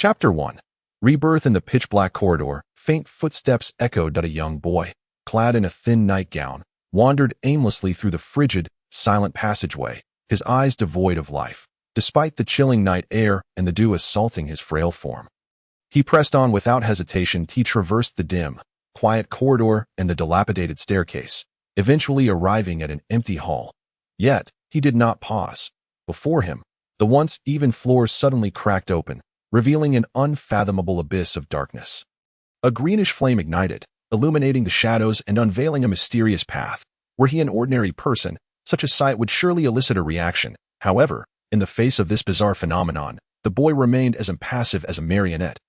Chapter 1. Rebirth. In the pitch-black corridor, faint footsteps echoed that a young boy, clad in a thin nightgown, wandered aimlessly through the frigid, silent passageway, his eyes devoid of life, despite the chilling night air and the dew assaulting his frail form. He pressed on without hesitation. He traversed the dim, quiet corridor and the dilapidated staircase, eventually arriving at an empty hall. Yet, he did not pause. Before him, the once even floor suddenly cracked open, revealing an unfathomable abyss of darkness. A greenish flame ignited, illuminating the shadows and unveiling a mysterious path. Were he an ordinary person, such a sight would surely elicit a reaction. However, in the face of this bizarre phenomenon, the boy remained as impassive as a marionette.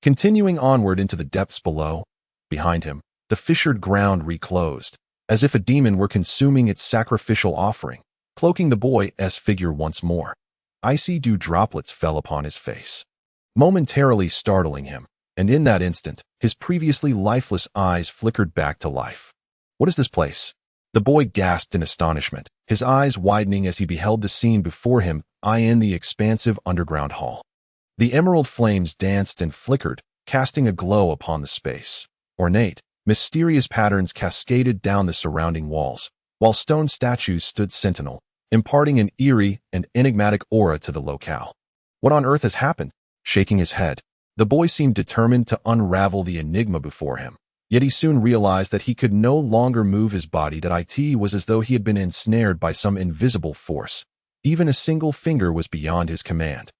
Continuing onward into the depths below, behind him, the fissured ground reclosed, as if a demon were consuming its sacrificial offering, cloaking the boy's figure once more. Icy dew droplets fell upon his face, momentarily startling him, and in that instant, his previously lifeless eyes flickered back to life. "What is this place?" The boy gasped in astonishment, his eyes widening as he beheld the scene before him in the expansive underground hall. The emerald flames danced and flickered, casting a glow upon the space. Ornate, mysterious patterns cascaded down the surrounding walls, while stone statues stood sentinel, imparting an eerie and enigmatic aura to the locale. What on earth has happened? Shaking his head, the boy seemed determined to unravel the enigma before him. Yet he soon realized that he could no longer move his body. That it was as though he had been ensnared by some invisible force. Even a single finger was beyond his command.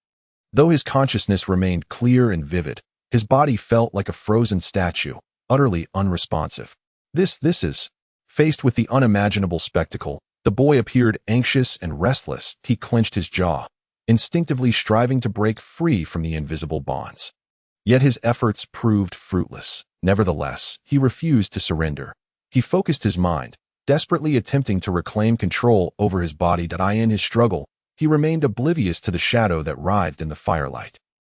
Though his consciousness remained clear and vivid, his body felt like a frozen statue, utterly unresponsive. This is... Faced with the unimaginable spectacle, the boy appeared anxious and restless. He clenched his jaw, instinctively striving to break free from the invisible bonds. Yet his efforts proved fruitless. Nevertheless, he refused to surrender. He focused his mind, desperately attempting to reclaim control over his body. In his struggle, he remained oblivious to the shadow that writhed in the firelight.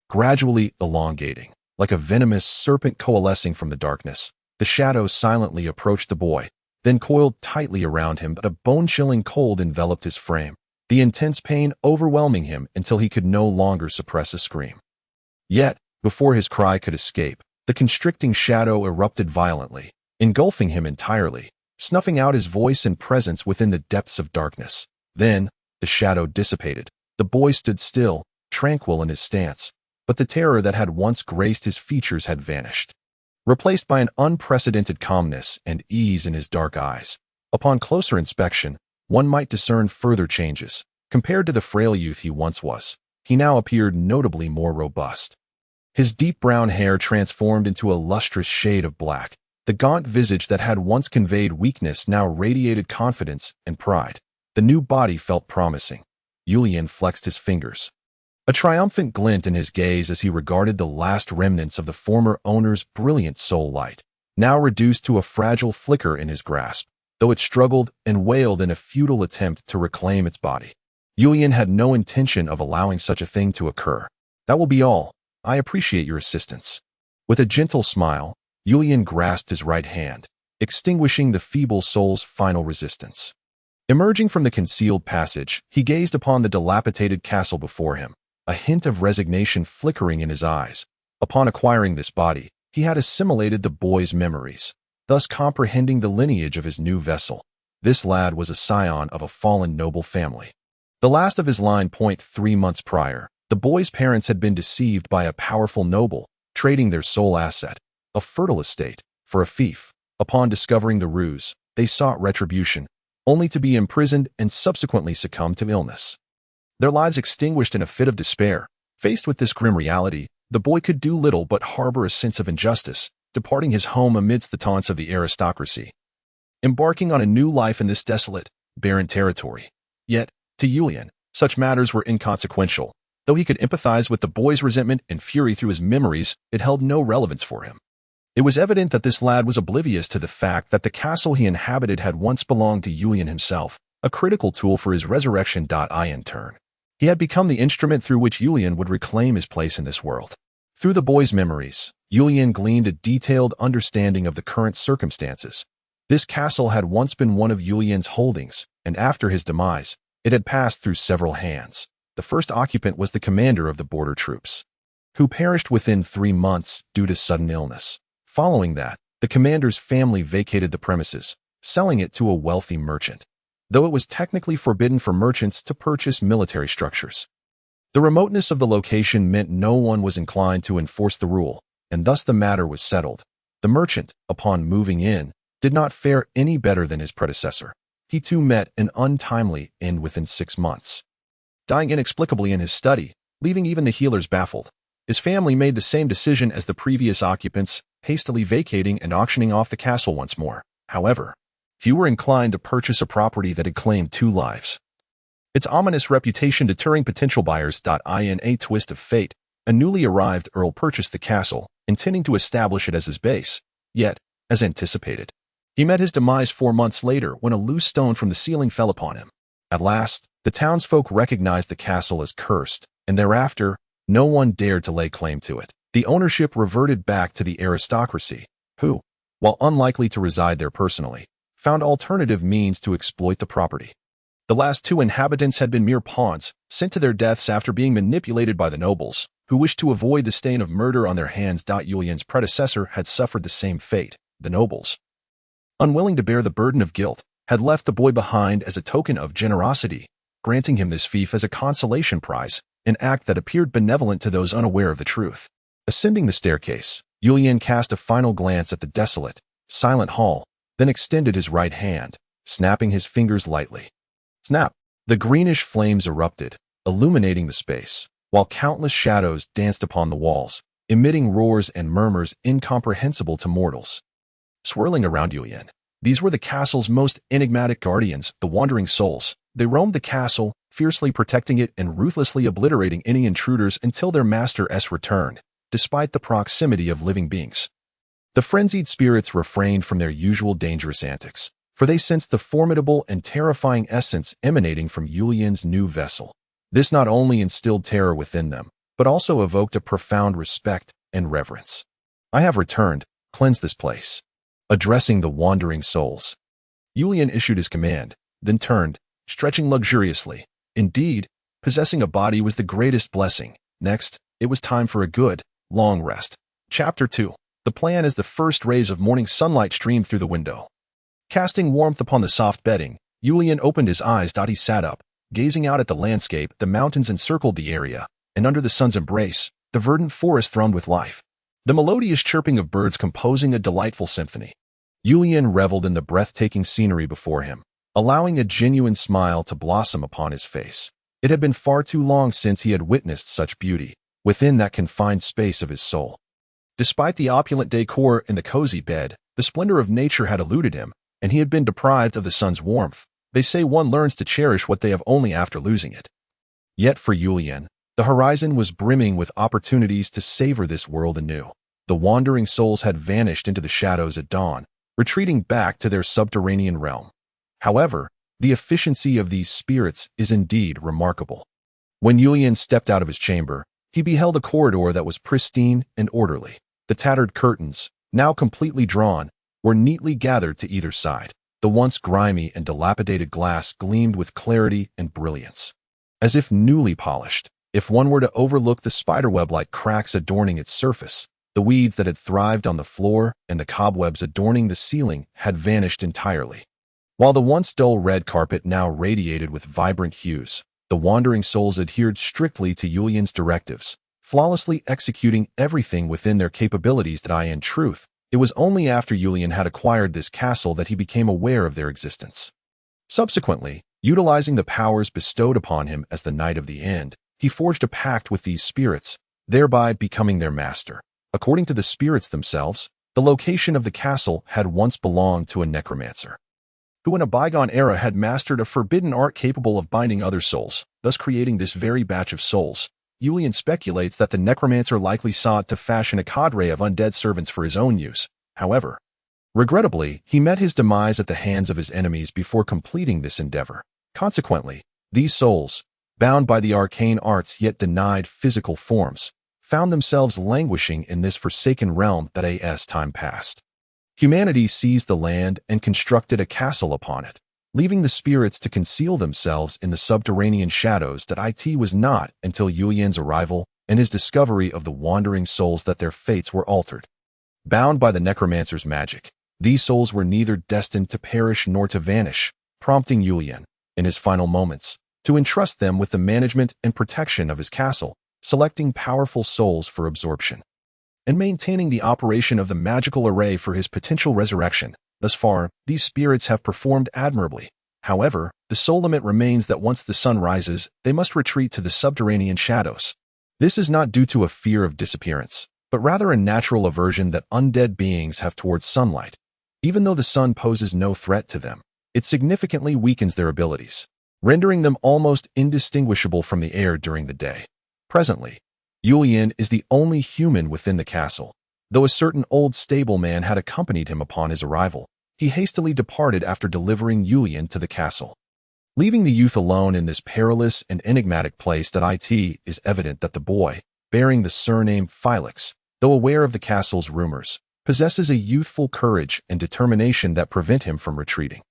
Gradually elongating, like a venomous serpent coalescing from the darkness, the shadow silently approached the boy, then coiled tightly around him. But a bone-chilling cold enveloped his frame, the intense pain overwhelming him until he could no longer suppress a scream. Yet, before his cry could escape, the constricting shadow erupted violently, engulfing him entirely, snuffing out his voice and presence within the depths of darkness. Then, the shadow dissipated. The boy stood still, tranquil in his stance, but the terror that had once graced his features had vanished, replaced by an unprecedented calmness and ease in his dark eyes. Upon closer inspection, one might discern further changes. Compared to the frail youth he once was, he now appeared notably more robust. His deep brown hair transformed into a lustrous shade of black. The gaunt visage that had once conveyed weakness now radiated confidence and pride. The new body felt promising. Ulian flexed his fingers, a triumphant glint in his gaze as he regarded the last remnants of the former owner's brilliant soul light, now reduced to a fragile flicker in his grasp, though it struggled and wailed in a futile attempt to reclaim its body. Ulian had no intention of allowing such a thing to occur. "That will be all. I appreciate your assistance." With a gentle smile, Ulian grasped his right hand, extinguishing the feeble soul's final resistance. Emerging from the concealed passage, he gazed upon the dilapidated castle before him, a hint of resignation flickering in his eyes. Upon acquiring this body, he had assimilated the boy's memories, thus comprehending the lineage of his new vessel. This lad was a scion of a fallen noble family. The last of his line. 3 months prior, the boy's parents had been deceived by a powerful noble, trading their sole asset, a fertile estate, for a fief. Upon discovering the ruse, they sought retribution, only to be imprisoned and subsequently succumb to illness. Their lives extinguished in a fit of despair. Faced with this grim reality, the boy could do little but harbor a sense of injustice, departing his home amidst the taunts of the aristocracy, embarking on a new life in this desolate, barren territory. Yet, to Ulian, such matters were inconsequential. Though he could empathize with the boy's resentment and fury through his memories, it held no relevance for him. It was evident that this lad was oblivious to the fact that the castle he inhabited had once belonged to Ulian himself, a critical tool for his resurrection. In turn, he had become the instrument through which Ulian would reclaim his place in this world. Through the boy's memories, Ulian gleaned a detailed understanding of the current circumstances. This castle had once been one of Ulian's holdings, and after his demise, it had passed through several hands. The first occupant was the commander of the border troops. who perished within 3 months due to sudden illness. Following that, the commander's family vacated the premises, selling it to a wealthy merchant, though it was technically forbidden for merchants to purchase military structures. The remoteness of the location meant no one was inclined to enforce the rule, and thus the matter was settled. The merchant, upon moving in, did not fare any better than his predecessor. He too met an untimely end within 6 months, dying inexplicably in his study, leaving even the healers baffled. His family made the same decision as the previous occupants, hastily vacating and auctioning off the castle once more. However, few were inclined to purchase a property that had claimed 2 lives. Its ominous reputation deterring potential buyers. In a twist of fate, a newly arrived earl purchased the castle, intending to establish it as his base. Yet, as anticipated, he met his demise 4 months later when a loose stone from the ceiling fell upon him. At last, the townsfolk recognized the castle as cursed, and thereafter, no one dared to lay claim to it. The ownership reverted back to the aristocracy, who, while unlikely to reside there personally, found alternative means to exploit the property. The last 2 inhabitants had been mere pawns, sent to their deaths after being manipulated by the nobles, who wished to avoid the stain of murder on their hands. Julian's predecessor had suffered the same fate. The nobles, unwilling to bear the burden of guilt, had left the boy behind as a token of generosity, granting him this fief as a consolation prize, an act that appeared benevolent to those unaware of the truth. Ascending the staircase, Julian cast a final glance at the desolate, silent hall, then extended his right hand, snapping his fingers lightly. Snap! The greenish flames erupted, illuminating the space, while countless shadows danced upon the walls, emitting roars and murmurs incomprehensible to mortals. Swirling around Julian, these were the castle's most enigmatic guardians, the wandering souls. They roamed the castle, fiercely protecting it and ruthlessly obliterating any intruders until their master's returned, despite the proximity of living beings. The frenzied spirits refrained from their usual dangerous antics, for they sensed the formidable and terrifying essence emanating from Julian's new vessel. This not only instilled terror within them, but also evoked a profound respect and reverence. I have returned, cleanse this place. Addressing the wandering souls, Julian issued his command, then turned, stretching luxuriously. Indeed, possessing a body was the greatest blessing. Next, it was time for a good, long rest. Chapter 2. The plan as the first rays of morning sunlight streamed through the window, casting warmth upon the soft bedding, Julian opened his eyes. He sat up, gazing out at the landscape. The mountains encircled the area, and under the sun's embrace, the verdant forest thrummed with life, the melodious chirping of birds composing a delightful symphony. Julian reveled in the breathtaking scenery before him, allowing a genuine smile to blossom upon his face. It had been far too long since he had witnessed such beauty within that confined space of his soul. Despite the opulent decor and the cozy bed, the splendor of nature had eluded him, and he had been deprived of the sun's warmth. They say one learns to cherish what they have only after losing it. Yet for Julian, the horizon was brimming with opportunities to savor this world anew. The wandering souls had vanished into the shadows at dawn, retreating back to their subterranean realm. However, the efficiency of these spirits is indeed remarkable. When Julian stepped out of his chamber, he beheld a corridor that was pristine and orderly. The tattered curtains, now completely drawn, were neatly gathered to either side. The once grimy and dilapidated glass gleamed with clarity and brilliance, as if newly polished. If one were to overlook the spiderweb-like cracks adorning its surface, the weeds that had thrived on the floor and the cobwebs adorning the ceiling had vanished entirely. While the once dull red carpet now radiated with vibrant hues, the wandering souls adhered strictly to Julian's directives, flawlessly executing everything within their capabilities. In truth, it was only after Julian had acquired this castle that he became aware of their existence. Subsequently, utilizing the powers bestowed upon him as the Knight of the End, he forged a pact with these spirits, thereby becoming their master. According to the spirits themselves, the location of the castle had once belonged to a necromancer, who in a bygone era had mastered a forbidden art capable of binding other souls, thus creating this very batch of souls. Julian speculates that the necromancer likely sought to fashion a cadre of undead servants for his own use. However, regrettably, he met his demise at the hands of his enemies before completing this endeavor. Consequently, these souls, bound by the arcane arts yet denied physical forms, found themselves languishing in this forsaken realm that as time passed. Humanity seized the land and constructed a castle upon it, leaving the spirits to conceal themselves in the subterranean shadows. It was not until Julian's arrival and his discovery of the wandering souls that their fates were altered. Bound by the necromancer's magic, these souls were neither destined to perish nor to vanish, prompting Julian, in his final moments, to entrust them with the management and protection of his castle, selecting powerful souls for absorption, and maintaining the operation of the magical array for his potential resurrection. Thus far, these spirits have performed admirably. However, the sole limit remains that once the sun rises, they must retreat to the subterranean shadows. This is not due to a fear of disappearance, but rather a natural aversion that undead beings have towards sunlight. Even though the sun poses no threat to them, it significantly weakens their abilities, rendering them almost indistinguishable from the air during the day. Presently, Julian is the only human within the castle. Though a certain old stableman had accompanied him upon his arrival, he hastily departed after delivering Julian to the castle. Leaving the youth alone in this perilous and enigmatic place, it is evident that the boy, bearing the surname Felix, though aware of the castle's rumors, possesses a youthful courage and determination that prevent him from retreating.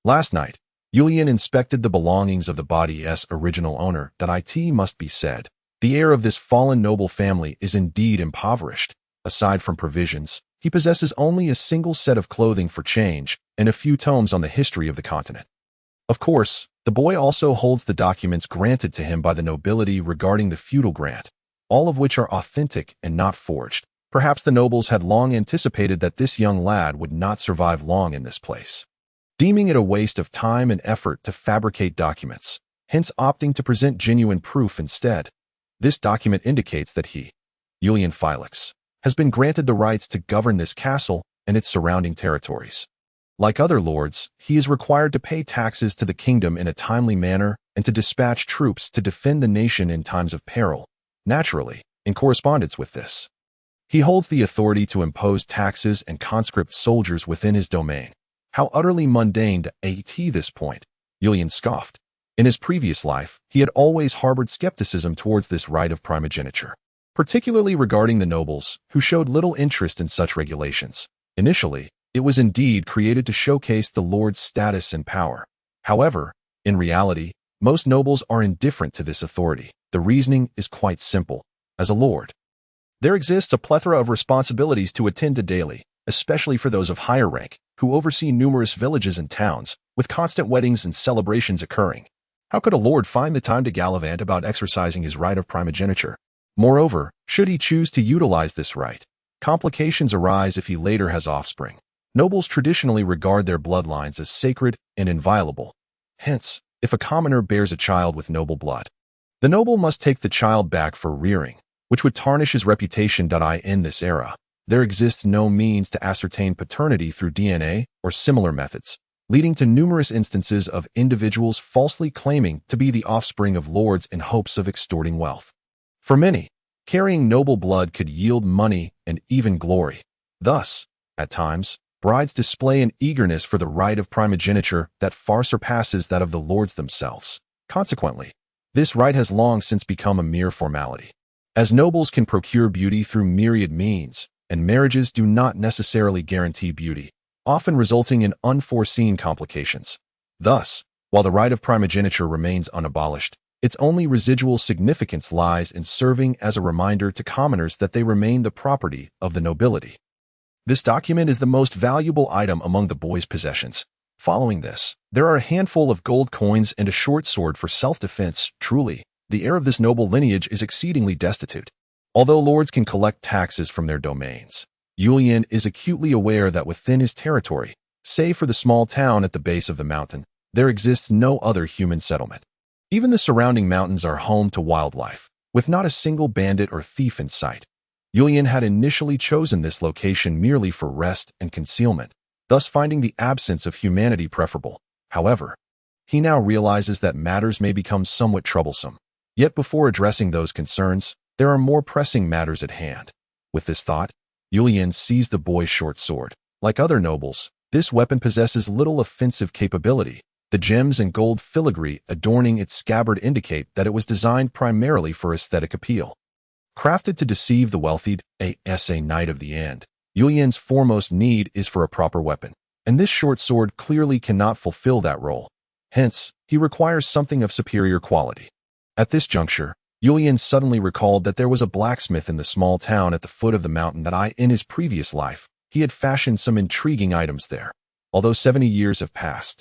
Last night, Julian inspected the belongings of the body's original owner. It must be said, the heir of this fallen noble family is indeed impoverished. Aside from provisions, he possesses only a single set of clothing for change and a few tomes on the history of the continent. Of course, the boy also holds the documents granted to him by the nobility regarding the feudal grant, all of which are authentic and not forged. Perhaps the nobles had long anticipated that this young lad would not survive long in this place, deeming it a waste of time and effort to fabricate documents, hence opting to present genuine proof instead. This document indicates that he, Julian Felix, has been granted the rights to govern this castle and its surrounding territories. Like other lords, he is required to pay taxes to the kingdom in a timely manner and to dispatch troops to defend the nation in times of peril. Naturally, in correspondence with this, he holds the authority to impose taxes and conscript soldiers within his domain. How utterly mundane at this point, Julian scoffed. In his previous life, he had always harbored skepticism towards this right of primogeniture, particularly regarding the nobles, who showed little interest in such regulations. Initially, it was indeed created to showcase the lord's status and power. However, in reality, most nobles are indifferent to this authority. The reasoning is quite simple. As a lord, there exists a plethora of responsibilities to attend to daily, especially for those of higher rank, who oversee numerous villages and towns, with constant weddings and celebrations occurring. How could a lord find the time to gallivant about exercising his right of primogeniture? Moreover, should he choose to utilize this right, complications arise if he later has offspring. Nobles traditionally regard their bloodlines as sacred and inviolable. Hence, if a commoner bears a child with noble blood, the noble must take the child back for rearing, which would tarnish his reputation. In this era, there exists no means to ascertain paternity through DNA or similar methods, leading to numerous instances of individuals falsely claiming to be the offspring of lords in hopes of extorting wealth. For many, carrying noble blood could yield money and even glory. Thus, at times, brides display an eagerness for the right of primogeniture that far surpasses that of the lords themselves. Consequently, this right has long since become a mere formality, as nobles can procure beauty through myriad means, and marriages do not necessarily guarantee beauty, often resulting in unforeseen complications. Thus, while the right of primogeniture remains unabolished, its only residual significance lies in serving as a reminder to commoners that they remain the property of the nobility. This document is the most valuable item among the boy's possessions. Following this, there are a handful of gold coins and a short sword for self-defense. Truly, the heir of this noble lineage is exceedingly destitute. Although lords can collect taxes from their domains, Julian is acutely aware that within his territory, save for the small town at the base of the mountain, there exists no other human settlement. Even the surrounding mountains are home to wildlife, with not a single bandit or thief in sight. Julian had initially chosen this location merely for rest and concealment, thus finding the absence of humanity preferable. However, he now realizes that matters may become somewhat troublesome. Yet before addressing those concerns, there are more pressing matters at hand. With this thought, Julian seized the boy's short sword. Like other nobles, this weapon possesses little offensive capability. The gems and gold filigree adorning its scabbard indicate that it was designed primarily for aesthetic appeal. Crafted to deceive the wealthy, a knight of the end, Julian's foremost need is for a proper weapon, and this short sword clearly cannot fulfill that role. Hence, he requires something of superior quality. At this juncture, Julian suddenly recalled that there was a blacksmith in the small town at the foot of the mountain that in his previous life, he had fashioned some intriguing items there. Although 70 years have passed,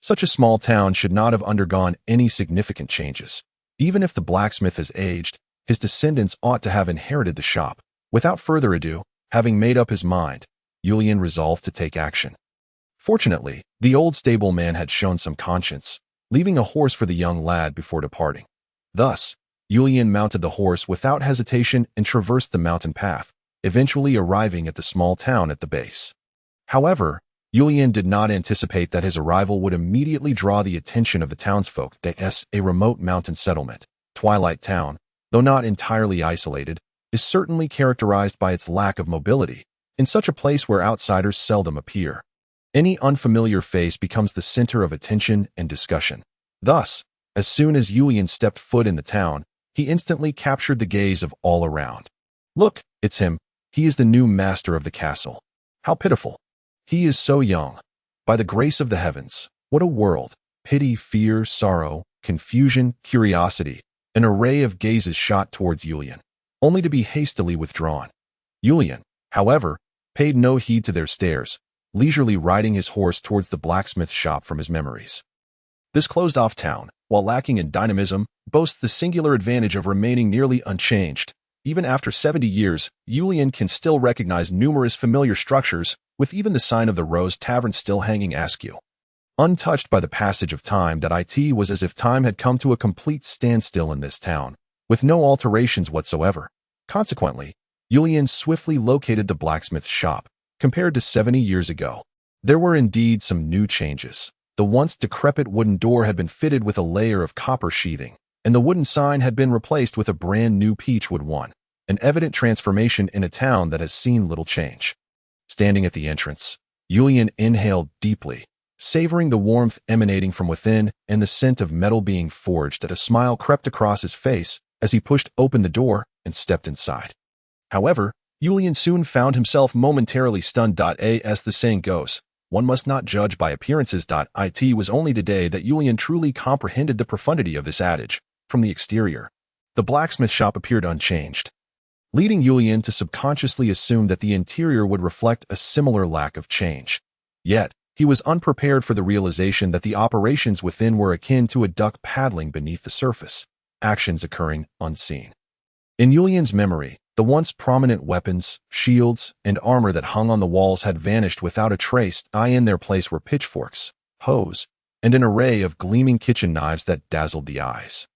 such a small town should not have undergone any significant changes. Even if the blacksmith has aged, his descendants ought to have inherited the shop. Without further ado, having made up his mind, Julian resolved to take action. Fortunately, the old stableman had shown some conscience, leaving a horse for the young lad before departing. Thus, Julian mounted the horse without hesitation and traversed the mountain path, eventually arriving at the small town at the base. However, Julian did not anticipate that his arrival would immediately draw the attention of the townsfolk. A remote mountain settlement, Twilight Town, though not entirely isolated, is certainly characterized by its lack of mobility, in such a place where outsiders seldom appear. Any unfamiliar face becomes the center of attention and discussion. Thus, as soon as Julian stepped foot in the town, he instantly captured the gaze of all around. Look, it's him. He is the new master of the castle. How pitiful. He is so young. By the grace of the heavens, what a world. Pity, fear, sorrow, confusion, curiosity. An array of gazes shot towards Julian, only to be hastily withdrawn. Julian, however, paid no heed to their stares, leisurely riding his horse towards the blacksmith shop from his memories. This closed-off town, while lacking in dynamism, boasts the singular advantage of remaining nearly unchanged. Even after 70 years, Julian can still recognize numerous familiar structures, with even the sign of the Rose Tavern still hanging askew. Untouched by the passage of time, it was as if time had come to a complete standstill in this town, with no alterations whatsoever. Consequently, Julian swiftly located the blacksmith's shop. Compared to 70 years ago, there were indeed some new changes. The once decrepit wooden door had been fitted with a layer of copper sheathing, and the wooden sign had been replaced with a brand new peachwood one, an evident transformation in a town that has seen little change. Standing at the entrance, Julian inhaled deeply, savoring the warmth emanating from within and the scent of metal being forged. A smile crept across his face as he pushed open the door and stepped inside. However, Julian soon found himself momentarily stunned. As the saying goes, one must not judge by appearances. It was only today that Julian truly comprehended the profundity of this adage. From the exterior, the blacksmith shop appeared unchanged, leading Julian to subconsciously assume that the interior would reflect a similar lack of change. Yet, he was unprepared for the realization that the operations within were akin to a duck paddling beneath the surface, actions occurring unseen. In Julian's memory, the once prominent weapons, shields, and armor that hung on the walls had vanished without a trace. In their place were pitchforks, hoes, and an array of gleaming kitchen knives that dazzled the eyes.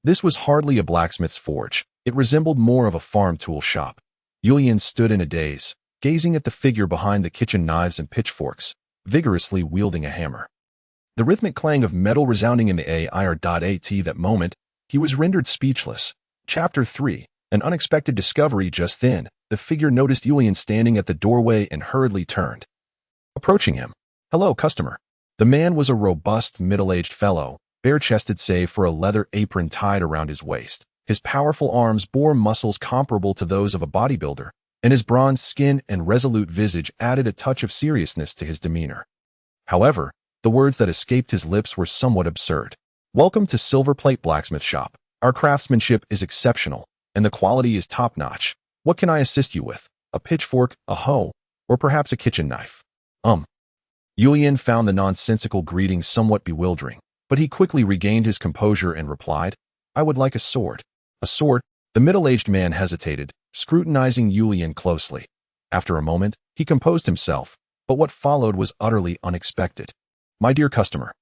This was hardly a blacksmith's forge. It resembled more of a farm tool shop. Julian stood in a daze, gazing at the figure behind the kitchen knives and pitchforks, vigorously wielding a hammer. The rhythmic clang of metal resounding in the air. At that moment, he was rendered speechless. Chapter 3. An unexpected discovery. Just then, the figure noticed Julian standing at the doorway and hurriedly turned, approaching him. "Hello, customer." The man was a robust, middle-aged fellow, bare-chested save for a leather apron tied around his waist. His powerful arms bore muscles comparable to those of a bodybuilder, and his bronzed skin and resolute visage added a touch of seriousness to his demeanor. However, the words that escaped his lips were somewhat absurd. "Welcome to Silver Plate Blacksmith Shop. Our craftsmanship is exceptional, and the quality is top-notch. What can I assist you with? A pitchfork, a hoe, or perhaps a kitchen knife?" Julian found the nonsensical greeting somewhat bewildering, but he quickly regained his composure and replied, "I would like a sword." "A sword?" The middle-aged man hesitated, scrutinizing Julian closely. After a moment, he composed himself, but what followed was utterly unexpected. "My dear customer,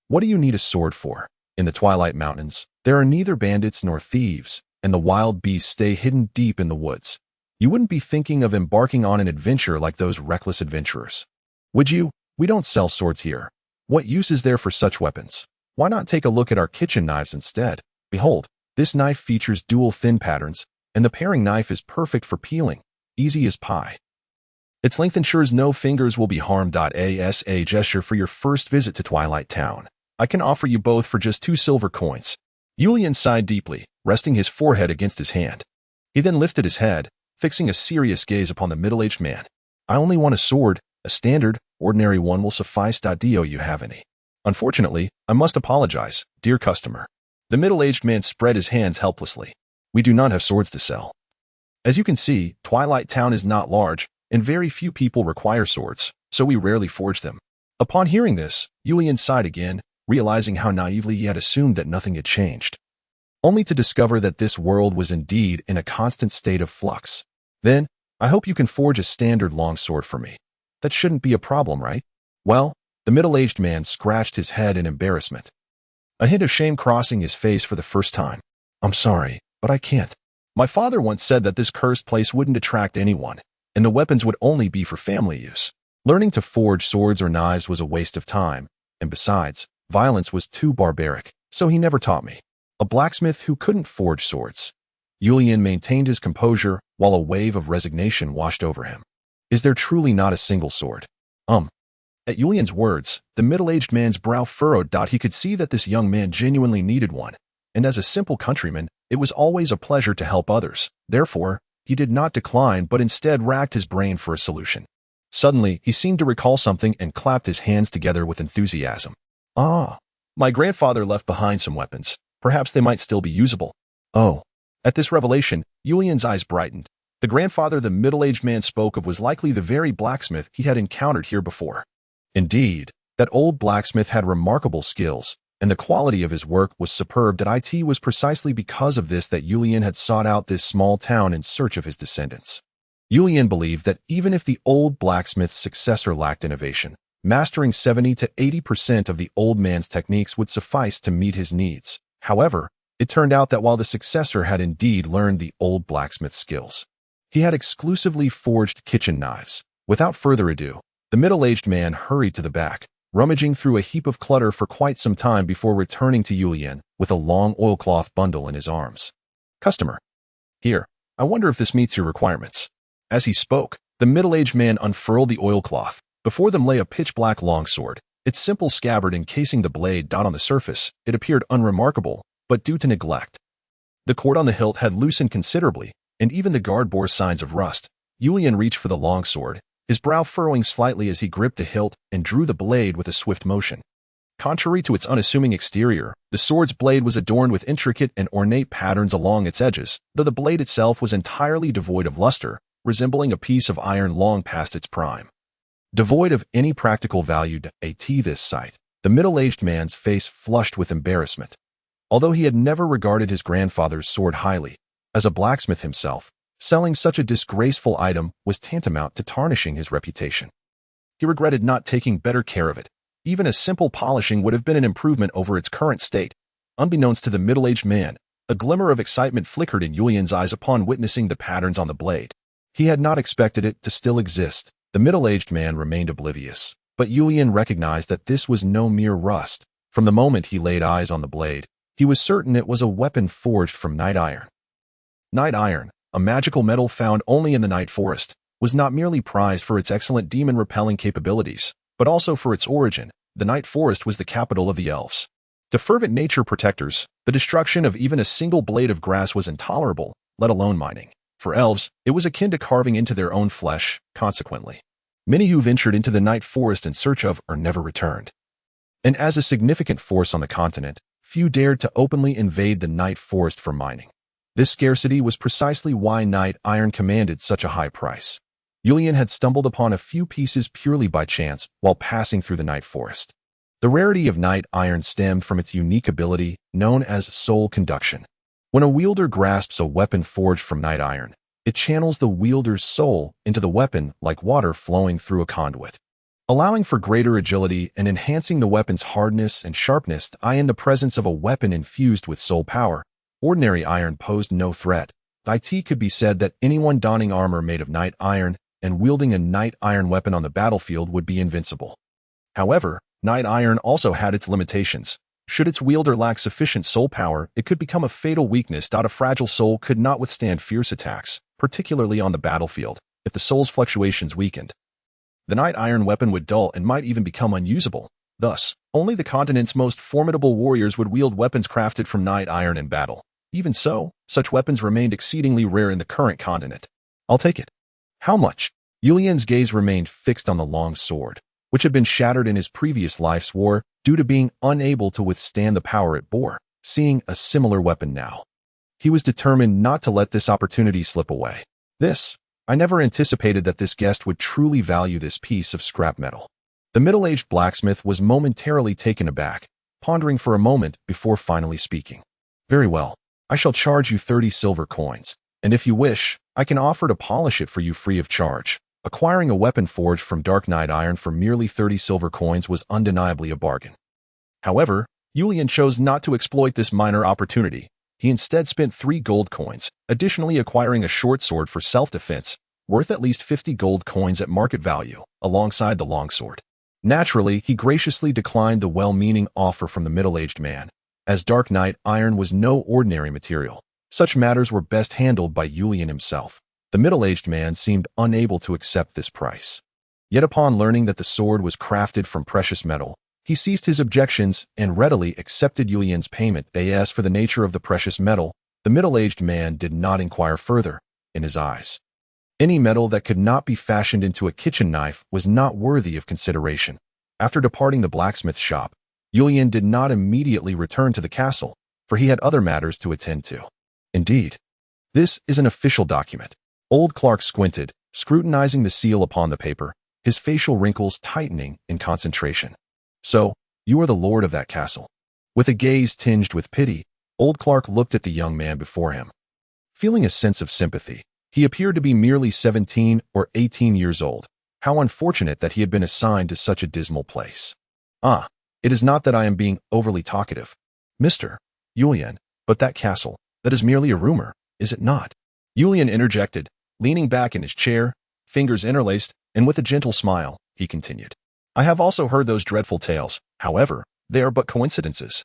what do you need a sword for? In the Twilight Mountains, there are neither bandits nor thieves, and the wild beasts stay hidden deep in the woods. You wouldn't be thinking of embarking on an adventure like those reckless adventurers, would you? We don't sell swords here. What use is there for such weapons? Why not take a look at our kitchen knives instead? Behold, this knife features dual thin patterns, and the paring knife is perfect for peeling, easy as pie. Its length ensures no fingers will be harmed. As a gesture for your first visit to Twilight Town, I can offer you both for just 2 silver coins." Julian sighed deeply, resting his forehead against his hand. He then lifted his head, fixing a serious gaze upon the middle-aged man. "I only want a sword. A standard, ordinary one will suffice. Do you have any?" "Unfortunately, I must apologize, dear customer. The middle-aged man spread his hands helplessly. We do not have swords to sell. As you can see, Twilight Town is not large, and very few people require swords, so we rarely forge them. Upon hearing this, Julian sighed again, realizing how naively he had assumed that nothing had changed, only to discover that this world was indeed in a constant state of flux. Then, I hope you can forge a standard longsword for me. That shouldn't be a problem, right? Well, the middle-aged man scratched his head in embarrassment, a hint of shame crossing his face for the first time. I'm sorry, but I can't. My father once said that this cursed place wouldn't attract anyone, and the weapons would only be for family use. Learning to forge swords or knives was a waste of time, and besides, violence was too barbaric, so he never taught me. A blacksmith who couldn't forge swords. Julian maintained his composure while a wave of resignation washed over him. Is there truly not a single sword? At Julian's words, the middle-aged man's brow furrowed. He could see that this young man genuinely needed one, and as a simple countryman, it was always a pleasure to help others. Therefore, he did not decline but instead racked his brain for a solution. Suddenly, he seemed to recall something and clapped his hands together with enthusiasm. My grandfather left behind some weapons. Perhaps they might still be usable. Oh. At this revelation, Julian's eyes brightened. The grandfather the middle-aged man spoke of was likely the very blacksmith he had encountered here before. Indeed, that old blacksmith had remarkable skills, and the quality of his work was superb. It was precisely because of this that Julian had sought out this small town in search of his descendants. Julian believed that even if the old blacksmith's successor lacked innovation, mastering 70 to 80% of the old man's techniques would suffice to meet his needs. However, it turned out that while the successor had indeed learned the old blacksmith's skills, he had exclusively forged kitchen knives. Without further ado, the middle-aged man hurried to the back, rummaging through a heap of clutter for quite some time before returning to Julian with a long oilcloth bundle in his arms. Customer. Here, I wonder if this meets your requirements. As he spoke, the middle-aged man unfurled the oilcloth. Before them lay a pitch-black longsword, its simple scabbard encasing the blade. On the surface, it appeared unremarkable, but due to neglect, the cord on the hilt had loosened considerably, and even the guard bore signs of rust. Julian reached for the longsword, his brow furrowing slightly as he gripped the hilt and drew the blade with a swift motion. Contrary to its unassuming exterior, the sword's blade was adorned with intricate and ornate patterns along its edges, though the blade itself was entirely devoid of luster, resembling a piece of iron long past its prime. Devoid of any practical value at this sight, the middle-aged man's face flushed with embarrassment. Although he had never regarded his grandfather's sword highly, as a blacksmith himself, selling such a disgraceful item was tantamount to tarnishing his reputation. He regretted not taking better care of it. Even a simple polishing would have been an improvement over its current state. Unbeknownst to the middle-aged man, a glimmer of excitement flickered in Julian's eyes upon witnessing the patterns on the blade. He had not expected it to still exist. The middle-aged man remained oblivious, but Julian recognized that this was no mere rust. From the moment he laid eyes on the blade, he was certain it was a weapon forged from night iron. Night iron, a magical metal found only in the night forest, was not merely prized for its excellent demon-repelling capabilities, but also for its origin. The night forest was the capital of the elves. To fervent nature protectors, the destruction of even a single blade of grass was intolerable, let alone mining. For elves, it was akin to carving into their own flesh. Consequently, many who ventured into the night forest in search of or never returned. And as a significant force on the continent, few dared to openly invade the night forest for mining. This scarcity was precisely why night iron commanded such a high price. Julian had stumbled upon a few pieces purely by chance while passing through the night forest. The rarity of night iron stemmed from its unique ability, known as soul conduction. When a wielder grasps a weapon forged from night iron, it channels the wielder's soul into the weapon like water flowing through a conduit, allowing for greater agility and enhancing the weapon's hardness and sharpness. In the presence of a weapon infused with soul power, ordinary iron posed no threat. It could be said that anyone donning armor made of night iron and wielding a night iron weapon on the battlefield would be invincible. However, night iron also had its limitations. Should its wielder lack sufficient soul power, it could become a fatal weakness. A fragile soul could not withstand fierce attacks, particularly on the battlefield, if the soul's fluctuations weakened. The night iron weapon would dull and might even become unusable. Thus, only the continent's most formidable warriors would wield weapons crafted from night iron in battle. Even so, such weapons remained exceedingly rare in the current continent. I'll take it. How much? Julian's gaze remained fixed on the long sword, which had been shattered in his previous life's war due to being unable to withstand the power it bore. seeing a similar weapon now. He was determined not to let this opportunity slip away. I never anticipated that this guest would truly value this piece of scrap metal. The middle-aged blacksmith was momentarily taken aback, pondering for a moment before finally speaking. Very well, I shall charge you 30 silver coins, and if you wish, I can offer to polish it for you free of charge. Acquiring a weapon forged from Dark Knight iron for merely 30 silver coins was undeniably a bargain. However, Julian chose not to exploit this minor opportunity. He instead spent 3 gold coins, additionally acquiring a short sword for self-defense, worth at least 50 gold coins at market value, alongside the longsword. Naturally, he graciously declined the well-meaning offer from the middle-aged man, as Dark Knight iron was no ordinary material. Such matters were best handled by Julian himself. The middle-aged man seemed unable to accept this price. Yet upon learning that the sword was crafted from precious metal, he ceased his objections and readily accepted Julian's payment. As for the nature of the precious metal, the middle-aged man did not inquire further. In his eyes, any metal that could not be fashioned into a kitchen knife was not worthy of consideration. After departing the blacksmith shop, Julian did not immediately return to the castle, for he had other matters to attend to. Indeed, this is an official document. Old Clark squinted, scrutinizing the seal upon the paper, his facial wrinkles tightening in concentration. So, you are the lord of that castle. With a gaze tinged with pity, Old Clark looked at the young man before him. Feeling a sense of sympathy, he appeared to be merely 17 or 18 years old. How unfortunate that he had been assigned to such a dismal place. It is not that I am being overly talkative, Mr. Julian, but that castle, that is merely a rumor, is it not? Julian interjected, leaning back in his chair, fingers interlaced, and with a gentle smile, he continued. I have also heard those dreadful tales. However, they are but coincidences.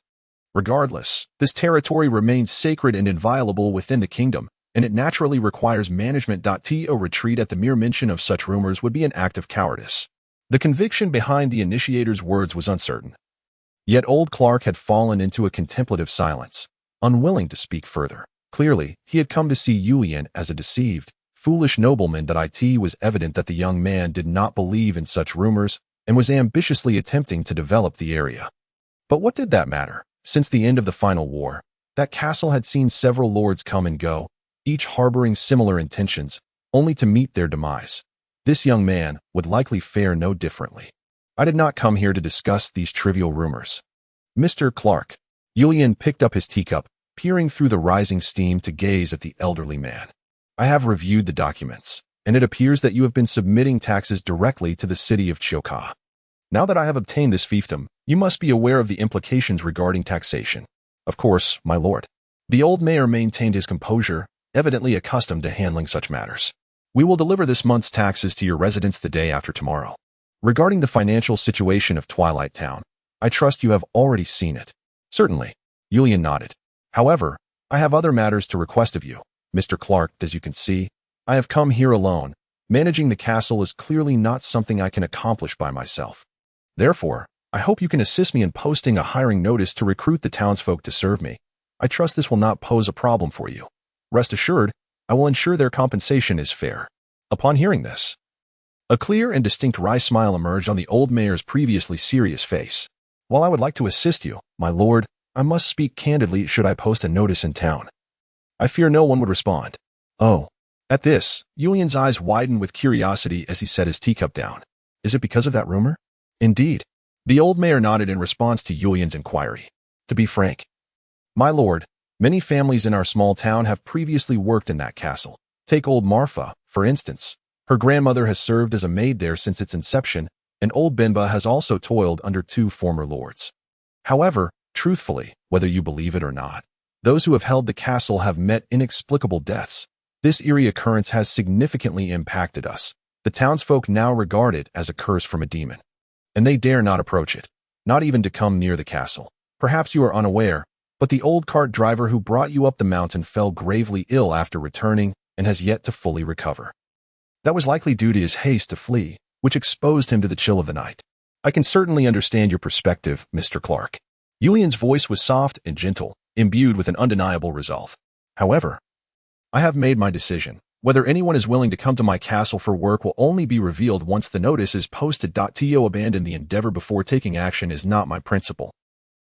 Regardless, this territory remains sacred and inviolable within the kingdom, and it naturally requires management. To retreat at the mere mention of such rumors would be an act of cowardice. The conviction behind the initiator's words was uncertain. Yet Old Clark had fallen into a contemplative silence, unwilling to speak further. Clearly, he had come to see Julian as a deceived, foolish nobleman. It was evident that the young man did not believe in such rumors and was ambitiously attempting to develop the area. But what did that matter? Since the end of the final war, that castle had seen several lords come and go, each harboring similar intentions, only to meet their demise. This young man would likely fare no differently. I did not come here to discuss these trivial rumors. Mr. Clark. Julian picked up his teacup, peering through the rising steam to gaze at the elderly man. I have reviewed the documents, and it appears that you have been submitting taxes directly to the city of Choka. Now that I have obtained this fiefdom, you must be aware of the implications regarding taxation. Of course, my lord. The old mayor maintained his composure, evidently accustomed to handling such matters. We will deliver this month's taxes to your residence the day after tomorrow. Regarding the financial situation of Twilight Town, I trust you have already seen it. Certainly. Julian nodded. However, I have other matters to request of you, Mr. Clark. As you can see, I have come here alone. Managing the castle is clearly not something I can accomplish by myself. Therefore, I hope you can assist me in posting a hiring notice to recruit the townsfolk to serve me. I trust this will not pose a problem for you. Rest assured, I will ensure their compensation is fair. Upon hearing this, a clear and distinct wry smile emerged on the old mayor's previously serious face. While I would like to assist you, my lord, I must speak candidly. Should I post a notice in town, I fear no one would respond. Oh. At this, Julian's eyes widened with curiosity as he set his teacup down. Is it because of that rumor? Indeed. The old mayor nodded in response to Julian's inquiry. To be frank, my lord, many families in our small town have previously worked in that castle. Take old Marfa, for instance. Her grandmother has served as a maid there since its inception, and old Benba has also toiled under 2 former lords. However, truthfully, whether you believe it or not, those who have held the castle have met inexplicable deaths. This eerie occurrence has significantly impacted us. The townsfolk now regard it as a curse from a demon, and they dare not approach it, not even to come near the castle. Perhaps you are unaware, but the old cart driver who brought you up the mountain fell gravely ill after returning and has yet to fully recover. That was likely due to his haste to flee, which exposed him to the chill of the night. I can certainly understand your perspective, Mr. Clark. Julian's voice was soft and gentle, imbued with an undeniable resolve. However, I have made my decision. Whether anyone is willing to come to my castle for work will only be revealed once the notice is posted. To abandon the endeavor before taking action is not my principle.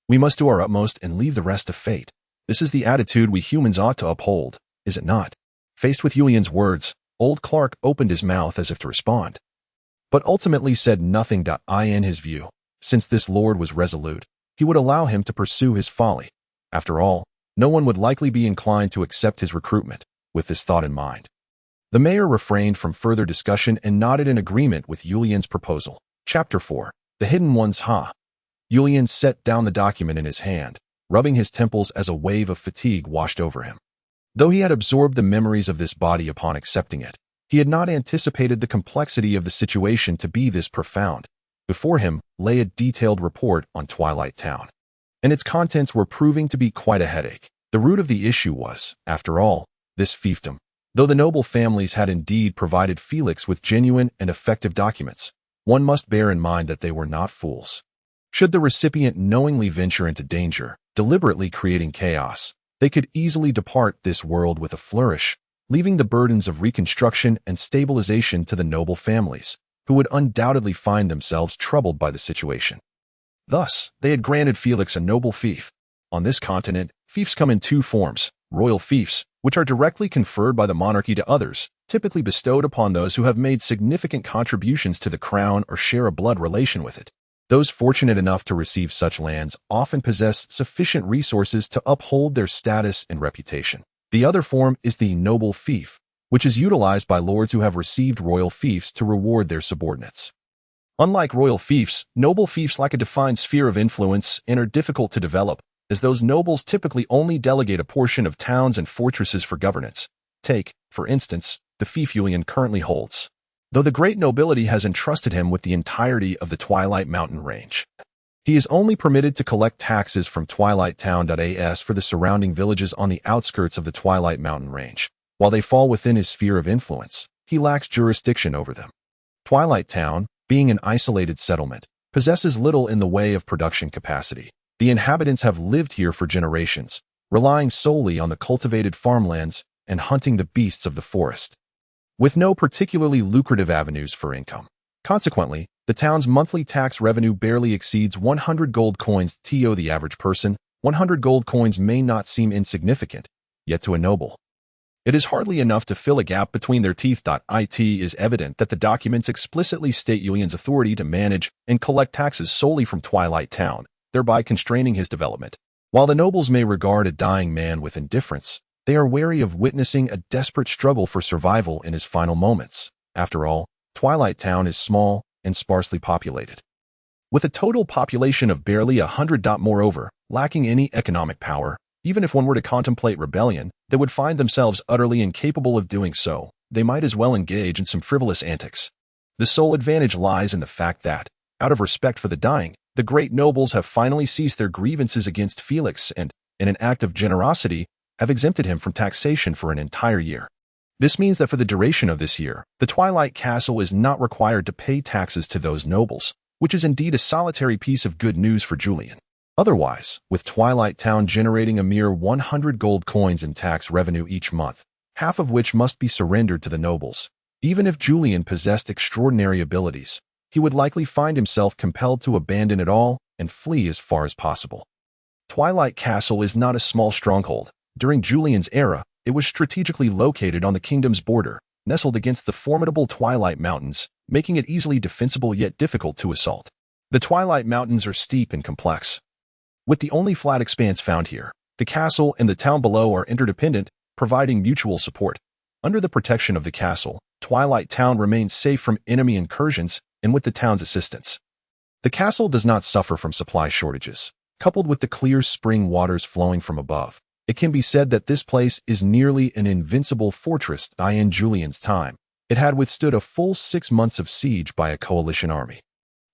We must do our utmost and leave the rest to fate. This is the attitude we humans ought to uphold, is it not? Faced with Julian's words, old Clark opened his mouth as if to respond, but ultimately said nothing. In his view, since this lord was resolute, he would allow him to pursue his folly. After all, no one would likely be inclined to accept his recruitment. With this thought in mind, the mayor refrained from further discussion and nodded in agreement with Julian's proposal. Chapter 4. The Hidden Ones. Julian set down the document in his hand, rubbing his temples as a wave of fatigue washed over him. Though he had absorbed the memories of this body upon accepting it, he had not anticipated the complexity of the situation to be this profound. Before him lay a detailed report on Twilight Town, and its contents were proving to be quite a headache. The root of the issue was, after all, this fiefdom. Though the noble families had indeed provided Felix with genuine and effective documents, one must bear in mind that they were not fools. Should the recipient knowingly venture into danger, deliberately creating chaos, they could easily depart this world with a flourish, leaving the burdens of reconstruction and stabilization to the noble families, who would undoubtedly find themselves troubled by the situation. Thus, they had granted Felix a noble fief. On this continent, fiefs come in two forms: royal fiefs, which are directly conferred by the monarchy to others, typically bestowed upon those who have made significant contributions to the crown or share a blood relation with it. Those fortunate enough to receive such lands often possess sufficient resources to uphold their status and reputation. The other form is the noble fief, which is utilized by lords who have received royal fiefs to reward their subordinates. Unlike royal fiefs, noble fiefs lack a defined sphere of influence and are difficult to develop, as those nobles typically only delegate a portion of towns and fortresses for governance. Take, for instance, the fief Julian currently holds, though the great nobility has entrusted him with the entirety of the Twilight Mountain range. He is only permitted to collect taxes from Twilight Town.as for the surrounding villages on the outskirts of the Twilight Mountain range. While they fall within his sphere of influence, he lacks jurisdiction over them. Twilight Town, being an isolated settlement, possesses little in the way of production capacity. The inhabitants have lived here for generations, relying solely on the cultivated farmlands and hunting the beasts of the forest, with no particularly lucrative avenues for income. Consequently, the town's monthly tax revenue barely exceeds 100 gold coins to the average person. 100 gold coins may not seem insignificant, yet to a noble, it is hardly enough to fill a gap between their teeth. It is evident that the documents explicitly state Julian's authority to manage and collect taxes solely from Twilight Town, thereby constraining his development. While the nobles may regard a dying man with indifference, they are wary of witnessing a desperate struggle for survival in his final moments. After all, Twilight Town is small and sparsely populated, with a total population of barely 100. Moreover, lacking any economic power, even if one were to contemplate rebellion, they would find themselves utterly incapable of doing so. They might as well engage in some frivolous antics. The sole advantage lies in the fact that, out of respect for the dying, the great nobles have finally ceased their grievances against Felix and, in an act of generosity, have exempted him from taxation for an entire year. This means that for the duration of this year, the Twilight Castle is not required to pay taxes to those nobles, which is indeed a solitary piece of good news for Julian. Otherwise, with Twilight Town generating a mere 100 gold coins in tax revenue each month, half of which must be surrendered to the nobles, even if Julian possessed extraordinary abilities, he would likely find himself compelled to abandon it all and flee as far as possible. Twilight Castle is not a small stronghold. During Julian's era, it was strategically located on the kingdom's border, nestled against the formidable Twilight Mountains, making it easily defensible yet difficult to assault. The Twilight Mountains are steep and complex, with the only flat expanse found here. The castle and the town below are interdependent, providing mutual support. Under the protection of the castle, Twilight Town remains safe from enemy incursions, and with the town's assistance, the castle does not suffer from supply shortages. Coupled with the clear spring waters flowing from above, it can be said that this place is nearly an invincible fortress. In Julian's time, it had withstood a full 6 months of siege by a coalition army.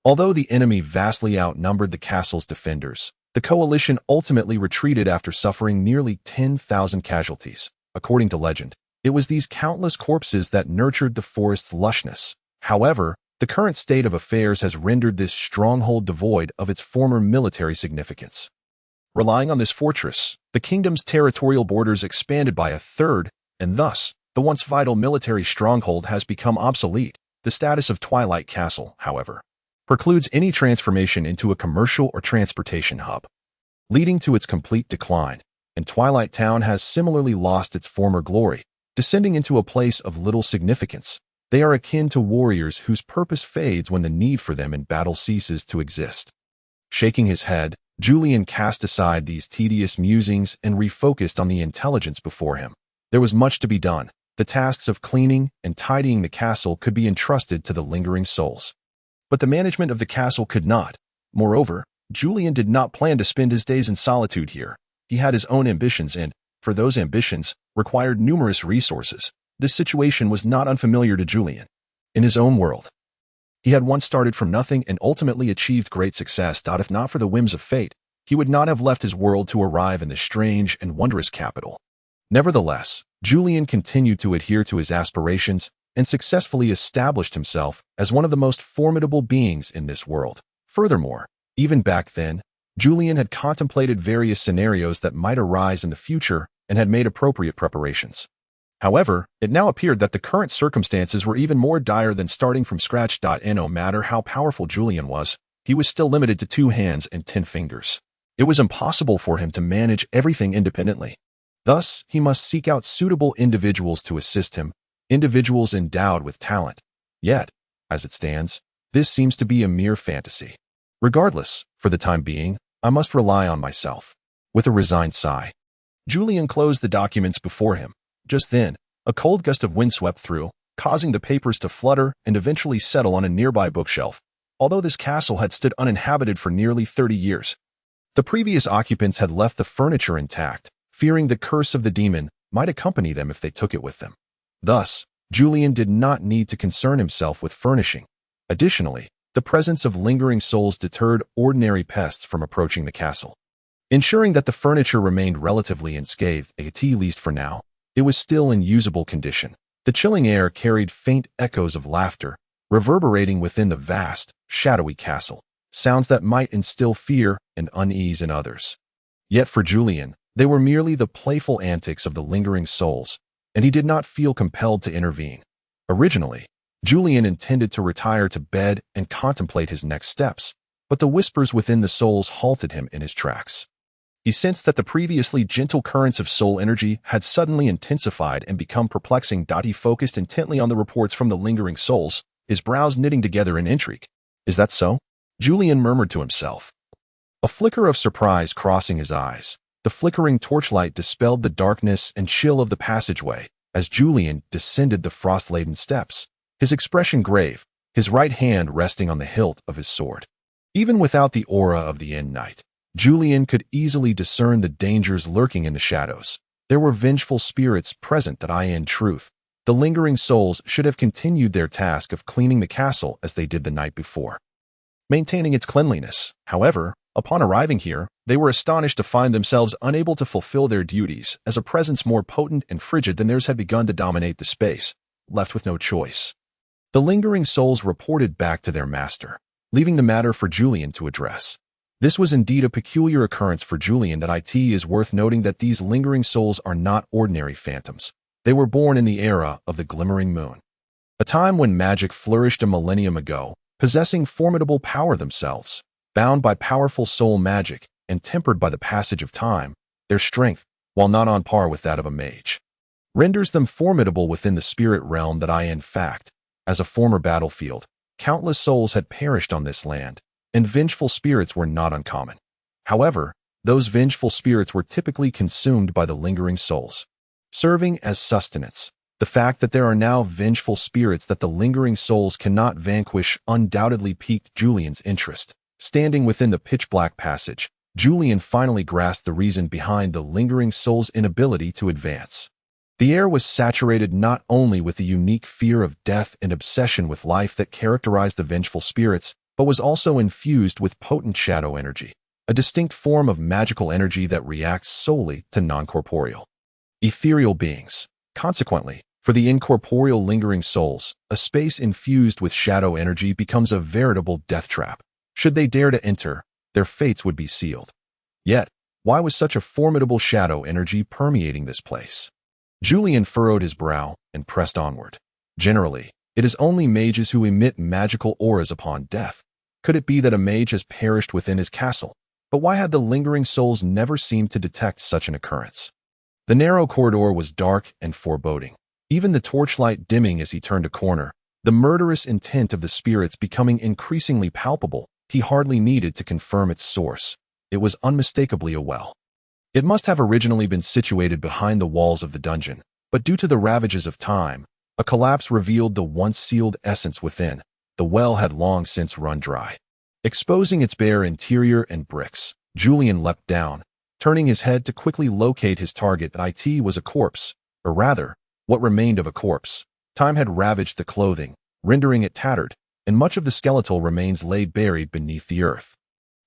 Although the enemy vastly outnumbered the castle's defenders, the coalition ultimately retreated after suffering nearly 10,000 casualties. According to legend, it was these countless corpses that nurtured the forest's lushness. However, the current state of affairs has rendered this stronghold devoid of its former military significance. Relying on this fortress, the kingdom's territorial borders expanded by a third, and thus, the once vital military stronghold has become obsolete. The status of Twilight Castle, however, precludes any transformation into a commercial or transportation hub. leading to its complete decline, and Twilight Town has similarly lost its former glory, descending into a place of little significance. They are akin to warriors whose purpose fades when the need for them in battle ceases to exist. Shaking his head, Julian cast aside these tedious musings and refocused on the intelligence before him. There was much to be done. The tasks of cleaning and tidying the castle could be entrusted to the lingering souls. But the management of the castle could not. Moreover, Julian did not plan to spend his days in solitude here. He had his own ambitions and, for those ambitions, required numerous resources. This situation was not unfamiliar to Julian. In his own world, he had once started from nothing and ultimately achieved great success. If not for the whims of fate, he would not have left his world to arrive in this strange and wondrous capital. Nevertheless, Julian continued to adhere to his aspirations and successfully established himself as one of the most formidable beings in this world. Furthermore, even back then, Julian had contemplated various scenarios that might arise in the future and had made appropriate preparations. However, it now appeared that the current circumstances were even more dire than starting from scratch. No matter how powerful Julian was, he was still limited to 2 hands and 10 fingers. It was impossible for him to manage everything independently. Thus, he must seek out suitable individuals to assist him, individuals endowed with talent. Yet, as it stands, this seems to be a mere fantasy. Regardless, for the time being, I must rely on myself. With a resigned sigh, Julian closed the documents before him. Just then, a cold gust of wind swept through, causing the papers to flutter and eventually settle on a nearby bookshelf. Although this castle had stood uninhabited for nearly 30 years, the previous occupants had left the furniture intact, fearing the curse of the demon might accompany them if they took it with them. Thus, Julian did not need to concern himself with furnishing. Additionally, the presence of lingering souls deterred ordinary pests from approaching the castle. Ensuring that the furniture remained relatively unscathed, at least for now, it was still in usable condition. The chilling air carried faint echoes of laughter, reverberating within the vast, shadowy castle, sounds that might instill fear and unease in others. Yet for Julian, they were merely the playful antics of the lingering souls, and he did not feel compelled to intervene. Originally, Julian intended to retire to bed and contemplate his next steps, but the whispers within the souls halted him in his tracks. He sensed that the previously gentle currents of soul energy had suddenly intensified and become perplexing. He focused intently on the reports from the lingering souls, his brows knitting together in intrigue. Is that so? Julian murmured to himself, a flicker of surprise crossing his eyes. The flickering torchlight dispelled the darkness and chill of the passageway as Julian descended the frost-laden steps, his expression grave, his right hand resting on the hilt of his sword. Even without the aura of the end night, Julian could easily discern the dangers lurking in the shadows. There were vengeful spirits present. In truth, the lingering souls should have continued their task of cleaning the castle as they did the night before, maintaining its cleanliness. However, upon arriving here, they were astonished to find themselves unable to fulfill their duties, as a presence more potent and frigid than theirs had begun to dominate the space, left with no choice. The lingering souls reported back to their master, leaving the matter for Julian to address. This was indeed a peculiar occurrence for Julian. It is worth noting that these lingering souls are not ordinary phantoms. They were born in the era of the glimmering moon, a time when magic flourished a millennium ago, possessing formidable power themselves. Bound by powerful soul magic and tempered by the passage of time, their strength, while not on par with that of a mage, renders them formidable within the spirit realm. In fact, as a former battlefield, countless souls had perished on this land, and vengeful spirits were not uncommon. However, those vengeful spirits were typically consumed by the lingering souls, serving as sustenance. The fact that there are now vengeful spirits that the lingering souls cannot vanquish undoubtedly piqued Julian's interest. Standing within the pitch-black passage, Julian finally grasped the reason behind the lingering soul's inability to advance. The air was saturated not only with the unique fear of death and obsession with life that characterized the vengeful spirits, but was also infused with potent shadow energy, a distinct form of magical energy that reacts solely to non-corporeal, ethereal beings. Consequently, for the incorporeal lingering souls, a space infused with shadow energy becomes a veritable death trap. Should they dare to enter, their fates would be sealed. Yet, why was such a formidable shadow energy permeating this place? Julian furrowed his brow and pressed onward. Generally, it is only mages who emit magical auras upon death. Could it be that a mage has perished within his castle? But why had the lingering souls never seemed to detect such an occurrence? The narrow corridor was dark and foreboding. Even the torchlight dimming as he turned a corner, the murderous intent of the spirits becoming increasingly palpable, he hardly needed to confirm its source. It was unmistakably a well. It must have originally been situated behind the walls of the dungeon, but due to the ravages of time, a collapse revealed the once sealed essence within. The well had long since run dry. Exposing its bare interior and bricks, Julian leapt down, turning his head to quickly locate his target. It was a corpse, or rather, what remained of a corpse. Time had ravaged the clothing, rendering it tattered, and much of the skeletal remains lay buried beneath the earth.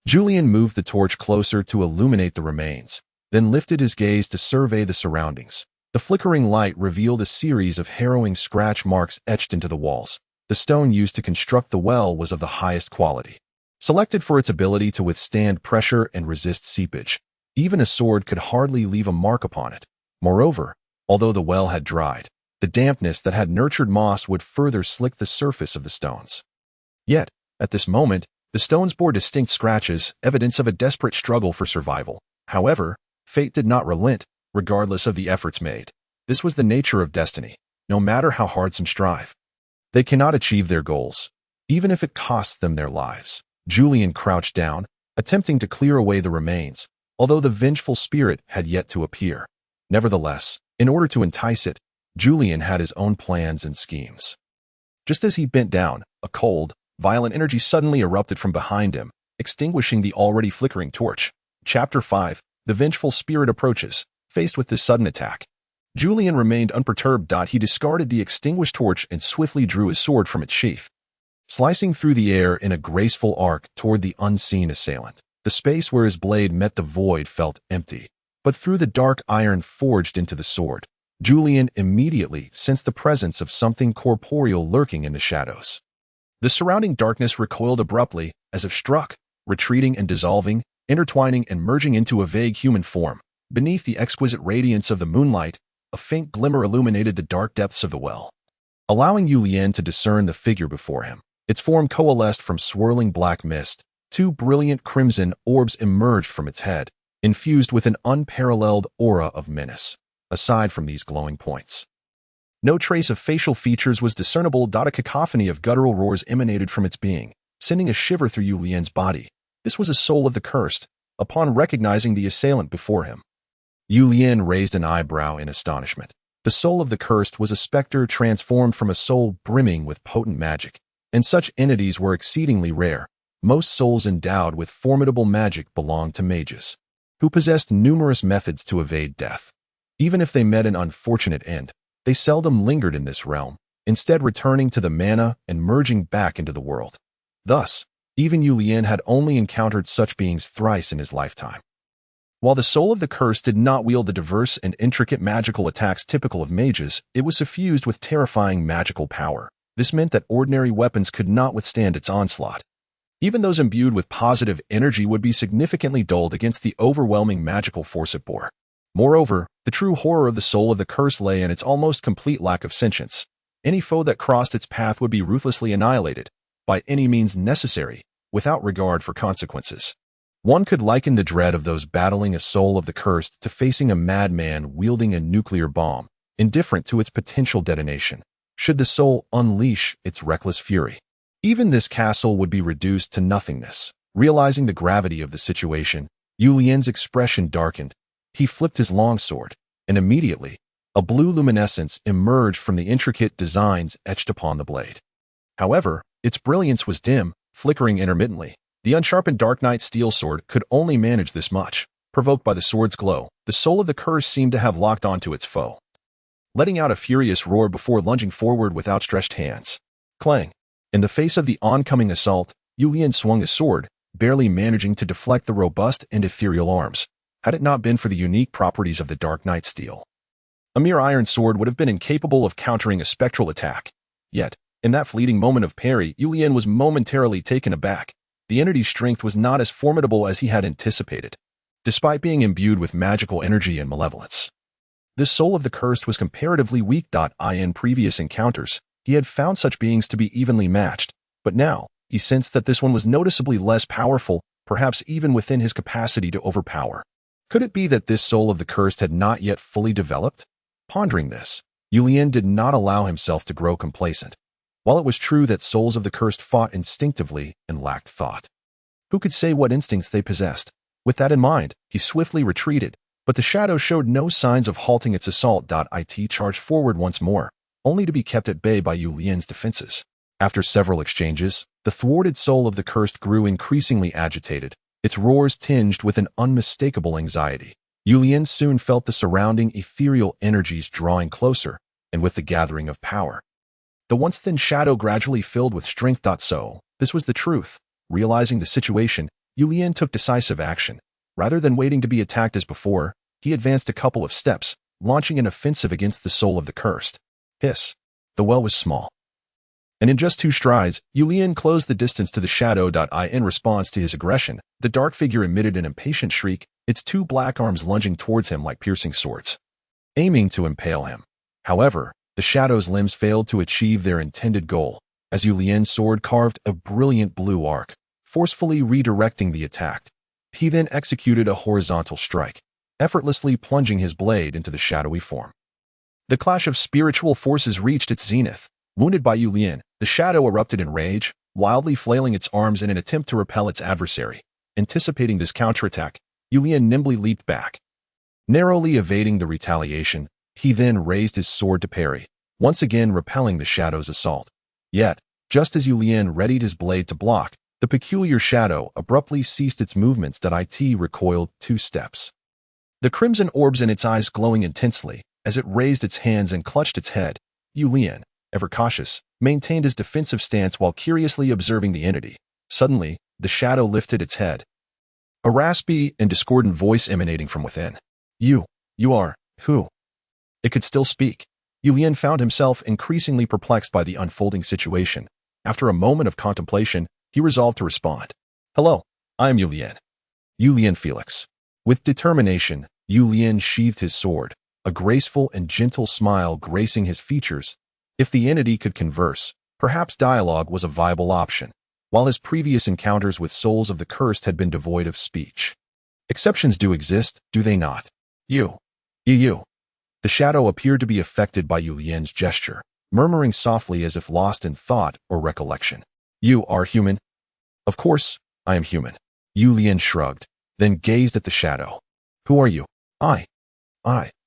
Julian moved the torch closer to illuminate the remains, then lifted his gaze to survey the surroundings. The flickering light revealed a series of harrowing scratch marks etched into the walls. The stone used to construct the well was of the highest quality, selected for its ability to withstand pressure and resist seepage. Even a sword could hardly leave a mark upon it. Moreover, although the well had dried, the dampness that had nurtured moss would further slick the surface of the stones. Yet, at this moment, the stones bore distinct scratches, evidence of a desperate struggle for survival. However, fate did not relent, regardless of the efforts made. This was the nature of destiny. No matter how hard some strive, they cannot achieve their goals, even if it costs them their lives. Julian crouched down, attempting to clear away the remains, although the vengeful spirit had yet to appear. Nevertheless, in order to entice it, Julian had his own plans and schemes. Just as he bent down, a cold, violent energy suddenly erupted from behind him, extinguishing the already flickering torch. Chapter 5. The vengeful spirit approaches. Faced with this sudden attack, Julian remained unperturbed. He discarded the extinguished torch and swiftly drew his sword from its sheath, slicing through the air in a graceful arc toward the unseen assailant. The space where his blade met the void felt empty, but through the dark iron forged into the sword, Julian immediately sensed the presence of something corporeal lurking in the shadows. The surrounding darkness recoiled abruptly, as if struck, retreating and dissolving, intertwining and merging into a vague human form. Beneath the exquisite radiance of the moonlight, a faint glimmer illuminated the dark depths of the well, allowing Julian to discern the figure before him. Its form coalesced from swirling black mist. Two brilliant crimson orbs emerged from its head, infused with an unparalleled aura of menace. Aside from these glowing points, no trace of facial features was discernible. A cacophony of guttural roars emanated from its being, sending a shiver through Julian's body. This was a soul of the cursed. Upon recognizing the assailant before him, Julian raised an eyebrow in astonishment. The soul of the cursed was a specter transformed from a soul brimming with potent magic, and such entities were exceedingly rare. Most souls endowed with formidable magic belonged to mages, who possessed numerous methods to evade death. Even if they met an unfortunate end, they seldom lingered in this realm, instead returning to the mana and merging back into the world. Thus, even Julian had only encountered such beings thrice in his lifetime. While the soul of the cursed did not wield the diverse and intricate magical attacks typical of mages, it was suffused with terrifying magical power. This meant that ordinary weapons could not withstand its onslaught. Even those imbued with positive energy would be significantly dulled against the overwhelming magical force it bore. Moreover, the true horror of the soul of the curse lay in its almost complete lack of sentience. Any foe that crossed its path would be ruthlessly annihilated, by any means necessary, without regard for consequences. One could liken the dread of those battling a soul of the cursed to facing a madman wielding a nuclear bomb, indifferent to its potential detonation, should the soul unleash its reckless fury. Even this castle would be reduced to nothingness. Realizing the gravity of the situation, Julian's expression darkened. He flipped his longsword, and immediately, a blue luminescence emerged from the intricate designs etched upon the blade. However, its brilliance was dim, flickering intermittently. The unsharpened Dark Knight steel sword could only manage this much. Provoked by the sword's glow, the soul of the curse seemed to have locked onto its foe, letting out a furious roar before lunging forward with outstretched hands. Clang! In the face of the oncoming assault, Julian swung his sword, barely managing to deflect the robust and ethereal arms. Had it not been for the unique properties of the Dark Knight steel, a mere iron sword would have been incapable of countering a spectral attack. Yet, in that fleeting moment of parry, Julian was momentarily taken aback. The entity's strength was not as formidable as he had anticipated, despite being imbued with magical energy and malevolence. This soul of the cursed was comparatively weak. In previous encounters, he had found such beings to be evenly matched, but now, he sensed that this one was noticeably less powerful. perhaps even within his capacity to overpower. Could it be that this soul of the cursed had not yet fully developed? Pondering this, Yulian did not allow himself to grow complacent. While it was true that souls of the cursed fought instinctively and lacked thought, who could say what instincts they possessed? With that in mind, he swiftly retreated, but the shadow showed no signs of halting its assault. It charged forward once more, only to be kept at bay by Yulian's defenses. After several exchanges, the thwarted soul of the cursed grew increasingly agitated, its roars tinged with an unmistakable anxiety. Yulian soon felt the surrounding ethereal energies drawing closer, and with the gathering of power, the once thin shadow gradually filled with strength. So, this was the truth. Realizing the situation, Yulian took decisive action. Rather than waiting to be attacked as before, he advanced a couple of steps, launching an offensive against the soul of the cursed. Hiss. The well was small, and in just 2 strides, Yulian closed the distance to the shadow. In response to his aggression, the dark figure emitted an impatient shriek, its 2 black arms lunging towards him like piercing swords, aiming to impale him. However, the shadow's limbs failed to achieve their intended goal, as Yulian's sword carved a brilliant blue arc, forcefully redirecting the attack. He then executed a horizontal strike, effortlessly plunging his blade into the shadowy form. The clash of spiritual forces reached its zenith. Wounded by Yulian, the shadow erupted in rage, wildly flailing its arms in an attempt to repel its adversary. Anticipating this counterattack, Yulian nimbly leaped back, narrowly evading the retaliation. He then raised his sword to parry, once again repelling the shadow's assault. Yet, just as Yulian readied his blade to block, the peculiar shadow abruptly ceased its movements. It recoiled 2 steps, the crimson orbs in its eyes glowing intensely. As it raised its hands and clutched its head, Yulian, ever cautious, maintained his defensive stance while curiously observing the entity. Suddenly, the shadow lifted its head, a raspy and discordant voice emanating from within. You are, who? It could still speak. Yulian found himself increasingly perplexed by the unfolding situation. After a moment of contemplation, he resolved to respond. Hello, I am Yulian. Yulian Felix. With determination, Yulian sheathed his sword, a graceful and gentle smile gracing his features. If the entity could converse, perhaps dialogue was a viable option, while his previous encounters with souls of the cursed had been devoid of speech. Exceptions do exist, do they not? You. The shadow appeared to be affected by Yulian's gesture, murmuring softly as if lost in thought or recollection. You are human? Of course, I am human. Yulian shrugged, then gazed at the shadow. Who are you? I.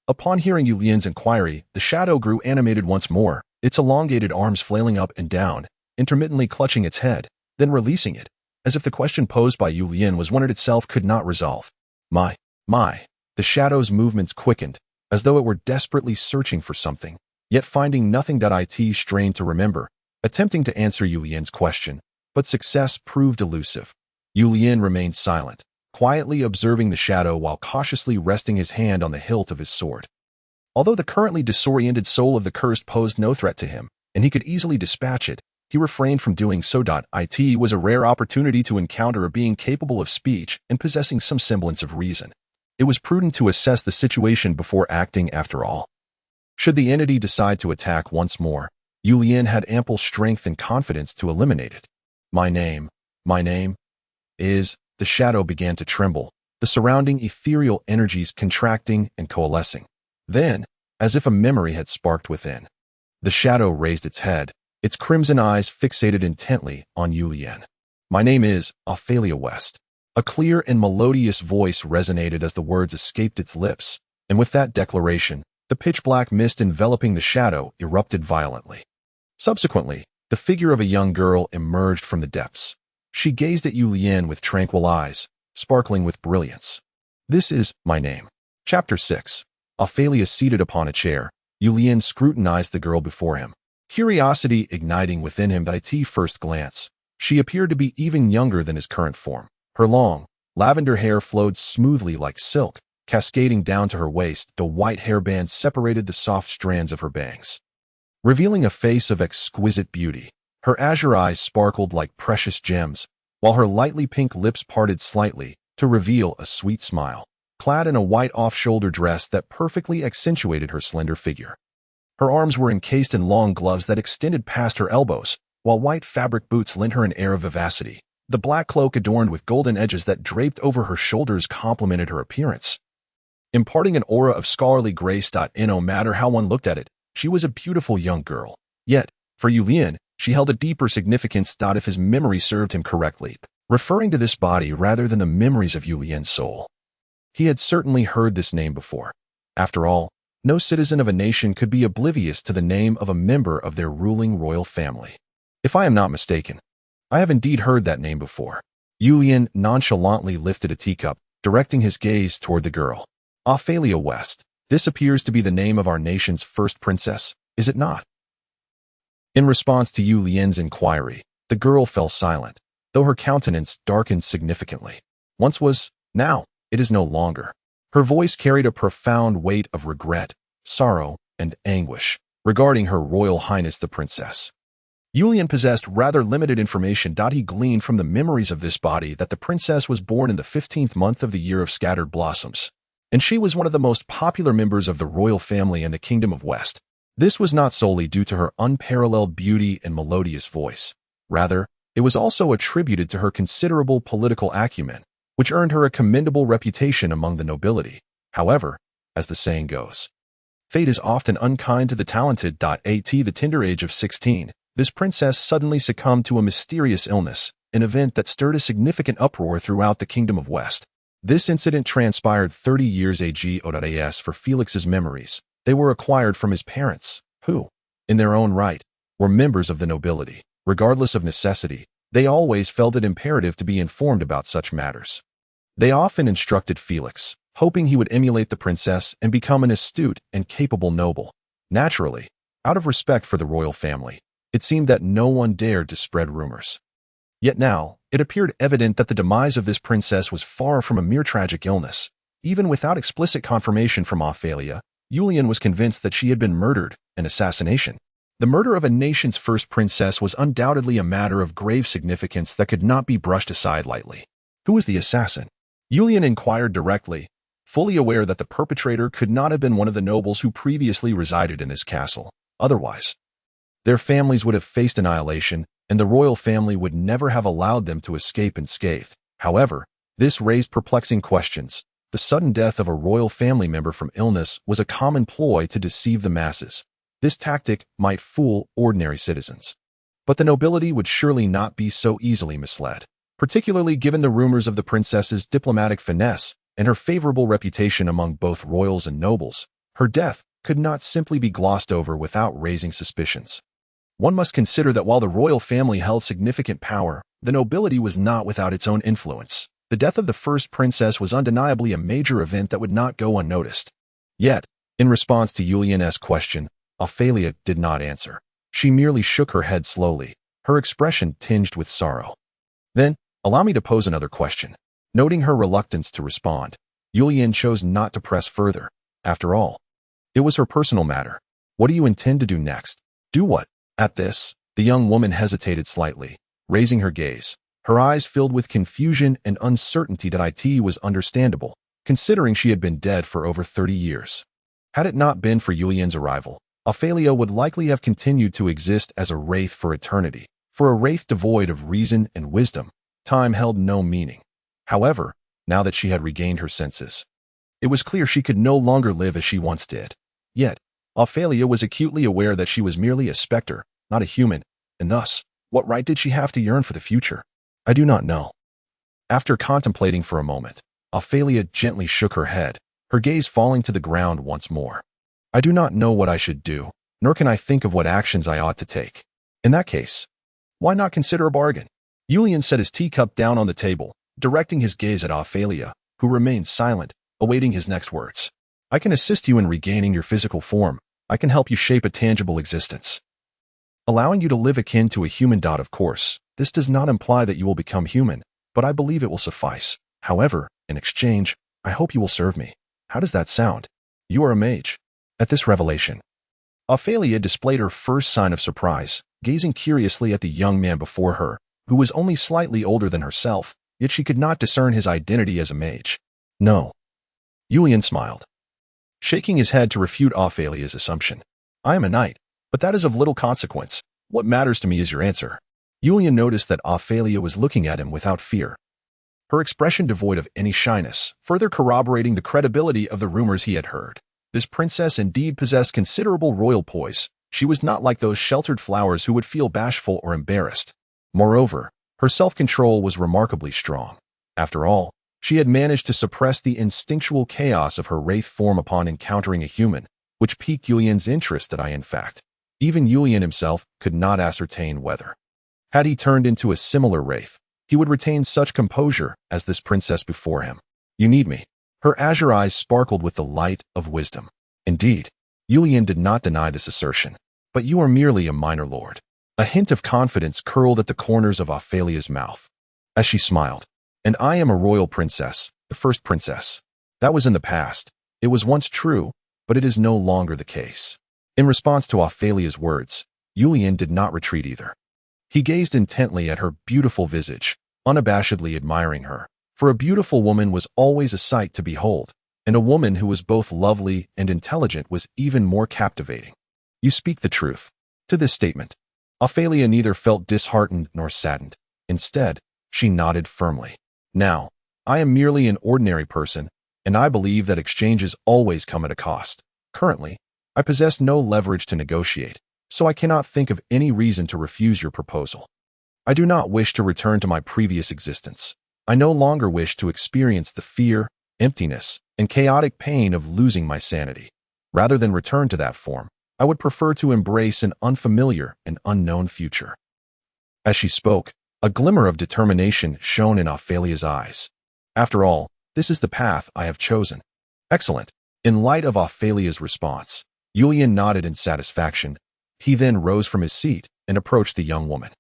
Upon hearing Yulian's inquiry, the shadow grew animated once more, its elongated arms flailing up and down, intermittently clutching its head, then releasing it, as if the question posed by Yulian was one it itself could not resolve. My. The shadow's movements quickened, as though it were desperately searching for something, yet finding nothing. It strained to remember, attempting to answer Yulian's question, but success proved elusive. Yulian remained silent, quietly observing the shadow while cautiously resting his hand on the hilt of his sword. Although the currently disoriented soul of the cursed posed no threat to him, and he could easily dispatch it, he refrained from doing so. It was a rare opportunity to encounter a being capable of speech and possessing some semblance of reason. It was prudent to assess the situation before acting after all. Should the entity decide to attack once more, Yulian had ample strength and confidence to eliminate it. My name is... The shadow began to tremble, the surrounding ethereal energies contracting and coalescing. Then, as if a memory had sparked within, the shadow raised its head, its crimson eyes fixated intently on Yulian. My name is Ophalia West. A clear and melodious voice resonated as the words escaped its lips, and with that declaration, the pitch-black mist enveloping the shadow erupted violently. Subsequently, the figure of a young girl emerged from the depths. She gazed at Yulian with tranquil eyes, sparkling with brilliance. This is my name. Chapter 6. Ophalia seated upon a chair, Yulian scrutinized the girl before him, curiosity igniting within him at first glance. She appeared to be even younger than his current form. Her long, lavender hair flowed smoothly like silk, cascading down to her waist. The white hairband separated the soft strands of her bangs, revealing a face of exquisite beauty. Her azure eyes sparkled like precious gems, while her lightly pink lips parted slightly to reveal a sweet smile. Clad in a white off-shoulder dress that perfectly accentuated her slender figure, her arms were encased in long gloves that extended past her elbows, while white fabric boots lent her an air of vivacity. The black cloak adorned with golden edges that draped over her shoulders complemented her appearance, imparting an aura of scholarly grace. No matter how one looked at it, she was a beautiful young girl. Yet, for Yulian, she held a deeper significance. If his memory served him correctly, referring to this body rather than the memories of Yulian's soul. He had certainly heard this name before. After all, no citizen of a nation could be oblivious to the name of a member of their ruling royal family. If I am not mistaken, I have indeed heard that name before. Yulian nonchalantly lifted a teacup, directing his gaze toward the girl. Ophalia West. This appears to be the name of our nation's first princess, is it not? In response to Yulian's inquiry, the girl fell silent, though her countenance darkened significantly. Once was, now, it is no longer. Her voice carried a profound weight of regret, sorrow, and anguish regarding Her Royal Highness the Princess. Yulian possessed rather limited information. He gleaned from the memories of this body that the princess was born in the 15th month of the year of scattered blossoms, and she was one of the most popular members of the royal family in the Kingdom of West. This was not solely due to her unparalleled beauty and melodious voice. Rather, it was also attributed to her considerable political acumen, which earned her a commendable reputation among the nobility. However, as the saying goes, fate is often unkind to the talented. At the tender age of 16, this princess suddenly succumbed to a mysterious illness, an event that stirred a significant uproar throughout the Kingdom of West. This incident transpired 30 years ago. As for Felix's memories, they were acquired from his parents, who, in their own right, were members of the nobility. Regardless of necessity, they always felt it imperative to be informed about such matters. They often instructed Felix, hoping he would emulate the princess and become an astute and capable noble. Naturally, out of respect for the royal family, it seemed that no one dared to spread rumors. Yet now, it appeared evident that the demise of this princess was far from a mere tragic illness. Even without explicit confirmation from Ophalia, Yulian was convinced that she had been murdered, an assassination. The murder of a nation's first princess was undoubtedly a matter of grave significance that could not be brushed aside lightly. Who was the assassin? Yulian inquired directly, fully aware that the perpetrator could not have been one of the nobles who previously resided in this castle. Otherwise, their families would have faced annihilation, and the royal family would never have allowed them to escape unscathed. However, this raised perplexing questions. The sudden death of a royal family member from illness was a common ploy to deceive the masses. This tactic might fool ordinary citizens. But the nobility would surely not be so easily misled, particularly given the rumors of the princess's diplomatic finesse and her favorable reputation among both royals and nobles. Her death could not simply be glossed over without raising suspicions. One must consider that while the royal family held significant power, the nobility was not without its own influence. The death of the first princess was undeniably a major event that would not go unnoticed. Yet, in response to Yulian's question, Ophalia did not answer. She merely shook her head slowly, her expression tinged with sorrow. Then, allow me to pose another question. Noting her reluctance to respond, Yulian chose not to press further. After all, it was her personal matter. What do you intend to do next? Do what? At this, the young woman hesitated slightly, raising her gaze. Her eyes filled with confusion and uncertainty. It was understandable, considering she had been dead for over 30 years. Had it not been for Yulian's arrival, Ophalia would likely have continued to exist as a wraith for eternity. For a wraith devoid of reason and wisdom, time held no meaning. However, now that she had regained her senses, it was clear she could no longer live as she once did. Yet, Ophalia was acutely aware that she was merely a specter, not a human, and thus, what right did she have to yearn for the future? I do not know. After contemplating for a moment, Ophalia gently shook her head, her gaze falling to the ground once more. I do not know what I should do, nor can I think of what actions I ought to take. In that case, why not consider a bargain? Yulian set his teacup down on the table, directing his gaze at Ophalia, who remained silent, awaiting his next words. I can assist you in regaining your physical form. I can help you shape a tangible existence, allowing you to live akin to a human. Of course, this does not imply that you will become human, but I believe it will suffice. However, in exchange, I hope you will serve me. How does that sound? You are a mage. At this revelation, Ophalia displayed her first sign of surprise, gazing curiously at the young man before her, who was only slightly older than herself, yet she could not discern his identity as a mage. No. Yulian smiled, shaking his head to refute Ophalia's assumption. I am a knight, but that is of little consequence. What matters to me is your answer. Julian noticed that Ophalia was looking at him without fear, her expression devoid of any shyness, further corroborating the credibility of the rumors he had heard. This princess indeed possessed considerable royal poise. She was not like those sheltered flowers who would feel bashful or embarrassed. Moreover, her self-control was remarkably strong. After all, she had managed to suppress the instinctual chaos of her wraith form upon encountering a human, which piqued Julian's interest that in fact, even Julian himself could not ascertain whether, had he turned into a similar wraith, he would retain such composure as this princess before him. You need me. Her azure eyes sparkled with the light of wisdom. Indeed, Julian did not deny this assertion. But you are merely a minor lord. A hint of confidence curled at the corners of Ophalia's mouth, as she smiled. And I am a royal princess, the first princess. That was in the past. It was once true, but it is no longer the case. In response to Ophalia's words, Julian did not retreat either. He gazed intently at her beautiful visage, unabashedly admiring her. For a beautiful woman was always a sight to behold, and a woman who was both lovely and intelligent was even more captivating. You speak the truth. To this statement, Ophalia neither felt disheartened nor saddened. Instead, she nodded firmly. Now, I am merely an ordinary person, and I believe that exchanges always come at a cost. Currently, I possess no leverage to negotiate, so I cannot think of any reason to refuse your proposal. I do not wish to return to my previous existence. I no longer wish to experience the fear, emptiness, and chaotic pain of losing my sanity. Rather than return to that form, I would prefer to embrace an unfamiliar and unknown future. As she spoke, a glimmer of determination shone in Ophalia's eyes. After all, this is the path I have chosen. Excellent. In light of Ophalia's response, Julian nodded in satisfaction. He then rose from his seat and approached the young woman.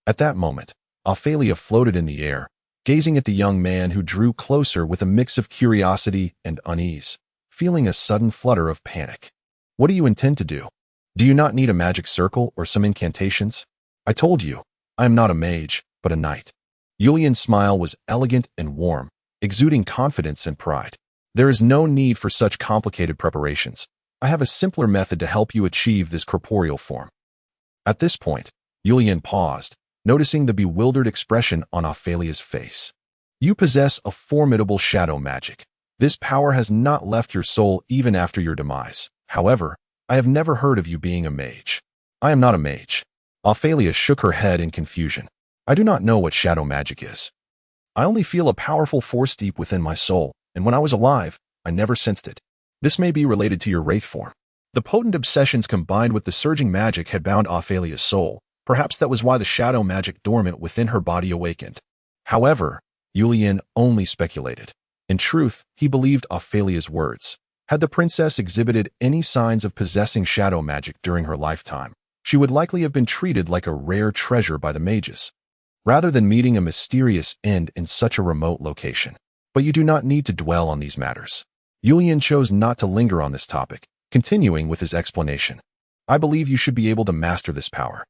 At that moment, Ophalia floated in the air, gazing at the young man who drew closer with a mix of curiosity and unease, feeling a sudden flutter of panic. What do you intend to do? Do you not need a magic circle or some incantations? I told you, I am not a mage, but a knight. Julian's smile was elegant and warm, exuding confidence and pride. There is no need for such complicated preparations. I have a simpler method to help you achieve this corporeal form. At this point, Julian paused, noticing the bewildered expression on Ophalia's face. You possess a formidable shadow magic. This power has not left your soul even after your demise. However, I have never heard of you being a mage. I am not a mage. Ophalia shook her head in confusion. I do not know what shadow magic is. I only feel a powerful force deep within my soul, and when I was alive, I never sensed it. This may be related to your wraith form. The potent obsessions combined with the surging magic had bound Ophalia's soul. Perhaps that was why the shadow magic dormant within her body awakened. However, Julian only speculated. In truth, he believed Ophalia's words. Had the princess exhibited any signs of possessing shadow magic during her lifetime, she would likely have been treated like a rare treasure by the mages, rather than meeting a mysterious end in such a remote location. But you do not need to dwell on these matters. Julian chose not to linger on this topic, continuing with his explanation. I believe you should be able to master this power.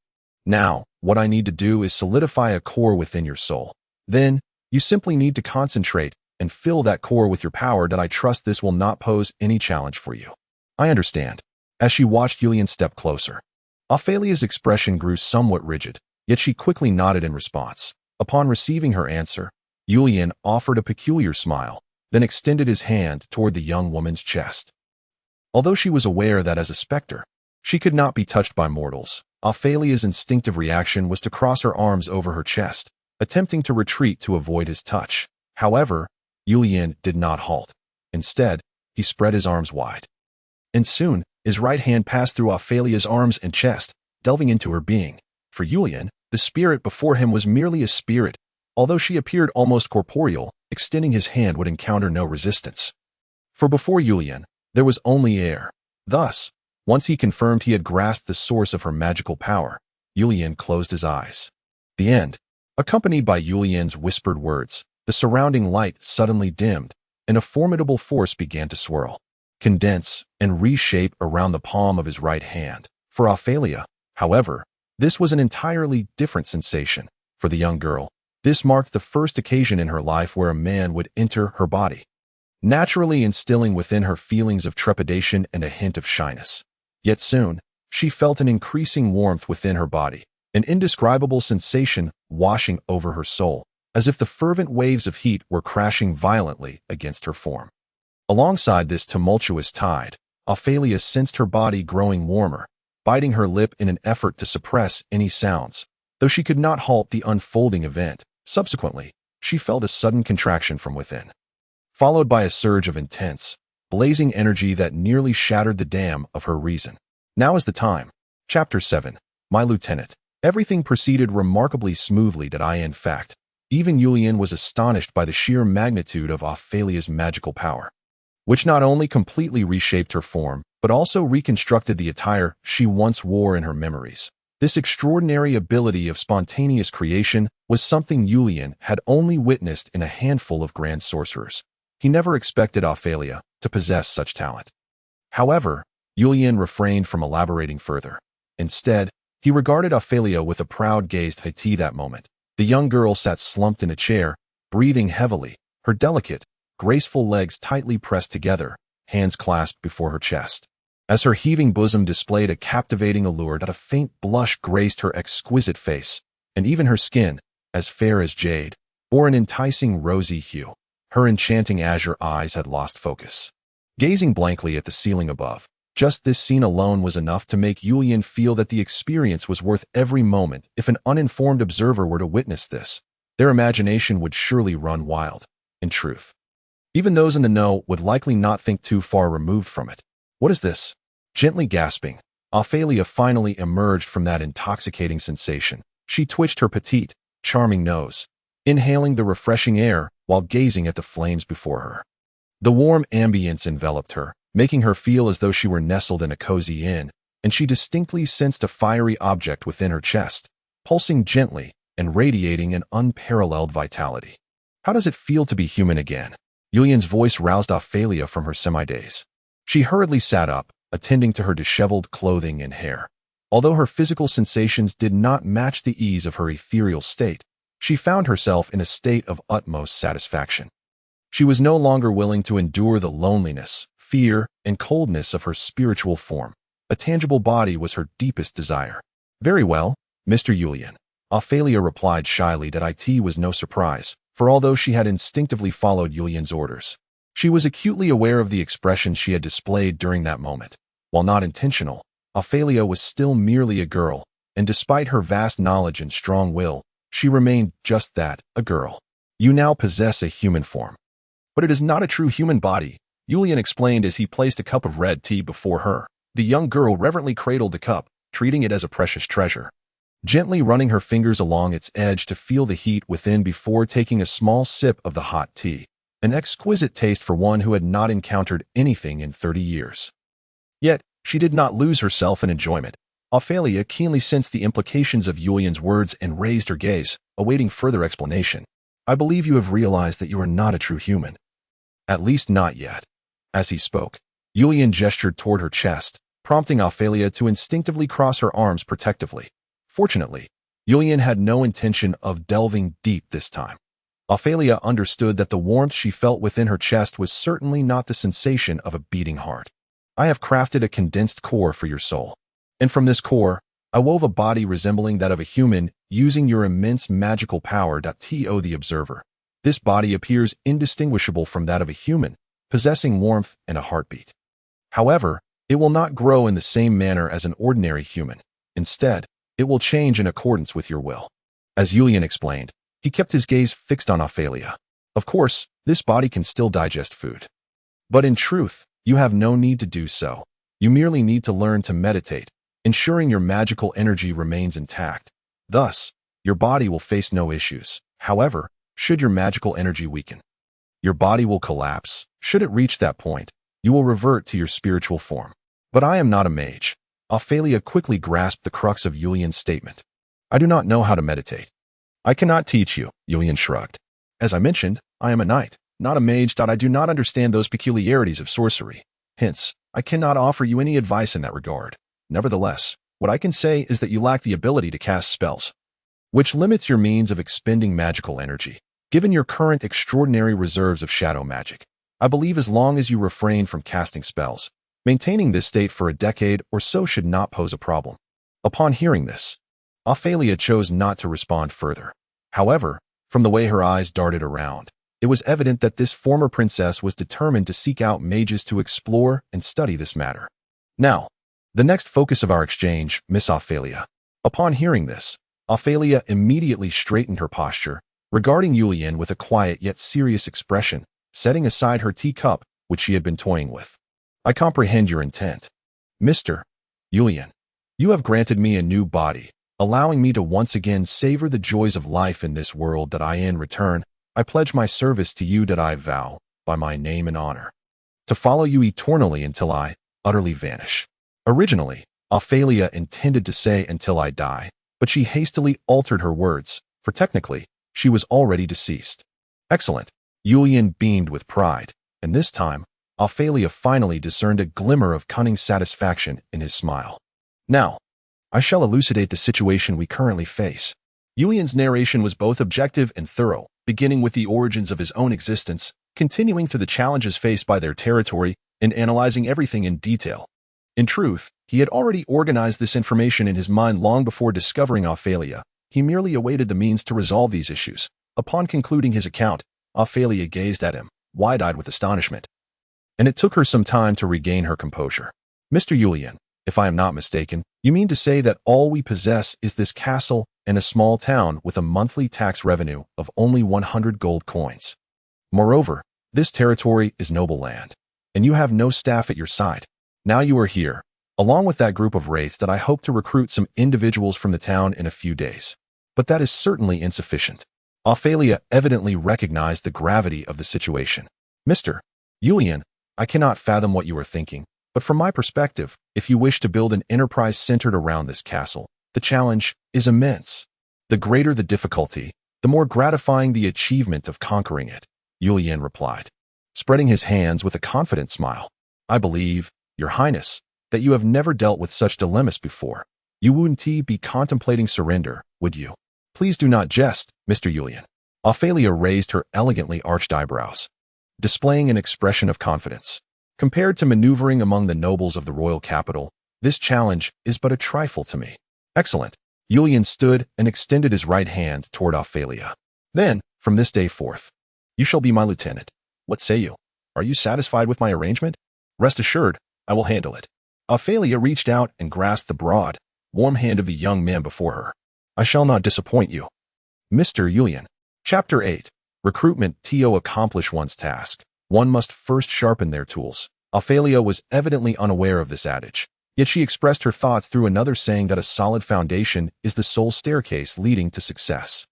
Now, what I need to do is solidify a core within your soul. Then, you simply need to concentrate and fill that core with your power. That I trust this will not pose any challenge for you. I understand. As she watched Julian step closer, Ophalia's expression grew somewhat rigid, yet she quickly nodded in response. Upon receiving her answer, Julian offered a peculiar smile, then extended his hand toward the young woman's chest. Although she was aware that as a specter, she could not be touched by mortals, Ophalia's instinctive reaction was to cross her arms over her chest, attempting to retreat to avoid his touch. However, Julian did not halt. Instead, he spread his arms wide. And soon, his right hand passed through Ophalia's arms and chest, delving into her being. For Julian, the spirit before him was merely a spirit. Although she appeared almost corporeal, extending his hand would encounter no resistance. For before Julian, there was only air. Thus, once he confirmed he had grasped the source of her magical power, Julian closed his eyes. The end. Accompanied by Julian's whispered words, the surrounding light suddenly dimmed, and a formidable force began to swirl, condense, and reshape around the palm of his right hand. For Ophalia, however, this was an entirely different sensation. For the young girl, this marked the first occasion in her life where a man would enter her body, naturally instilling within her feelings of trepidation and a hint of shyness. Yet soon, she felt an increasing warmth within her body, an indescribable sensation washing over her soul, as if the fervent waves of heat were crashing violently against her form. Alongside this tumultuous tide, Ophalia sensed her body growing warmer, biting her lip in an effort to suppress any sounds, though she could not halt the unfolding event. Subsequently, she felt a sudden contraction from within, followed by a surge of intense, blazing energy that nearly shattered the dam of her reason. Now is the time. Chapter 7. My Lieutenant. Everything proceeded remarkably smoothly. In fact, even Julian was astonished by the sheer magnitude of Ophalia's magical power, which not only completely reshaped her form, but also reconstructed the attire she once wore in her memories. This extraordinary ability of spontaneous creation was something Julian had only witnessed in a handful of grand sorcerers. He never expected Ophalia to possess such talent. However, Julian refrained from elaborating further. Instead, he regarded Ophalia with a proud gaze. That moment, the young girl sat slumped in a chair, breathing heavily, her delicate, graceful legs tightly pressed together, hands clasped before her chest. As her heaving bosom displayed a captivating allure, a faint blush graced her exquisite face, and even her skin, as fair as jade, bore an enticing rosy hue. Her enchanting azure eyes had lost focus, gazing blankly at the ceiling above. Just this scene alone was enough to make Julian feel that the experience was worth every moment. If an uninformed observer were to witness this, their imagination would surely run wild. In truth, even those in the know would likely not think too far removed from it. What is this? Gently gasping, Ophalia finally emerged from that intoxicating sensation. She twitched her petite, charming nose, inhaling the refreshing air while gazing at the flames before her. The warm ambience enveloped her, making her feel as though she were nestled in a cozy inn, and she distinctly sensed a fiery object within her chest, pulsing gently and radiating an unparalleled vitality. How does it feel to be human again? Julian's voice roused Ophalia from her semi-daze. She hurriedly sat up, attending to her disheveled clothing and hair. Although her physical sensations did not match the ease of her ethereal state, she found herself in a state of utmost satisfaction. She was no longer willing to endure the loneliness, fear, and coldness of her spiritual form. A tangible body was her deepest desire. Very well, Mr. Julian. Ophalia replied shyly that it was no surprise, for although she had instinctively followed Julian's orders, she was acutely aware of the expression she had displayed during that moment. While not intentional, Ophalia was still merely a girl, and despite her vast knowledge and strong will, she remained just that, a girl. You now possess a human form. But it is not a true human body, Julian explained as he placed a cup of red tea before her. The young girl reverently cradled the cup, treating it as a precious treasure, gently running her fingers along its edge to feel the heat within before taking a small sip of the hot tea, an exquisite taste for one who had not encountered anything in 30 years. Yet, she did not lose herself in enjoyment. Ophalia keenly sensed the implications of Julian's words and raised her gaze, awaiting further explanation. I believe you have realized that you are not a true human. At least not yet. As he spoke, Julian gestured toward her chest, prompting Ophalia to instinctively cross her arms protectively. Fortunately, Julian had no intention of delving deep this time. Ophalia understood that the warmth she felt within her chest was certainly not the sensation of a beating heart. I have crafted a condensed core for your soul, and from this core, I wove a body resembling that of a human using your immense magical power. To the observer, this body appears indistinguishable from that of a human, possessing warmth and a heartbeat. However, it will not grow in the same manner as an ordinary human. Instead, it will change in accordance with your will. As Julian explained, he kept his gaze fixed on Ophalia. Of course, this body can still digest food. But in truth, you have no need to do so. You merely need to learn to meditate, ensuring your magical energy remains intact. Thus, your body will face no issues. However, should your magical energy weaken, your body will collapse. Should it reach that point, you will revert to your spiritual form. But I am not a mage. Ophalia quickly grasped the crux of Julian's statement. I do not know how to meditate. I cannot teach you, Julian shrugged. As I mentioned, I am a knight, not a mage. I do not understand those peculiarities of sorcery. Hence, I cannot offer you any advice in that regard. Nevertheless, what I can say is that you lack the ability to cast spells, which limits your means of expending magical energy. Given your current extraordinary reserves of shadow magic, I believe as long as you refrain from casting spells, maintaining this state for a decade or so should not pose a problem. Upon hearing this, Ophalia chose not to respond further. However, from the way her eyes darted around, it was evident that this former princess was determined to seek out mages to explore and study this matter. Now, the next focus of our exchange, Miss Ophalia. Upon hearing this, Ophalia immediately straightened her posture, regarding Yulian with a quiet yet serious expression, setting aside her teacup, which she had been toying with. I comprehend your intent. Mr. Yulian, you have granted me a new body, allowing me to once again savor the joys of life in this world that in return, I pledge my service to you that I vow, by my name and honor, to follow you eternally until I utterly vanish. Originally, Ophalia intended to say until I die, but she hastily altered her words, for technically, she was already deceased. Excellent. Yulian beamed with pride, and this time, Ophalia finally discerned a glimmer of cunning satisfaction in his smile. Now, I shall elucidate the situation we currently face. Yulian's narration was both objective and thorough, beginning with the origins of his own existence, continuing through the challenges faced by their territory, and analyzing everything in detail. In truth, he had already organized this information in his mind long before discovering Ophalia. He merely awaited the means to resolve these issues. Upon concluding his account, Ophalia gazed at him, wide-eyed with astonishment. And it took her some time to regain her composure. Mr. Yulian, if I am not mistaken, you mean to say that all we possess is this castle and a small town with a monthly tax revenue of only 100 gold coins. Moreover, this territory is noble land, and you have no staff at your side. Now you are here, along with that group of wraiths that I hope to recruit some individuals from the town in a few days. But that is certainly insufficient. Ophalia evidently recognized the gravity of the situation. Mr. Yulian, I cannot fathom what you are thinking, but from my perspective, if you wish to build an enterprise centered around this castle, the challenge is immense. The greater the difficulty, the more gratifying the achievement of conquering it, Yulian replied, spreading his hands with a confident smile. I believe, Your Highness, that you have never dealt with such dilemmas before. You wouldn't be contemplating surrender, would you? Please do not jest, Mr. Yulian. Ophalia raised her elegantly arched eyebrows, displaying an expression of confidence. Compared to maneuvering among the nobles of the royal capital, this challenge is but a trifle to me. Excellent. Yulian stood and extended his right hand toward Ophalia. Then, from this day forth, you shall be my lieutenant. What say you? Are you satisfied with my arrangement? Rest assured, I will handle it. Ophalia reached out and grasped the broad, warm hand of the young man before her. I shall not disappoint you. Mr. Yulian. Chapter 8. Recruitment. To accomplish one's task, one must first sharpen their tools. Ophalia was evidently unaware of this adage, yet she expressed her thoughts through another saying that a solid foundation is the sole staircase leading to success.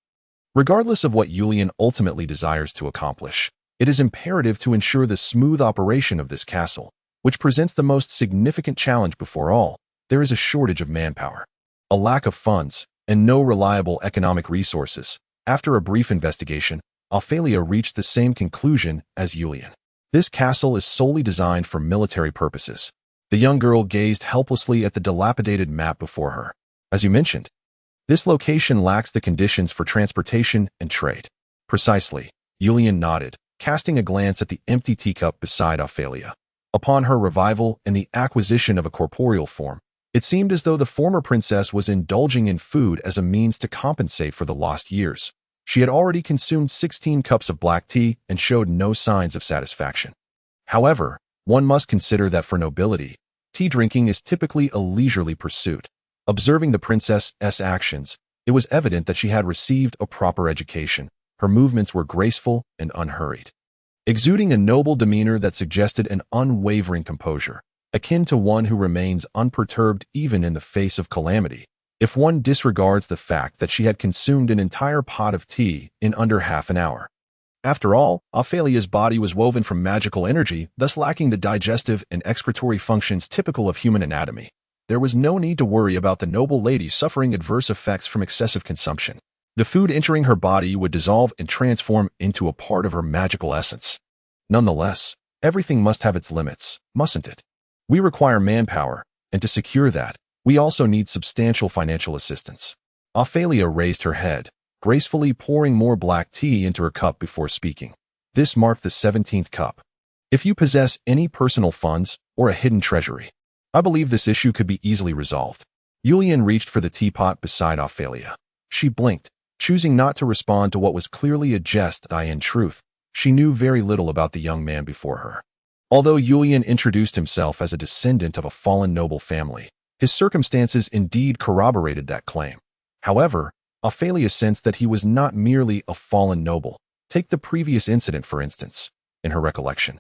Regardless of what Yulian ultimately desires to accomplish, it is imperative to ensure the smooth operation of this castle, which presents the most significant challenge before all. There is a shortage of manpower, a lack of funds, and no reliable economic resources. After a brief investigation, Ophalia reached the same conclusion as Yulian. This castle is solely designed for military purposes. The young girl gazed helplessly at the dilapidated map before her. As you mentioned, this location lacks the conditions for transportation and trade. Precisely, Yulian nodded, casting a glance at the empty teacup beside Ophalia. Upon her revival and the acquisition of a corporeal form, it seemed as though the former princess was indulging in food as a means to compensate for the lost years. She had already consumed 16 cups of black tea and showed no signs of satisfaction. However, one must consider that for nobility, tea drinking is typically a leisurely pursuit. Observing the princess's actions, it was evident that she had received a proper education. Her movements were graceful and unhurried, exuding a noble demeanor that suggested an unwavering composure, akin to one who remains unperturbed even in the face of calamity. If one disregards the fact that she had consumed an entire pot of tea in under half an hour. After all, Ophalia's body was woven from magical energy, thus lacking the digestive and excretory functions typical of human anatomy. There was no need to worry about the noble lady suffering adverse effects from excessive consumption. The food entering her body would dissolve and transform into a part of her magical essence. Nonetheless, everything must have its limits, mustn't it? We require manpower, and to secure that, we also need substantial financial assistance. Ophalia raised her head, gracefully pouring more black tea into her cup before speaking. This marked the 17th cup. If you possess any personal funds or a hidden treasury, I believe this issue could be easily resolved. Julian reached for the teapot beside Ophalia. She blinked, choosing not to respond to what was clearly a jest. In truth, she knew very little about the young man before her. Although Julian introduced himself as a descendant of a fallen noble family, his circumstances indeed corroborated that claim. However, Ophalia sensed that he was not merely a fallen noble. Take the previous incident, for instance. In her recollection,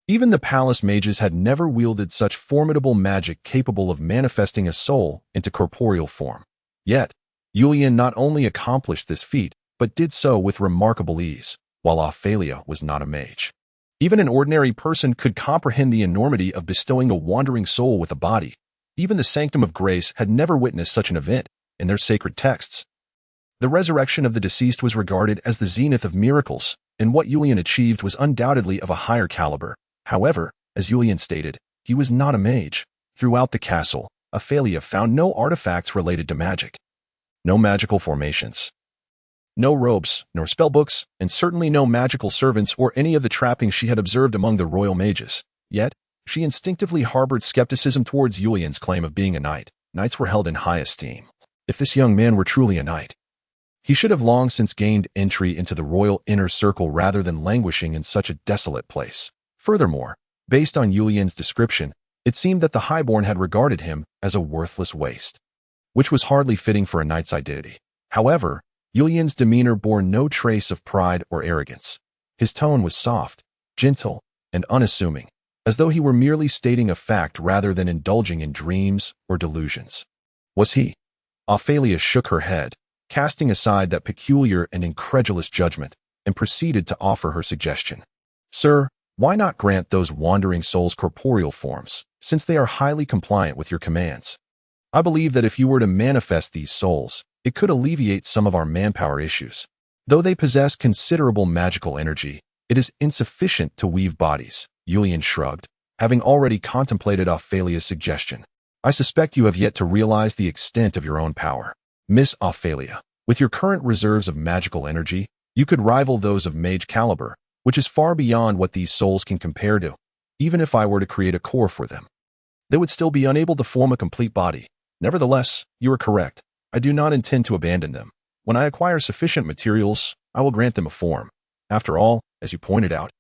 even the palace mages had never wielded such formidable magic capable of manifesting a soul into corporeal form. Yet, Julian not only accomplished this feat, but did so with remarkable ease, while Ophalia was not a mage. Even an ordinary person could comprehend the enormity of bestowing a wandering soul with a body. Even the Sanctum of Grace had never witnessed such an event in their sacred texts. The resurrection of the deceased was regarded as the zenith of miracles, and what Julian achieved was undoubtedly of a higher caliber. However, as Julian stated, he was not a mage. Throughout the castle, Ophalia found no artifacts related to magic. No magical formations. No robes, nor spellbooks, and certainly no magical servants or any of the trappings she had observed among the royal mages. Yet, she instinctively harbored skepticism towards Julian's claim of being a knight. Knights were held in high esteem. If this young man were truly a knight, he should have long since gained entry into the royal inner circle rather than languishing in such a desolate place. Furthermore, based on Julian's description, it seemed that the highborn had regarded him as a worthless waste, which was hardly fitting for a knight's identity. However, Julian's demeanor bore no trace of pride or arrogance. His tone was soft, gentle, and unassuming, as though he were merely stating a fact rather than indulging in dreams or delusions. Was he? Ophalia shook her head, casting aside that peculiar and incredulous judgment, and proceeded to offer her suggestion. Sir, why not grant those wandering souls corporeal forms, since they are highly compliant with your commands? I believe that if you were to manifest these souls, it could alleviate some of our manpower issues. Though they possess considerable magical energy, it is insufficient to weave bodies. Julian shrugged, having already contemplated Ophalia's suggestion. I suspect you have yet to realize the extent of your own power. Miss Ophalia, with your current reserves of magical energy, you could rival those of mage caliber, which is far beyond what these souls can compare to. Even if I were to create a core for them, they would still be unable to form a complete body. Nevertheless, you are correct. I do not intend to abandon them. When I acquire sufficient materials, I will grant them a form. After all, as you pointed out,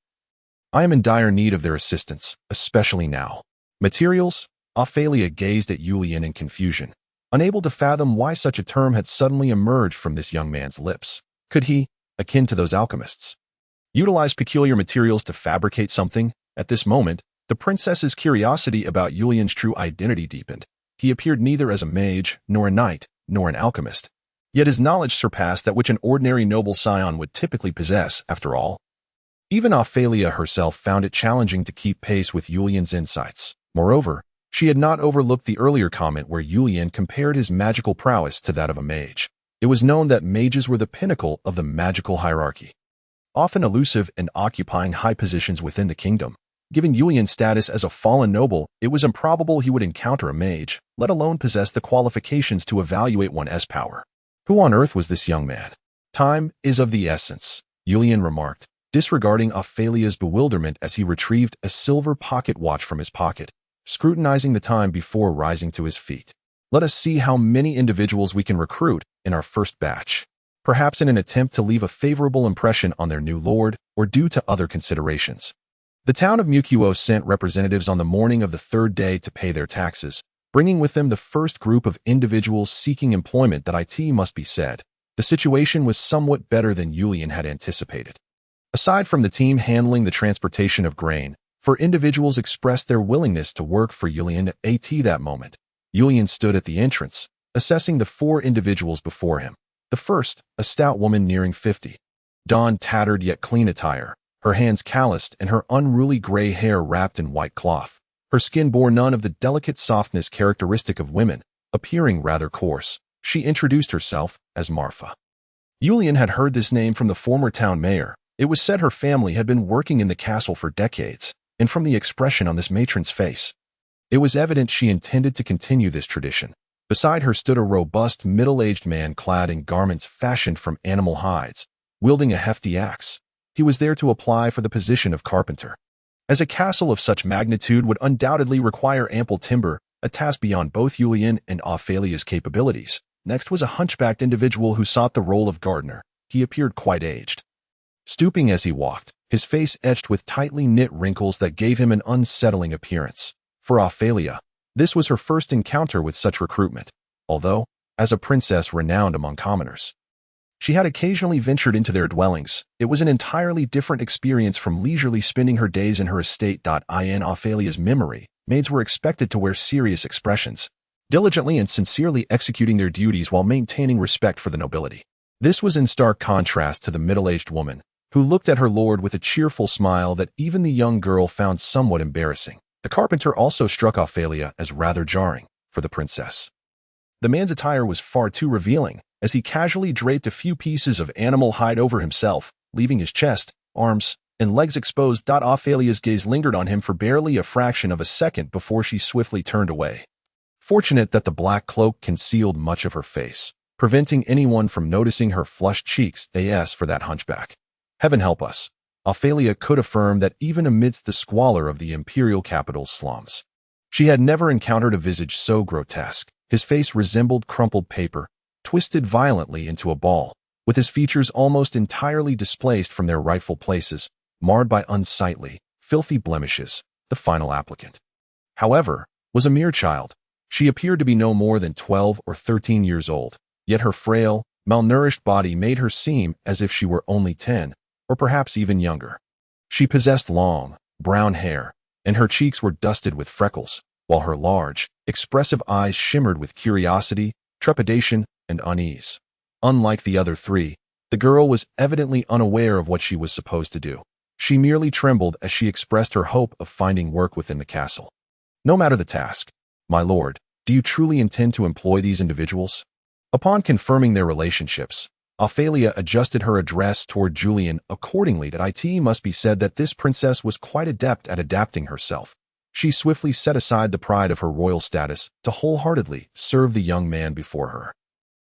I am in dire need of their assistance, especially now. Materials? Ophalia gazed at Julian in confusion, unable to fathom why such a term had suddenly emerged from this young man's lips. Could he, akin to those alchemists, utilize peculiar materials to fabricate something? At this moment, the princess's curiosity about Julian's true identity deepened. He appeared neither as a mage, nor a knight, nor an alchemist. Yet his knowledge surpassed that which an ordinary noble scion would typically possess, after all. Even Ophalia herself found it challenging to keep pace with Julian's insights. Moreover, she had not overlooked the earlier comment where Julian compared his magical prowess to that of a mage. It was known that mages were the pinnacle of the magical hierarchy, often elusive and occupying high positions within the kingdom. Given Julian's status as a fallen noble, it was improbable he would encounter a mage, let alone possess the qualifications to evaluate one's power. Who on earth was this young man? Time is of the essence, Julian remarked, disregarding Ophalia's bewilderment as he retrieved a silver pocket watch from his pocket, scrutinizing the time before rising to his feet. Let us see how many individuals we can recruit in our first batch, perhaps in an attempt to leave a favorable impression on their new lord or due to other considerations. The town of Mukuo sent representatives on the morning of the third day to pay their taxes, bringing with them the first group of individuals seeking employment. That it must be said, the situation was somewhat better than Julian had anticipated. Aside from the team handling the transportation of grain, for individuals expressed their willingness to work for Julian at that moment. Julian stood at the entrance, assessing the 4 individuals before him. The first, a stout woman nearing 50, donned tattered yet clean attire, her hands calloused and her unruly gray hair wrapped in white cloth. Her skin bore none of the delicate softness characteristic of women, appearing rather coarse. She introduced herself as Marfa. Julian had heard this name from the former town mayor. It was said her family had been working in the castle for decades, and from the expression on this matron's face, it was evident she intended to continue this tradition. Beside her stood a robust, middle-aged man clad in garments fashioned from animal hides, wielding a hefty axe. He was there to apply for the position of carpenter. As a castle of such magnitude would undoubtedly require ample timber, a task beyond both Julian and Ophalia's capabilities. Next was a hunchbacked individual who sought the role of gardener. He appeared quite aged. Stooping as he walked, his face etched with tightly knit wrinkles that gave him an unsettling appearance. For Ophalia, this was her first encounter with such recruitment, although, as a princess renowned among commoners, she had occasionally ventured into their dwellings. It was an entirely different experience from leisurely spending her days in her estate. In Ophalia's memory, maids were expected to wear serious expressions, diligently and sincerely executing their duties while maintaining respect for the nobility. This was in stark contrast to the middle-aged woman, who looked at her lord with a cheerful smile that even the young girl found somewhat embarrassing. The carpenter also struck Ophalia as rather jarring for the princess. The man's attire was far too revealing, as he casually draped a few pieces of animal hide over himself, leaving his chest, arms, and legs exposed. Ophalia's gaze lingered on him for barely a fraction of a second before she swiftly turned away. Fortunate that the black cloak concealed much of her face, preventing anyone from noticing her flushed cheeks. As for that hunchback, heaven help us, Ophalia could affirm that even amidst the squalor of the imperial capital's slums, she had never encountered a visage so grotesque. His face resembled crumpled paper, twisted violently into a ball, with his features almost entirely displaced from their rightful places, marred by unsightly, filthy blemishes. The final applicant, however, was a mere child. She appeared to be no more than 12 or 13 years old, yet her frail, malnourished body made her seem as if she were only 10, or perhaps even younger. She possessed long, brown hair, and her cheeks were dusted with freckles, while her large, expressive eyes shimmered with curiosity, trepidation, and unease. Unlike the other three, the girl was evidently unaware of what she was supposed to do. She merely trembled as she expressed her hope of finding work within the castle. No matter the task, my lord, do you truly intend to employ these individuals? Upon confirming their relationships, Ophalia adjusted her address toward Julian accordingly. It must be said that this princess was quite adept at adapting herself. She swiftly set aside the pride of her royal status to wholeheartedly serve the young man before her.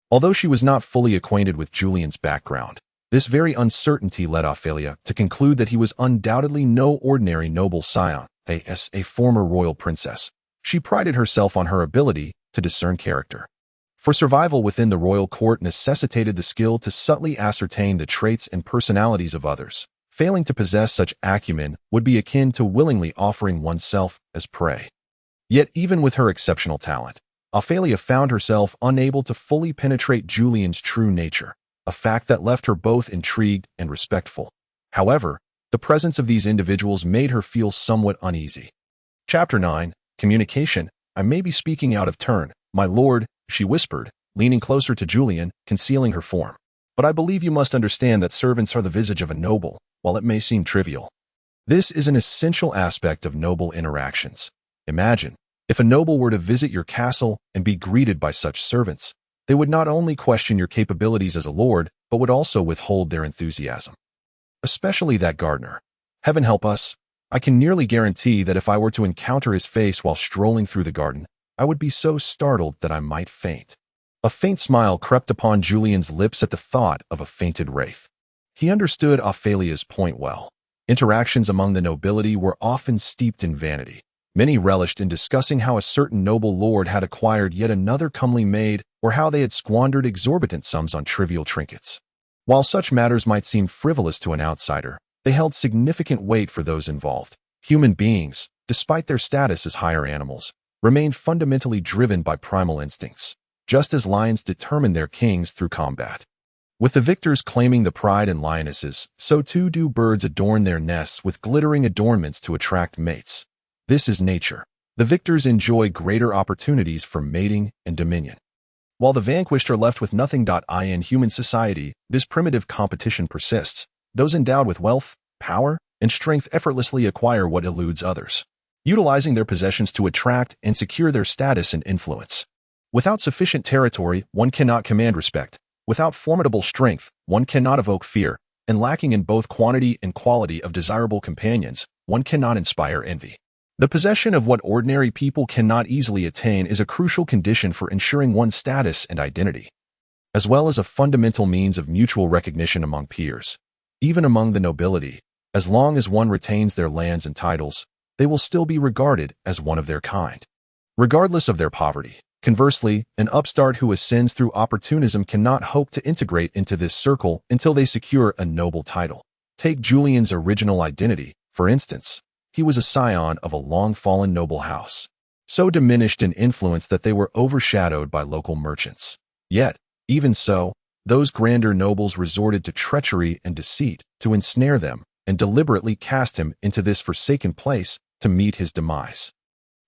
Although she was not fully acquainted with Julian's background, this very uncertainty led Ophalia to conclude that he was undoubtedly no ordinary noble scion. As a former royal princess, she prided herself on her ability to discern character. For survival within the royal court necessitated the skill to subtly ascertain the traits and personalities of others. Failing to possess such acumen would be akin to willingly offering oneself as prey. Yet even with her exceptional talent, Ophalia found herself unable to fully penetrate Julian's true nature, a fact that left her both intrigued and respectful. However, the presence of these individuals made her feel somewhat uneasy. Chapter 9, Communication. I may be speaking out of turn, my lord, she whispered, leaning closer to Julian, concealing her form. But I believe you must understand that servants are the visage of a noble, while it may seem trivial. This is an essential aspect of noble interactions. Imagine, if a noble were to visit your castle and be greeted by such servants, they would not only question your capabilities as a lord, but would also withhold their enthusiasm. Especially that gardener. Heaven help us, I can nearly guarantee that if I were to encounter his face while strolling through the garden, I would be so startled that I might faint. A faint smile crept upon Julian's lips at the thought of a fainted wraith. He understood Ophalia's point well. Interactions among the nobility were often steeped in vanity. Many relished in discussing how a certain noble lord had acquired yet another comely maid, or how they had squandered exorbitant sums on trivial trinkets. While such matters might seem frivolous to an outsider, they held significant weight for those involved. Human beings, despite their status as higher animals, remained fundamentally driven by primal instincts, just as lions determine their kings through combat. With the victors claiming the pride in lionesses, so too do birds adorn their nests with glittering adornments to attract mates. This is nature. The victors enjoy greater opportunities for mating and dominion, while the vanquished are left with nothing. In human society, this primitive competition persists. Those endowed with wealth, power, and strength effortlessly acquire what eludes others, utilizing their possessions to attract and secure their status and influence. Without sufficient territory, one cannot command respect. Without formidable strength, one cannot evoke fear. And lacking in both quantity and quality of desirable companions, one cannot inspire envy. The possession of what ordinary people cannot easily attain is a crucial condition for ensuring one's status and identity, as well as a fundamental means of mutual recognition among peers. Even among the nobility, as long as one retains their lands and titles, they will still be regarded as one of their kind. regardless of their poverty. Conversely, an upstart who ascends through opportunism cannot hope to integrate into this circle until they secure a noble title. Take Julian's original identity, for instance. He was a scion of a long-fallen noble house, so diminished in influence that they were overshadowed by local merchants. Yet, even so, those grander nobles resorted to treachery and deceit to ensnare them and deliberately cast him into this forsaken place to meet his demise.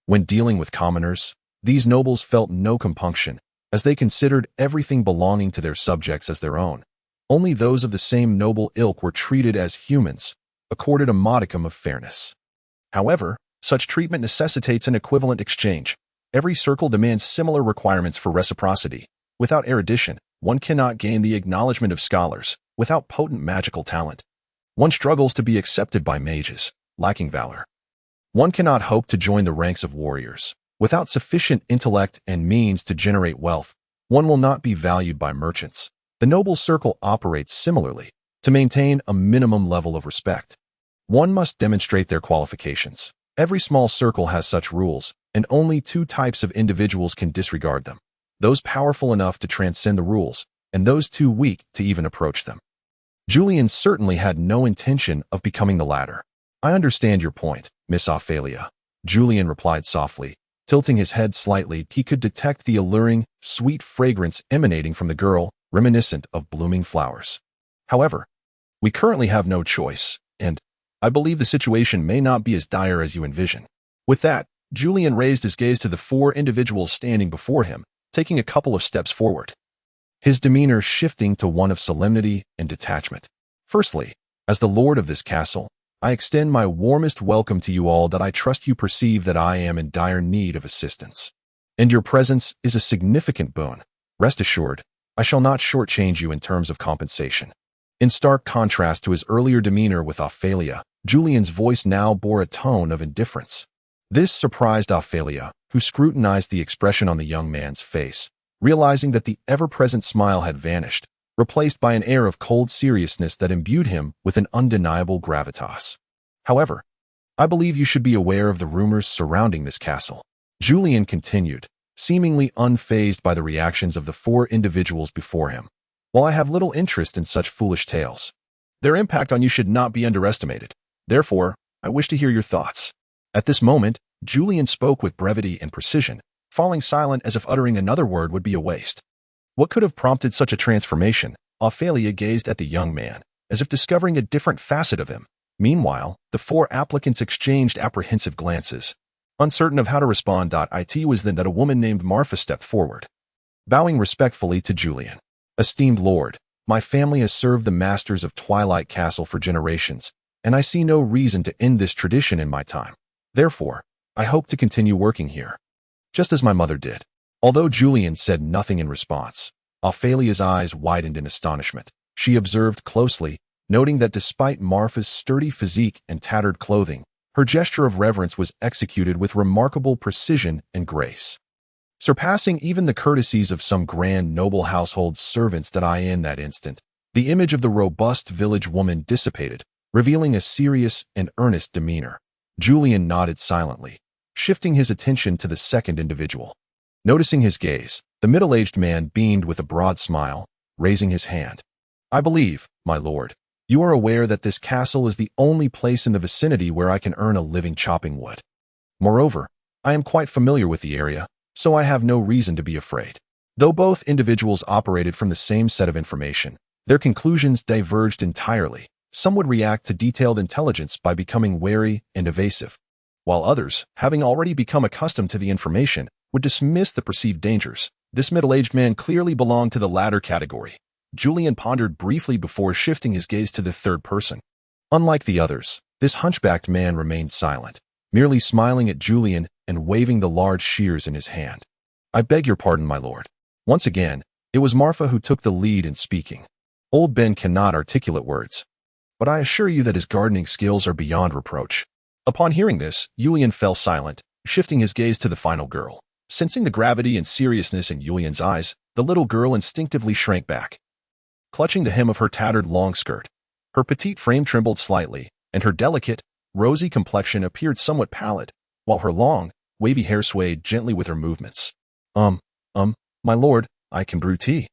When dealing with commoners, these nobles felt no compunction, as they considered everything belonging to their subjects as their own. Only those of the same noble ilk were treated as humans, accorded a modicum of fairness. However, such treatment necessitates an equivalent exchange. Every circle demands similar requirements for reciprocity. Without erudition, one cannot gain the acknowledgement of scholars. Without potent magical talent, one struggles to be accepted by mages, lacking valor. One cannot hope to join the ranks of warriors. Without sufficient intellect and means to generate wealth, one will not be valued by merchants. The noble circle operates similarly. To maintain a minimum level of respect, one must demonstrate their qualifications. Every small circle has such rules, and only two types of individuals can disregard them: those powerful enough to transcend the rules, and those too weak to even approach them. Julian certainly had no intention of becoming the latter. "I understand your point, Miss Ophalia," Julian replied softly. Tilting his head slightly, he could detect the alluring, sweet fragrance emanating from the girl, reminiscent of blooming flowers. "However, we currently have no choice, and I believe the situation may not be as dire as you envision." With that, Julian raised his gaze to the four individuals standing before him, taking a couple of steps forward, his demeanor shifting to one of solemnity and detachment. "Firstly, as the lord of this castle, I extend my warmest welcome to you all. That I trust you perceive that I am in dire need of assistance, and your presence is a significant boon. Rest assured, I shall not shortchange you in terms of compensation." In stark contrast to his earlier demeanor with Ophalia, Julian's voice now bore a tone of indifference. This surprised Ophalia, who scrutinized the expression on the young man's face, realizing that the ever-present smile had vanished, replaced by an air of cold seriousness that imbued him with an undeniable gravitas. "However, I believe you should be aware of the rumors surrounding this castle," Julian continued, seemingly unfazed by the reactions of the four individuals before him. "While I have little interest in such foolish tales, their impact on you should not be underestimated. Therefore, I wish to hear your thoughts." At this moment, Julian spoke with brevity and precision, falling silent as if uttering another word would be a waste. What could have prompted such a transformation? Ophalia gazed at the young man, as if discovering a different facet of him. Meanwhile, the four applicants exchanged apprehensive glances, uncertain of how to respond. It was then that a woman named Marfa stepped forward, bowing respectfully to Julian. "Esteemed lord, my family has served the masters of Twilight Castle for generations, and I see no reason to end this tradition in my time. Therefore, I hope to continue working here, just as my mother did." Although Julian said nothing in response, Ophalia's eyes widened in astonishment. She observed closely, noting that despite Marfa's sturdy physique and tattered clothing, her gesture of reverence was executed with remarkable precision and grace, surpassing even the courtesies of some grand noble household servants. In that instant, the image of the robust village woman dissipated, revealing a serious and earnest demeanor. Julian nodded silently, shifting his attention to the second individual. Noticing his gaze, the middle-aged man beamed with a broad smile, raising his hand. "I believe, my lord, you are aware that this castle is the only place in the vicinity where I can earn a living chopping wood. Moreover, I am quite familiar with the area, so I have no reason to be afraid." Though both individuals operated from the same set of information, their conclusions diverged entirely. Some would react to detailed intelligence by becoming wary and evasive, while others, having already become accustomed to the information, would dismiss the perceived dangers. This middle-aged man clearly belonged to the latter category. Julian pondered briefly before shifting his gaze to the third person. Unlike the others, this hunchbacked man remained silent, merely smiling at Julian and waving the large shears in his hand. "I beg your pardon, my lord." Once again, it was Marfa who took the lead in speaking. "Old Ben cannot articulate words, but I assure you that his gardening skills are beyond reproach." Upon hearing this, Julian fell silent, shifting his gaze to the final girl. Sensing the gravity and seriousness in Julian's eyes, the little girl instinctively shrank back, clutching the hem of her tattered long skirt. Her petite frame trembled slightly, and her delicate, rosy complexion appeared somewhat pallid, while her long, wavy hair swayed gently with her movements. My lord, I can brew tea.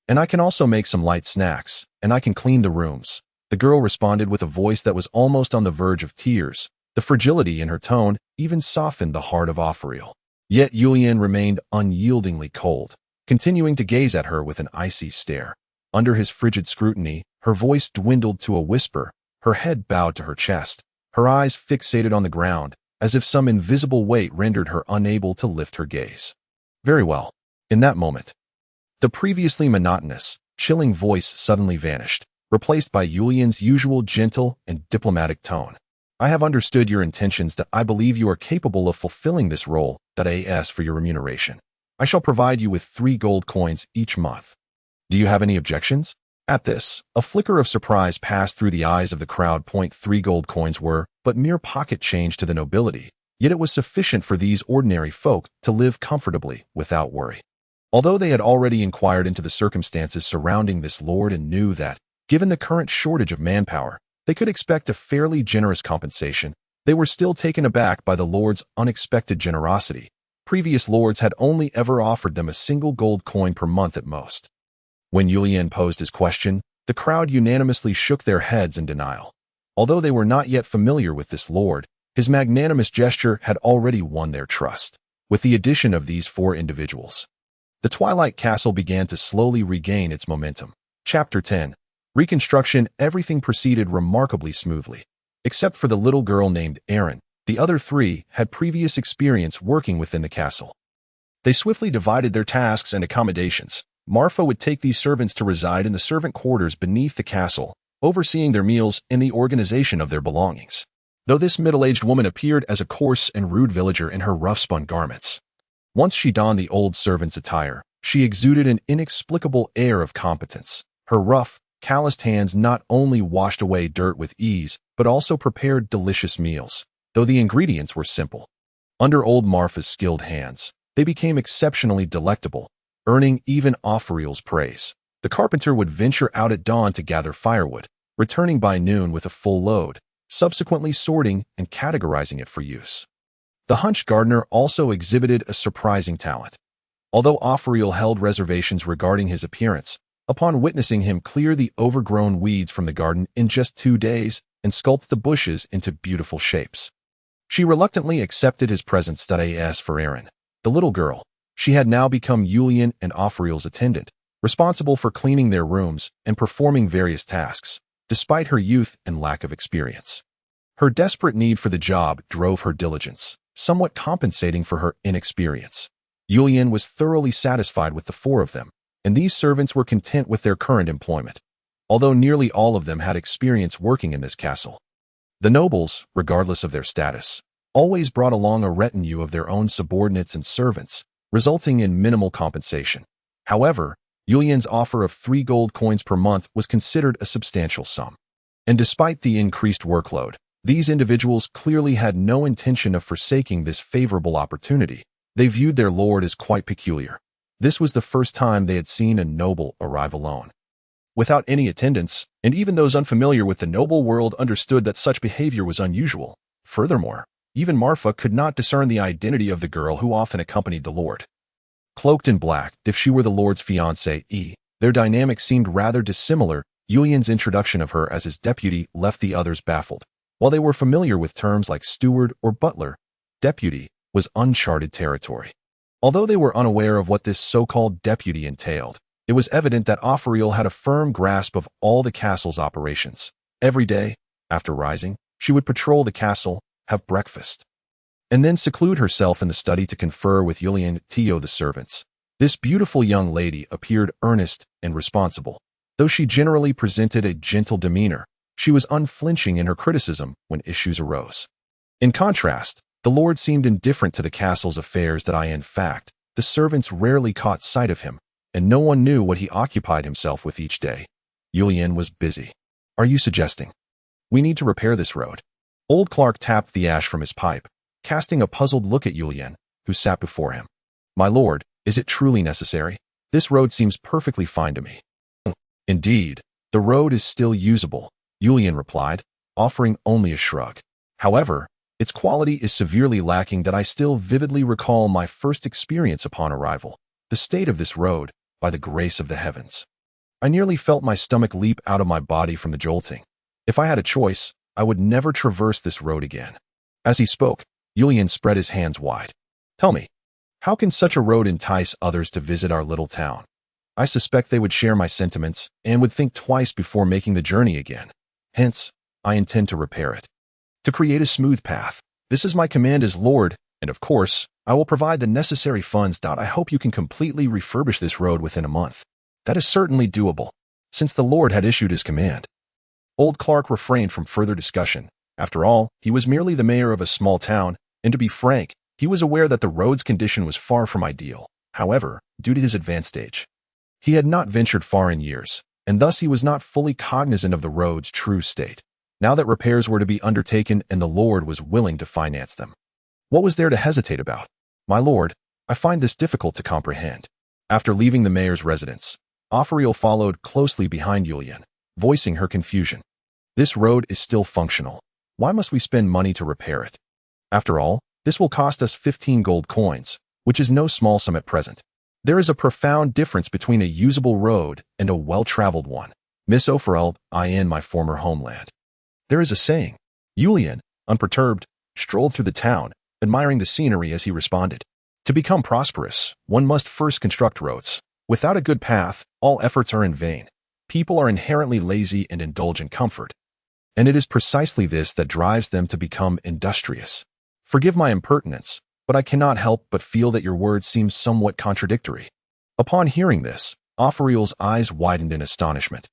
And I can also make some light snacks, and I can clean the rooms. The girl responded with a voice that was almost on the verge of tears. The fragility in her tone even softened the heart of Ophalia. Yet Yulian remained unyieldingly cold, continuing to gaze at her with an icy stare. Under his frigid scrutiny, her voice dwindled to a whisper, her head bowed to her chest, her eyes fixated on the ground, as if some invisible weight rendered her unable to lift her gaze. Very well. In that moment, the previously monotonous, chilling voice suddenly vanished, replaced by Yulian's usual gentle and diplomatic tone. I have understood your intentions that I believe you are capable of fulfilling this role, as for your remuneration. I shall provide you with 3 gold coins each month. Do you have any objections? At this, a flicker of surprise passed through the eyes of the crowd. 3 gold coins were but mere pocket change to the nobility, yet it was sufficient for these ordinary folk to live comfortably without worry. Although they had already inquired into the circumstances surrounding this lord and knew that, given the current shortage of manpower, they could expect a fairly generous compensation, they were still taken aback by the lord's unexpected generosity. Previous lords had only ever offered them a single gold coin per month at most. When Yulian posed his question, the crowd unanimously shook their heads in denial. Although they were not yet familiar with this lord, his magnanimous gesture had already won their trust. With the addition of these 4 individuals, the Twilight Castle began to slowly regain its momentum. Chapter 10. Reconstruction. Everything proceeded remarkably smoothly. Except for the little girl named Erin, the other 3 had previous experience working within the castle. They swiftly divided their tasks and accommodations. Marfa would take these servants to reside in the servant quarters beneath the castle, overseeing their meals and the organization of their belongings. Though this middle-aged woman appeared as a coarse and rude villager in her rough-spun garments, once she donned the old servant's attire, she exuded an inexplicable air of competence. Her rough, calloused hands not only washed away dirt with ease, but also prepared delicious meals, though the ingredients were simple. Under old Marfa's skilled hands, they became exceptionally delectable, earning even Ophalia's praise. The carpenter would venture out at dawn to gather firewood, returning by noon with a full load, subsequently sorting and categorizing it for use. The hunched gardener also exhibited a surprising talent. Although Ophalia held reservations regarding his appearance, upon witnessing him clear the overgrown weeds from the garden in just 2 days and sculpt the bushes into beautiful shapes, she reluctantly accepted his presence. As for Erin, the little girl, she had now become Yulian and Ophalia's attendant, responsible for cleaning their rooms and performing various tasks, despite her youth and lack of experience. Her desperate need for the job drove her diligence, somewhat compensating for her inexperience. Yulian was thoroughly satisfied with the 4 of them, and these servants were content with their current employment, although nearly all of them had experience working in this castle. The nobles, regardless of their status, always brought along a retinue of their own subordinates and servants, resulting in minimal compensation. However, Yulian's offer of 3 gold coins per month was considered a substantial sum. And despite the increased workload, these individuals clearly had no intention of forsaking this favorable opportunity. They viewed their lord as quite peculiar. This was the first time they had seen a noble arrive alone, without any attendants, and even those unfamiliar with the noble world understood that such behavior was unusual. Furthermore, even Marfa could not discern the identity of the girl who often accompanied the lord. Cloaked in black, if she were the lord's fiancée, their dynamic seemed rather dissimilar. Yulian's introduction of her as his deputy left the others baffled. While they were familiar with terms like steward or butler, deputy was uncharted territory. Although they were unaware of what this so-called deputy entailed, it was evident that Ophalia had a firm grasp of all the castle's operations. Every day, after rising, she would patrol the castle, have breakfast, and then seclude herself in the study to confer with Yulian the servants. This beautiful young lady appeared earnest and responsible. Though she generally presented a gentle demeanor, she was unflinching in her criticism when issues arose. In contrast, the lord seemed indifferent to the castle's affairs. In fact, the servants rarely caught sight of him, and no one knew what he occupied himself with each day. Yulian was busy. Are you suggesting we need to repair this road? Old Clark tapped the ash from his pipe, casting a puzzled look at Yulian, who sat before him. My lord, is it truly necessary? This road seems perfectly fine to me. Indeed, the road is still usable, Yulian replied, offering only a shrug. However, Its quality is severely lacking that I still vividly recall my first experience upon arrival. The state of this road, by the grace of the heavens. I nearly felt my stomach leap out of my body from the jolting. If I had a choice, I would never traverse this road again. As he spoke, Julian spread his hands wide. Tell me, how can such a road entice others to visit our little town? I suspect they would share my sentiments and would think twice before making the journey again. Hence, I intend to repair it. To create a smooth path. This is my command as Lord, and of course, I will provide the necessary funds. I hope you can completely refurbish this road within a month. That is certainly doable, since the Lord had issued his command. Old Clark refrained from further discussion. After all, he was merely the mayor of a small town, and to be frank, he was aware that the road's condition was far from ideal. However, due to his advanced age, he had not ventured far in years, and thus he was not fully cognizant of the road's true state. Now that repairs were to be undertaken and the Lord was willing to finance them, what was there to hesitate about? My lord, I find this difficult to comprehend. After leaving the mayor's residence, Ophalia followed closely behind Julian, voicing her confusion. This road is still functional. Why must we spend money to repair it? After all, this will cost us 15 gold coins, which is no small sum at present. There is a profound difference between a usable road and a well-traveled one. Miss Ophalia, in my former homeland. There is a saying. Julian, unperturbed, strolled through the town, admiring the scenery as he responded. To become prosperous, one must first construct roads. Without a good path, all efforts are in vain. People are inherently lazy and indulge in comfort. And it is precisely this that drives them to become industrious. Forgive my impertinence, but I cannot help but feel that your words seem somewhat contradictory. Upon hearing this, Ophalia's eyes widened in astonishment,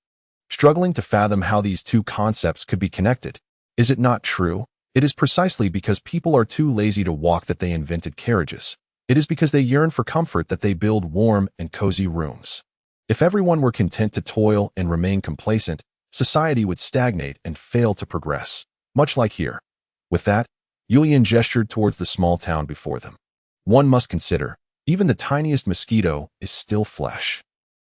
struggling to fathom how these two concepts could be connected. Is it not true? It is precisely because people are too lazy to walk that they invented carriages. It is because they yearn for comfort that they build warm and cozy rooms. If everyone were content to toil and remain complacent, society would stagnate and fail to progress, much like here. With that, Julian gestured towards the small town before them. One must consider, even the tiniest mosquito is still flesh.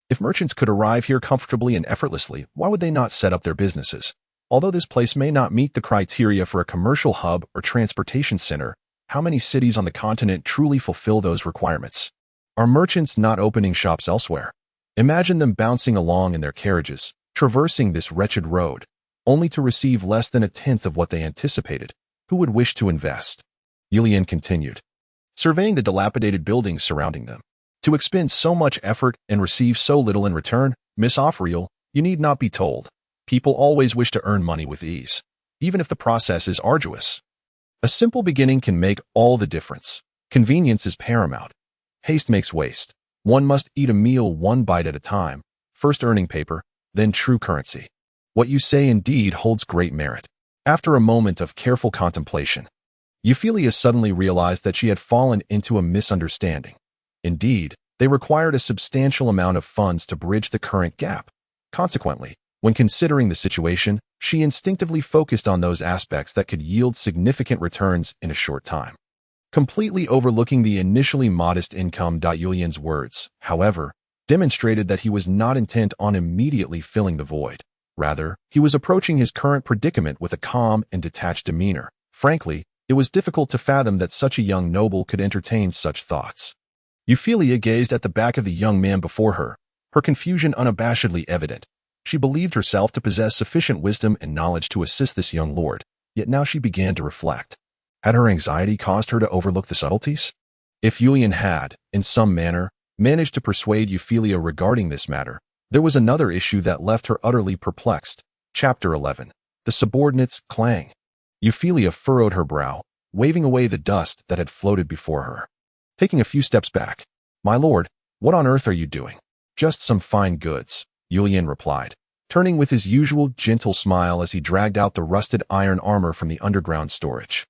If merchants could arrive here comfortably and effortlessly, why would they not set up their businesses? Although this place may not meet the criteria for a commercial hub or transportation center, how many cities on the continent truly fulfill those requirements? Are merchants not opening shops elsewhere? Imagine them bouncing along in their carriages, traversing this wretched road, only to receive less than a tenth of what they anticipated. Who would wish to invest? Julian continued, surveying the dilapidated buildings surrounding them. To expend so much effort and receive so little in return, Miss Ophalia, you need not be told. People always wish to earn money with ease, even if the process is arduous. A simple beginning can make all the difference. Convenience is paramount. Haste makes waste. One must eat a meal one bite at a time, first earning paper, then true currency. What you say indeed holds great merit. After a moment of careful contemplation, Ophalia suddenly realized that she had fallen into a misunderstanding. Indeed, they required a substantial amount of funds to bridge the current gap. Consequently, when considering the situation, she instinctively focused on those aspects that could yield significant returns in a short time, completely overlooking the initially modest income. Julian's words, however, demonstrated that he was not intent on immediately filling the void. Rather, he was approaching his current predicament with a calm and detached demeanor. Frankly, it was difficult to fathom that such a young noble could entertain such thoughts. Ophalia gazed at the back of the young man before her, her confusion unabashedly evident. She believed herself to possess sufficient wisdom and knowledge to assist this young lord, yet now she began to reflect. Had her anxiety caused her to overlook the subtleties? If Julian had, in some manner, managed to persuade Ophalia regarding this matter, there was another issue that left her utterly perplexed. Chapter 11. The Subordinates' Clang. Ophalia furrowed her brow, waving away the dust that had floated before her. Taking a few steps back, "My lord, what on earth are you doing?" "Just some fine goods," Julian replied, turning with his usual gentle smile as he dragged out the rusted iron armor from the underground storage.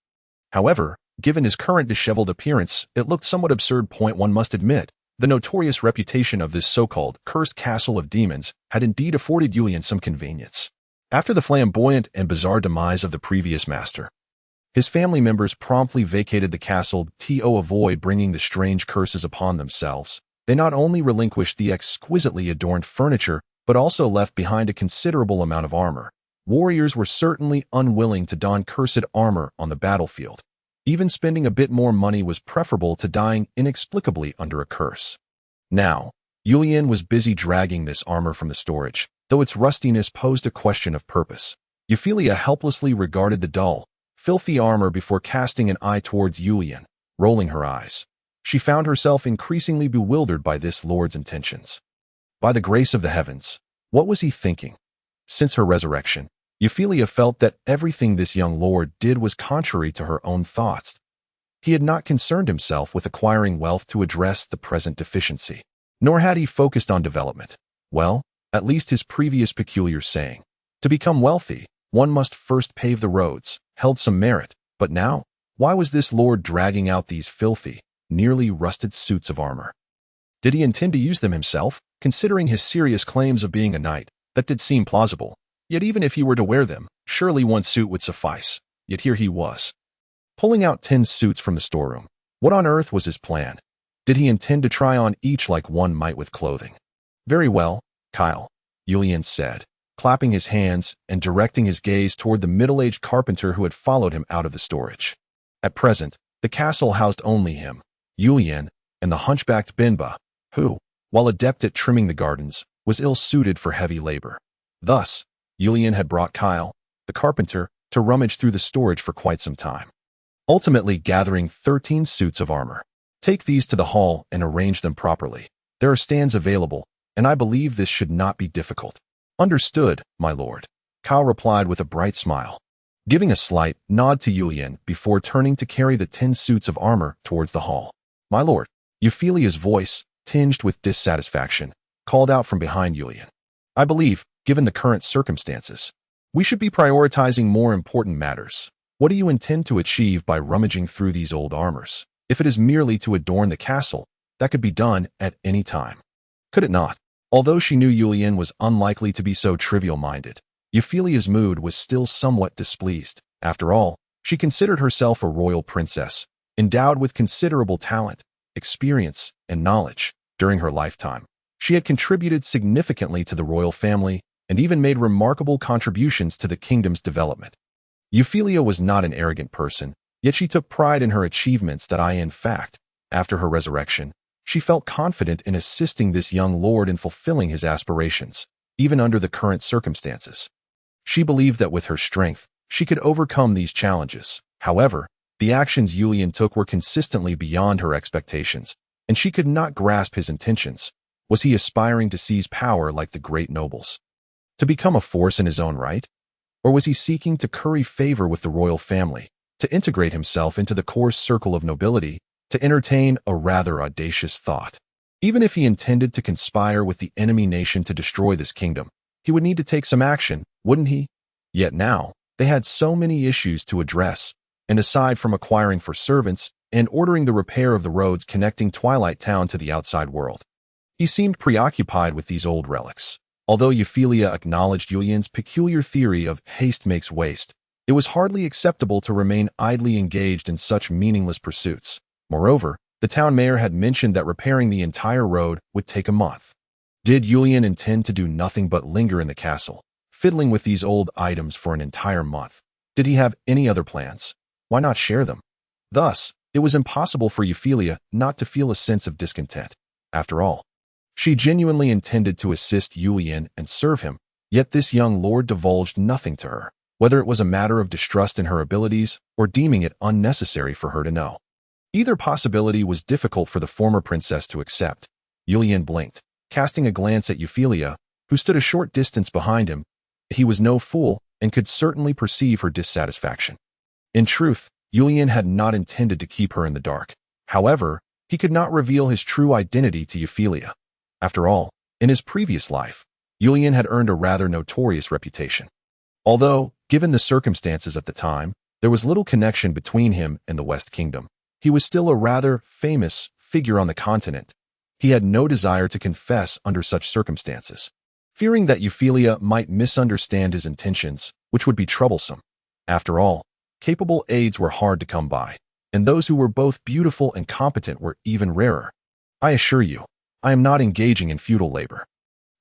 However, given his current disheveled appearance, it looked somewhat absurd. One must admit, the notorious reputation of this so-called cursed castle of demons had indeed afforded Julian some convenience. After the flamboyant and bizarre demise of the previous master, his family members promptly vacated the castle to avoid bringing the strange curses upon themselves. They not only relinquished the exquisitely adorned furniture, but also left behind a considerable amount of armor, warriors were certainly unwilling to don cursed armor on the battlefield. Even spending a bit more money was preferable to dying inexplicably under a curse. Now, Yulian was busy dragging this armor from the storage, though its rustiness posed a question of purpose. Ophalia helplessly regarded the dull, filthy armor before casting an eye towards Yulian, rolling her eyes. She found herself increasingly bewildered by this lord's intentions. By the grace of the heavens, what was he thinking? Since her resurrection, Ophalia felt that everything this young lord did was contrary to her own thoughts. He had not concerned himself with acquiring wealth to address the present deficiency, nor had he focused on development. Well, at least his previous peculiar saying, to become wealthy, one must first pave the roads, held some merit. But now, why was this lord dragging out these filthy, nearly rusted suits of armor? Did he intend to use them himself? Considering his serious claims of being a knight, that did seem plausible. Yet even if he were to wear them, surely one suit would suffice. Yet here he was, pulling out 10 suits from the storeroom. What on earth was his plan? Did he intend to try on each like one might with clothing? Very well, Kyle, Yulian said, clapping his hands and directing his gaze toward the middle-aged carpenter who had followed him out of the storage. At present, the castle housed only him, Yulian, and the hunchbacked Binba, who, while adept at trimming the gardens, was ill-suited for heavy labor. Thus, Yulian had brought Kyle, the carpenter, to rummage through the storage for quite some time, ultimately gathering 13 suits of armor. Take these to the hall and arrange them properly. There are stands available, and I believe this should not be difficult. Understood, my lord, Kyle replied with a bright smile, giving a slight nod to Yulian before turning to carry the 10 suits of armor towards the hall. My lord, Ophalia's voice, tinged with dissatisfaction, called out from behind Yulian. I believe, given the current circumstances, we should be prioritizing more important matters. What do you intend to achieve by rummaging through these old armors? If it is merely to adorn the castle, that could be done at any time. Could it not? Although she knew Yulian was unlikely to be so trivial-minded, Ophalia's mood was still somewhat displeased. After all, she considered herself a royal princess, endowed with considerable talent, experience, and knowledge. During her lifetime, she had contributed significantly to the royal family and even made remarkable contributions to the kingdom's development. Ophalia was not an arrogant person, yet she took pride in her achievements in fact, after her resurrection, she felt confident in assisting this young lord in fulfilling his aspirations, even under the current circumstances. She believed that with her strength, she could overcome these challenges. However, the actions Yulian took were consistently beyond her expectations, and she could not grasp his intentions. Was he aspiring to seize power like the great nobles, to become a force in his own right? Or was he seeking to curry favor with the royal family, to integrate himself into the coarse circle of nobility, to entertain a rather audacious thought? Even if he intended to conspire with the enemy nation to destroy this kingdom, he would need to take some action, wouldn't he? Yet now, they had so many issues to address, and aside from acquiring for servants and ordering the repair of the roads connecting Twilight Town to the outside world, he seemed preoccupied with these old relics. Although Ophalia acknowledged Yulian's peculiar theory of haste makes waste, it was hardly acceptable to remain idly engaged in such meaningless pursuits. Moreover, the town mayor had mentioned that repairing the entire road would take a month. Did Yulian intend to do nothing but linger in the castle, fiddling with these old items for an entire month? Did he have any other plans? Why not share them? Thus, it was impossible for Ophalia not to feel a sense of discontent. After all, she genuinely intended to assist Yulian and serve him, yet this young lord divulged nothing to her, whether it was a matter of distrust in her abilities or deeming it unnecessary for her to know. Either possibility was difficult for the former princess to accept. Yulian blinked, casting a glance at Ophalia, who stood a short distance behind him. He was no fool and could certainly perceive her dissatisfaction. In truth, Yulian had not intended to keep her in the dark. However, he could not reveal his true identity to Ophalia. After all, in his previous life, Yulian had earned a rather notorious reputation. Although, given the circumstances at the time, there was little connection between him and the West Kingdom, he was still a rather famous figure on the continent. He had no desire to confess under such circumstances, fearing that Ophalia might misunderstand his intentions, which would be troublesome. After all, capable aides were hard to come by, and those who were both beautiful and competent were even rarer. I assure you, I am not engaging in feudal labor.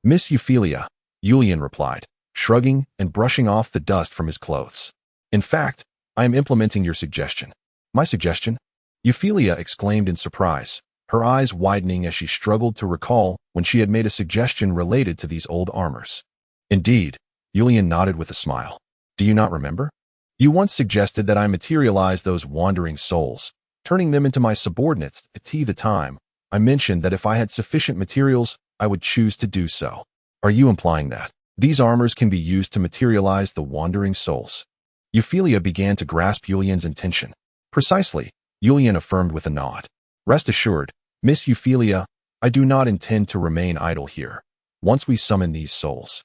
Miss Ophalia, Yulian replied, shrugging and brushing off the dust from his clothes. In fact, I am implementing your suggestion. My suggestion? Ophalia exclaimed in surprise, her eyes widening as she struggled to recall when she had made a suggestion related to these old armors. Indeed, Julian nodded with a smile. Do you not remember? You once suggested that I materialize those wandering souls, turning them into my subordinates at the time. I mentioned that if I had sufficient materials, I would choose to do so. Are you implying that these armors can be used to materialize the wandering souls? Ophalia began to grasp Julian's intention. Precisely, Julian affirmed with a nod. Rest assured, Miss Ophalia, I do not intend to remain idle here. Once we summon these souls,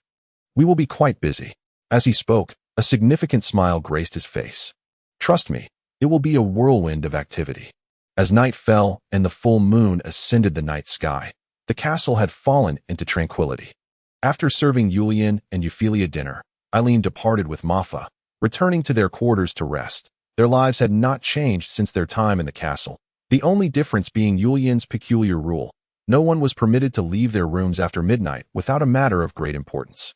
we will be quite busy. As he spoke, a significant smile graced his face. Trust me, it will be a whirlwind of activity. As night fell and the full moon ascended the night sky, the castle had fallen into tranquility. After serving Julian and Ophalia dinner, Eileen departed with Mafa, returning to their quarters to rest. Their lives had not changed since their time in the castle, the only difference being Julian's peculiar rule. No one was permitted to leave their rooms after midnight without a matter of great importance.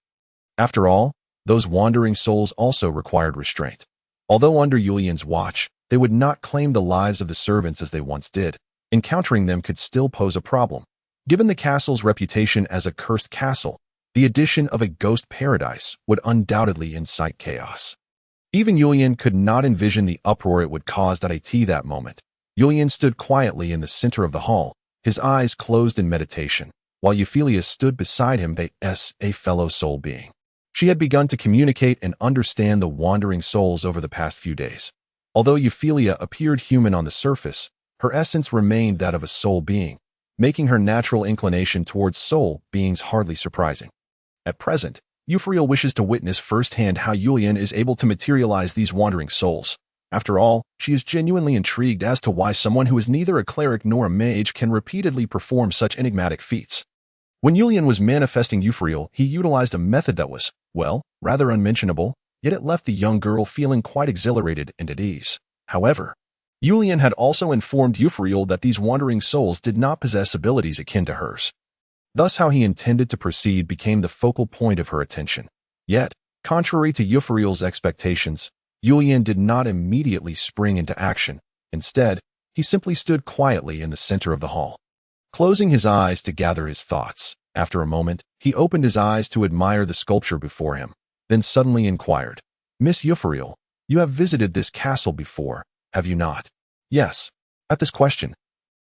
After all, those wandering souls also required restraint. Although under Julian's watch, they would not claim the lives of the servants as they once did. Encountering them could still pose a problem. Given the castle's reputation as a cursed castle, the addition of a ghost paradise would undoubtedly incite chaos. Even Julian could not envision the uproar it would cause at that moment. Julian stood quietly in the center of the hall, his eyes closed in meditation, while Ophalia stood beside him as a fellow soul being. She had begun to communicate and understand the wandering souls over the past few days. Although Ophalia appeared human on the surface, her essence remained that of a soul being, making her natural inclination towards soul beings hardly surprising. At present, Ophalia wishes to witness firsthand how Julian is able to materialize these wandering souls. After all, she is genuinely intrigued as to why someone who is neither a cleric nor a mage can repeatedly perform such enigmatic feats. When Julian was manifesting Ophalia, he utilized a method that was, well, rather unmentionable, yet it left the young girl feeling quite exhilarated and at ease. However, Julian had also informed Ophalia that these wandering souls did not possess abilities akin to hers. Thus how he intended to proceed became the focal point of her attention. Yet, contrary to Ophalia's expectations, Julian did not immediately spring into action. Instead, he simply stood quietly in the center of the hall, closing his eyes to gather his thoughts. After a moment, he opened his eyes to admire the sculpture before him, then suddenly inquired, Miss Ophalia, you have visited this castle before, have you not? Yes. At this question,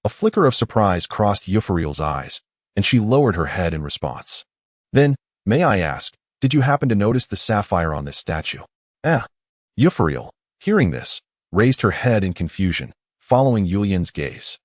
a flicker of surprise crossed Ophalia's eyes, and she lowered her head in response. Then, may I ask, did you happen to notice the sapphire on this statue? Ophalia, hearing this, raised her head in confusion, following Julian's gaze.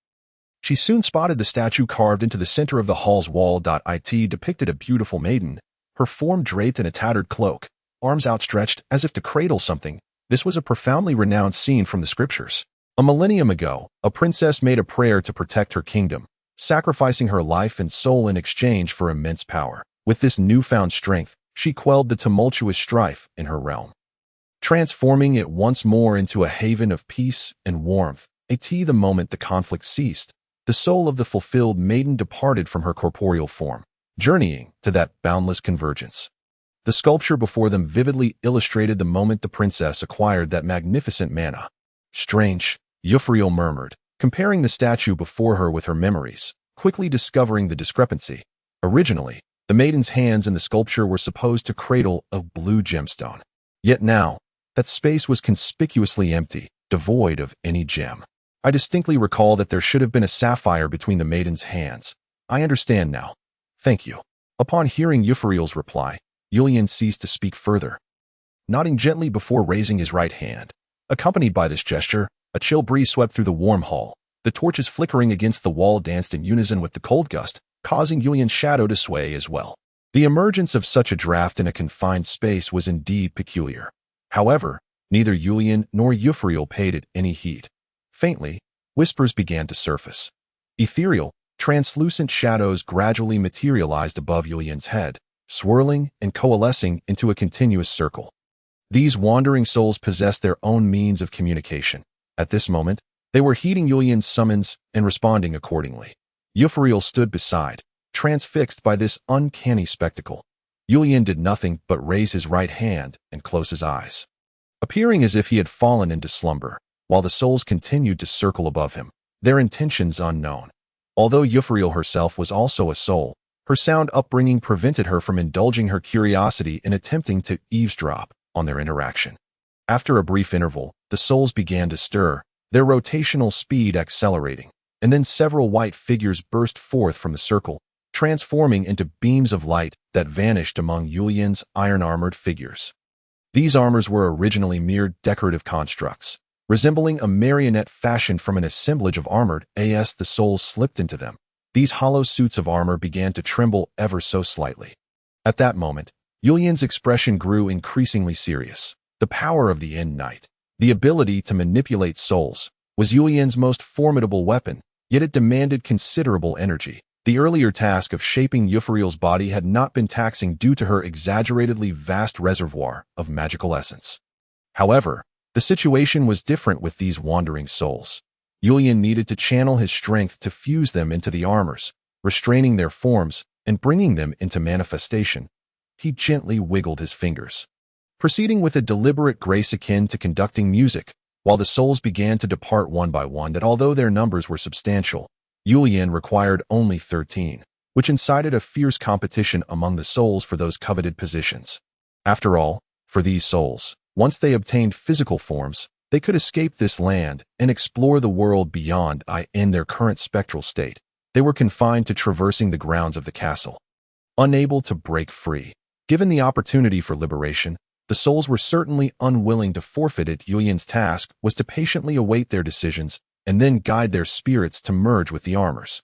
She soon spotted the statue carved into the center of the hall's wall. It depicted a beautiful maiden, her form draped in a tattered cloak, arms outstretched as if to cradle something. This was a profoundly renowned scene from the scriptures. A millennium ago, a princess made a prayer to protect her kingdom, sacrificing her life and soul in exchange for immense power. With this newfound strength, she quelled the tumultuous strife in her realm, transforming it once more into a haven of peace and warmth. The moment the conflict ceased, the soul of the fulfilled maiden departed from her corporeal form, journeying to that boundless convergence. The sculpture before them vividly illustrated the moment the princess acquired that magnificent manna. Strange, Ophalia murmured, comparing the statue before her with her memories, quickly discovering the discrepancy. Originally, the maiden's hands in the sculpture were supposed to cradle a blue gemstone. Yet now, that space was conspicuously empty, devoid of any gem. I distinctly recall that there should have been a sapphire between the maiden's hands. I understand now. Thank you. Upon hearing Ophalia's reply, Julian ceased to speak further, nodding gently before raising his right hand. Accompanied by this gesture, a chill breeze swept through the warm hall. The torches flickering against the wall danced in unison with the cold gust, causing Julian's shadow to sway as well. The emergence of such a draft in a confined space was indeed peculiar. However, neither Julian nor Ophalia paid it any heed. Faintly, whispers began to surface. Ethereal, translucent shadows gradually materialized above Julian's head, swirling and coalescing into a continuous circle. These wandering souls possessed their own means of communication. At this moment, they were heeding Julian's summons and responding accordingly. Ophalia stood beside, transfixed by this uncanny spectacle. Julian did nothing but raise his right hand and close his eyes, appearing as if he had fallen into slumber, while the souls continued to circle above him, their intentions unknown. Although Euphoriel herself was also a soul, her sound upbringing prevented her from indulging her curiosity in attempting to eavesdrop on their interaction. After a brief interval, the souls began to stir, their rotational speed accelerating, and then several white figures burst forth from the circle, transforming into beams of light that vanished among Julian's iron-armored figures. These armors were originally mere decorative constructs, resembling a marionette fashioned from an assemblage of armored as the souls slipped into them. These hollow suits of armor began to tremble ever so slightly. At that moment, Julian's expression grew increasingly serious. The power of the End Knight, the ability to manipulate souls, was Julian's most formidable weapon, yet it demanded considerable energy. The earlier task of shaping Euphoriel's body had not been taxing due to her exaggeratedly vast reservoir of magical essence. However, the situation was different with these wandering souls. Julian needed to channel his strength to fuse them into the armors, restraining their forms and bringing them into manifestation. He gently wiggled his fingers, proceeding with a deliberate grace akin to conducting music, while the souls began to depart one by one. That although their numbers were substantial, Julian required only 13, which incited a fierce competition among the souls for those coveted positions. After all, for these souls, once they obtained physical forms, they could escape this land and explore the world beyond. In their current spectral state, they were confined to traversing the grounds of the castle, unable to break free. Given the opportunity for liberation, the souls were certainly unwilling to forfeit it. Julian's task was to patiently await their decisions and then guide their spirits to merge with the armors.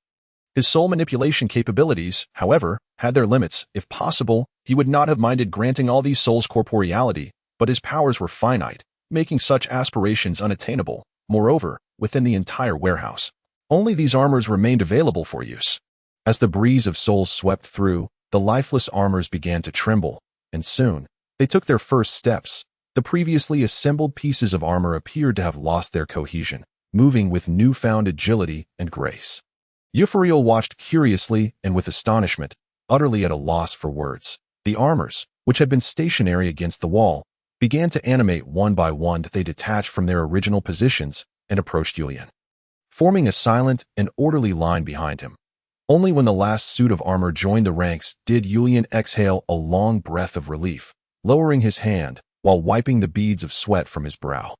His soul manipulation capabilities, however, had their limits. If possible, he would not have minded granting all these souls corporeality, but his powers were finite, making such aspirations unattainable. Moreover, within the entire warehouse, only these armors remained available for use. As the breeze of souls swept through, the lifeless armors began to tremble, and soon, they took their first steps. The previously assembled pieces of armor appeared to have lost their cohesion, moving with newfound agility and grace. Euphoriel watched curiously and with astonishment, utterly at a loss for words. The armors, which had been stationary against the wall, began to animate one by one. They detached from their original positions and approached Julian, forming a silent and orderly line behind him. Only when the last suit of armor joined the ranks did Julian exhale a long breath of relief, lowering his hand while wiping the beads of sweat from his brow.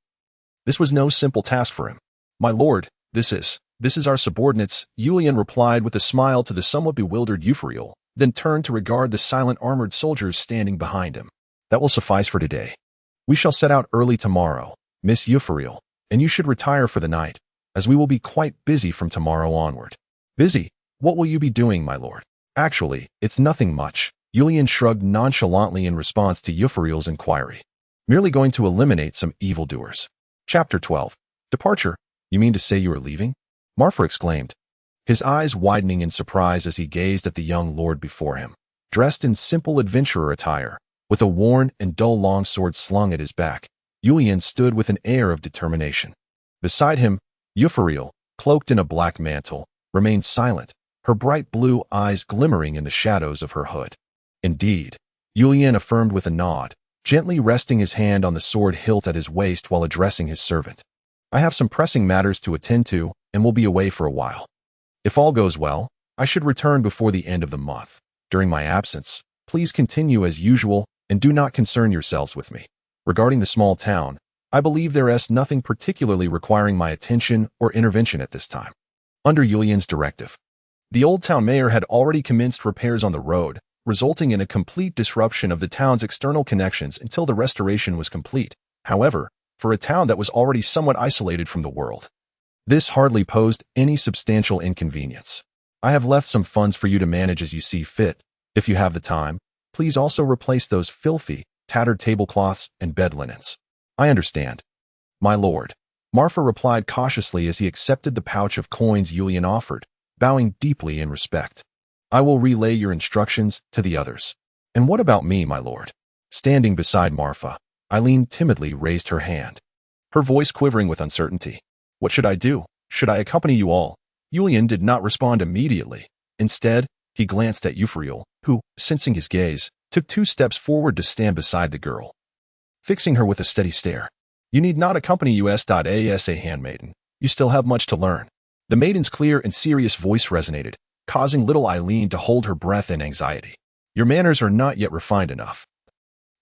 This was no simple task for him. "My lord, this is our subordinates," Julian replied with a smile to the somewhat bewildered Euphoriel, then turned to regard the silent armored soldiers standing behind him. "That will suffice for today. We shall set out early tomorrow, Miss Euphoriel, and you should retire for the night, as we will be quite busy from tomorrow onward." "Busy? What will you be doing, my lord?" "Actually, it's nothing much." Julian shrugged nonchalantly in response to Euphoriel's inquiry. "Merely going to eliminate some evildoers." Chapter 12. Departure. "You mean to say you are leaving?" Marfa exclaimed, his eyes widening in surprise as he gazed at the young lord before him, dressed in simple adventurer attire, with a worn and dull longsword slung at his back. Julian stood with an air of determination. Beside him, Euphoriel, cloaked in a black mantle, remained silent, her bright blue eyes glimmering in the shadows of her hood. "Indeed," Julian affirmed with a nod, gently resting his hand on the sword hilt at his waist while addressing his servant. "I have some pressing matters to attend to and will be away for a while. If all goes well, I should return before the end of the month. During my absence, please continue as usual and do not concern yourselves with me. Regarding the small town, I believe there is nothing particularly requiring my attention or intervention at this time." Under Julian's directive, the old town mayor had already commenced repairs on the road, resulting in a complete disruption of the town's external connections until the restoration was complete. However, for a town that was already somewhat isolated from the world, this hardly posed any substantial inconvenience. "I have left some funds for you to manage as you see fit. If you have the time, please also replace those filthy, tattered tablecloths and bed linens." "I understand, my lord," Marfa replied cautiously as he accepted the pouch of coins Julian offered, bowing deeply in respect. "I will relay your instructions to the others." "And what about me, my lord?" Standing beside Marfa, Eileen timidly raised her hand, her voice quivering with uncertainty. "What should I do? Should I accompany you all?" Julian did not respond immediately. Instead, he glanced at Euphoriel, who, sensing his gaze, took 2 steps forward to stand beside the girl, fixing her with a steady stare. You need not accompany us.asa handmaiden. You still have much to learn. The maiden's clear and serious voice resonated, causing little Eileen to hold her breath in anxiety. Your manners are not yet refined enough,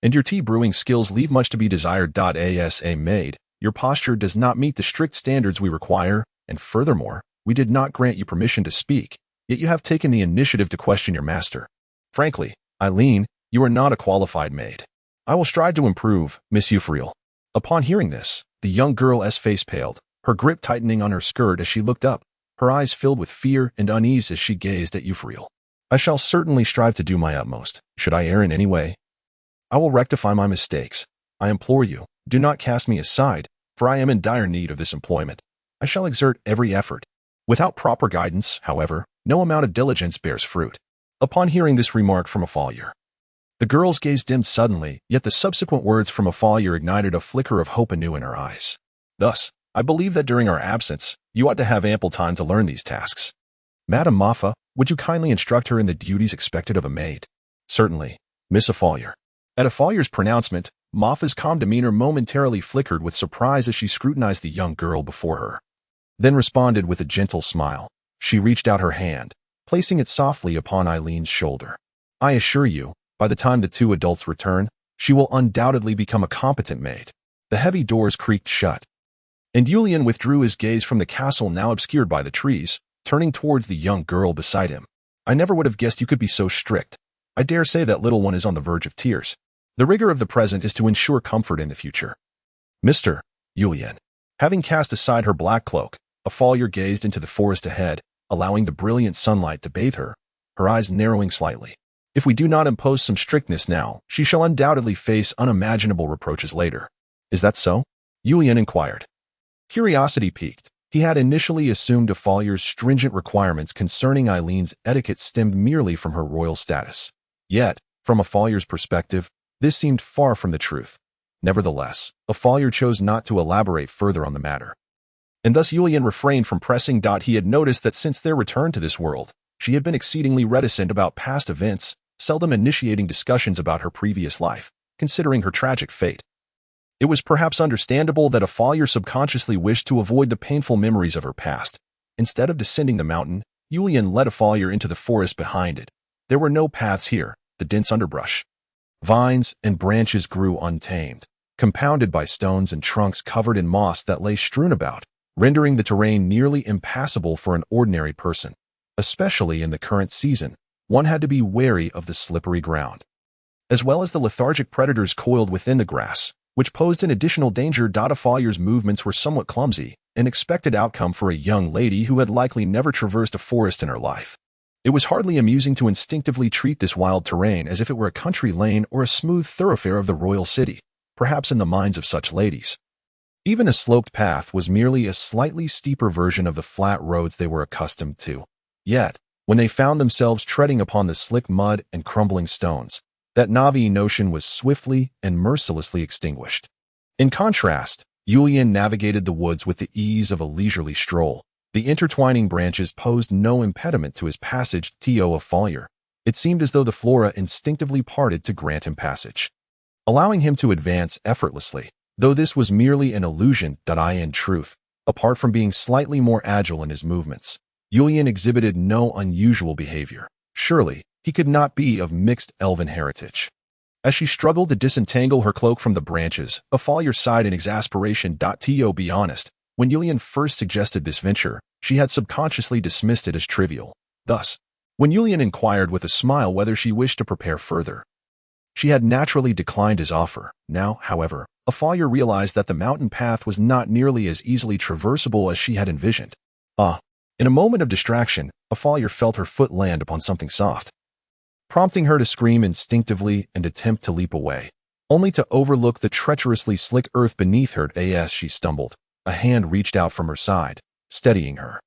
and your tea brewing skills leave much to be desired. Asa maid, your posture does not meet the strict standards we require, and furthermore, we did not grant you permission to speak, yet you have taken the initiative to question your master. Frankly, Eileen, you are not a qualified maid. I will strive to improve, Miss Euphorial. Upon hearing this, the young girl's face paled, her grip tightening on her skirt as she looked up, her eyes filled with fear and unease as she gazed at Euphorial. I shall certainly strive to do my utmost. Should I err in any way, I will rectify my mistakes. I implore you, do not cast me aside, for I am in dire need of this employment. I shall exert every effort. Without proper guidance, however, no amount of diligence bears fruit. Upon hearing this remark from Ophalia, the girl's gaze dimmed suddenly, yet the subsequent words from Ophalia ignited a flicker of hope anew in her eyes. Thus, I believe that during our absence, you ought to have ample time to learn these tasks. Madam Maffa, would you kindly instruct her in the duties expected of a maid? Certainly, Miss Ophalia. At Ophalia's pronouncement, Maffa's calm demeanor momentarily flickered with surprise as she scrutinized the young girl before her, then responded with a gentle smile. She reached out her hand, placing it softly upon Eileen's shoulder. I assure you, by the time the 2 adults return, she will undoubtedly become a competent maid. The heavy doors creaked shut, and Julian withdrew his gaze from the castle now obscured by the trees, turning towards the young girl beside him. I never would have guessed you could be so strict. I dare say that little one is on the verge of tears. The rigor of the present is to ensure comfort in the future. Mr. Julian. Having cast aside her black cloak, Ophalia gazed into the forest ahead, allowing the brilliant sunlight to bathe her, her eyes narrowing slightly. If we do not impose some strictness now, she shall undoubtedly face unimaginable reproaches later. Is that so? Julian inquired. Curiosity piqued. He had initially assumed Ophalia's stringent requirements concerning Eileen's etiquette stemmed merely from her royal status. Yet, from Ophalia's perspective, this seemed far from the truth. Nevertheless, Ophalia chose not to elaborate further on the matter, and thus Julian refrained from pressing. He had noticed that since their return to this world, she had been exceedingly reticent about past events, seldom initiating discussions about her previous life, considering her tragic fate. It was perhaps understandable that Ophalia subconsciously wished to avoid the painful memories of her past. Instead of descending the mountain, Julian led Ophalia into the forest behind it. There were no paths here, the dense underbrush, vines, and branches grew untamed, compounded by stones and trunks covered in moss that lay strewn about, rendering the terrain nearly impassable for an ordinary person. Especially in the current season, one had to be wary of the slippery ground, as well as the lethargic predators coiled within the grass, which posed an additional danger. Ophalia's movements were somewhat clumsy, an expected outcome for a young lady who had likely never traversed a forest in her life. It was hardly amusing to instinctively treat this wild terrain as if it were a country lane or a smooth thoroughfare of the royal city, perhaps in the minds of such ladies. Even a sloped path was merely a slightly steeper version of the flat roads they were accustomed to. Yet, when they found themselves treading upon the slick mud and crumbling stones, that Navi notion was swiftly and mercilessly extinguished. In contrast, Julian navigated the woods with the ease of a leisurely stroll. The intertwining branches posed no impediment to his passage. Ophalia. It seemed as though the flora instinctively parted to grant him passage, allowing him to advance effortlessly, though this was merely an illusion. In truth, apart from being slightly more agile in his movements, Julian exhibited no unusual behavior. Surely, he could not be of mixed elven heritage. As she struggled to disentangle her cloak from the branches, Ophalia sighed in exasperation. To be honest, when Julian first suggested this venture, she had subconsciously dismissed it as trivial. Thus, when Julian inquired with a smile whether she wished to prepare further, she had naturally declined his offer. Now, however, Ophalia realized that the mountain path was not nearly as easily traversable as she had envisioned. In a moment of distraction, Ophalia felt her foot land upon something soft, prompting her to scream instinctively and attempt to leap away, only to overlook the treacherously slick earth beneath her. As she stumbled, a hand reached out from her side, steadying her.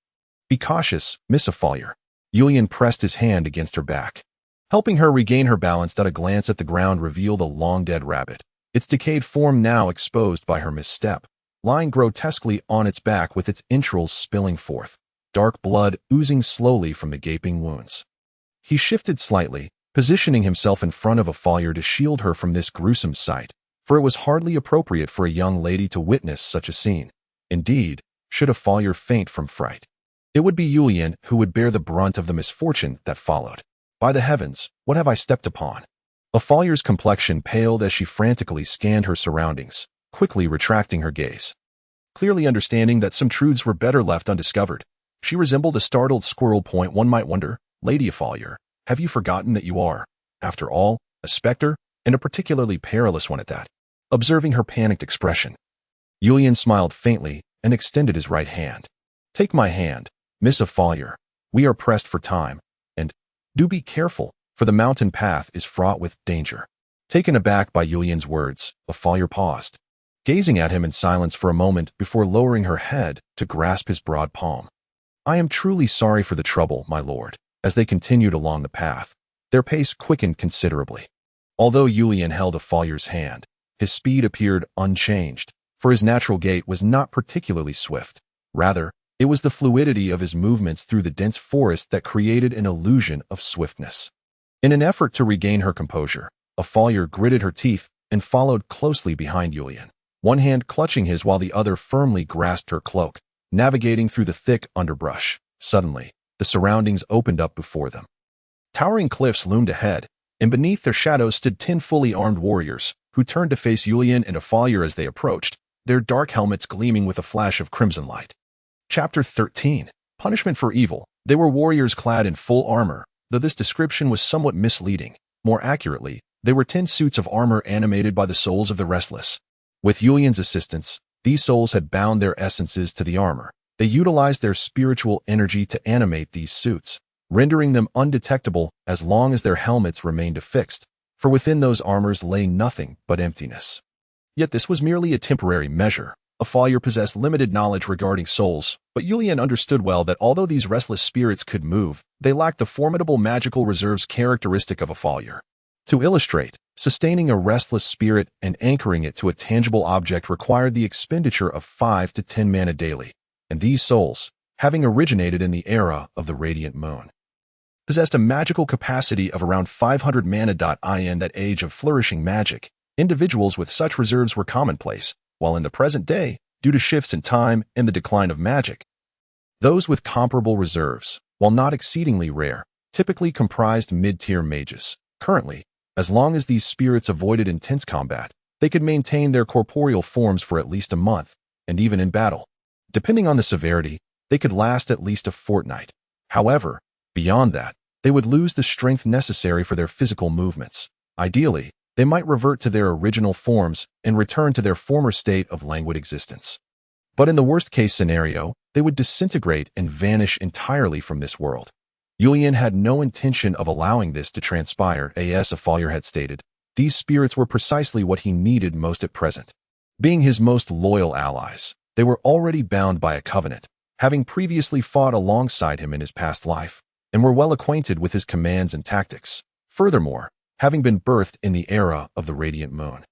Be cautious, Miss Ophalia. Julian pressed his hand against her back, helping her regain her balance. A glance at the ground revealed a long-dead rabbit, its decayed form now exposed by her misstep, lying grotesquely on its back with its entrails spilling forth, dark blood oozing slowly from the gaping wounds. He shifted slightly, positioning himself in front of Ophalia to shield her from this gruesome sight, for it was hardly appropriate for a young lady to witness such a scene. Indeed, should Ophalia faint from fright, it would be Julian who would bear the brunt of the misfortune that followed. By the heavens, what have I stepped upon? Ophalia's complexion paled as she frantically scanned her surroundings, quickly retracting her gaze. Clearly understanding that some truths were better left undiscovered, she resembled a startled squirrel. One might wonder, Lady Ophalia, have you forgotten that you are, after all, a specter, and a particularly perilous one at that? Observing her panicked expression, Julian smiled faintly and extended his right hand. Take my hand, Miss Ophalia. We are pressed for time, and do be careful, for the mountain path is fraught with danger. Taken aback by Julian's words, Ophalia paused, gazing at him in silence for a moment before lowering her head to grasp his broad palm. I am truly sorry for the trouble, my lord. As they continued along the path, their pace quickened considerably. Although Julian held Ophalia's hand, his speed appeared unchanged, for his natural gait was not particularly swift. Rather, it was the fluidity of his movements through the dense forest that created an illusion of swiftness. In an effort to regain her composure, Ophalia gritted her teeth and followed closely behind Julian, one hand clutching his while the other firmly grasped her cloak, navigating through the thick underbrush. Suddenly, the surroundings opened up before them. Towering cliffs loomed ahead, and beneath their shadows stood 10 fully armed warriors, who turned to face Julian and Ophalia as they approached, their dark helmets gleaming with a flash of crimson light. Chapter 13. Punishment for Evil. They were warriors clad in full armor, though this description was somewhat misleading. More accurately, they were 10 suits of armor animated by the souls of the restless. With Julian's assistance, these souls had bound their essences to the armor. They utilized their spiritual energy to animate these suits, rendering them undetectable as long as their helmets remained affixed, for within those armors lay nothing but emptiness. Yet this was merely a temporary measure. Ophalia possessed limited knowledge regarding souls, but Julian understood well that although these restless spirits could move, they lacked the formidable magical reserves characteristic of Ophalia. To illustrate, sustaining a restless spirit and anchoring it to a tangible object required the expenditure of 5 to 10 mana daily, and these souls, having originated in the era of the Radiant Moon, possessed a magical capacity of around 500 mana. In that age of flourishing magic, individuals with such reserves were commonplace, while in the present day, due to shifts in time and the decline of magic, those with comparable reserves, while not exceedingly rare, typically comprised mid-tier mages. Currently, as long as these spirits avoided intense combat, they could maintain their corporeal forms for at least a month, and even in battle, depending on the severity, they could last at least a fortnight. However, beyond that, they would lose the strength necessary for their physical movements. Ideally, they might revert to their original forms and return to their former state of languid existence. But in the worst-case scenario, they would disintegrate and vanish entirely from this world. Julian had no intention of allowing this to transpire, as Ophalia had stated. These spirits were precisely what he needed most at present. Being his most loyal allies, they were already bound by a covenant, having previously fought alongside him in his past life, and were well acquainted with his commands and tactics. Furthermore, having been birthed in the era of the Radiant Moon,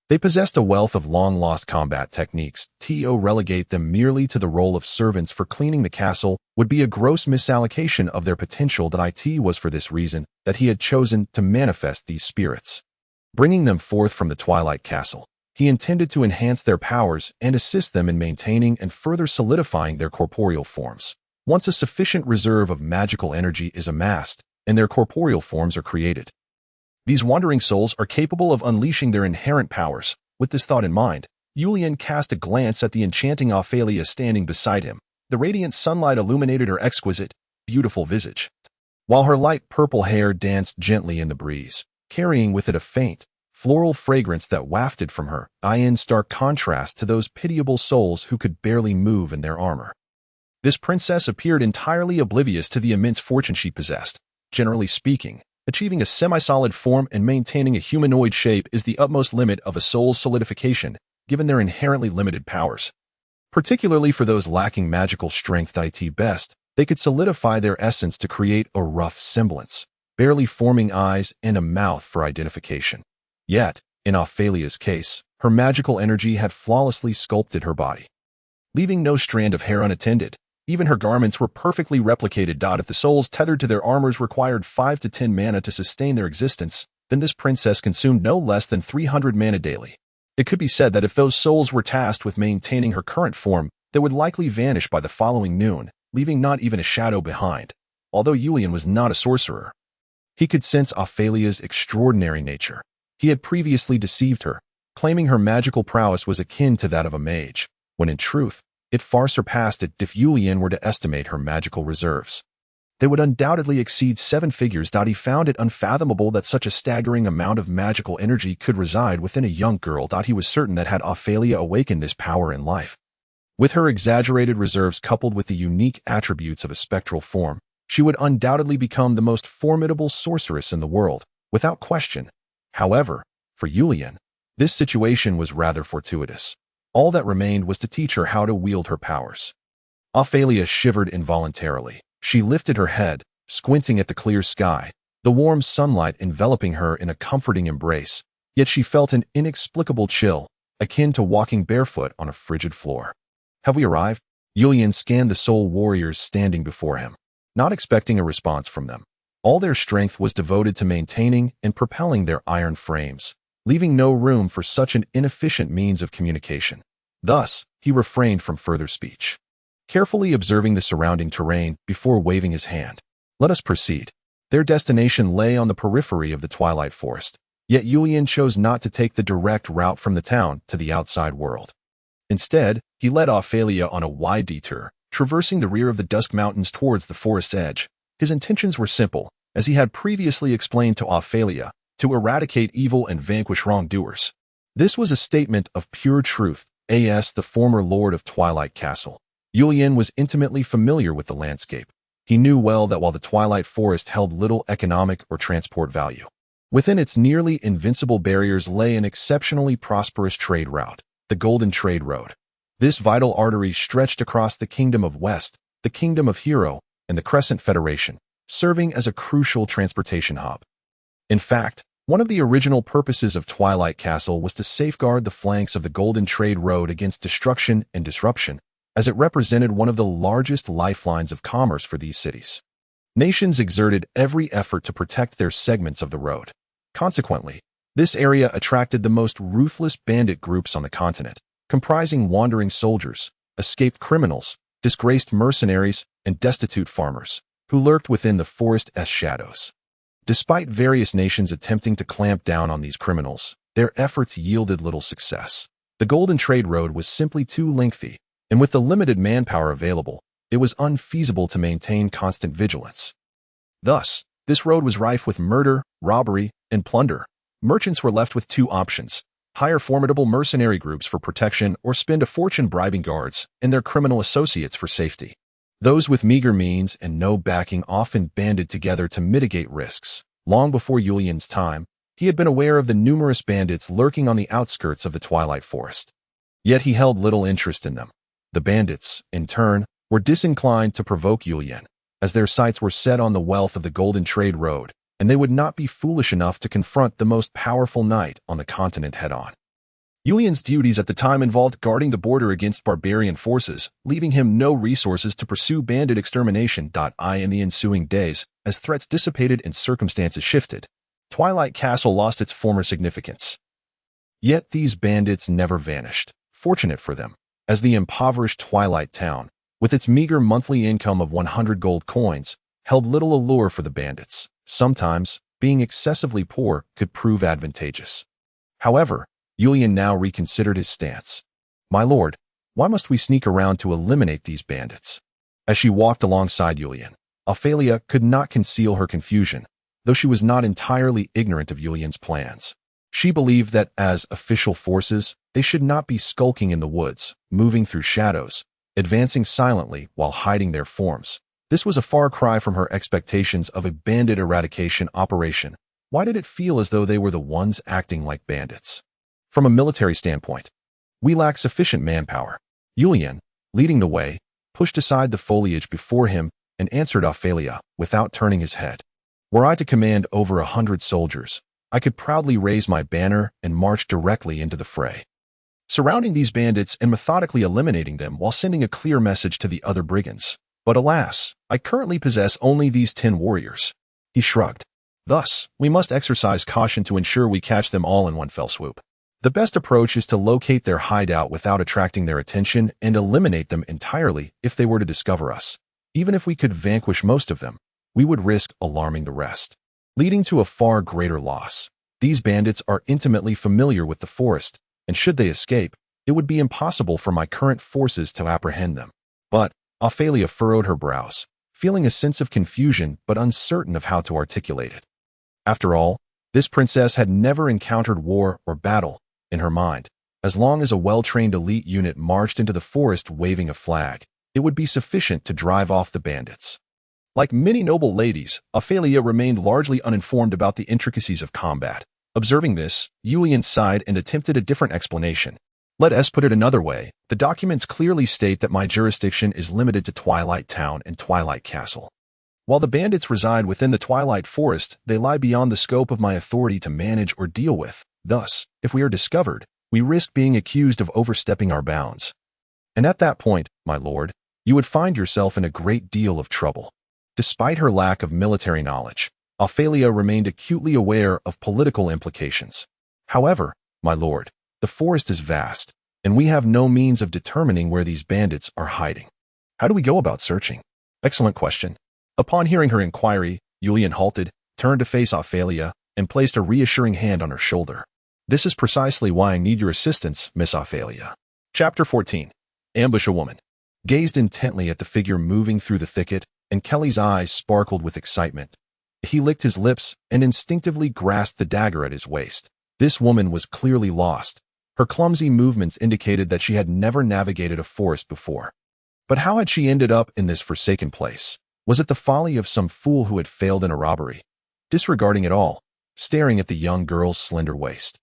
they possessed a wealth of long-lost combat techniques. To relegate them merely to the role of servants for cleaning the castle would be a gross misallocation of their potential. It was for this reason that he had chosen to manifest these spirits. Bringing them forth from the Twilight Castle, he intended to enhance their powers and assist them in maintaining and further solidifying their corporeal forms. Once a sufficient reserve of magical energy is amassed and their corporeal forms are created, these wandering souls are capable of unleashing their inherent powers. With this thought in mind, Julian cast a glance at the enchanting Ophalia standing beside him. The radiant sunlight illuminated her exquisite, beautiful visage, while her light purple hair danced gently in the breeze, carrying with it a faint, floral fragrance that wafted from her, in stark contrast to those pitiable souls who could barely move in their armor. This princess appeared entirely oblivious to the immense fortune she possessed. Generally speaking, achieving a semi-solid form and maintaining a humanoid shape is the utmost limit of a soul's solidification, given their inherently limited powers. Particularly for those lacking magical strength. At best, they could solidify their essence to create a rough semblance, barely forming eyes and a mouth for identification. Yet, in Ophalia's case, her magical energy had flawlessly sculpted her body, leaving no strand of hair unattended. Even her garments were perfectly replicated. If the souls tethered to their armors required 5 to 10 mana to sustain their existence, then this princess consumed no less than 300 mana daily. It could be said that if those souls were tasked with maintaining her current form, they would likely vanish by the following noon, leaving not even a shadow behind. Although Julian was not a sorcerer, he could sense Ophalia's extraordinary nature. He had previously deceived her, claiming her magical prowess was akin to that of a mage, when in truth, it far surpassed it. If Julian were to estimate her magical reserves, they would undoubtedly exceed 7 figures. He found it unfathomable that such a staggering amount of magical energy could reside within a young girl. He was certain that had Ophalia awakened this power in life, with her exaggerated reserves coupled with the unique attributes of a spectral form, she would undoubtedly become the most formidable sorceress in the world, without question. However, for Julian, this situation was rather fortuitous. All that remained was to teach her how to wield her powers. Ophalia shivered involuntarily. She lifted her head, squinting at the clear sky, the warm sunlight enveloping her in a comforting embrace, yet she felt an inexplicable chill, akin to walking barefoot on a frigid floor. Have we arrived? Julian scanned the soul warriors standing before him, not expecting a response from them. All their strength was devoted to maintaining and propelling their iron frames, leaving no room for such an inefficient means of communication. Thus, he refrained from further speech, carefully observing the surrounding terrain before waving his hand. Let us proceed. Their destination lay on the periphery of the Twilight Forest, yet Julian chose not to take the direct route from the town to the outside world. Instead, he led Ophalia on a wide detour, traversing the rear of the Dusk Mountains towards the forest's edge. His intentions were simple, as he had previously explained to Ophalia, to eradicate evil and vanquish wrongdoers. This was a statement of pure truth, as the former lord of Twilight Castle. Julian was intimately familiar with the landscape. He knew well that while the Twilight Forest held little economic or transport value, within its nearly invincible barriers lay an exceptionally prosperous trade route, the Golden Trade Road. This vital artery stretched across the Kingdom of West, the Kingdom of Hero, and the Crescent Federation, serving as a crucial transportation hub. In fact, one of the original purposes of Twilight Castle was to safeguard the flanks of the Golden Trade Road against destruction and disruption, as it represented one of the largest lifelines of commerce for these cities. Nations exerted every effort to protect their segments of the road. Consequently, this area attracted the most ruthless bandit groups on the continent, comprising wandering soldiers, escaped criminals, disgraced mercenaries, and destitute farmers, who lurked within the forest's shadows. Despite various nations attempting to clamp down on these criminals, their efforts yielded little success. The Golden Trade Road was simply too lengthy, and with the limited manpower available, it was unfeasible to maintain constant vigilance. Thus, this road was rife with murder, robbery, and plunder. Merchants were left with 2 options: hire formidable mercenary groups for protection or spend a fortune bribing guards and their criminal associates for safety. Those with meager means and no backing often banded together to mitigate risks. Long before Julian's time, he had been aware of the numerous bandits lurking on the outskirts of the Twilight Forest. Yet he held little interest in them. The bandits, in turn, were disinclined to provoke Julian, as their sights were set on the wealth of the Golden Trade Road, and they would not be foolish enough to confront the most powerful knight on the continent head-on. Julian's duties at the time involved guarding the border against barbarian forces, leaving him no resources to pursue bandit extermination. In the ensuing days, as threats dissipated and circumstances shifted, Twilight Castle lost its former significance. Yet these bandits never vanished. Fortunate for them, as the impoverished Twilight town, with its meager monthly income of 100 gold coins, held little allure for the bandits. Sometimes, being excessively poor could prove advantageous. However, Julian now reconsidered his stance. "My lord, why must we sneak around to eliminate these bandits?" As she walked alongside Julian, Ophalia could not conceal her confusion, though she was not entirely ignorant of Julian's plans. She believed that, as official forces, they should not be skulking in the woods, moving through shadows, advancing silently while hiding their forms. This was a far cry from her expectations of a bandit eradication operation. Why did it feel as though they were the ones acting like bandits? From a military standpoint, we lack sufficient manpower. Julian, leading the way, pushed aside the foliage before him and answered Ophalia without turning his head. "Were I to command over 100 soldiers, I could proudly raise my banner and march directly into the fray." surrounding these bandits and methodically eliminating them while sending a clear message to the other brigands. But alas, I currently possess only these 10 warriors. He shrugged. Thus, we must exercise caution to ensure we catch them all in one fell swoop. The best approach is to locate their hideout without attracting their attention and eliminate them entirely if they were to discover us. Even if we could vanquish most of them, we would risk alarming the rest, leading to a far greater loss. These bandits are intimately familiar with the forest, and should they escape, it would be impossible for my current forces to apprehend them. But Ophalia furrowed her brows, feeling a sense of confusion but uncertain of how to articulate it. After all, this princess had never encountered war or battle. In her mind, as long as a well-trained elite unit marched into the forest waving a flag, it would be sufficient to drive off the bandits. Like many noble ladies, Ophalia remained largely uninformed about the intricacies of combat. Observing this, Julian sighed and attempted a different explanation. Let us put it another way. The documents clearly state that my jurisdiction is limited to Twilight Town and Twilight Castle. While the bandits reside within the Twilight Forest, they lie beyond the scope of my authority to manage or deal with. Thus, if we are discovered, we risk being accused of overstepping our bounds. And at that point, my lord, you would find yourself in a great deal of trouble. Despite her lack of military knowledge, Ophalia remained acutely aware of political implications. However, my lord, the forest is vast, and we have no means of determining where these bandits are hiding. How do we go about searching? Excellent question. Upon hearing her inquiry, Julian halted, turned to face Ophalia, and placed a reassuring hand on her shoulder. This is precisely why I need your assistance, Miss Ophalia. Chapter 14. Ambush a woman. Gazed intently at the figure moving through the thicket, and Kelly's eyes sparkled with excitement. He licked his lips and instinctively grasped the dagger at his waist. This woman was clearly lost. Her clumsy movements indicated that she had never navigated a forest before. But how had she ended up in this forsaken place? Was it the folly of some fool who had failed in a robbery? Disregarding it all, staring at the young girl's slender waist,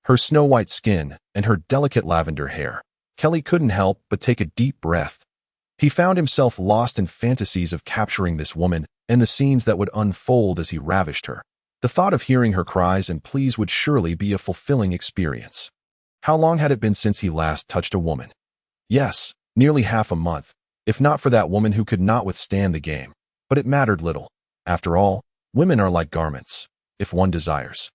her snow-white skin, and her delicate lavender hair, Kelly couldn't help but take a deep breath. He found himself lost in fantasies of capturing this woman and the scenes that would unfold as he ravished her. The thought of hearing her cries and pleas would surely be a fulfilling experience. How long had it been since he last touched a woman? Yes, nearly half a month, if not for that woman who could not withstand the game. But it mattered little. After all, women are like garments. If one desires,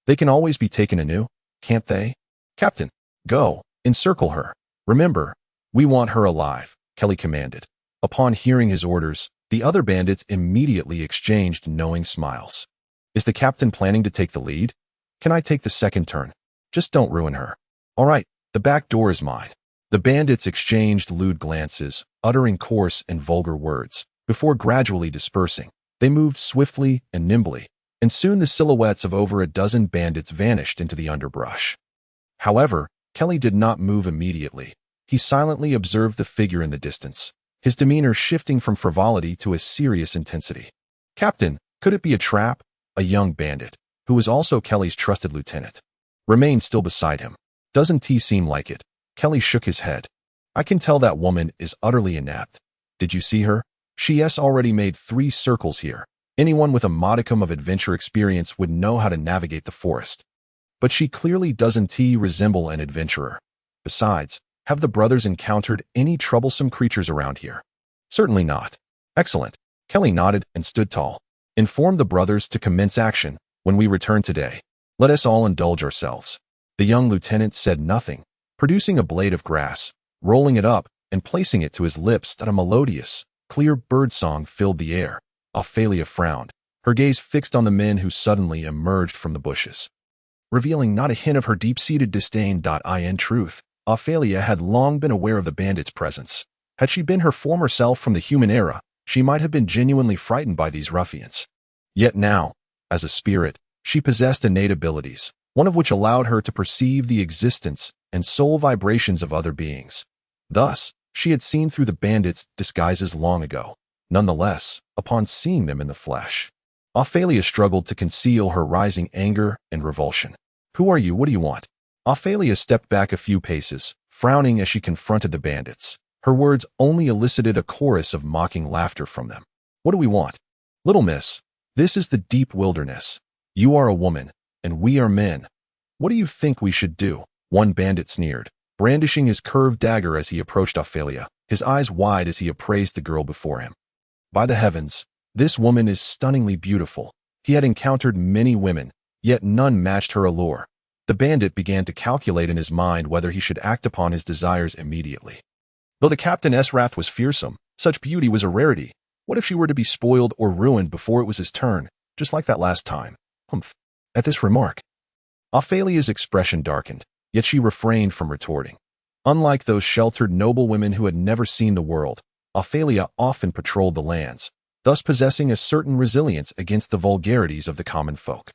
they can always be taken anew, can't they? Captain, go, encircle her. Remember, we want her alive, Kelly commanded. Upon hearing his orders, the other bandits immediately exchanged knowing smiles. Is the captain planning to take the lead? Can I take the second turn? Just don't ruin her. All right, the back door is mine. The bandits exchanged lewd glances, uttering coarse and vulgar words. Before gradually dispersing, they moved swiftly and nimbly, and soon the silhouettes of over a dozen bandits vanished into the underbrush. However, Kelly did not move immediately. He silently observed the figure in the distance, his demeanor shifting from frivolity to a serious intensity. Captain, could it be a trap? A young bandit, who was also Kelly's trusted lieutenant, remained still beside him. Doesn't he seem like it? Kelly shook his head. I can tell that woman is utterly inept. Did you see her? She has already made 3 circles here. Anyone with a modicum of adventure experience would know how to navigate the forest. But she clearly doesn't resemble an adventurer. Besides, have the brothers encountered any troublesome creatures around here? Certainly not. Excellent. Kelly nodded and stood tall. Inform the brothers to commence action when we return today. Let us all indulge ourselves. The young lieutenant said nothing, producing a blade of grass, rolling it up, and placing it to his lips that a melodious, clear birdsong filled the air. Ophalia frowned, her gaze fixed on the men who suddenly emerged from the bushes, revealing not a hint of her deep-seated disdain. In truth, Ophalia had long been aware of the bandits' presence. Had she been her former self from the human era, she might have been genuinely frightened by these ruffians. Yet now, as a spirit, she possessed innate abilities, one of which allowed her to perceive the existence and soul vibrations of other beings. Thus, she had seen through the bandits' disguises long ago. Nonetheless, upon seeing them in the flesh, Ophalia struggled to conceal her rising anger and revulsion. Who are you? What do you want? Ophalia stepped back a few paces, frowning as she confronted the bandits. Her words only elicited a chorus of mocking laughter from them. What do we want? Little miss, this is the deep wilderness. You are a woman, and we are men. What do you think we should do? One bandit sneered, brandishing his curved dagger as he approached Ophalia, his eyes wide as he appraised the girl before him. By the heavens, this woman is stunningly beautiful. He had encountered many women, yet none matched her allure. The bandit began to calculate in his mind whether he should act upon his desires immediately. Though the captain's wrath was fearsome, such beauty was a rarity. What if she were to be spoiled or ruined before it was his turn, just like that last time? Humph. At this remark, Ophalia's expression darkened, yet she refrained from retorting. Unlike those sheltered noble women who had never seen the world, Ophalia often patrolled the lands, thus possessing a certain resilience against the vulgarities of the common folk.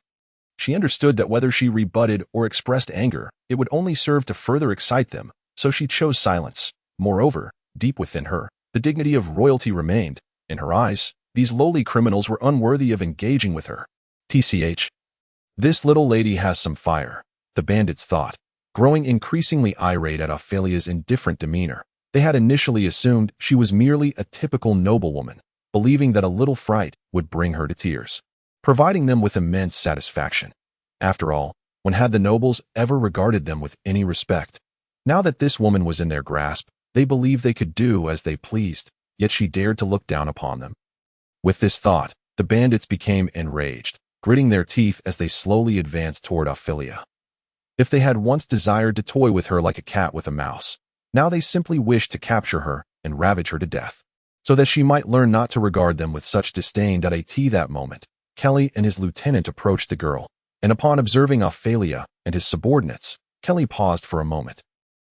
She understood that whether she rebutted or expressed anger, it would only serve to further excite them, so she chose silence. Moreover, deep within her, the dignity of royalty remained. In her eyes, these lowly criminals were unworthy of engaging with her. TCH. This little lady has some fire, the bandits thought, growing increasingly irate at Ophalia's indifferent demeanor. They had initially assumed she was merely a typical noblewoman, believing that a little fright would bring her to tears, providing them with immense satisfaction. After all, when had the nobles ever regarded them with any respect? Now that this woman was in their grasp, they believed they could do as they pleased, yet she dared to look down upon them. With this thought, the bandits became enraged, gritting their teeth as they slowly advanced toward Ophalia. If they had once desired to toy with her like a cat with a mouse, now they simply wished to capture her and ravage her to death, so that she might learn not to regard them with such disdain. At that moment, Kelly and his lieutenant approached the girl, and upon observing Ophalia and his subordinates, Kelly paused for a moment.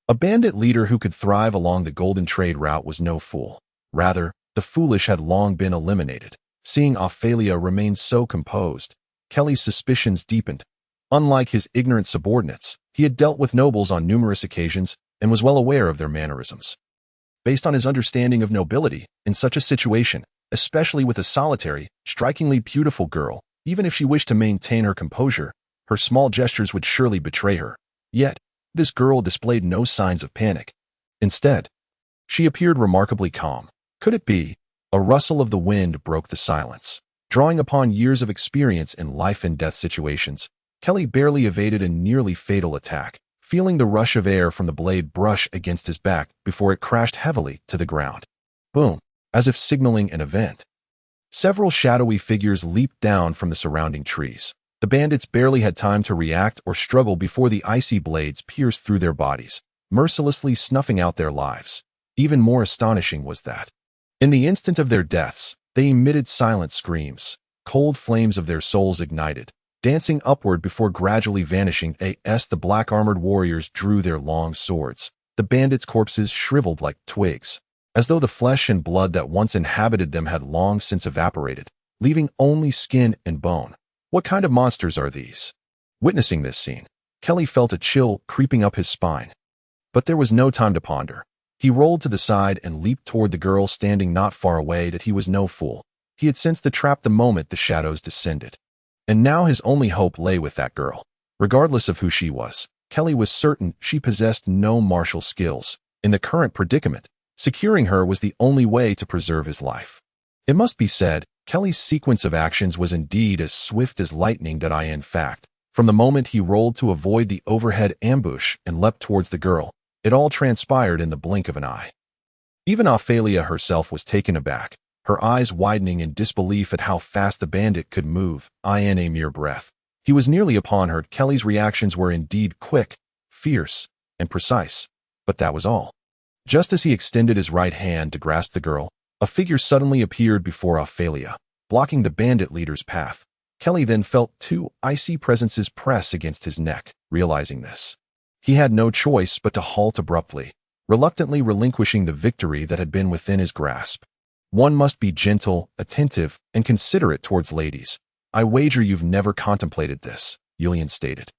A bandit leader who could thrive along the golden trade route was no fool. Rather, the foolish had long been eliminated. Seeing Ophalia remain so composed, Kelly's suspicions deepened. Unlike his ignorant subordinates, he had dealt with nobles on numerous occasions and was well aware of their mannerisms. Based on his understanding of nobility, in such a situation, especially with a solitary, strikingly beautiful girl, even if she wished to maintain her composure, her small gestures would surely betray her. Yet, this girl displayed no signs of panic. Instead, she appeared remarkably calm. Could it be? A rustle of the wind broke the silence. Drawing upon years of experience in life and death situations, Kelly barely evaded a nearly fatal attack, feeling the rush of air from the blade brush against his back before it crashed heavily to the ground. Boom, as if signaling an event. Several shadowy figures leaped down from the surrounding trees. The bandits barely had time to react or struggle before the icy blades pierced through their bodies, mercilessly snuffing out their lives. Even more astonishing was that, in the instant of their deaths, they emitted silent screams. Cold flames of their souls ignited, dancing upward before gradually vanishing. As the black-armored warriors drew their long swords, the bandits' corpses shriveled like twigs, as though the flesh and blood that once inhabited them had long since evaporated, leaving only skin and bone. What kind of monsters are these? Witnessing this scene, Kelly felt a chill creeping up his spine. But there was no time to ponder. He rolled to the side and leaped toward the girl standing not far away. That he was no fool. He had sensed the trap the moment the shadows descended. And now his only hope lay with that girl. Regardless of who she was, Kelly was certain she possessed no martial skills. In the current predicament, securing her was the only way to preserve his life. It must be said, Kelly's sequence of actions was indeed as swift as lightning. In fact, from the moment he rolled to avoid the overhead ambush and leapt towards the girl, it all transpired in the blink of an eye. Even Ophalia herself was taken aback, her eyes widening in disbelief at how fast the bandit could move. In a mere breath, he was nearly upon her. Kelly's reactions were indeed quick, fierce, and precise, but that was all. Just as he extended his right hand to grasp the girl, a figure suddenly appeared before Ophalia, blocking the bandit leader's path. Kelly then felt two icy presences press against his neck. Realizing this, he had no choice but to halt abruptly, reluctantly relinquishing the victory that had been within his grasp. One must be gentle, attentive, and considerate towards ladies. I wager you've never contemplated this, Julian stated,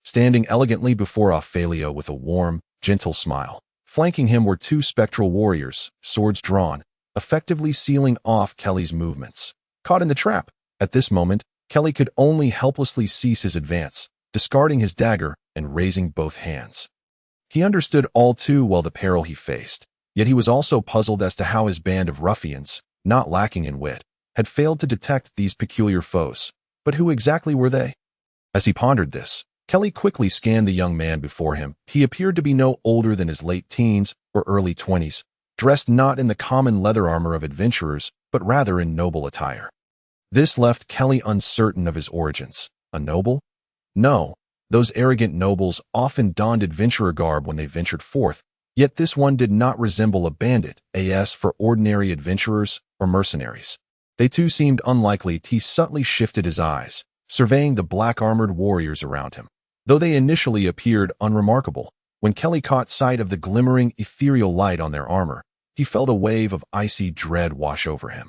standing elegantly before Ophalia with a warm, gentle smile. Flanking him were two spectral warriors, swords drawn, effectively sealing off Kelly's movements. Caught in the trap, at this moment, Kelly could only helplessly cease his advance, discarding his dagger and raising both hands. He understood all too well the peril he faced, yet he was also puzzled as to how his band of ruffians, not lacking in wit, had failed to detect these peculiar foes. But who exactly were they? As he pondered this, Kelly quickly scanned the young man before him. He appeared to be no older than his late teens or early 20s, dressed not in the common leather armor of adventurers, but rather in noble attire. This left Kelly uncertain of his origins. A noble? No, those arrogant nobles often donned adventurer garb when they ventured forth, yet this one did not resemble a bandit, as for ordinary adventurers or mercenaries. They too seemed unlikely. He subtly shifted his eyes, surveying the black-armored warriors around him. Though they initially appeared unremarkable, when Kelly caught sight of the glimmering ethereal light on their armor, he felt a wave of icy dread wash over him.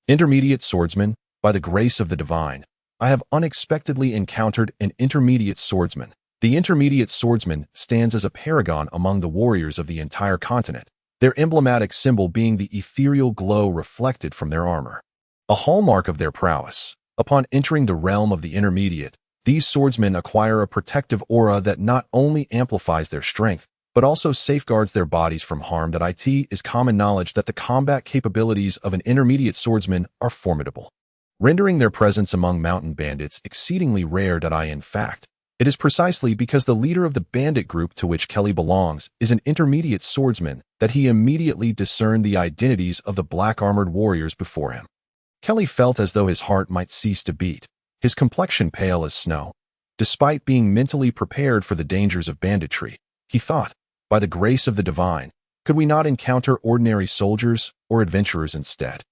Intermediate swordsman, by the grace of the divine, I have unexpectedly encountered an intermediate swordsman. The intermediate swordsman stands as a paragon among the warriors of the entire continent, their emblematic symbol being the ethereal glow reflected from their armor. A hallmark of their prowess. Upon entering the realm of the intermediate, these swordsmen acquire a protective aura that not only amplifies their strength, but also safeguards their bodies from harm. It is common knowledge that the combat capabilities of an intermediate swordsman are formidable, rendering their presence among mountain bandits exceedingly rare. In fact, it is precisely because the leader of the bandit group to which Kelly belongs is an intermediate swordsman that he immediately discerned the identities of the black-armored warriors before him. Kelly felt as though his heart might cease to beat, his complexion pale as snow. Despite being mentally prepared for the dangers of banditry, he thought, by the grace of the divine, could we not encounter ordinary soldiers or adventurers instead?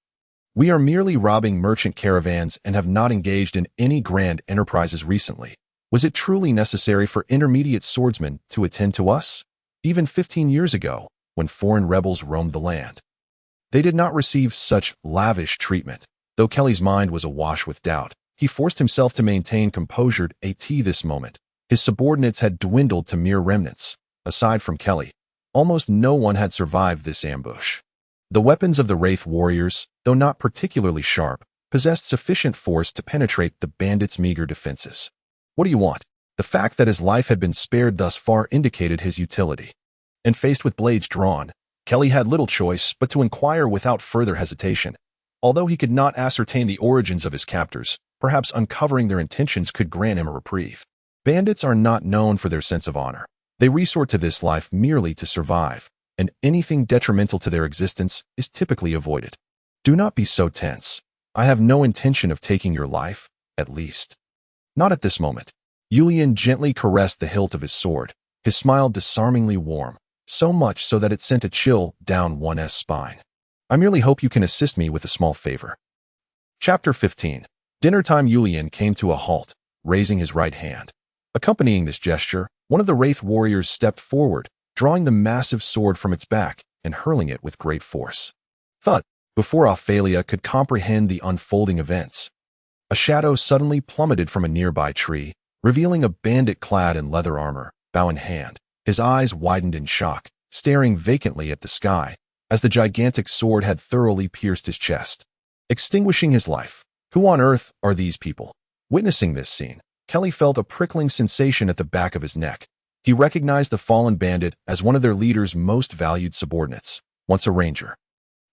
We are merely robbing merchant caravans and have not engaged in any grand enterprises recently. Was it truly necessary for intermediate swordsmen to attend to us? Even 15 years ago, when foreign rebels roamed the land, they did not receive such lavish treatment. Though Kelly's mind was awash with doubt, he forced himself to maintain composure at this moment. His subordinates had dwindled to mere remnants. Aside from Kelly, almost no one had survived this ambush. The weapons of the Wraith warriors, though not particularly sharp, possessed sufficient force to penetrate the bandits' meager defenses. What do you want? The fact that his life had been spared thus far indicated his utility. And faced with blades drawn, Kelly had little choice but to inquire without further hesitation. Although he could not ascertain the origins of his captors, perhaps uncovering their intentions could grant him a reprieve. Bandits are not known for their sense of honor. They resort to this life merely to survive, and anything detrimental to their existence is typically avoided. Do not be so tense. I have no intention of taking your life, at least. Not at this moment. Julian gently caressed the hilt of his sword, his smile disarmingly warm, so much so that it sent a chill down one's spine. I merely hope you can assist me with a small favor. Chapter 15. Dinner time. Julian came to a halt, raising his right hand. Accompanying this gesture, one of the Wraith warriors stepped forward, drawing the massive sword from its back and hurling it with great force. Thud! Before Ophalia could comprehend the unfolding events, a shadow suddenly plummeted from a nearby tree, revealing a bandit clad in leather armor, bow in hand. His eyes widened in shock, staring vacantly at the sky, as the gigantic sword had thoroughly pierced his chest, extinguishing his life. Who on earth are these people? Witnessing this scene, Kelly felt a prickling sensation at the back of his neck. He recognized the fallen bandit as one of their leader's most valued subordinates, once a ranger,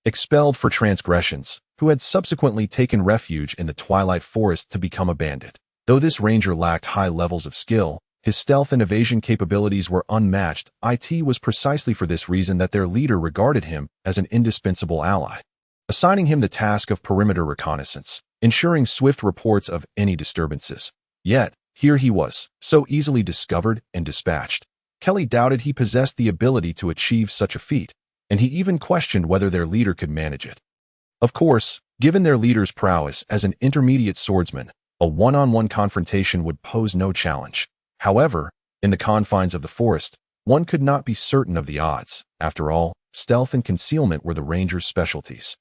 expelled for transgressions, who had subsequently taken refuge in the Twilight forest to become a bandit. Though this ranger lacked high levels of skill, his stealth and evasion capabilities were unmatched. It was precisely for this reason that their leader regarded him as an indispensable ally, assigning him the task of perimeter reconnaissance, ensuring swift reports of any disturbances. Yet, here he was, so easily discovered and dispatched. Kelly doubted he possessed the ability to achieve such a feat, and he even questioned whether their leader could manage it. Of course, given their leader's prowess as an intermediate swordsman, a one-on-one confrontation would pose no challenge. However, in the confines of the forest, one could not be certain of the odds. After all, stealth and concealment were the ranger's specialties,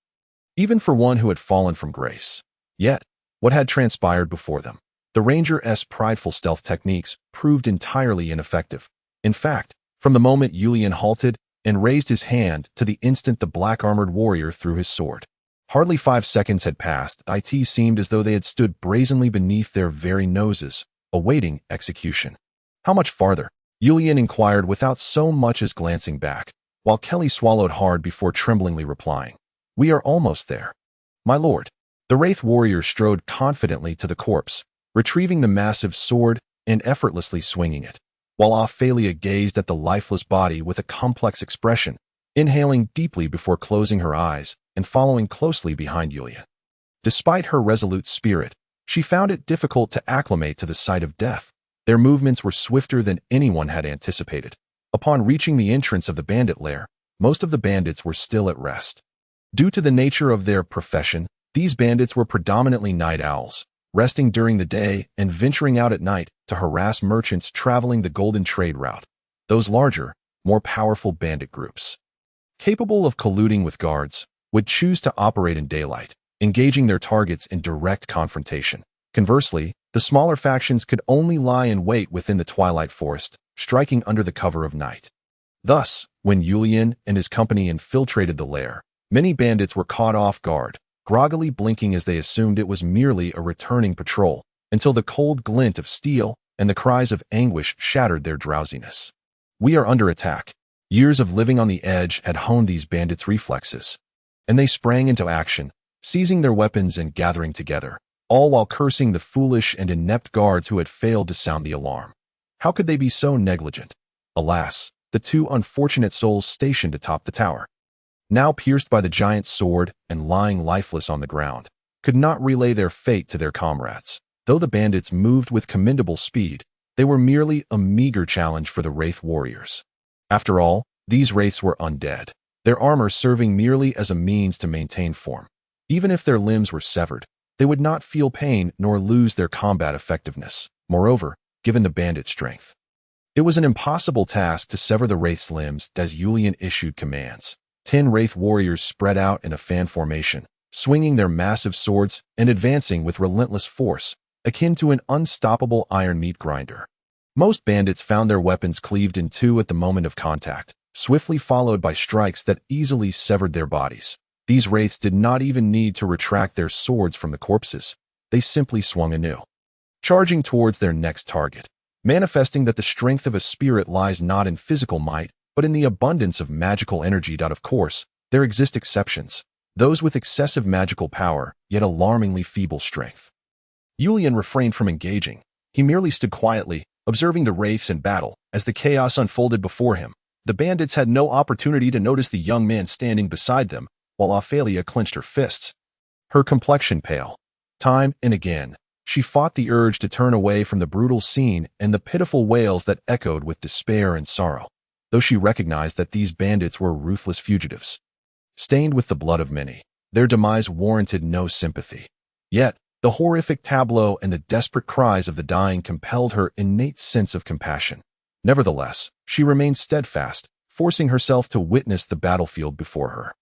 even for one who had fallen from grace. Yet, what had transpired before them? The ranger's prideful stealth techniques proved entirely ineffective. In fact, from the moment Julian halted and raised his hand to the instant the black-armored warrior threw his sword, hardly 5 seconds had passed. It seemed as though they had stood brazenly beneath their very noses, awaiting execution. How much farther? Julian inquired without so much as glancing back, while Kelly swallowed hard before tremblingly replying, "We are almost there, my lord." The Wraith warrior strode confidently to the corpse, retrieving the massive sword and effortlessly swinging it, while Ophalia gazed at the lifeless body with a complex expression, inhaling deeply before closing her eyes and following closely behind Julian. Despite her resolute spirit, she found it difficult to acclimate to the sight of death. Their movements were swifter than anyone had anticipated. Upon reaching the entrance of the bandit lair, most of the bandits were still at rest. Due to the nature of their profession, these bandits were predominantly night owls, resting during the day and venturing out at night to harass merchants traveling the golden trade route. Those larger, more powerful bandit groups, capable of colluding with guards, would choose to operate in daylight, engaging their targets in direct confrontation. Conversely, the smaller factions could only lie in wait within the Twilight forest, striking under the cover of night. Thus, when Julian and his company infiltrated the lair, many bandits were caught off guard, groggily blinking as they assumed it was merely a returning patrol, until the cold glint of steel and the cries of anguish shattered their drowsiness. We are under attack. Years of living on the edge had honed these bandits' reflexes, and they sprang into action, seizing their weapons and gathering together, all while cursing the foolish and inept guards who had failed to sound the alarm. How could they be so negligent? Alas, the two unfortunate souls stationed atop the tower, now pierced by the giant's sword and lying lifeless on the ground, could not relay their fate to their comrades. Though the bandits moved with commendable speed, they were merely a meager challenge for the Wraith warriors. After all, these Wraiths were undead, their armor serving merely as a means to maintain form. Even if their limbs were severed, they would not feel pain nor lose their combat effectiveness. Moreover, given the bandits' strength, it was an impossible task to sever the Wraith's limbs as Julian issued commands. 10 Wraith warriors spread out in a fan formation, swinging their massive swords and advancing with relentless force, akin to an unstoppable iron meat grinder. Most bandits found their weapons cleaved in two at the moment of contact, swiftly followed by strikes that easily severed their bodies. These Wraiths did not even need to retract their swords from the corpses. They simply swung anew, charging towards their next target, manifesting that the strength of a spirit lies not in physical might, but in the abundance of magical energy. Of course, there exist exceptions, those with excessive magical power, yet alarmingly feeble strength. Julian refrained from engaging. He merely stood quietly, observing the Wraiths in battle. As the chaos unfolded before him, the bandits had no opportunity to notice the young man standing beside them, while Ophalia clenched her fists, her complexion pale. Time and again, she fought the urge to turn away from the brutal scene and the pitiful wails that echoed with despair and sorrow, though she recognized that these bandits were ruthless fugitives, stained with the blood of many. Their demise warranted no sympathy. Yet, the horrific tableau and the desperate cries of the dying compelled her innate sense of compassion. Nevertheless, she remained steadfast, forcing herself to witness the battlefield before her.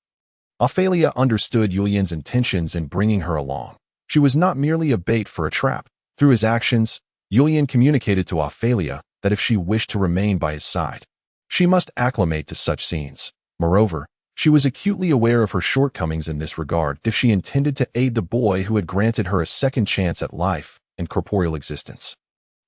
Ophalia understood Julian's intentions in bringing her along. She was not merely a bait for a trap. Through his actions, Julian communicated to Ophalia that if she wished to remain by his side, she must acclimate to such scenes. Moreover, she was acutely aware of her shortcomings in this regard if she intended to aid the boy who had granted her a second chance at life and corporeal existence.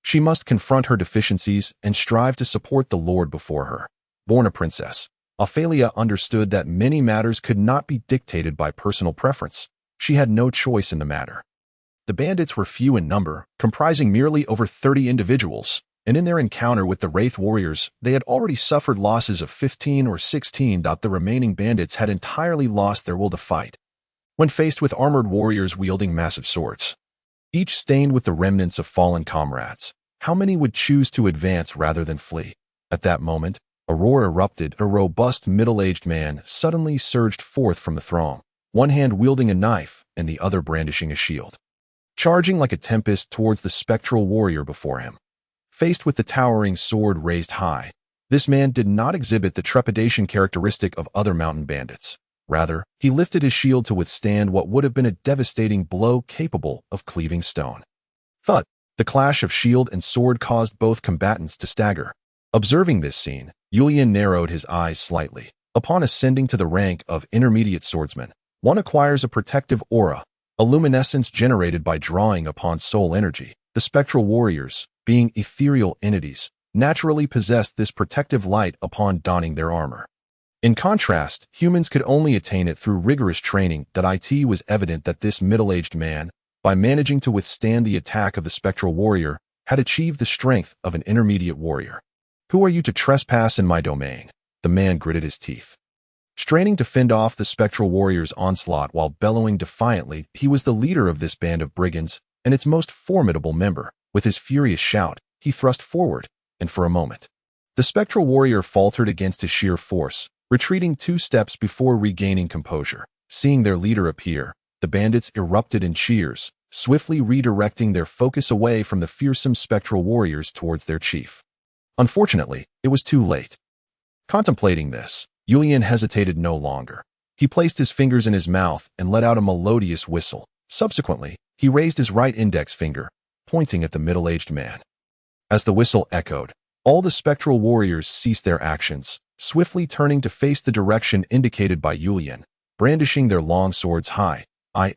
She must confront her deficiencies and strive to support the Lord before her. Born a princess, Ophalia understood that many matters could not be dictated by personal preference. She had no choice in the matter. The bandits were few in number, comprising merely over 30 individuals, and in their encounter with the Wraith warriors, they had already suffered losses of 15 or 16. The remaining bandits had entirely lost their will to fight. When faced with armored warriors wielding massive swords, each stained with the remnants of fallen comrades, how many would choose to advance rather than flee? At that moment, a roar erupted. A robust middle-aged man suddenly surged forth from the throng, one hand wielding a knife and the other brandishing a shield, charging like a tempest towards the spectral warrior before him. Faced with the towering sword raised high, this man did not exhibit the trepidation characteristic of other mountain bandits. Rather, he lifted his shield to withstand what would have been a devastating blow capable of cleaving stone. Thud! The clash of shield and sword caused both combatants to stagger. Observing this scene, Julian narrowed his eyes slightly. Upon ascending to the rank of intermediate swordsman, one acquires a protective aura, a luminescence generated by drawing upon soul energy. The spectral warriors, being ethereal entities, naturally possessed this protective light upon donning their armor. In contrast, humans could only attain it through rigorous training. It was evident that this middle-aged man, by managing to withstand the attack of the spectral warrior, had achieved the strength of an intermediate warrior. "Who are you to trespass in my domain?" The man gritted his teeth. Straining to fend off the spectral warrior's onslaught while bellowing defiantly, he was the leader of this band of brigands and its most formidable member. With his furious shout, he thrust forward, and for a moment, the spectral warrior faltered against his sheer force, retreating 2 steps before regaining composure. Seeing their leader appear, the bandits erupted in cheers, swiftly redirecting their focus away from the fearsome spectral warriors towards their chief. Unfortunately, it was too late. Contemplating this, Julian hesitated no longer. He placed his fingers in his mouth and let out a melodious whistle. Subsequently, he raised his right index finger, pointing at the middle-aged man. As the whistle echoed, all the spectral warriors ceased their actions, swiftly turning to face the direction indicated by Julian. Brandishing their long swords high,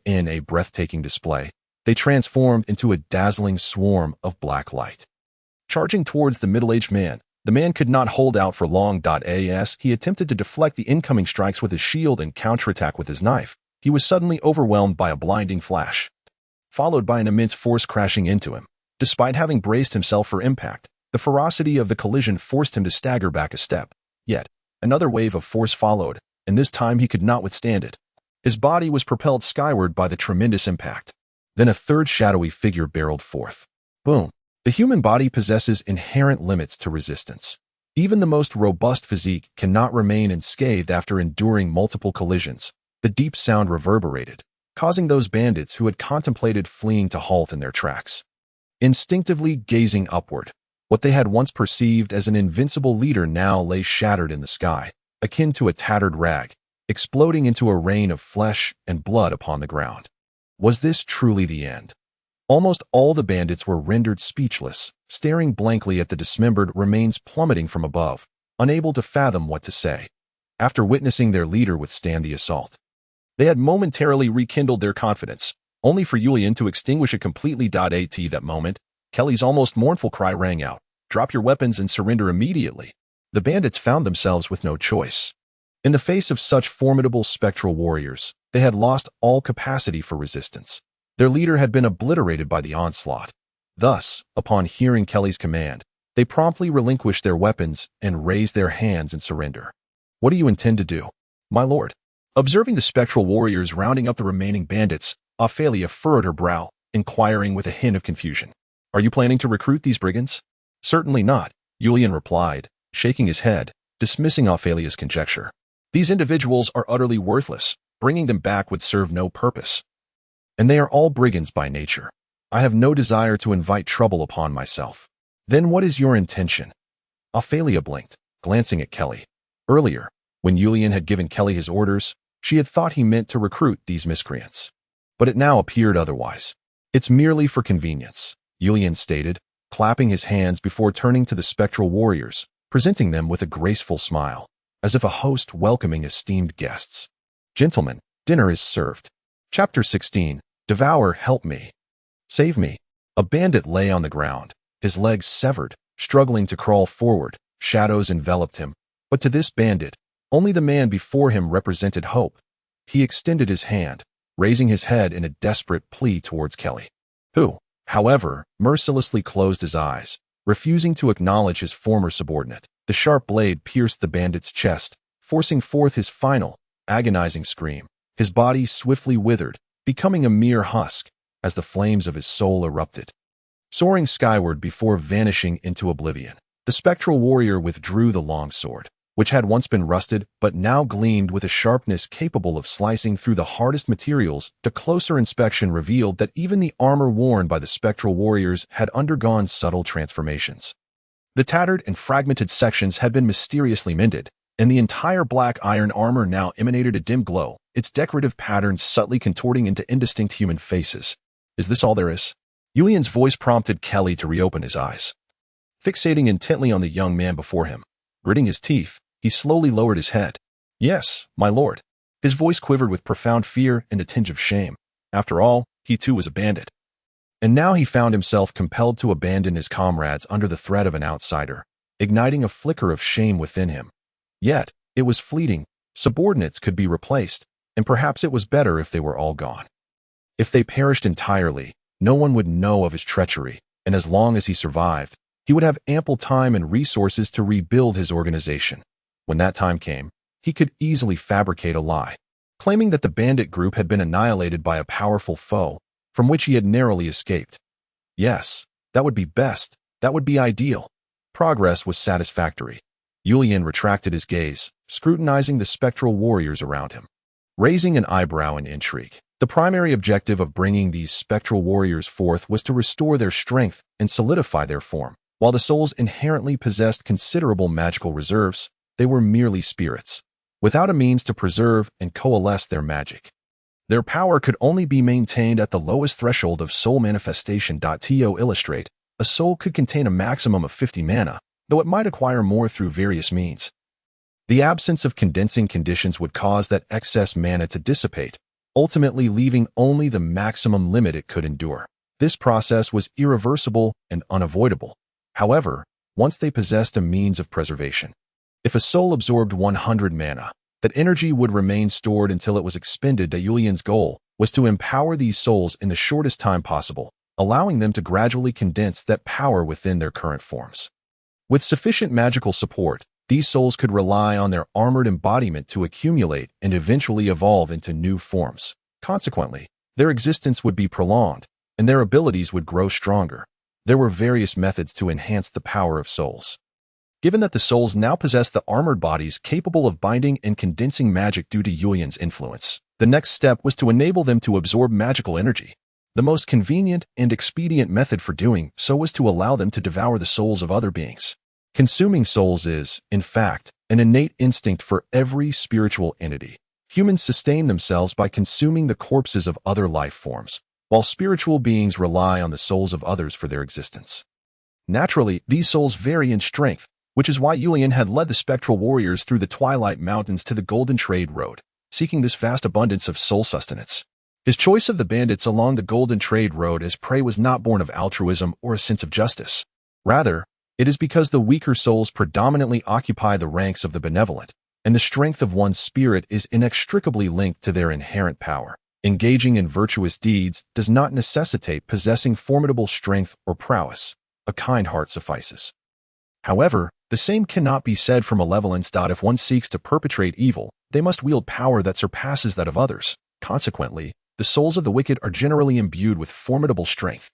in a breathtaking display, they transformed into a dazzling swarm of black light. Charging towards the middle-aged man, the man could not hold out for long. As he attempted to deflect the incoming strikes with his shield and counterattack with his knife, he was suddenly overwhelmed by a blinding flash, followed by an immense force crashing into him. Despite having braced himself for impact, the ferocity of the collision forced him to stagger back a step. Yet, another wave of force followed, and this time he could not withstand it. His body was propelled skyward by the tremendous impact. Then a third shadowy figure barreled forth. Boom! The human body possesses inherent limits to resistance. Even the most robust physique cannot remain unscathed after enduring multiple collisions. The deep sound reverberated, causing those bandits who had contemplated fleeing to halt in their tracks. Instinctively gazing upward, what they had once perceived as an invincible leader now lay shattered in the sky, akin to a tattered rag, exploding into a rain of flesh and blood upon the ground. Was this truly the end? Almost all the bandits were rendered speechless, staring blankly at the dismembered remains plummeting from above, unable to fathom what to say. After witnessing their leader withstand the assault, they had momentarily rekindled their confidence, only for Julian to extinguish it completely. At that moment, Kelly's almost mournful cry rang out, "Drop your weapons and surrender immediately." The bandits found themselves with no choice. In the face of such formidable spectral warriors, they had lost all capacity for resistance. Their leader had been obliterated by the onslaught. Thus, upon hearing Kelly's command, they promptly relinquished their weapons and raised their hands in surrender. "What do you intend to do, my lord?" Observing the spectral warriors rounding up the remaining bandits, Ophalia furrowed her brow, inquiring with a hint of confusion. "Are you planning to recruit these brigands?" "Certainly not," Julian replied, shaking his head, dismissing Ophalia's conjecture. "These individuals are utterly worthless. Bringing them back would serve no purpose. And they are all brigands by nature. I have no desire to invite trouble upon myself." "Then what is your intention?" Ophalia blinked, glancing at Kelly. Earlier, when Julian had given Kelly his orders, she had thought he meant to recruit these miscreants. But it now appeared otherwise. "It's merely for convenience," Julian stated, clapping his hands before turning to the spectral warriors, presenting them with a graceful smile, as if a host welcoming esteemed guests. "Gentlemen, dinner is served." Chapter 16. Devour, help me. Save me. A bandit lay on the ground, his legs severed, struggling to crawl forward. Shadows enveloped him, but to this bandit, only the man before him represented hope. He extended his hand, raising his head in a desperate plea towards Kelly, who, however, mercilessly closed his eyes, refusing to acknowledge his former subordinate. The sharp blade pierced the bandit's chest, forcing forth his final, agonizing scream. His body swiftly withered, becoming a mere husk, as the flames of his soul erupted, soaring skyward before vanishing into oblivion. The spectral warrior withdrew the long sword, which had once been rusted but now gleamed with a sharpness capable of slicing through the hardest materials. The closer inspection revealed that even the armor worn by the spectral warriors had undergone subtle transformations. The tattered and fragmented sections had been mysteriously mended, and the entire black iron armor now emanated a dim glow, its decorative patterns subtly contorting into indistinct human faces. "Is this all there is?" Julian's voice prompted Kelly to reopen his eyes. Fixating intently on the young man before him, gritting his teeth, he slowly lowered his head. "Yes, my lord." His voice quivered with profound fear and a tinge of shame. After all, he too was a bandit. And now he found himself compelled to abandon his comrades under the threat of an outsider, igniting a flicker of shame within him. Yet, it was fleeting. Subordinates could be replaced, and perhaps it was better if they were all gone. If they perished entirely, no one would know of his treachery, and as long as he survived, he would have ample time and resources to rebuild his organization. When that time came, he could easily fabricate a lie, claiming that the bandit group had been annihilated by a powerful foe, from which he had narrowly escaped. Yes, that would be best. That would be ideal. Progress was satisfactory. Julian retracted his gaze, scrutinizing the spectral warriors around him, raising an eyebrow in intrigue. The primary objective of bringing these spectral warriors forth was to restore their strength and solidify their form. While the souls inherently possessed considerable magical reserves, they were merely spirits, without a means to preserve and coalesce their magic. Their power could only be maintained at the lowest threshold of soul manifestation. To illustrate, a soul could contain a maximum of 50 mana, though it might acquire more through various means. The absence of condensing conditions would cause that excess mana to dissipate, ultimately leaving only the maximum limit it could endure. This process was irreversible and unavoidable. However, once they possessed a means of preservation, if a soul absorbed 100 mana, that energy would remain stored until it was expended. Julian's goal was to empower these souls in the shortest time possible, allowing them to gradually condense that power within their current forms. With sufficient magical support, these souls could rely on their armored embodiment to accumulate and eventually evolve into new forms. Consequently, their existence would be prolonged, and their abilities would grow stronger. There were various methods to enhance the power of souls. Given that the souls now possessed the armored bodies capable of binding and condensing magic due to Julian's influence, the next step was to enable them to absorb magical energy. The most convenient and expedient method for doing so was to allow them to devour the souls of other beings. Consuming souls is, in fact, an innate instinct for every spiritual entity. Humans sustain themselves by consuming the corpses of other life forms, while spiritual beings rely on the souls of others for their existence. Naturally, these souls vary in strength, which is why Julian had led the spectral warriors through the Twilight Mountains to the Golden Trade Road, seeking this vast abundance of soul sustenance. His choice of the bandits along the Golden Trade Road as prey was not born of altruism or a sense of justice. Rather, it is because the weaker souls predominantly occupy the ranks of the benevolent, and the strength of one's spirit is inextricably linked to their inherent power. Engaging in virtuous deeds does not necessitate possessing formidable strength or prowess. A kind heart suffices. However, the same cannot be said for malevolence. If one seeks to perpetrate evil, they must wield power that surpasses that of others. Consequently, the souls of the wicked are generally imbued with formidable strength.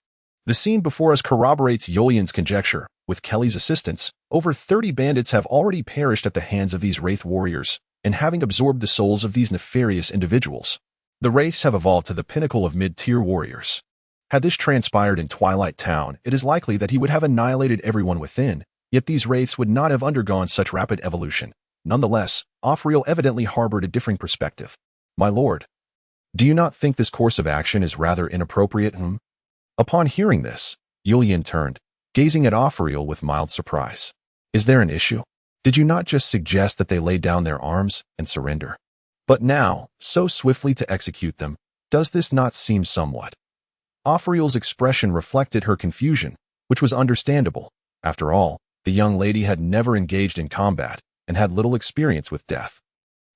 The scene before us corroborates Julian's conjecture. With Kelly's assistance, over 30 bandits have already perished at the hands of these wraith warriors, and having absorbed the souls of these nefarious individuals, the wraiths have evolved to the pinnacle of mid-tier warriors. Had this transpired in Twilight Town, it is likely that he would have annihilated everyone within, yet these wraiths would not have undergone such rapid evolution. Nonetheless, Ophalia evidently harbored a differing perspective. My lord, do you not think this course of action is rather inappropriate? Upon hearing this, Julian turned, gazing at Ophalia with mild surprise. Is there an issue? Did you not just suggest that they lay down their arms and surrender? But now, so swiftly to execute them, does this not seem somewhat? Ophalia's expression reflected her confusion, which was understandable. After all, the young lady had never engaged in combat and had little experience with death.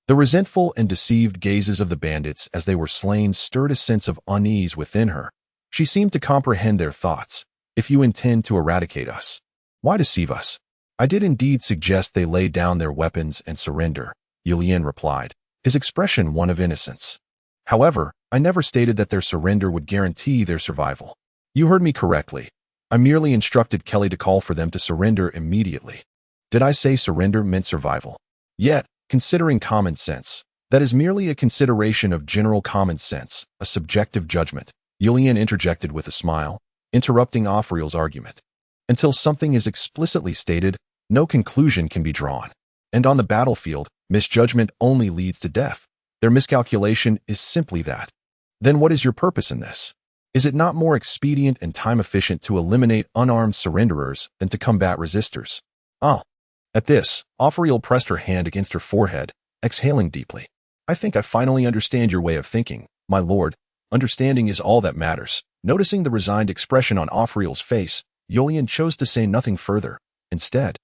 The resentful and deceived gazes of the bandits as they were slain stirred a sense of unease within her. She seemed to comprehend their thoughts. If you intend to eradicate us, why deceive us? I did indeed suggest they lay down their weapons and surrender, Julian replied, his expression one of innocence. However, I never stated that their surrender would guarantee their survival. You heard me correctly. I merely instructed Kelly to call for them to surrender immediately. Did I say surrender meant survival? Yet, considering common sense, that is merely a consideration of general common sense, a subjective judgment, Julian interjected with a smile, interrupting Ophalia's argument. Until something is explicitly stated, no conclusion can be drawn. And on the battlefield, misjudgment only leads to death. Their miscalculation is simply that. Then what is your purpose in this? Is it not more expedient and time-efficient to eliminate unarmed surrenderers than to combat resistors? Ah. At this, Ophalia pressed her hand against her forehead, exhaling deeply. I think I finally understand your way of thinking, my lord. Understanding is all that matters. Noticing the resigned expression on Ophalia's face, Julian chose to say nothing further. Instead,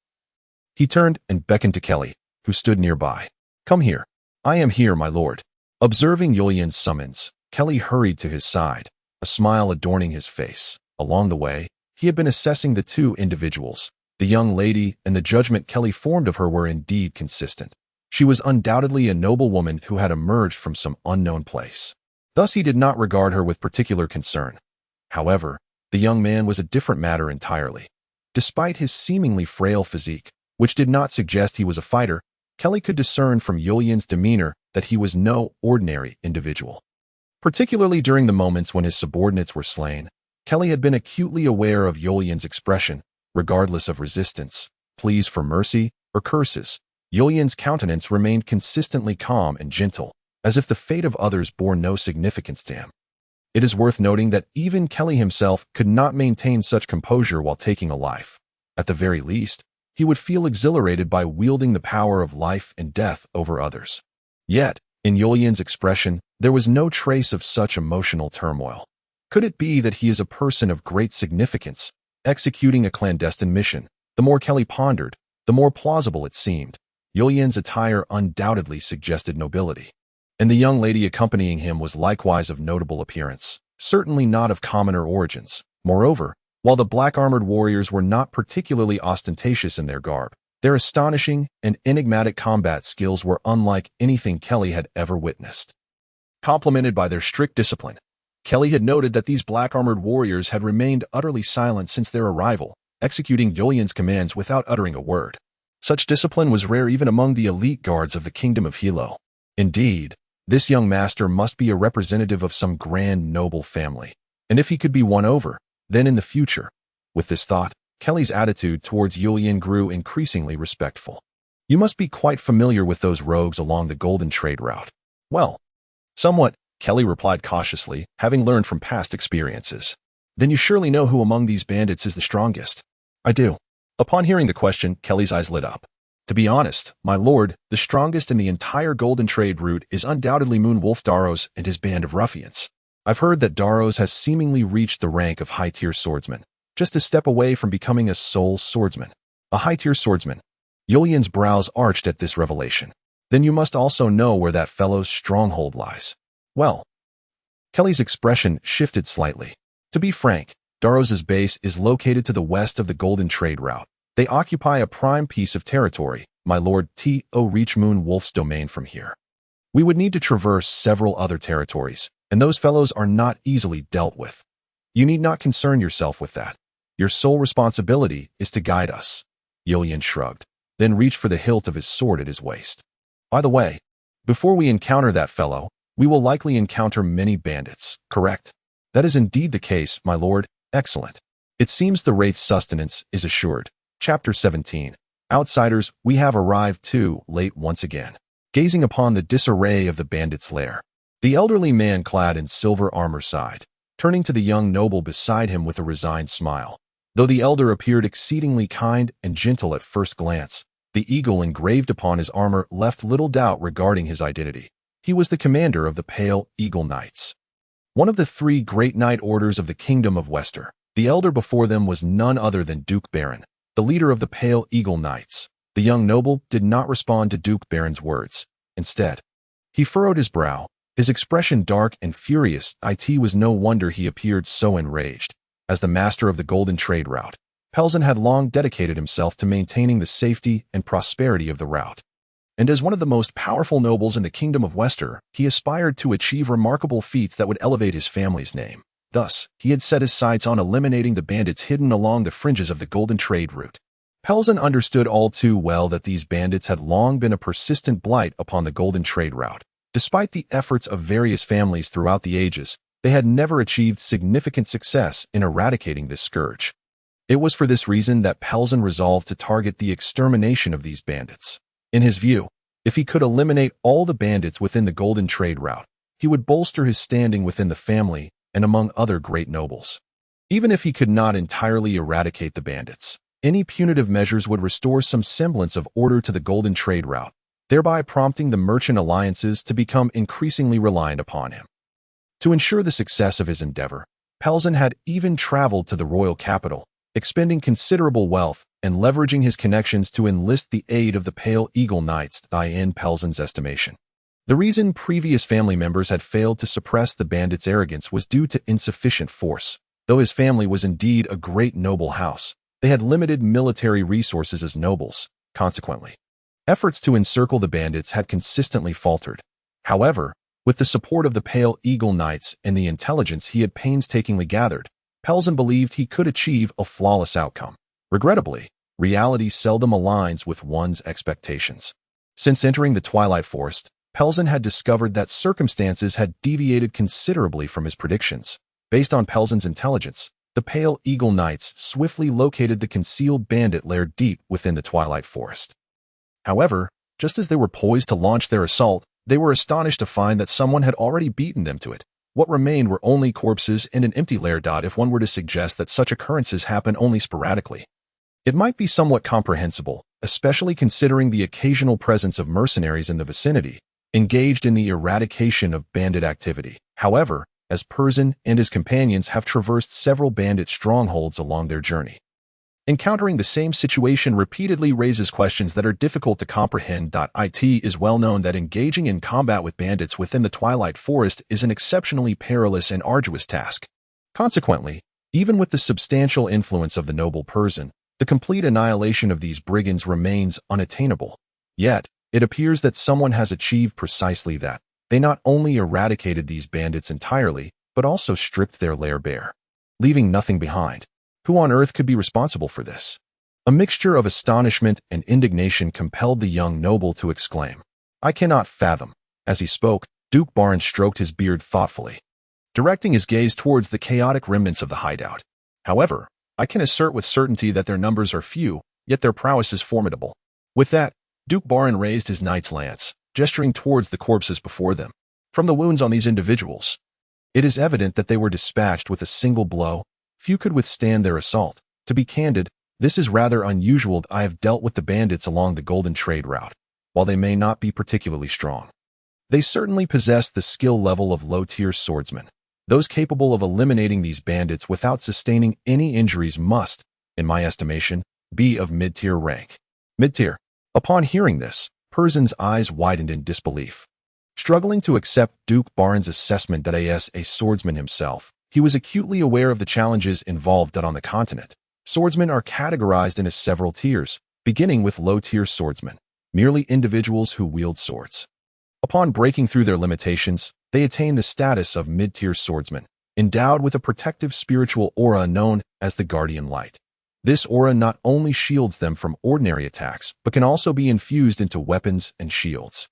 he turned and beckoned to Kelly, who stood nearby. Come here. I am here, my lord. Observing Julian's summons, Kelly hurried to his side, a smile adorning his face. Along the way, He had been assessing the two individuals. The young lady and the judgment Kelly formed of her were indeed consistent. She was undoubtedly a noble woman who had emerged from some unknown place. Thus he did not regard her with particular concern. However, the young man was a different matter entirely. Despite his seemingly frail physique, which did not suggest he was a fighter, Kelly could discern from Yulian's demeanor that he was no ordinary individual. Particularly during the moments when his subordinates were slain, Kelly had been acutely aware of Yulian's expression, regardless of resistance, pleas for mercy, or curses. Yulian's countenance remained consistently calm and gentle, as if the fate of others bore no significance to him. It is worth noting that even Kelly himself could not maintain such composure while taking a life. At the very least, he would feel exhilarated by wielding the power of life and death over others. Yet, in Yulian's expression, there was no trace of such emotional turmoil. Could it be that he is a person of great significance, executing a clandestine mission? The more Kelly pondered, the more plausible it seemed. Yulian's attire undoubtedly suggested nobility, and the young lady accompanying him was likewise of notable appearance, certainly not of commoner origins. Moreover, while the black-armored warriors were not particularly ostentatious in their garb, their astonishing and enigmatic combat skills were unlike anything Kelly had ever witnessed. Complemented by their strict discipline, Kelly had noted that these black-armored warriors had remained utterly silent since their arrival, executing Yulian's commands without uttering a word. Such discipline was rare even among the elite guards of the kingdom of Hilo. Indeed, this young master must be a representative of some grand noble family, and if he could be won over, then in the future. With this thought, Kelly's attitude towards Yulian grew increasingly respectful. You must be quite familiar with those rogues along the golden trade route. Well, somewhat, Kelly replied cautiously, having learned from past experiences. Then you surely know who among these bandits is the strongest. I do. Upon hearing the question, Kelly's eyes lit up. To be honest, my lord, the strongest in the entire golden trade route is undoubtedly Moon Wolf Daros and his band of ruffians. I've heard that Daros has seemingly reached the rank of high-tier swordsman, just a step away from becoming a sole swordsman. A high-tier swordsman. Yulian's brows arched at this revelation. Then you must also know where that fellow's stronghold lies. Well, Kelly's expression shifted slightly. To be frank, Daros's base is located to the west of the golden trade route. They occupy a prime piece of territory. My lord T.O. reach Moon Wolf's domain from here. We would need to traverse several other territories, and those fellows are not easily dealt with. You need not concern yourself with that. Your sole responsibility is to guide us. Yulian shrugged, then reached for the hilt of his sword at his waist. By the way, before we encounter that fellow, we will likely encounter many bandits, correct? That is indeed the case, my lord. Excellent. It seems the wraith's sustenance is assured. Chapter 17. Outsiders, we have arrived too late once again. Gazing upon the disarray of the bandit's lair, the elderly man clad in silver armor sighed, turning to the young noble beside him with a resigned smile. Though the elder appeared exceedingly kind and gentle at first glance, the eagle engraved upon his armor left little doubt regarding his identity. He was the commander of the Pale Eagle Knights, one of the three great knight orders of the Kingdom of Wester. The elder before them was none other than Duke Baron, the leader of the Pale Eagle Knights. The young noble did not respond to Duke Baron's words. Instead, he furrowed his brow, his expression dark and furious. It was no wonder he appeared so enraged. As the master of the golden trade route, Pelzen had long dedicated himself to maintaining the safety and prosperity of the route. And as one of the most powerful nobles in the Kingdom of Wester, he aspired to achieve remarkable feats that would elevate his family's name. Thus, he had set his sights on eliminating the bandits hidden along the fringes of the golden trade route. Pelzen understood all too well that these bandits had long been a persistent blight upon the golden trade route. Despite the efforts of various families throughout the ages, they had never achieved significant success in eradicating this scourge. It was for this reason that Pelzen resolved to target the extermination of these bandits. In his view, if he could eliminate all the bandits within the golden trade route, he would bolster his standing within the family and among other great nobles. Even if he could not entirely eradicate the bandits, any punitive measures would restore some semblance of order to the golden trade route, thereby prompting the merchant alliances to become increasingly reliant upon him. To ensure the success of his endeavor, Pelzen had even traveled to the royal capital, expending considerable wealth and leveraging his connections to enlist the aid of the Pale Eagle Knights. In Pelzen's estimation, the reason previous family members had failed to suppress the bandits' arrogance was due to insufficient force. Though his family was indeed a great noble house, they had limited military resources as nobles. Consequently, efforts to encircle the bandits had consistently faltered. However, with the support of the Pale Eagle Knights and the intelligence he had painstakingly gathered, Pelzen believed he could achieve a flawless outcome. Regrettably, reality seldom aligns with one's expectations. Since entering the Twilight Forest, Pelzen had discovered that circumstances had deviated considerably from his predictions. Based on Pelzen's intelligence, the Pale Eagle Knights swiftly located the concealed bandit lair deep within the Twilight Forest. However, just as they were poised to launch their assault, they were astonished to find that someone had already beaten them to it. What remained were only corpses and an empty lair. If one were to suggest that such occurrences happen only sporadically, it might be somewhat comprehensible, especially considering the occasional presence of mercenaries in the vicinity, engaged in the eradication of bandit activity. However, as Pelzen and his companions have traversed several bandit strongholds along their journey, encountering the same situation repeatedly raises questions that are difficult to comprehend. It is well known that engaging in combat with bandits within the Twilight Forest is an exceptionally perilous and arduous task. Consequently, even with the substantial influence of the noble Pelzen, the complete annihilation of these brigands remains unattainable. Yet, it appears that someone has achieved precisely that. They not only eradicated these bandits entirely, but also stripped their lair bare, leaving nothing behind. Who on earth could be responsible for this? A mixture of astonishment and indignation compelled the young noble to exclaim, "I cannot fathom." As he spoke, Duke Baron stroked his beard thoughtfully, directing his gaze towards the chaotic remnants of the hideout. "However, I can assert with certainty that their numbers are few, yet their prowess is formidable." With that, Duke Baron raised his knight's lance, gesturing towards the corpses before them. From the wounds on these individuals, it is evident that they were dispatched with a single blow. Few could withstand their assault. To be candid, this is rather unusual. I have dealt with the bandits along the Golden Trade route. While they may not be particularly strong, they certainly possess the skill level of low-tier swordsmen. Those capable of eliminating these bandits without sustaining any injuries must, in my estimation, be of mid-tier rank. Mid-tier. Upon hearing this, Pelzen's eyes widened in disbelief. Struggling to accept Duke Baron's assessment as a swordsman himself, he was acutely aware of the challenges involved on the continent. Swordsmen are categorized into several tiers, beginning with low-tier swordsmen, merely individuals who wield swords. Upon breaking through their limitations, they attain the status of mid-tier swordsmen, endowed with a protective spiritual aura known as the Guardian Light. This aura not only shields them from ordinary attacks, but can also be infused into weapons and shields,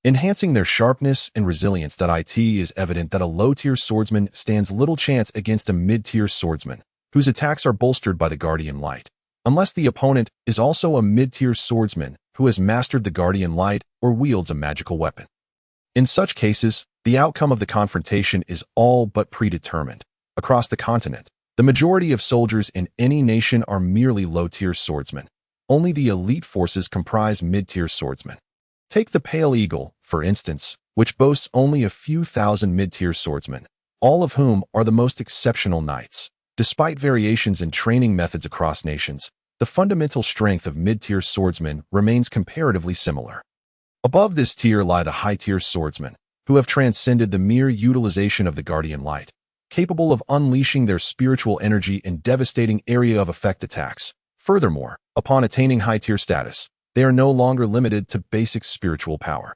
enhancing their sharpness and resilience. It is evident that a low-tier swordsman stands little chance against a mid-tier swordsman, whose attacks are bolstered by the Guardian Light, unless the opponent is also a mid-tier swordsman who has mastered the Guardian Light or wields a magical weapon. In such cases, the outcome of the confrontation is all but predetermined. Across the continent, the majority of soldiers in any nation are merely low-tier swordsmen. Only the elite forces comprise mid-tier swordsmen. Take the Pale Eagle, for instance, which boasts only a few thousand mid-tier swordsmen, all of whom are the most exceptional knights. Despite variations in training methods across nations, the fundamental strength of mid-tier swordsmen remains comparatively similar. Above this tier lie the high-tier swordsmen, who have transcended the mere utilization of the Guardian Light, capable of unleashing their spiritual energy in devastating area of effect attacks. Furthermore, upon attaining high-tier status, they are no longer limited to basic spiritual power.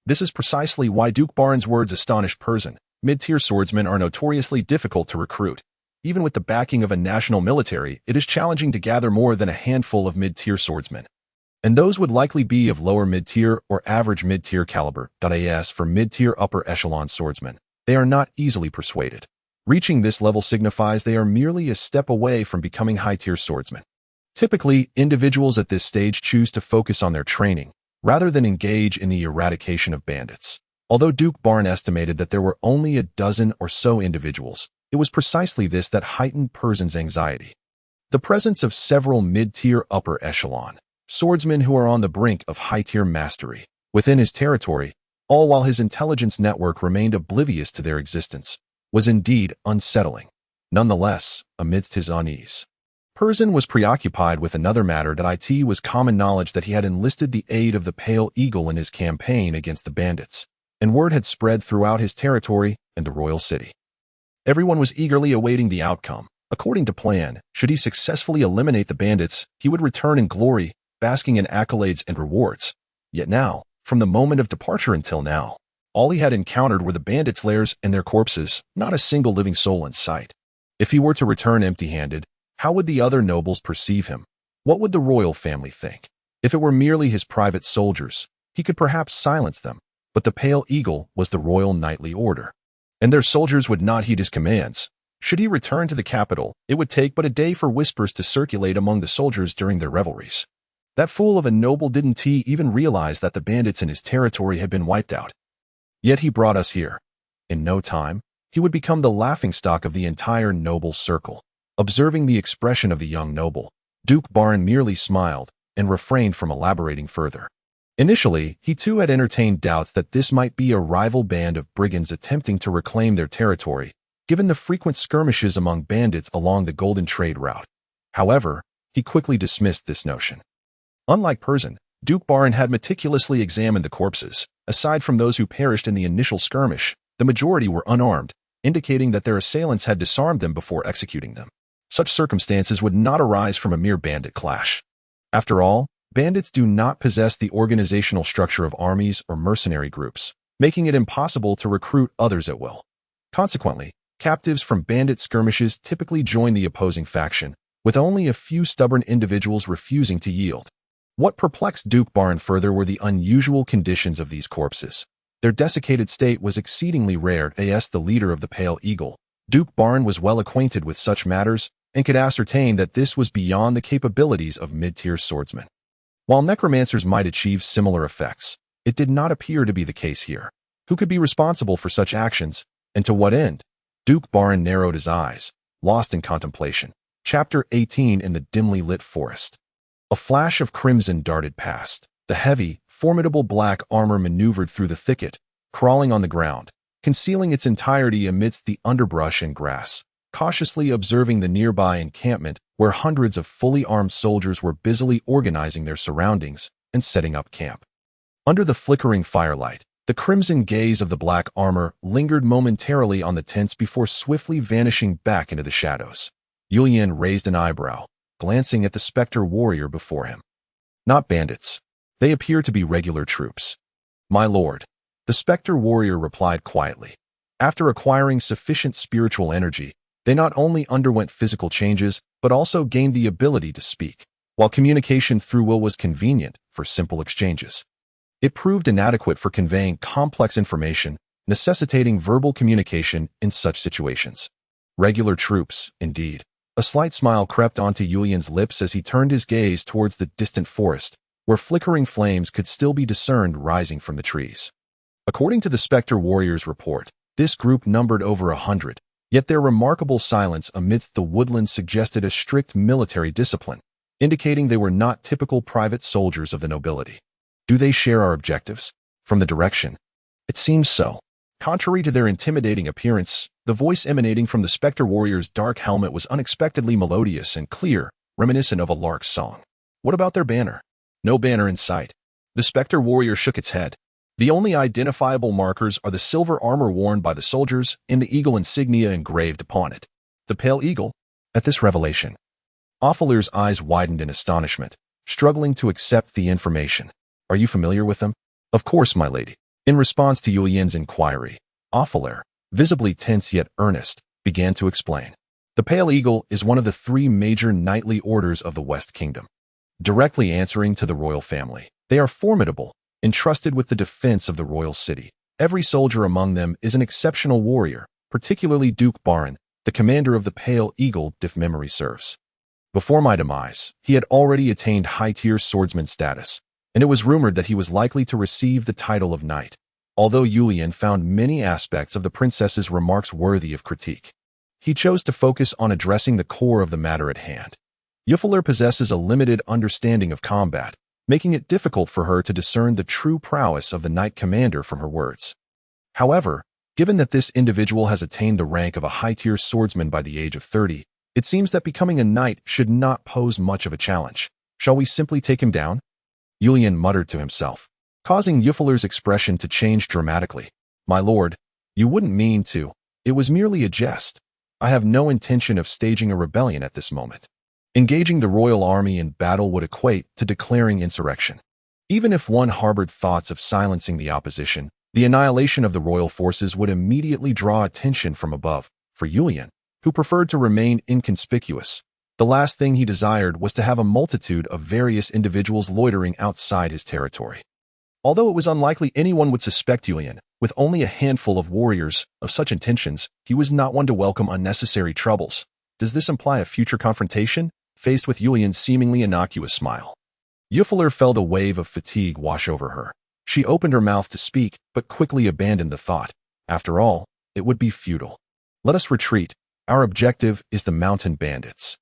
This is precisely why Duke Baron's words astonished Pelzen. Mid-tier swordsmen are notoriously difficult to recruit. Even with the backing of a national military, it is challenging to gather more than a handful of mid-tier swordsmen. And those would likely be of lower mid-tier or average mid-tier caliber. As for mid-tier upper echelon swordsmen, they are not easily persuaded. Reaching this level signifies they are merely a step away from becoming high-tier swordsmen. Typically, individuals at this stage choose to focus on their training, rather than engage in the eradication of bandits. Although Duke Baron estimated that there were only a dozen or so individuals, it was precisely this that heightened Pelzen's anxiety. The presence of several mid-tier upper echelon swordsmen who are on the brink of high-tier mastery within his territory, all while his intelligence network remained oblivious to their existence, was indeed unsettling. Nonetheless, amidst his unease, Pelzen was preoccupied with another matter. It was common knowledge that he had enlisted the aid of the Pale Eagle in his campaign against the bandits, and word had spread throughout his territory and the royal city Everyone was eagerly awaiting the outcome. According to plan, should he successfully eliminate the bandits, he would return in glory, basking in accolades and rewards. Yet now, from the moment of departure until now, all he had encountered were the bandits' lairs and their corpses, not a single living soul in sight. If he were to return empty-handed, how would the other nobles perceive him? What would the royal family think? If it were merely his private soldiers, he could perhaps silence them, but the Pale Eagle was the royal knightly order, and their soldiers would not heed his commands. Should he return to the capital, it would take but a day for whispers to circulate among the soldiers during their revelries. That fool of a noble didn't he even realize that the bandits in his territory had been wiped out. Yet he brought us here. In no time, he would become the laughingstock of the entire noble circle. Observing the expression of the young noble, Duke Barin merely smiled and refrained from elaborating further. Initially, he too had entertained doubts that this might be a rival band of brigands attempting to reclaim their territory, given the frequent skirmishes among bandits along the Golden Trade route. However, he quickly dismissed this notion. Unlike Persian, Duke Barin had meticulously examined the corpses. Aside from those who perished in the initial skirmish, the majority were unarmed, indicating that their assailants had disarmed them before executing them. Such circumstances would not arise from a mere bandit clash. After all, bandits do not possess the organizational structure of armies or mercenary groups, making it impossible to recruit others at will. Consequently, captives from bandit skirmishes typically join the opposing faction, with only a few stubborn individuals refusing to yield. What perplexed Duke Barin further were the unusual conditions of these corpses. Their desiccated state was exceedingly rare. As the leader of the Pale Eagle, Duke Barin was well acquainted with such matters and could ascertain that this was beyond the capabilities of mid-tier swordsmen. While necromancers might achieve similar effects, it did not appear to be the case here. Who could be responsible for such actions, and to what end? Duke Barin narrowed his eyes, lost in contemplation. Chapter 18 in the dimly lit forest. A flash of crimson darted past. The heavy, formidable black armor maneuvered through the thicket, crawling on the ground, concealing its entirety amidst the underbrush and grass, cautiously observing the nearby encampment where hundreds of fully armed soldiers were busily organizing their surroundings and setting up camp. Under the flickering firelight, the crimson gaze of the black armor lingered momentarily on the tents before swiftly vanishing back into the shadows. Yulian raised an eyebrow, glancing at the specter warrior before him. Not bandits. They appear to be regular troops. My lord, the specter warrior replied quietly. After acquiring sufficient spiritual energy, they not only underwent physical changes, but also gained the ability to speak. While communication through will was convenient for simple exchanges, it proved inadequate for conveying complex information, necessitating verbal communication in such situations. Regular troops, indeed. A slight smile crept onto Yulian's lips as he turned his gaze towards the distant forest, where flickering flames could still be discerned rising from the trees. According to the Spectre Warriors' report, this group numbered over 100, yet their remarkable silence amidst the woodland suggested a strict military discipline, indicating they were not typical private soldiers of the nobility. Do they share our objectives? From the direction, it seems so. Contrary to their intimidating appearance, the voice emanating from the Spectre Warrior's dark helmet was unexpectedly melodious and clear, reminiscent of a lark's song. What about their banner? No banner in sight. The Spectre Warrior shook its head. The only identifiable markers are the silver armor worn by the soldiers and the eagle insignia engraved upon it. The Pale Eagle? At this revelation, Ophalia's eyes widened in astonishment, struggling to accept the information. Are you familiar with them? Of course, my lady. In response to Yulian's inquiry, Ophalia, visibly tense yet earnest, began to explain. The Pale Eagle is one of the 3 major knightly orders of the West Kingdom. Directly answering to the royal family, they are formidable, entrusted with the defense of the royal city. Every soldier among them is an exceptional warrior, particularly Duke Barin, the commander of the Pale Eagle, if memory serves. Before my demise, he had already attained high-tier swordsman status, and it was rumored that he was likely to receive the title of knight, although Yulian found many aspects of the princess's remarks worthy of critique. He chose to focus on addressing the core of the matter at hand. Ophalia possesses a limited understanding of combat, making it difficult for her to discern the true prowess of the knight commander from her words. However, given that this individual has attained the rank of a high-tier swordsman by the age of 30, it seems that becoming a knight should not pose much of a challenge. Shall we simply take him down? Yulian muttered to himself, causing Ophalia's expression to change dramatically. My lord, you wouldn't mean to. It was merely a jest. I have no intention of staging a rebellion at this moment. Engaging the royal army in battle would equate to declaring insurrection. Even if one harbored thoughts of silencing the opposition, the annihilation of the royal forces would immediately draw attention from above. For Julian, who preferred to remain inconspicuous, the last thing he desired was to have a multitude of various individuals loitering outside his territory. Although it was unlikely anyone would suspect Julian, with only a handful of warriors of such intentions, he was not one to welcome unnecessary troubles. Does this imply a future confrontation? Faced with Julian's seemingly innocuous smile, Ophalia felt a wave of fatigue wash over her. She opened her mouth to speak, but quickly abandoned the thought. After all, it would be futile. Let us retreat. Our objective is the mountain bandits.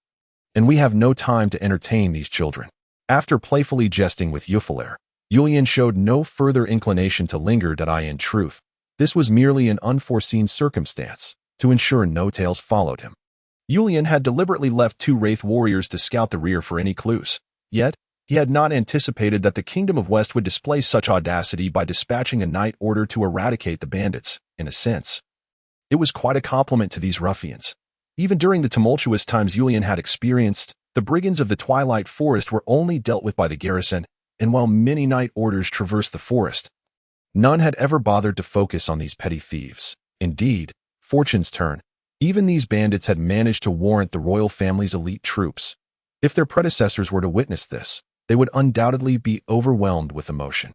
And we have no time to entertain these children. After playfully jesting with Ophalia, Julian showed no further inclination to linger. In truth, this was merely an unforeseen circumstance, to ensure no tales followed him. Julian had deliberately left 2 Wraith warriors to scout the rear for any clues. Yet, he had not anticipated that the Kingdom of West would display such audacity by dispatching a night order to eradicate the bandits. In a sense, it was quite a compliment to these ruffians. Even during the tumultuous times Julian had experienced, the brigands of the Twilight Forest were only dealt with by the garrison, and while many night orders traversed the forest, none had ever bothered to focus on these petty thieves. Indeed, fortune's turn, even these bandits had managed to warrant the royal family's elite troops. If their predecessors were to witness this, they would undoubtedly be overwhelmed with emotion.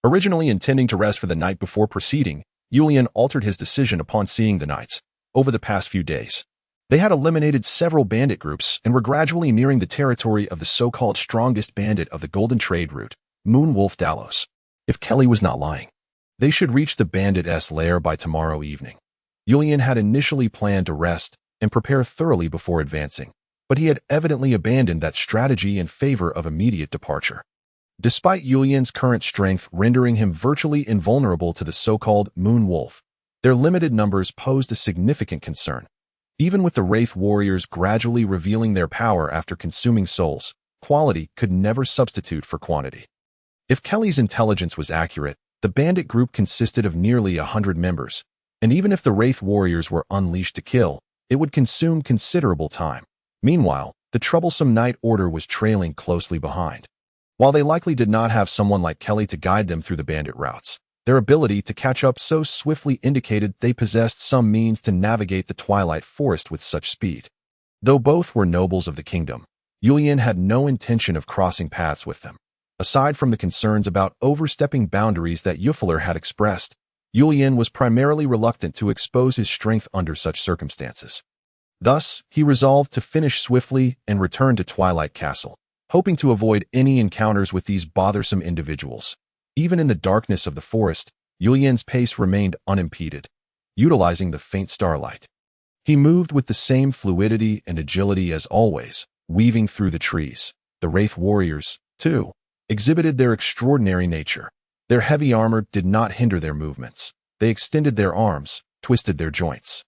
Originally intending to rest for the night before proceeding, Julian altered his decision upon seeing the knights. Over the past few days, they had eliminated several bandit groups and were gradually nearing the territory of the so-called strongest bandit of the Golden Trade Route, Moonwolf Dallos. If Kelly was not lying, they should reach the bandit's lair by tomorrow evening. Julian had initially planned to rest and prepare thoroughly before advancing, but he had evidently abandoned that strategy in favor of immediate departure. Despite Julian's current strength rendering him virtually invulnerable to the so-called Moon Wolf, their limited numbers posed a significant concern. Even with the Wraith warriors gradually revealing their power after consuming souls, quality could never substitute for quantity. If Kelly's intelligence was accurate, the bandit group consisted of nearly 100 members, and even if the Wraith warriors were unleashed to kill, it would consume considerable time. Meanwhile, the troublesome night order was trailing closely behind. While they likely did not have someone like Kelly to guide them through the bandit routes, their ability to catch up so swiftly indicated they possessed some means to navigate the Twilight Forest with such speed. Though both were nobles of the kingdom, Julian had no intention of crossing paths with them. Aside from the concerns about overstepping boundaries that Ophalia had expressed, Julian was primarily reluctant to expose his strength under such circumstances. Thus, he resolved to finish swiftly and return to Twilight Castle, hoping to avoid any encounters with these bothersome individuals. Even in the darkness of the forest, Julian's pace remained unimpeded, utilizing the faint starlight. He moved with the same fluidity and agility as always, weaving through the trees. The Wraith warriors, too, exhibited their extraordinary nature. Their heavy armor did not hinder their movements. They extended their arms, twisted their joints,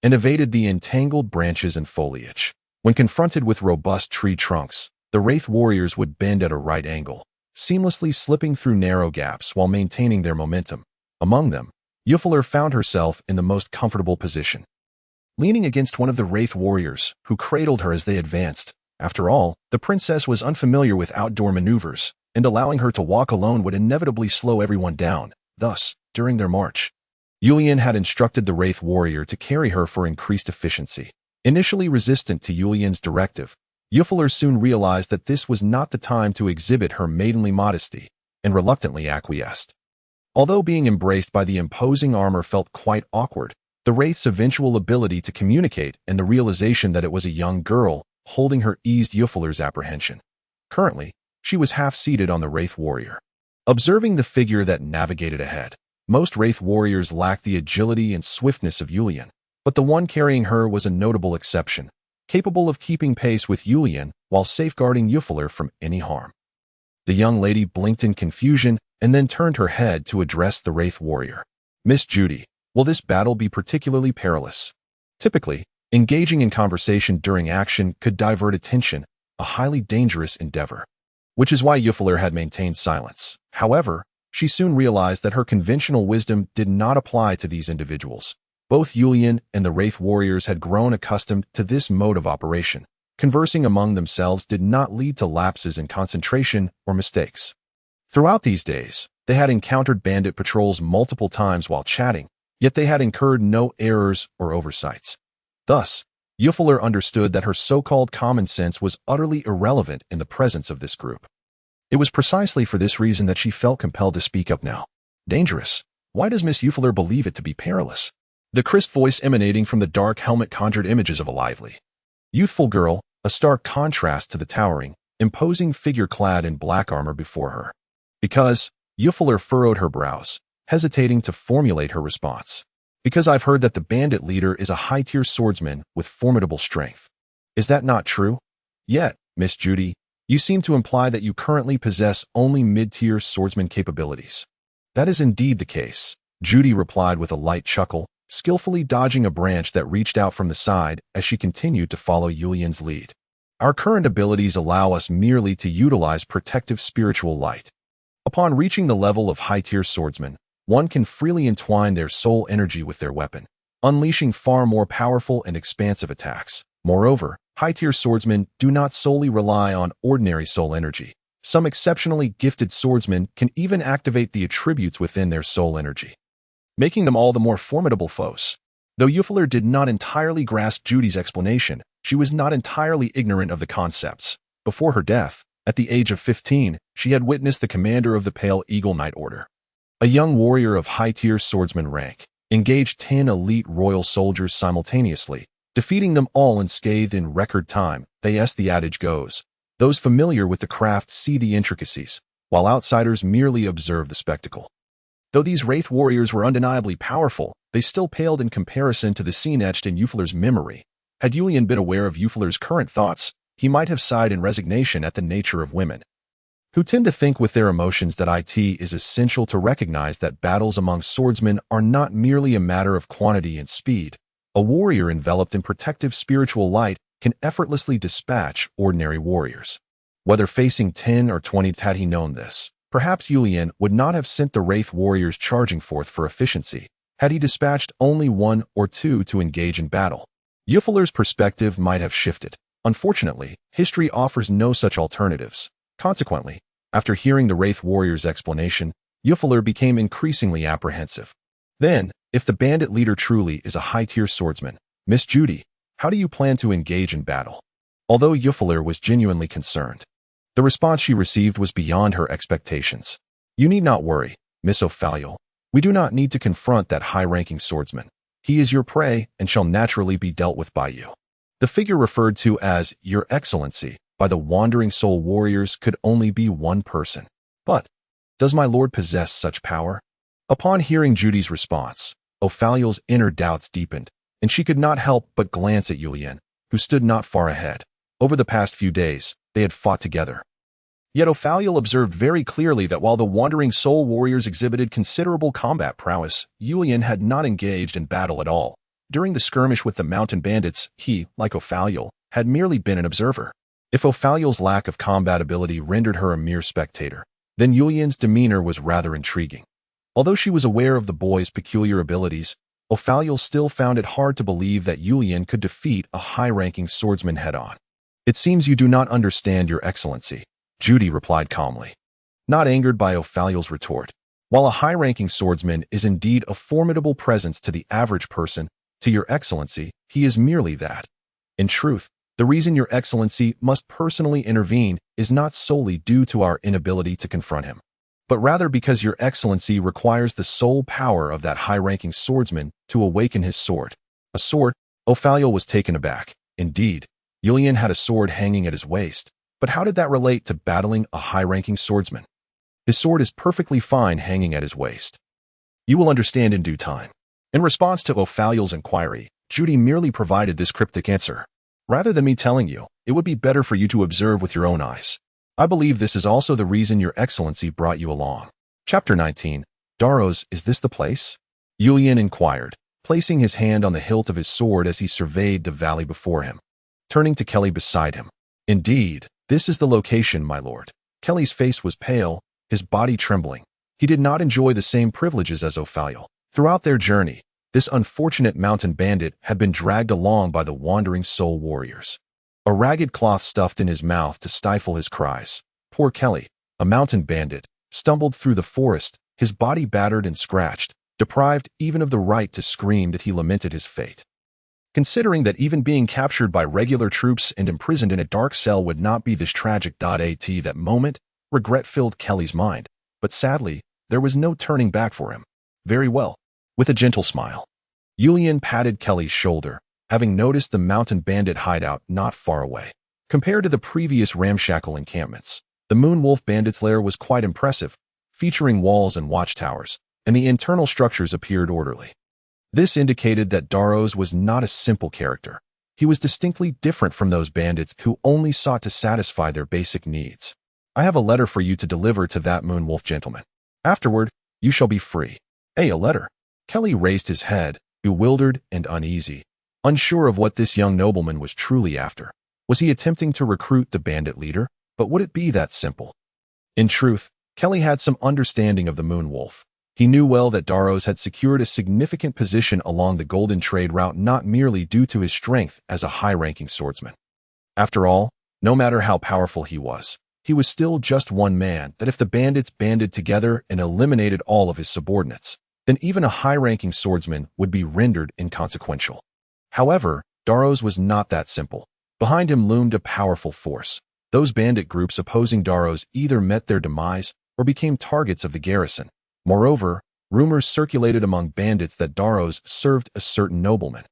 and evaded the entangled branches and foliage. When confronted with robust tree trunks, the Wraith warriors would bend at a right angle, seamlessly slipping through narrow gaps while maintaining their momentum. Among them, Ophalia found herself in the most comfortable position, leaning against one of the Wraith warriors, who cradled her as they advanced. After all, the princess was unfamiliar with outdoor maneuvers, and allowing her to walk alone would inevitably slow everyone down. Thus, during their march, Julian had instructed the Wraith warrior to carry her for increased efficiency. Initially resistant to Julian's directive, Ophalia soon realized that this was not the time to exhibit her maidenly modesty, and reluctantly acquiesced. Although being embraced by the imposing armor felt quite awkward, the Wraith's eventual ability to communicate and the realization that it was a young girl holding her eased Ophalia's apprehension. Currently, she was half-seated on the Wraith warrior, observing the figure that navigated ahead. Most Wraith warriors lacked the agility and swiftness of Julian, but the one carrying her was a notable exception, capable of keeping pace with Julian while safeguarding Ophalia from any harm. The young lady blinked in confusion and then turned her head to address the Wraith warrior. "Miss Judy, will this battle be particularly perilous?" Typically, engaging in conversation during action could divert attention, a highly dangerous endeavor, which is why Ophalia had maintained silence. However, she soon realized that her conventional wisdom did not apply to these individuals. Both Julian and the Wraith warriors had grown accustomed to this mode of operation. Conversing among themselves did not lead to lapses in concentration or mistakes. Throughout these days, they had encountered bandit patrols multiple times while chatting, yet they had incurred no errors or oversights. Thus, Ophalia understood that her so-called common sense was utterly irrelevant in the presence of this group. It was precisely for this reason that she felt compelled to speak up now. Dangerous? Why does Miss Ophalia believe it to be perilous? The crisp voice emanating from the dark helmet conjured images of a lively, youthful girl, a stark contrast to the towering, imposing figure clad in black armor before her. Because, Ophalia furrowed her brows, hesitating to formulate her response. Because I've heard that the bandit leader is a high-tier swordsman with formidable strength. Is that not true? Yet, Miss Judy, you seem to imply that you currently possess only mid-tier swordsman capabilities. That is indeed the case, Judy replied with a light chuckle, skillfully dodging a branch that reached out from the side as she continued to follow Julian's lead. Our current abilities allow us merely to utilize protective spiritual light. Upon reaching the level of high-tier swordsman, one can freely entwine their soul energy with their weapon, unleashing far more powerful and expansive attacks. Moreover, high-tier swordsmen do not solely rely on ordinary soul energy. Some exceptionally gifted swordsmen can even activate the attributes within their soul energy, making them all the more formidable foes. Though Ophalia did not entirely grasp Judy's explanation, she was not entirely ignorant of the concepts. Before her death, at the age of 15, she had witnessed the commander of the Pale Eagle Knight Order, a young warrior of high-tier swordsman rank, engaged 10 elite royal soldiers simultaneously, defeating them all unscathed in record time. As the adage goes, those familiar with the craft see the intricacies, while outsiders merely observe the spectacle. Though these Wraith warriors were undeniably powerful, they still paled in comparison to the scene etched in Ophalia's memory. Had Julian been aware of Ophalia's current thoughts, he might have sighed in resignation at the nature of women, who tend to think with their emotions that it is essential to recognize that battles among swordsmen are not merely a matter of quantity and speed. A warrior enveloped in protective spiritual light can effortlessly dispatch ordinary warriors. Whether facing 10 or 20, had he known this, perhaps Julian would not have sent the Wraith warriors charging forth for efficiency, had he dispatched only 1 or 2 to engage in battle. Ophalia's perspective might have shifted. Unfortunately, history offers no such alternatives. Consequently, after hearing the Wraith warrior's explanation, Ophalia became increasingly apprehensive. Then, if the bandit leader truly is a high-tier swordsman, Miss Judy, how do you plan to engage in battle? Although Ophalia was genuinely concerned, the response she received was beyond her expectations. You need not worry, Miss Ophalia. We do not need to confront that high-ranking swordsman. He is your prey and shall naturally be dealt with by you. The figure referred to as Your Excellency by the wandering soul warriors could only be one person. But, does my lord possess such power? Upon hearing Judy's response, Ophalia's inner doubts deepened, and she could not help but glance at Julian, who stood not far ahead. Over the past few days, they had fought together. Yet Ophalia observed very clearly that while the wandering soul warriors exhibited considerable combat prowess, Julian had not engaged in battle at all. During the skirmish with the mountain bandits, he, like Ophalia, had merely been an observer. If Ophalia's lack of combat ability rendered her a mere spectator, then Julian's demeanor was rather intriguing. Although she was aware of the boy's peculiar abilities, Ophalia still found it hard to believe that Julian could defeat a high-ranking swordsman head-on. It seems you do not understand, Your Excellency, Judy replied calmly, not angered by Ophalia's retort. While a high-ranking swordsman is indeed a formidable presence to the average person, to Your Excellency, he is merely that. In truth, the reason Your Excellency must personally intervene is not solely due to our inability to confront him, but rather because Your Excellency requires the sole power of that high-ranking swordsman to awaken his sword. A sword? Ophalia was taken aback. Indeed, Julian had a sword hanging at his waist, but how did that relate to battling a high-ranking swordsman? His sword is perfectly fine hanging at his waist. You will understand in due time. In response to Ophalia's inquiry, Judy merely provided this cryptic answer. Rather than me telling you, it would be better for you to observe with your own eyes. I believe this is also the reason Your Excellency brought you along. Chapter 19. Daros, is this the place? Julian inquired, placing his hand on the hilt of his sword as he surveyed the valley before him. Turning to Kelly beside him. Indeed, this is the location, my lord. Kelly's face was pale, his body trembling. He did not enjoy the same privileges as Ophalia. Throughout their journey, This unfortunate mountain bandit had been dragged along by the wandering soul warriors. A ragged cloth stuffed in his mouth to stifle his cries. Poor Kelly, a mountain bandit, stumbled through the forest, his body battered and scratched, deprived even of the right to scream that he lamented his fate. Considering that even being captured by regular troops and imprisoned in a dark cell would not be this tragic. At that moment, regret filled Kelly's mind, but sadly, there was no turning back for him. Very well. With a gentle smile, Julian patted Kelly's shoulder, having noticed the mountain bandit hideout not far away. Compared to the previous ramshackle encampments, the Moon Wolf bandit's lair was quite impressive, featuring walls and watchtowers, and the internal structures appeared orderly. This indicated that Daros was not a simple character. He was distinctly different from those bandits who only sought to satisfy their basic needs. I have a letter for you to deliver to that Moon Wolf gentleman. Afterward, you shall be free. A letter. Kelly raised his head, bewildered and uneasy, unsure of what this young nobleman was truly after. Was he attempting to recruit the bandit leader? But would it be that simple? In truth, Kelly had some understanding of the Moon Wolf. He knew well that Daros had secured a significant position along the golden trade route not merely due to his strength as a high-ranking swordsman. After all, no matter how powerful he was still just one man. That if the bandits banded together and eliminated all of his subordinates, then even a high-ranking swordsman would be rendered inconsequential. However, Daros was not that simple. Behind him loomed a powerful force. Those bandit groups opposing Daros either met their demise or became targets of the garrison. Moreover, rumors circulated among bandits that Daros served a certain nobleman,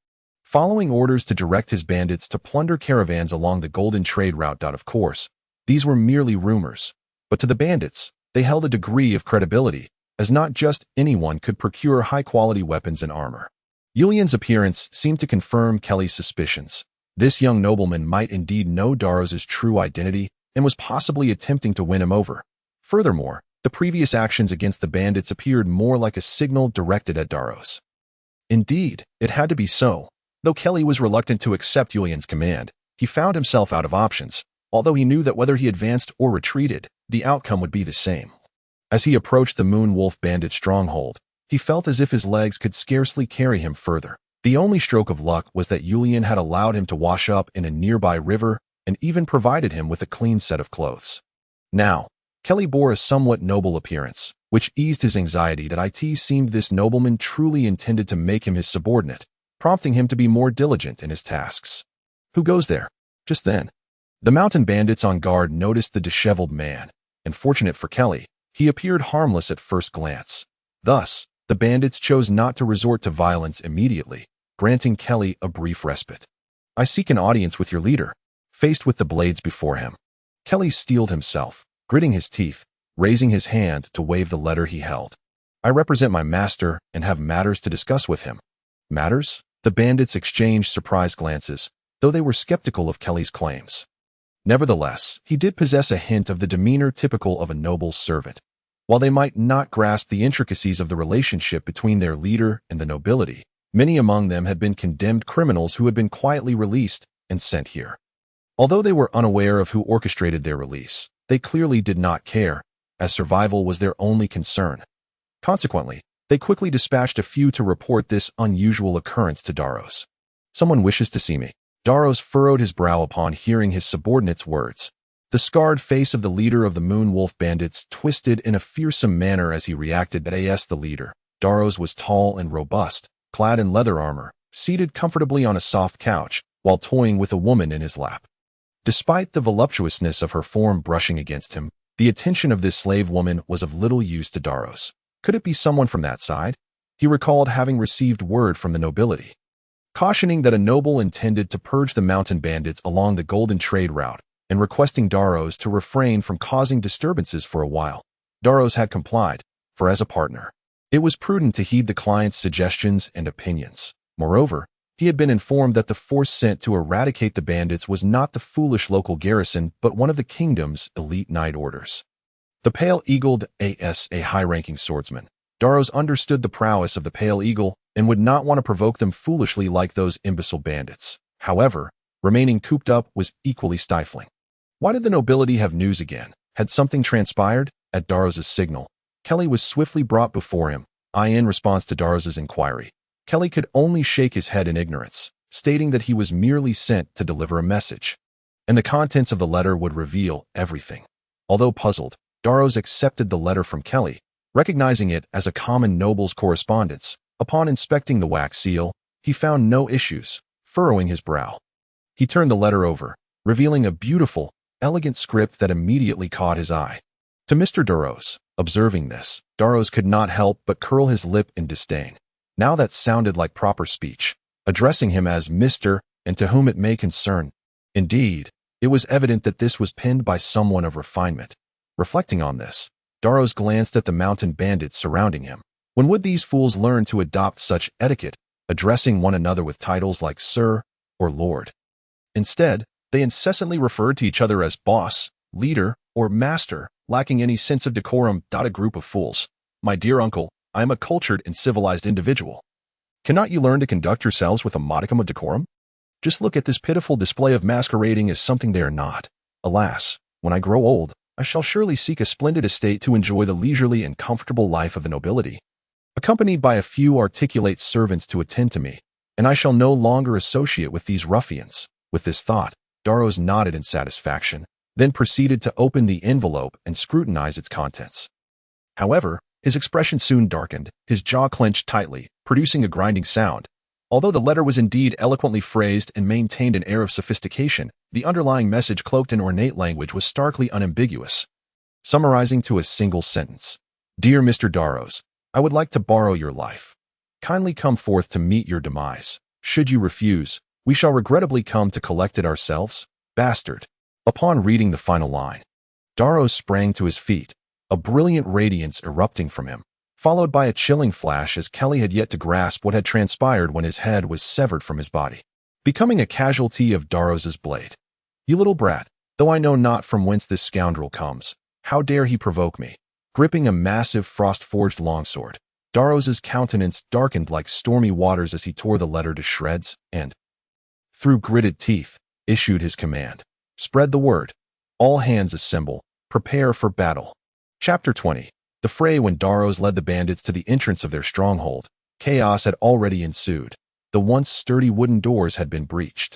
following orders to direct his bandits to plunder caravans along the golden trade route. Of course, these were merely rumors, but to the bandits, they held a degree of credibility, as not just anyone could procure high-quality weapons and armor. Julian's appearance seemed to confirm Kelly's suspicions. This young nobleman might indeed know Daros's true identity and was possibly attempting to win him over. Furthermore, the previous actions against the bandits appeared more like a signal directed at Daros. Indeed, it had to be so. Though Kelly was reluctant to accept Julian's command, he found himself out of options, although he knew that whether he advanced or retreated, the outcome would be the same. As he approached the Moon Wolf bandit stronghold, he felt as if his legs could scarcely carry him further. The only stroke of luck was that Julian had allowed him to wash up in a nearby river and even provided him with a clean set of clothes. Now, Kelly bore a somewhat noble appearance, which eased his anxiety that it seemed this nobleman truly intended to make him his subordinate, prompting him to be more diligent in his tasks. Who goes there? Just then, the mountain bandits on guard noticed the disheveled man, and fortunate for Kelly, he appeared harmless at first glance. Thus, the bandits chose not to resort to violence immediately, granting Kelly a brief respite. I seek an audience with your leader. Faced with the blades before him, Kelly steeled himself, gritting his teeth, raising his hand to wave the letter he held. I represent my master and have matters to discuss with him. Matters? The bandits exchanged surprised glances, though they were skeptical of Kelly's claims. Nevertheless, he did possess a hint of the demeanor typical of a noble servant. While they might not grasp the intricacies of the relationship between their leader and the nobility, many among them had been condemned criminals who had been quietly released and sent here. Although they were unaware of who orchestrated their release, they clearly did not care, as survival was their only concern. Consequently, they quickly dispatched a few to report this unusual occurrence to Daros. Someone wishes to see me. Daros furrowed his brow upon hearing his subordinate's words. The scarred face of the leader of the Moon Wolf bandits twisted in a fearsome manner as he reacted. The leader, Daros, was tall and robust, clad in leather armor, seated comfortably on a soft couch, while toying with a woman in his lap. Despite the voluptuousness of her form brushing against him, the attention of this slave woman was of little use to Daros. Could it be someone from that side? He recalled having received word from the nobility, cautioning that a noble intended to purge the mountain bandits along the golden trade route, and requesting Daros to refrain from causing disturbances for a while. Daros had complied, for as a partner, it was prudent to heed the client's suggestions and opinions. Moreover, he had been informed that the force sent to eradicate the bandits was not the foolish local garrison but one of the kingdom's elite knight orders. The Pale Eagled a high-ranking swordsman. Daros understood the prowess of the Pale Eagle and would not want to provoke them foolishly like those imbecile bandits. However, remaining cooped up was equally stifling. Why did the nobility have news again? Had something transpired? At Daros's signal, Kelly was swiftly brought before him. In response to Daros's inquiry, Kelly could only shake his head in ignorance, stating that he was merely sent to deliver a message, and the contents of the letter would reveal everything. Although puzzled, Darrows accepted the letter from Kelly, recognizing it as a common noble's correspondence. Upon inspecting the wax seal, he found no issues, furrowing his brow. He turned the letter over, revealing a beautiful, elegant script that immediately caught his eye. To Mr. Darrows, observing this, Darrows could not help but curl his lip in disdain. Now that sounded like proper speech, addressing him as Mr. and to whom it may concern. Indeed, it was evident that this was penned by someone of refinement. Reflecting on this, Darrows glanced at the mountain bandits surrounding him. When would these fools learn to adopt such etiquette, addressing one another with titles like Sir or Lord? Instead, they incessantly referred to each other as boss, leader, or master, lacking any sense of decorum. A group of fools. My dear uncle, I am a cultured and civilized individual. Cannot you learn to conduct yourselves with a modicum of decorum? Just look at this pitiful display of masquerading as something they are not. Alas, when I grow old, I shall surely seek a splendid estate to enjoy the leisurely and comfortable life of the nobility, accompanied by a few articulate servants to attend to me, and I shall no longer associate with these ruffians. With this thought, Darrows nodded in satisfaction, then proceeded to open the envelope and scrutinize its contents. However, his expression soon darkened, his jaw clenched tightly, producing a grinding sound. Although the letter was indeed eloquently phrased and maintained an air of sophistication, the underlying message cloaked in ornate language was starkly unambiguous. Summarizing to a single sentence, Dear Mr. Darrows, I would like to borrow your life. Kindly come forth to meet your demise. Should you refuse, we shall regrettably come to collect it ourselves. Bastard. Upon reading the final line, Darrows sprang to his feet, a brilliant radiance erupting from him, followed by a chilling flash as Kelly had yet to grasp what had transpired when his head was severed from his body, becoming a casualty of Darrows's blade. You little brat, though I know not from whence this scoundrel comes, how dare he provoke me? Gripping a massive frost-forged longsword, Darrows's countenance darkened like stormy waters as he tore the letter to shreds and, through gritted teeth, issued his command. Spread the word. All hands assemble. Prepare for battle. Chapter 20. The fray. When Darrows led the bandits to the entrance of their stronghold, chaos had already ensued. The once sturdy wooden doors had been breached.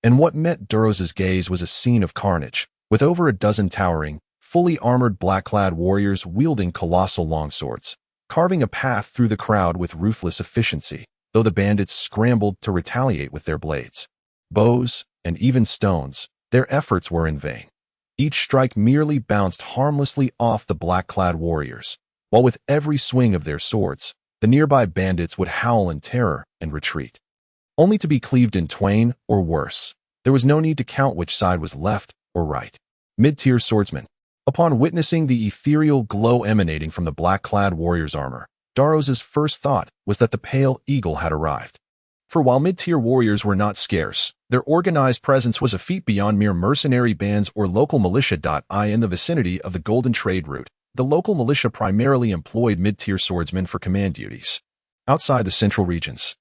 And what met Darrows's gaze was a scene of carnage, with over a dozen towering, fully armored black-clad warriors wielding colossal longswords, carving a path through the crowd with ruthless efficiency, though the bandits scrambled to retaliate with their blades, bows, and even stones. Their efforts were in vain. Each strike merely bounced harmlessly off the black-clad warriors, while with every swing of their swords, the nearby bandits would howl in terror and retreat, only to be cleaved in twain or worse. There was no need to count which side was left or right. Mid-tier swordsman. Upon witnessing the ethereal glow emanating from the black-clad warrior's armor, Darrows's first thought was that the Pale Eagle had arrived. For while mid-tier warriors were not scarce, their organized presence was a feat beyond mere mercenary bands or local militia. In the vicinity of the Golden Trade Route, the local militia primarily employed mid-tier swordsmen for command duties. Outside the central regions,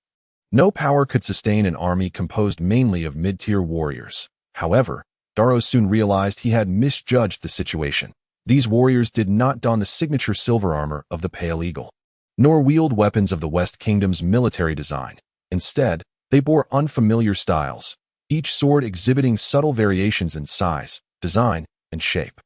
no power could sustain an army composed mainly of mid-tier warriors. However, Darrows soon realized he had misjudged the situation. These warriors did not don the signature silver armor of the Pale Eagle, nor wield weapons of the West Kingdom's military design. Instead, they bore unfamiliar styles, each sword exhibiting subtle variations in size, design, and shape.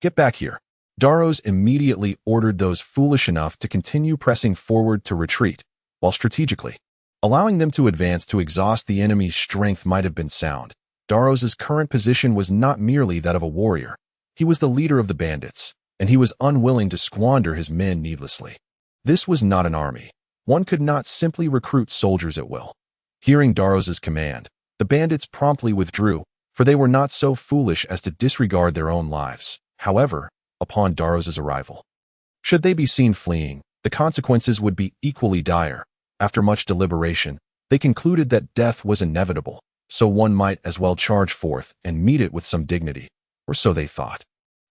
Get back here. Darrows immediately ordered those foolish enough to continue pressing forward to retreat, while strategically allowing them to advance to exhaust the enemy's strength might have been sound. Darrows's current position was not merely that of a warrior. He was the leader of the bandits, and he was unwilling to squander his men needlessly. This was not an army. One could not simply recruit soldiers at will. Hearing Darrows's command, the bandits promptly withdrew, for they were not so foolish as to disregard their own lives. However, upon Darrows's arrival, should they be seen fleeing, the consequences would be equally dire. After much deliberation, they concluded that death was inevitable, so one might as well charge forth and meet it with some dignity, or so they thought.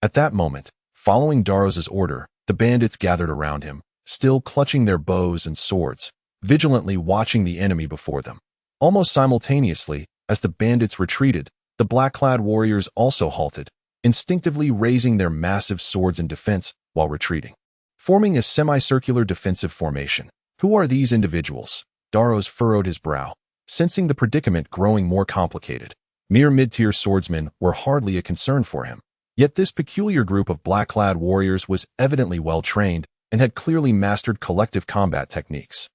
At that moment, following Darrows's order, the bandits gathered around him, still clutching their bows and swords, vigilantly watching the enemy before them. Almost simultaneously, as the bandits retreated, the black-clad warriors also halted, instinctively raising their massive swords in defense while retreating, forming a semicircular defensive formation. Who are these individuals? Darrows furrowed his brow, sensing the predicament growing more complicated. Mere mid-tier swordsmen were hardly a concern for him. Yet this peculiar group of black-clad warriors was evidently well-trained and had clearly mastered collective combat techniques.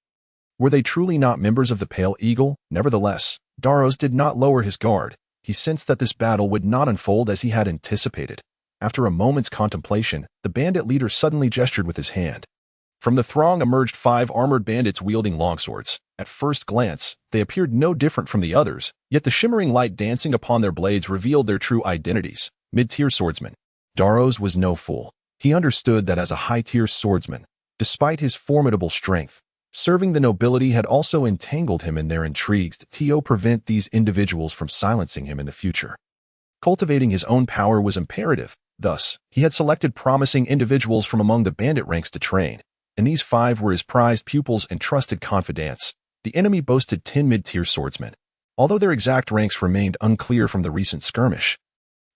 Were they truly not members of the Pale Eagle? Nevertheless, Darrows did not lower his guard. He sensed that this battle would not unfold as he had anticipated. After a moment's contemplation, the bandit leader suddenly gestured with his hand. From the throng emerged 5 armored bandits wielding longswords. At first glance, they appeared no different from the others, yet the shimmering light dancing upon their blades revealed their true identities: mid-tier swordsmen. Darrows was no fool. He understood that as a high-tier swordsman, despite his formidable strength, serving the nobility had also entangled him in their intrigues to prevent these individuals from silencing him in the future. Cultivating his own power was imperative. Thus, he had selected promising individuals from among the bandit ranks to train, and these 5 were his prized pupils and trusted confidants. The enemy boasted 10 mid-tier swordsmen. Although their exact ranks remained unclear from the recent skirmish,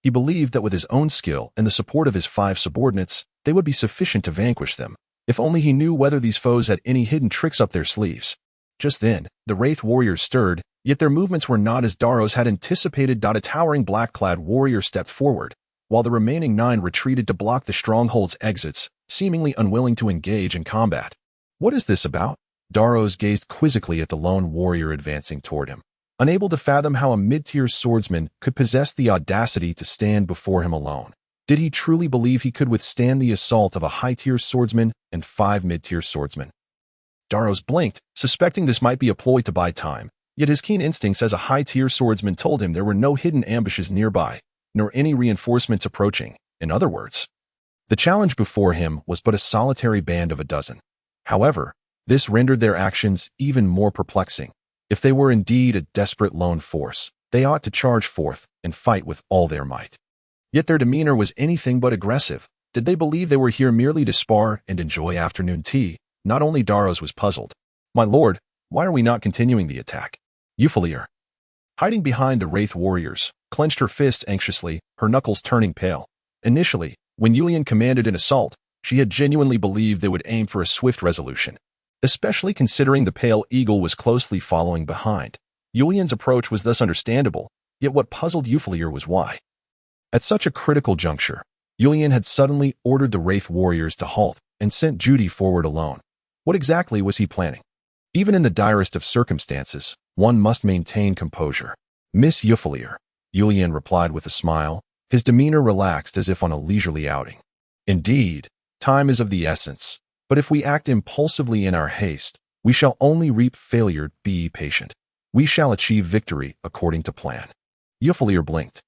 he believed that with his own skill and the support of his 5 subordinates, they would be sufficient to vanquish them, if only he knew whether these foes had any hidden tricks up their sleeves. Just then, the Wraith warriors stirred, yet their movements were not as Darrows had anticipated. A towering black-clad warrior stepped forward, while the remaining 9 retreated to block the stronghold's exits, seemingly unwilling to engage in combat. What is this about? Darrows gazed quizzically at the lone warrior advancing toward him, unable to fathom how a mid-tier swordsman could possess the audacity to stand before him alone. Did he truly believe he could withstand the assault of a high-tier swordsman and 5 mid-tier swordsmen? Darrows blinked, suspecting this might be a ploy to buy time, yet his keen instincts as a high-tier swordsman told him there were no hidden ambushes nearby, nor any reinforcements approaching. In other words, the challenge before him was but a solitary band of a dozen. However, this rendered their actions even more perplexing. If they were indeed a desperate lone force, they ought to charge forth and fight with all their might. Yet their demeanor was anything but aggressive. Did they believe they were here merely to spar and enjoy afternoon tea? Not only Darrows was puzzled. My lord, why are we not continuing the attack? Ophalia, hiding behind the Wraith warriors, clenched her fists anxiously, her knuckles turning pale. Initially, when Ulian commanded an assault, she had genuinely believed they would aim for a swift resolution, especially considering the Pale Eagle was closely following behind. Ulian's approach was thus understandable, yet what puzzled Ophalia was why. At such a critical juncture, Ulian had suddenly ordered the Wraith warriors to halt and sent Judy forward alone. What exactly was he planning? Even in the direst of circumstances, one must maintain composure. Miss Ophalia, Ulian replied with a smile, his demeanor relaxed as if on a leisurely outing. Indeed, time is of the essence, but if we act impulsively in our haste, we shall only reap failure. Be patient. We shall achieve victory according to plan. Ophalia blinked,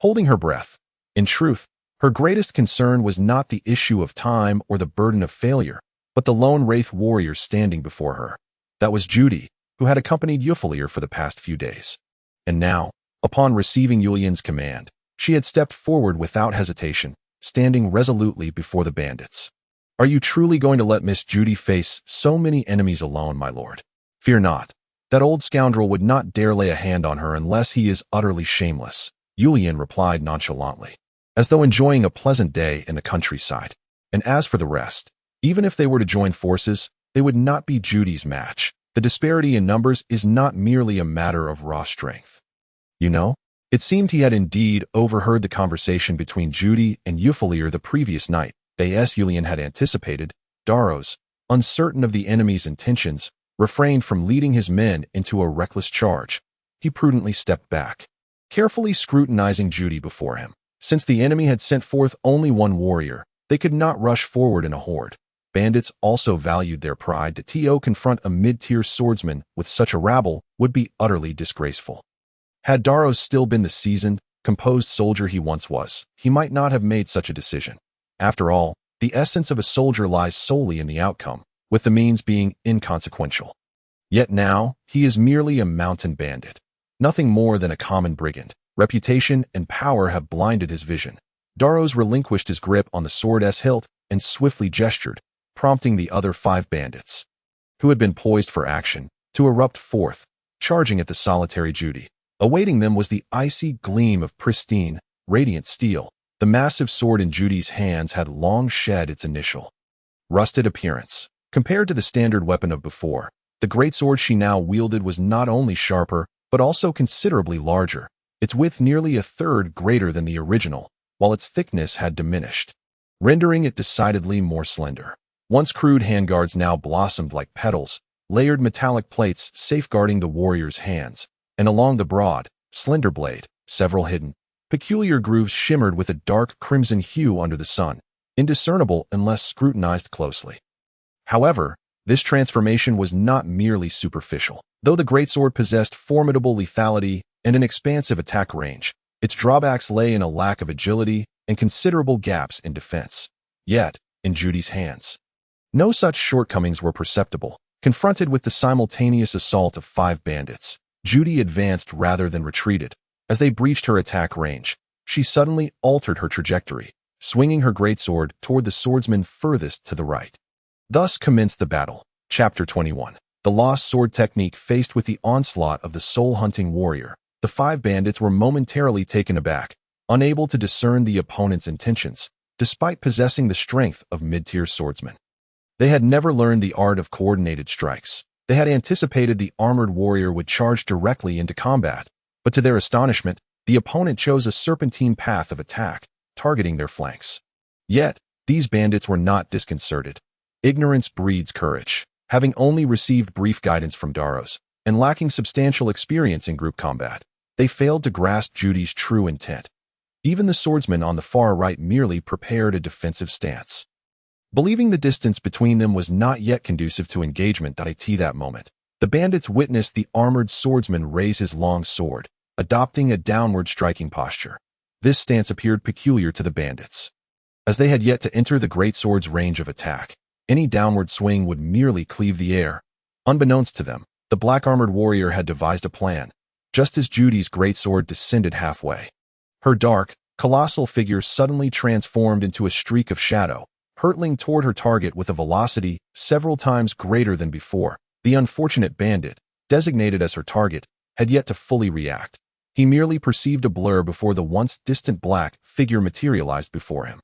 holding her breath. In truth, her greatest concern was not the issue of time or the burden of failure, but the lone Wraith warrior standing before her. That was Judy, who had accompanied Ophalia for the past few days. And now, upon receiving Ulian's command, she had stepped forward without hesitation, standing resolutely before the bandits. Are you truly going to let Miss Judy face so many enemies alone, my lord? Fear not. That old scoundrel would not dare lay a hand on her unless he is utterly shameless, Ulian replied nonchalantly, as though enjoying a pleasant day in the countryside. And as for the rest, even if they were to join forces, they would not be Judy's match. The disparity in numbers is not merely a matter of raw strength. You know, it seemed he had indeed overheard the conversation between Judy and Ophalia the previous night. As Ulian had anticipated, Darrows, uncertain of the enemy's intentions, refrained from leading his men into a reckless charge. He prudently stepped back, carefully scrutinizing Judy before him. Since the enemy had sent forth only one warrior, they could not rush forward in a horde. Bandits also valued their pride. To confront a mid-tier swordsman with such a rabble would be utterly disgraceful. Had Darrows still been the seasoned, composed soldier he once was, he might not have made such a decision. After all, the essence of a soldier lies solely in the outcome, with the means being inconsequential. Yet now, he is merely a mountain bandit, nothing more than a common brigand. Reputation and power have blinded his vision. Darrows relinquished his grip on the sword's hilt and swiftly gestured, prompting the other 5 bandits, who had been poised for action, to erupt forth, charging at the solitary Judy. Awaiting them was the icy gleam of pristine, radiant steel. The massive sword in Judy's hands had long shed its initial rusted appearance. Compared to the standard weapon of before, The greatsword she now wielded was not only sharper, but also considerably larger, its width nearly a third greater than the original, while its thickness had diminished, rendering it decidedly more slender. Once crude handguards now blossomed like petals, layered metallic plates safeguarding the warrior's hands, and along the broad, slender blade, several hidden, peculiar grooves shimmered with a dark crimson hue under the sun, indiscernible unless scrutinized closely. However, this transformation was not merely superficial. Though the greatsword possessed formidable lethality and an expansive attack range, its drawbacks lay in a lack of agility and considerable gaps in defense. Yet, in Judy's hands, no such shortcomings were perceptible. Confronted with the simultaneous assault of 5 bandits, Judy advanced rather than retreated. As they breached her attack range, she suddenly altered her trajectory, swinging her greatsword toward the swordsman furthest to the right. Thus commenced the battle. Chapter 21. The lost sword technique. Faced with the onslaught of the soul-hunting warrior, the 5 bandits were momentarily taken aback, unable to discern the opponent's intentions, despite possessing the strength of mid-tier swordsmen. They had never learned the art of coordinated strikes. They had anticipated the armored warrior would charge directly into combat, but to their astonishment, the opponent chose a serpentine path of attack, targeting their flanks. Yet, these bandits were not disconcerted. Ignorance breeds courage. Having only received brief guidance from Daros, and lacking substantial experience in group combat, they failed to grasp Judy's true intent. Even the swordsman on the far right merely prepared a defensive stance. Believing the distance between them was not yet conducive to engagement at that moment, the bandits witnessed the armored swordsman raise his long sword, adopting a downward striking posture. This stance appeared peculiar to the bandits, as they had yet to enter the greatsword's range of attack. Any downward swing would merely cleave the air. Unbeknownst to them, the black-armored warrior had devised a plan, just as Judy's greatsword descended halfway. Her dark, colossal figure suddenly transformed into a streak of shadow, hurtling toward her target with a velocity several times greater than before. The unfortunate bandit, designated as her target, had yet to fully react. He merely perceived a blur before the once distant black figure materialized before him.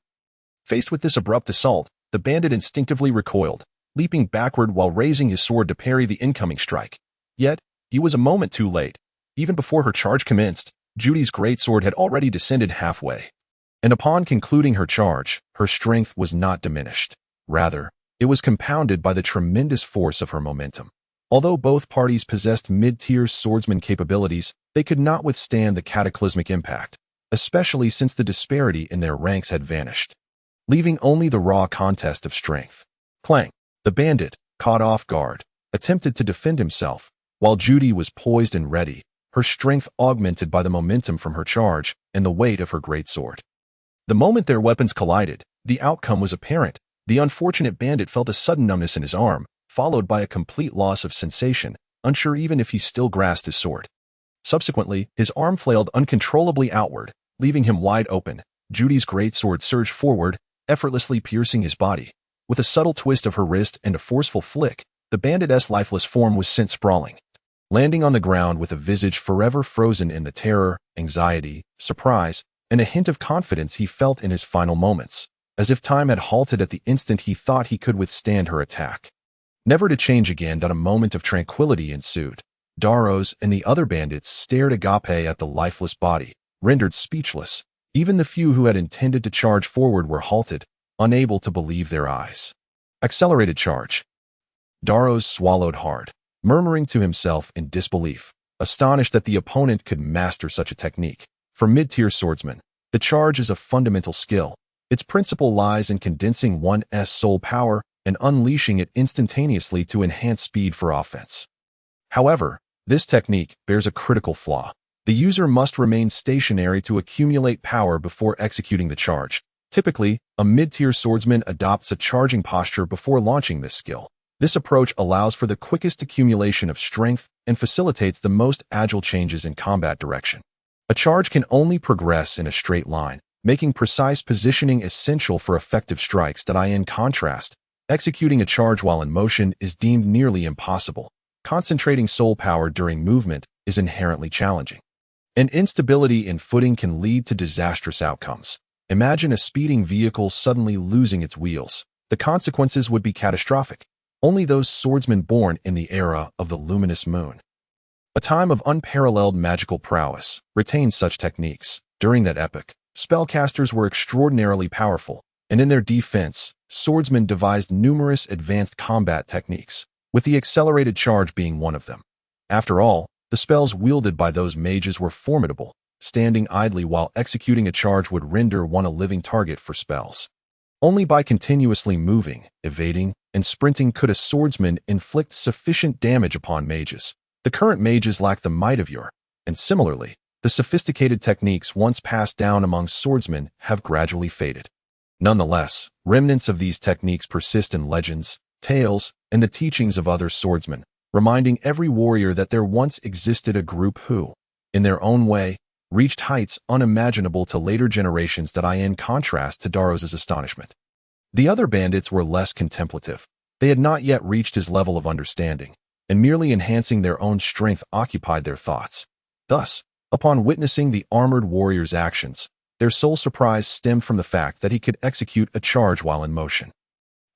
Faced with this abrupt assault, the bandit instinctively recoiled, leaping backward while raising his sword to parry the incoming strike. Yet, he was a moment too late. Even before her charge commenced, Judy's greatsword had already descended halfway. And upon concluding her charge, her strength was not diminished. Rather, it was compounded by the tremendous force of her momentum. Although both parties possessed mid-tier swordsman capabilities, they could not withstand the cataclysmic impact, especially since the disparity in their ranks had vanished, leaving only the raw contest of strength. Clang! The bandit, caught off guard, attempted to defend himself, while Judy was poised and ready, her strength augmented by the momentum from her charge and the weight of her greatsword. The moment their weapons collided, the outcome was apparent. The unfortunate bandit felt a sudden numbness in his arm, followed by a complete loss of sensation, unsure even if he still grasped his sword. Subsequently, his arm flailed uncontrollably outward, leaving him wide open. Judy's greatsword surged forward, effortlessly piercing his body. With a subtle twist of her wrist and a forceful flick, the bandit's lifeless form was sent sprawling, landing on the ground with a visage forever frozen in the terror, anxiety, surprise, and a hint of confidence he felt in his final moments, as if time had halted at the instant he thought he could withstand her attack. Never to change again. A moment of tranquility ensued. Daros and the other bandits stared agape at the lifeless body, rendered speechless. Even the few who had intended to charge forward were halted, unable to believe their eyes. Accelerated charge. Daros swallowed hard, murmuring to himself in disbelief, astonished that the opponent could master such a technique. For mid-tier swordsmen, the charge is a fundamental skill. Its principle lies in condensing one's soul power and unleashing it instantaneously to enhance speed for offense. However, this technique bears a critical flaw. The user must remain stationary to accumulate power before executing the charge. Typically, a mid-tier swordsman adopts a charging posture before launching this skill. This approach allows for the quickest accumulation of strength and facilitates the most agile changes in combat direction. A charge can only progress in a straight line, making precise positioning essential for effective strikes. In contrast, executing a charge while in motion is deemed nearly impossible. Concentrating soul power during movement is inherently challenging. And instability in footing can lead to disastrous outcomes. Imagine a speeding vehicle suddenly losing its wheels. The consequences would be catastrophic. only those swordsmen born in the era of the luminous moon, a time of unparalleled magical prowess, retained such techniques. During that epoch, spellcasters were extraordinarily powerful, and in their defense, swordsmen devised numerous advanced combat techniques, with the accelerated charge being one of them. After all, the spells wielded by those mages were formidable. Standing idly while executing a charge would render one a living target for spells. Only by continuously moving, evading, and sprinting could a swordsman inflict sufficient damage upon mages. The current mages lack the might of yore, and similarly, the sophisticated techniques once passed down among swordsmen have gradually faded. Nonetheless, remnants of these techniques persist in legends, tales, and the teachings of other swordsmen, reminding every warrior that there once existed a group who, in their own way, reached heights unimaginable to later generations. That in contrast to Darrow's astonishment. The other bandits were less contemplative. They had not yet reached his level of understanding, and merely enhancing their own strength occupied their thoughts. Thus, upon witnessing the armored warrior's actions, their sole surprise stemmed from the fact that he could execute a charge while in motion.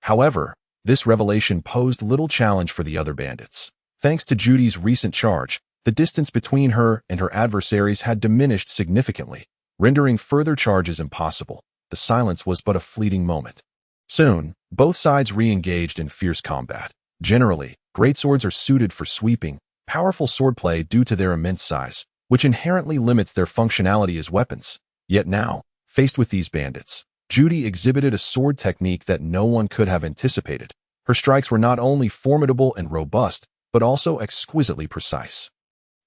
However, this revelation posed little challenge for the other bandits. Thanks to Judy's recent charge, the distance between her and her adversaries had diminished significantly, rendering further charges impossible. The silence was but a fleeting moment. Soon, both sides re-engaged in fierce combat. Generally, greatswords are suited for sweeping, powerful swordplay due to their immense size, which inherently limits their functionality as weapons. Yet now, faced with these bandits, Judy exhibited a sword technique that no one could have anticipated. Her strikes were not only formidable and robust, but also exquisitely precise.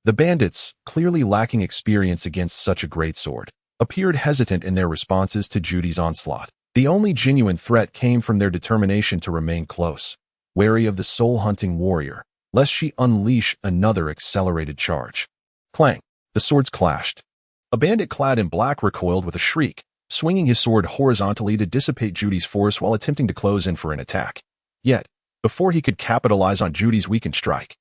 The bandits, clearly lacking experience against such a great sword, appeared hesitant in their responses to Judy's onslaught. The only genuine threat came from their determination to remain close, wary of the soul-hunting warrior, lest she unleash another accelerated charge. Clang! The swords clashed. A bandit clad in black recoiled with a shriek, swinging his sword horizontally to dissipate Judy's force while attempting to close in for an attack. Yet, before he could capitalize on Judy's weakened strike,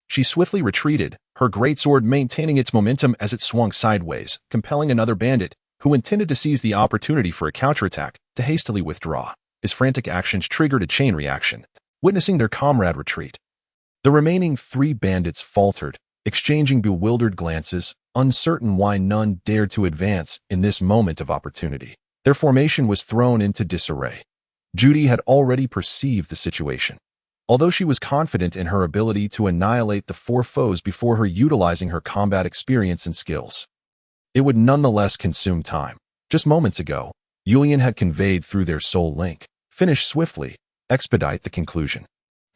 she swiftly retreated, her greatsword maintaining its momentum as it swung sideways, compelling another bandit, who intended to seize the opportunity for a counterattack, to hastily withdraw. His frantic actions triggered a chain reaction, witnessing their comrade retreat. The remaining 3 bandits faltered, exchanging bewildered glances, uncertain why none dared to advance in this moment of opportunity. Their formation was thrown into disarray. Judy had already perceived the situation. Although she was confident in her ability to annihilate the 4 foes before her utilizing her combat experience and skills, it would nonetheless consume time. Just moments ago, Julian had conveyed through their soul link, "Finish swiftly, expedite the conclusion."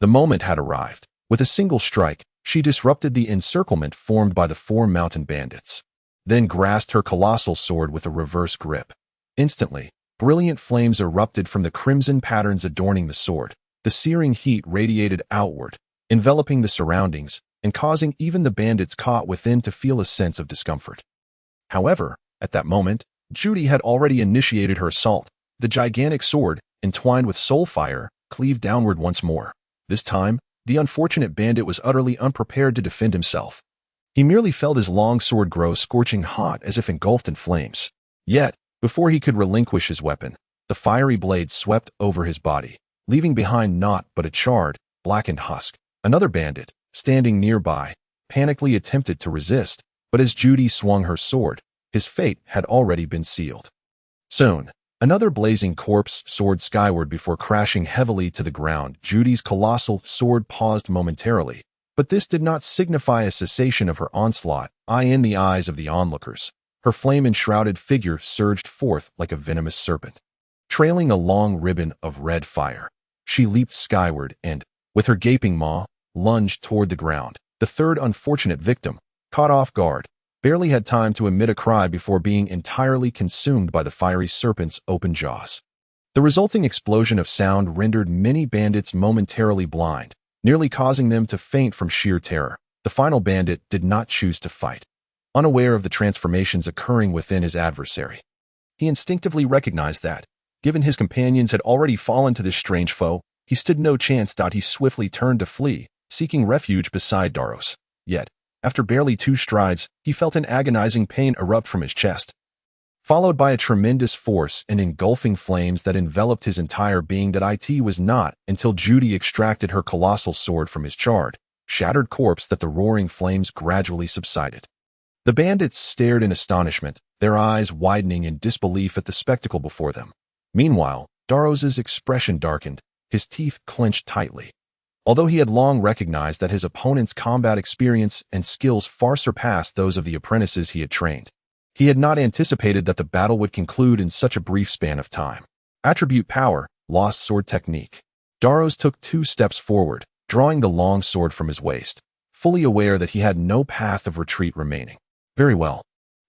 The moment had arrived. With a single strike, she disrupted the encirclement formed by the 4 mountain bandits, then grasped her colossal sword with a reverse grip. Instantly, brilliant flames erupted from the crimson patterns adorning the sword. The searing heat radiated outward, enveloping the surroundings, and causing even the bandits caught within to feel a sense of discomfort. However, at that moment, Judy had already initiated her assault. The gigantic sword, entwined with soul fire, cleaved downward once more. This time, the unfortunate bandit was utterly unprepared to defend himself. He merely felt his long sword grow scorching hot as if engulfed in flames. Yet, before he could relinquish his weapon, the fiery blade swept over his body, leaving behind naught but a charred, blackened husk. Another bandit, standing nearby, panically attempted to resist, but as Judy swung her sword, his fate had already been sealed. Soon, another blazing corpse soared skyward before crashing heavily to the ground. Judy's colossal sword paused momentarily, but this did not signify a cessation of her onslaught. In the eyes of the onlookers, her flame-enshrouded figure surged forth like a venomous serpent. Trailing a long ribbon of red fire, she leaped skyward and, with her gaping maw, lunged toward the ground. The 3rd unfortunate victim, caught off guard, barely had time to emit a cry before being entirely consumed by the fiery serpent's open jaws. The resulting explosion of sound rendered many bandits momentarily blind, nearly causing them to faint from sheer terror. The final bandit did not choose to fight, unaware of the transformations occurring within his adversary. He instinctively recognized that, given his companions had already fallen to this strange foe, he stood no chance. He swiftly turned to flee, seeking refuge beside Darrow's. Yet, after barely 2 strides, he felt an agonizing pain erupt from his chest. followed by a tremendous force and engulfing flames that enveloped his entire being. That it was not until Judy extracted her colossal sword from his charred, shattered corpse that the roaring flames gradually subsided. The bandits stared in astonishment, their eyes widening in disbelief at the spectacle before them. Meanwhile, Darrow's expression darkened, his teeth clenched tightly. Although he had long recognized that his opponent's combat experience and skills far surpassed those of the apprentices he had trained, he had not anticipated that the battle would conclude in such a brief span of time. Attribute power, lost sword technique. Darrow's took 2 steps forward, drawing the long sword from his waist, fully aware that he had no path of retreat remaining. Very well.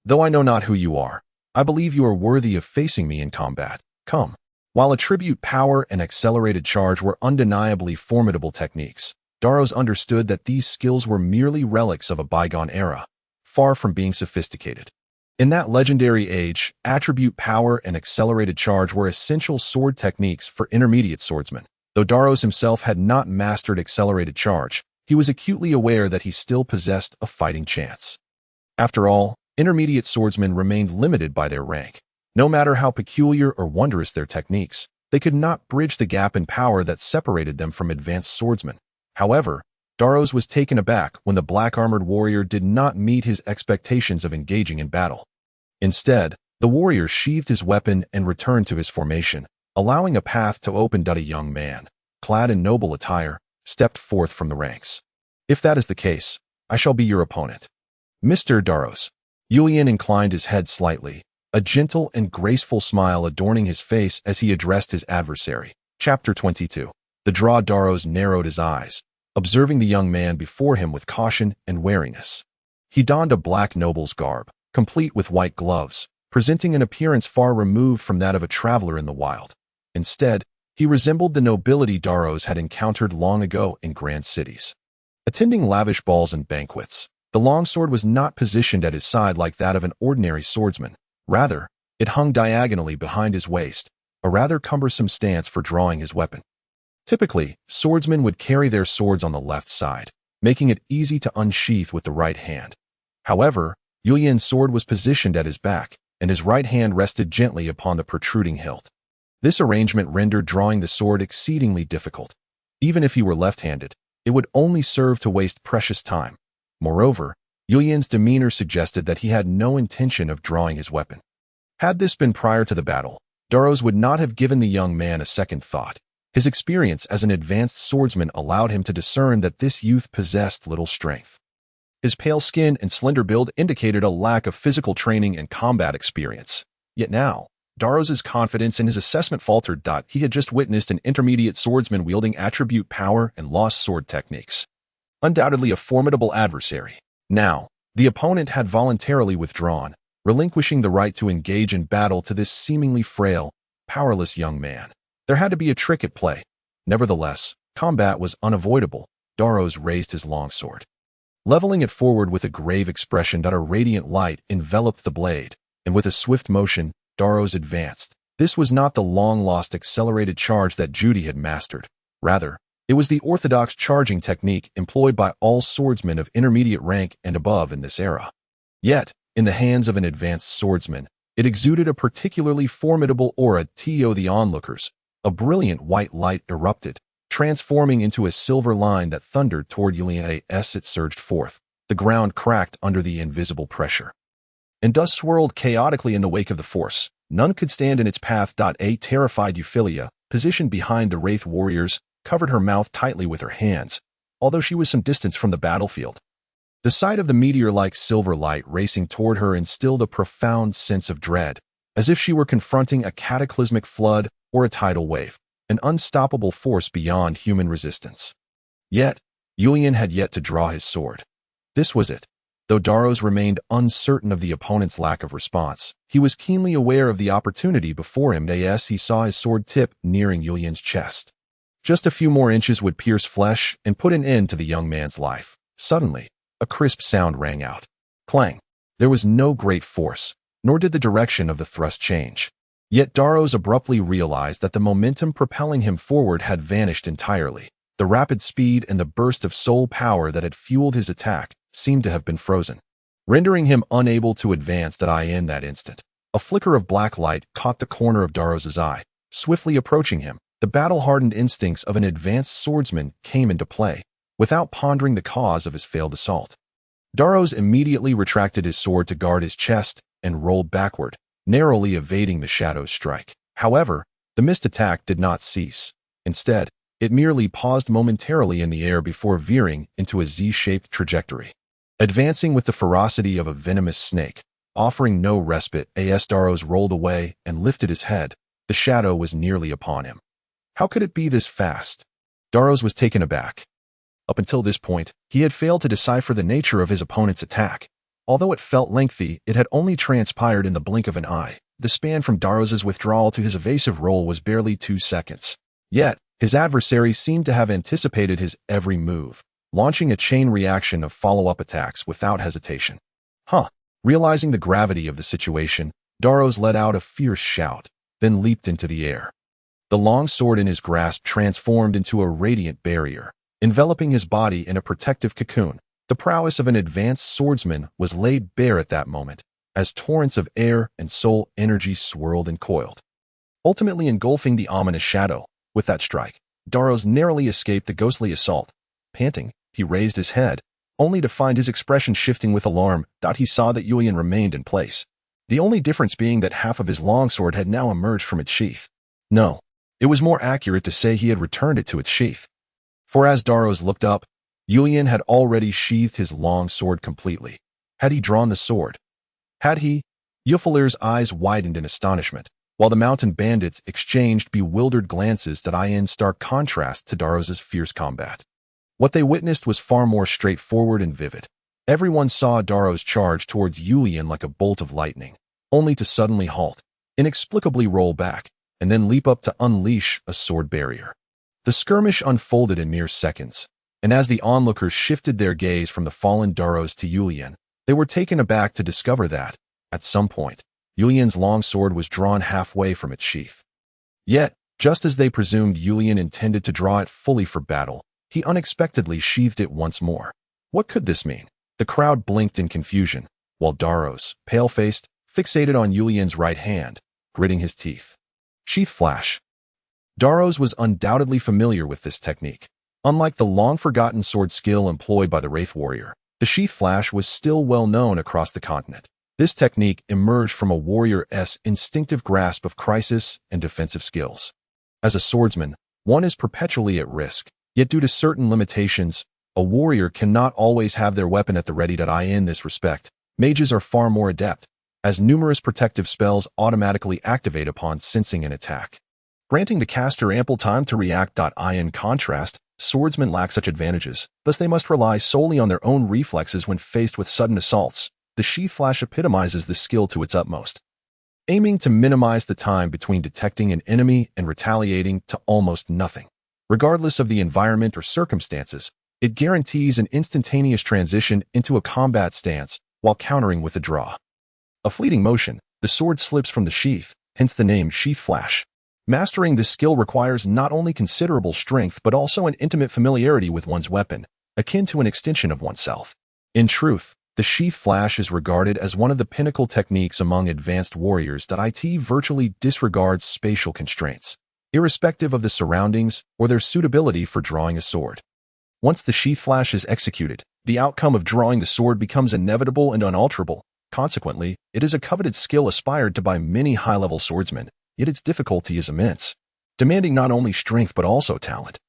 Though I know not who you are, I believe you are worthy of facing me in combat. Come. While attribute power and accelerated charge were undeniably formidable techniques, Darrow's understood that these skills were merely relics of a bygone era, far from being sophisticated. In that legendary age, attribute power and accelerated charge were essential sword techniques for intermediate swordsmen. Though Darrow's himself had not mastered accelerated charge, he was acutely aware that he still possessed a fighting chance. After all, intermediate swordsmen remained limited by their rank. No matter how peculiar or wondrous their techniques, they could not bridge the gap in power that separated them from advanced swordsmen. However, Darrow's was taken aback when the black-armored warrior did not meet his expectations of engaging in battle. Instead, the warrior sheathed his weapon and returned to his formation, allowing a path to open. A young man, clad in noble attire, stepped forth from the ranks. If that is the case, I shall be your opponent. Mr. Darrow's. Julian inclined his head slightly, a gentle and graceful smile adorning his face as he addressed his adversary. Chapter 22. The draw. Darrow's narrowed his eyes, observing the young man before him with caution and wariness. He donned a black noble's garb, complete with white gloves, presenting an appearance far removed from that of a traveler in the wild. Instead, he resembled the nobility Darrow's had encountered long ago in grand cities. Attending lavish balls and banquets, the longsword was not positioned at his side like that of an ordinary swordsman. Rather, it hung diagonally behind his waist, a rather cumbersome stance for drawing his weapon. Typically, swordsmen would carry their swords on the left side, making it easy to unsheath with the right hand. However, Julian's sword was positioned at his back, and his right hand rested gently upon the protruding hilt. This arrangement rendered drawing the sword exceedingly difficult. Even if he were left-handed, it would only serve to waste precious time. Moreover, Julian's demeanor suggested that he had no intention of drawing his weapon. Had this been prior to the battle, Darrow's would not have given the young man a second thought. His experience as an advanced swordsman allowed him to discern that this youth possessed little strength. His pale skin and slender build indicated a lack of physical training and combat experience. Yet now, Darrow's confidence in his assessment faltered. He had just witnessed an intermediate swordsman wielding attribute power and lost sword techniques. Undoubtedly a formidable adversary. Now, the opponent had voluntarily withdrawn, relinquishing the right to engage in battle to this seemingly frail, powerless young man. There had to be a trick at play. Nevertheless, combat was unavoidable. Darrow's raised his longsword. Leveling it forward with a grave expression. A radiant light enveloped the blade, and with a swift motion, Darrow's advanced. This was not the long-lost accelerated charge that Judy had mastered. Rather, it was the orthodox charging technique employed by all swordsmen of intermediate rank and above in this era. Yet, in the hands of an advanced swordsman, it exuded a particularly formidable aura. To the onlookers, a brilliant white light erupted, transforming into a silver line that thundered toward Julian as it surged forth. The ground cracked under the invisible pressure, and dust swirled chaotically in the wake of the force. None could stand in its path. A terrified Ophalia, positioned behind the wraith warriors, covered her mouth tightly with her hands, although she was some distance from the battlefield. The sight of the meteor-like silver light racing toward her instilled a profound sense of dread, as if she were confronting a cataclysmic flood or a tidal wave, an unstoppable force beyond human resistance. Yet, Julian had yet to draw his sword. This was it. Though Darrow's remained uncertain of the opponent's lack of response, he was keenly aware of the opportunity before him as he saw his sword tip nearing Julian's chest. Just a few more inches would pierce flesh and put an end to the young man's life. Suddenly, a crisp sound rang out. Clang. There was no great force, nor did the direction of the thrust change. Yet Darrow's abruptly realized that the momentum propelling him forward had vanished entirely. The rapid speed and the burst of soul power that had fueled his attack seemed to have been frozen, rendering him unable to advance in that instant. A flicker of black light caught the corner of Darrow's eye. Swiftly approaching him, the battle-hardened instincts of an advanced swordsman came into play, without pondering the cause of his failed assault. Darrows immediately retracted his sword to guard his chest and rolled backward, narrowly evading the shadow's strike. However, the missed attack did not cease. Instead, it merely paused momentarily in the air before veering into a Z-shaped trajectory. Advancing with the ferocity of a venomous snake, offering no respite, as Darrows rolled away and lifted his head, the shadow was nearly upon him. How could it be this fast? Darrows was taken aback. Up until this point, he had failed to decipher the nature of his opponent's attack. Although it felt lengthy, it had only transpired in the blink of an eye. The span from Darrow's withdrawal to his evasive roll was barely 2 seconds. Yet, his adversary seemed to have anticipated his every move, launching a chain reaction of follow-up attacks without hesitation. Realizing the gravity of the situation, Darrows let out a fierce shout, then leaped into the air. The long sword in his grasp transformed into a radiant barrier, enveloping his body in a protective cocoon. The prowess of an advanced swordsman was laid bare at that moment, as torrents of air and soul energy swirled and coiled, ultimately engulfing the ominous shadow. With that strike, Darrows narrowly escaped the ghostly assault. Panting, he raised his head, only to find his expression shifting with alarm. He saw that Julian remained in place, the only difference being that half of his longsword had now emerged from its sheath. No, it was more accurate to say he had returned it to its sheath. For as Darrows looked up, Julian had already sheathed his long sword completely. Had he drawn the sword? Had he? Ophalier's eyes widened in astonishment, while the mountain bandits exchanged bewildered glances that in stark contrast to Darrow's fierce combat. What they witnessed was far more straightforward and vivid. Everyone saw Darrows charge towards Julian like a bolt of lightning, only to suddenly halt, inexplicably roll back, and then leap up to unleash a sword barrier. The skirmish unfolded in mere seconds, and as the onlookers shifted their gaze from the fallen Darrows to Julian, they were taken aback to discover that, at some point, Julian's longsword was drawn halfway from its sheath. Yet, just as they presumed Julian intended to draw it fully for battle, he unexpectedly sheathed it once more. What could this mean? The crowd blinked in confusion, while Darrows, pale-faced, fixated on Julian's right hand, gritting his teeth. Sheath flash. Darrows was undoubtedly familiar with this technique. Unlike the long-forgotten sword skill employed by the Wraith warrior, the sheath flash was still well known across the continent. This technique emerged from a warrior's instinctive grasp of crisis and defensive skills. As a swordsman, one is perpetually at risk, yet due to certain limitations, a warrior cannot always have their weapon at the ready. In this respect, mages are far more adept, as numerous protective spells automatically activate upon sensing an attack, granting the caster ample time to react. In contrast, swordsmen lack such advantages, thus they must rely solely on their own reflexes when faced with sudden assaults. The sheath flash epitomizes this skill to its utmost, aiming to minimize the time between detecting an enemy and retaliating to almost nothing. Regardless of the environment or circumstances, it guarantees an instantaneous transition into a combat stance while countering with a draw. A fleeting motion, the sword slips from the sheath, hence the name sheath flash. Mastering this skill requires not only considerable strength but also an intimate familiarity with one's weapon, akin to an extension of oneself. In truth, the sheath flash is regarded as one of the pinnacle techniques among advanced warriors that virtually disregards spatial constraints, irrespective of the surroundings or their suitability for drawing a sword. Once the sheath flash is executed, the outcome of drawing the sword becomes inevitable and unalterable. Consequently, it is a coveted skill aspired to by many high-level swordsmen, yet its difficulty is immense, demanding not only strength but also talent,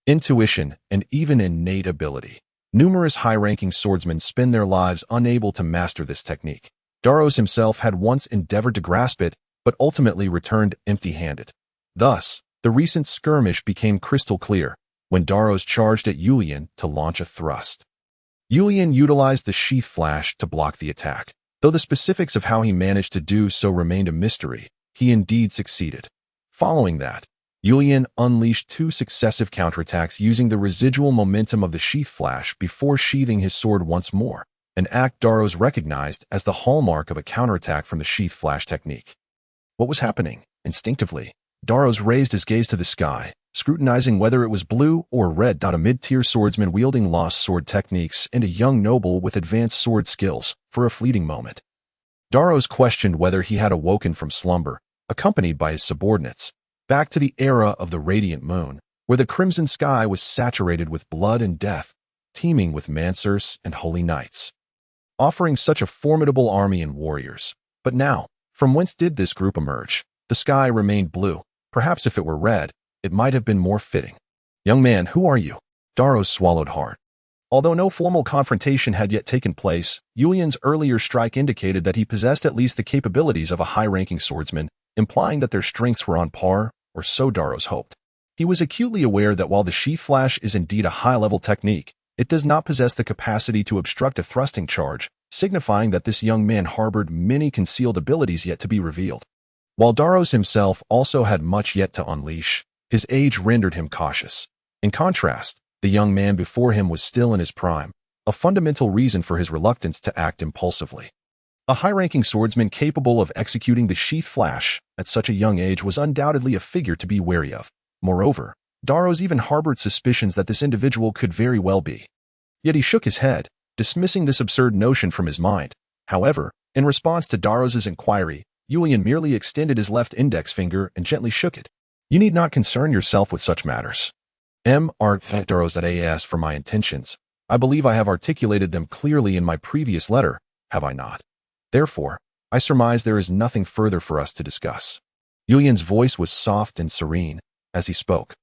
intuition, and even innate ability. Numerous high-ranking swordsmen spend their lives unable to master this technique. Darrows himself had once endeavored to grasp it, but ultimately returned empty-handed. Thus, the recent skirmish became crystal clear when Darrows charged at Julian to launch a thrust. Julian utilized the sheath flash to block the attack. Though the specifics of how he managed to do so remained a mystery, he indeed succeeded. Following that, Julian unleashed 2 successive counterattacks using the residual momentum of the sheath flash before sheathing his sword once more, an act Darrows recognized as the hallmark of a counterattack from the sheath flash technique. What was happening? Instinctively, Darrows raised his gaze to the sky, scrutinizing whether it was blue or red. A mid-tier swordsman wielding lost sword techniques and a young noble with advanced sword skills. For a fleeting moment, Daros questioned whether he had awoken from slumber, accompanied by his subordinates, back to the era of the radiant moon, where the crimson sky was saturated with blood and death, teeming with mancers and holy knights, offering such a formidable army and warriors. But now, from whence did this group emerge? The sky remained blue. Perhaps if it were red, it might have been more fitting. Young man, who are you? Daros swallowed hard. Although no formal confrontation had yet taken place, Yulian's earlier strike indicated that he possessed at least the capabilities of a high-ranking swordsman, implying that their strengths were on par, or so Daros hoped. He was acutely aware that while the sheath flash is indeed a high-level technique, it does not possess the capacity to obstruct a thrusting charge, signifying that this young man harbored many concealed abilities yet to be revealed. While Daros himself also had much yet to unleash, his age rendered him cautious. In contrast, the young man before him was still in his prime, a fundamental reason for his reluctance to act impulsively. A high-ranking swordsman capable of executing the sheath flash at such a young age was undoubtedly a figure to be wary of. Moreover, Daros even harbored suspicions that this individual could very well be. Yet he shook his head, dismissing this absurd notion from his mind. However, in response to Daros's inquiry, Yulian merely extended his left index finger and gently shook it. You need not concern yourself with such matters. Daros asked for my intentions. I believe I have articulated them clearly in my previous letter, have I not? Therefore, I surmise there is nothing further for us to discuss. Yulian's voice was soft and serene as he spoke.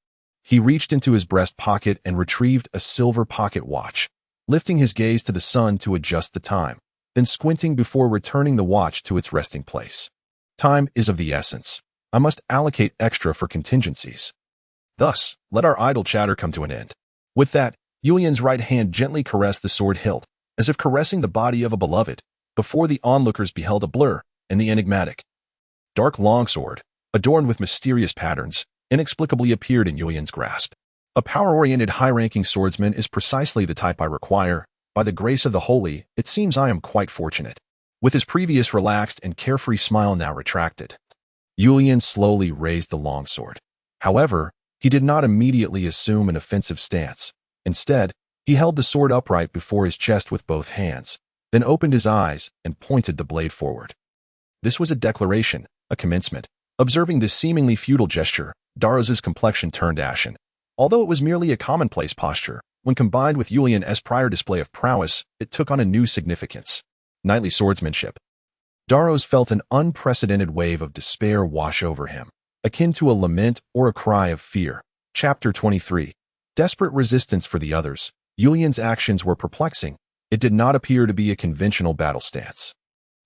He reached into his breast pocket and retrieved a silver pocket watch, lifting his gaze to the sun to adjust the time, then squinting before returning the watch to its resting place. Time is of the essence. I must allocate extra for contingencies. Thus, let our idle chatter come to an end. With that, Yulian's right hand gently caressed the sword hilt, as if caressing the body of a beloved, before the onlookers beheld a blur in the enigmatic dark longsword, adorned with mysterious patterns, inexplicably appeared in Yulian's grasp. A power-oriented high-ranking swordsman is precisely the type I require. By the grace of the holy, it seems I am quite fortunate. With his previous relaxed and carefree smile now retracted, Yulian slowly raised the longsword. However, he did not immediately assume an offensive stance. Instead, he held the sword upright before his chest with both hands, then opened his eyes and pointed the blade forward. This was a declaration, a commencement. Observing this seemingly futile gesture, Daros's complexion turned ashen. Although it was merely a commonplace posture, when combined with Yulian's prior display of prowess, it took on a new significance. Knightly swordsmanship. Daros felt an unprecedented wave of despair wash over him, akin to a lament or a cry of fear. Chapter 23. Desperate resistance for the others. Yulian's actions were perplexing. It did not appear to be a conventional battle stance.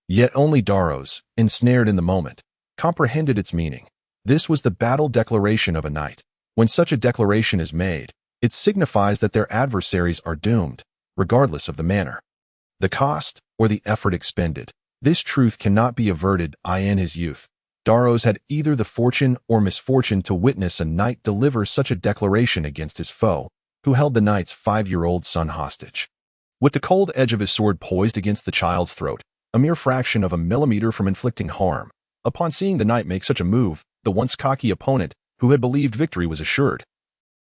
Yet only Daros, ensnared in the moment, comprehended its meaning. This was the battle declaration of a knight. When such a declaration is made, it signifies that their adversaries are doomed, regardless of the manner, the cost, or the effort expended. This truth cannot be averted. In his youth, Daros had either the fortune or misfortune to witness a knight deliver such a declaration against his foe, who held the knight's 5-year-old son hostage. With the cold edge of his sword poised against the child's throat, a mere fraction of a millimeter from inflicting harm, upon seeing the knight make such a move, the once cocky opponent, who had believed victory was assured,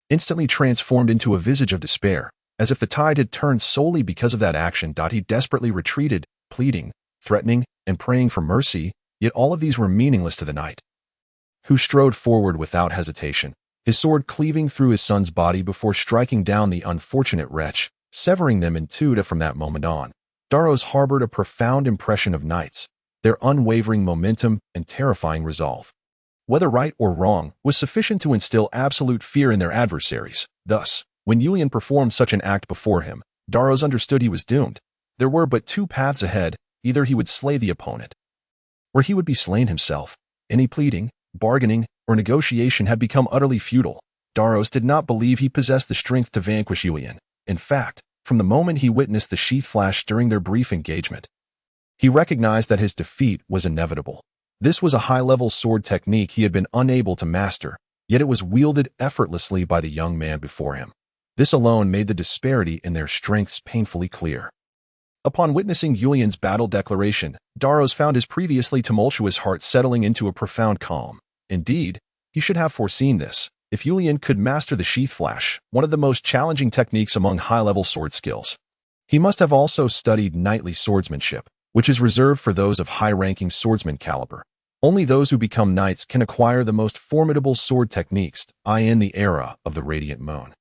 instantly transformed into a visage of despair, as if the tide had turned solely because of that action. He desperately retreated, pleading, threatening, and praying for mercy, yet all of these were meaningless to the knight, who strode forward without hesitation, his sword cleaving through his son's body before striking down the unfortunate wretch, severing them in two. From that moment on, Daros harbored a profound impression of knights, their unwavering momentum and terrifying resolve. Whether right or wrong, was sufficient to instill absolute fear in their adversaries. Thus, when Yulian performed such an act before him, Daros understood he was doomed. There were but two paths ahead. Either he would slay the opponent, or he would be slain himself. Any pleading, bargaining, or negotiation had become utterly futile. Daros did not believe he possessed the strength to vanquish Yulian. In fact, from the moment he witnessed the sheath flash during their brief engagement, he recognized that his defeat was inevitable. This was a high-level sword technique he had been unable to master, yet it was wielded effortlessly by the young man before him. This alone made the disparity in their strengths painfully clear. Upon witnessing Yulian's battle declaration, Daros found his previously tumultuous heart settling into a profound calm. Indeed, he should have foreseen this. If Yulian could master the sheath flash, one of the most challenging techniques among high-level sword skills, he must have also studied knightly swordsmanship. which is reserved for those of high-ranking swordsman caliber. Only those who become knights can acquire the most formidable sword techniques, in the era of the Radiant Moon.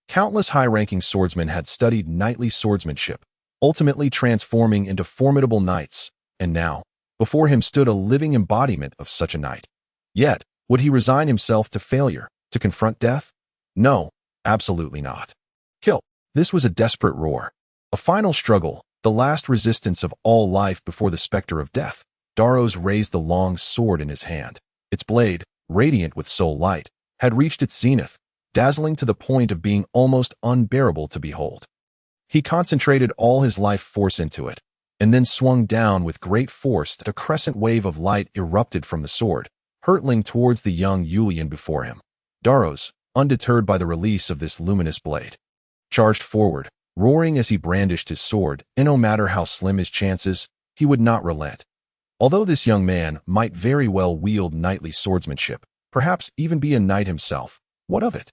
Countless high-ranking swordsmen had studied knightly swordsmanship, ultimately transforming into formidable knights, and now, before him stood a living embodiment of such a knight. Yet, would he resign himself to failure, to confront death? No, absolutely not. Kill. This was a desperate roar. A final struggle, the last resistance of all life before the specter of death. Daros raised the long sword in his hand. Its blade, radiant with soul light, had reached its zenith, dazzling to the point of being almost unbearable to behold. He concentrated all his life force into it, and then swung down with great force that a crescent wave of light erupted from the sword, hurtling towards the young Julian before him. Daros, undeterred by the release of this luminous blade, charged forward, roaring as he brandished his sword, and no matter how slim his chances, he would not relent. Although this young man might very well wield knightly swordsmanship, perhaps even be a knight himself, what of it?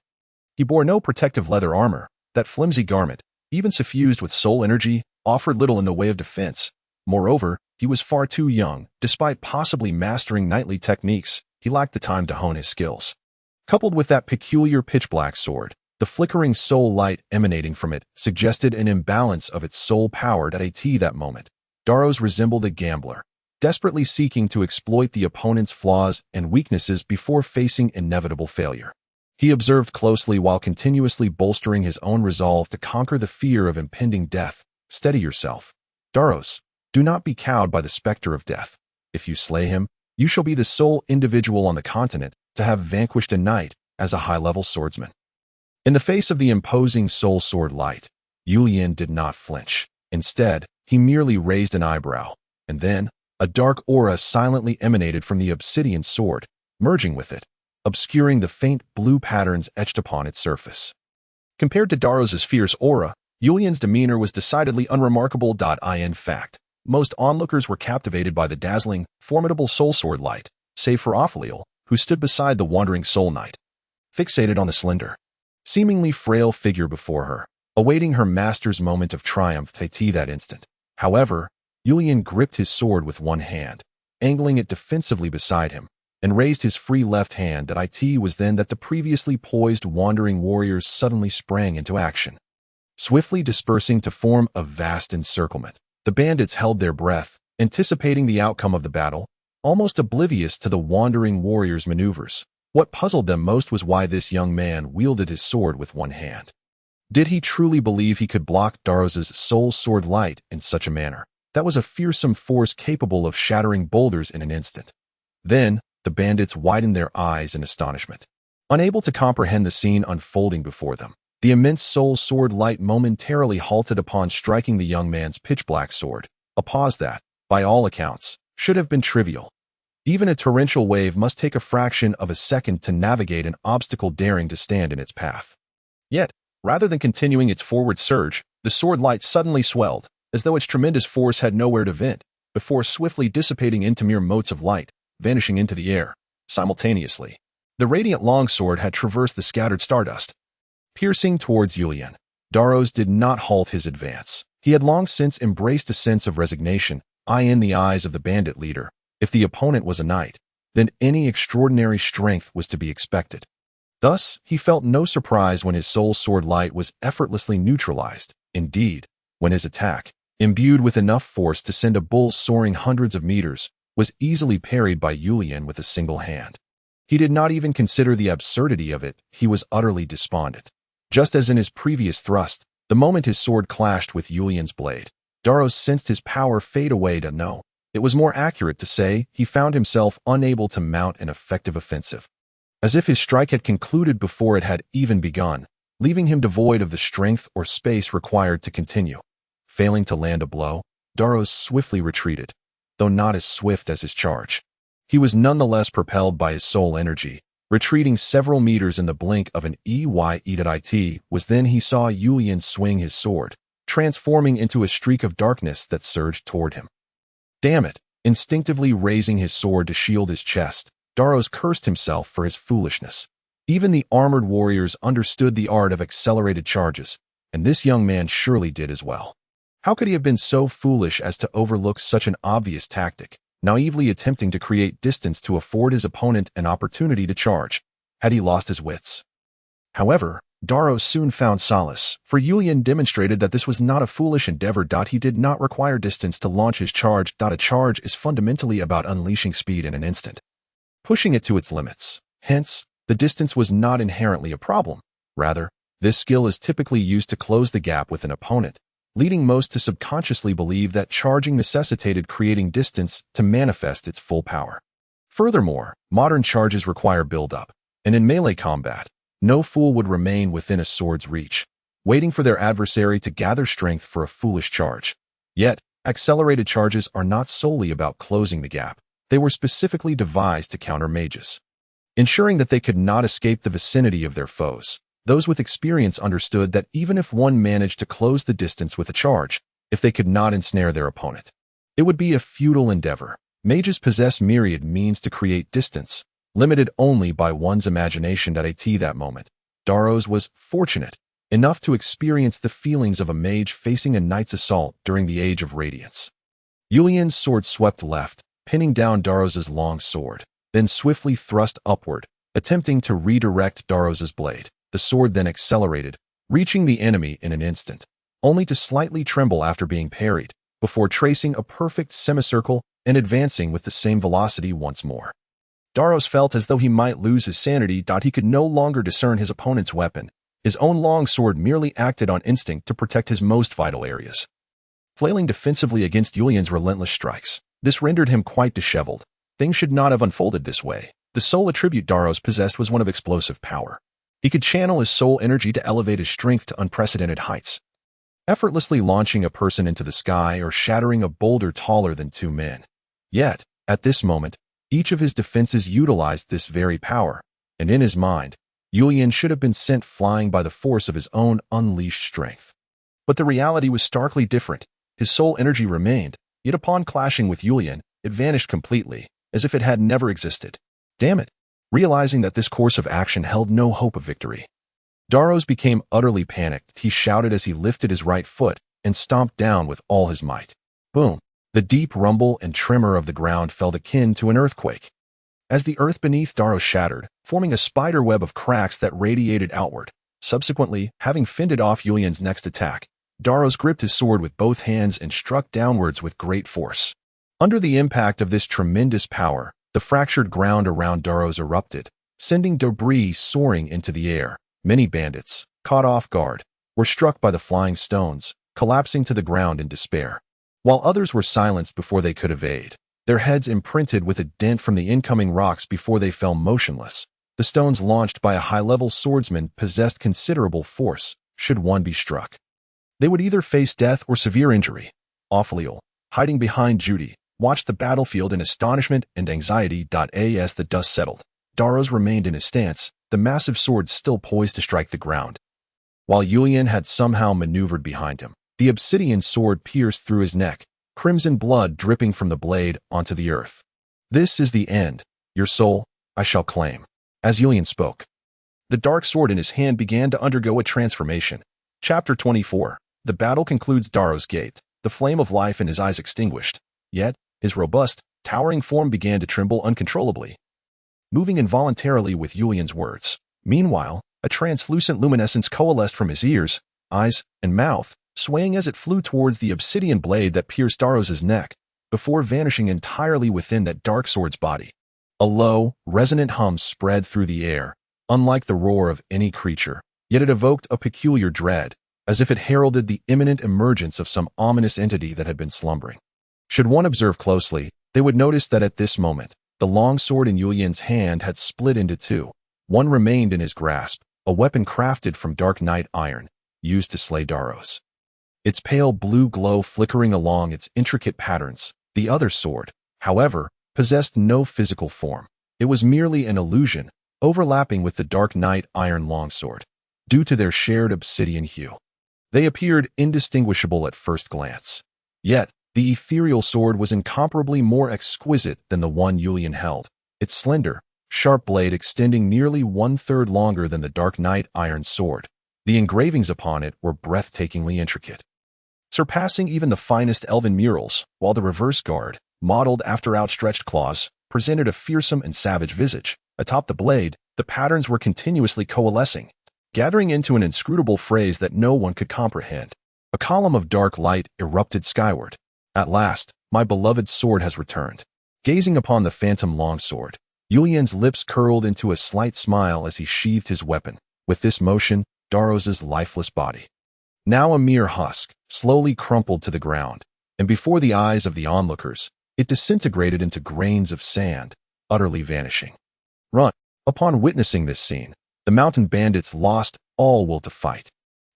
He bore no protective leather armor. That flimsy garment, even suffused with soul energy, offered little in the way of defense. Moreover, he was far too young. Despite possibly mastering knightly techniques, he lacked the time to hone his skills. Coupled with that peculiar pitch-black sword, the flickering soul light emanating from it suggested an imbalance of its soul power at that moment. Daros resembled a gambler, desperately seeking to exploit the opponent's flaws and weaknesses before facing inevitable failure. He observed closely while continuously bolstering his own resolve to conquer the fear of impending death. Steady yourself. Daros, do not be cowed by the specter of death. If you slay him, you shall be the sole individual on the continent to have vanquished a knight as a high-level swordsman. In the face of the imposing soul sword light, Julian did not flinch. Instead, he merely raised an eyebrow, and then, a dark aura silently emanated from the obsidian sword, merging with it, obscuring the faint blue patterns etched upon its surface. Compared to Daros's fierce aura, Julian's demeanor was decidedly unremarkable. In fact, most onlookers were captivated by the dazzling, formidable soul sword light, save for Ophalia, who stood beside the wandering soul knight, fixated on the slender, seemingly frail figure before her, awaiting her master's moment of triumph that instant. However, Julian gripped his sword with one hand, angling it defensively beside him, and raised his free left hand. Was then that the previously poised wandering warriors suddenly sprang into action. Swiftly dispersing to form a vast encirclement, the bandits held their breath, anticipating the outcome of the battle, almost oblivious to the wandering warriors' maneuvers. What puzzled them most was why this young man wielded his sword with one hand. Did he truly believe he could block Daros's soul sword light in such a manner? That was a fearsome force capable of shattering boulders in an instant. Then, the bandits widened their eyes in astonishment, unable to comprehend the scene unfolding before them. The immense soul sword light momentarily halted upon striking the young man's pitch-black sword, a pause that, by all accounts, should have been trivial. Even a torrential wave must take a fraction of a second to navigate an obstacle daring to stand in its path. Yet, rather than continuing its forward surge, the sword light suddenly swelled, as though its tremendous force had nowhere to vent, before swiftly dissipating into mere motes of light, vanishing into the air. Simultaneously, the radiant longsword had traversed the scattered stardust, piercing towards Julian. Daros did not halt his advance. He had long since embraced a sense of resignation, in the eyes of the bandit leader. If the opponent was a knight, then any extraordinary strength was to be expected. Thus, he felt no surprise when his soul sword light was effortlessly neutralized. Indeed, when his attack, imbued with enough force to send a bull soaring hundreds of meters, was easily parried by Julian with a single hand. He did not even consider the absurdity of it. He was utterly despondent. Just as in his previous thrust, the moment his sword clashed with Julian's blade, Daros sensed his power fade away. No, it was more accurate to say he found himself unable to mount an effective offensive. As if his strike had concluded before it had even begun, leaving him devoid of the strength or space required to continue. Failing to land a blow, Daros swiftly retreated, though not as swift as his charge. He was nonetheless propelled by his soul energy, retreating several meters in the blink of an eye. Was then he saw Julian swing his sword, transforming into a streak of darkness that surged toward him. Damn it! Instinctively raising his sword to shield his chest, Daros cursed himself for his foolishness. Even the armored warriors understood the art of accelerated charges, and this young man surely did as well. How could he have been so foolish as to overlook such an obvious tactic, naively attempting to create distance to afford his opponent an opportunity to charge? Had he lost his wits? However, Daros soon found solace, for Yulian demonstrated that this was not a foolish endeavor. He did not require distance to launch his charge. A charge is fundamentally about unleashing speed in an instant, pushing it to its limits. Hence, the distance was not inherently a problem. Rather, this skill is typically used to close the gap with an opponent, leading most to subconsciously believe that charging necessitated creating distance to manifest its full power. Furthermore, modern charges require build-up, and in melee combat, no fool would remain within a sword's reach, waiting for their adversary to gather strength for a foolish charge. Yet, accelerated charges are not solely about closing the gap. They were specifically devised to counter mages, ensuring that they could not escape the vicinity of their foes. Those with experience understood that even if one managed to close the distance with a charge, if they could not ensnare their opponent, it would be a futile endeavor. Mages possess myriad means to create distance, limited only by one's imagination. At that moment, Daros was fortunate enough to experience the feelings of a mage facing a knight's assault during the Age of Radiance. Yulian's sword swept left, pinning down Daros's long sword, then swiftly thrust upward, attempting to redirect Daros's blade. The sword then accelerated, reaching the enemy in an instant, only to slightly tremble after being parried, before tracing a perfect semicircle and advancing with the same velocity once more. Daros felt as though he might lose his sanity. He could no longer discern his opponent's weapon. His own long sword merely acted on instinct to protect his most vital areas, flailing defensively against Yulian's relentless strikes. This rendered him quite disheveled. Things should not have unfolded this way. The sole attribute Daros possessed was one of explosive power. He could channel his soul energy to elevate his strength to unprecedented heights, effortlessly launching a person into the sky or shattering a boulder taller than two men. Yet, at this moment, each of his defenses utilized this very power, and in his mind, Yulian should have been sent flying by the force of his own unleashed strength. But the reality was starkly different. His soul energy remained, yet upon clashing with Yulian, it vanished completely, as if it had never existed. Damn it! Realizing that this course of action held no hope of victory, Daros became utterly panicked. He shouted as he lifted his right foot and stomped down with all his might. Boom! The deep rumble and tremor of the ground felt akin to an earthquake, as the earth beneath Daros shattered, forming a spider web of cracks that radiated outward. Subsequently, having fended off Yulian's next attack, Daros gripped his sword with both hands and struck downwards with great force. Under the impact of this tremendous power, the fractured ground around Daros erupted, sending debris soaring into the air. Many bandits, caught off guard, were struck by the flying stones, collapsing to the ground in despair, while others were silenced before they could evade, their heads imprinted with a dent from the incoming rocks before they fell motionless. The stones launched by a high-level swordsman possessed considerable force. Should one be struck, they would either face death or severe injury. Ophalia, hiding behind Judy, watched the battlefield in astonishment and anxiety. As the dust settled, Daros remained in his stance, the massive sword still poised to strike the ground, while Yulian had somehow maneuvered behind him. The obsidian sword pierced through his neck, crimson blood dripping from the blade onto the earth. "This is the end. Your soul, I shall claim." As Yulian spoke, the dark sword in his hand began to undergo a transformation. Chapter 24. The battle concludes. Daros gaped, the flame of life in his eyes extinguished. Yet, his robust, towering form began to tremble uncontrollably, moving involuntarily with Yulian's words. Meanwhile, a translucent luminescence coalesced from his ears, eyes, and mouth, swaying as it flew towards the obsidian blade that pierced Daros's neck, before vanishing entirely within that dark sword's body. A low, resonant hum spread through the air, unlike the roar of any creature, yet it evoked a peculiar dread, as if it heralded the imminent emergence of some ominous entity that had been slumbering. Should one observe closely, they would notice that at this moment, the long sword in Yulian's hand had split into two. One remained in his grasp, a weapon crafted from dark night iron, used to slay Daros, its pale blue glow flickering along its intricate patterns. The other sword, however, possessed no physical form. It was merely an illusion, overlapping with the dark night iron longsword, due to their shared obsidian hue. They appeared indistinguishable at first glance. Yet, the ethereal sword was incomparably more exquisite than the one Yulian held, its slender, sharp blade extending nearly 1/3 longer than the dark night iron sword. The engravings upon it were breathtakingly intricate, surpassing even the finest elven murals, while the reverse guard, modeled after outstretched claws, presented a fearsome and savage visage. Atop the blade, the patterns were continuously coalescing, gathering into an inscrutable phrase that no one could comprehend. A column of dark light erupted skyward. At last, my beloved sword has returned. Gazing upon the phantom longsword, Julian's lips curled into a slight smile as he sheathed his weapon. With this motion, Darrow's lifeless body, now a mere husk, slowly crumpled to the ground, and before the eyes of the onlookers, it disintegrated into grains of sand, utterly vanishing. Run! Upon witnessing this scene, the mountain bandits lost all will to fight.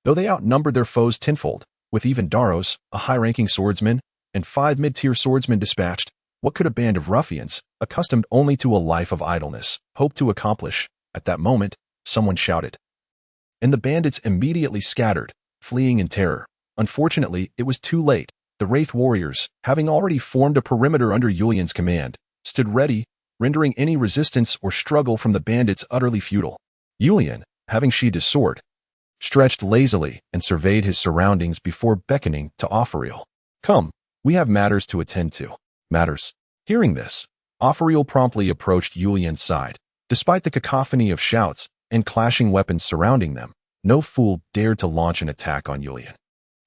Though they outnumbered their foes tenfold, with even Darrow's, a high-ranking swordsman, and 5 mid-tier swordsmen dispatched, what could a band of ruffians, accustomed only to a life of idleness, hope to accomplish? At that moment, someone shouted, and the bandits immediately scattered, fleeing in terror. Unfortunately, it was too late. The Wraith warriors, having already formed a perimeter under Julian's command, stood ready, rendering any resistance or struggle from the bandits utterly futile. Julian, having sheathed his sword, stretched lazily and surveyed his surroundings before beckoning to Ophalia. Come, we have matters to attend to. Matters. Hearing this, Ophalia promptly approached Julian's side. Despite the cacophony of shouts and clashing weapons surrounding them, no fool dared to launch an attack on Julian.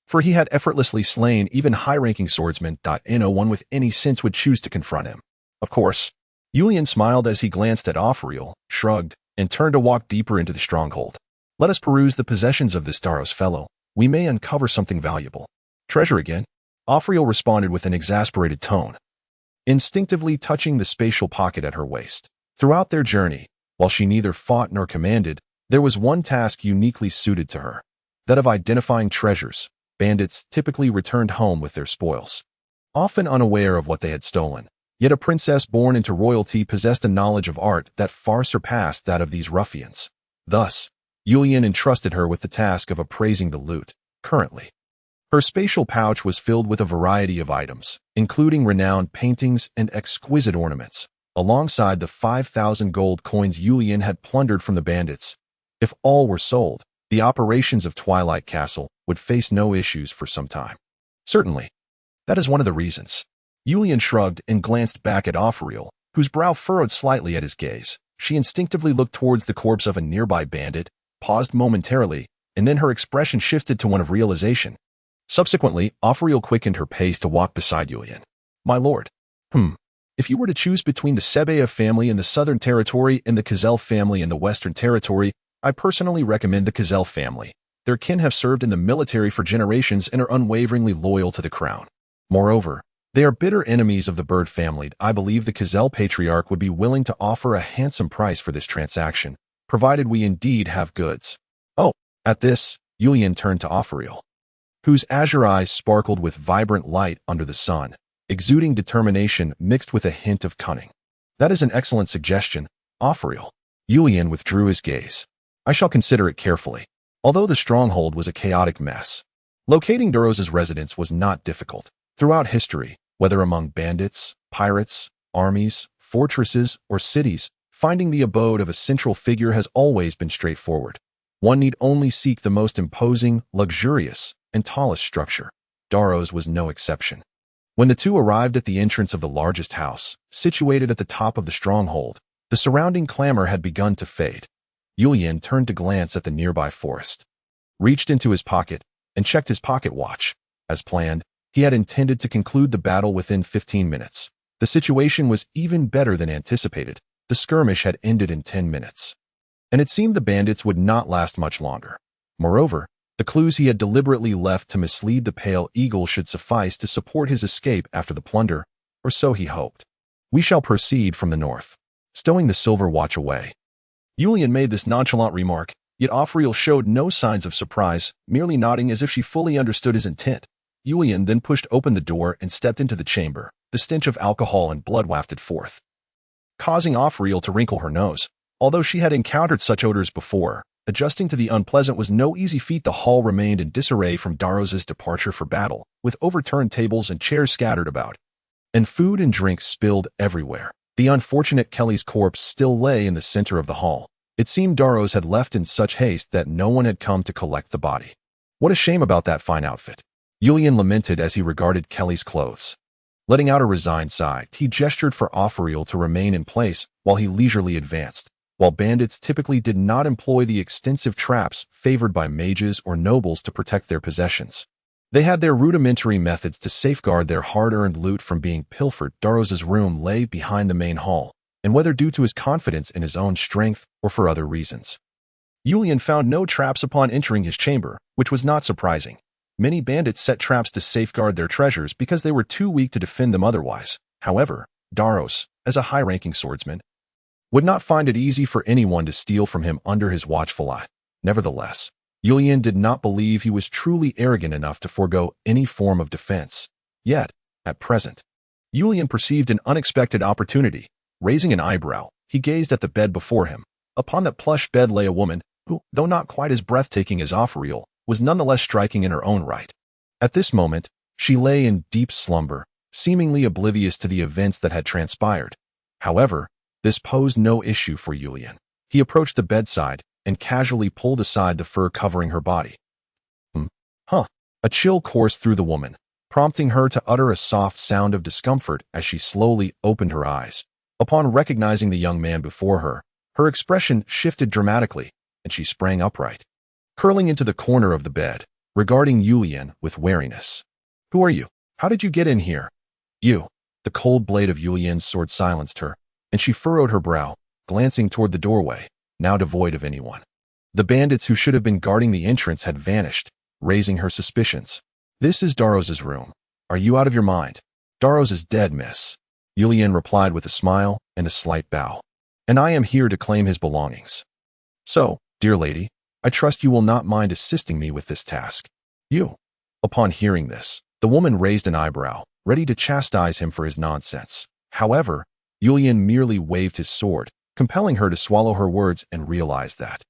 For he had effortlessly slain even high-ranking swordsmen. No one with any sense would choose to confront him. Of course, Julian smiled as he glanced at Ophalia, shrugged, and turned to walk deeper into the stronghold. Let us peruse the possessions of this Darrow's fellow. We may uncover something valuable. Treasure again? Ophalia responded with an exasperated tone, instinctively touching the spatial pocket at her waist. Throughout their journey, while she neither fought nor commanded, there was one task uniquely suited to her, that of identifying treasures. Bandits typically returned home with their spoils, often unaware of what they had stolen. Yet a princess born into royalty possessed a knowledge of art that far surpassed that of these ruffians. Thus, Julian entrusted her with the task of appraising the loot. Currently, her spatial pouch was filled with a variety of items, including renowned paintings and exquisite ornaments, alongside the 5,000 gold coins Julian had plundered from the bandits. If all were sold, the operations of Twilight Castle would face no issues for some time. Certainly, that is one of the reasons. Julian shrugged and glanced back at Ophalia, whose brow furrowed slightly at his gaze. She instinctively looked towards the corpse of a nearby bandit, paused momentarily, and then her expression shifted to one of realization. Subsequently, Ophalia quickened her pace to walk beside Julian. My lord. If you were to choose between the Sebea family in the Southern Territory and the Kazel family in the Western Territory, I personally recommend the Kazel family. Their kin have served in the military for generations and are unwaveringly loyal to the crown. Moreover, they are bitter enemies of the Bird family. I believe the Kazel patriarch would be willing to offer a handsome price for this transaction, provided we indeed have goods. Oh, at this, Julian turned to Ophalia, whose azure eyes sparkled with vibrant light under the sun, exuding determination mixed with a hint of cunning. That is an excellent suggestion, Ophalia. Julian withdrew his gaze. I shall consider it carefully. Although the stronghold was a chaotic mess, locating Darrow's residence was not difficult. Throughout history, whether among bandits, pirates, armies, fortresses, or cities, finding the abode of a central figure has always been straightforward. One need only seek the most imposing, luxurious, and tallest structure. Darrow's was no exception. When the two arrived at the entrance of the largest house, situated at the top of the stronghold, the surrounding clamor had begun to fade. Julian turned to glance at the nearby forest, reached into his pocket, and checked his pocket watch. As planned, he had intended to conclude the battle within 15 minutes. The situation was even better than anticipated. The skirmish had ended in 10 minutes, and it seemed the bandits would not last much longer. Moreover, the clues he had deliberately left to mislead the Pale Eagle should suffice to support his escape after the plunder, or so he hoped. We shall proceed from the north. Stowing the silver watch away, Julian made this nonchalant remark, yet Ophalia showed no signs of surprise, merely nodding as if she fully understood his intent. Julian then pushed open the door and stepped into the chamber. The stench of alcohol and blood wafted forth, causing Ophalia to wrinkle her nose. Although she had encountered such odors before, adjusting to the unpleasant was no easy feat. The hall remained in disarray from Darrow's departure for battle, with overturned tables and chairs scattered about, and food and drinks spilled everywhere. The unfortunate Kelly's corpse still lay in the center of the hall. It seemed Darrow's had left in such haste that no one had come to collect the body. What a shame about that fine outfit. Julian lamented as he regarded Kelly's clothes. Letting out a resigned sigh, he gestured for Ophalia to remain in place while he leisurely advanced. While bandits typically did not employ the extensive traps favored by mages or nobles to protect their possessions, they had their rudimentary methods to safeguard their hard-earned loot from being pilfered. Darrow's room lay behind the main hall, and whether due to his confidence in his own strength or for other reasons, Julian found no traps upon entering his chamber, which was not surprising. Many bandits set traps to safeguard their treasures because they were too weak to defend them otherwise. However, Darrows, as a high-ranking swordsman, would not find it easy for anyone to steal from him under his watchful eye. Nevertheless, Julian did not believe he was truly arrogant enough to forego any form of defense. Yet, at present, Julian perceived an unexpected opportunity. Raising an eyebrow, he gazed at the bed before him. Upon that plush bed lay a woman who, though not quite as breathtaking as Ophalia, was nonetheless striking in her own right. At this moment, she lay in deep slumber, seemingly oblivious to the events that had transpired. However, this posed no issue for Julian. He approached the bedside and casually pulled aside the fur covering her body. A chill coursed through the woman, prompting her to utter a soft sound of discomfort as she slowly opened her eyes. Upon recognizing the young man before her, her expression shifted dramatically, and she sprang upright, curling into the corner of the bed, regarding Julian with wariness. "Who are you? How did you get in here?" "You." The cold blade of Julian's sword silenced her, and she furrowed her brow, glancing toward the doorway, now devoid of anyone. The bandits who should have been guarding the entrance had vanished, raising her suspicions. "This is Darrow's room. Are you out of your mind?" "Darrow's is dead, miss," Julian replied with a smile and a slight bow. "And I am here to claim his belongings. So, dear lady, I trust you will not mind assisting me with this task." "You." Upon hearing this, the woman raised an eyebrow, ready to chastise him for his nonsense. However, Julian merely waved his sword, compelling her to swallow her words and realize that,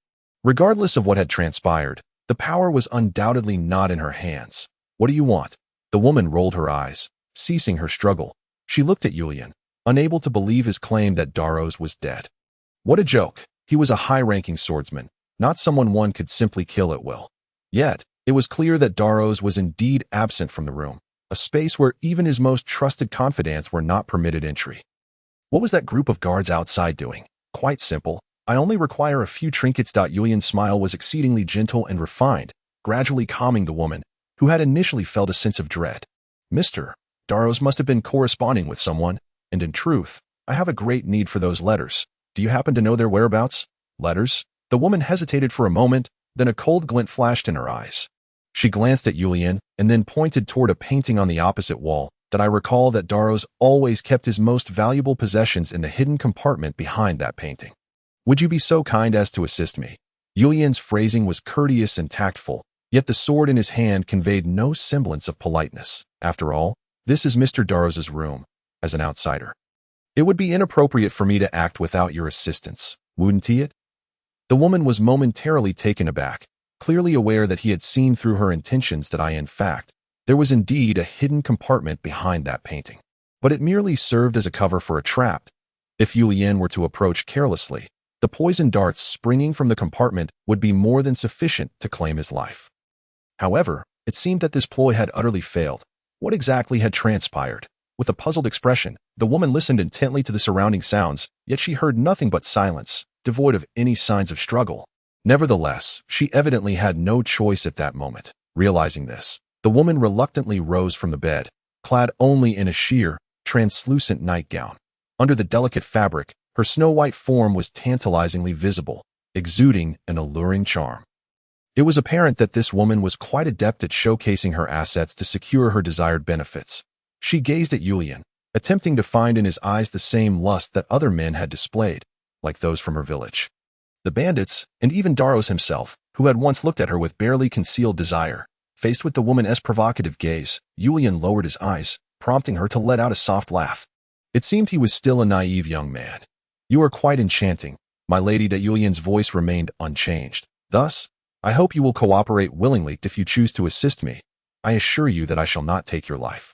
regardless of what had transpired, the power was undoubtedly not in her hands. "What do you want?" The woman rolled her eyes, ceasing her struggle. She looked at Julian, unable to believe his claim that Darrows was dead. What a joke! He was a high-ranking swordsman, not someone one could simply kill at will. Yet, it was clear that Darrows was indeed absent from the room, a space where even his most trusted confidants were not permitted entry. What was that group of guards outside doing? Quite simple. I only require a few trinkets. Julian's smile was exceedingly gentle and refined, gradually calming the woman, who had initially felt a sense of dread. "Mr. Darrows must have been corresponding with someone, and in truth, I have a great need for those letters. Do you happen to know their whereabouts?" "Letters?" The woman hesitated for a moment, then a cold glint flashed in her eyes. She glanced at Julian and then pointed toward a painting on the opposite wall. "That I recall that Darrows always kept his most valuable possessions in the hidden compartment behind that painting. Would you be so kind as to assist me?" Julian's phrasing was courteous and tactful, yet the sword in his hand conveyed no semblance of politeness. After all, this is Mr. Darrow's room. As an outsider, it would be inappropriate for me to act without your assistance, wouldn't it? The woman was momentarily taken aback, clearly aware that he had seen through her intentions that in fact, there was indeed a hidden compartment behind that painting. But it merely served as a cover for a trap. If Julian were to approach carelessly, the poison darts springing from the compartment would be more than sufficient to claim his life. However, it seemed that this ploy had utterly failed. What exactly had transpired? With a puzzled expression, the woman listened intently to the surrounding sounds, yet she heard nothing but silence, devoid of any signs of struggle. Nevertheless, she evidently had no choice at that moment. Realizing this, the woman reluctantly rose from the bed, clad only in a sheer, translucent nightgown. Under the delicate fabric, her snow-white form was tantalizingly visible, exuding an alluring charm. It was apparent that this woman was quite adept at showcasing her assets to secure her desired benefits. She gazed at Julian, attempting to find in his eyes the same lust that other men had displayed, like those from her village. The bandits, and even Darrows himself, who had once looked at her with barely concealed desire, faced with the woman's provocative gaze, Julian lowered his eyes, prompting her to let out a soft laugh. It seemed he was still a naive young man. "You are quite enchanting, my lady." Julian's voice remained unchanged. "Thus, I hope you will cooperate willingly if you choose to assist me. I assure you that I shall not take your life."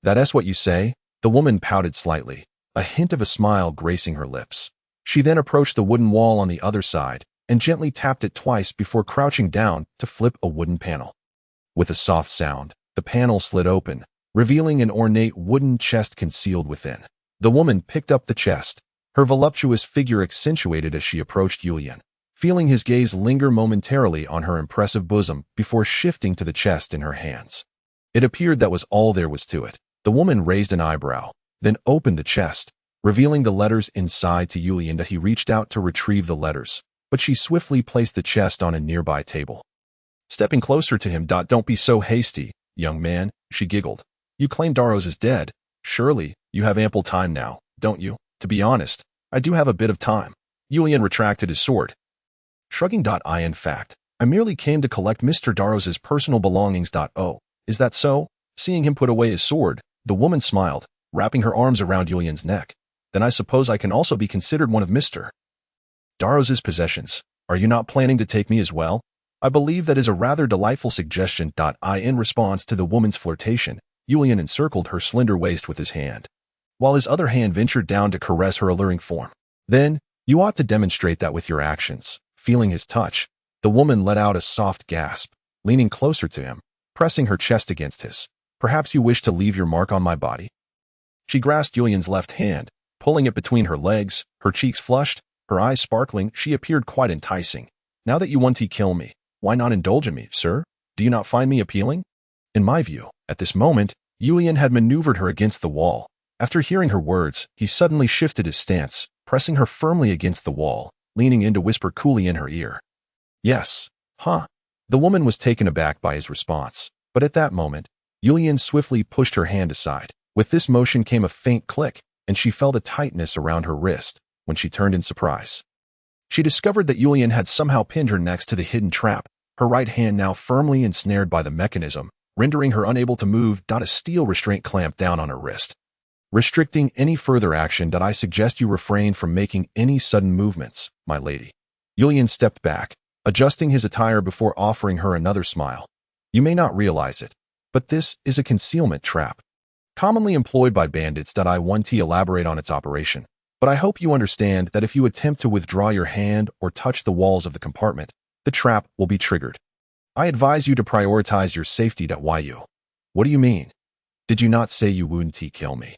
"That's what you say?" The woman pouted slightly, a hint of a smile gracing her lips. She then approached the wooden wall on the other side and gently tapped it twice before crouching down to flip a wooden panel. With a soft sound, The panel slid open, revealing an ornate wooden chest concealed within. The woman picked up the chest, her voluptuous figure accentuated as she approached Julian, feeling his gaze linger momentarily on her impressive bosom before shifting to the chest in her hands. It appeared that was all there was to it. The woman raised an eyebrow, then opened the chest, revealing the letters inside to Julian. He reached out to retrieve the letters, but she swiftly placed the chest on a nearby table. Stepping closer to him, "Don't be so hasty, young man," she giggled. "You claim Daros is dead. Surely, you have ample time now, don't you?" "To be honest, I do have a bit of time." Julian retracted his sword, shrugging. In fact, I merely came to collect Mr. Daros's personal belongings. Oh, is that so?" Seeing him put away his sword, the woman smiled, wrapping her arms around Julian's neck. "Then I suppose I can also be considered one of Mr. Daros's possessions. Are you not planning to take me as well? I believe that is a rather delightful suggestion. In response to the woman's flirtation, Julian encircled her slender waist with his hand, while his other hand ventured down to caress her alluring form. "Then, you ought to demonstrate that with your actions." Feeling his touch, the woman let out a soft gasp, leaning closer to him, pressing her chest against his. "Perhaps you wish to leave your mark on my body?" She grasped Julian's left hand, pulling it between her legs, her cheeks flushed, her eyes sparkling. She appeared quite enticing. "Now that you want to kill me, why not indulge in me, sir? Do you not find me appealing?" In my view, at this moment, Julian had maneuvered her against the wall. After hearing her words, he suddenly shifted his stance, pressing her firmly against the wall, leaning in to whisper coolly in her ear. "Yes. Huh?" The woman was taken aback by his response, but at that moment, Julian swiftly pushed her hand aside. With this motion came a faint click, and she felt a tightness around her wrist. When she turned in surprise, she discovered that Julian had somehow pinned her next to the hidden trap, her right hand now firmly ensnared by the mechanism, rendering her unable to move. A steel restraint clamped down on her wrist, restricting any further action. "I suggest you refrain from making any sudden movements, my lady." Julian stepped back, adjusting his attire before offering her another smile. "You may not realize it, but this is a concealment trap, commonly employed by bandits. I want to elaborate on its operation, but I hope you understand that if you attempt to withdraw your hand or touch the walls of the compartment, the trap will be triggered. I advise you to prioritize your safety. Why you? What do you mean? Did you not say you wouldn't kill me?"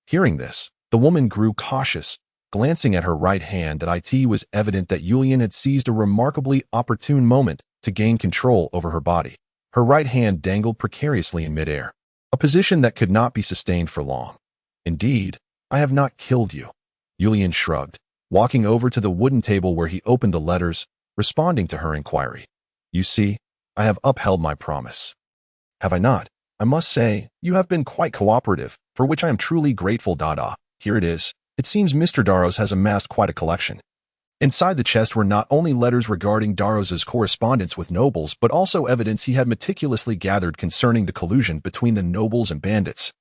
Hearing this, the woman grew cautious, glancing at her right hand. It was evident that Julian had seized a remarkably opportune moment to gain control over her body. Her right hand dangled precariously in midair, a position that could not be sustained for long. "Indeed, I have not killed you." Julian shrugged, walking over to the wooden table where he opened the letters, responding to her inquiry. "You see, I have upheld my promise." "Have I not? I must say, you have been quite cooperative, for which I am truly grateful. Here it is. It seems Mr. Daros has amassed quite a collection." Inside the chest were not only letters regarding Daros's correspondence with nobles, but also evidence he had meticulously gathered concerning the collusion between the nobles and bandits,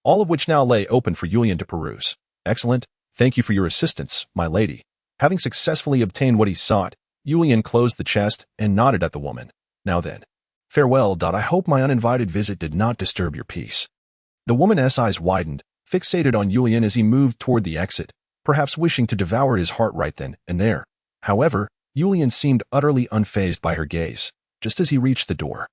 all of which now lay open for Julian to peruse. "Excellent. Thank you for your assistance, my lady." Having successfully obtained what he sought, Julian closed the chest and nodded at the woman. "Now then, farewell. I hope my uninvited visit did not disturb your peace." The woman's eyes widened, fixated on Julian as he moved toward the exit, perhaps wishing to devour his heart right then and there. However, Julian seemed utterly unfazed by her gaze. Just as he reached the door,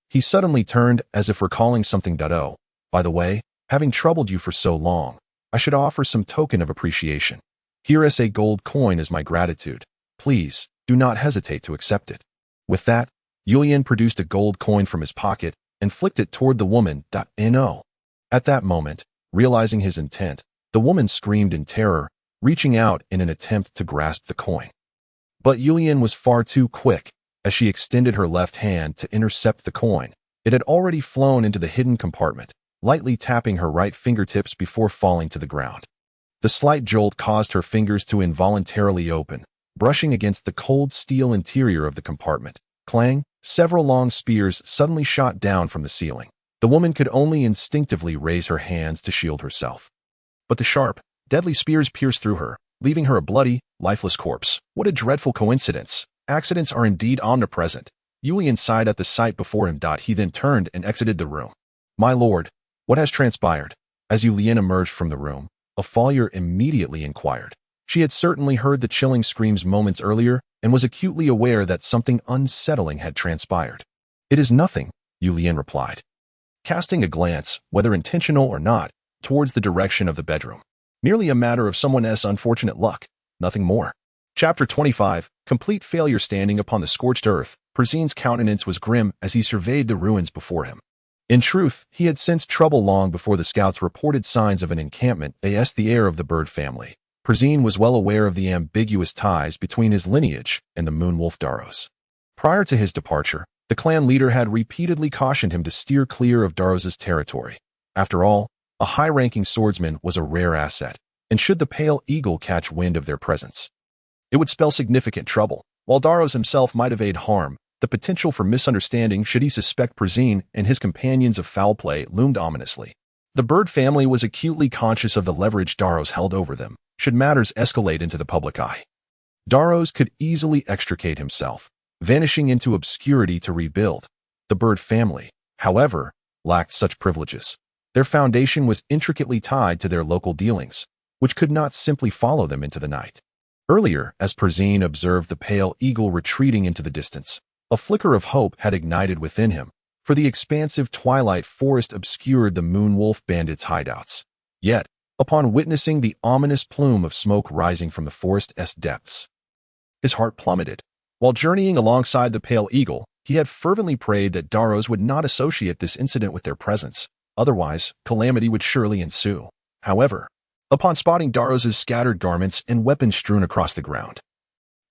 he suddenly turned as if recalling something. "Oh, by the way, having troubled you for so long, I should offer some token of appreciation. Here is a gold coin as my gratitude. Please, do not hesitate to accept it." With that, Julian produced a gold coin from his pocket and flicked it toward the woman. No. At that moment, realizing his intent, the woman screamed in terror, reaching out in an attempt to grasp the coin. But Julian was far too quick. As she extended her left hand to intercept the coin, it had already flown into the hidden compartment, lightly tapping her right fingertips before falling to the ground. The slight jolt caused her fingers to involuntarily open, brushing against the cold steel interior of the compartment. Clang! Several long spears suddenly shot down from the ceiling. The woman could only instinctively raise her hands to shield herself. But the sharp, deadly spears pierced through her, leaving her a bloody, lifeless corpse. What a dreadful coincidence. Accidents are indeed omnipresent. Julian sighed at the sight before him. He then turned and exited the room. "My lord, what has transpired?" As Julian emerged from the room, Ophalia immediately inquired. She had certainly heard the chilling screams moments earlier and was acutely aware that something unsettling had transpired. "It is nothing," Julian replied. casting a glance, whether intentional or not, towards the direction of the bedroom. Merely a matter of someone's unfortunate luck, nothing more. Chapter 25, Complete Failure. Standing upon the scorched earth, Persine's countenance was grim as he surveyed the ruins before him. In truth, he had sensed trouble long before the scouts reported signs of an encampment. The heir of the bird family, Persine was well aware of the ambiguous ties between his lineage and the Moonwolf Daros. Prior to his departure, the clan leader had repeatedly cautioned him to steer clear of Daros's territory. After all, a high-ranking swordsman was a rare asset, and should the Pale Eagle catch wind of their presence, it would spell significant trouble. While Daros himself might evade harm, the potential for misunderstanding should he suspect Persine and his companions of foul play loomed ominously. The bird family was acutely conscious of the leverage Daros held over them, should matters escalate into the public eye. Daros could easily extricate himself, vanishing into obscurity to rebuild. The bird family, however, lacked such privileges. Their foundation was intricately tied to their local dealings, which could not simply follow them into the night. Earlier, as Persine observed the Pale Eagle retreating into the distance, a flicker of hope had ignited within him, for the expansive twilight forest obscured the Moonwolf bandits' hideouts. Yet, upon witnessing the ominous plume of smoke rising from the forest's depths, his heart plummeted. While journeying alongside the Pale Eagle, he had fervently prayed that Daros would not associate this incident with their presence. Otherwise, calamity would surely ensue. However, upon spotting Daros's scattered garments and weapons strewn across the ground,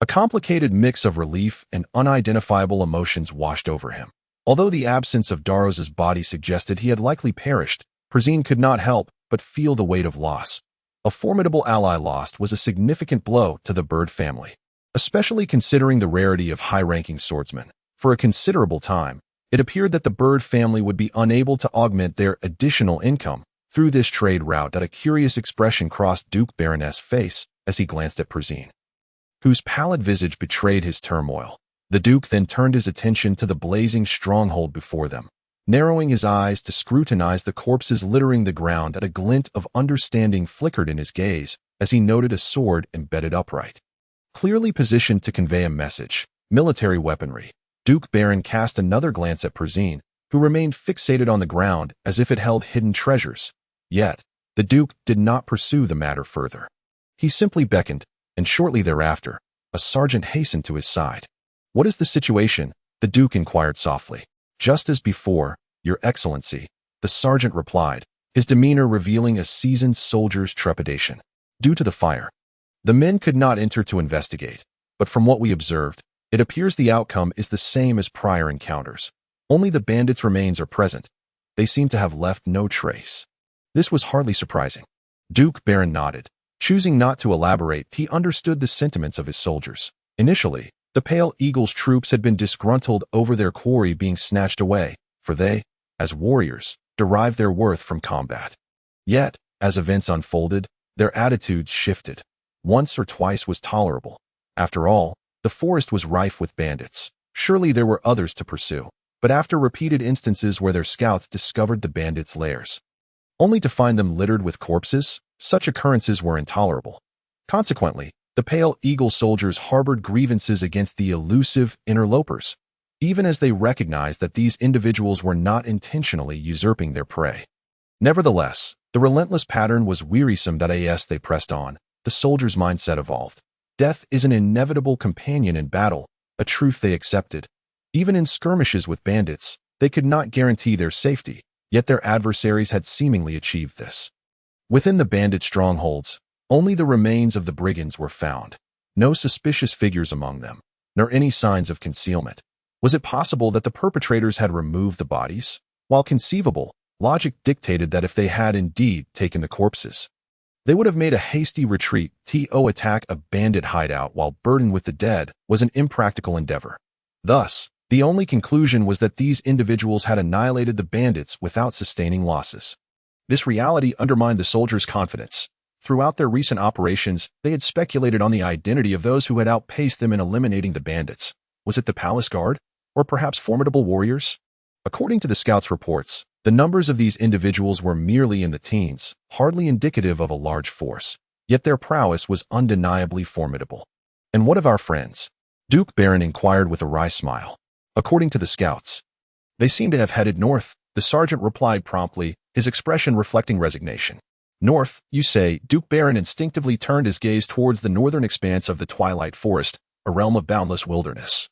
a complicated mix of relief and unidentifiable emotions washed over him. Although the absence of Daros's body suggested he had likely perished, Persine could not help but feel the weight of loss. A formidable ally lost was a significant blow to the bird family, especially considering the rarity of high-ranking swordsmen. For a considerable time, it appeared that the bird family would be unable to augment their additional income through this trade route. That a curious expression crossed Duke Baroness' face as he glanced at Persine, whose pallid visage betrayed his turmoil. The Duke then turned his attention to the blazing stronghold before them, narrowing his eyes to scrutinize the corpses littering the ground. A glint of understanding flickered in his gaze as he noted a sword embedded upright, clearly positioned to convey a message. Military weaponry. Duke Baron cast another glance at Persine, who remained fixated on the ground as if it held hidden treasures. Yet, the Duke did not pursue the matter further. He simply beckoned, and shortly thereafter, a sergeant hastened to his side. "What is the situation?" the Duke inquired softly. "Just as before, Your Excellency," the sergeant replied, his demeanor revealing a seasoned soldier's trepidation. "Due to the fire, the men could not enter to investigate, but from what we observed, it appears the outcome is the same as prior encounters. Only the bandits' remains are present. They seem to have left no trace." This was hardly surprising. Duke Baron nodded. Choosing not to elaborate, he understood the sentiments of his soldiers. Initially, the Pale Eagle's troops had been disgruntled over their quarry being snatched away, for they, as warriors, derived their worth from combat. Yet, as events unfolded, their attitudes shifted. Once or twice was tolerable. After all, the forest was rife with bandits. Surely there were others to pursue. But after repeated instances where their scouts discovered the bandits' lairs, only to find them littered with corpses, such occurrences were intolerable. Consequently, the Pale Eagle soldiers harbored grievances against the elusive interlopers, even as they recognized that these individuals were not intentionally usurping their prey. Nevertheless, the relentless pattern was wearisome. As they pressed on, the soldiers' mindset evolved. Death is an inevitable companion in battle, a truth they accepted. Even in skirmishes with bandits, they could not guarantee their safety, yet their adversaries had seemingly achieved this. Within the bandit strongholds, only the remains of the brigands were found. No suspicious figures among them, nor any signs of concealment. Was it possible that the perpetrators had removed the bodies? While conceivable, logic dictated that if they had indeed taken the corpses, they would have made a hasty retreat. To attack a bandit hideout while burdened with the dead was an impractical endeavor. Thus, the only conclusion was that these individuals had annihilated the bandits without sustaining losses. This reality undermined the soldiers' confidence. Throughout their recent operations, they had speculated on the identity of those who had outpaced them in eliminating the bandits. Was it the palace guard? Or perhaps formidable warriors? According to the scouts' reports, the numbers of these individuals were merely in the teens, hardly indicative of a large force. Yet their prowess was undeniably formidable. "And what of our friends?" Duke Baron inquired with a wry smile. "According to the scouts, they seem to have headed north," The sergeant replied promptly, his expression reflecting resignation. North, you say. Duke Baron instinctively turned his gaze towards the northern expanse of the Twilight Forest, a realm of boundless wilderness.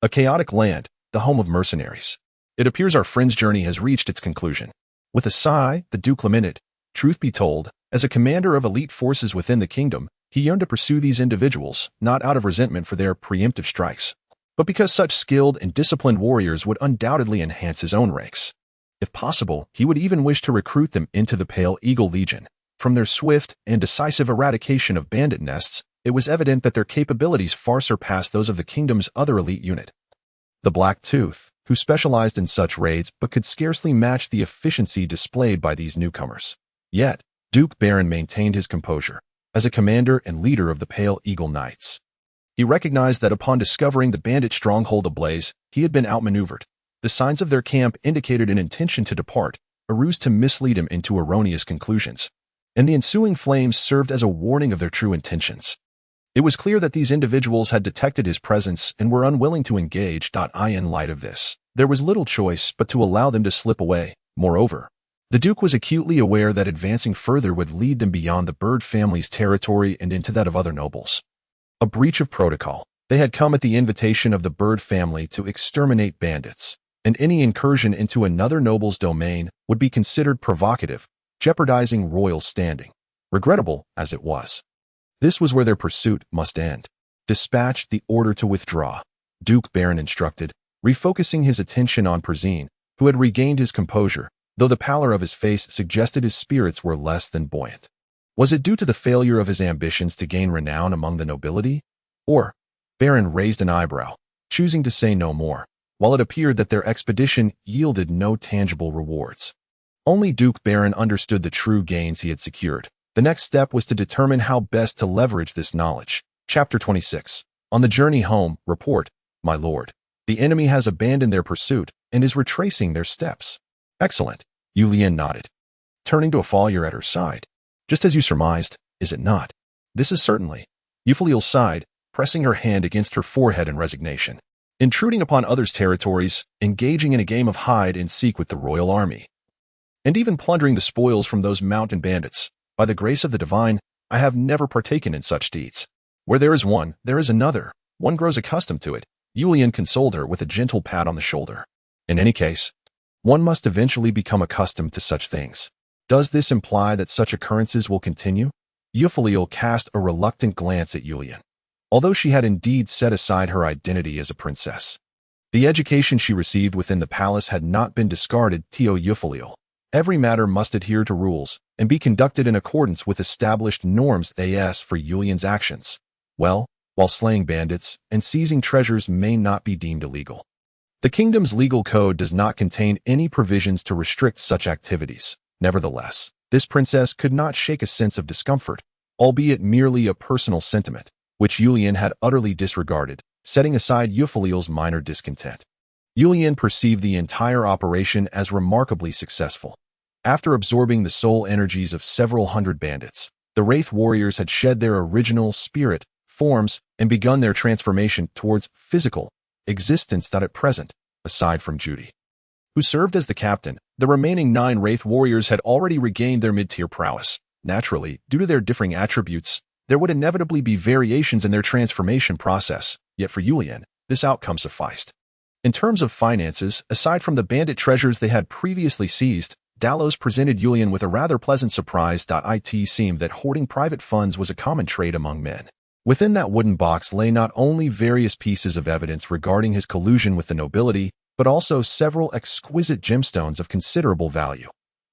A chaotic land, the home of mercenaries. It appears our friend's journey has reached its conclusion. With a sigh, the Duke lamented. Truth be told, as a commander of elite forces within the kingdom, he yearned to pursue these individuals, not out of resentment for their preemptive strikes, but because such skilled and disciplined warriors would undoubtedly enhance his own ranks. If possible, he would even wish to recruit them into the Pale Eagle Legion. From their swift and decisive eradication of bandit nests, it was evident that their capabilities far surpassed those of the kingdom's other elite unit. The Black Tooth, who specialized in such raids but could scarcely match the efficiency displayed by these newcomers. Yet, Duke Baron maintained his composure. As a commander and leader of the Pale Eagle Knights, he recognized that upon discovering the bandit stronghold ablaze, he had been outmaneuvered. The signs of their camp indicated an intention to depart, a ruse to mislead him into erroneous conclusions, and the ensuing flames served as a warning of their true intentions. It was clear that these individuals had detected his presence and were unwilling to engage. In light of this, there was little choice but to allow them to slip away. Moreover, the Duke was acutely aware that advancing further would lead them beyond the Bird family's territory and into that of other nobles. A breach of protocol. They had come at the invitation of the Bird family to exterminate bandits, and any incursion into another noble's domain would be considered provocative, jeopardizing royal standing. Regrettable as it was, this was where their pursuit must end. Dispatch the order to withdraw, Duke Baron instructed, refocusing his attention on Przene, who had regained his composure, though the pallor of his face suggested his spirits were less than buoyant. Was it due to the failure of his ambitions to gain renown among the nobility? Or, Baron raised an eyebrow, choosing to say no more, while it appeared that their expedition yielded no tangible rewards. Only Duke Baron understood the true gains he had secured. The next step was to determine how best to leverage this knowledge. Chapter 26. On the journey home, report, my lord. The enemy has abandoned their pursuit and is retracing their steps. Excellent, Yulian nodded, turning to Ophalia at her side. Just as you surmised, is it not? This is certainly. Euphaliel sighed, pressing her hand against her forehead in resignation. Intruding upon others' territories, engaging in a game of hide and seek with the royal army, and even plundering the spoils from those mountain bandits. By the grace of the divine, I have never partaken in such deeds. Where there is one, there is another. One grows accustomed to it. Yulian consoled her with a gentle pat on the shoulder. In any case, one must eventually become accustomed to such things. Does this imply that such occurrences will continue? Euphaliel cast a reluctant glance at Yulian. Although she had indeed set aside her identity as a princess, the education she received within the palace had not been discarded. Euphaliel. Every matter must adhere to rules and be conducted in accordance with established norms. As for Yulian's actions, well, while slaying bandits and seizing treasures may not be deemed illegal, the kingdom's legal code does not contain any provisions to restrict such activities. Nevertheless, this princess could not shake a sense of discomfort, albeit merely a personal sentiment, which Yulian had utterly disregarded, setting aside Euphaliel's minor discontent. Yulian perceived the entire operation as remarkably successful. After absorbing the soul energies of several hundred bandits, the Wraith warriors had shed their original spirit forms and begun their transformation towards physical existence. At present, aside from Judy, who served as the captain, the remaining 9 Wraith warriors had already regained their mid-tier prowess. Naturally, due to their differing attributes, there would inevitably be variations in their transformation process, yet for Yulian, this outcome sufficed. In terms of finances, aside from the bandit treasures they had previously seized, Dallos presented Yulian with a rather pleasant surprise. It seemed that hoarding private funds was a common trait among men. Within that wooden box lay not only various pieces of evidence regarding his collusion with the nobility, but also several exquisite gemstones of considerable value.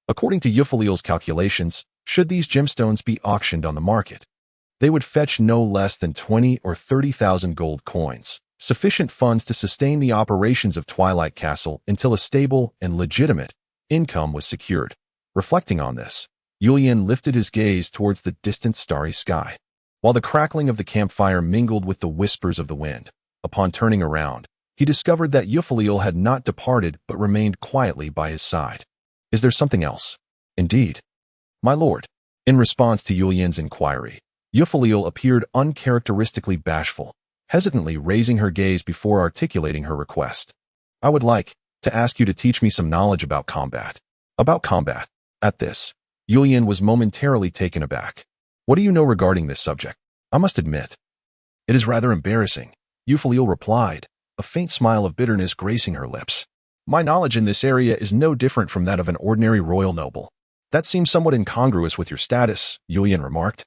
According to Euphaliel's calculations, should these gemstones be auctioned on the market, they would fetch no less than 20 or 30,000 gold coins, sufficient funds to sustain the operations of Twilight Castle until a stable and legitimate income was secured. Reflecting on this, Yulian lifted his gaze towards the distant starry sky, while the crackling of the campfire mingled with the whispers of the wind. Upon turning around, he discovered that Euphaliel had not departed but remained quietly by his side. Is there something else? Indeed, my lord. In response to Yulian's inquiry, Euphaliel appeared uncharacteristically bashful, hesitantly raising her gaze before articulating her request. I would like to ask you to teach me some knowledge about combat. About combat. At this, Yulian was momentarily taken aback. What do you know regarding this subject? I must admit, it is rather embarrassing, Ophalia replied, a faint smile of bitterness gracing her lips. My knowledge in this area is no different from that of an ordinary royal noble. That seems somewhat incongruous with your status, Yulian remarked,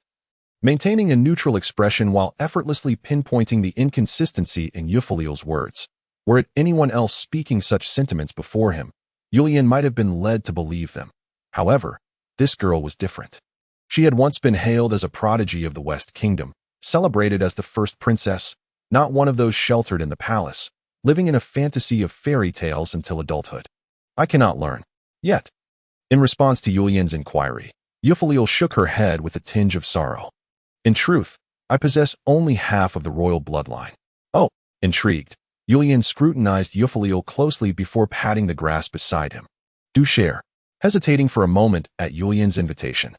maintaining a neutral expression while effortlessly pinpointing the inconsistency in Euphaliel's words. Were it anyone else speaking such sentiments before him, Yulian might have been led to believe them. However, this girl was different. She had once been hailed as a prodigy of the West Kingdom, celebrated as the first princess, not one of those sheltered in the palace, living in a fantasy of fairy tales until adulthood. I cannot learn. Yet. In response to Yulian's inquiry, Euphaliel shook her head with a tinge of sorrow. In truth, I possess only half of the royal bloodline. Oh, intrigued, Yulian scrutinized Euphaliel closely before patting the grass beside him. Do share. Hesitating for a moment at Yulian's invitation,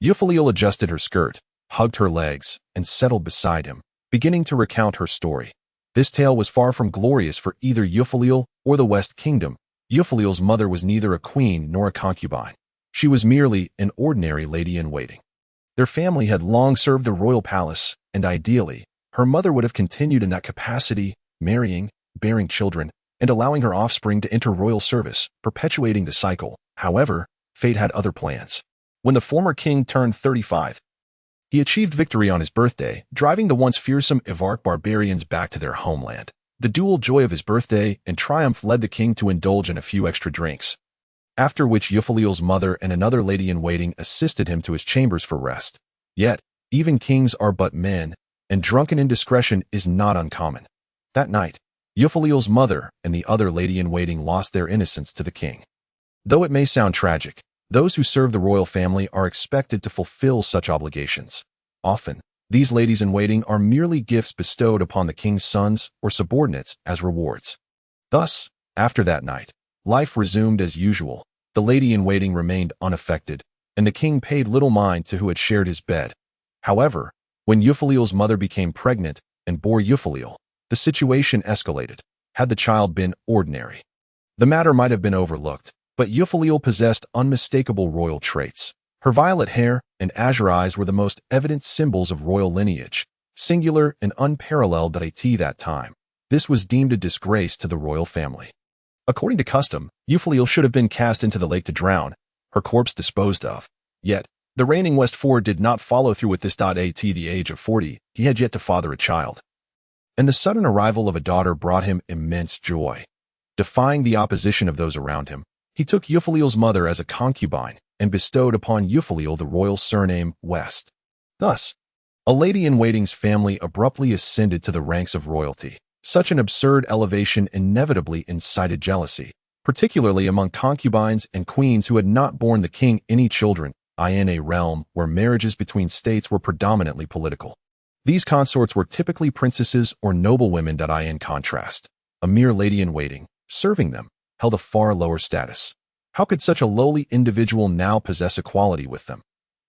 Euphaliel adjusted her skirt, hugged her legs, and settled beside him, beginning to recount her story. This tale was far from glorious for either Euphaliel or the West Kingdom. Euphaliel's mother was neither a queen nor a concubine. She was merely an ordinary lady-in-waiting. Their family had long served the royal palace, and ideally, her mother would have continued in that capacity, marrying, bearing children, and allowing her offspring to enter royal service, perpetuating the cycle. However, fate had other plans. When the former king turned 35, he achieved victory on his birthday, driving the once fearsome Ivark barbarians back to their homeland. The dual joy of his birthday and triumph led the king to indulge in a few extra drinks, after which Euphaliel's mother and another lady-in-waiting assisted him to his chambers for rest. Yet, even kings are but men, and drunken indiscretion is not uncommon. That night, Euphaliel's mother and the other lady-in-waiting lost their innocence to the king. Though it may sound tragic, those who serve the royal family are expected to fulfill such obligations. Often, these ladies-in-waiting are merely gifts bestowed upon the king's sons or subordinates as rewards. Thus, after that night, life resumed as usual. The lady-in-waiting remained unaffected, and the king paid little mind to who had shared his bed. However, when Euphaliel's mother became pregnant and bore Euphaliel, the situation escalated. Had the child been ordinary, the matter might have been overlooked, but Euphaliel possessed unmistakable royal traits. Her violet hair and azure eyes were the most evident symbols of royal lineage, singular and unparalleled at that time. This was deemed a disgrace to the royal family. According to custom, Euphaliel should have been cast into the lake to drown, her corpse disposed of. Yet, the reigning Westford did not follow through with this. At the age of 40, he had yet to father a child, and the sudden arrival of a daughter brought him immense joy. Defying the opposition of those around him, he took Euphaliel's mother as a concubine and bestowed upon Euphaliel the royal surname West. Thus, a lady-in-waiting's family abruptly ascended to the ranks of royalty. Such an absurd elevation inevitably incited jealousy, particularly among concubines and queens who had not borne the king any children, in a realm where marriages between states were predominantly political. These consorts were typically princesses or noblewomen. In contrast, a mere lady-in-waiting, serving them, held a far lower status. How could such a lowly individual now possess equality with them?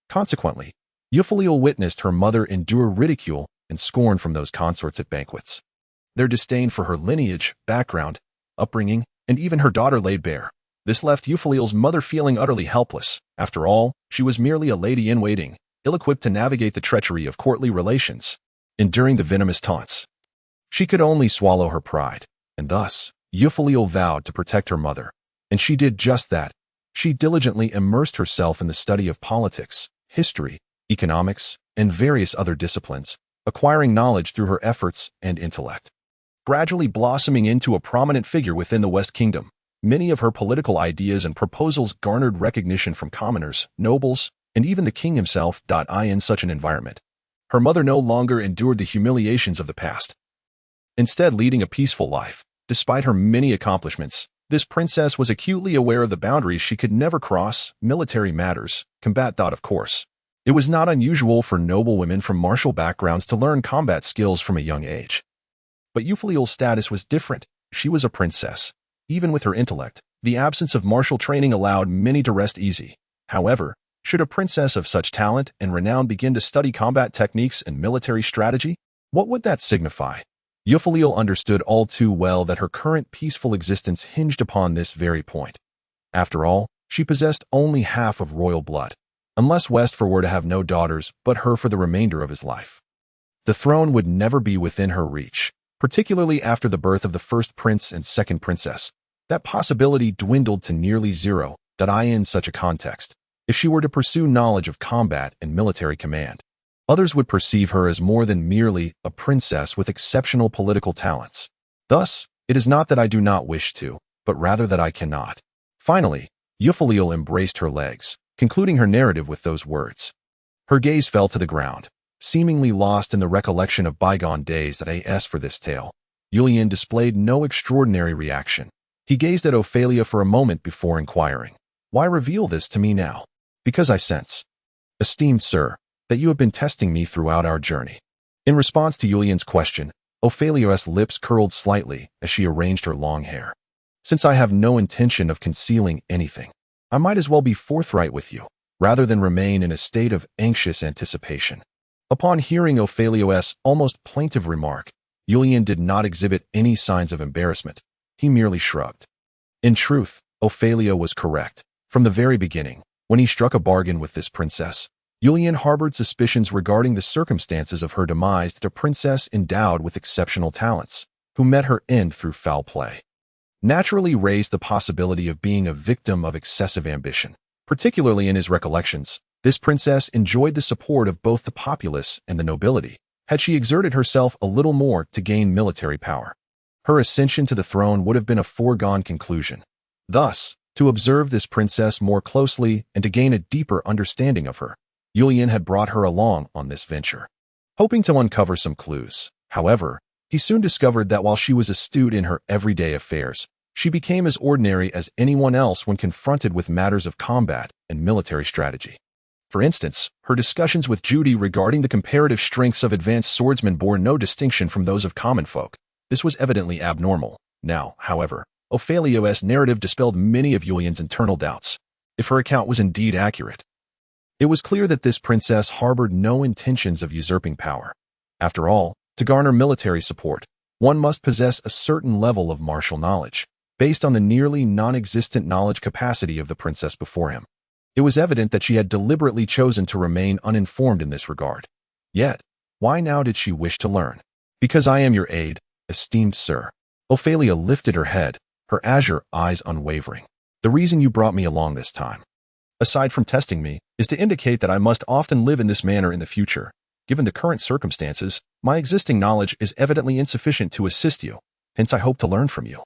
Consequently, Euphaliel witnessed her mother endure ridicule and scorn from those consorts at banquets. Their disdain for her lineage, background, upbringing, and even her daughter laid bare. This left Euphaliel's mother feeling utterly helpless. After all, she was merely a lady-in-waiting, ill-equipped to navigate the treachery of courtly relations. Enduring the venomous taunts, she could only swallow her pride, and thus, Euphaliel vowed to protect her mother. And she did just that. She diligently immersed herself in the study of politics, history, economics, and various other disciplines, acquiring knowledge through her efforts and intellect. Gradually blossoming into a prominent figure within the West Kingdom, many of her political ideas and proposals garnered recognition from commoners, nobles, and even the king himself. In such an environment, her mother no longer endured the humiliations of the past, instead leading a peaceful life. Despite her many accomplishments, this princess was acutely aware of the boundaries she could never cross: military matters, combat. Of course, it was not unusual for noble women from martial backgrounds to learn combat skills from a young age. But Euphaliel's status was different. She was a princess. Even with her intellect, the absence of martial training allowed many to rest easy. However, should a princess of such talent and renown begin to study combat techniques and military strategy, what would that signify? Euphaliel understood all too well that her current peaceful existence hinged upon this very point. After all, she possessed only half of royal blood, unless Westfor were to have no daughters but her for the remainder of his life. The throne would never be within her reach, particularly after the birth of the first prince and second princess. That possibility dwindled to nearly zero, in such a context. If she were to pursue knowledge of combat and military command, others would perceive her as more than merely a princess with exceptional political talents. Thus, it is not that I do not wish to, but rather that I cannot. Finally, Euphaliel embraced her legs, concluding her narrative with those words. Her gaze fell to the ground, seemingly lost in the recollection of bygone days. As for this tale, Julian displayed no extraordinary reaction. He gazed at Ophalia for a moment before inquiring, "Why reveal this to me now?" "Because I sense, esteemed sir, that you have been testing me throughout our journey." In response to Julian's question, Ophalia's lips curled slightly as she arranged her long hair. "Since I have no intention of concealing anything, I might as well be forthright with you, rather than remain in a state of anxious anticipation." Upon hearing Ophalia's almost plaintive remark, Julian did not exhibit any signs of embarrassment. He merely shrugged. In truth, Ophalia was correct. From the very beginning, when he struck a bargain with this princess, Julian harbored suspicions regarding the circumstances of her demise to a princess endowed with exceptional talents, who met her end through foul play. Naturally raised the possibility of being a victim of excessive ambition. Particularly in his recollections, this princess enjoyed the support of both the populace and the nobility, had she exerted herself a little more to gain military power. Her ascension to the throne would have been a foregone conclusion. Thus, to observe this princess more closely and to gain a deeper understanding of her, Julian had brought her along on this venture, hoping to uncover some clues. However, he soon discovered that while she was astute in her everyday affairs, she became as ordinary as anyone else when confronted with matters of combat and military strategy. For instance, her discussions with Judy regarding the comparative strengths of advanced swordsmen bore no distinction from those of common folk. This was evidently abnormal. Now, however, Ophalia's narrative dispelled many of Julian's internal doubts. If her account was indeed accurate, it was clear that this princess harbored no intentions of usurping power. After all, to garner military support, one must possess a certain level of martial knowledge, based on the nearly non-existent knowledge capacity of the princess before him. It was evident that she had deliberately chosen to remain uninformed in this regard. Yet, why now did she wish to learn? "Because I am your aide, esteemed sir." Ophalia lifted her head, her azure eyes unwavering. "The reason you brought me along this time, aside from testing me, is to indicate that I must often live in this manner in the future. Given the current circumstances, my existing knowledge is evidently insufficient to assist you, hence I hope to learn from you.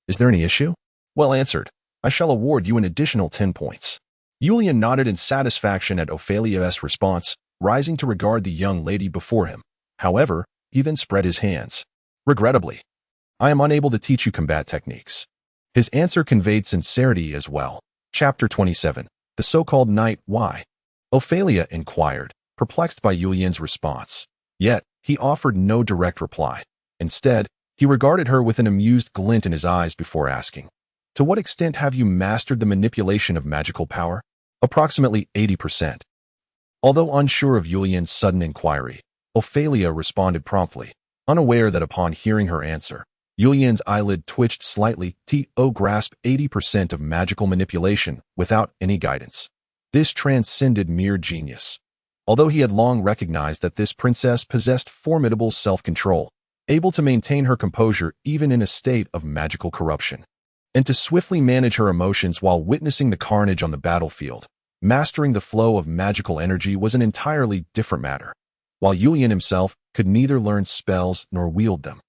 Is there any issue?" "Well answered. I shall award you an additional 10 points. Julian nodded in satisfaction at Ophalia's response, rising to regard the young lady before him. However, he then spread his hands. "Regrettably, I am unable to teach you combat techniques." His answer conveyed sincerity as well. Chapter 27. The so-called knight. "Why?" Ophalia inquired, perplexed by Julian's response. Yet, he offered no direct reply. Instead, he regarded her with an amused glint in his eyes before asking, "To what extent have you mastered the manipulation of magical power?" "Approximately 80%. Although unsure of Julian's sudden inquiry, Ophalia responded promptly, unaware that upon hearing her answer, Julian's eyelid twitched slightly. To grasp 80% of magical manipulation without any guidance. This transcended mere genius. Although he had long recognized that this princess possessed formidable self-control, able to maintain her composure even in a state of magical corruption, and to swiftly manage her emotions while witnessing the carnage on the battlefield, mastering the flow of magical energy was an entirely different matter. While Julian himself could neither learn spells nor wield them,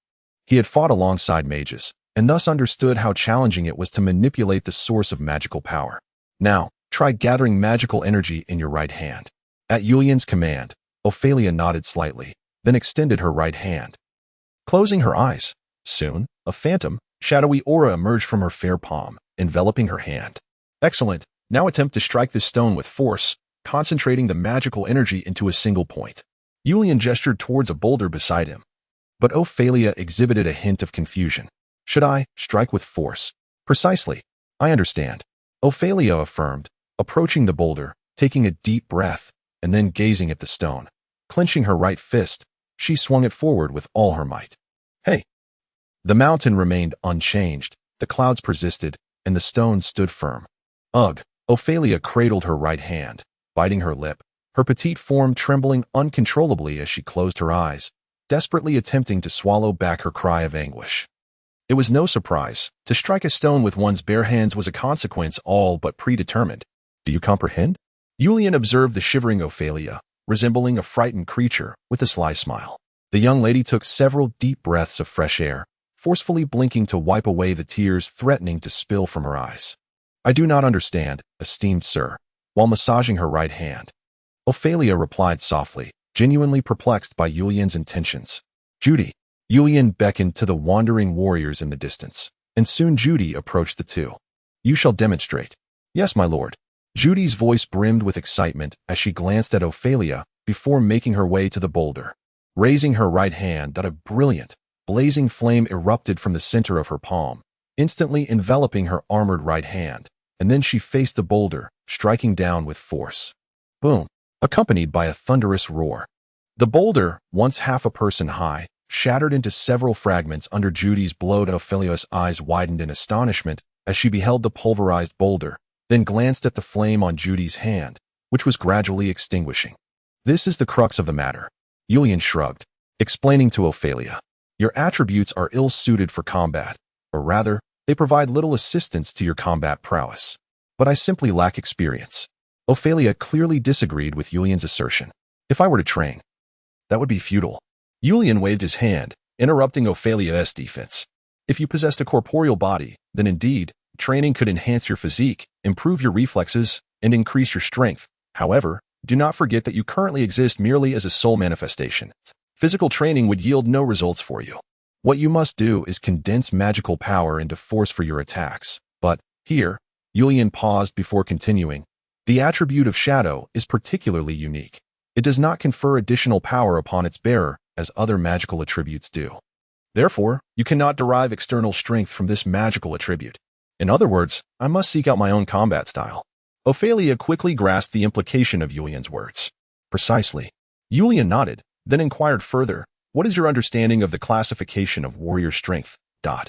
he had fought alongside mages, and thus understood how challenging it was to manipulate the source of magical power. "Now, try gathering magical energy in your right hand." At Julian's command, Ophalia nodded slightly, then extended her right hand. Closing her eyes, soon, a phantom, shadowy aura emerged from her fair palm, enveloping her hand. "Excellent. Now attempt to strike this stone with force, concentrating the magical energy into a single point." Julian gestured towards a boulder beside him. But Ophalia exhibited a hint of confusion. "Should I strike with force?" "Precisely. I understand," Ophalia affirmed, approaching the boulder, taking a deep breath, and then gazing at the stone. Clenching her right fist, she swung it forward with all her might. Hey. The mountain remained unchanged, the clouds persisted, and the stones stood firm. Ugh. Ophalia cradled her right hand, biting her lip, her petite form trembling uncontrollably as she closed her eyes, desperately attempting to swallow back her cry of anguish. It was no surprise. To strike a stone with one's bare hands was a consequence all but predetermined. Do you comprehend? Julian observed the shivering Ophalia, resembling a frightened creature, with a sly smile. The young lady took several deep breaths of fresh air, forcefully blinking to wipe away the tears threatening to spill from her eyes. I do not understand, esteemed sir, while massaging her right hand. Ophalia replied softly, genuinely perplexed by Julian's intentions. Judy. Julian beckoned to the wandering warriors in the distance, and soon Judy approached the two. You shall demonstrate. Yes, my lord. Judy's voice brimmed with excitement as she glanced at Ophalia before making her way to the boulder. Raising her right hand, a brilliant, blazing flame erupted from the center of her palm, instantly enveloping her armored right hand, and then she faced the boulder, striking down with force. Boom! Accompanied by a thunderous roar. The boulder, once half a person high, shattered into several fragments under Judy's blow. Ophalia's eyes widened in astonishment as she beheld the pulverized boulder, then glanced at the flame on Judy's hand, which was gradually extinguishing. This is the crux of the matter. Julian shrugged, explaining to Ophalia. Your attributes are ill-suited for combat, or rather, they provide little assistance to your combat prowess. But I simply lack experience. Ophalia clearly disagreed with Julian's assertion. If I were to train, that would be futile. Julian waved his hand, interrupting Ophalia's defense. If you possessed a corporeal body, then indeed, training could enhance your physique, improve your reflexes, and increase your strength. However, do not forget that you currently exist merely as a soul manifestation. Physical training would yield no results for you. What you must do is condense magical power into force for your attacks. But, here, Julian paused before continuing, the attribute of shadow is particularly unique. It does not confer additional power upon its bearer, as other magical attributes do. Therefore, you cannot derive external strength from this magical attribute. In other words, I must seek out my own combat style. Ophalia quickly grasped the implication of Julian's words. Precisely. Julian nodded, then inquired further, what is your understanding of the classification of warrior strength? I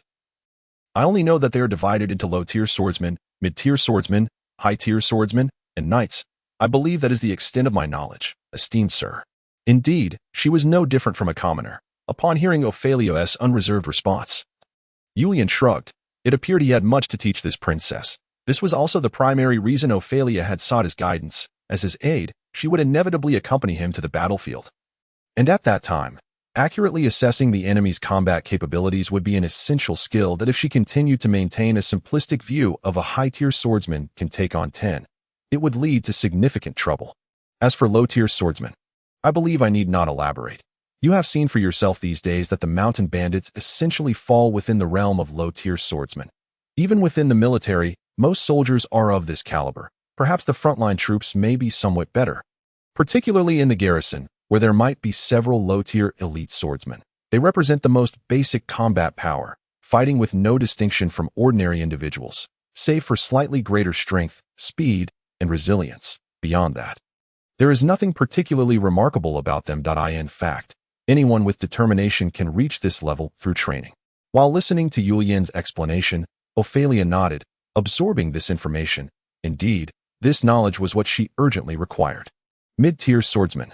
only know that they are divided into low-tier swordsmen, mid-tier swordsmen, high-tier swordsmen, and knights. I believe that is the extent of my knowledge, esteemed sir. Indeed, she was no different from a commoner, upon hearing Ophalia's unreserved response. Julian shrugged. It appeared he had much to teach this princess. This was also the primary reason Ophalia had sought his guidance. As his aide, she would inevitably accompany him to the battlefield. And at that time, accurately assessing the enemy's combat capabilities would be an essential skill that if she continued to maintain a simplistic view of a high-tier swordsman can take on 10, it would lead to significant trouble. As for low-tier swordsmen, I believe I need not elaborate. You have seen for yourself these days that the mountain bandits essentially fall within the realm of low-tier swordsmen. Even within the military, most soldiers are of this caliber. Perhaps the frontline troops may be somewhat better. Particularly in the garrison, where there might be several low-tier elite swordsmen. They represent the most basic combat power, fighting with no distinction from ordinary individuals, save for slightly greater strength, speed, and resilience. Beyond that, there is nothing particularly remarkable about them. In fact, anyone with determination can reach this level through training. While listening to Julian's explanation, Ophalia nodded, absorbing this information. Indeed, this knowledge was what she urgently required. Mid-tier swordsmen,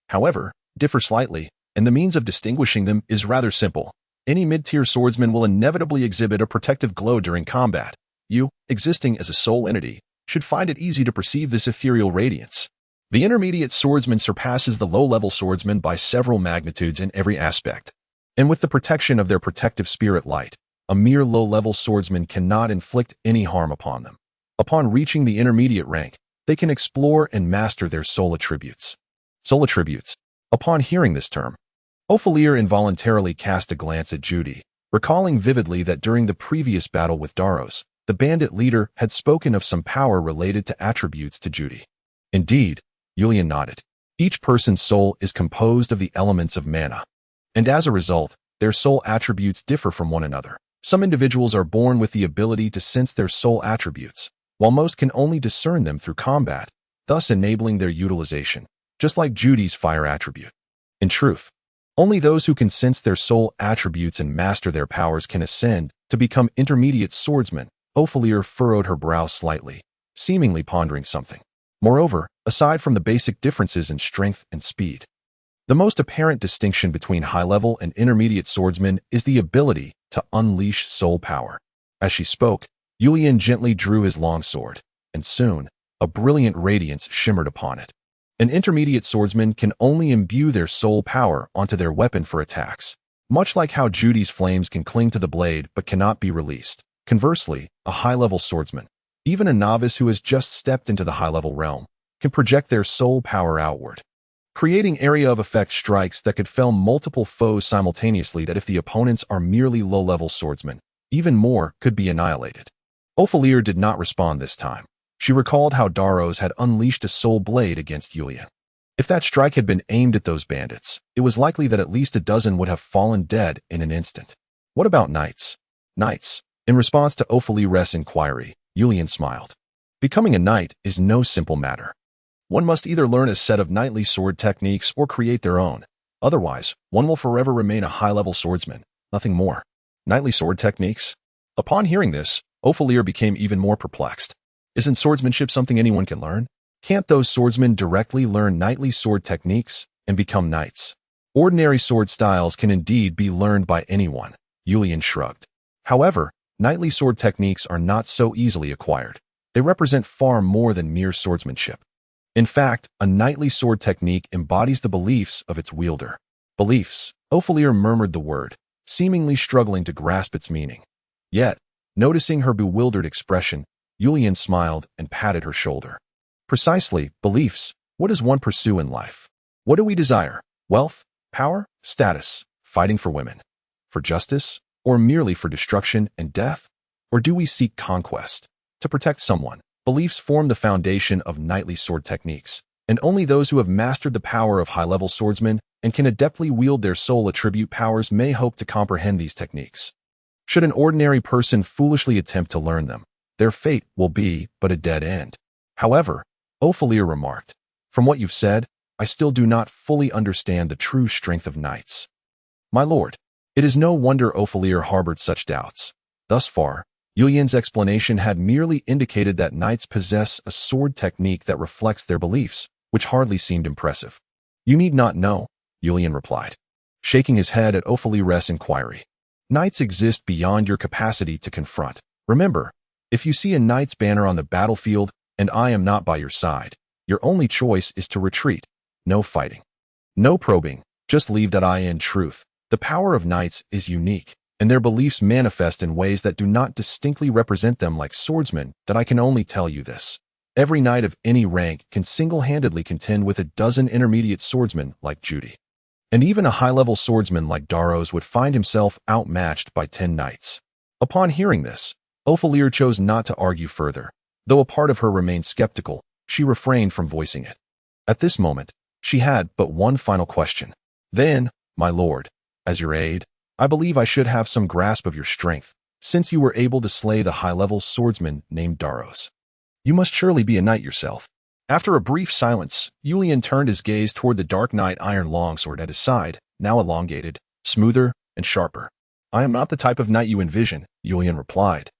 however, differ slightly, and the means of distinguishing them is rather simple. Any mid-tier swordsman will inevitably exhibit a protective glow during combat. You, existing as a sole entity, should find it easy to perceive this ethereal radiance. The intermediate swordsman surpasses the low-level swordsman by several magnitudes in every aspect. And with the protection of their protective spirit light, a mere low-level swordsman cannot inflict any harm upon them. Upon reaching the intermediate rank, they can explore and master their soul attributes. Soul attributes. Upon hearing this term, Ophalia involuntarily cast a glance at Judy, recalling vividly that during the previous battle with Daros, the bandit leader had spoken of some power related to attributes to Judy. Indeed, Julian nodded. Each person's soul is composed of the elements of mana, and as a result, their soul attributes differ from one another. Some individuals are born with the ability to sense their soul attributes, while most can only discern them through combat, thus enabling their utilization, just like Judy's fire attribute. In truth, Only those who can sense their soul attributes and master their powers can ascend to become intermediate swordsmen. Ophalia furrowed her brow slightly, seemingly pondering something. Moreover, aside from the basic differences in strength and speed, the most apparent distinction between high-level and intermediate swordsmen is the ability to unleash soul power. As she spoke, Yulian gently drew his longsword, and soon, a brilliant radiance shimmered upon it. An intermediate swordsman can only imbue their soul power onto their weapon for attacks, much like how Judy's flames can cling to the blade but cannot be released. Conversely, a high-level swordsman, even a novice who has just stepped into the high-level realm, can project their soul power outward, creating area of effect strikes that could fell multiple foes simultaneously. That if the opponents are merely low-level swordsmen, even more could be annihilated. Ophalia did not respond this time. She recalled how Daros had unleashed a soul blade against Yulian. If that strike had been aimed at those bandits, it was likely that at least a dozen would have fallen dead in an instant. What about knights? Knights. In response to Ophalia's inquiry, Yulian smiled. Becoming a knight is no simple matter. One must either learn a set of knightly sword techniques or create their own. Otherwise, one will forever remain a high-level swordsman, nothing more. Knightly sword techniques? Upon hearing this, Ophalia became even more perplexed. Isn't swordsmanship something anyone can learn? Can't those swordsmen directly learn knightly sword techniques and become knights? Ordinary sword styles can indeed be learned by anyone, Yulian shrugged. However, knightly sword techniques are not so easily acquired. They represent far more than mere swordsmanship. In fact, a knightly sword technique embodies the beliefs of its wielder. Beliefs. Ophalia murmured the word, seemingly struggling to grasp its meaning. Yet, noticing her bewildered expression, Yulian smiled and patted her shoulder. Precisely, beliefs. What does one pursue in life? What do we desire? Wealth? Power? Status? Fighting for women? For justice? Or merely for destruction and death? Or do we seek conquest? To protect someone? Beliefs form the foundation of knightly sword techniques, and only those who have mastered the power of high-level swordsmen and can adeptly wield their soul attribute powers may hope to comprehend these techniques. Should an ordinary person foolishly attempt to learn them, their fate will be but a dead end. However, Ophalia remarked, from what you've said, I still do not fully understand the true strength of knights. My lord, it is no wonder Ophalia harbored such doubts. Thus far, Yulian's explanation had merely indicated that knights possess a sword technique that reflects their beliefs, which hardly seemed impressive. You need not know, Yulian replied, shaking his head at Ophalia's inquiry. Knights exist beyond your capacity to confront. Remember, if you see a knight's banner on the battlefield and I am not by your side, your only choice is to retreat. No fighting. No probing, just leave that I in truth. The power of knights is unique, and their beliefs manifest in ways that do not distinctly represent them like swordsmen. That I can only tell you this. Every knight of any rank can single-handedly contend with a dozen intermediate swordsmen like Judy. And even a high-level swordsman like Daros would find himself outmatched by 10 knights. Upon hearing this, Ophalia chose not to argue further. Though a part of her remained skeptical, she refrained from voicing it. At this moment, she had but one final question. Then, my lord, as your aide, I believe I should have some grasp of your strength, since you were able to slay the high-level swordsman named Daros. You must surely be a knight yourself. After a brief silence, Yulian turned his gaze toward the dark knight iron longsword at his side, now elongated, smoother, and sharper. I am not the type of knight you envision, Yulian replied.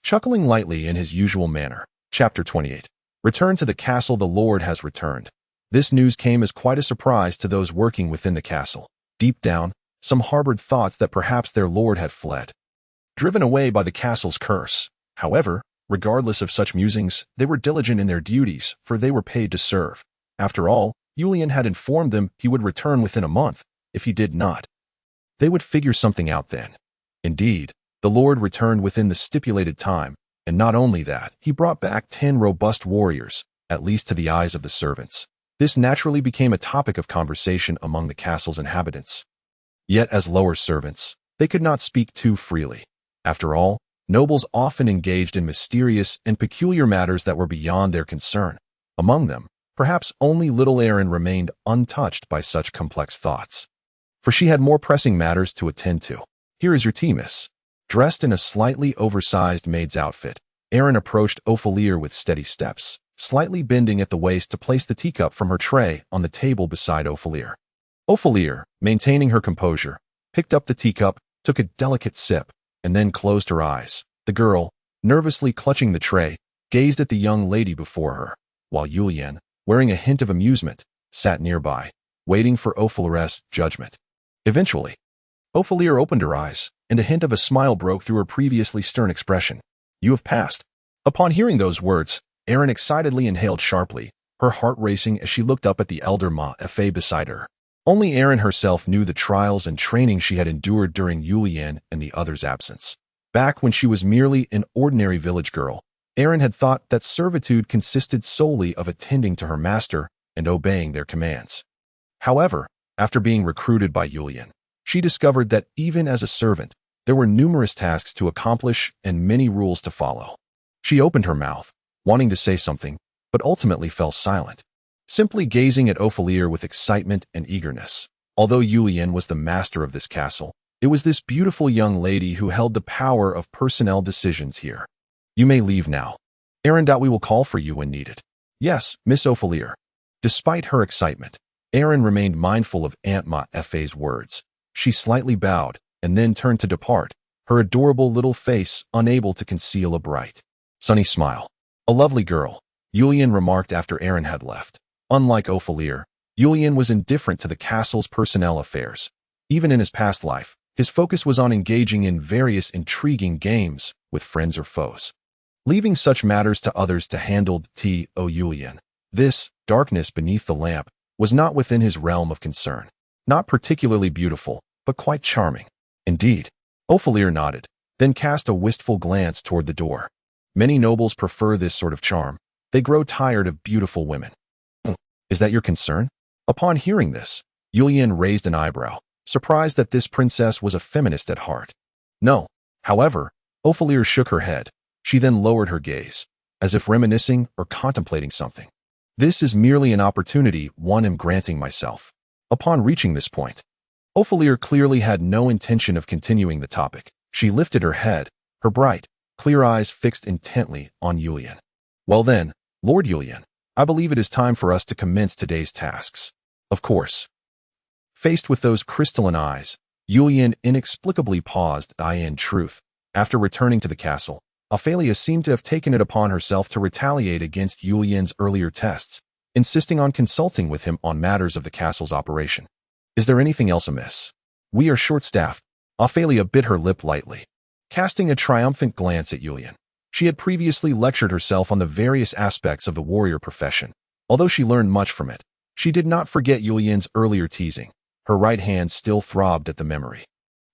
Chuckling lightly in his usual manner, Chapter 28. Return to the castle. The Lord has returned. This news came as quite a surprise to those working within the castle. Deep down, some harbored thoughts that perhaps their lord had fled, driven away by the castle's curse. However, regardless of such musings, they were diligent in their duties, for they were paid to serve. After all, Yulian had informed them he would return within a month. If he did not, they would figure something out then. Indeed, the Lord returned within the stipulated time, and not only that, he brought back 10 robust warriors, at least to the eyes of the servants. This naturally became a topic of conversation among the castle's inhabitants. Yet as lower servants, they could not speak too freely. After all, nobles often engaged in mysterious and peculiar matters that were beyond their concern. Among them, perhaps only little Erin remained untouched by such complex thoughts, for she had more pressing matters to attend to. Here is your tea, miss. Dressed in a slightly oversized maid's outfit, Erin approached Ophalia with steady steps, slightly bending at the waist to place the teacup from her tray on the table beside Ophalia. Ophalia, maintaining her composure, picked up the teacup, took a delicate sip, and then closed her eyes. The girl, nervously clutching the tray, gazed at the young lady before her, while Julian, wearing a hint of amusement, sat nearby, waiting for Ophalia's judgment. Eventually, Ophalia opened her eyes, and a hint of a smile broke through her previously stern expression. "You have passed." Upon hearing those words, Erin excitedly inhaled sharply, her heart racing as she looked up at the elder Ma-Fa beside her. Only Erin herself knew the trials and training she had endured during Julian and the others' absence. Back when she was merely an ordinary village girl, Erin had thought that servitude consisted solely of attending to her master and obeying their commands. However, after being recruited by Julian, she discovered that even as a servant, there were numerous tasks to accomplish and many rules to follow. She opened her mouth, wanting to say something, but ultimately fell silent, simply gazing at Ophalia with excitement and eagerness. Although Julian was the master of this castle, it was this beautiful young lady who held the power of personnel decisions here. "You may leave now. Erin, we will call for you when needed." "Yes, Miss Ophalia." Despite her excitement, Erin remained mindful of Aunt Ma-Fa's words. She slightly bowed and then turned to depart, her adorable little face unable to conceal a bright, sunny smile. "A lovely girl," Julian remarked after Erin had left. Unlike Ophalia, Julian was indifferent to the castle's personnel affairs. Even in his past life, his focus was on engaging in various intriguing games with friends or foes, leaving such matters to others to handle. Julian, this darkness beneath the lamp, was not within his realm of concern. Not particularly beautiful, but quite charming. Indeed, Ophalia nodded, then cast a wistful glance toward the door. Many nobles prefer this sort of charm. They grow tired of beautiful women. "Is that your concern?" Upon hearing this, Julian raised an eyebrow, surprised that this princess was a feminist at heart. "No." However, Ophalia shook her head. She then lowered her gaze, as if reminiscing or contemplating something. "This is merely an opportunity one am granting myself." Upon reaching this point, Ophalia clearly had no intention of continuing the topic. She lifted her head, her bright, clear eyes fixed intently on Julian. "Well then, Lord Julian, I believe it is time for us to commence today's tasks." "Of course." Faced with those crystalline eyes, Julian inexplicably paused. In truth, after returning to the castle, Ophalia seemed to have taken it upon herself to retaliate against Julian's earlier tests, insisting on consulting with him on matters of the castle's operation. "Is there anything else amiss?" "We are short-staffed." Ophalia bit her lip lightly, casting a triumphant glance at Julian. She had previously lectured herself on the various aspects of the warrior profession. Although she learned much from it, she did not forget Julian's earlier teasing. Her right hand still throbbed at the memory.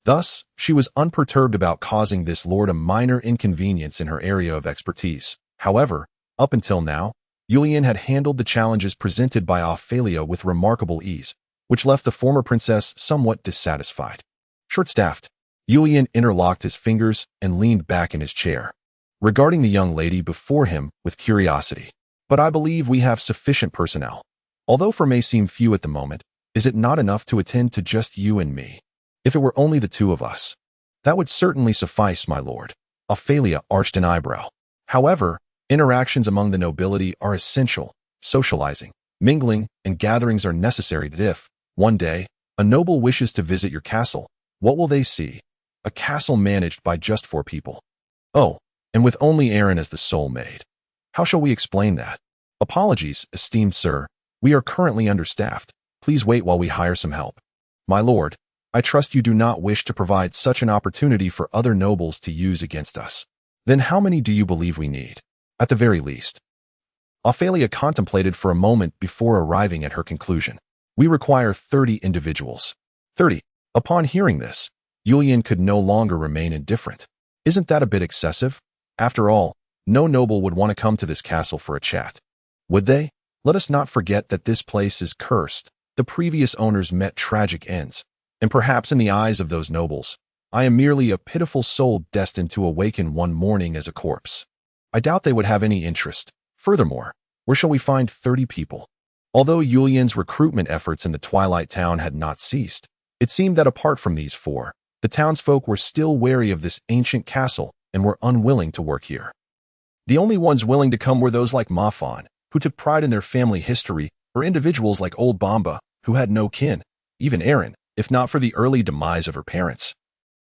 Thus, she was unperturbed about causing this lord a minor inconvenience in her area of expertise. However, up until now, Julian had handled the challenges presented by Ophalia with remarkable ease, which left the former princess somewhat dissatisfied. Short-staffed, Julian interlocked his fingers and leaned back in his chair, regarding the young lady before him with curiosity. "But I believe we have sufficient personnel. Although for may seem few at the moment, is it not enough to attend to just you and me? If it were only the two of us, that would certainly suffice, my lord." Ophalia arched an eyebrow. "However, interactions among the nobility are essential. Socializing, mingling, and gatherings are necessary. If, one day, a noble wishes to visit your castle, what will they see? A castle managed by just 4 people. Oh, and with only Erin as the sole maid. How shall we explain that?" "Apologies, esteemed sir. We are currently understaffed. Please wait while we hire some help." "My lord, I trust you do not wish to provide such an opportunity for other nobles to use against us. Then how many do you believe we need? At the very least." Ophalia contemplated for a moment before arriving at her conclusion. "We require 30 individuals." 30. Upon hearing this, Julian could no longer remain indifferent. "Isn't that a bit excessive? After all, no noble would want to come to this castle for a chat. Would they? Let us not forget that this place is cursed. The previous owners met tragic ends, and perhaps in the eyes of those nobles, I am merely a pitiful soul destined to awaken one morning as a corpse. I doubt they would have any interest. Furthermore, where shall we find 30 people?" Although Julian's recruitment efforts in the Twilight town had not ceased, it seemed that apart from these 4, the townsfolk were still wary of this ancient castle and were unwilling to work here. The only ones willing to come were those like Mafon, who took pride in their family history, or individuals like old Bamba, who had no kin. Even Erin, if not for the early demise of her parents,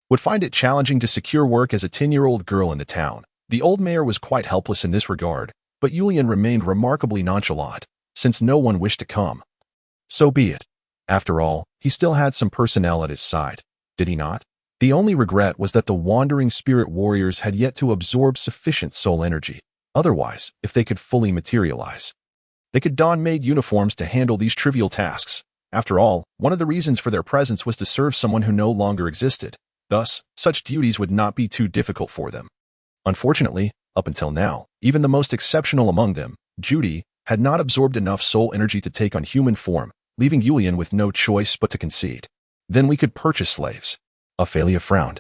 would find it challenging to secure work as a 10-year-old girl in the town. The old mayor was quite helpless in this regard, but Julian remained remarkably nonchalant, since no one wished to come. So be it. After all, he still had some personnel at his side, did he not? The only regret was that the wandering spirit warriors had yet to absorb sufficient soul energy. Otherwise, if they could fully materialize, they could don maid uniforms to handle these trivial tasks. After all, one of the reasons for their presence was to serve someone who no longer existed. Thus, such duties would not be too difficult for them. Unfortunately, up until now, even the most exceptional among them, Judy, had not absorbed enough soul energy to take on human form, leaving Julian with no choice but to concede. Then we could purchase slaves. Ophalia frowned,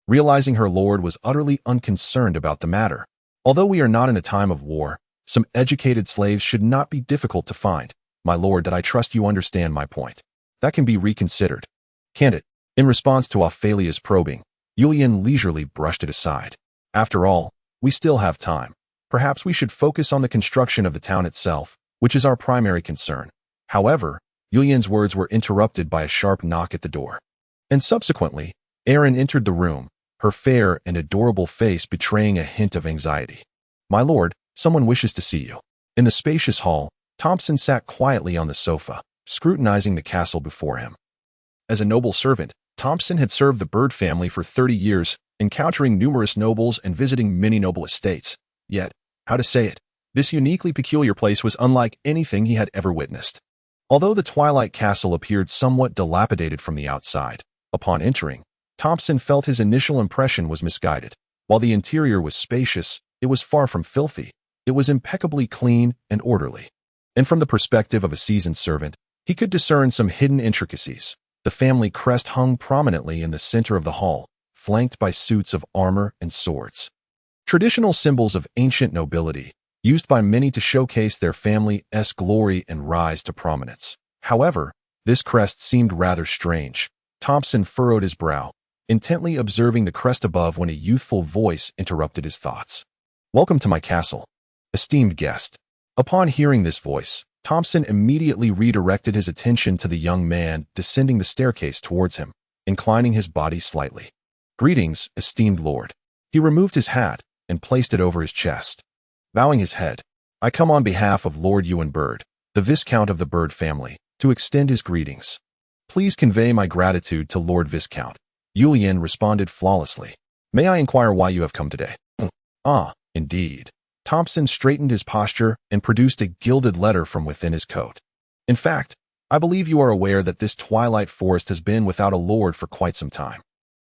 realizing her lord was utterly unconcerned about the matter. Although we are not in a time of war, some educated slaves should not be difficult to find. My lord, that I trust you understand my point. That can be reconsidered. Can't it? In response to Ophalia's probing, Julian leisurely brushed it aside. After all, we still have time. Perhaps we should focus on the construction of the town itself, which is our primary concern. However, Julian's words were interrupted by a sharp knock at the door. And subsequently, Erin entered the room, her fair and adorable face betraying a hint of anxiety. My lord, someone wishes to see you. In the spacious hall, Thompson sat quietly on the sofa, scrutinizing the castle before him. As a noble servant, Thompson had served the Bird family for 30 years, encountering numerous nobles and visiting many noble estates. Yet, how to say it, this uniquely peculiar place was unlike anything he had ever witnessed. Although the Twilight castle appeared somewhat dilapidated from the outside, upon entering, Thompson felt his initial impression was misguided. While the interior was spacious, it was far from filthy. It was impeccably clean and orderly. And from the perspective of a seasoned servant, he could discern some hidden intricacies. The family crest hung prominently in the center of the hall, flanked by suits of armor and swords. Traditional symbols of ancient nobility, used by many to showcase their family's glory and rise to prominence. However, this crest seemed rather strange. Thompson furrowed his brow, intently observing the crest above when a youthful voice interrupted his thoughts. Welcome to my castle, esteemed guest. Upon hearing this voice, Thompson immediately redirected his attention to the young man descending the staircase towards him, inclining his body slightly. Greetings, esteemed lord. He removed his hat and placed it over his chest. Bowing his head, I come on behalf of Lord Ewan Bird, the Viscount of the Bird family, to extend his greetings. Please convey my gratitude to Lord Viscount. Julian responded flawlessly. May I inquire why you have come today? Ah, indeed. Thompson straightened his posture and produced a gilded letter from within his coat. In fact, I believe you are aware that this Twilight Forest has been without a lord for quite some time.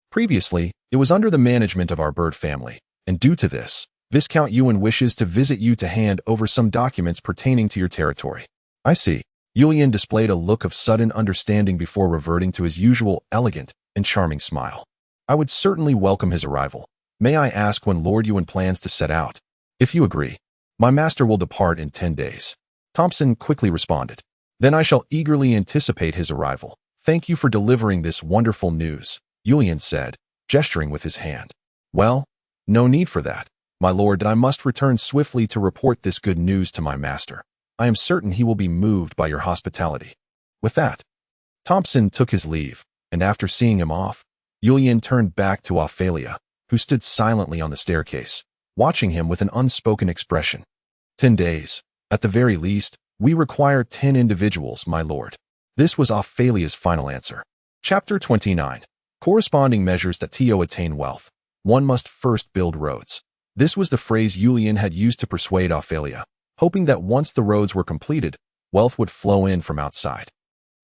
Previously, it was under the management of our Bird family, and due to this, Viscount Ewan wishes to visit you to hand over some documents pertaining to your territory. I see. Julian displayed a look of sudden understanding before reverting to his usual elegant and charming smile. I would certainly welcome his arrival. May I ask when Lord Ewan plans to set out? If you agree, my master will depart in 10 days. Thompson quickly responded. Then I shall eagerly anticipate his arrival. Thank you for delivering this wonderful news, Julian said, gesturing with his hand. Well, no need for that, my lord, that I must return swiftly to report this good news to my master. I am certain he will be moved by your hospitality. With that, Thompson took his leave, and after seeing him off, Julian turned back to Ophalia, who stood silently on the staircase, watching him with an unspoken expression. 10 days. At the very least, we require 10 individuals, my lord. This was Ophalia's final answer. Chapter 29. Corresponding measures that attain wealth. One must first build roads. This was the phrase Julian had used to persuade Ophalia, hoping that once the roads were completed, wealth would flow in from outside.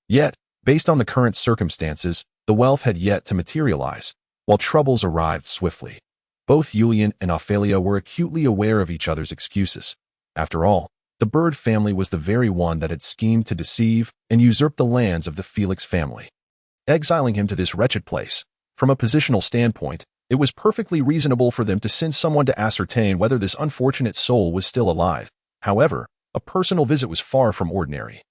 Yet, based on the current circumstances, the wealth had yet to materialize, while troubles arrived swiftly. Both Julian and Ophalia were acutely aware of each other's excuses. After all, the Bird family was the very one that had schemed to deceive and usurp the lands of the Felix family, exiling him to this wretched place. From a positional standpoint, it was perfectly reasonable for them to send someone to ascertain whether this unfortunate soul was still alive. However, a personal visit was far from ordinary.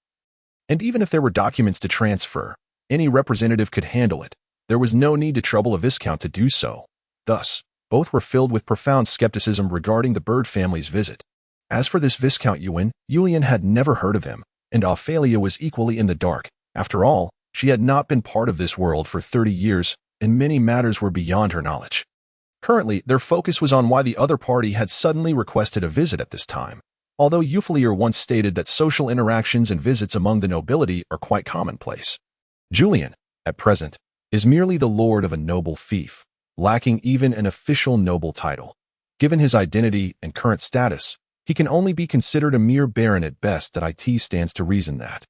And even if there were documents to transfer, any representative could handle it. There was no need to trouble a viscount to do so. Thus, both were filled with profound skepticism regarding the Bird family's visit. As for this Viscount Ewan, Julian had never heard of him, and Ophalia was equally in the dark. After all, She had not been part of this world for 30 years, and many matters were beyond her knowledge. Currently, their focus was on why the other party had suddenly requested a visit at this time. Although Ophalia once stated that social interactions and visits among the nobility are quite commonplace, Julian, at present, is merely the lord of a noble fief, lacking even an official noble title. Given his identity and current status, he can only be considered a mere baron at best. That it stands to reason that,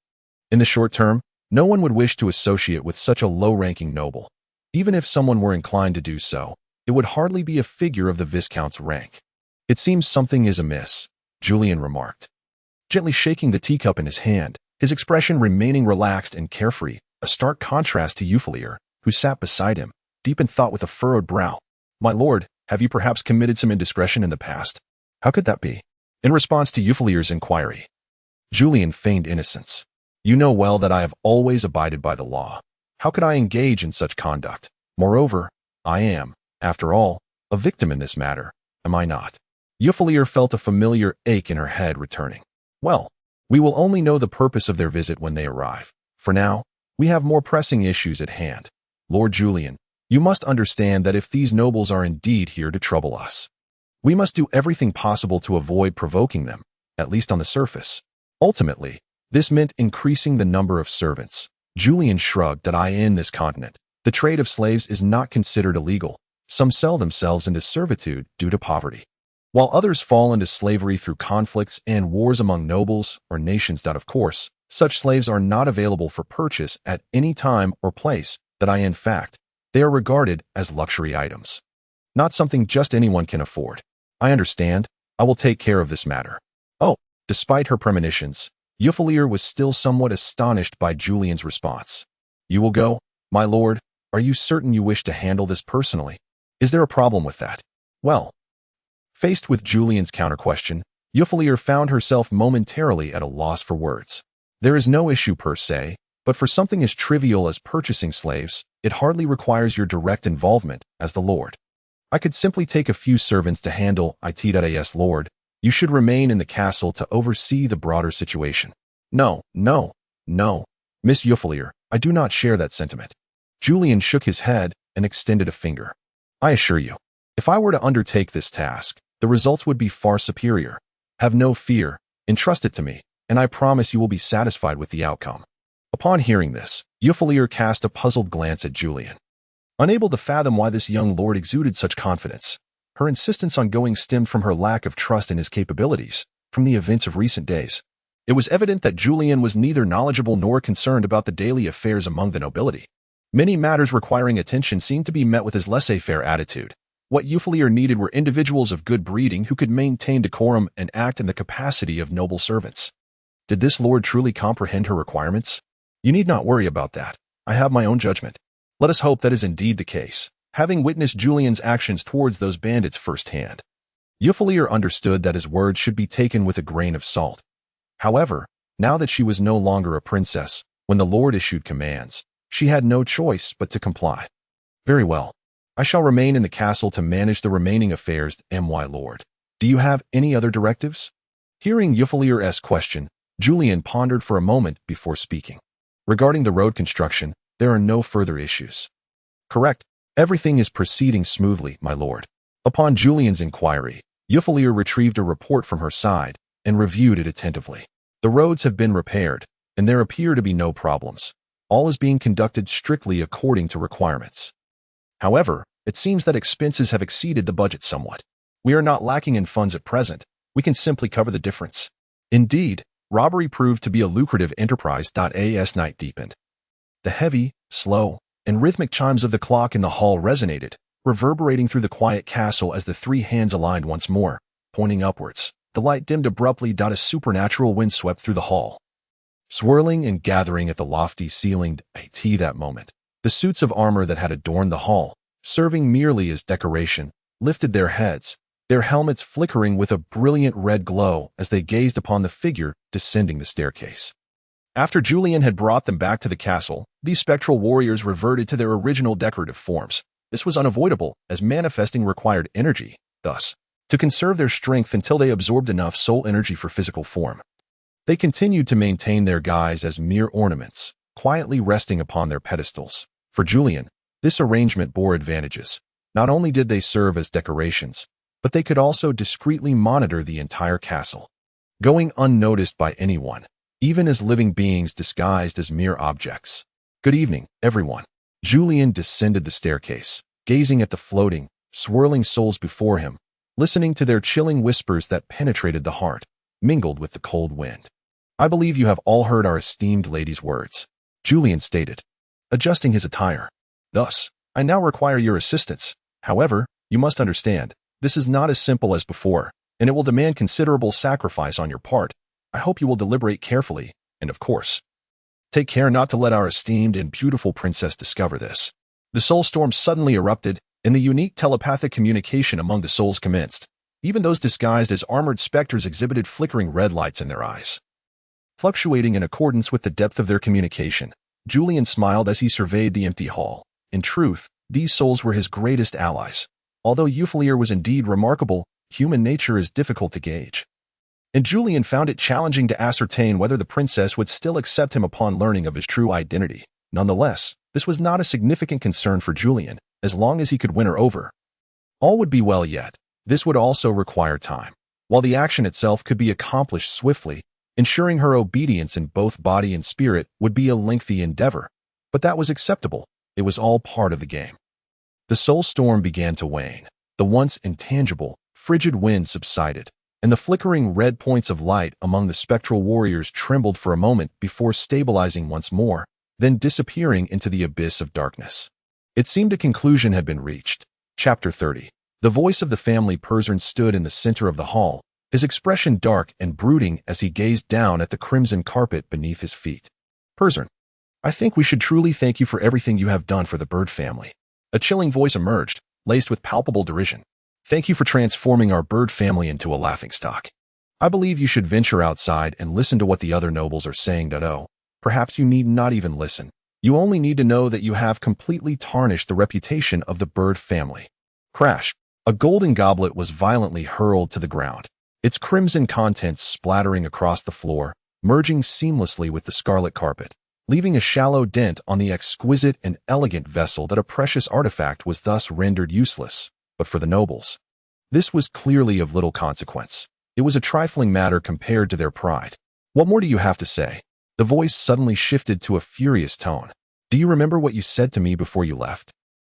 in the short term, no one would wish to associate with such a low-ranking noble. Even if someone were inclined to do so, it would hardly be a figure of the Viscount's rank. It seems something is amiss, Julian remarked, gently shaking the teacup in his hand, his expression remaining relaxed and carefree, a stark contrast to Ophalia, who sat beside him, deep in thought with a furrowed brow. My lord, have you perhaps committed some indiscretion in the past? How could that be? In response to Euphalia's inquiry, Julian feigned innocence. You know well that I have always abided by the law. How could I engage in such conduct? Moreover, I am, after all, a victim in this matter, am I not? Ophalia felt a familiar ache in her head returning. Well, we will only know the purpose of their visit when they arrive. For now, we have more pressing issues at hand. Lord Julian, you must understand that if these nobles are indeed here to trouble us, we must do everything possible to avoid provoking them, at least on the surface. Ultimately, this meant increasing the number of servants. Julian shrugged. In this continent, the trade of slaves is not considered illegal. Some sell themselves into servitude due to poverty, while others fall into slavery through conflicts and wars among nobles or nations. Of course, such slaves are not available for purchase at any time or place. In fact, they are regarded as luxury items, not something just anyone can afford. I understand. I will take care of this matter. Oh, despite her premonitions, Ophalia was still somewhat astonished by Julian's response. You will go, my lord? Are you certain you wish to handle this personally? Is there a problem with that? Well, faced with Julian's counter-question, Ophalia found herself momentarily at a loss for words. There is no issue per se, but for something as trivial as purchasing slaves, it hardly requires your direct involvement as the lord. I could simply take a few servants to handle it. Yes, lord. You should remain in the castle to oversee the broader situation. No, Miss Ophalia, I do not share that sentiment. Julian shook his head and extended a finger. I assure you, if I were to undertake this task, the results would be far superior. Have no fear, entrust it to me, and I promise you will be satisfied with the outcome. Upon hearing this, Ophalia cast a puzzled glance at Julian. Unable to fathom why this young lord exuded such confidence, her insistence on going stemmed from her lack of trust in his capabilities, from the events of recent days. It was evident that Julian was neither knowledgeable nor concerned about the daily affairs among the nobility. Many matters requiring attention seemed to be met with his laissez-faire attitude. What Ophalia needed were individuals of good breeding who could maintain decorum and act in the capacity of noble servants. Did this lord truly comprehend her requirements? You need not worry about that. I have my own judgment. Let us hope that is indeed the case, having witnessed Julian's actions towards those bandits firsthand. Ophalia understood that his words should be taken with a grain of salt. However, now that she was no longer a princess, when the lord issued commands, she had no choice but to comply. Very well. I shall remain in the castle to manage the remaining affairs. My lord, do you have any other directives? Hearing Ophalia's question, Julian pondered for a moment before speaking. Regarding the road construction, there are no further issues. Correct. Everything is proceeding smoothly, my lord. Upon Julian's inquiry, Ophalia retrieved a report from her side and reviewed it attentively. The roads have been repaired, and there appear to be no problems. All is being conducted strictly according to requirements. However, it seems that expenses have exceeded the budget somewhat. We are not lacking in funds at present. We can simply cover the difference. Indeed, robbery proved to be a lucrative enterprise. As night deepened, the heavy, slow, and rhythmic chimes of the clock in the hall resonated, reverberating through the quiet castle as the three hands aligned once more, pointing upwards. The light dimmed abruptly. A supernatural wind swept through the hall, swirling and gathering at the lofty ceiling. That moment, the suits of armor that had adorned the hall, serving merely as decoration, lifted their heads, their helmets flickering with a brilliant red glow as they gazed upon the figure descending the staircase. After Julian had brought them back to the castle, these spectral warriors reverted to their original decorative forms. This was unavoidable, as manifesting required energy, thus, to conserve their strength until they absorbed enough soul energy for physical form. They continued to maintain their guise as mere ornaments, quietly resting upon their pedestals. For Julian, this arrangement bore advantages. Not only did they serve as decorations, but they could also discreetly monitor the entire castle, going unnoticed by anyone, even as living beings disguised as mere objects. Good evening, everyone. Julian descended the staircase, gazing at the floating, swirling souls before him, listening to their chilling whispers that penetrated the heart, mingled with the cold wind. I believe you have all heard our esteemed lady's words, Julian stated, adjusting his attire. Thus, I now require your assistance. However, you must understand, this is not as simple as before, and it will demand considerable sacrifice on your part. I hope you will deliberate carefully, and of course, take care not to let our esteemed and beautiful princess discover this. The soul storm suddenly erupted, and the unique telepathic communication among the souls commenced. Even those disguised as armored specters exhibited flickering red lights in their eyes, fluctuating in accordance with the depth of their communication. Julian smiled as he surveyed the empty hall. In truth, these souls were his greatest allies. Although Ophalia was indeed remarkable, human nature is difficult to gauge, and Julian found it challenging to ascertain whether the princess would still accept him upon learning of his true identity. Nonetheless, this was not a significant concern for Julian, as long as he could win her over. All would be well yet. This would also require time. While the action itself could be accomplished swiftly, ensuring her obedience in both body and spirit would be a lengthy endeavor. But that was acceptable. It was all part of the game. The soul storm began to wane. The once intangible, frigid wind subsided, and the flickering red points of light among the spectral warriors trembled for a moment before stabilizing once more, then disappearing into the abyss of darkness. It seemed a conclusion had been reached. Chapter 30. The voice of the family Persian stood in the center of the hall, his expression dark and brooding as he gazed down at the crimson carpet beneath his feet. Persian, I think we should truly thank you for everything you have done for the bird family. A chilling voice emerged, laced with palpable derision. Thank you for transforming our bird family into a laughingstock. I believe you should venture outside and listen to what the other nobles are saying. Oh, perhaps you need not even listen. You only need to know that you have completely tarnished the reputation of the bird family. Crash. A golden goblet was violently hurled to the ground, its crimson contents splattering across the floor, merging seamlessly with the scarlet carpet, leaving a shallow dent on the exquisite and elegant vessel. That a precious artifact was thus rendered useless. But for the nobles, this was clearly of little consequence. It was a trifling matter compared to their pride. What more do you have to say? The voice suddenly shifted to a furious tone. Do you remember what you said to me before you left?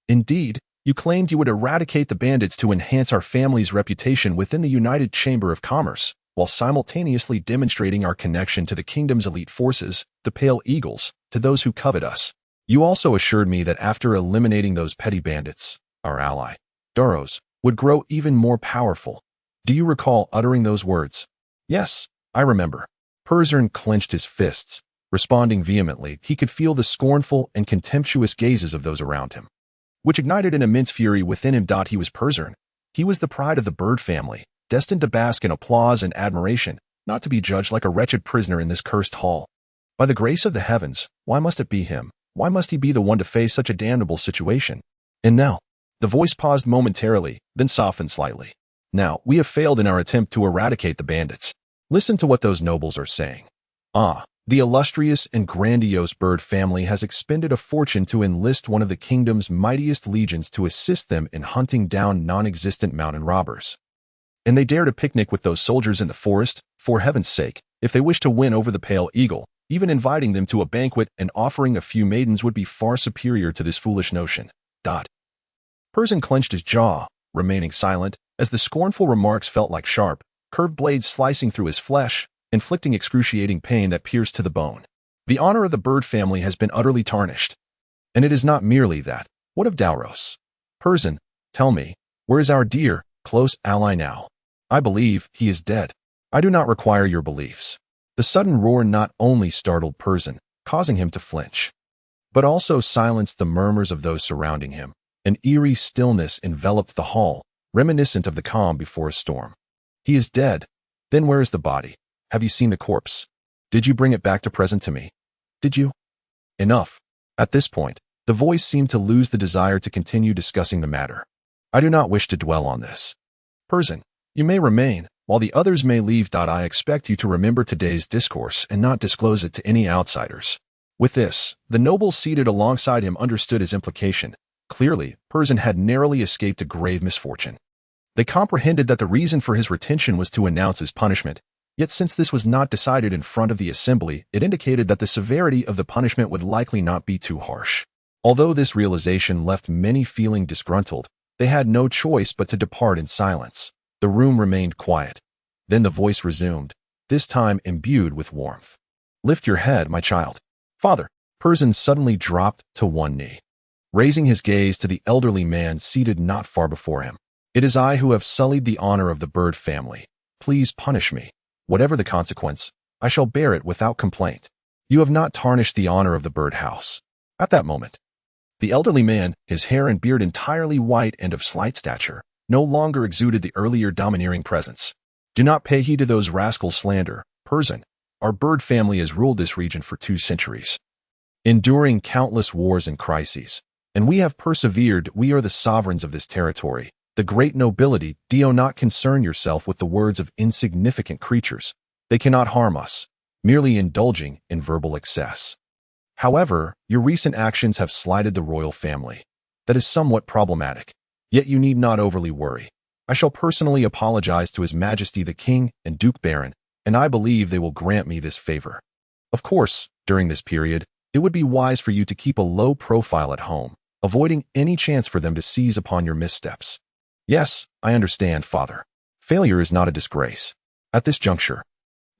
Indeed, you claimed you would eradicate the bandits to enhance our family's reputation within the United Chamber of Commerce, while simultaneously demonstrating our connection to the kingdom's elite forces, the Pale Eagles, to those who covet us. You also assured me that after eliminating those petty bandits, our ally, Daros, would grow even more powerful. Do you recall uttering those words? Yes, I remember. Persian clenched his fists. Responding vehemently, he could feel the scornful and contemptuous gazes of those around him, which ignited an immense fury within him. He was Persian. He was the pride of the bird family, destined to bask in applause and admiration, not to be judged like a wretched prisoner in this cursed hall. By the grace of the heavens, why must it be him? Why must he be the one to face such a damnable situation? And now, the voice paused momentarily, then softened slightly. Now, we have failed in our attempt to eradicate the bandits. Listen to what those nobles are saying. The illustrious and grandiose bird family has expended a fortune to enlist one of the kingdom's mightiest legions to assist them in hunting down non-existent mountain robbers. And they dare to picnic with those soldiers in the forest, for heaven's sake, if they wish to win over the Pale Eagle. Even inviting them to a banquet and offering a few maidens would be far superior to this foolish notion. Persian clenched his jaw, remaining silent, as the scornful remarks felt like sharp, curved blades slicing through his flesh, inflicting excruciating pain that pierced to the bone. The honor of the bird family has been utterly tarnished. And it is not merely that. What of Daros? Persian, tell me, where is our dear, close ally now? I believe he is dead. I do not require your beliefs. The sudden roar not only startled Persian, causing him to flinch, but also silenced the murmurs of those surrounding him. An eerie stillness enveloped the hall, reminiscent of the calm before a storm. He is dead. Then where is the body? Have you seen the corpse? Did you bring it back to present to me? Did you? Enough. At this point, the voice seemed to lose the desire to continue discussing the matter. I do not wish to dwell on this. Persian, you may remain, while the others may leave. I expect you to remember today's discourse and not disclose it to any outsiders. With this, the noble seated alongside him understood his implication. Clearly, Persian had narrowly escaped a grave misfortune. They comprehended that the reason for his retention was to announce his punishment, yet since this was not decided in front of the assembly, it indicated that the severity of the punishment would likely not be too harsh. Although this realization left many feeling disgruntled, they had no choice but to depart in silence. The room remained quiet. Then the voice resumed, this time imbued with warmth. Lift your head, my child. Father. Persian suddenly dropped to one knee, raising his gaze to the elderly man seated not far before him. It is I who have sullied the honor of the bird family. Please punish me. Whatever the consequence, I shall bear it without complaint. You have not tarnished the honor of the bird house. At that moment, the elderly man, his hair and beard entirely white and of slight stature, no longer exuded the earlier domineering presence. Do not pay heed to those rascals' slander, Persian. Our bird family has ruled this region for 2 centuries, enduring countless wars and crises, and we have persevered. We are the sovereigns of this territory. The great nobility. Do not concern yourself with the words of insignificant creatures. They cannot harm us, merely indulging in verbal excess. However, your recent actions have slighted the royal family. That is somewhat problematic, yet you need not overly worry. I shall personally apologize to His Majesty the King and Duke Baron, and I believe they will grant me this favor. Of course, during this period, it would be wise for you to keep a low profile at home, avoiding any chance for them to seize upon your missteps. Yes, I understand, Father. Failure is not a disgrace. At this juncture,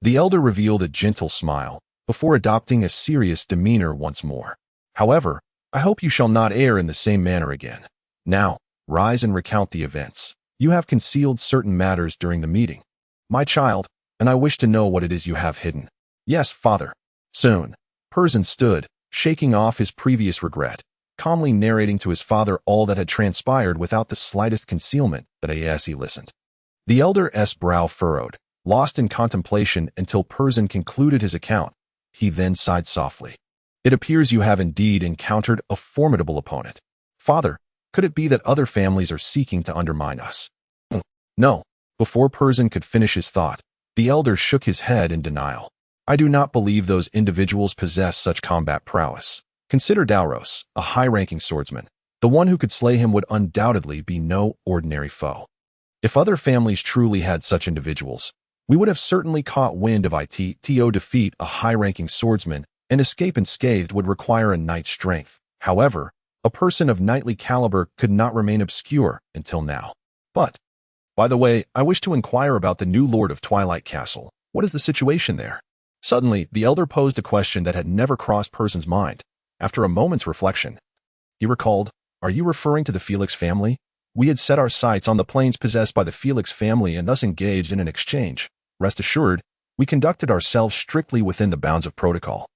the elder revealed a gentle smile, before adopting a serious demeanor once more. However, I hope you shall not err in the same manner again. Now, rise and recount the events. You have concealed certain matters during the meeting, my child, and I wish to know what it is you have hidden. Yes, Father. Soon, Persian stood, shaking off his previous regret, calmly narrating to his father all that had transpired without the slightest concealment. That as he listened, the elder's brow furrowed, lost in contemplation until Persian concluded his account. He then sighed softly. It appears you have indeed encountered a formidable opponent. Father, could it be that other families are seeking to undermine us? No. Before Persian could finish his thought, the elder shook his head in denial. I do not believe those individuals possess such combat prowess. Consider Dauros, a high-ranking swordsman. The one who could slay him would undoubtedly be no ordinary foe. If other families truly had such individuals, we would have certainly caught wind of it. To defeat a high-ranking swordsman and escape unscathed would require a knight's strength. However, a person of knightly caliber could not remain obscure until now. But, by the way, I wish to inquire about the new lord of Twilight Castle. What is the situation there? Suddenly, the elder posed a question that had never crossed Persian's mind. After a moment's reflection, he recalled, are you referring to the Felix family? We had set our sights on the plains possessed by the Felix family and thus engaged in an exchange. Rest assured, we conducted ourselves strictly within the bounds of protocol,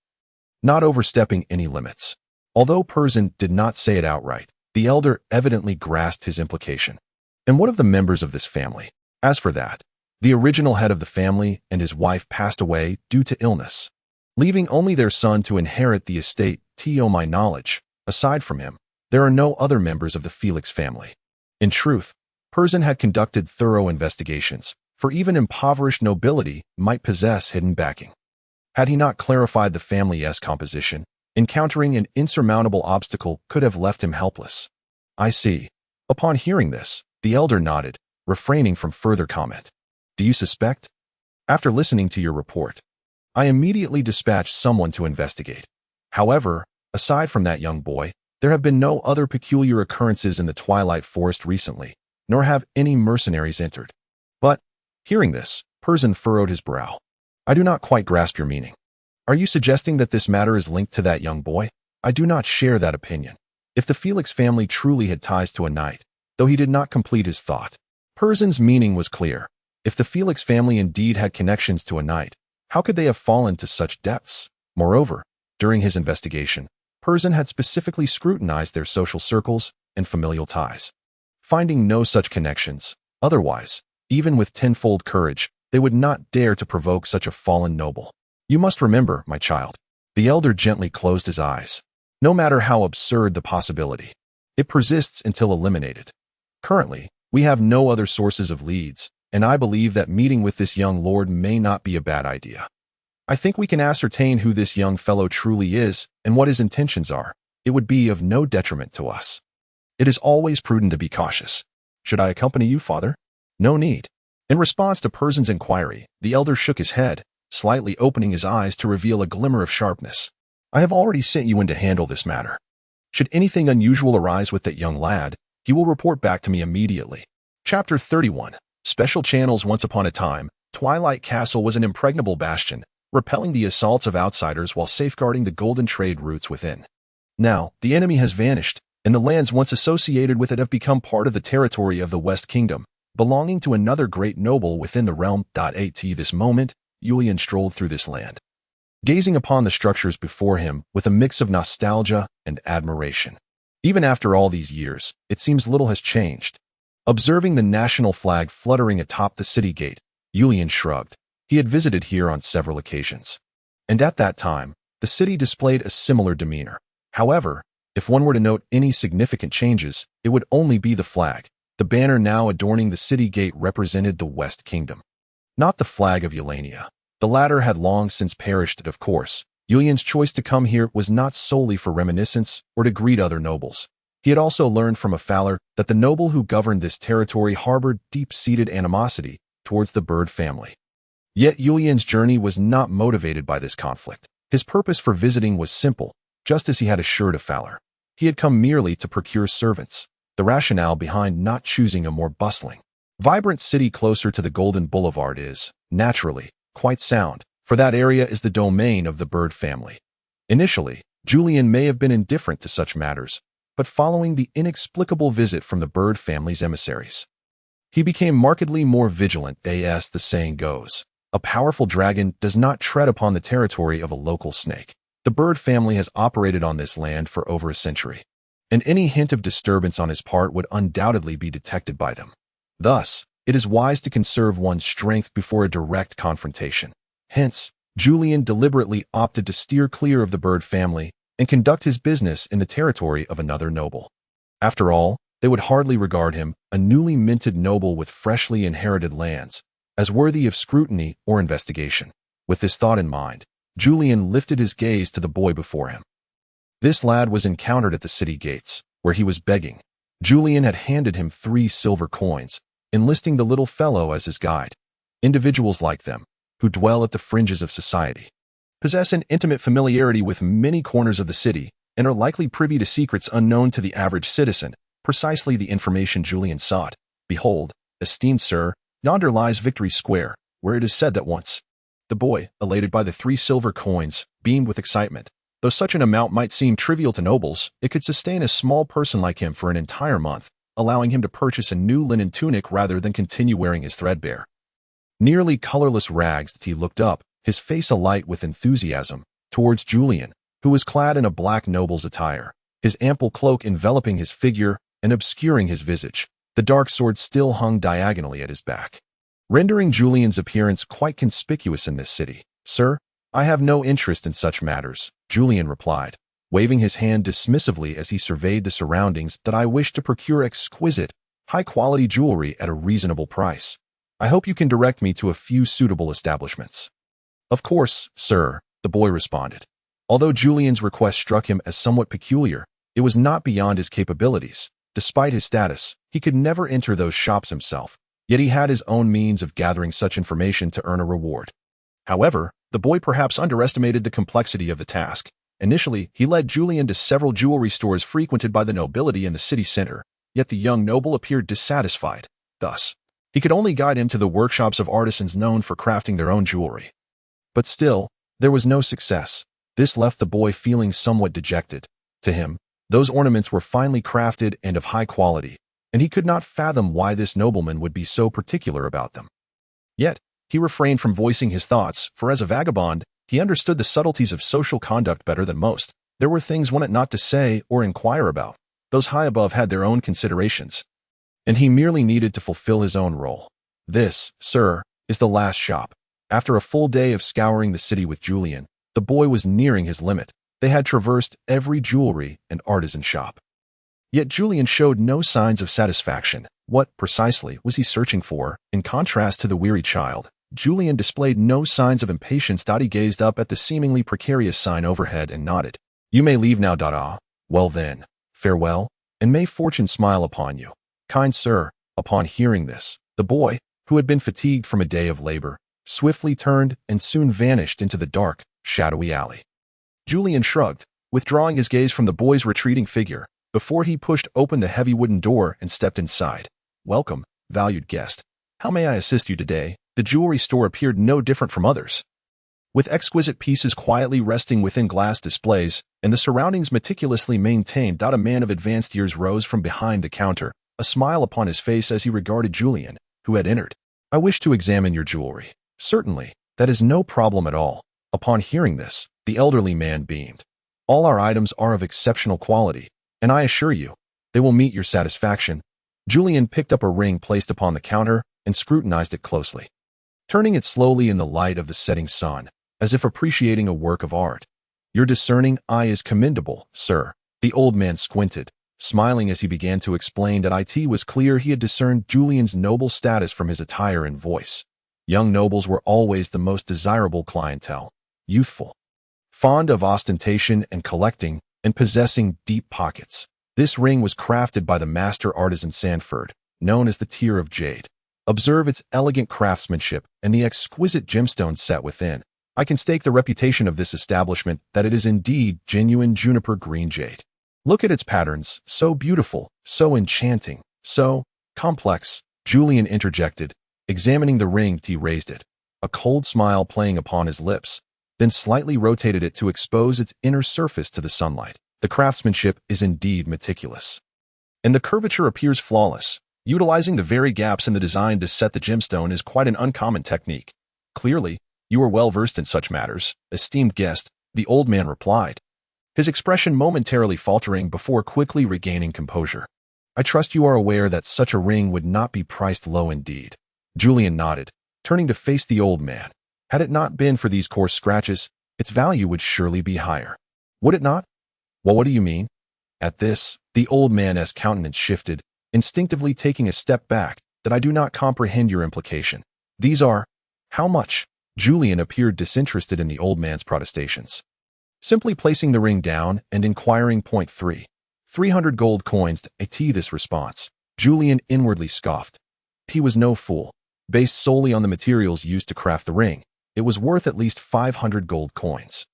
not overstepping any limits. Although Persian did not say it outright, the elder evidently grasped his implication. And what of the members of this family? As for that, the original head of the family and his wife passed away due to illness, leaving only their son to inherit the estate. To my knowledge, aside from him, there are no other members of the Felix family. In truth, Persian had conducted thorough investigations, for even impoverished nobility might possess hidden backing. Had he not clarified the family's composition, encountering an insurmountable obstacle could have left him helpless. I see. Upon hearing this, the elder nodded, refraining from further comment. Do you suspect? After listening to your report, I immediately dispatched someone to investigate. However, aside from that young boy, there have been no other peculiar occurrences in the Twilight Forest recently, nor have any mercenaries entered. But, hearing this, Persian furrowed his brow. I do not quite grasp your meaning. Are you suggesting that this matter is linked to that young boy? I do not share that opinion. If the Felix family truly had ties to a knight, though he did not complete his thought, Persian's meaning was clear. If the Felix family indeed had connections to a knight, how could they have fallen to such depths? Moreover, during his investigation, Persian had specifically scrutinized their social circles and familial ties, finding no such connections. Otherwise, even with tenfold courage, they would not dare to provoke such a fallen noble. You must remember, my child. The elder gently closed his eyes. No matter how absurd the possibility, it persists until eliminated. Currently, we have no other sources of leads, and I believe that meeting with this young lord may not be a bad idea. I think we can ascertain who this young fellow truly is and what his intentions are. It would be of no detriment to us. It is always prudent to be cautious. Should I accompany you, father? No need. In response to Persian's inquiry, the elder shook his head, slightly opening his eyes to reveal a glimmer of sharpness. I have already sent you in to handle this matter. Should anything unusual arise with that young lad, he will report back to me immediately. Chapter 31. Special Channels. Once upon a time, Twilight Castle was an impregnable bastion, repelling the assaults of outsiders while safeguarding the golden trade routes within. Now, the enemy has vanished, and the lands once associated with it have become part of the territory of the West Kingdom, belonging to another great noble within the realm. At this moment, Julian strolled through this land, gazing upon the structures before him with a mix of nostalgia and admiration. Even after all these years, it seems little has changed. Observing the national flag fluttering atop the city gate, Julian shrugged. He had visited here on several occasions, and at that time, the city displayed a similar demeanor. However, if one were to note any significant changes, it would only be the flag. The banner now adorning the city gate represented the West Kingdom, not the flag of Ulania. The latter had long since perished, of course. Julian's choice to come here was not solely for reminiscence or to greet other nobles. He had also learned from Ophalia that the noble who governed this territory harbored deep-seated animosity towards the bird family. Yet Julian's journey was not motivated by this conflict. His purpose for visiting was simple, just as he had assured Ophalia. He had come merely to procure servants. The rationale behind not choosing a more bustling, vibrant city closer to the Golden Boulevard is, naturally, quite sound, for that area is the domain of the bird family. Initially, Julian may have been indifferent to such matters, but following the inexplicable visit from the bird family's emissaries, he became markedly more vigilant. As the saying goes, a powerful dragon does not tread upon the territory of a local snake. The bird family has operated on this land for over a century, and any hint of disturbance on his part would undoubtedly be detected by them. Thus, it is wise to conserve one's strength before a direct confrontation. Hence, Julian deliberately opted to steer clear of the bird family and conduct his business in the territory of another noble. After all, they would hardly regard him, a newly minted noble with freshly inherited lands, as worthy of scrutiny or investigation. With this thought in mind, Julian lifted his gaze to the boy before him. This lad was encountered at the city gates, where he was begging. Julian had handed him 3 silver coins, enlisting the little fellow as his guide. Individuals like them, who dwell at the fringes of society, possess an intimate familiarity with many corners of the city, and are likely privy to secrets unknown to the average citizen, precisely the information Julian sought. Behold, esteemed sir, yonder lies Victory Square, where it is said that once. The boy, elated by the 3 silver coins, beamed with excitement. Though such an amount might seem trivial to nobles, it could sustain a small person like him for an entire month, allowing him to purchase a new linen tunic rather than continue wearing his threadbare, nearly colorless rags. He looked up, his face alight with enthusiasm, towards Julian, who was clad in a black noble's attire, his ample cloak enveloping his figure and obscuring his visage. The dark sword still hung diagonally at his back, rendering Julian's appearance quite conspicuous in this city. Sir, I have no interest in such matters, Julian replied, waving his hand dismissively as he surveyed the surroundings. That I wish to procure exquisite, high-quality jewelry at a reasonable price. I hope you can direct me to a few suitable establishments. Of course, sir, the boy responded. Although Julian's request struck him as somewhat peculiar, it was not beyond his capabilities. Despite his status, he could never enter those shops himself, yet he had his own means of gathering such information to earn a reward. However, the boy perhaps underestimated the complexity of the task. Initially, he led Julian to several jewelry stores frequented by the nobility in the city center, yet the young noble appeared dissatisfied. Thus, he could only guide him to the workshops of artisans known for crafting their own jewelry. But still, there was no success. This left the boy feeling somewhat dejected. To him, those ornaments were finely crafted and of high quality, and he could not fathom why this nobleman would be so particular about them. Yet, he refrained from voicing his thoughts, for as a vagabond, he understood the subtleties of social conduct better than most. There were things one ought not to say or inquire about. Those high above had their own considerations, and he merely needed to fulfill his own role. This, sir, is the last shop. After a full day of scouring the city with Julian, the boy was nearing his limit. They had traversed every jewelry and artisan shop. Yet Julian showed no signs of satisfaction. What, precisely, was he searching for, in contrast to the weary child? Julian displayed no signs of impatience. He gazed up at the seemingly precarious sign overhead and nodded. You may leave now. Well then, farewell, and may fortune smile upon you. Kind sir. Upon hearing this, the boy, who had been fatigued from a day of labor, swiftly turned and soon vanished into the dark, shadowy alley. Julian shrugged, withdrawing his gaze from the boy's retreating figure, before he pushed open the heavy wooden door and stepped inside. Welcome, valued guest. How may I assist you today? The jewelry store appeared no different from others. With exquisite pieces quietly resting within glass displays, and the surroundings meticulously maintained, a man of advanced years rose from behind the counter, a smile upon his face as he regarded Julian, who had entered. I wish to examine your jewelry. Certainly, that is no problem at all. Upon hearing this, the elderly man beamed. All our items are of exceptional quality, and I assure you, they will meet your satisfaction. Julian picked up a ring placed upon the counter and scrutinized it closely, turning it slowly in the light of the setting sun, as if appreciating a work of art. Your discerning eye is commendable, sir. The old man squinted, smiling as he began to explain that it was clear he had discerned Julian's noble status from his attire and voice. Young nobles were always the most desirable clientele, youthful, fond of ostentation and collecting, and possessing deep pockets. This ring was crafted by the master artisan Sanford, known as the Tear of Jade. Observe its elegant craftsmanship and the exquisite gemstones set within. I can stake the reputation of this establishment that it is indeed genuine juniper green jade. Look at its patterns, so beautiful, so enchanting, so complex. Julian interjected, examining the ring. He raised it, a cold smile playing upon his lips, then slightly rotated it to expose its inner surface to the sunlight. The craftsmanship is indeed meticulous, and the curvature appears flawless. Utilizing the very gaps in the design to set the gemstone is quite an uncommon technique. Clearly, you are well versed in such matters, esteemed guest, the old man replied, his expression momentarily faltering before quickly regaining composure. I trust you are aware that such a ring would not be priced low indeed. Julian nodded, turning to face the old man. Had it not been for these coarse scratches, its value would surely be higher. Would it not? Well, what do you mean? At this, the old man's countenance shifted, instinctively taking a step back. That I do not comprehend your implication. These are... How much? Julian appeared disinterested in the old man's protestations, simply placing the ring down and inquiring. 300 gold coins. This response, Julian inwardly scoffed. He was no fool. Based solely on the materials used to craft the ring, it was worth at least 500 gold coins.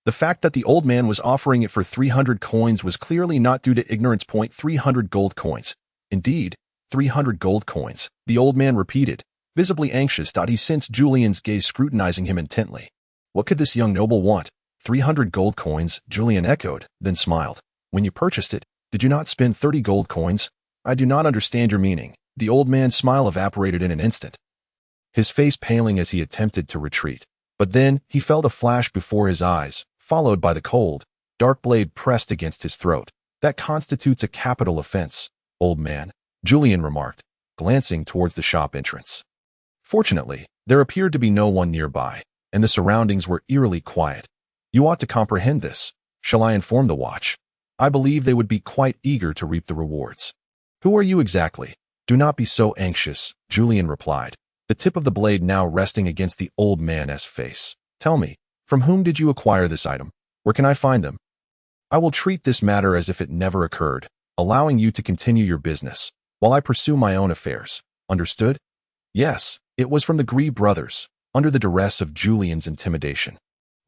The fact that the old man was offering it for 300 coins was clearly not due to ignorance. 300 gold coins. Indeed, 300 gold coins, the old man repeated, visibly anxious. He sensed Julian's gaze scrutinizing him intently. What could this young noble want? 300 gold coins, Julian echoed, then smiled. When you purchased it, did you not spend 30 gold coins? I do not understand your meaning. The old man's smile evaporated in an instant, his face paling as he attempted to retreat. But then he felt a flash before his eyes, followed by the cold, dark blade pressed against his throat. That constitutes a capital offense, old man, Julian remarked, glancing towards the shop entrance. Fortunately, there appeared to be no one nearby, and the surroundings were eerily quiet. You ought to comprehend this. Shall I inform the watch? I believe they would be quite eager to reap the rewards. Who are you exactly? Do not be so anxious, Julian replied, the tip of the blade now resting against the old man's face. Tell me, from whom did you acquire this item? Where can I find them? I will treat this matter as if it never occurred, allowing you to continue your business, while I pursue my own affairs. Understood? Yes, it was from the Gree brothers, under the duress of Julian's intimidation.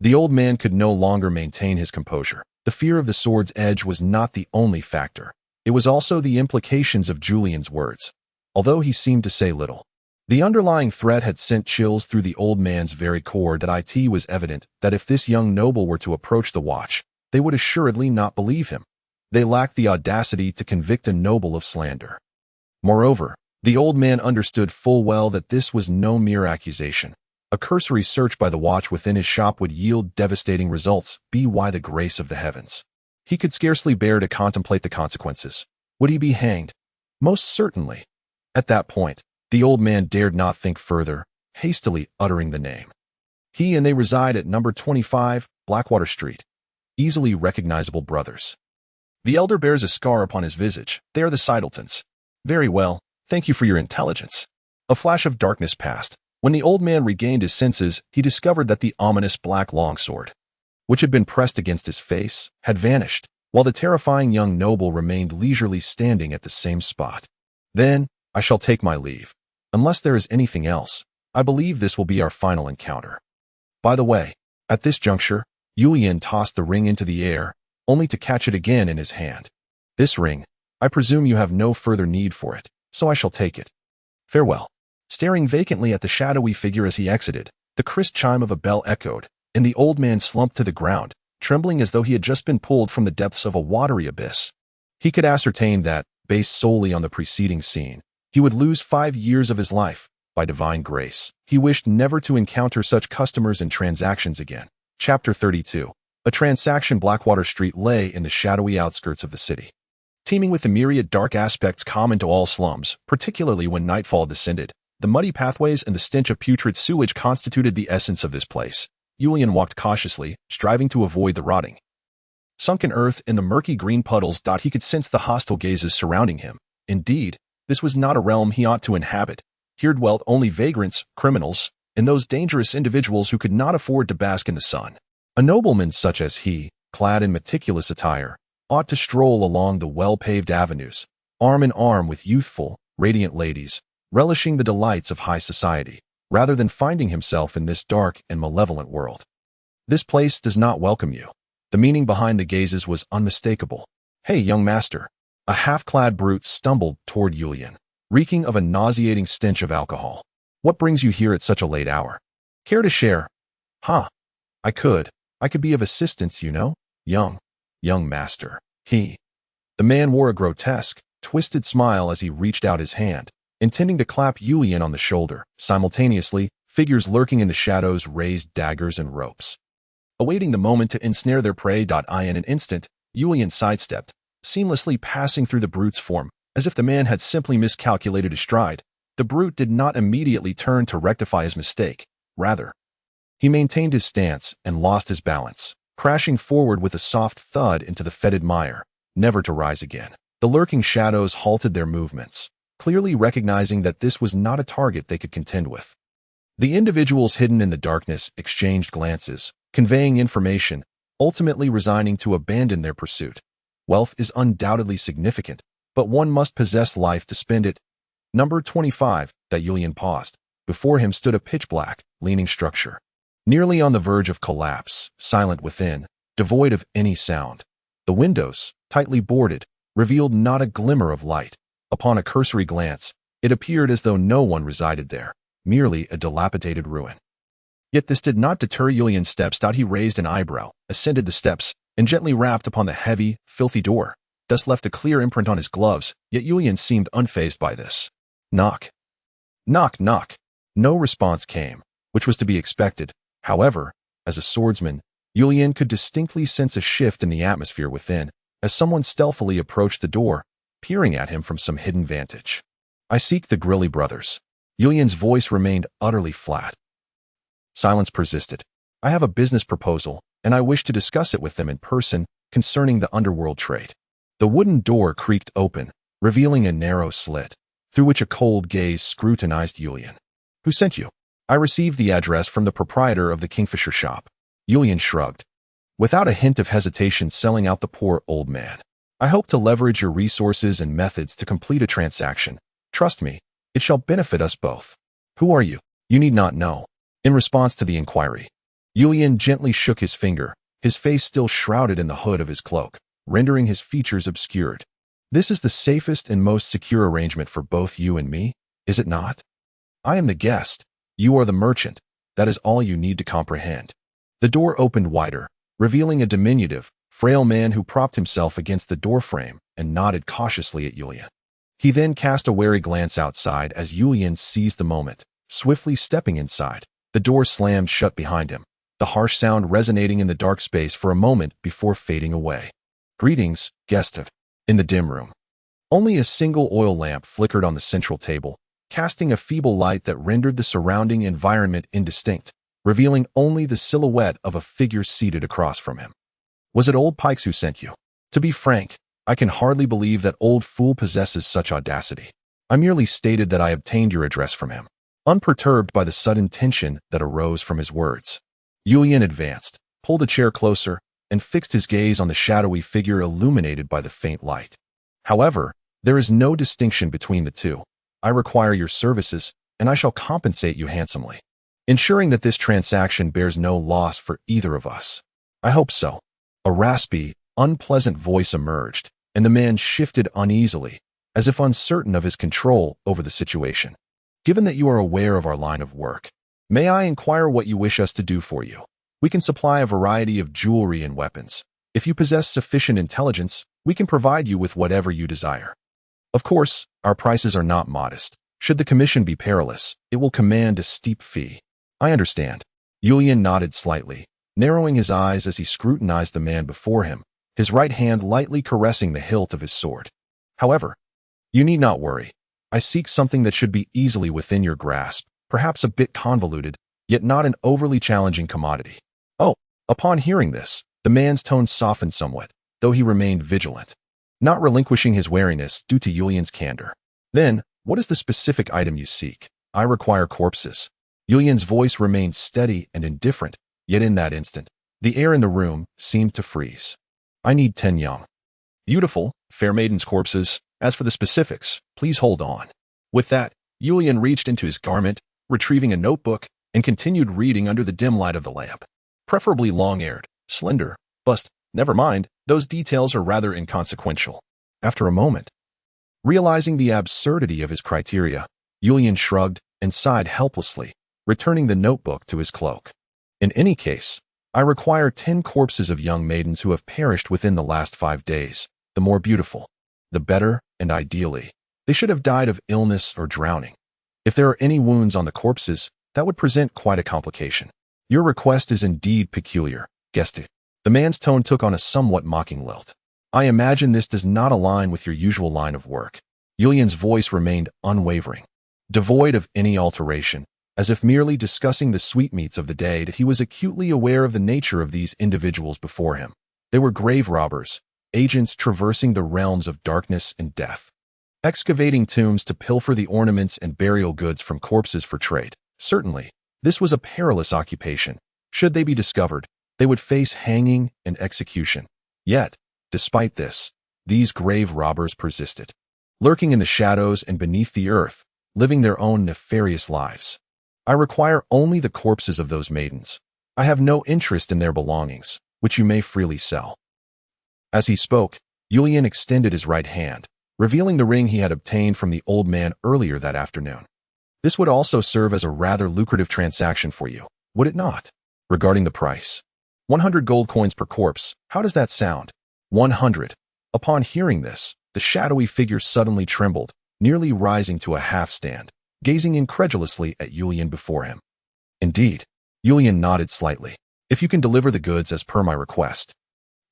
The old man could no longer maintain his composure. The fear of the sword's edge was not the only factor. It was also the implications of Julian's words. Although he seemed to say little, the underlying threat had sent chills through the old man's very core. It was evident that if this young noble were to approach the watch, they would assuredly not believe him. They lacked the audacity to convict a noble of slander. Moreover, the old man understood full well that this was no mere accusation. A cursory search by the watch within his shop would yield devastating results. By the grace of the heavens, he could scarcely bear to contemplate the consequences. Would he be hanged? Most certainly. At that point, the old man dared not think further, hastily uttering the name. He and they reside at number 25, Blackwater Street. Easily recognizable brothers. The elder bears a scar upon his visage. They are the Sidletons. Very well, thank you for your intelligence. A flash of darkness passed, When the old man regained his senses, he discovered that the ominous black longsword, which had been pressed against his face, had vanished, while the terrifying young noble remained leisurely standing at the same spot. Then, I shall take my leave. Unless there is anything else, I believe this will be our final encounter. By the way, at this juncture, Yulian tossed the ring into the air, only to catch it again in his hand. This ring, I presume you have no further need for it, so I shall take it. Farewell. Staring vacantly at the shadowy figure as he exited, the crisp chime of a bell echoed, and the old man slumped to the ground, trembling as though he had just been pulled from the depths of a watery abyss. He could ascertain that, based solely on the preceding scene, he would lose 5 years of his life. By divine grace, he wished never to encounter such customers and transactions again. Chapter 32. A transaction. Blackwater Street lay in the shadowy outskirts of the city, teeming with the myriad dark aspects common to all slums, particularly when nightfall descended. The muddy pathways and the stench of putrid sewage constituted the essence of this place. Yulian walked cautiously, striving to avoid the rotting, sunken earth and the murky green puddles. He could sense the hostile gazes surrounding him. Indeed, this was not a realm he ought to inhabit. Here dwelt only vagrants, criminals, and those dangerous individuals who could not afford to bask in the sun. A nobleman such as he, clad in meticulous attire, ought to stroll along the well-paved avenues, arm in arm with youthful, radiant ladies, relishing the delights of high society, rather than finding himself in this dark and malevolent world. This place does not welcome you. The meaning behind the gazes was unmistakable. Hey, young master. A half-clad brute stumbled toward Yulian, reeking of a nauseating stench of alcohol. What brings you here at such a late hour? Care to share? Huh. I could be of assistance, you know. Young master. The man wore a grotesque, twisted smile as he reached out his hand, intending to clap Yulian on the shoulder. Simultaneously, figures lurking in the shadows raised daggers and ropes, awaiting the moment to ensnare their prey. In an instant, Yulian sidestepped, seamlessly passing through the brute's form, as if the man had simply miscalculated his stride. The brute did not immediately turn to rectify his mistake. Rather, he maintained his stance and lost his balance, crashing forward with a soft thud into the fetid mire, never to rise again. The lurking shadows halted their movements, clearly recognizing that this was not a target they could contend with. The individuals hidden in the darkness exchanged glances, conveying information, ultimately resigning to abandon their pursuit. Wealth is undoubtedly significant, but one must possess life to spend it. Number 25. That Yulian paused. Before him stood a pitch-black, leaning structure, nearly on the verge of collapse, silent within, devoid of any sound. The windows, tightly boarded, revealed not a glimmer of light. Upon a cursory glance, it appeared as though no one resided there, merely a dilapidated ruin. Yet this did not deter Yulian's steps. He raised an eyebrow, ascended the steps, and gently rapped upon the heavy, filthy door. Thus left a clear imprint on his gloves, yet Yulian seemed unfazed by this. Knock. Knock, knock. No response came, which was to be expected. However, as a swordsman, Yulian could distinctly sense a shift in the atmosphere within, as someone stealthily approached the door, peering at him from some hidden vantage. I seek the Grilly brothers. Yulian's voice remained utterly flat. Silence persisted. I have a business proposal, and I wish to discuss it with them in person, concerning the underworld trade. The wooden door creaked open, revealing a narrow slit, through which a cold gaze scrutinized Yulian. Who sent you? I received the address from the proprietor of the Kingfisher shop. Yulian shrugged, without a hint of hesitation, selling out the poor old man. I hope to leverage your resources and methods to complete a transaction. Trust me, it shall benefit us both. Who are you? You need not know. In response to the inquiry, Yulian gently shook his finger, his face still shrouded in the hood of his cloak, rendering his features obscured. This is the safest and most secure arrangement for both you and me, is it not? I am the guest. You are the merchant. That is all you need to comprehend. The door opened wider, revealing a diminutive, frail man who propped himself against the doorframe and nodded cautiously at Yulian. He then cast a wary glance outside as Yulian seized the moment, swiftly stepping inside. The door slammed shut behind him, the harsh sound resonating in the dark space for a moment before fading away. Greetings, guest. In the dim room, only a single oil lamp flickered on the central table, casting a feeble light that rendered the surrounding environment indistinct, revealing only the silhouette of a figure seated across from him. Was it old Pikes who sent you? To be frank, I can hardly believe that old fool possesses such audacity. I merely stated that I obtained your address from him. unperturbed by the sudden tension that arose from his words. Yulian advanced, pulled a chair closer, and fixed his gaze on the shadowy figure illuminated by the faint light. However, there is no distinction between the two. I require your services, and I shall compensate you handsomely, ensuring that this transaction bears no loss for either of us. I hope so. A raspy, unpleasant voice emerged, and the man shifted uneasily, as if uncertain of his control over the situation. Given that you are aware of our line of work, may I inquire what you wish us to do for you? We can supply a variety of jewelry and weapons. If you possess sufficient intelligence, we can provide you with whatever you desire. Of course, our prices are not modest. Should the commission be perilous, it will command a steep fee. I understand. Yulian nodded slightly, narrowing his eyes as he scrutinized the man before him, his right hand lightly caressing the hilt of his sword. However, you need not worry. I seek something that should be easily within your grasp, perhaps a bit convoluted, yet not an overly challenging commodity. Oh, upon hearing this, the man's tone softened somewhat, though he remained vigilant, not relinquishing his wariness due to Yulian's candor. Then, what is the specific item you seek? I require corpses. Yulian's voice remained steady and indifferent, yet in that instant, the air in the room seemed to freeze. I need 10 young, beautiful, fair maidens' corpses. As for the specifics, please hold on. With that, Yulian reached into his garment, retrieving a notebook, and continued reading under the dim light of the lamp. Preferably long-haired, slender, bust, never mind, those details are rather inconsequential. After a moment, realizing the absurdity of his criteria, Yulian shrugged and sighed helplessly, returning the notebook to his cloak. In any case, I require 10 corpses of young maidens who have perished within the last 5 days, the more beautiful, the better, and ideally, they should have died of illness or drowning. If there are any wounds on the corpses, that would present quite a complication. Your request is indeed peculiar, Guesty. The man's tone took on a somewhat mocking lilt. I imagine this does not align with your usual line of work. Yulian's voice remained unwavering, devoid of any alteration, as if merely discussing the sweetmeats of the day. That he was acutely aware of the nature of these individuals before him. They were grave robbers, agents traversing the realms of darkness and death, excavating tombs to pilfer the ornaments and burial goods from corpses for trade. Certainly, this was a perilous occupation. Should they be discovered, they would face hanging and execution. Yet, despite this, these grave robbers persisted, lurking in the shadows and beneath the earth, living their own nefarious lives. I require only the corpses of those maidens. I have no interest in their belongings, which you may freely sell. As he spoke, Yulian extended his right hand, revealing the ring he had obtained from the old man earlier that afternoon. This would also serve as a rather lucrative transaction for you, would it not? Regarding the price, 100 gold coins per corpse, how does that sound? 100. Upon hearing this, the shadowy figure suddenly trembled, nearly rising to a half-stand, gazing incredulously at Yulian before him. Indeed, Yulian nodded slightly. If you can deliver the goods as per my request,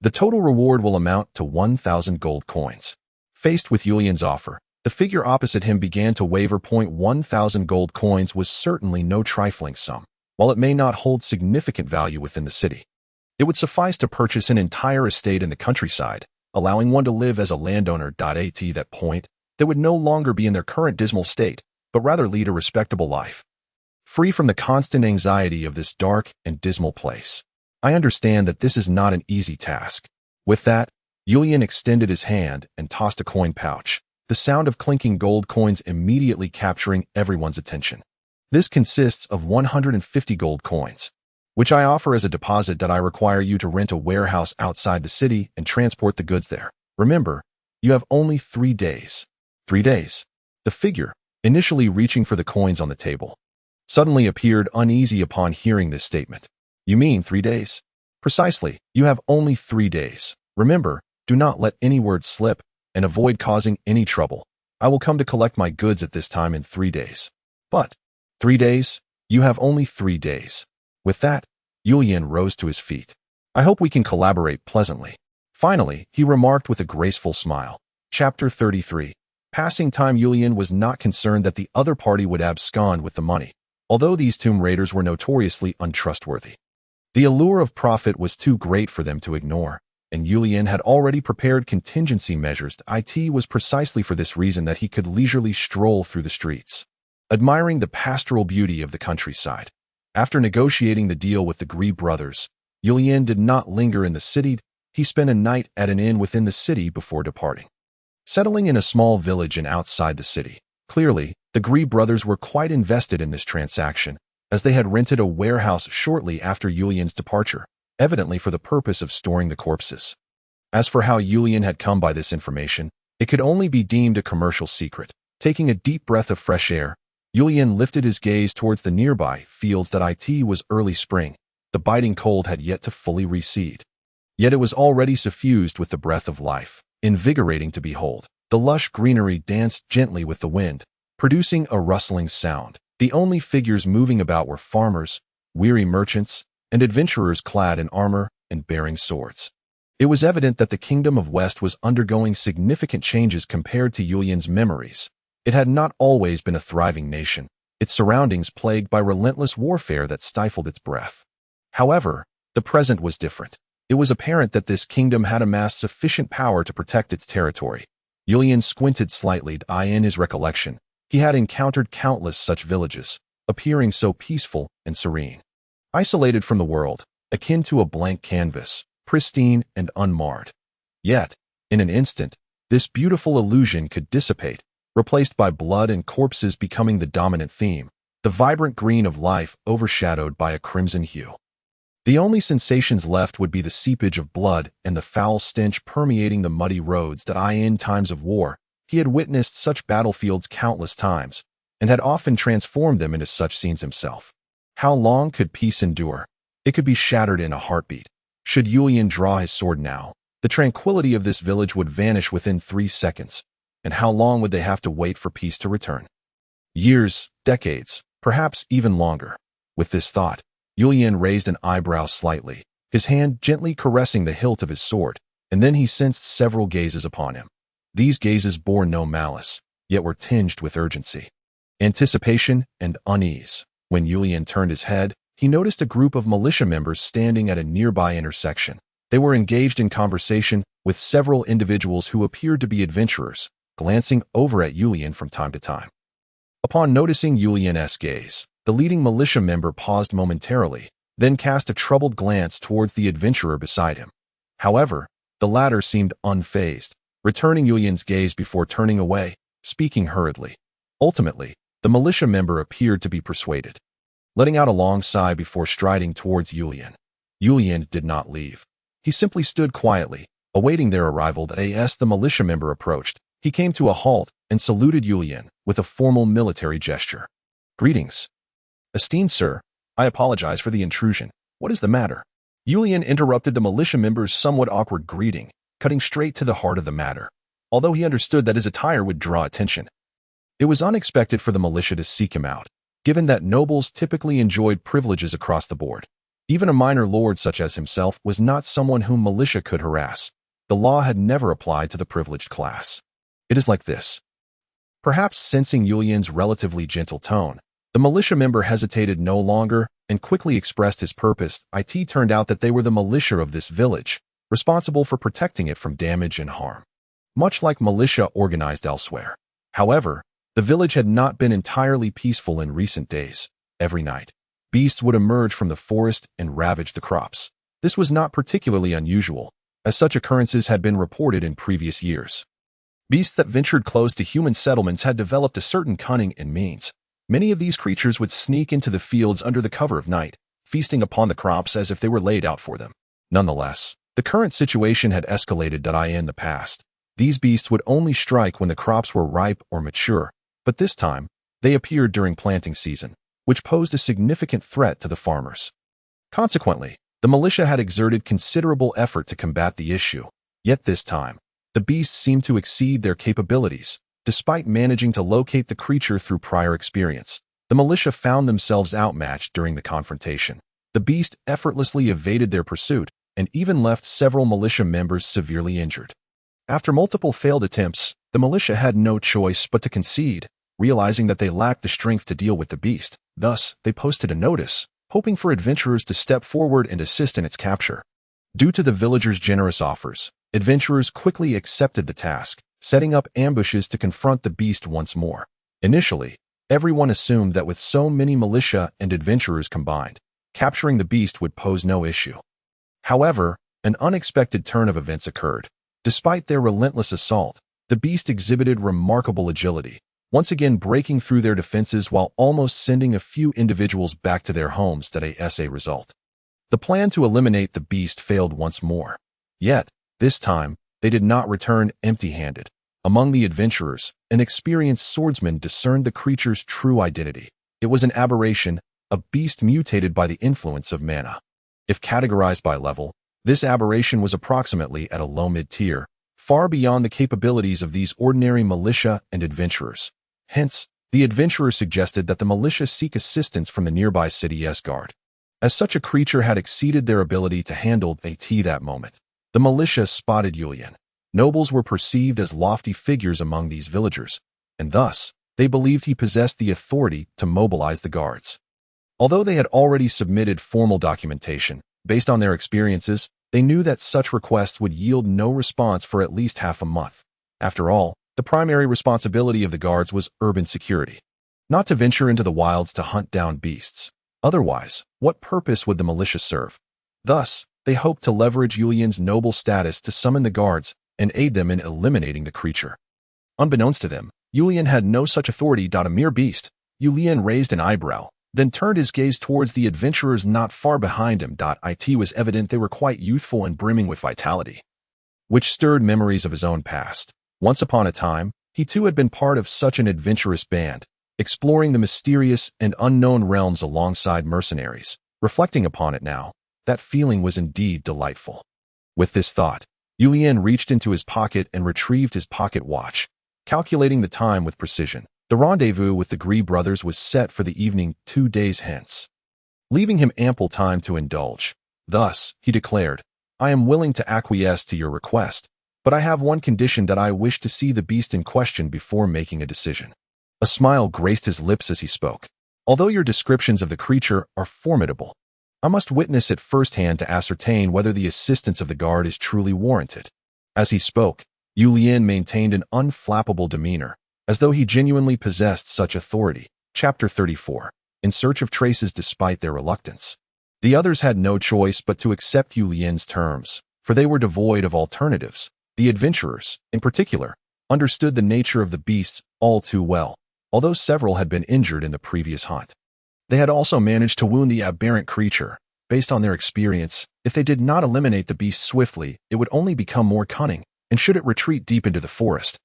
the total reward will amount to 1,000 gold coins. Faced with Yulian's offer, the figure opposite him began to waver. 1,000 gold coins was certainly no trifling sum. While it may not hold significant value within the city, it would suffice to purchase an entire estate in the countryside, allowing one to live as a landowner. At that point, they would no longer be in their current dismal state, but rather lead a respectable life, free from the constant anxiety of this dark and dismal place. I understand that this is not an easy task. With that, Yulian extended his hand and tossed a coin pouch, the sound of clinking gold coins immediately capturing everyone's attention. This consists of 150 gold coins, which I offer as a deposit. That I require you to rent a warehouse outside the city and transport the goods there. Remember, you have only 3 days. 3 days. The figure, initially reaching for the coins on the table, suddenly appeared uneasy upon hearing this statement. You mean 3 days? Precisely, you have only 3 days. Remember, do not let any word slip, and avoid causing any trouble. I will come to collect my goods at this time in 3 days. But, 3 days? You have only 3 days. With that, Yulian rose to his feet. I hope we can collaborate pleasantly. Finally, he remarked with a graceful smile. Chapter 33. Passing time. Yulian was not concerned that the other party would abscond with the money, although these tomb raiders were notoriously untrustworthy. The allure of profit was too great for them to ignore, and Yulian had already prepared contingency measures. It was precisely for this reason that he could leisurely stroll through the streets, admiring the pastoral beauty of the countryside. After negotiating the deal with the Gree brothers, Julien did not linger in the city. He spent a night at an inn within the city before departing. Settling in a small village and outside the city. Clearly, the Gree brothers were quite invested in this transaction, as they had rented a warehouse shortly after Julien's departure, evidently for the purpose of storing the corpses. As for how Julien had come by this information, it could only be deemed a commercial secret. Taking a deep breath of fresh air, Julien lifted his gaze towards the nearby fields. It was early spring. The biting cold had yet to fully recede. Yet it was already suffused with the breath of life, invigorating to behold. The lush greenery danced gently with the wind, producing a rustling sound. The only figures moving about were farmers, weary merchants, and adventurers clad in armor and bearing swords. It was evident that the Kingdom of West was undergoing significant changes compared to Julien's memories. It had not always been a thriving nation, its surroundings plagued by relentless warfare that stifled its breath. However, the present was different. It was apparent that this kingdom had amassed sufficient power to protect its territory. Julien squinted slightly. In his recollection, he had encountered countless such villages, appearing so peaceful and serene. Isolated from the world, akin to a blank canvas, pristine and unmarred. Yet, in an instant, this beautiful illusion could dissipate, replaced by blood and corpses becoming the dominant theme, the vibrant green of life overshadowed by a crimson hue. The only sensations left would be the seepage of blood and the foul stench permeating the muddy roads. In times of war, he had witnessed such battlefields countless times, and had often transformed them into such scenes himself. How long could peace endure? It could be shattered in a heartbeat. Should Julien draw his sword now, the tranquility of this village would vanish within 3 seconds. And how long would they have to wait for peace to return? Years, decades, perhaps even longer. With this thought, Julien raised an eyebrow slightly, his hand gently caressing the hilt of his sword, and then he sensed several gazes upon him. These gazes bore no malice, yet were tinged with urgency, anticipation, and unease. When Julien turned his head, he noticed a group of militia members standing at a nearby intersection. They were engaged in conversation with several individuals who appeared to be adventurers, glancing over at Julien from time to time. Upon noticing Julien's gaze, the leading militia member paused momentarily, then cast a troubled glance towards the adventurer beside him. However, the latter seemed unfazed, returning Julien's gaze before turning away, speaking hurriedly. Ultimately, the militia member appeared to be persuaded, letting out a long sigh before striding towards Julien. Julien did not leave. He simply stood quietly, awaiting their arrival. As the militia member approached, he came to a halt and saluted Julien with a formal military gesture. "Greetings. Esteemed sir, I apologize for the intrusion. What is the matter?" Julien interrupted the militia member's somewhat awkward greeting, cutting straight to the heart of the matter, although he understood that his attire would draw attention. It was unexpected for the militia to seek him out, given that nobles typically enjoyed privileges across the board. Even a minor lord such as himself was not someone whom militia could harass. The law had never applied to the privileged class. "It is like this." Perhaps sensing Julien's relatively gentle tone, the militia member hesitated no longer and quickly expressed his purpose. It turned out that they were the militia of this village, responsible for protecting it from damage and harm, much like militia organized elsewhere. However, the village had not been entirely peaceful in recent days. Every night, beasts would emerge from the forest and ravage the crops. This was not particularly unusual, as such occurrences had been reported in previous years. Beasts that ventured close to human settlements had developed a certain cunning and means. Many of these creatures would sneak into the fields under the cover of night, feasting upon the crops as if they were laid out for them. Nonetheless, the current situation had escalated. In the past, these beasts would only strike when the crops were ripe or mature, but this time, they appeared during planting season, which posed a significant threat to the farmers. Consequently, the militia had exerted considerable effort to combat the issue, yet this time, the beasts seemed to exceed their capabilities. Despite managing to locate the creature through prior experience, the militia found themselves outmatched during the confrontation. The beast effortlessly evaded their pursuit and even left several militia members severely injured. After multiple failed attempts, the militia had no choice but to concede, realizing that they lacked the strength to deal with the beast. Thus, they posted a notice, hoping for adventurers to step forward and assist in its capture. Due to the villagers' generous offers, adventurers quickly accepted the task, setting up ambushes to confront the beast once more. Initially, Everyone assumed that with so many militia and adventurers combined, capturing the beast would pose no issue. However, an unexpected turn of events occurred. Despite their relentless assault, the beast exhibited remarkable agility, once again breaking through their defenses while almost sending a few individuals back to their homes as a result. The plan to eliminate the beast failed once more. Yet, this time, they did not return empty-handed. Among the adventurers, an experienced swordsman discerned the creature's true identity. It was an aberration, a beast mutated by the influence of mana. If categorized by level, this aberration was approximately at a low-mid tier, far beyond the capabilities of these ordinary militia and adventurers. Hence, the adventurer suggested that the militia seek assistance from the nearby city's guard. As such a creature had exceeded their ability to handle that moment, the militia spotted Julian. Nobles were perceived as lofty figures among these villagers, and thus, they believed he possessed the authority to mobilize the guards. Although they had already submitted formal documentation, based on their experiences, they knew that such requests would yield no response for at least half a month. After all, the primary responsibility of the guards was urban security, not to venture into the wilds to hunt down beasts. Otherwise, what purpose would the militia serve? Thus, they hoped to leverage Julian's noble status to summon the guards and aid them in eliminating the creature. Unbeknownst to them, Julian had no such authority. A mere beast. Julian raised an eyebrow, then turned his gaze towards the adventurers not far behind him. It was evident they were quite youthful and brimming with vitality, which stirred memories of his own past. Once upon a time, he too had been part of such an adventurous band, exploring the mysterious and unknown realms alongside mercenaries. Reflecting upon it now, that feeling was indeed delightful. With this thought, Julian reached into his pocket and retrieved his pocket watch, calculating the time with precision. The rendezvous with the Gree brothers was set for the evening 2 days hence, leaving him ample time to indulge. Thus, he declared, "I am willing to acquiesce to your request, but I have one condition: that I wish to see the beast in question before making a decision." A smile graced his lips as he spoke. "Although your descriptions of the creature are formidable, I must witness it firsthand to ascertain whether the assistance of the guard is truly warranted." As he spoke, Julian maintained an unflappable demeanor, as though he genuinely possessed such authority. Chapter 34. In search of traces despite their reluctance. The others had no choice but to accept Julian's terms, for they were devoid of alternatives. The adventurers, in particular, understood the nature of the beasts all too well, although several had been injured in the previous hunt. They had also managed to wound the aberrant creature. Based on their experience, if they did not eliminate the beast swiftly, it would only become more cunning, and should it retreat deep into the forest,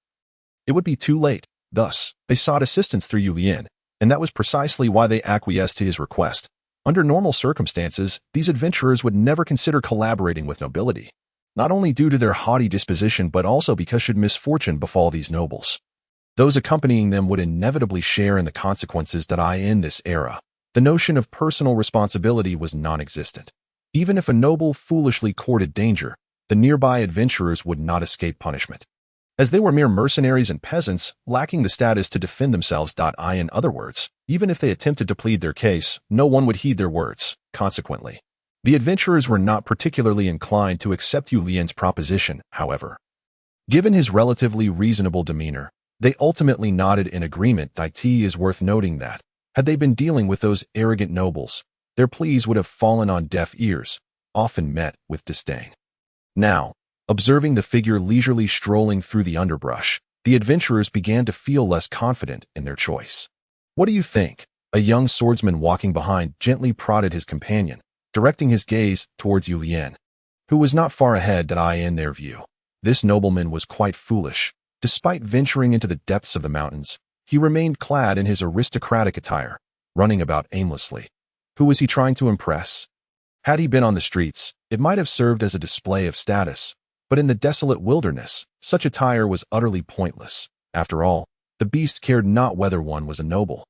it would be too late. Thus, they sought assistance through Julian, and that was precisely why they acquiesced to his request. Under normal circumstances, these adventurers would never consider collaborating with nobility, not only due to their haughty disposition but also because should misfortune befall these nobles, those accompanying them would inevitably share in the consequences. In this era, the notion of personal responsibility was non-existent. Even if a noble foolishly courted danger, the nearby adventurers would not escape punishment, as they were mere mercenaries and peasants, lacking the status to defend themselves. In other words, even if they attempted to plead their case, no one would heed their words. Consequently, the adventurers were not particularly inclined to accept Julian's proposition. However, given his relatively reasonable demeanor, they ultimately nodded in agreement. It is worth noting that, had they been dealing with those arrogant nobles, their pleas would have fallen on deaf ears, often met with disdain. Now, observing the figure leisurely strolling through the underbrush, the adventurers began to feel less confident in their choice. "What do you think?" A young swordsman walking behind gently prodded his companion, directing his gaze towards Julian, who was not far ahead. In their view, this nobleman was quite foolish. Despite venturing into the depths of the mountains, he remained clad in his aristocratic attire, running about aimlessly. Who was he trying to impress? Had he been on the streets, it might have served as a display of status, but in the desolate wilderness, such attire was utterly pointless. After all, the beast cared not whether one was a noble,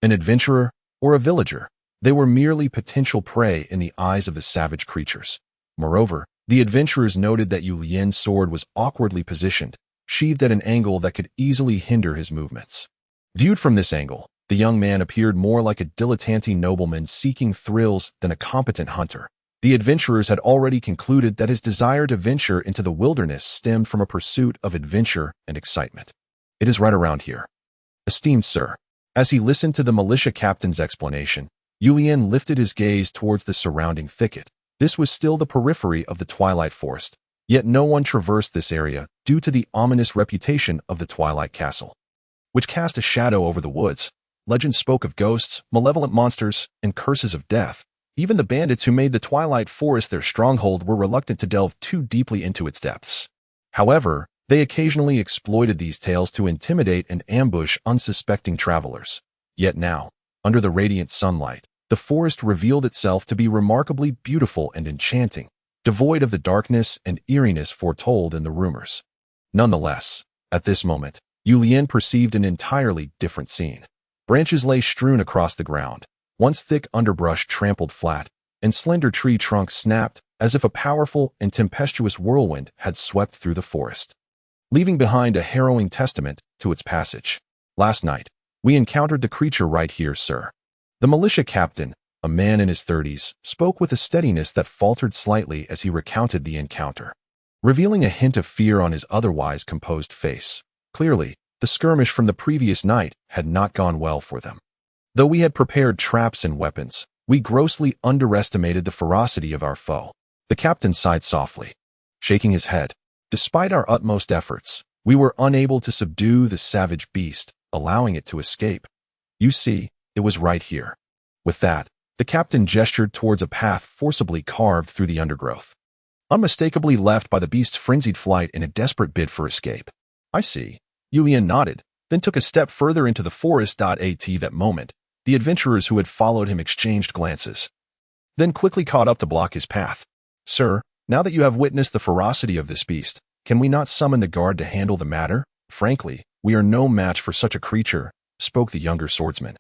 an adventurer, or a villager. They were merely potential prey in the eyes of the savage creatures. Moreover, the adventurers noted that Julian's sword was awkwardly positioned, sheathed at an angle that could easily hinder his movements. Viewed from this angle, the young man appeared more like a dilettante nobleman seeking thrills than a competent hunter. The adventurers had already concluded that his desire to venture into the wilderness stemmed from a pursuit of adventure and excitement. "It is right around here, esteemed sir," As he listened to the militia captain's explanation, Yulian lifted his gaze towards the surrounding thicket. This was still the periphery of the Twilight Forest, yet no one traversed this area due to the ominous reputation of the Twilight Castle, which cast a shadow over the woods. Legends spoke of ghosts, malevolent monsters, and curses of death. Even the bandits who made the Twilight Forest their stronghold were reluctant to delve too deeply into its depths. However, they occasionally exploited these tales to intimidate and ambush unsuspecting travelers. Yet now, under the radiant sunlight, the forest revealed itself to be remarkably beautiful and enchanting, devoid of the darkness and eeriness foretold in the rumors. Nonetheless, at this moment, Yulian perceived an entirely different scene. Branches lay strewn across the ground, once thick underbrush trampled flat, and slender tree trunks snapped as if a powerful and tempestuous whirlwind had swept through the forest, leaving behind a harrowing testament to its passage. Last night, we encountered the creature right here, sir. The militia captain, a man in his 30s, spoke with a steadiness that faltered slightly as he recounted the encounter, revealing a hint of fear on his otherwise composed face. Clearly, the skirmish from the previous night had not gone well for them. Though we had prepared traps and weapons, we grossly underestimated the ferocity of our foe. The captain sighed softly, shaking his head. Despite our utmost efforts, we were unable to subdue the savage beast, allowing it to escape. You see, it was right here. With that, the captain gestured towards a path forcibly carved through the undergrowth, unmistakably left by the beast's frenzied flight in a desperate bid for escape. I see. Yulian nodded, then took a step further into the forest. At that moment, the adventurers who had followed him exchanged glances, then quickly caught up to block his path. Sir, now that you have witnessed the ferocity of this beast, can we not summon the guard to handle the matter? Frankly, we are no match for such a creature, spoke the younger swordsman.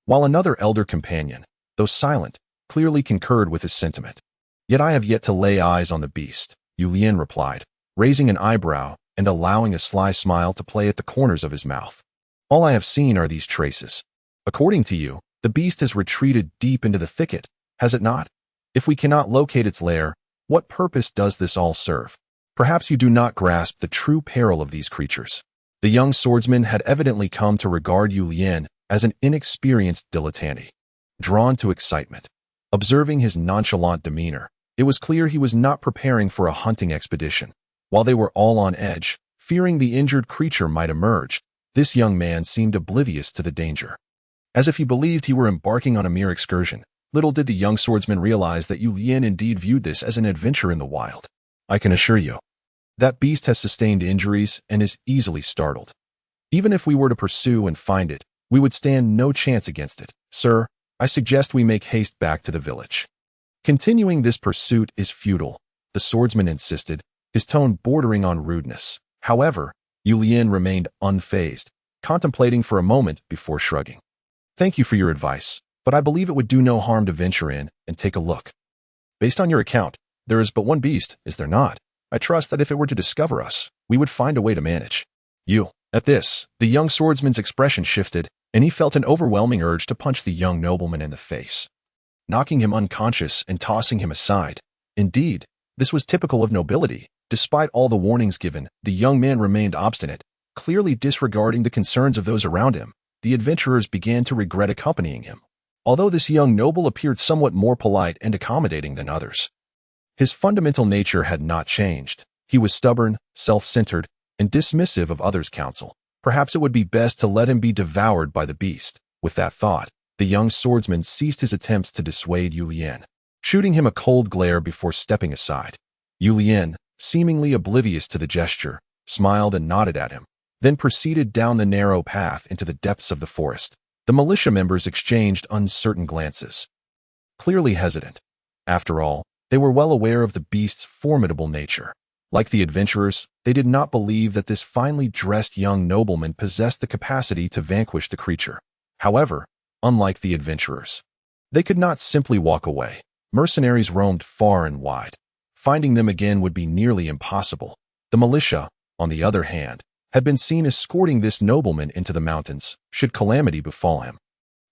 While another elder companion, though silent, clearly concurred with his sentiment. Yet I have yet to lay eyes on the beast, Yulian replied, raising an eyebrow and allowing a sly smile to play at the corners of his mouth. All I have seen are these traces. According to you, the beast has retreated deep into the thicket, has it not? If we cannot locate its lair, what purpose does this all serve? Perhaps you do not grasp the true peril of these creatures. The young swordsman had evidently come to regard Yulian as an inexperienced dilettante, drawn to excitement. Observing his nonchalant demeanor, it was clear he was not preparing for a hunting expedition. While they were all on edge, fearing the injured creature might emerge, this young man seemed oblivious to the danger. As if he believed he were embarking on a mere excursion, little did the young swordsman realize that Yulian indeed viewed this as an adventure in the wild. I can assure you, that beast has sustained injuries and is easily startled. Even if we were to pursue and find it, we would stand no chance against it. Sir, I suggest we make haste back to the village. Continuing this pursuit is futile, the swordsman insisted, his tone bordering on rudeness. However, Yulian remained unfazed, contemplating for a moment before shrugging. Thank you for your advice, but I believe it would do no harm to venture in and take a look. Based on your account, there is but one beast, is there not? I trust that if it were to discover us, we would find a way to manage. At this, the young swordsman's expression shifted, and he felt an overwhelming urge to punch the young nobleman in the face, knocking him unconscious and tossing him aside. Indeed, this was typical of nobility. Despite all the warnings given, the young man remained obstinate, clearly disregarding the concerns of those around him. The adventurers began to regret accompanying him, although this young noble appeared somewhat more polite and accommodating than others. His fundamental nature had not changed. He was stubborn, self-centered, and dismissive of others' counsel. Perhaps it would be best to let him be devoured by the beast. With that thought, the young swordsman ceased his attempts to dissuade Yulian, shooting him a cold glare before stepping aside. Yulian, seemingly oblivious to the gesture, smiled and nodded at him, then proceeded down the narrow path into the depths of the forest. The militia members exchanged uncertain glances, clearly hesitant. After all, they were well aware of the beast's formidable nature. Like the adventurers, they did not believe that this finely dressed young nobleman possessed the capacity to vanquish the creature. However, unlike the adventurers, they could not simply walk away. Mercenaries roamed far and wide. Finding them again would be nearly impossible. The militia, on the other hand, had been seen escorting this nobleman into the mountains, should calamity befall him.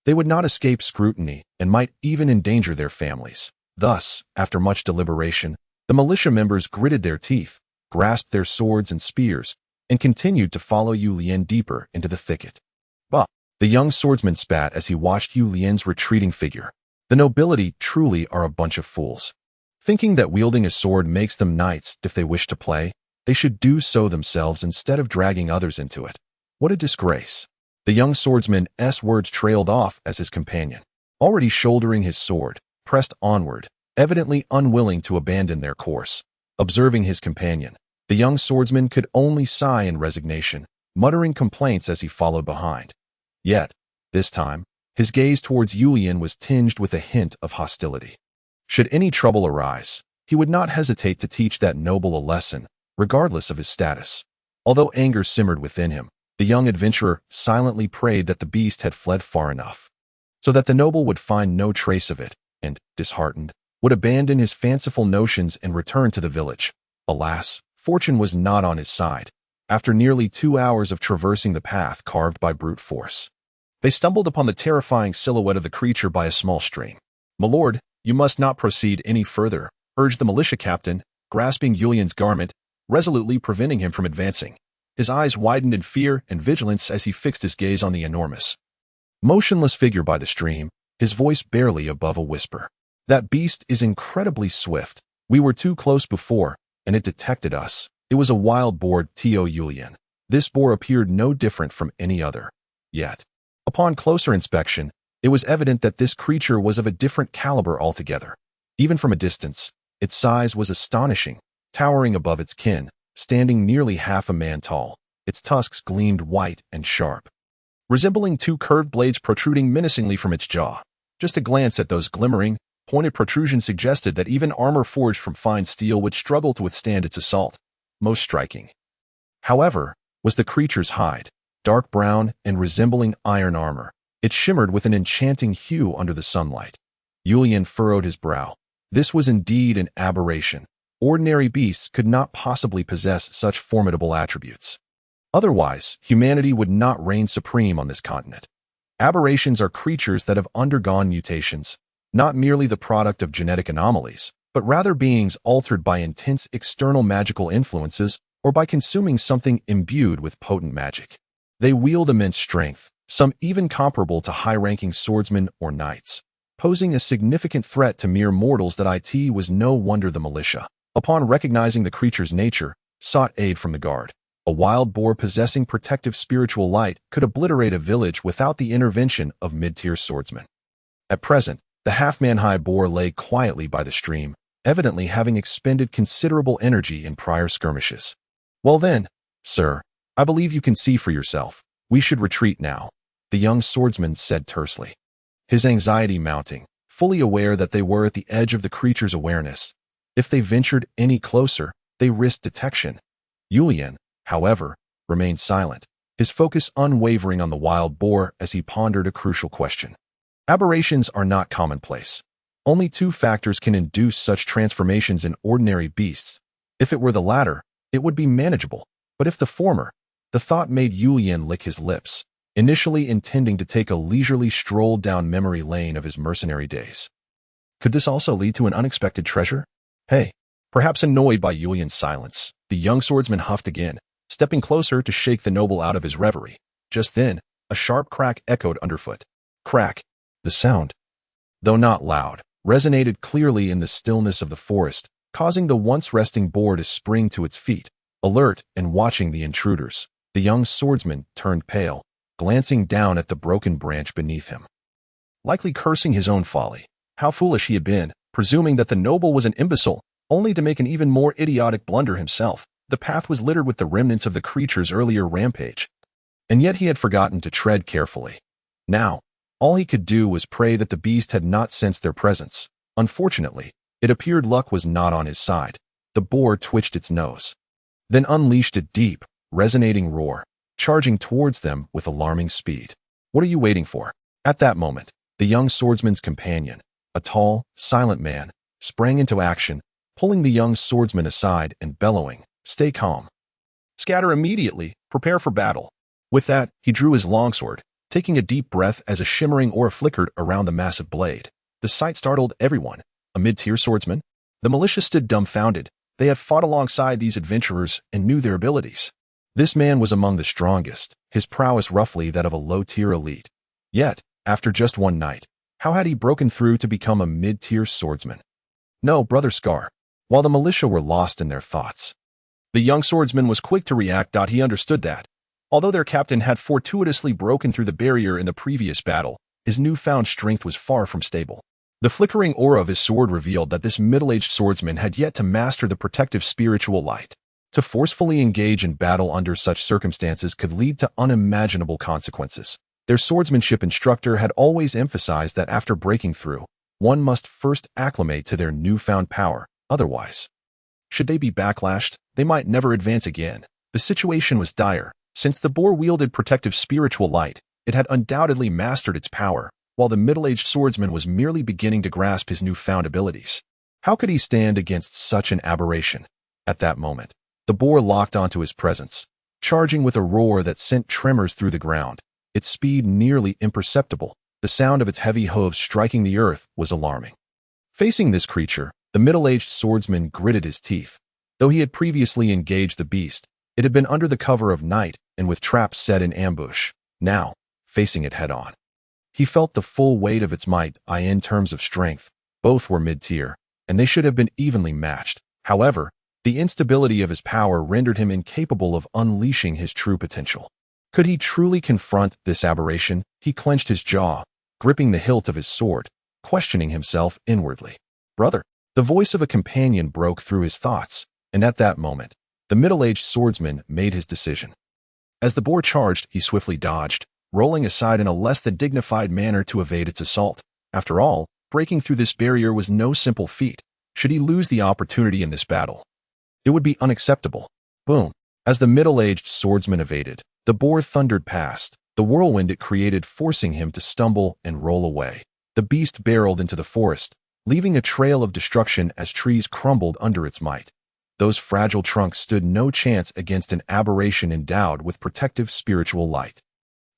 They would not escape scrutiny and might even endanger their families. Thus, after much deliberation, the militia members gritted their teeth, grasped their swords and spears, and continued to follow Yulian deeper into the thicket. But The young swordsman spat as he watched Yu Lian's retreating figure. The nobility truly are a bunch of fools. Thinking that wielding a sword makes them knights if they wish to play, they should do so themselves instead of dragging others into it. What a disgrace. The young swordsman's words trailed off as his companion, already shouldering his sword, pressed onward, evidently unwilling to abandon their course. Observing his companion, the young swordsman could only sigh in resignation, muttering complaints as he followed behind. Yet, this time, his gaze towards Yu Lian was tinged with a hint of hostility. Should any trouble arise, he would not hesitate to teach that noble a lesson, regardless of his status. Although anger simmered within him, the young adventurer silently prayed that the beast had fled far enough, so that the noble would find no trace of it, and, disheartened, would abandon his fanciful notions and return to the village. Alas, fortune was not on his side. After nearly 2 hours of traversing the path carved by brute force, they stumbled upon the terrifying silhouette of the creature by a small stream. "My lord, you must not proceed any further," urged the militia captain, grasping Yu Lian's garment, resolutely preventing him from advancing. His eyes widened in fear and vigilance as he fixed his gaze on the enormous, motionless figure by the stream, his voice barely above a whisper. "That beast is incredibly swift. We were too close before, and it detected us. It was a wild boar, Yu Lian. This boar appeared no different from any other. Yet, upon closer inspection, it was evident that this creature was of a different caliber altogether. Even from a distance, its size was astonishing, towering above its kin, standing nearly half a man tall. Its tusks gleamed white and sharp, resembling 2 curved blades protruding menacingly from its jaw. Just a glance at those glimmering, pointed protrusions suggested that even armor forged from fine steel would struggle to withstand its assault. Most striking, however, was the creature's hide, dark brown and resembling iron armor. It shimmered with an enchanting hue under the sunlight. Yu Lian furrowed his brow. This was indeed an aberration. Ordinary beasts could not possibly possess such formidable attributes. Otherwise, humanity would not reign supreme on this continent. Aberrations are creatures that have undergone mutations, not merely the product of genetic anomalies, but rather beings altered by intense external magical influences or by consuming something imbued with potent magic. They wield immense strength, some even comparable to high-ranking swordsmen or knights, posing a significant threat to mere mortals. That it was no wonder the militia, upon recognizing the creature's nature, sought aid from the guard. A wild boar possessing protective spiritual light could obliterate a village without the intervention of mid-tier swordsmen. At present, the half-man-high boar lay quietly by the stream, evidently having expended considerable energy in prior skirmishes. "Well then, sir, I believe you can see for yourself. We should retreat now," the young swordsman said tersely, his anxiety mounting, fully aware that they were at the edge of the creature's awareness. If they ventured any closer, they risked detection. Yu Lian, however, remained silent, his focus unwavering on the wild boar as he pondered a crucial question. Aberrations are not commonplace. Only 2 factors can induce such transformations in ordinary beasts. If it were the latter, it would be manageable, but if the former, the thought made Yu Lian lick his lips, initially intending to take a leisurely stroll down memory lane of his mercenary days. Could this also lead to an unexpected treasure? Hey, perhaps annoyed by Yu Lian's silence, the young swordsman huffed again, stepping closer to shake the noble out of his reverie. Just then, a sharp crack echoed underfoot. Crack. The sound, though not loud, resonated clearly in the stillness of the forest, causing the once resting boar to spring to its feet. Alert and watching the intruders, the young swordsman turned pale, glancing down at the broken branch beneath him, likely cursing his own folly. How foolish he had been, presuming that the noble was an imbecile, only to make an even more idiotic blunder himself. The path was littered with the remnants of the creature's earlier rampage, and yet he had forgotten to tread carefully. Now, all he could do was pray that the beast had not sensed their presence. Unfortunately, it appeared luck was not on his side. The boar twitched its nose, then unleashed a deep, resonating roar, charging towards them with alarming speed. "What are you waiting for?" At that moment, the young swordsman's companion, a tall, silent man, sprang into action, pulling the young swordsman aside and bellowing, "Stay calm. Scatter immediately. Prepare for battle." With that, he drew his longsword, taking a deep breath as a shimmering aura flickered around the massive blade. The sight startled everyone. A mid-tier swordsman? The militia stood dumbfounded. They had fought alongside these adventurers and knew their abilities. This man was among the strongest, his prowess roughly that of a low-tier elite. Yet, after just one night, how had he broken through to become a mid-tier swordsman? No, Brother Scar. While the militia were lost in their thoughts, the young swordsman was quick to react. He understood that, although their captain had fortuitously broken through the barrier in the previous battle, his newfound strength was far from stable. The flickering aura of his sword revealed that this middle-aged swordsman had yet to master the protective spiritual light. To forcefully engage in battle under such circumstances could lead to unimaginable consequences. Their swordsmanship instructor had always emphasized that after breaking through, one must first acclimate to their newfound power. Otherwise, should they be backlashed, they might never advance again. The situation was dire. Since the boar wielded protective spiritual light, it had undoubtedly mastered its power, while the middle-aged swordsman was merely beginning to grasp his newfound abilities. How could he stand against such an aberration? At that moment, the boar locked onto his presence, charging with a roar that sent tremors through the ground, its speed nearly imperceptible. The sound of its heavy hooves striking the earth was alarming. Facing this creature, the middle-aged swordsman gritted his teeth. Though he had previously engaged the beast, it had been under the cover of night and with traps set in ambush. Now, facing it head-on, he felt the full weight of its might. In terms of strength, both were mid-tier, and they should have been evenly matched. However, the instability of his power rendered him incapable of unleashing his true potential. Could he truly confront this aberration? He clenched his jaw, gripping the hilt of his sword, questioning himself inwardly. Brother, the voice of a companion broke through his thoughts, and at that moment, the middle-aged swordsman made his decision. As the boar charged, he swiftly dodged, rolling aside in a less than dignified manner to evade its assault. After all, breaking through this barrier was no simple feat. Should he lose the opportunity in this battle, it would be unacceptable. Boom! As the middle-aged swordsman evaded, the boar thundered past, the whirlwind it created forcing him to stumble and roll away. The beast barreled into the forest, leaving a trail of destruction as trees crumbled under its might. Those fragile trunks stood no chance against an aberration endowed with protective spiritual light.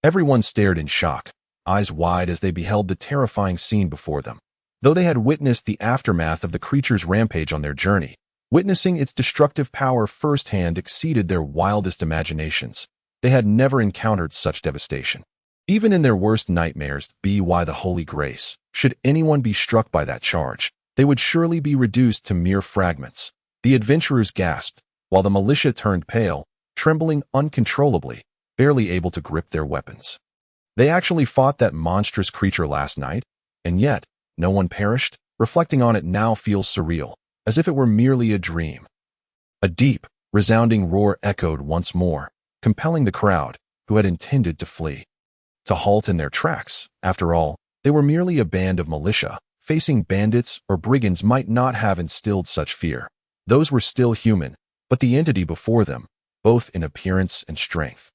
Everyone stared in shock, eyes wide as they beheld the terrifying scene before them. Though they had witnessed the aftermath of the creature's rampage on their journey, witnessing its destructive power firsthand exceeded their wildest imaginations. They had never encountered such devastation. Even in their worst nightmares, by the Holy Grace, should anyone be struck by that charge, they would surely be reduced to mere fragments. The adventurers gasped, while the militia turned pale, trembling uncontrollably, barely able to grip their weapons. They actually fought that monstrous creature last night, and yet, no one perished? Reflecting on it now feels surreal, as if it were merely a dream. A deep, resounding roar echoed once more, compelling the crowd, who had intended to flee, to halt in their tracks. After all, they were merely a band of militia. Facing bandits or brigands might not have instilled such fear. Those were still human, but the entity before them, both in appearance and strength,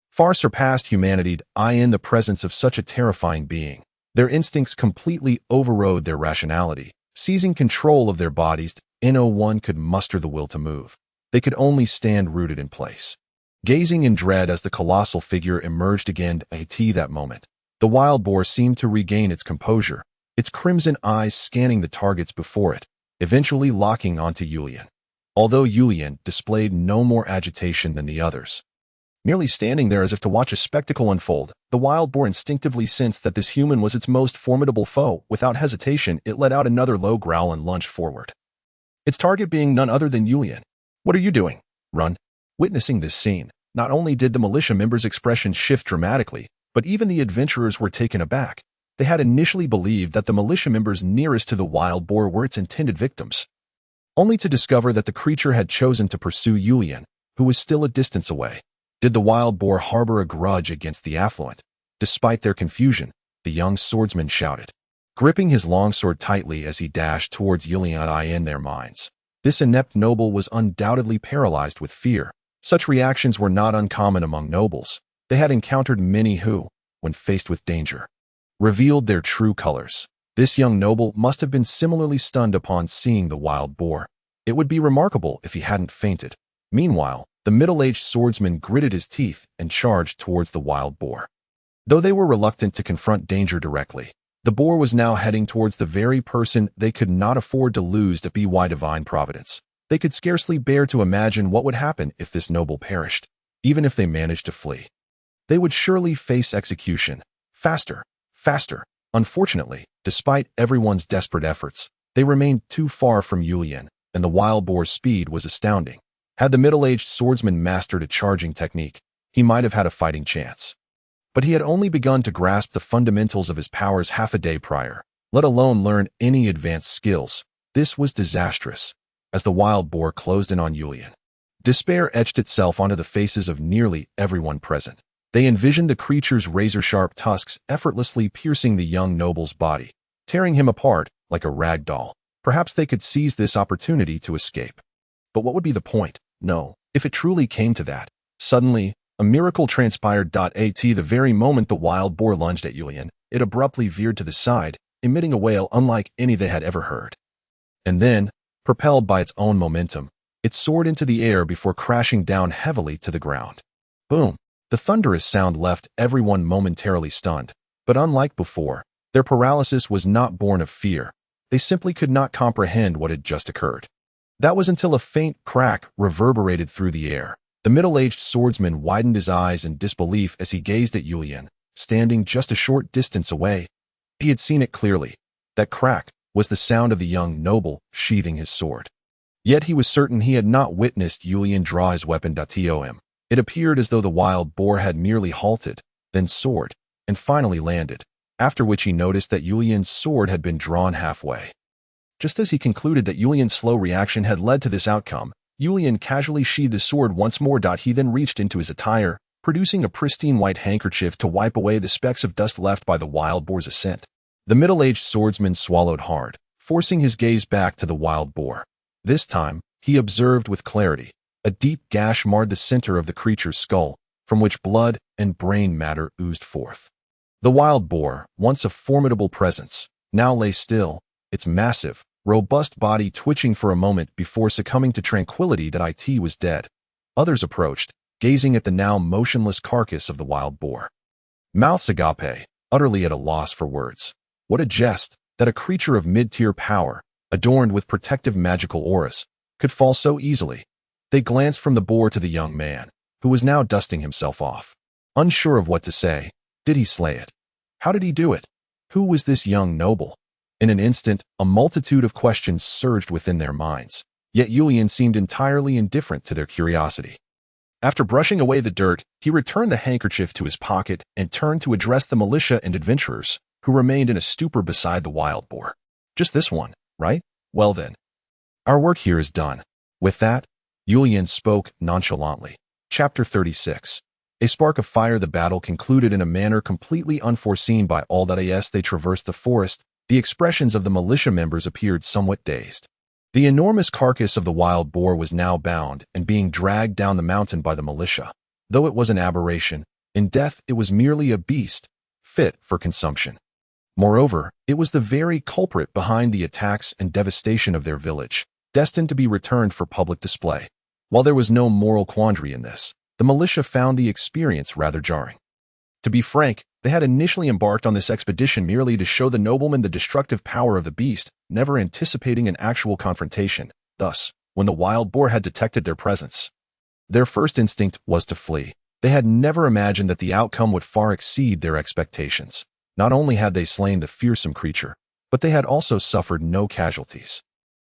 far surpassed humanity. In the presence of such a terrifying being, their instincts completely overrode their rationality, seizing control of their bodies. No one could muster the will to move. They could only stand rooted in place, gazing in dread as the colossal figure emerged again. At that moment, the wild boar seemed to regain its composure, its crimson eyes scanning the targets before it, eventually locking onto Julian. Although Julian displayed no more agitation than the others, merely standing there as if to watch a spectacle unfold, the wild boar instinctively sensed that this human was its most formidable foe. Without hesitation, it let out another low growl and lunged forward, its target being none other than Julian. "What are you doing? Run!" Witnessing this scene, not only did the militia members' expressions shift dramatically, but even the adventurers were taken aback. They had initially believed that the militia members nearest to the wild boar were its intended victims, only to discover that the creature had chosen to pursue Julian, who was still a distance away. Did the wild boar harbor a grudge against the affluent? Despite their confusion, the young swordsman shouted, gripping his longsword tightly as he dashed towards Julian. In their minds, this inept noble was undoubtedly paralyzed with fear. Such reactions were not uncommon among nobles. They had encountered many who, when faced with danger, revealed their true colors. This young noble must have been similarly stunned upon seeing the wild boar. It would be remarkable if he hadn't fainted. Meanwhile, the middle-aged swordsman gritted his teeth and charged towards the wild boar. Though they were reluctant to confront danger directly, the boar was now heading towards the very person they could not afford to lose. By divine providence, they could scarcely bear to imagine what would happen if this noble perished. even if they managed to flee. They would surely face execution. Faster, faster. Unfortunately, despite everyone's desperate efforts, they remained too far from Yulian, and the wild boar's speed was astounding. Had the middle-aged swordsman mastered a charging technique, he might have had a fighting chance. But he had only begun to grasp the fundamentals of his powers half a day prior, let alone learn any advanced skills. This was disastrous, as the wild boar closed in on Yulian. Despair etched itself onto the faces of nearly everyone present. They envisioned the creature's razor-sharp tusks effortlessly piercing the young noble's body, tearing him apart like a rag doll. Perhaps they could seize this opportunity to escape. But what would be the point? No, if it truly came to that. Suddenly, a miracle transpired. At the very moment the wild boar lunged at Yulian, it abruptly veered to the side, emitting a wail unlike any they had ever heard. And then, propelled by its own momentum, it soared into the air before crashing down heavily to the ground. Boom! The thunderous sound left everyone momentarily stunned, but unlike before, their paralysis was not born of fear. They simply could not comprehend what had just occurred. That was until a faint crack reverberated through the air. The middle-aged swordsman widened his eyes in disbelief as he gazed at Yulian, standing just a short distance away. He had seen it clearly. That crack was the sound of the young noble sheathing his sword. Yet he was certain he had not witnessed Yulian draw his weapon. To him, it appeared as though the wild boar had merely halted, then soared, and finally landed, after which he noticed that Yulian's sword had been drawn halfway. Just as he concluded that Yulian's slow reaction had led to this outcome, Yulian casually sheathed his sword once more. He then reached into his attire, producing a pristine white handkerchief to wipe away the specks of dust left by the wild boar's ascent. The middle-aged swordsman swallowed hard, forcing his gaze back to the wild boar. This time, he observed with clarity. A deep gash marred the center of the creature's skull, from which blood and brain matter oozed forth. The wild boar, once a formidable presence, now lay still, its massive, robust body twitching for a moment before succumbing to tranquility. It was dead. Others approached, gazing at the now motionless carcass of the wild boar. Mouths agape, utterly at a loss for words. What a jest, that a creature of mid-tier power, adorned with protective magical auras, could fall so easily. They glanced from the boar to the young man, who was now dusting himself off. Unsure of what to say, did he slay it? How did he do it? Who was this young noble? In an instant, a multitude of questions surged within their minds, yet Yulian seemed entirely indifferent to their curiosity. After brushing away the dirt, he returned the handkerchief to his pocket and turned to address the militia and adventurers, who remained in a stupor beside the wild boar. Just this one, right? Well then. Our work here is done. With that, Yulian spoke nonchalantly. Chapter 36. A spark of fire. The battle concluded in a manner completely unforeseen by all. As they traversed the forest, the expressions of the militia members appeared somewhat dazed. The enormous carcass of the wild boar was now bound and being dragged down the mountain by the militia. Though it was an aberration, in death it was merely a beast, fit for consumption. Moreover, it was the very culprit behind the attacks and devastation of their village, destined to be returned for public display. While there was no moral quandary in this, the militia found the experience rather jarring. To be frank, they had initially embarked on this expedition merely to show the nobleman the destructive power of the beast, never anticipating an actual confrontation. Thus, when the wild boar had detected their presence, their first instinct was to flee. They had never imagined that the outcome would far exceed their expectations. Not only had they slain the fearsome creature, but they had also suffered no casualties.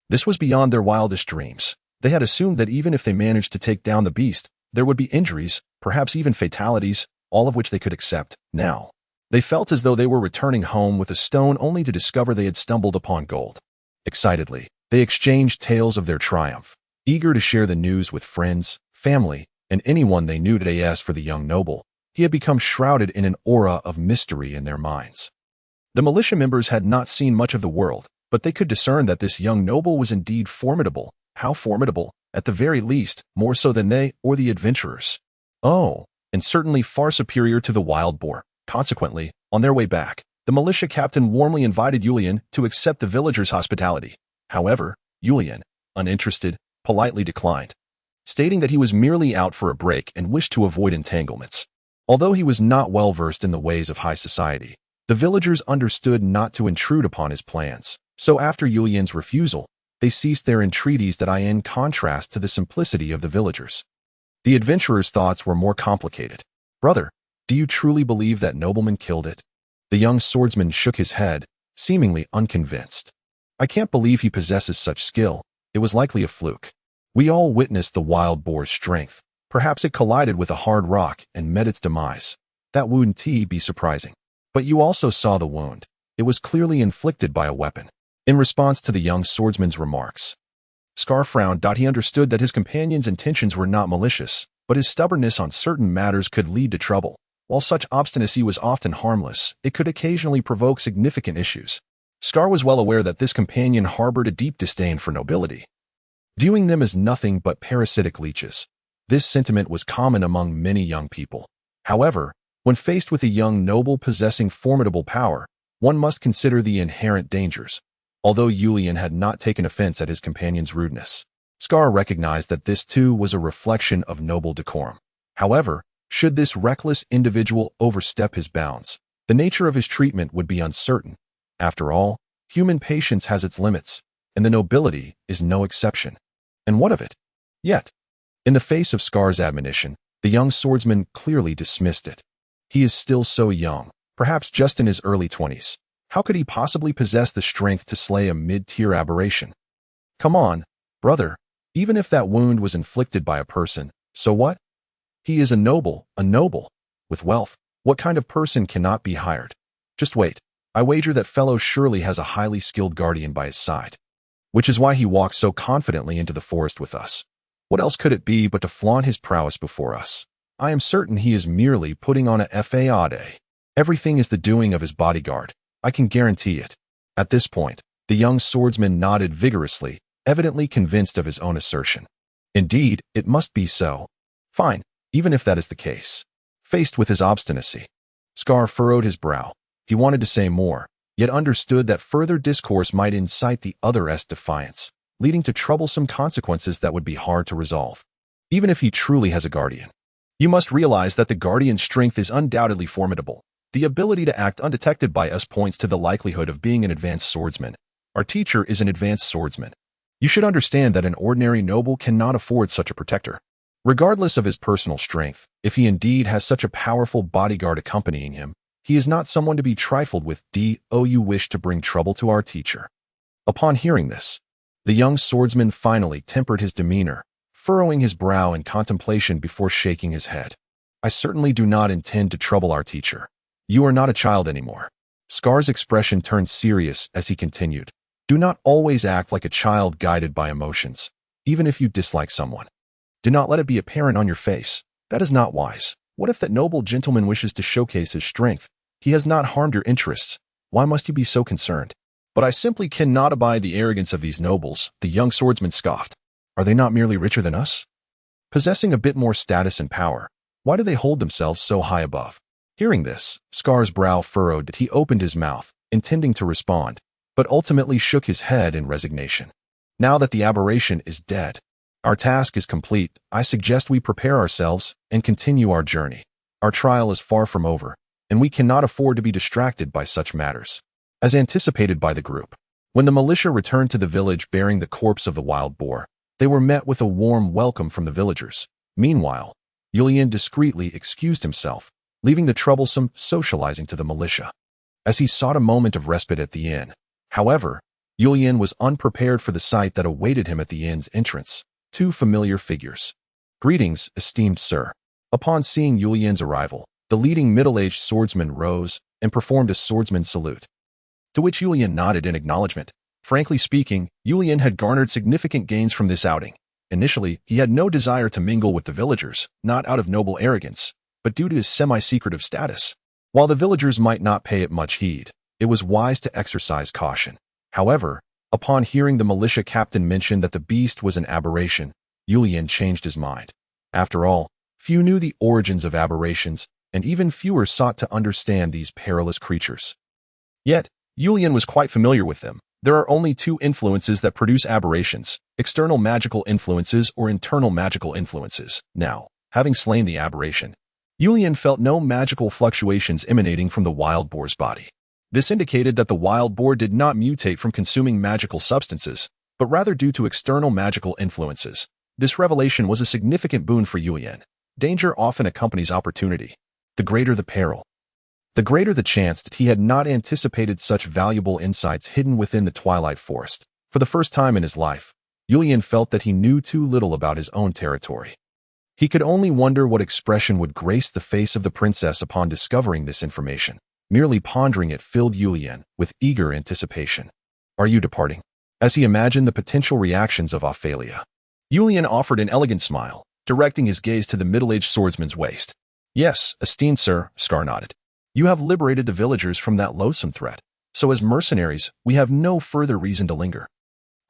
This was beyond their wildest dreams. They had assumed that even if they managed to take down the beast, there would be injuries, perhaps even fatalities, all of which they could accept. Now, they felt as though they were returning home with a stone only to discover they had stumbled upon gold. Excitedly, they exchanged tales of their triumph, eager to share the news with friends, family, and anyone they knew. As for the young noble, he had become shrouded in an aura of mystery in their minds. The militia members had not seen much of the world, but they could discern that this young noble was indeed formidable. How formidable? At the very least, more so than they or the adventurers. Oh, and certainly far superior to the wild boar. Consequently, on their way back, the militia captain warmly invited Yulian to accept the villagers' hospitality. However, Yulian, uninterested, politely declined, stating that he was merely out for a break and wished to avoid entanglements. Although he was not well versed in the ways of high society, the villagers understood not to intrude upon his plans. So after Yulian's refusal, they ceased their entreaties. In contrast to the simplicity of the villagers, The adventurer's thoughts were more complicated. Brother, do you truly believe that nobleman killed it? The young swordsman shook his head, seemingly unconvinced. I can't believe he possesses such skill. It was likely a fluke. We all witnessed the wild boar's strength. Perhaps it collided with a hard rock and met its demise. That wouldn't be surprising. But you also saw the wound. It was clearly inflicted by a weapon. In response to the young swordsman's remarks, Scar frowned. He understood that his companion's intentions were not malicious, but his stubbornness on certain matters could lead to trouble. While such obstinacy was often harmless, it could occasionally provoke significant issues. Scar was well aware that this companion harbored a deep disdain for nobility, viewing them as nothing but parasitic leeches. This sentiment was common among many young people. However, when faced with a young noble possessing formidable power, one must consider the inherent dangers. Although Julian had not taken offense at his companion's rudeness, Scar recognized that this too was a reflection of noble decorum. However, should this reckless individual overstep his bounds, the nature of his treatment would be uncertain. After all, human patience has its limits, and the nobility is no exception. And what of it? Yet, in the face of Scar's admonition, the young swordsman clearly dismissed it. He is still so young, perhaps just in his early 20s. How could he possibly possess the strength to slay a mid-tier aberration? Come on, brother, even if that wound was inflicted by a person, so what? He is a noble, with wealth. What kind of person cannot be hired? Just wait. I wager that fellow surely has a highly skilled guardian by his side, which is why he walked so confidently into the forest with us. What else could it be but to flaunt his prowess before us? I am certain he is merely putting on a facade. Everything is the doing of his bodyguard. I can guarantee it. At this point, the young swordsman nodded vigorously, evidently convinced of his own assertion. Indeed, it must be so. Fine, even if that is the case. Faced with his obstinacy, Scar furrowed his brow. He wanted to say more, yet understood that further discourse might incite the other's defiance, leading to troublesome consequences that would be hard to resolve. Even if he truly has a guardian, you must realize that the guardian's strength is undoubtedly formidable. The ability to act undetected by us points to the likelihood of being an advanced swordsman. Our teacher is an advanced swordsman. You should understand that an ordinary noble cannot afford such a protector. Regardless of his personal strength, if he indeed has such a powerful bodyguard accompanying him, he is not someone to be trifled with. You wish to bring trouble to our teacher. Upon hearing this, the young swordsman finally tempered his demeanor, furrowing his brow in contemplation before shaking his head. I certainly do not intend to trouble our teacher. You are not a child anymore. Scar's expression turned serious as he continued. Do not always act like a child guided by emotions, even if you dislike someone. Do not let it be apparent on your face. That is not wise. What if that noble gentleman wishes to showcase his strength? He has not harmed your interests. Why must you be so concerned? But I simply cannot abide the arrogance of these nobles, the young swordsman scoffed. Are they not merely richer than us? Possessing a bit more status and power, why do they hold themselves so high above? Hearing this, Scar's brow furrowed. He opened his mouth, intending to respond, but ultimately shook his head in resignation. Now that the aberration is dead, our task is complete. I suggest we prepare ourselves and continue our journey. Our trial is far from over, and we cannot afford to be distracted by such matters. As anticipated by the group, when the militia returned to the village bearing the corpse of the wild boar, they were met with a warm welcome from the villagers. Meanwhile, Julian discreetly excused himself, leaving the troublesome socializing to the militia. As he sought a moment of respite at the inn, however, Julian was unprepared for the sight that awaited him at the inn's entrance. Two familiar figures. Greetings, esteemed sir. Upon seeing Julian's arrival, the leading middle-aged swordsman rose and performed a swordsman's salute, to which Julian nodded in acknowledgement. Frankly speaking, Julian had garnered significant gains from this outing. Initially, he had no desire to mingle with the villagers, not out of noble arrogance, but due to his semi-secretive status. While the villagers might not pay it much heed, it was wise to exercise caution. However, upon hearing the militia captain mention that the beast was an aberration, Julian changed his mind. After all, few knew the origins of aberrations, and even fewer sought to understand these perilous creatures. Yet, Julian was quite familiar with them. There are only two influences that produce aberrations: external magical influences or internal magical influences. Now, having slain the aberration, Julian felt no magical fluctuations emanating from the wild boar's body. This indicated that the wild boar did not mutate from consuming magical substances, but rather due to external magical influences. This revelation was a significant boon for Yulian. Danger often accompanies opportunity. The greater the peril, the greater the chance that he had not anticipated such valuable insights hidden within the Twilight Forest. For the first time in his life, Yulian felt that he knew too little about his own territory. He could only wonder what expression would grace the face of the princess upon discovering this information. Merely pondering it filled Yulian with eager anticipation. Are you departing? As he imagined the potential reactions of Ophalia, Yulian offered an elegant smile, directing his gaze to the middle-aged swordsman's waist. Yes, esteemed sir, Scar nodded. You have liberated the villagers from that loathsome threat, so as mercenaries, we have no further reason to linger.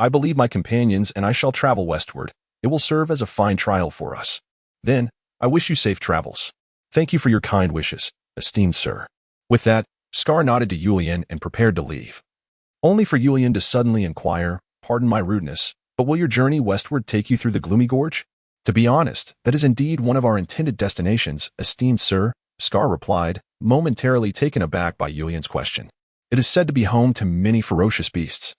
I believe my companions and I shall travel westward. It will serve as a fine trial for us. Then, I wish you safe travels. Thank you for your kind wishes, esteemed sir. With that, Scar nodded to Yulian and prepared to leave. Only for Yulian to suddenly inquire, pardon my rudeness, but will your journey westward take you through the gloomy gorge? To be honest, that is indeed one of our intended destinations, esteemed sir, Scar replied, momentarily taken aback by Yulian's question. It is said to be home to many ferocious beasts,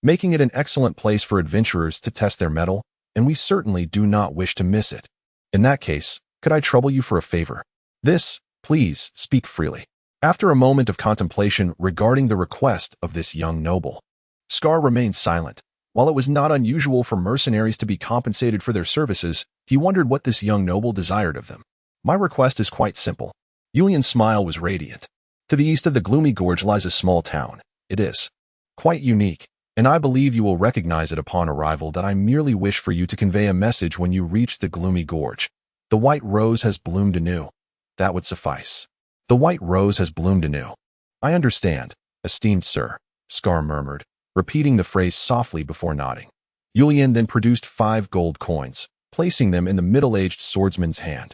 making it an excellent place for adventurers to test their mettle, and we certainly do not wish to miss it. In that case, could I trouble you for a favor? This, please, speak freely. After a moment of contemplation regarding the request of this young noble, Scar remained silent. While it was not unusual for mercenaries to be compensated for their services, he wondered what this young noble desired of them. My request is quite simple. Yulian's smile was radiant. To the east of the gloomy gorge lies a small town. It is quite unique, and I believe you will recognize it upon arrival that I merely wish for you to convey a message when you reach the gloomy gorge. The white rose has bloomed anew. That would suffice. The white rose has bloomed anew. I understand, esteemed sir, Scar murmured, repeating the phrase softly before nodding. Yulian then produced 5 gold coins, placing them in the middle-aged swordsman's hand.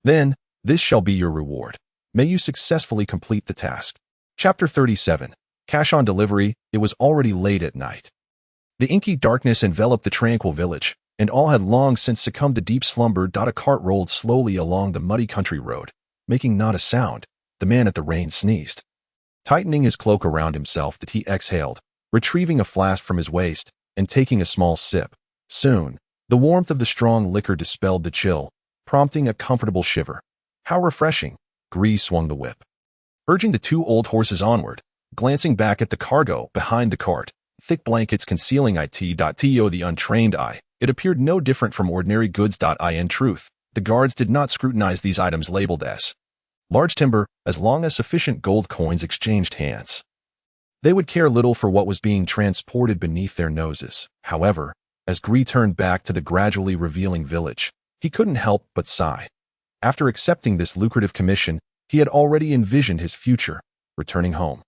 Then, this shall be your reward. May you successfully complete the task. Chapter 37. Cash on delivery. It was already late at night. The inky darkness enveloped the tranquil village, and all had long since succumbed to deep slumber. A cart rolled slowly along the muddy country road, making not a sound. The man at the reins sneezed. Tightening his cloak around himself, that he exhaled, retrieving a flask from his waist and taking a small sip. Soon, the warmth of the strong liquor dispelled the chill, prompting a comfortable shiver. How refreshing! Gree swung the whip, urging the 2 old horses onward, glancing back at the cargo behind the cart, thick blankets concealing to the untrained eye. It appeared no different from ordinary goods. In truth, the guards did not scrutinize these items labeled as large timber, as long as sufficient gold coins exchanged hands. They would care little for what was being transported beneath their noses. However, as Gree turned back to the gradually revealing village, he couldn't help but sigh. After accepting this lucrative commission, he had already envisioned his future, returning home,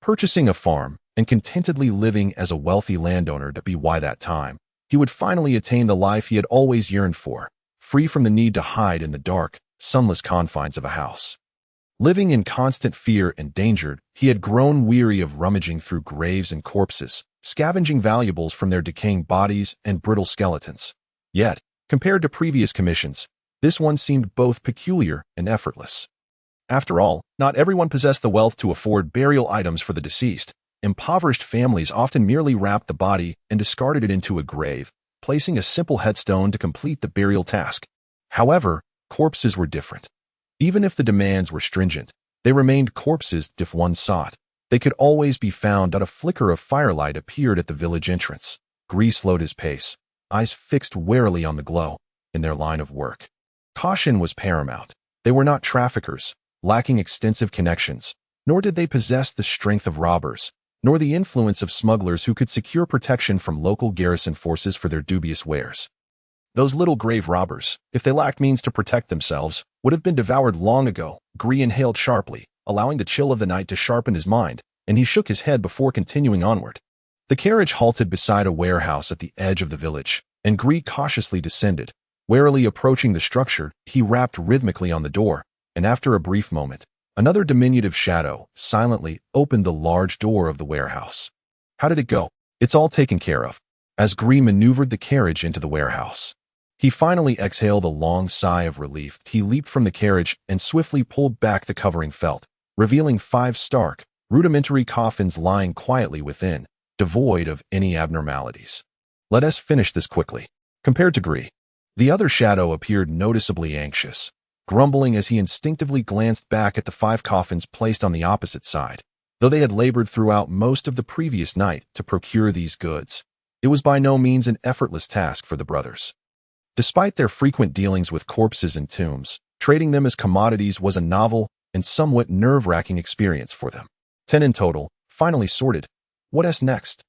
purchasing a farm, and contentedly living as a wealthy landowner. By that time, he would finally attain the life he had always yearned for, free from the need to hide in the dark, sunless confines of a house. Living in constant fear and danger, he had grown weary of rummaging through graves and corpses, scavenging valuables from their decaying bodies and brittle skeletons. Yet, compared to previous commissions, this one seemed both peculiar and effortless. After all, not everyone possessed the wealth to afford burial items for the deceased. Impoverished families often merely wrapped the body and discarded it into a grave, placing a simple headstone to complete the burial task. However, corpses were different. Even if the demands were stringent, they remained corpses. If one sought, they could always be found. A flicker of firelight appeared at the village entrance. Gree slowed his pace, eyes fixed warily on the glow. In their line of work, caution was paramount. They were not traffickers, lacking extensive connections, nor did they possess the strength of robbers, nor the influence of smugglers who could secure protection from local garrison forces for their dubious wares. Those little grave robbers, if they lacked means to protect themselves, would have been devoured long ago. Gree inhaled sharply, allowing the chill of the night to sharpen his mind, and he shook his head before continuing onward. The carriage halted beside a warehouse at the edge of the village, and Gree cautiously descended. Warily approaching the structure, he rapped rhythmically on the door, and after a brief moment, another diminutive shadow silently opened the large door of the warehouse. How did it go? It's all taken care of. As Gree maneuvered the carriage into the warehouse, he finally exhaled a long sigh of relief. He leaped from the carriage and swiftly pulled back the covering felt, revealing 5 stark, rudimentary coffins lying quietly within, devoid of any abnormalities. Let us finish this quickly. Compared to Gree, The other shadow appeared noticeably anxious, grumbling as he instinctively glanced back at the 5 coffins placed on the opposite side. Though they had labored throughout most of the previous night to procure these goods, it was by no means an effortless task for the brothers. Despite their frequent dealings with corpses and tombs, trading them as commodities was a novel and somewhat nerve-wracking experience for them. 10 in total, finally sorted. What's next?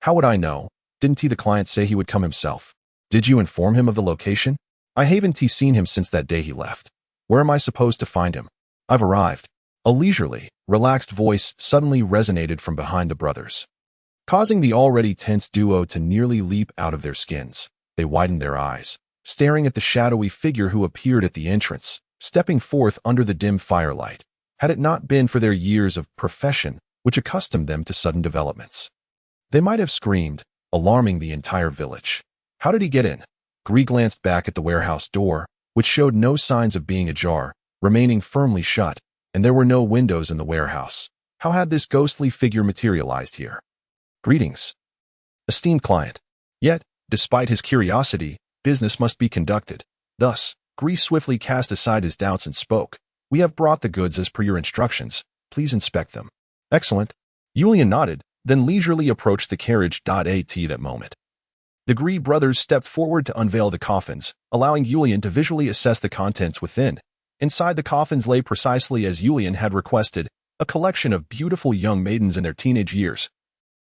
How would I know? Didn't the client say he would come himself? Did you inform him of the location? I haven't seen him since that day he left. Where am I supposed to find him? I've arrived. A leisurely, relaxed voice suddenly resonated from behind the brothers, causing the already tense duo to nearly leap out of their skins. They widened their eyes, staring at the shadowy figure who appeared at the entrance, stepping forth under the dim firelight. Had it not been for their years of profession, which accustomed them to sudden developments, they might have screamed, alarming the entire village. How did he get in? Gree glanced back at the warehouse door, which showed no signs of being ajar, remaining firmly shut, and there were no windows in the warehouse. How had this ghostly figure materialized here? Greetings, esteemed client. Yet, despite his curiosity, business must be conducted. Thus, Gree swiftly cast aside his doubts and spoke. We have brought the goods as per your instructions. Please inspect them. Excellent. Julian nodded, then leisurely approached the carriage. At that moment, the Gree brothers stepped forward to unveil the coffins, allowing Julian to visually assess the contents within. Inside the coffins lay, precisely as Julian had requested, a collection of beautiful young maidens in their teenage years,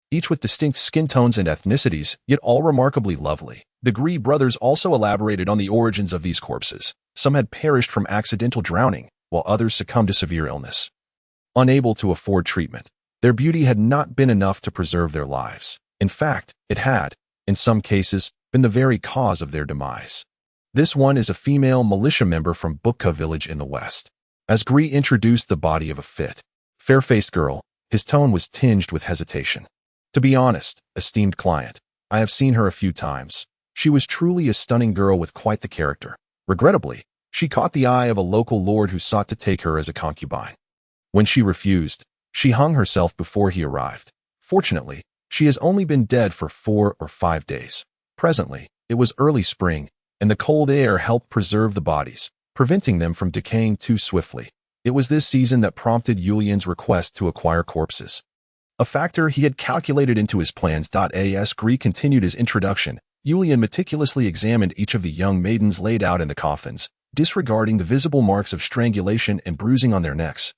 each with distinct skin tones and ethnicities, yet all remarkably lovely. The Gree brothers also elaborated on the origins of these corpses. Some had perished from accidental drowning, while others succumbed to severe illness. Unable to afford treatment, their beauty had not been enough to preserve their lives. In fact, it had, in some cases, been the very cause of their demise. This one is a female militia member from Bukka village in the west. As Gree introduced the body of a fit, fair-faced girl, his tone was tinged with hesitation. To be honest, esteemed client, I have seen her a few times. She was truly a stunning girl with quite the character. Regrettably, she caught the eye of a local lord who sought to take her as a concubine. When she refused, she hung herself before he arrived. Fortunately, she has only been dead for 4 or 5 days. Presently, it was early spring, and the cold air helped preserve the bodies, preventing them from decaying too swiftly. It was this season that prompted Julian's request to acquire corpses, a factor he had calculated into his plans. As Gree continued his introduction, Julian meticulously examined each of the young maidens laid out in the coffins, disregarding the visible marks of strangulation and bruising on their necks.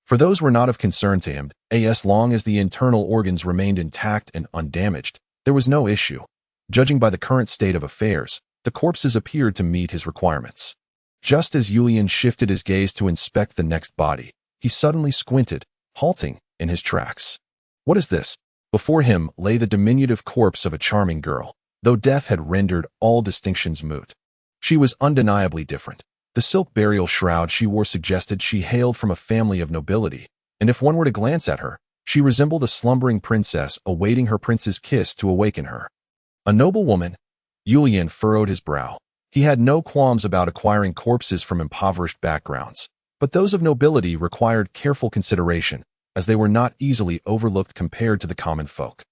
For those were not of concern to him, as long as the internal organs remained intact and undamaged, there was no issue. Judging by the current state of affairs, the corpses appeared to meet his requirements. Just as Julian shifted his gaze to inspect the next body, he suddenly squinted, halting in his tracks. What is this? Before him lay the diminutive corpse of a charming girl, though death had rendered all distinctions moot. She was undeniably different. The silk burial shroud she wore suggested she hailed from a family of nobility, and if one were to glance at her, she resembled a slumbering princess awaiting her prince's kiss to awaken her. A noble woman? Julian furrowed his brow. He had no qualms about acquiring corpses from impoverished backgrounds, but those of nobility required careful consideration, as they were not easily overlooked compared to the common folk.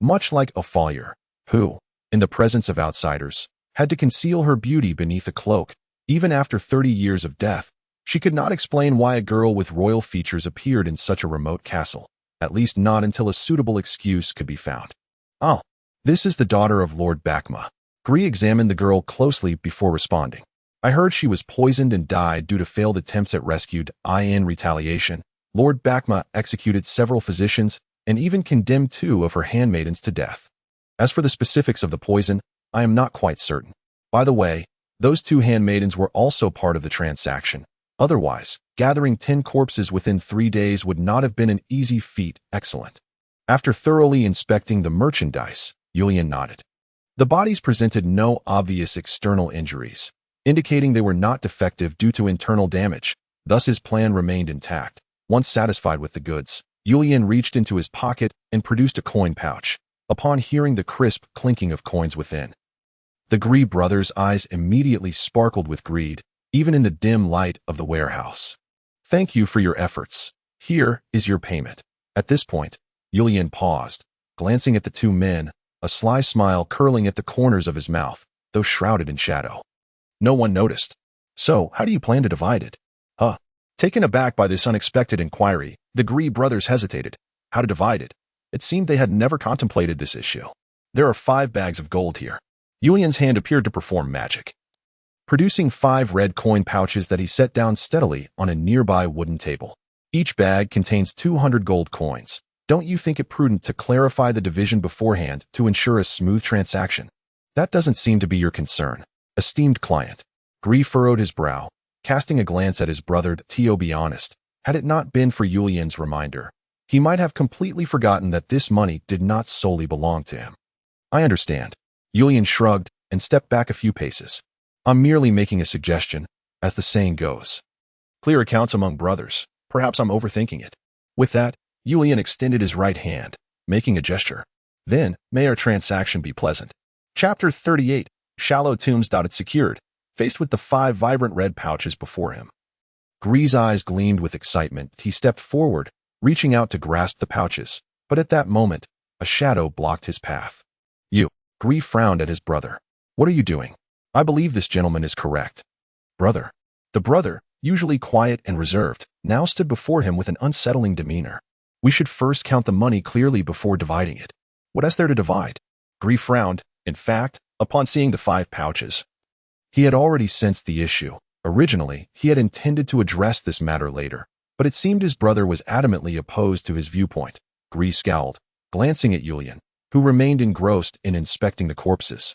Much like Ophalia, who, in the presence of outsiders, had to conceal her beauty beneath a cloak. Even after 30 years of death, she could not explain why a girl with royal features appeared in such a remote castle, at least not until a suitable excuse could be found. Oh, this is the daughter of Lord Bakma. Gree examined the girl closely before responding. I heard she was poisoned and died due to failed attempts at rescue. In retaliation, Lord Bakma executed several physicians and even condemned 2 of her handmaidens to death. As for the specifics of the poison, I am not quite certain. By the way, those 2 handmaidens were also part of the transaction. Otherwise, gathering 10 corpses within 3 days would not have been an easy feat. Excellent. After thoroughly inspecting the merchandise, Julian nodded. The bodies presented no obvious external injuries, indicating they were not defective due to internal damage. Thus his plan remained intact. Once satisfied with the goods, Julian reached into his pocket and produced a coin pouch. Upon hearing the crisp clinking of coins within, the Gree brothers' eyes immediately sparkled with greed, even in the dim light of the warehouse. Thank you for your efforts. Here is your payment. At this point, Julian paused, glancing at the 2 men, a sly smile curling at the corners of his mouth. though shrouded in shadow. No one noticed. So, how do you plan to divide it? Huh? Taken aback by this unexpected inquiry, the Gree brothers hesitated. How to divide it? It seemed they had never contemplated this issue. There are 5 bags of gold here. Yulian's hand appeared to perform magic, producing 5 red coin pouches that he set down steadily on a nearby wooden table. Each bag contains 200 gold coins. Don't you think it prudent to clarify the division beforehand to ensure a smooth transaction? That doesn't seem to be your concern, esteemed client. Gree furrowed his brow, casting a glance at his brother. To be honest, had it not been for Yulian's reminder, he might have completely forgotten that this money did not solely belong to him. I understand. Yulian shrugged and stepped back a few paces. I'm merely making a suggestion, as the saying goes. Clear accounts among brothers. Perhaps I'm overthinking it. With that, Yulian extended his right hand, making a gesture. Then, may our transaction be pleasant. Chapter 38, Shallow Tombs. It secured, faced with the 5 vibrant red pouches before him. Gree's eyes gleamed with excitement. He stepped forward, reaching out to grasp the pouches, but at that moment, a shadow blocked his path. Gree frowned at his brother. What are you doing? I believe this gentleman is correct. Brother. The brother, usually quiet and reserved, now stood before him with an unsettling demeanor. We should first count the money clearly before dividing it. What is there to divide? Gree frowned, in fact, upon seeing the 5 pouches. He had already sensed the issue. Originally, he had intended to address this matter later, but it seemed his brother was adamantly opposed to his viewpoint. Gree scowled, glancing at Yulian, who remained engrossed in inspecting the corpses,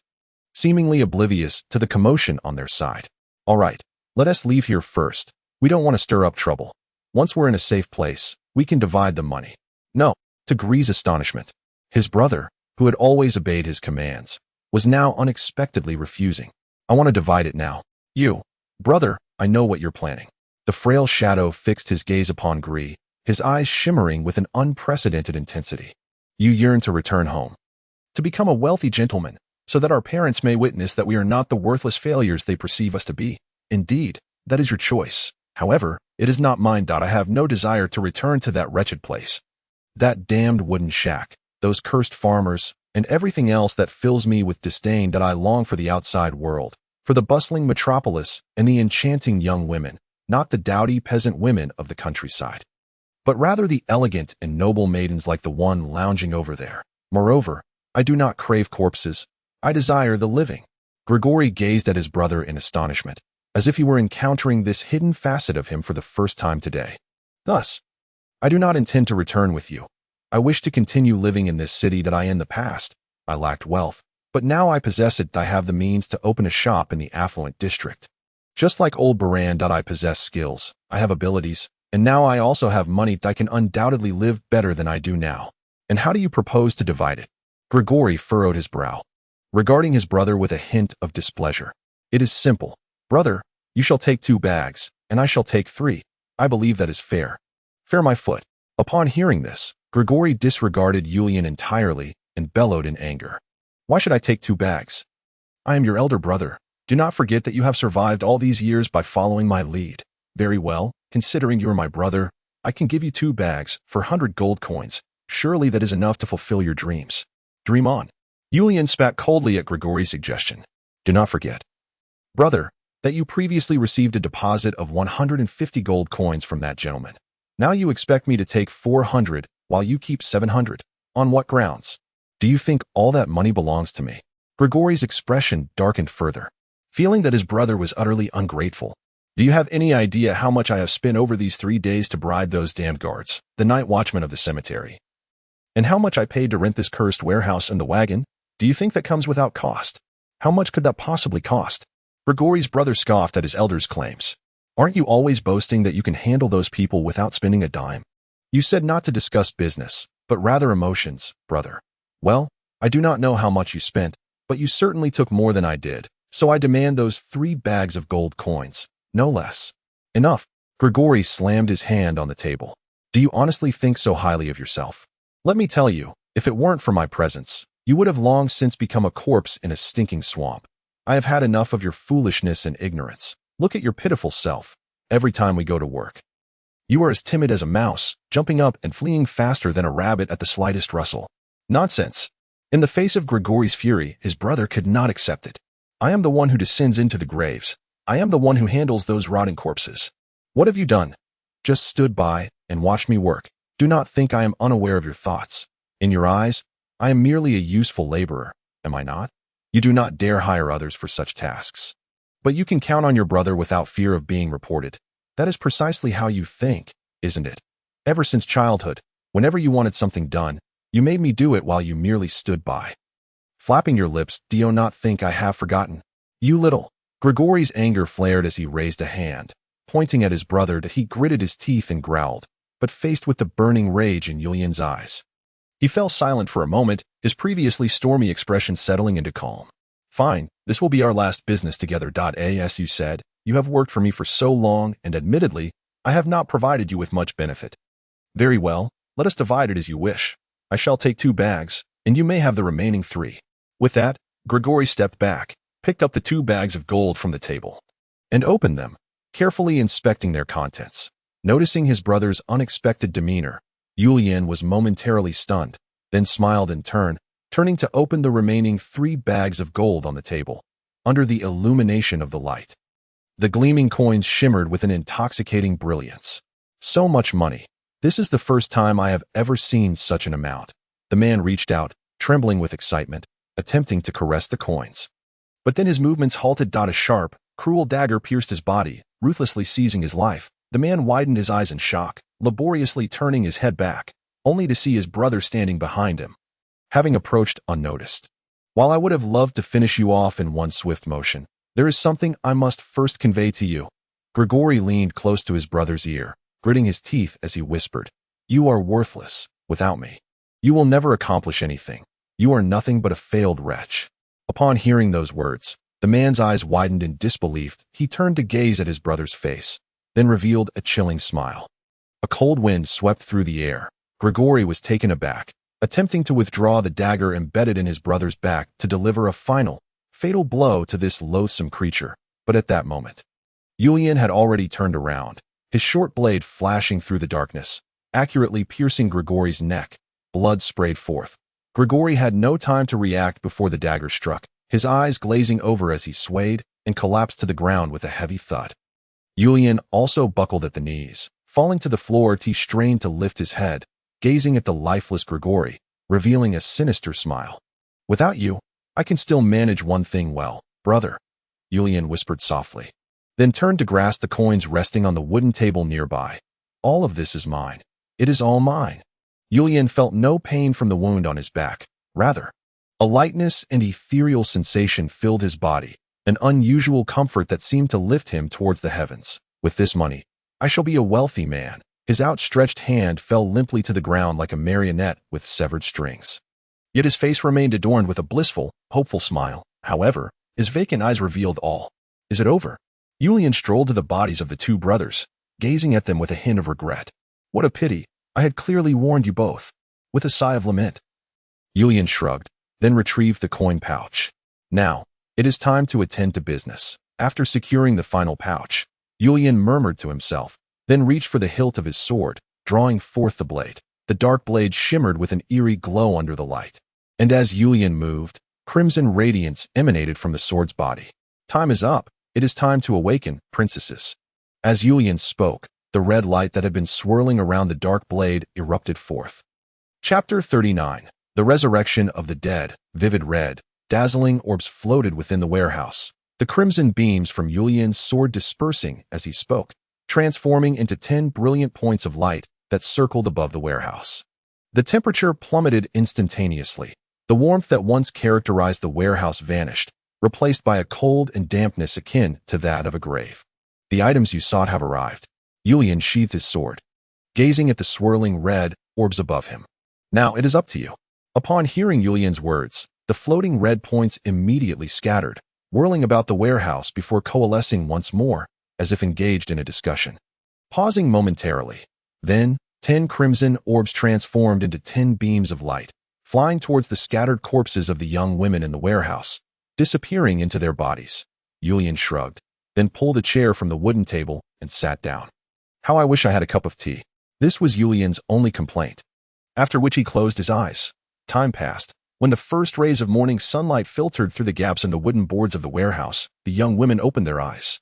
seemingly oblivious to the commotion on their side. All right, let us leave here first. We don't want to stir up trouble. Once we're in a safe place, we can divide the money. No, to Gree's astonishment, his brother, who had always obeyed his commands, was now unexpectedly refusing. I want to divide it now. You, brother, I know what you're planning. The frail shadow fixed his gaze upon Gree, his eyes shimmering with an unprecedented intensity. You yearn to return home, to become a wealthy gentleman, so that our parents may witness that we are not the worthless failures they perceive us to be. Indeed, that is your choice. However, it is not mine. I have no desire to return to that wretched place. That damned wooden shack, those cursed farmers, and everything else that fills me with disdain. I long for the outside world, for the bustling metropolis and the enchanting young women, not the dowdy peasant women of the countryside, but rather the elegant and noble maidens like the one lounging over there. Moreover, I do not crave corpses. I desire the living. Grigori gazed at his brother in astonishment, as if he were encountering this hidden facet of him for the first time today. Thus, I do not intend to return with you. I wish to continue living in this city that in the past. I lacked wealth, but now I possess it. I have the means to open a shop in the affluent district. Just like old Baran. I possess skills. I have abilities. And now I also have money. I can undoubtedly live better than I do now. And how do you propose to divide it? Grigori furrowed his brow, regarding his brother with a hint of displeasure. It is simple. Brother, you shall take 2 bags, and I shall take 3. I believe that is fair. Fair, my foot. Upon hearing this, Grigori disregarded Yulian entirely and bellowed in anger. Why should I take 2 bags? I am your elder brother. Do not forget that you have survived all these years by following my lead. Very well. Considering you're my brother, I can give you 2 bags for 100 gold coins. Surely that is enough to fulfill your dreams. Dream on. Yulian spat coldly at Grigori's suggestion. Do not forget, brother, that you previously received a deposit of 150 gold coins from that gentleman. Now you expect me to take 400 while you keep 700. On what grounds? Do you think all that money belongs to me? Grigori's expression darkened further, feeling that his brother was utterly ungrateful. Do you have any idea how much I have spent over these 3 days to bribe those damned guards, the night watchmen of the cemetery? And how much I paid to rent this cursed warehouse and the wagon? Do you think that comes without cost? How much could that possibly cost? Grigori's brother scoffed at his elder's claims. Aren't you always boasting that you can handle those people without spending a dime? You said not to discuss business, but rather emotions, brother. Well, I do not know how much you spent, but you certainly took more than I did, so I demand those 3 bags of gold coins. No less. Enough. Grigori slammed his hand on the table. Do you honestly think so highly of yourself? Let me tell you, if it weren't for my presence, you would have long since become a corpse in a stinking swamp. I have had enough of your foolishness and ignorance. Look at your pitiful self. Every time we go to work, you are as timid as a mouse, jumping up and fleeing faster than a rabbit at the slightest rustle. Nonsense. In the face of Grigori's fury, his brother could not accept it. I am the one who descends into the graves. I am the one who handles those rotting corpses. What have you done? Just stood by and watched me work. Do not think I am unaware of your thoughts. In your eyes, I am merely a useful laborer, am I not? You do not dare hire others for such tasks. But you can count on your brother without fear of being reported. That is precisely how you think, isn't it? Ever since childhood, whenever you wanted something done, you made me do it while you merely stood by. Flapping your lips, do you not think I have forgotten? You little. Grigori's anger flared as he raised a hand. Pointing at his brother, he gritted his teeth and growled, but faced with the burning rage in Yulian's eyes. He fell silent for a moment, his previously stormy expression settling into calm. Fine, this will be our last business together. As you said, you have worked for me for so long, and admittedly, I have not provided you with much benefit. Very well, let us divide it as you wish. I shall take 2 bags, and you may have the remaining 3. With that, Grigori stepped back, picked up the 2 bags of gold from the table, and opened them, carefully inspecting their contents. Noticing his brother's unexpected demeanor, Yulian was momentarily stunned, then smiled in turn, turning to open the remaining 3 bags of gold on the table, under the illumination of the light. The gleaming coins shimmered with an intoxicating brilliance. So much money. This is the first time I have ever seen such an amount. The man reached out, trembling with excitement, attempting to caress the coins. But then his movements halted. A sharp, cruel dagger pierced his body, ruthlessly seizing his life. The man widened his eyes in shock, laboriously turning his head back, only to see his brother standing behind him, having approached unnoticed. While I would have loved to finish you off in one swift motion, there is something I must first convey to you. Grigori leaned close to his brother's ear, gritting his teeth as he whispered, You are worthless, without me. You will never accomplish anything. You are nothing but a failed wretch. Upon hearing those words, the man's eyes widened in disbelief. He turned to gaze at his brother's face, then revealed a chilling smile. A cold wind swept through the air. Grigori was taken aback, attempting to withdraw the dagger embedded in his brother's back to deliver a final, fatal blow to this loathsome creature. But at that moment, Yulian had already turned around, his short blade flashing through the darkness, accurately piercing Grigori's neck. Blood sprayed forth. Grigori had no time to react before the dagger struck, his eyes glazing over as he swayed and collapsed to the ground with a heavy thud. Yulian also buckled at the knees. Falling to the floor, he strained to lift his head, gazing at the lifeless Grigori, revealing a sinister smile. Without you, I can still manage one thing well, brother, Yulian whispered softly, then turned to grasp the coins resting on the wooden table nearby. All of this is mine. It is all mine. Yulian felt no pain from the wound on his back. Rather, a lightness and ethereal sensation filled his body, an unusual comfort that seemed to lift him towards the heavens. With this money, I shall be a wealthy man. His outstretched hand fell limply to the ground like a marionette with severed strings. Yet his face remained adorned with a blissful, hopeful smile. However, his vacant eyes revealed all. Is it over? Yulian strolled to the bodies of the 2 brothers, gazing at them with a hint of regret. What a pity. I had clearly warned you both. With a sigh of lament, Yulian shrugged, then retrieved the coin pouch. Now, it is time to attend to business. After securing the final pouch, Yulian murmured to himself, then reached for the hilt of his sword, drawing forth the blade. The dark blade shimmered with an eerie glow under the light. And as Yulian moved, crimson radiance emanated from the sword's body. Time is up. It is time to awaken, princesses. As Yulian spoke, the red light that had been swirling around the dark blade erupted forth. Chapter 39. The Resurrection of the Dead. Vivid red, dazzling orbs floated within the warehouse, the crimson beams from Yulian's sword dispersing as he spoke, transforming into 10 brilliant points of light that circled above the warehouse. The temperature plummeted instantaneously. The warmth that once characterized the warehouse vanished, replaced by a cold and dampness akin to that of a grave. The items you sought have arrived. Yulian sheathed his sword, gazing at the swirling red orbs above him. Now it is up to you. Upon hearing Yulian's words, the floating red points immediately scattered, whirling about the warehouse before coalescing once more, as if engaged in a discussion. Pausing momentarily, then 10 crimson orbs transformed into 10 beams of light, flying towards the scattered corpses of the young women in the warehouse, disappearing into their bodies. Yulian shrugged, then pulled a chair from the wooden table and sat down. How I wish I had a cup of tea. This was Yulian's only complaint. After which he closed his eyes. Time passed, When the first rays of morning sunlight filtered through the gaps in the wooden boards of the warehouse, the young women opened their eyes.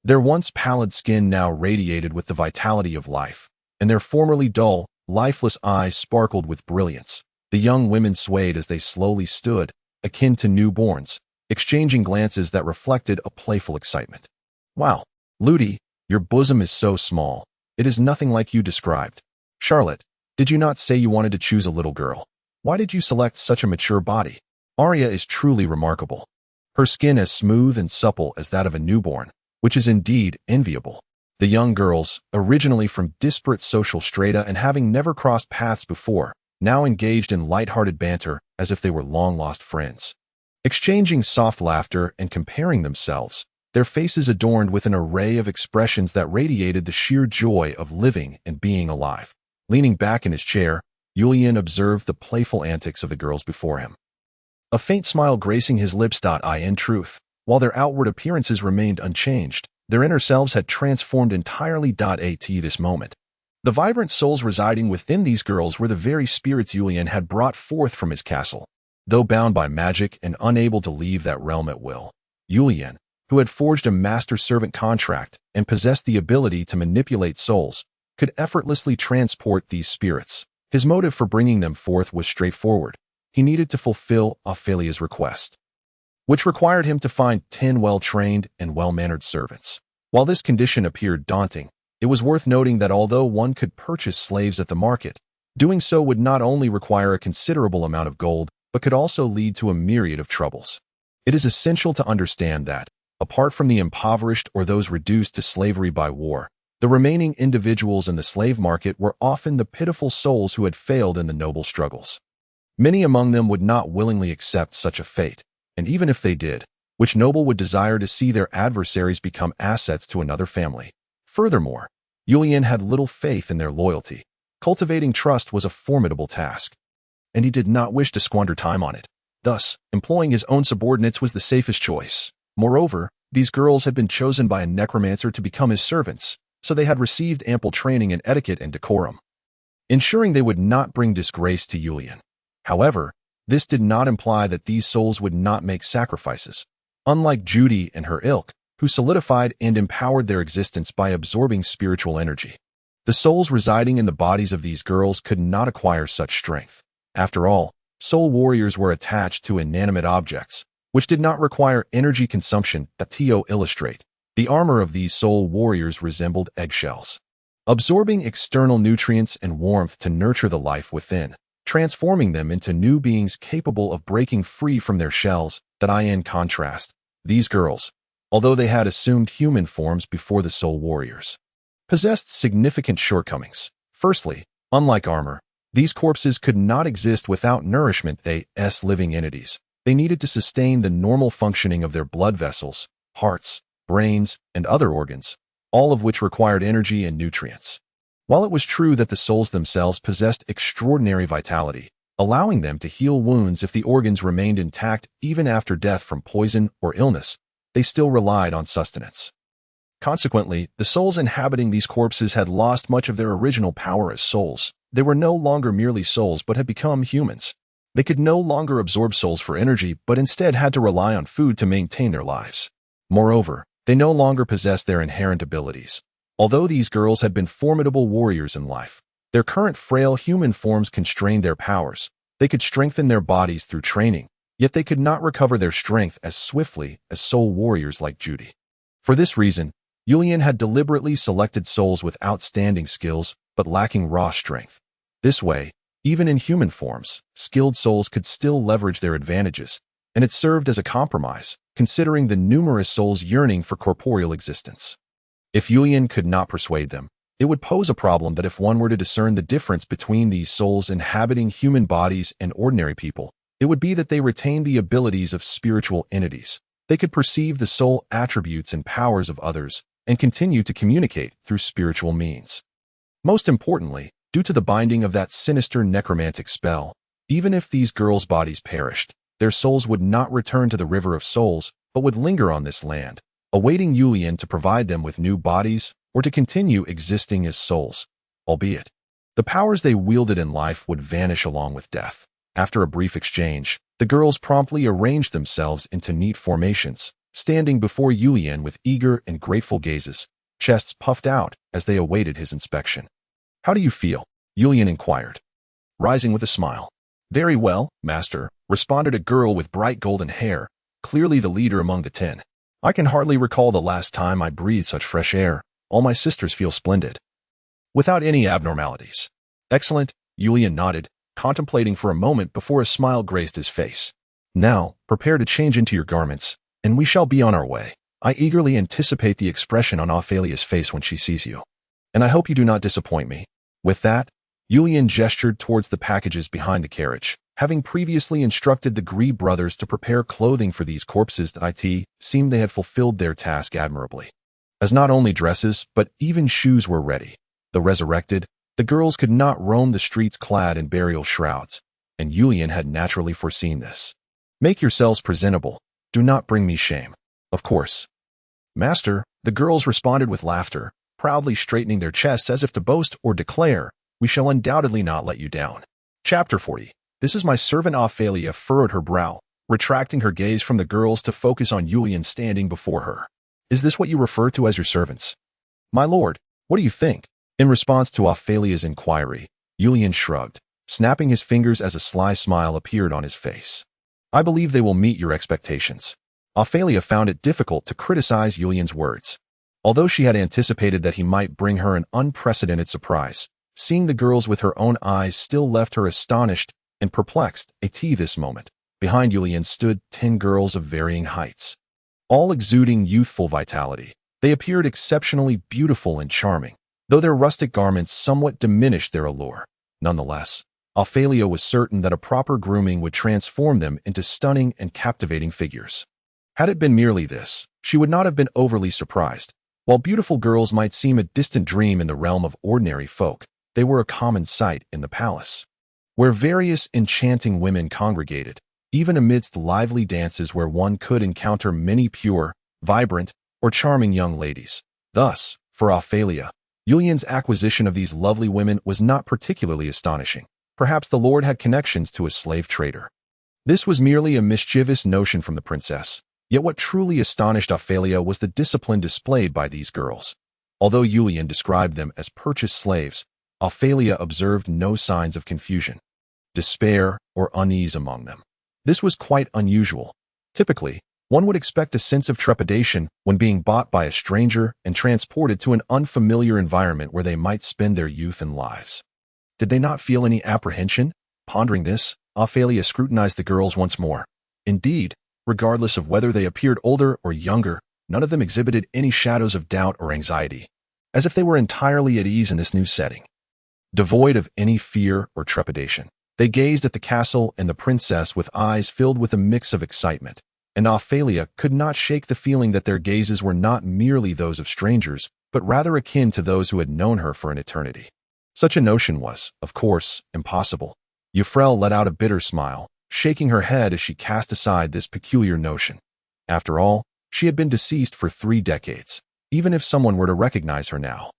Their once pallid skin now radiated with the vitality of life, and their formerly dull, lifeless eyes sparkled with brilliance. The young women swayed as they slowly stood, akin to newborns, exchanging glances that reflected a playful excitement. "Wow, Ludi, your bosom is so small. It is nothing like you described. Charlotte, did you not say you wanted to choose a little girl? Why did you select such a mature body? Arya is truly remarkable. Her skin as smooth and supple as that of a newborn, which is indeed enviable." The young girls, originally from disparate social strata and having never crossed paths before, now engaged in light-hearted banter as if they were long-lost friends. Exchanging soft laughter and comparing themselves, their faces adorned with an array of expressions that radiated the sheer joy of living and being alive. Leaning back in his chair, Julian observed the playful antics of the girls before him. A faint smile gracing his lips. In truth, while their outward appearances remained unchanged, their inner selves had transformed entirely. At this moment, the vibrant souls residing within these girls were the very spirits Julian had brought forth from his castle. Though bound by magic and unable to leave that realm at will, Julian, who had forged a master-servant contract and possessed the ability to manipulate souls, could effortlessly transport these spirits. His motive for bringing them forth was straightforward. He needed to fulfill Ophalia's request, which required him to find 10 well-trained and well-mannered servants. While this condition appeared daunting, it was worth noting that although one could purchase slaves at the market, doing so would not only require a considerable amount of gold, but could also lead to a myriad of troubles. It is essential to understand that, apart from the impoverished or those reduced to slavery by war, the remaining individuals in the slave market were often the pitiful souls who had failed in the noble struggles. Many among them would not willingly accept such a fate, and even if they did, which noble would desire to see their adversaries become assets to another family? Furthermore, Julian had little faith in their loyalty. Cultivating trust was a formidable task, and he did not wish to squander time on it. Thus, employing his own subordinates was the safest choice. Moreover, these girls had been chosen by a necromancer to become his servants, so they had received ample training in etiquette and decorum, ensuring they would not bring disgrace to Julian. However, this did not imply that these souls would not make sacrifices. Unlike Judy and her ilk, who solidified and empowered their existence by absorbing spiritual energy, the souls residing in the bodies of these girls could not acquire such strength. After all, soul warriors were attached to inanimate objects, which did not require energy consumption. To illustrate, the armor of these soul warriors resembled eggshells, absorbing external nutrients and warmth to nurture the life within, transforming them into new beings capable of breaking free from their shells. In contrast, these girls, although they had assumed human forms before the soul warriors, possessed significant shortcomings. Firstly, unlike armor, these corpses could not exist without nourishment. As living entities, they needed to sustain the normal functioning of their blood vessels, hearts, brains, and other organs, all of which required energy and nutrients. While it was true that the souls themselves possessed extraordinary vitality, allowing them to heal wounds if the organs remained intact even after death from poison or illness, they still relied on sustenance. Consequently, the souls inhabiting these corpses had lost much of their original power as souls. They were no longer merely souls but had become humans. They could no longer absorb souls for energy but instead had to rely on food to maintain their lives. Moreover, they no longer possessed their inherent abilities. Although these girls had been formidable warriors in life, their current frail human forms constrained their powers. They could strengthen their bodies through training, yet they could not recover their strength as swiftly as soul warriors like Judy. For this reason, Julian had deliberately selected souls with outstanding skills but lacking raw strength. This way, even in human forms, skilled souls could still leverage their advantages, and it served as a compromise, considering the numerous souls yearning for corporeal existence. If Julian could not persuade them, it would pose a problem that if one were to discern the difference between these souls inhabiting human bodies and ordinary people, it would be that they retained the abilities of spiritual entities. They could perceive the soul attributes and powers of others and continue to communicate through spiritual means. Most importantly, due to the binding of that sinister necromantic spell, even if these girls' bodies perished, their souls would not return to the River of Souls, but would linger on this land, awaiting Julian to provide them with new bodies or to continue existing as souls, albeit the powers they wielded in life would vanish along with death. After a brief exchange, the girls promptly arranged themselves into neat formations, standing before Yulian with eager and grateful gazes, chests puffed out as they awaited his inspection. "How do you feel?" Yulian inquired, rising with a smile. "Very well, master," responded a girl with bright golden hair, clearly the leader among the 10. "I can hardly recall the last time I breathed such fresh air. All my sisters feel splendid. Without any abnormalities." "Excellent," Yulian nodded, contemplating for a moment before a smile graced his face. "Now, prepare to change into your garments, and we shall be on our way. I eagerly anticipate the expression on Ophalia's face when she sees you. And I hope you do not disappoint me." With that, Yulian gestured towards the packages behind the carriage, having previously instructed the Gree brothers to prepare clothing for these corpses. It seemed they had fulfilled their task admirably, as not only dresses, but even shoes were ready. Though resurrected, the girls could not roam the streets clad in burial shrouds, and Yulian had naturally foreseen this. "Make yourselves presentable. Do not bring me shame." "Of course, master," the girls responded with laughter, proudly straightening their chests as if to boast or declare, "We shall undoubtedly not let you down." Chapter 40. "This is my servant." Ophalia furrowed her brow, retracting her gaze from the girls to focus on Yulian standing before her. "Is this what you refer to as your servants?" "My lord, what do you think?" In response to Ophalia's inquiry, Yulian shrugged, snapping his fingers as a sly smile appeared on his face. "I believe they will meet your expectations." Ophalia found it difficult to criticize Yulian's words. Although she had anticipated that he might bring her an unprecedented surprise, seeing the girls with her own eyes still left her astonished and perplexed. This moment, behind Yulian stood 10 girls of varying heights, all exuding youthful vitality. They appeared exceptionally beautiful and charming, though their rustic garments somewhat diminished their allure. Nonetheless, Ophalia was certain that a proper grooming would transform them into stunning and captivating figures. Had it been merely this, she would not have been overly surprised. While beautiful girls might seem a distant dream in the realm of ordinary folk, they were a common sight in the palace, where various enchanting women congregated, even amidst lively dances where one could encounter many pure, vibrant, or charming young ladies. Thus, for Ophalia, Yulian's acquisition of these lovely women was not particularly astonishing. Perhaps the lord had connections to a slave trader. This was merely a mischievous notion from the princess. Yet what truly astonished Ophalia was the discipline displayed by these girls. Although Yulian described them as purchased slaves, Ophalia observed no signs of confusion, despair, or unease among them. This was quite unusual. Typically, one would expect a sense of trepidation when being bought by a stranger and transported to an unfamiliar environment where they might spend their youth and lives. Did they not feel any apprehension? Pondering this, Ophalia scrutinized the girls once more. Indeed, regardless of whether they appeared older or younger, none of them exhibited any shadows of doubt or anxiety, as if they were entirely at ease in this new setting. Devoid of any fear or trepidation, they gazed at the castle and the princess with eyes filled with a mix of excitement, and Ophalia could not shake the feeling that their gazes were not merely those of strangers, but rather akin to those who had known her for an eternity. Such a notion was, of course, impossible. Euphrael let out a bitter smile, shaking her head as she cast aside this peculiar notion. After all, she had been deceased for 3 decades. Even if someone were to recognize her now,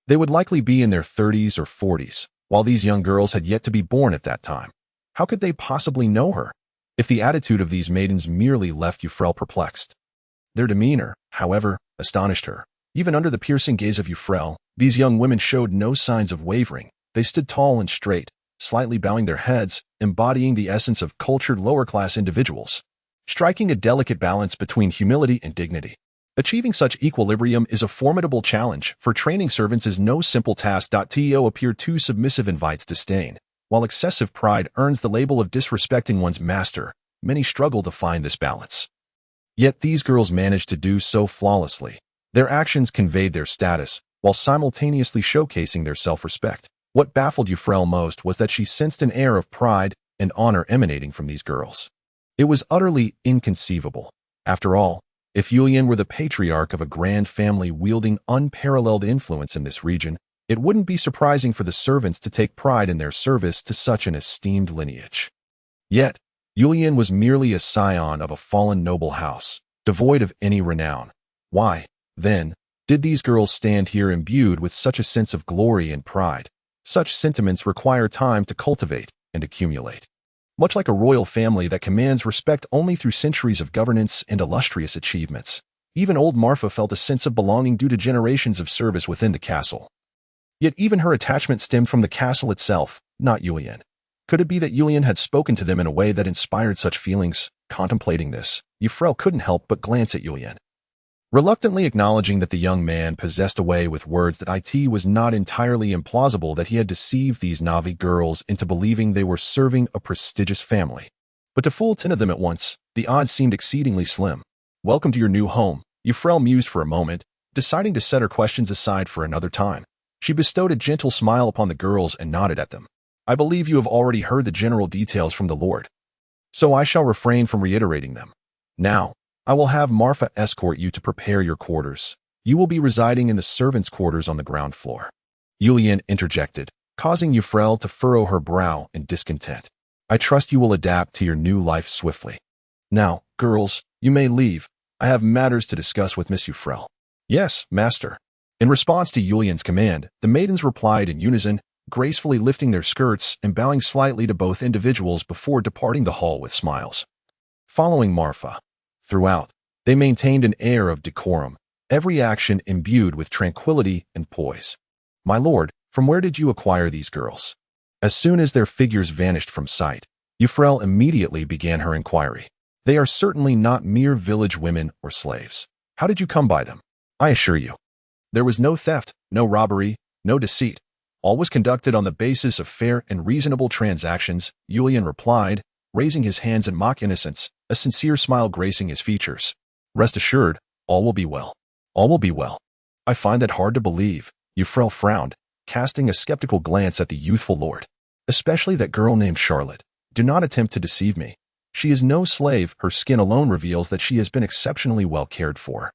they would likely be in their 30s or 40s, while these young girls had yet to be born at that time. How could they possibly know her? If the attitude of these maidens merely left Euphrael perplexed. Their demeanor, however, astonished her. Even under the piercing gaze of Euphrael, these young women showed no signs of wavering. They stood tall and straight, slightly bowing their heads, embodying the essence of cultured lower-class individuals, striking a delicate balance between humility and dignity. Achieving such equilibrium is a formidable challenge, for training servants is no simple task. To appear too submissive invites disdain, while excessive pride earns the label of disrespecting one's master. Many struggle to find this balance. Yet these girls managed to do so flawlessly. Their actions conveyed their status, while simultaneously showcasing their self-respect. What baffled Euphrael most was that she sensed an air of pride and honor emanating from these girls. It was utterly inconceivable. After all, if Yulian were the patriarch of a grand family wielding unparalleled influence in this region, it wouldn't be surprising for the servants to take pride in their service to such an esteemed lineage. Yet, Yulian was merely a scion of a fallen noble house, devoid of any renown. Why, then, did these girls stand here imbued with such a sense of glory and pride? Such sentiments require time to cultivate and accumulate. much like a royal family that commands respect only through centuries of governance and illustrious achievements. Even old Marfa felt a sense of belonging due to generations of service within the castle. Yet even her attachment stemmed from the castle itself, not Yulian. Could it be that Yulian had spoken to them in a way that inspired such feelings? Contemplating this, Euphrael couldn't help but glance at Yulian. Reluctantly acknowledging that the young man possessed a way with words that it was not entirely implausible that he had deceived these Navi girls into believing they were serving a prestigious family. But to fool 10 of them at once, the odds seemed exceedingly slim. Welcome to your new home, Euphrael mused for a moment, deciding to set her questions aside for another time. She bestowed a gentle smile upon the girls and nodded at them. I believe you have already heard the general details from the Lord, so I shall refrain from reiterating them. Now, I will have Marfa escort you to prepare your quarters. You will be residing in the servants' quarters on the ground floor. Yulian interjected, causing Euphrael to furrow her brow in discontent. I trust you will adapt to your new life swiftly. Now, girls, you may leave. I have matters to discuss with Miss Euphrael. Yes, master. In response to Yulian's command, the maidens replied in unison, gracefully lifting their skirts and bowing slightly to both individuals before departing the hall with smiles. Following Marfa. Throughout, they maintained an air of decorum, every action imbued with tranquility and poise. My lord, from where did you acquire these girls? As soon as their figures vanished from sight, Euphrael immediately began her inquiry. They are certainly not mere village women or slaves. How did you come by them? I assure you, there was no theft, no robbery, no deceit. All was conducted on the basis of fair and reasonable transactions, Yulian replied, raising his hands in mock innocence, a sincere smile gracing his features. Rest assured, all will be well. All will be well. I find that hard to believe, Euphrael frowned, casting a skeptical glance at the youthful lord. Especially that girl named Charlotte. Do not attempt to deceive me. She is no slave, her skin alone reveals that she has been exceptionally well cared for.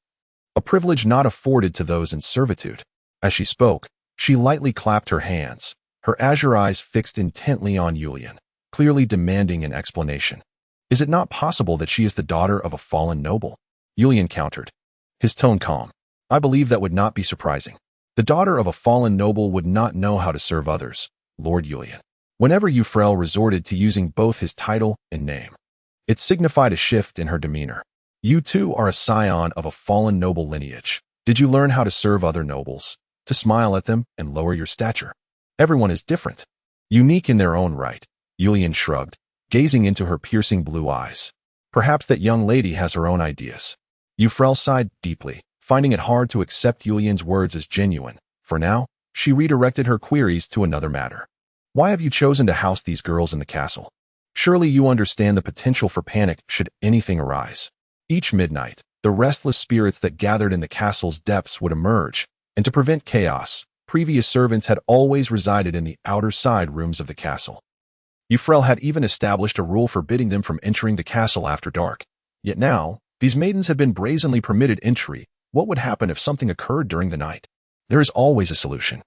A privilege not afforded to those in servitude. As she spoke, she lightly clapped her hands, her azure eyes fixed intently on Yulian, clearly demanding an explanation. Is it not possible that she is the daughter of a fallen noble? Yulian countered, his tone calm. I believe that would not be surprising. The daughter of a fallen noble would not know how to serve others, Lord Yulian. Whenever Euphrael resorted to using both his title and name, it signified a shift in her demeanor. You too are a scion of a fallen noble lineage. Did you learn how to serve other nobles, to smile at them and lower your stature? Everyone is different, unique in their own right. Yulian shrugged, gazing into her piercing blue eyes. Perhaps that young lady has her own ideas. Euphrael sighed deeply, finding it hard to accept Yulian's words as genuine. For now, she redirected her queries to another matter. Why have you chosen to house these girls in the castle? Surely you understand the potential for panic should anything arise. Each midnight, the restless spirits that gathered in the castle's depths would emerge, and to prevent chaos, previous servants had always resided in the outer side rooms of the castle. Euphrael had even established a rule forbidding them from entering the castle after dark. Yet now, these maidens had been brazenly permitted entry. What would happen if something occurred during the night? There is always a solution.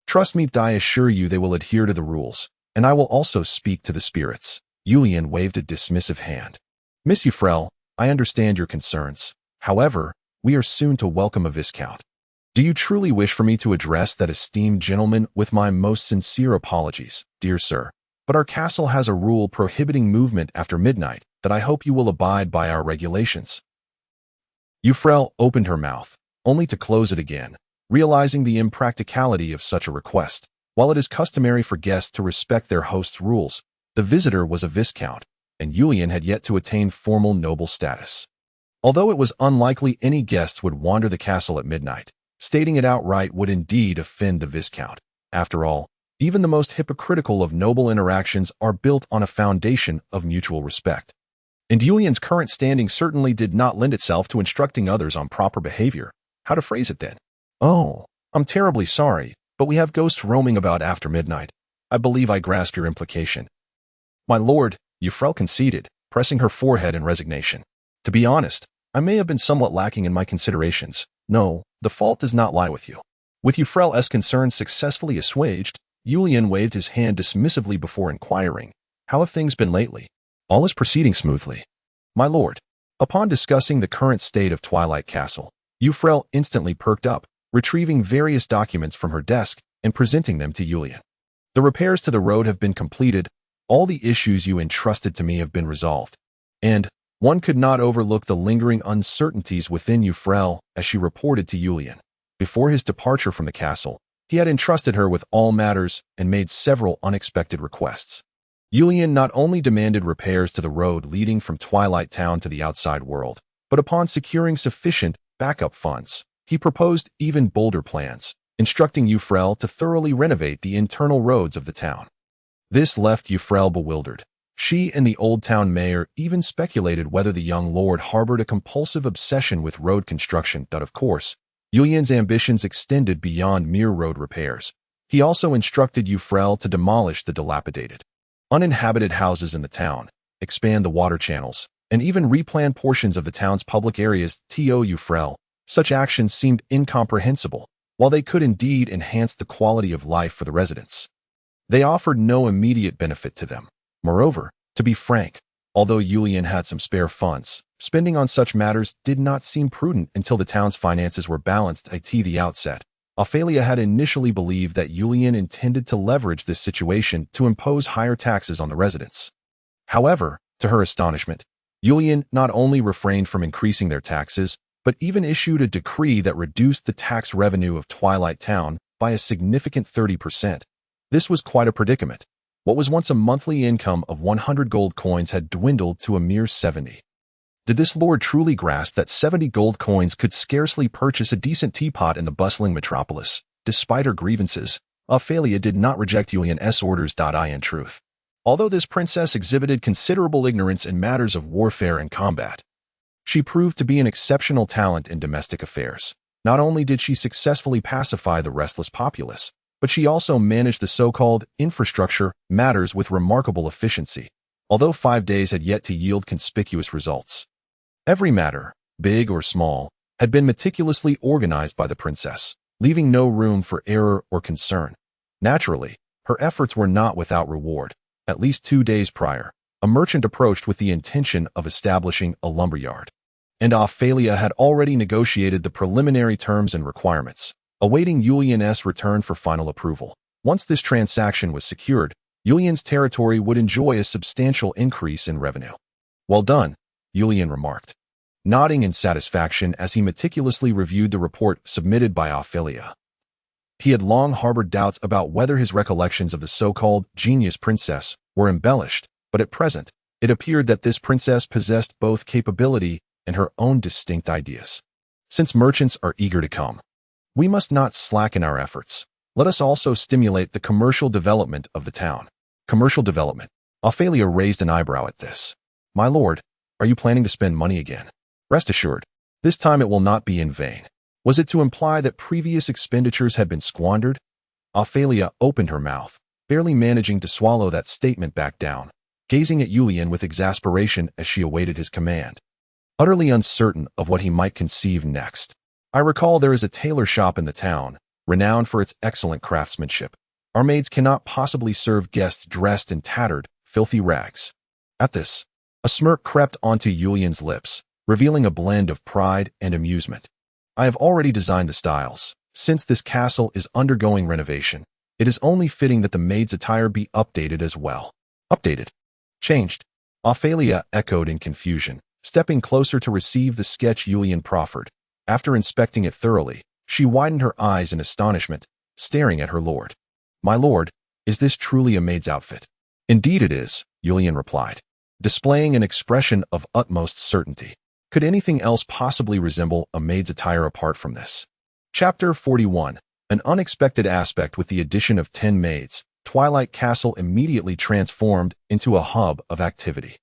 Trust me, I assure you they will adhere to the rules, and I will also speak to the spirits. Yulian waved a dismissive hand. Miss Euphrael, I understand your concerns. However, we are soon to welcome a viscount. Do you truly wish for me to address that esteemed gentleman with my most sincere apologies, dear sir? But our castle has a rule prohibiting movement after midnight that I hope you will abide by our regulations. Euphrael opened her mouth, only to close it again, realizing the impracticality of such a request. While it is customary for guests to respect their host's rules, the visitor was a viscount, and Yulian had yet to attain formal noble status. Although it was unlikely any guests would wander the castle at midnight, stating it outright would indeed offend the viscount. After all, even the most hypocritical of noble interactions are built on a foundation of mutual respect. And Yulian's current standing certainly did not lend itself to instructing others on proper behavior. How to phrase it then? Oh, I'm terribly sorry, but we have ghosts roaming about after midnight. I believe I grasp your implication. My lord, Euphrael conceded, pressing her forehead in resignation. To be honest, I may have been somewhat lacking in my considerations. No, the fault does not lie with you. With Euphrael's concerns successfully assuaged, Yulian waved his hand dismissively before inquiring, how have things been lately? All is proceeding smoothly. My lord, upon discussing the current state of Twilight Castle, Euphrael instantly perked up, retrieving various documents from her desk and presenting them to Yulian. The repairs to the road have been completed, All the issues you entrusted to me have been resolved. And one could not overlook the lingering uncertainties within Euphrael, as she reported to Julian. Before his departure from the castle, he had entrusted her with all matters and made several unexpected requests. Julian not only demanded repairs to the road leading from Twilight Town to the outside world, but upon securing sufficient backup funds, he proposed even bolder plans, instructing Euphrael to thoroughly renovate the internal roads of the town. This left Euphrael bewildered. She and the Old Town mayor even speculated whether the young lord harbored a compulsive obsession with road construction. But of course, Julian's ambitions extended beyond mere road repairs. He also instructed Euphrael to demolish the dilapidated, uninhabited houses in the town, expand the water channels, and even replan portions of the town's public areas. To Euphrael, such actions seemed incomprehensible, while they could indeed enhance the quality of life for the residents. They offered no immediate benefit to them. Moreover, to be frank, although Julian had some spare funds, spending on such matters did not seem prudent until the town's finances were balanced. At the outset, Ophalia had initially believed that Julian intended to leverage this situation to impose higher taxes on the residents. However, to her astonishment, Julian not only refrained from increasing their taxes, but even issued a decree that reduced the tax revenue of Twilight Town by a significant 30%. This was quite a predicament. What was once a monthly income of 100 gold coins had dwindled to a mere 70. Did this lord truly grasp that 70 gold coins could scarcely purchase a decent teapot in the bustling metropolis? Despite her grievances, Ophalia did not reject Julian's orders. In truth, although this princess exhibited considerable ignorance in matters of warfare and combat, she proved to be an exceptional talent in domestic affairs. Not only did she successfully pacify the restless populace, but she also managed the so-called infrastructure matters with remarkable efficiency, although 5 days had yet to yield conspicuous results. Every matter, big or small, had been meticulously organized by the princess, leaving no room for error or concern. Naturally, her efforts were not without reward. At least 2 days prior, a merchant approached with the intention of establishing a lumberyard, and Ophalia had already negotiated the preliminary terms and requirements, awaiting Julian's return for final approval. Once this transaction was secured, Julian's territory would enjoy a substantial increase in revenue. Well done, Julian remarked, nodding in satisfaction as he meticulously reviewed the report submitted by Ophalia. He had long harbored doubts about whether his recollections of the so-called genius princess were embellished, but at present, it appeared that this princess possessed both capability and her own distinct ideas. Since merchants are eager to come, we must not slacken our efforts. Let us also stimulate the commercial development of the town. Commercial development. Ophalia raised an eyebrow at this. My lord, are you planning to spend money again? Rest assured, this time it will not be in vain. Was it to imply that previous expenditures had been squandered? Ophalia opened her mouth, barely managing to swallow that statement back down, gazing at Julian with exasperation as she awaited his command, utterly uncertain of what he might conceive next. I recall there is a tailor shop in the town, renowned for its excellent craftsmanship. Our maids cannot possibly serve guests dressed in tattered, filthy rags. At this, a smirk crept onto Julian's lips, revealing a blend of pride and amusement. I have already designed the styles. Since this castle is undergoing renovation, it is only fitting that the maid's attire be updated as well. Updated? Changed? Ophalia echoed in confusion, stepping closer to receive the sketch Julian proffered. After inspecting it thoroughly, she widened her eyes in astonishment, staring at her lord. My lord, is this truly a maid's outfit? Indeed it is, Julian replied, displaying an expression of utmost certainty. Could anything else possibly resemble a maid's attire apart from this? Chapter 41. An unexpected aspect. With the addition of 10 maids, Twilight Castle immediately transformed into a hub of activity.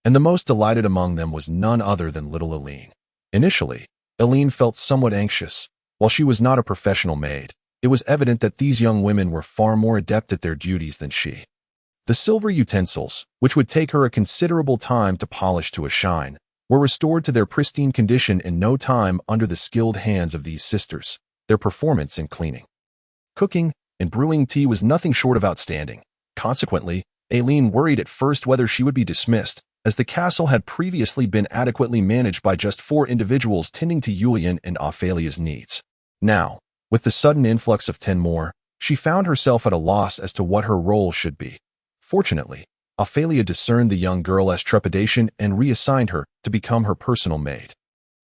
And the most delighted among them was none other than little Eileen. Initially, Eileen felt somewhat anxious. While she was not a professional maid, it was evident that these young women were far more adept at their duties than she. The silver utensils, which would take her a considerable time to polish to a shine, were restored to their pristine condition in no time under the skilled hands of these sisters. Their performance in cleaning, cooking, and brewing tea was nothing short of outstanding. Consequently, Eileen worried at first whether she would be dismissed, as the castle had previously been adequately managed by just 4 individuals tending to Julian and Ophalia's needs. Now, with the sudden influx of 10 more, she found herself at a loss as to what her role should be. Fortunately, Ophalia discerned the young girl's trepidation and reassigned her to become her personal maid.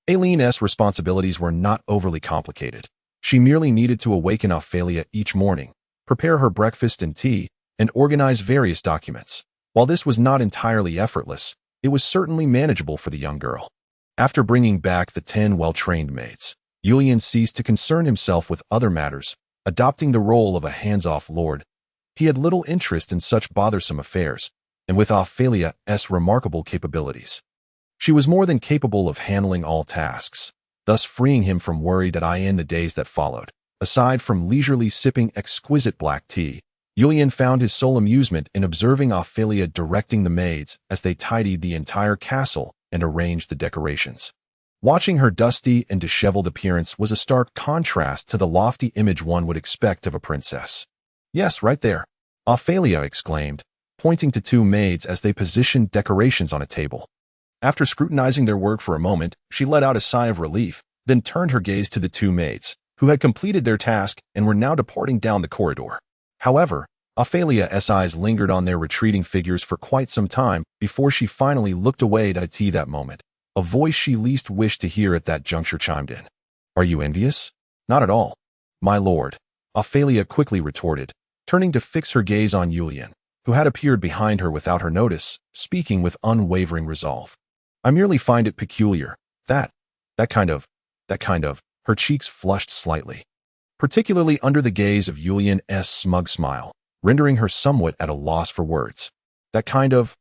Aileen's responsibilities were not overly complicated. She merely needed to awaken Ophalia each morning, prepare her breakfast and tea, and organize various documents. While this was not entirely effortless, it was certainly manageable for the young girl. After bringing back the 10 well-trained maids, Julian ceased to concern himself with other matters, adopting the role of a hands-off lord. He had little interest in such bothersome affairs, and with Ophalia's remarkable capabilities, she was more than capable of handling all tasks, thus freeing him from worry in the days that followed. Aside from leisurely sipping exquisite black tea, Julian found his sole amusement in observing Ophalia directing the maids as they tidied the entire castle and arranged the decorations. Watching her dusty and disheveled appearance was a stark contrast to the lofty image one would expect of a princess. "Yes, right there," Ophalia exclaimed, pointing to 2 maids as they positioned decorations on a table. After scrutinizing their work for a moment, she let out a sigh of relief, then turned her gaze to the 2 maids, who had completed their task and were now departing down the corridor. However, Ophalia's eyes lingered on their retreating figures for quite some time before she finally looked away at tea. That moment, a voice she least wished to hear at that juncture chimed in. "Are you envious?" "Not at all, my lord," Ophalia quickly retorted, turning to fix her gaze on Julian, who had appeared behind her without her notice, speaking with unwavering resolve. "I merely find it peculiar, that kind of, her cheeks flushed slightly, particularly under the gaze of Julian's smug smile, rendering her somewhat at a loss for words. "That kind of,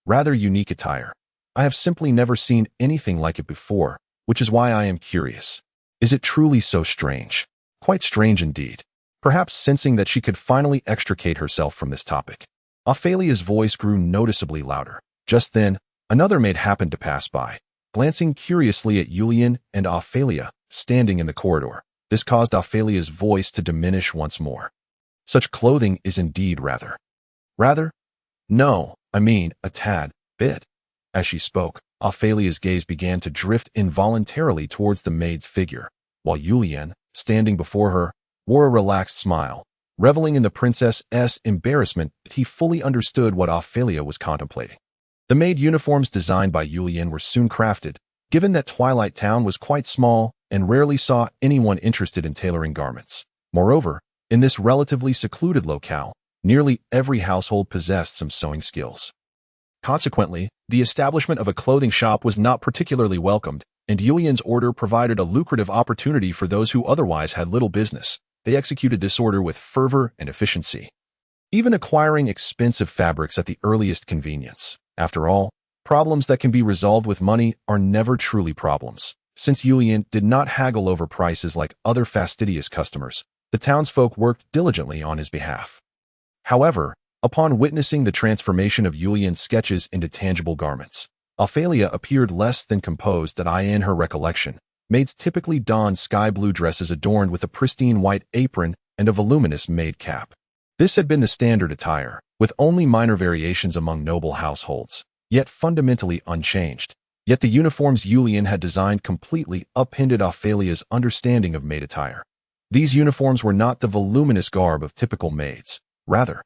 rather unique attire. I have simply never seen anything like it before, which is why I am curious. Is it truly so strange?" "Quite strange indeed." Perhaps sensing that she could finally extricate herself from this topic, Ophalia's voice grew noticeably louder. Just then, another maid happened to pass by, glancing curiously at Julian and Ophalia, standing in the corridor. This caused Ophalia's voice to diminish once more. "Such clothing is indeed rather? No, I mean, a tad bit." As she spoke, Ophalia's gaze began to drift involuntarily towards the maid's figure, while Julian, standing before her, wore a relaxed smile, reveling in the princess's embarrassment. He fully understood what Ophalia was contemplating. The maid uniforms designed by Julian were soon crafted, given that Twilight Town was quite small and rarely saw anyone interested in tailoring garments. Moreover, in this relatively secluded locale, nearly every household possessed some sewing skills. Consequently, the establishment of a clothing shop was not particularly welcomed, and Julian's order provided a lucrative opportunity for those who otherwise had little business. They executed this order with fervor and efficiency, even acquiring expensive fabrics at the earliest convenience. After all, problems that can be resolved with money are never truly problems. Since Julian did not haggle over prices like other fastidious customers, the townsfolk worked diligently on his behalf. However, upon witnessing the transformation of Julian's sketches into tangible garments, Ophalia appeared less than composed. In her recollection, maids typically donned sky-blue dresses adorned with a pristine white apron and a voluminous maid cap. This had been the standard attire, with only minor variations among noble households, yet fundamentally unchanged. Yet the uniforms Julian had designed completely upended Ophalia's understanding of maid attire. These uniforms were not the voluminous garb of typical maids. Rather,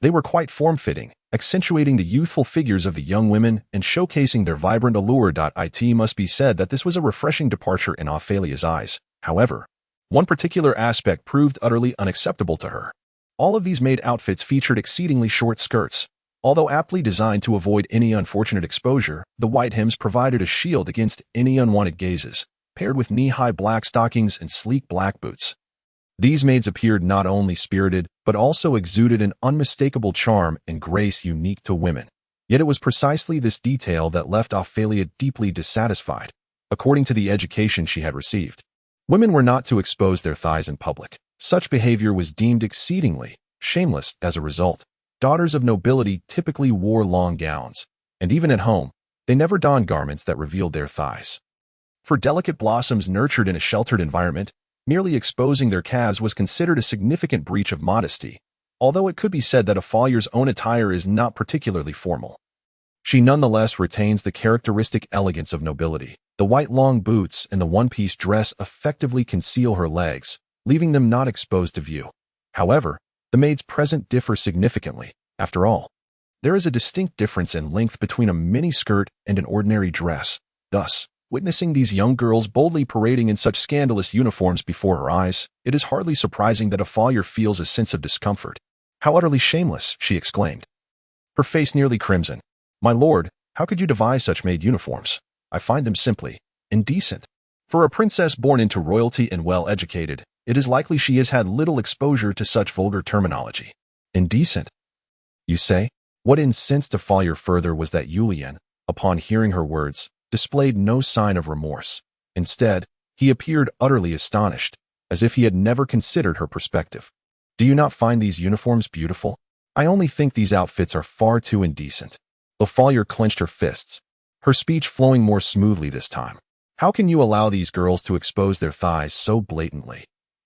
they were quite form-fitting, accentuating the youthful figures of the young women and showcasing their vibrant allure. It must be said that this was a refreshing departure in Ophalia's eyes. However, one particular aspect proved utterly unacceptable to her. All of these maid outfits featured exceedingly short skirts. Although aptly designed to avoid any unfortunate exposure, the white hems provided a shield against any unwanted gazes, paired with knee-high black stockings and sleek black boots. These maids appeared not only spirited, but also exuded an unmistakable charm and grace unique to women. Yet it was precisely this detail that left Ophalia deeply dissatisfied. According to the education she had received, women were not to expose their thighs in public. Such behavior was deemed exceedingly shameless. As a result, daughters of nobility typically wore long gowns, and even at home, they never donned garments that revealed their thighs. For delicate blossoms nurtured in a sheltered environment, merely exposing their calves was considered a significant breach of modesty, although it could be said that Ophalia's own attire is not particularly formal. She nonetheless retains the characteristic elegance of nobility. The white long boots and the one-piece dress effectively conceal her legs, leaving them not exposed to view. However, the maids present differ significantly. After all, There is a distinct difference in length between a mini-skirt and an ordinary dress. Thus, witnessing these young girls boldly parading in such scandalous uniforms before her eyes, it is hardly surprising that Ophalia feels a sense of discomfort. "How utterly shameless," she exclaimed, her face nearly crimson. "My lord, how could you devise such maid uniforms? I find them simply indecent." For a princess born into royalty and well-educated, it is likely she has had little exposure to such vulgar terminology. Indecent, you say? What incensed Ophalia further was that Julian, upon hearing her words, displayed no sign of remorse. Instead, he appeared utterly astonished, as if he had never considered her perspective. "Do you not find these uniforms beautiful? I only think these outfits are far too indecent." Ophalia clenched her fists, her speech flowing more smoothly this time. "How can you allow these girls to expose their thighs so blatantly?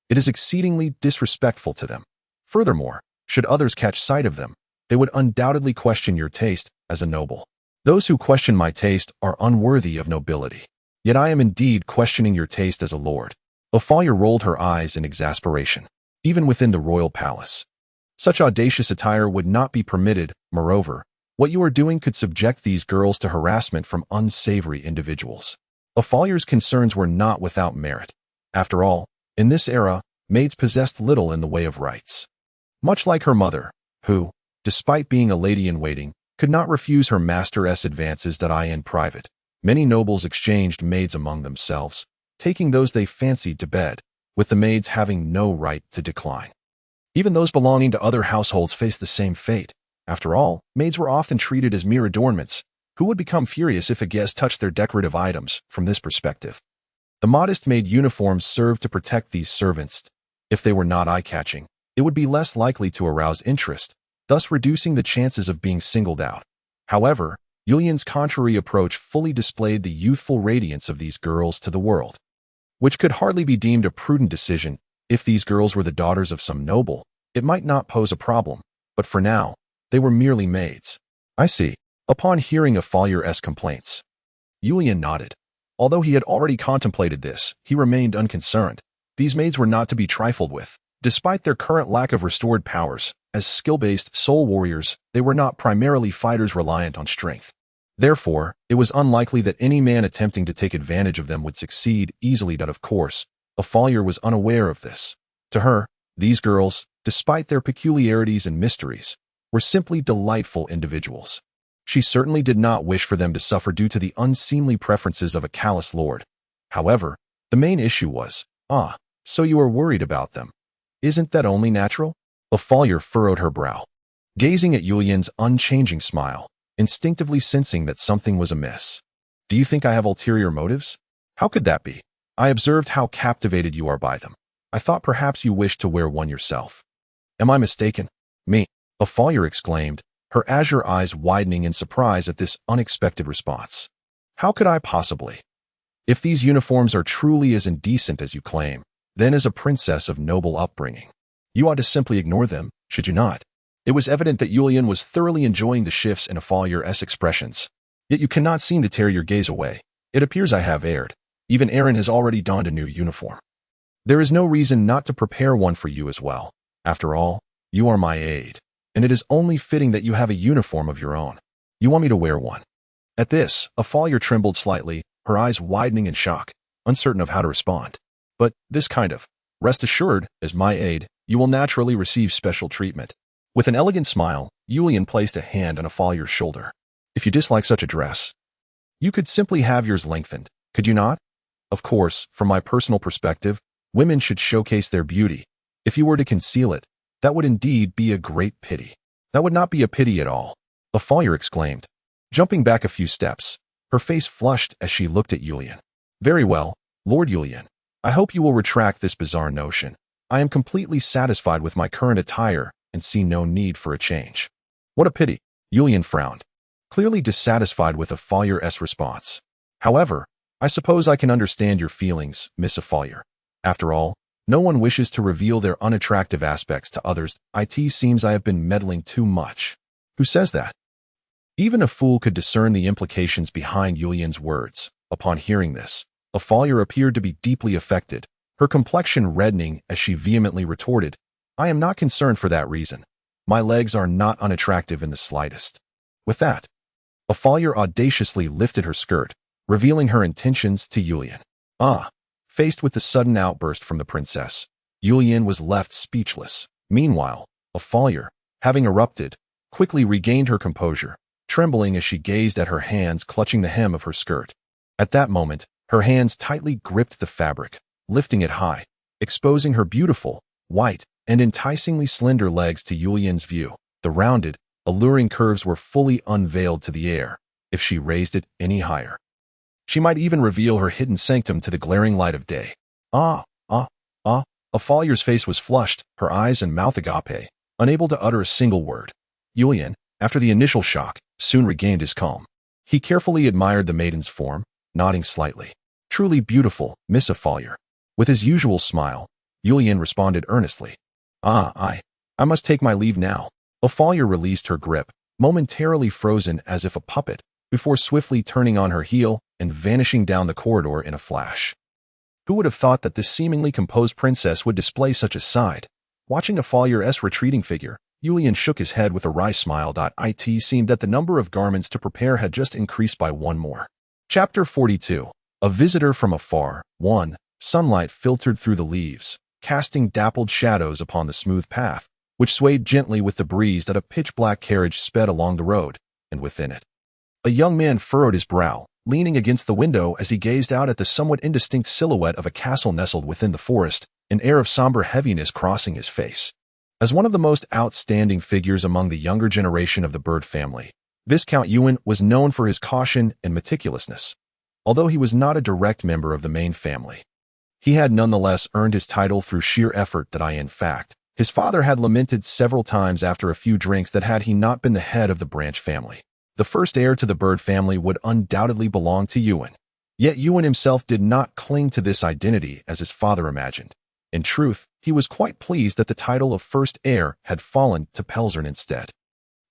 It is exceedingly disrespectful to them. Furthermore, should others catch sight of them, they would undoubtedly question your taste as a noble. Those who question my taste are unworthy of nobility. Yet I am indeed questioning your taste as a lord." Ophalia rolled her eyes in exasperation. Even within the royal palace, such audacious attire would not be permitted. Moreover, what you are doing could subject these girls to harassment from unsavory individuals. Ophalia's concerns were not without merit. After all, in this era, maids possessed little in the way of rights. Much like her mother, who, despite being a lady-in-waiting, could not refuse her master's advances in private, many nobles exchanged maids among themselves, taking those they fancied to bed, with the maids having no right to decline. Even those belonging to other households faced the same fate. After all, maids were often treated as mere adornments, who would become furious if a guest touched their decorative items. From this perspective, the modest maid uniforms served to protect these servants. If they were not eye-catching, it would be less likely to arouse interest, thus reducing the chances of being singled out. However, Julian's contrary approach fully displayed the youthful radiance of these girls to the world, which could hardly be deemed a prudent decision. If these girls were the daughters of some noble, it might not pose a problem, but for now, they were merely maids. "I see." Upon hearing Ophalia's complaints, Julian nodded. Although he had already contemplated this, he remained unconcerned. These maids were not to be trifled with. Despite their current lack of restored powers, as skill-based soul warriors, they were not primarily fighters reliant on strength. Therefore, it was unlikely that any man attempting to take advantage of them would succeed easily. But of course, Ophalia was unaware of this. To her, these girls, despite their peculiarities and mysteries, were simply delightful individuals. She certainly did not wish for them to suffer due to the unseemly preferences of a callous lord. However, the main issue was, so you are worried about them. Isn't that only natural? Ophalia furrowed her brow, gazing at Julian's unchanging smile, instinctively sensing that something was amiss. "Do you think I have ulterior motives? How could that be? I observed how captivated you are by them. I thought perhaps you wished to wear one yourself. Am I mistaken?" "Me?" Ophalia exclaimed, her azure eyes widening in surprise at this unexpected response. "How could I possibly? If these uniforms are truly as indecent as you claim, then as a princess of noble upbringing, you ought to simply ignore them, should you not?" It was evident that Julian was thoroughly enjoying the shifts in Ophalia's expressions. "Yet you cannot seem to tear your gaze away. It appears I have erred. Even Aaron has already donned a new uniform. There is no reason not to prepare one for you as well. After all, you are my aide, and it is only fitting that you have a uniform of your own. You want me to wear one?" At this, Ophalia trembled slightly, her eyes widening in shock, uncertain of how to respond. "But this kind of, rest assured, as my aide, you will naturally receive special treatment." With an elegant smile, Julian placed a hand on Ophalia's shoulder. "If you dislike such a dress, you could simply have yours lengthened, could you not? Of course, from my personal perspective, women should showcase their beauty. If you were to conceal it, that would indeed be a great pity." "That would not be a pity at all," Ophalia exclaimed, jumping back a few steps, her face flushed as she looked at Julian. "Very well, Lord Julian. I hope you will retract this bizarre notion. I am completely satisfied with my current attire and see no need for a change." "What a pity." Julian frowned, clearly dissatisfied with Ophalia's response. "However, I suppose I can understand your feelings, Miss Ophalia. After all, no one wishes to reveal their unattractive aspects to others. It seems I have been meddling too much." "Who says that?" Even a fool could discern the implications behind Julian's words. Upon hearing this, Ophalia appeared to be deeply affected, her complexion reddening as she vehemently retorted, "I am not concerned for that reason. My legs are not unattractive in the slightest. With that, Ophalia audaciously lifted her skirt, revealing her intentions to Julian. Faced with the sudden outburst from the princess, Julian was left speechless. Meanwhile, Ophalia, having erupted, quickly regained her composure, trembling as she gazed at her hands clutching the hem of her skirt. At that moment, her hands tightly gripped the fabric, lifting it high, exposing her beautiful, white, and enticingly slender legs to Julian's view. The rounded, alluring curves were fully unveiled to the air. If she raised it any higher, she might even reveal her hidden sanctum to the glaring light of day. Ophalia's face was flushed, her eyes and mouth agape, unable to utter a single word. Julian, after the initial shock, soon regained his calm. He carefully admired the maiden's form, nodding slightly. Truly beautiful, Miss Ophalia. With his usual smile, Julian responded earnestly. I must take my leave now. Ophalia released her grip, momentarily frozen as if a puppet, before swiftly turning on her heel and vanishing down the corridor in a flash. Who would have thought that this seemingly composed princess would display such a side? Watching Ophalia's retreating figure, Julian shook his head with a wry smile. It seemed that the number of garments to prepare had just increased by one more. Chapter 42. A Visitor from Afar. 1. Sunlight filtered through the leaves, casting dappled shadows upon the smooth path, which swayed gently with the breeze that a pitch-black carriage sped along the road, and within it, a young man furrowed his brow, leaning against the window as he gazed out at the somewhat indistinct silhouette of a castle nestled within the forest, an air of somber heaviness crossing his face. As one of the most outstanding figures among the younger generation of the Bird family, Viscount Ewan was known for his caution and meticulousness. Although he was not a direct member of the main family, he had nonetheless earned his title through sheer effort. In fact, his father had lamented several times after a few drinks that had he not been the head of the branch family, the first heir to the Bird family would undoubtedly belong to Ewan. Yet Ewan himself did not cling to this identity as his father imagined. In truth, he was quite pleased that the title of first heir had fallen to Pelzern instead.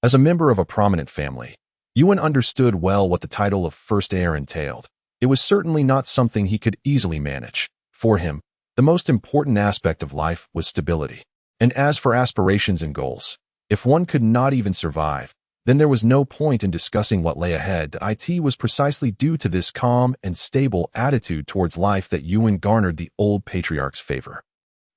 As a member of a prominent family, Ewan understood well what the title of first heir entailed. It was certainly not something he could easily manage. For him, the most important aspect of life was stability. And as for aspirations and goals, if one could not even survive, then there was no point in discussing what lay ahead. It was precisely due to this calm and stable attitude towards life that Ewan garnered the old patriarch's favor.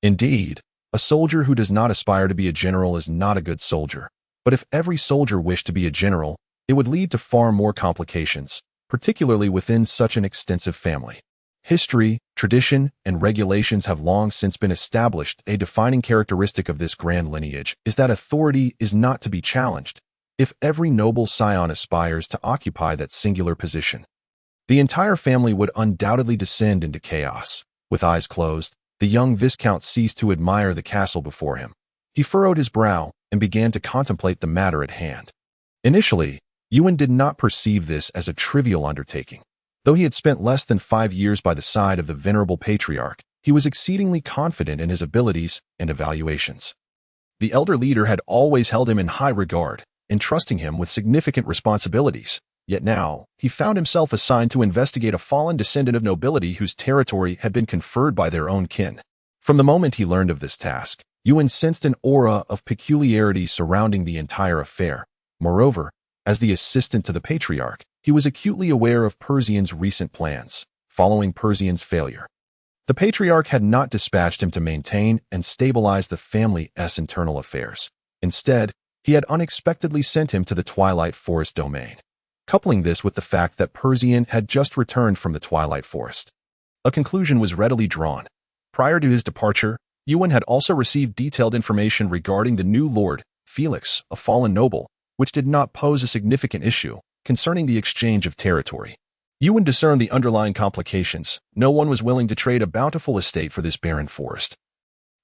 Indeed, a soldier who does not aspire to be a general is not a good soldier. But if every soldier wished to be a general, it would lead to far more complications, particularly within such an extensive family. History, tradition, and regulations have long since been established. A defining characteristic of this grand lineage is that authority is not to be challenged. If every noble scion aspires to occupy that singular position, the entire family would undoubtedly descend into chaos. With eyes closed, the young Viscount ceased to admire the castle before him. He furrowed his brow and began to contemplate the matter at hand. Initially, Ewan did not perceive this as a trivial undertaking. Though he had spent less than 5 years by the side of the venerable patriarch, he was exceedingly confident in his abilities and evaluations. The elder leader had always held him in high regard, entrusting him with significant responsibilities. Yet now, he found himself assigned to investigate a fallen descendant of nobility whose territory had been conferred by their own kin. From the moment he learned of this task, Ewan sensed an aura of peculiarity surrounding the entire affair. Moreover, as the assistant to the patriarch, he was acutely aware of Persian's recent plans, following Persian's failure. The patriarch had not dispatched him to maintain and stabilize the family's internal affairs. Instead, he had unexpectedly sent him to the Twilight Forest domain. Coupling this with the fact that Persian had just returned from the Twilight Forest, a conclusion was readily drawn. Prior to his departure, Ewan had also received detailed information regarding the new lord, Felix, a fallen noble, which did not pose a significant issue concerning the exchange of territory. Ewan discerned the underlying complications. No one was willing to trade a bountiful estate for this barren forest,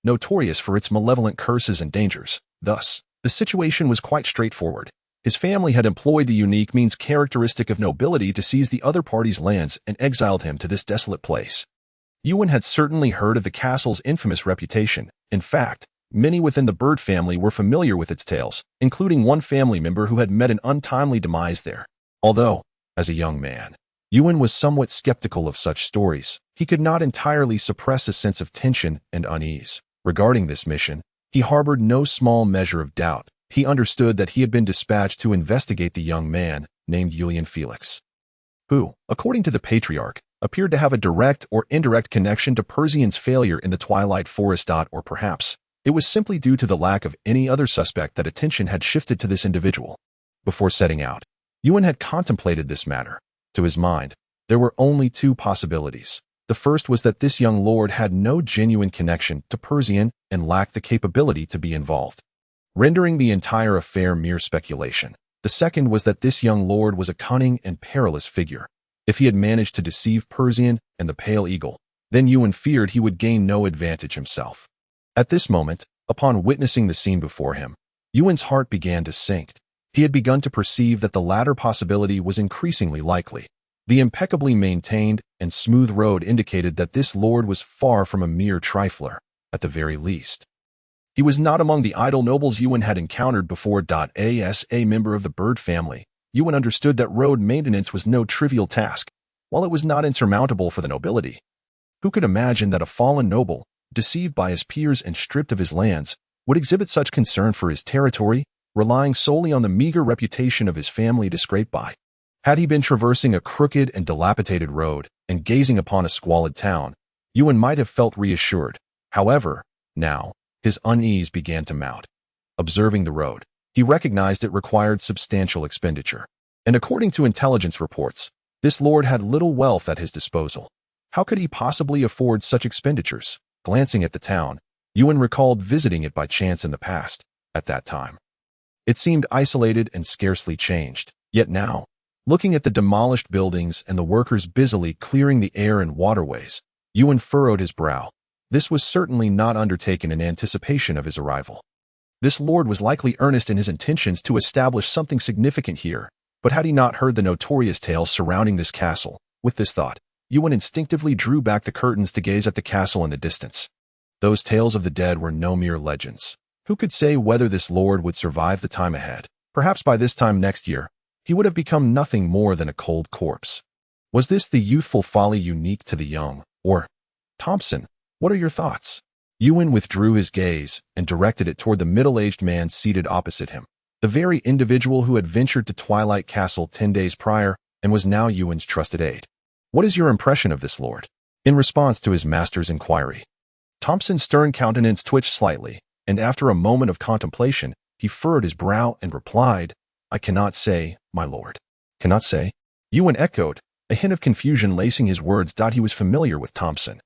notorious for its malevolent curses and dangers. Thus, the situation was quite straightforward. His family had employed the unique means characteristic of nobility to seize the other party's lands and exiled him to this desolate place. Ewan had certainly heard of the castle's infamous reputation. In fact, many within the Bird family were familiar with its tales, including one family member who had met an untimely demise there. Although, as a young man, Ewan was somewhat skeptical of such stories, he could not entirely suppress a sense of tension and unease. Regarding this mission, he harbored no small measure of doubt. he understood that he had been dispatched to investigate the young man named Julian Felix, who, according to the patriarch, appeared to have a direct or indirect connection to Persian's failure in the Twilight Forest. Or perhaps it was simply due to the lack of any other suspect that attention had shifted to this individual. Before setting out, Ewan had contemplated this matter. To his mind, there were only two possibilities. The first was that this young lord had no genuine connection to Persian and lacked the capability to be involved, rendering the entire affair mere speculation. The second was that this young lord was a cunning and perilous figure. If he had managed to deceive Persian and the Pale Eagle, then Ewan feared he would gain no advantage himself. At this moment, upon witnessing the scene before him, Ewan's heart began to sink. He had begun to perceive that the latter possibility was increasingly likely. The impeccably maintained and smooth road indicated that this lord was far from a mere trifler, at the very least. He was not among the idle nobles Ewan had encountered before. As a member of the bird family, Ewan understood that road maintenance was no trivial task, while it was not insurmountable for the nobility. Who could imagine that a fallen noble, deceived by his peers and stripped of his lands, would exhibit such concern for his territory, relying solely on the meager reputation of his family to scrape by? Had he been traversing a crooked and dilapidated road and gazing upon a squalid town, Ewan might have felt reassured. However, now, his unease began to mount. Observing the road, he recognized it required substantial expenditure. And according to intelligence reports, this lord had little wealth at his disposal. How could he possibly afford such expenditures? Glancing at the town, Ewan recalled visiting it by chance in the past. At that time, it seemed isolated and scarcely changed. Yet now, looking at the demolished buildings and the workers busily clearing the air and waterways, Ewan furrowed his brow. This was certainly not undertaken in anticipation of his arrival. This lord was likely earnest in his intentions to establish something significant here, but had he not heard the notorious tales surrounding this castle? With this thought, Ewan instinctively drew back the curtains to gaze at the castle in the distance. Those tales of the dead were no mere legends. Who could say whether this lord would survive the time ahead? Perhaps by this time next year, he would have become nothing more than a cold corpse. Was this the youthful folly unique to the young? Or, Thompson, what are your thoughts? Ewan withdrew his gaze and directed it toward the middle-aged man seated opposite him, the very individual who had ventured to Twilight Castle 10 days prior and was now Ewan's trusted aide. What is your impression of this lord? In response to his master's inquiry, Thompson's stern countenance twitched slightly, and after a moment of contemplation, he furrowed his brow and replied, I cannot say, my lord. Cannot say? Ewan echoed, a hint of confusion lacing his words. He was familiar with Thompson,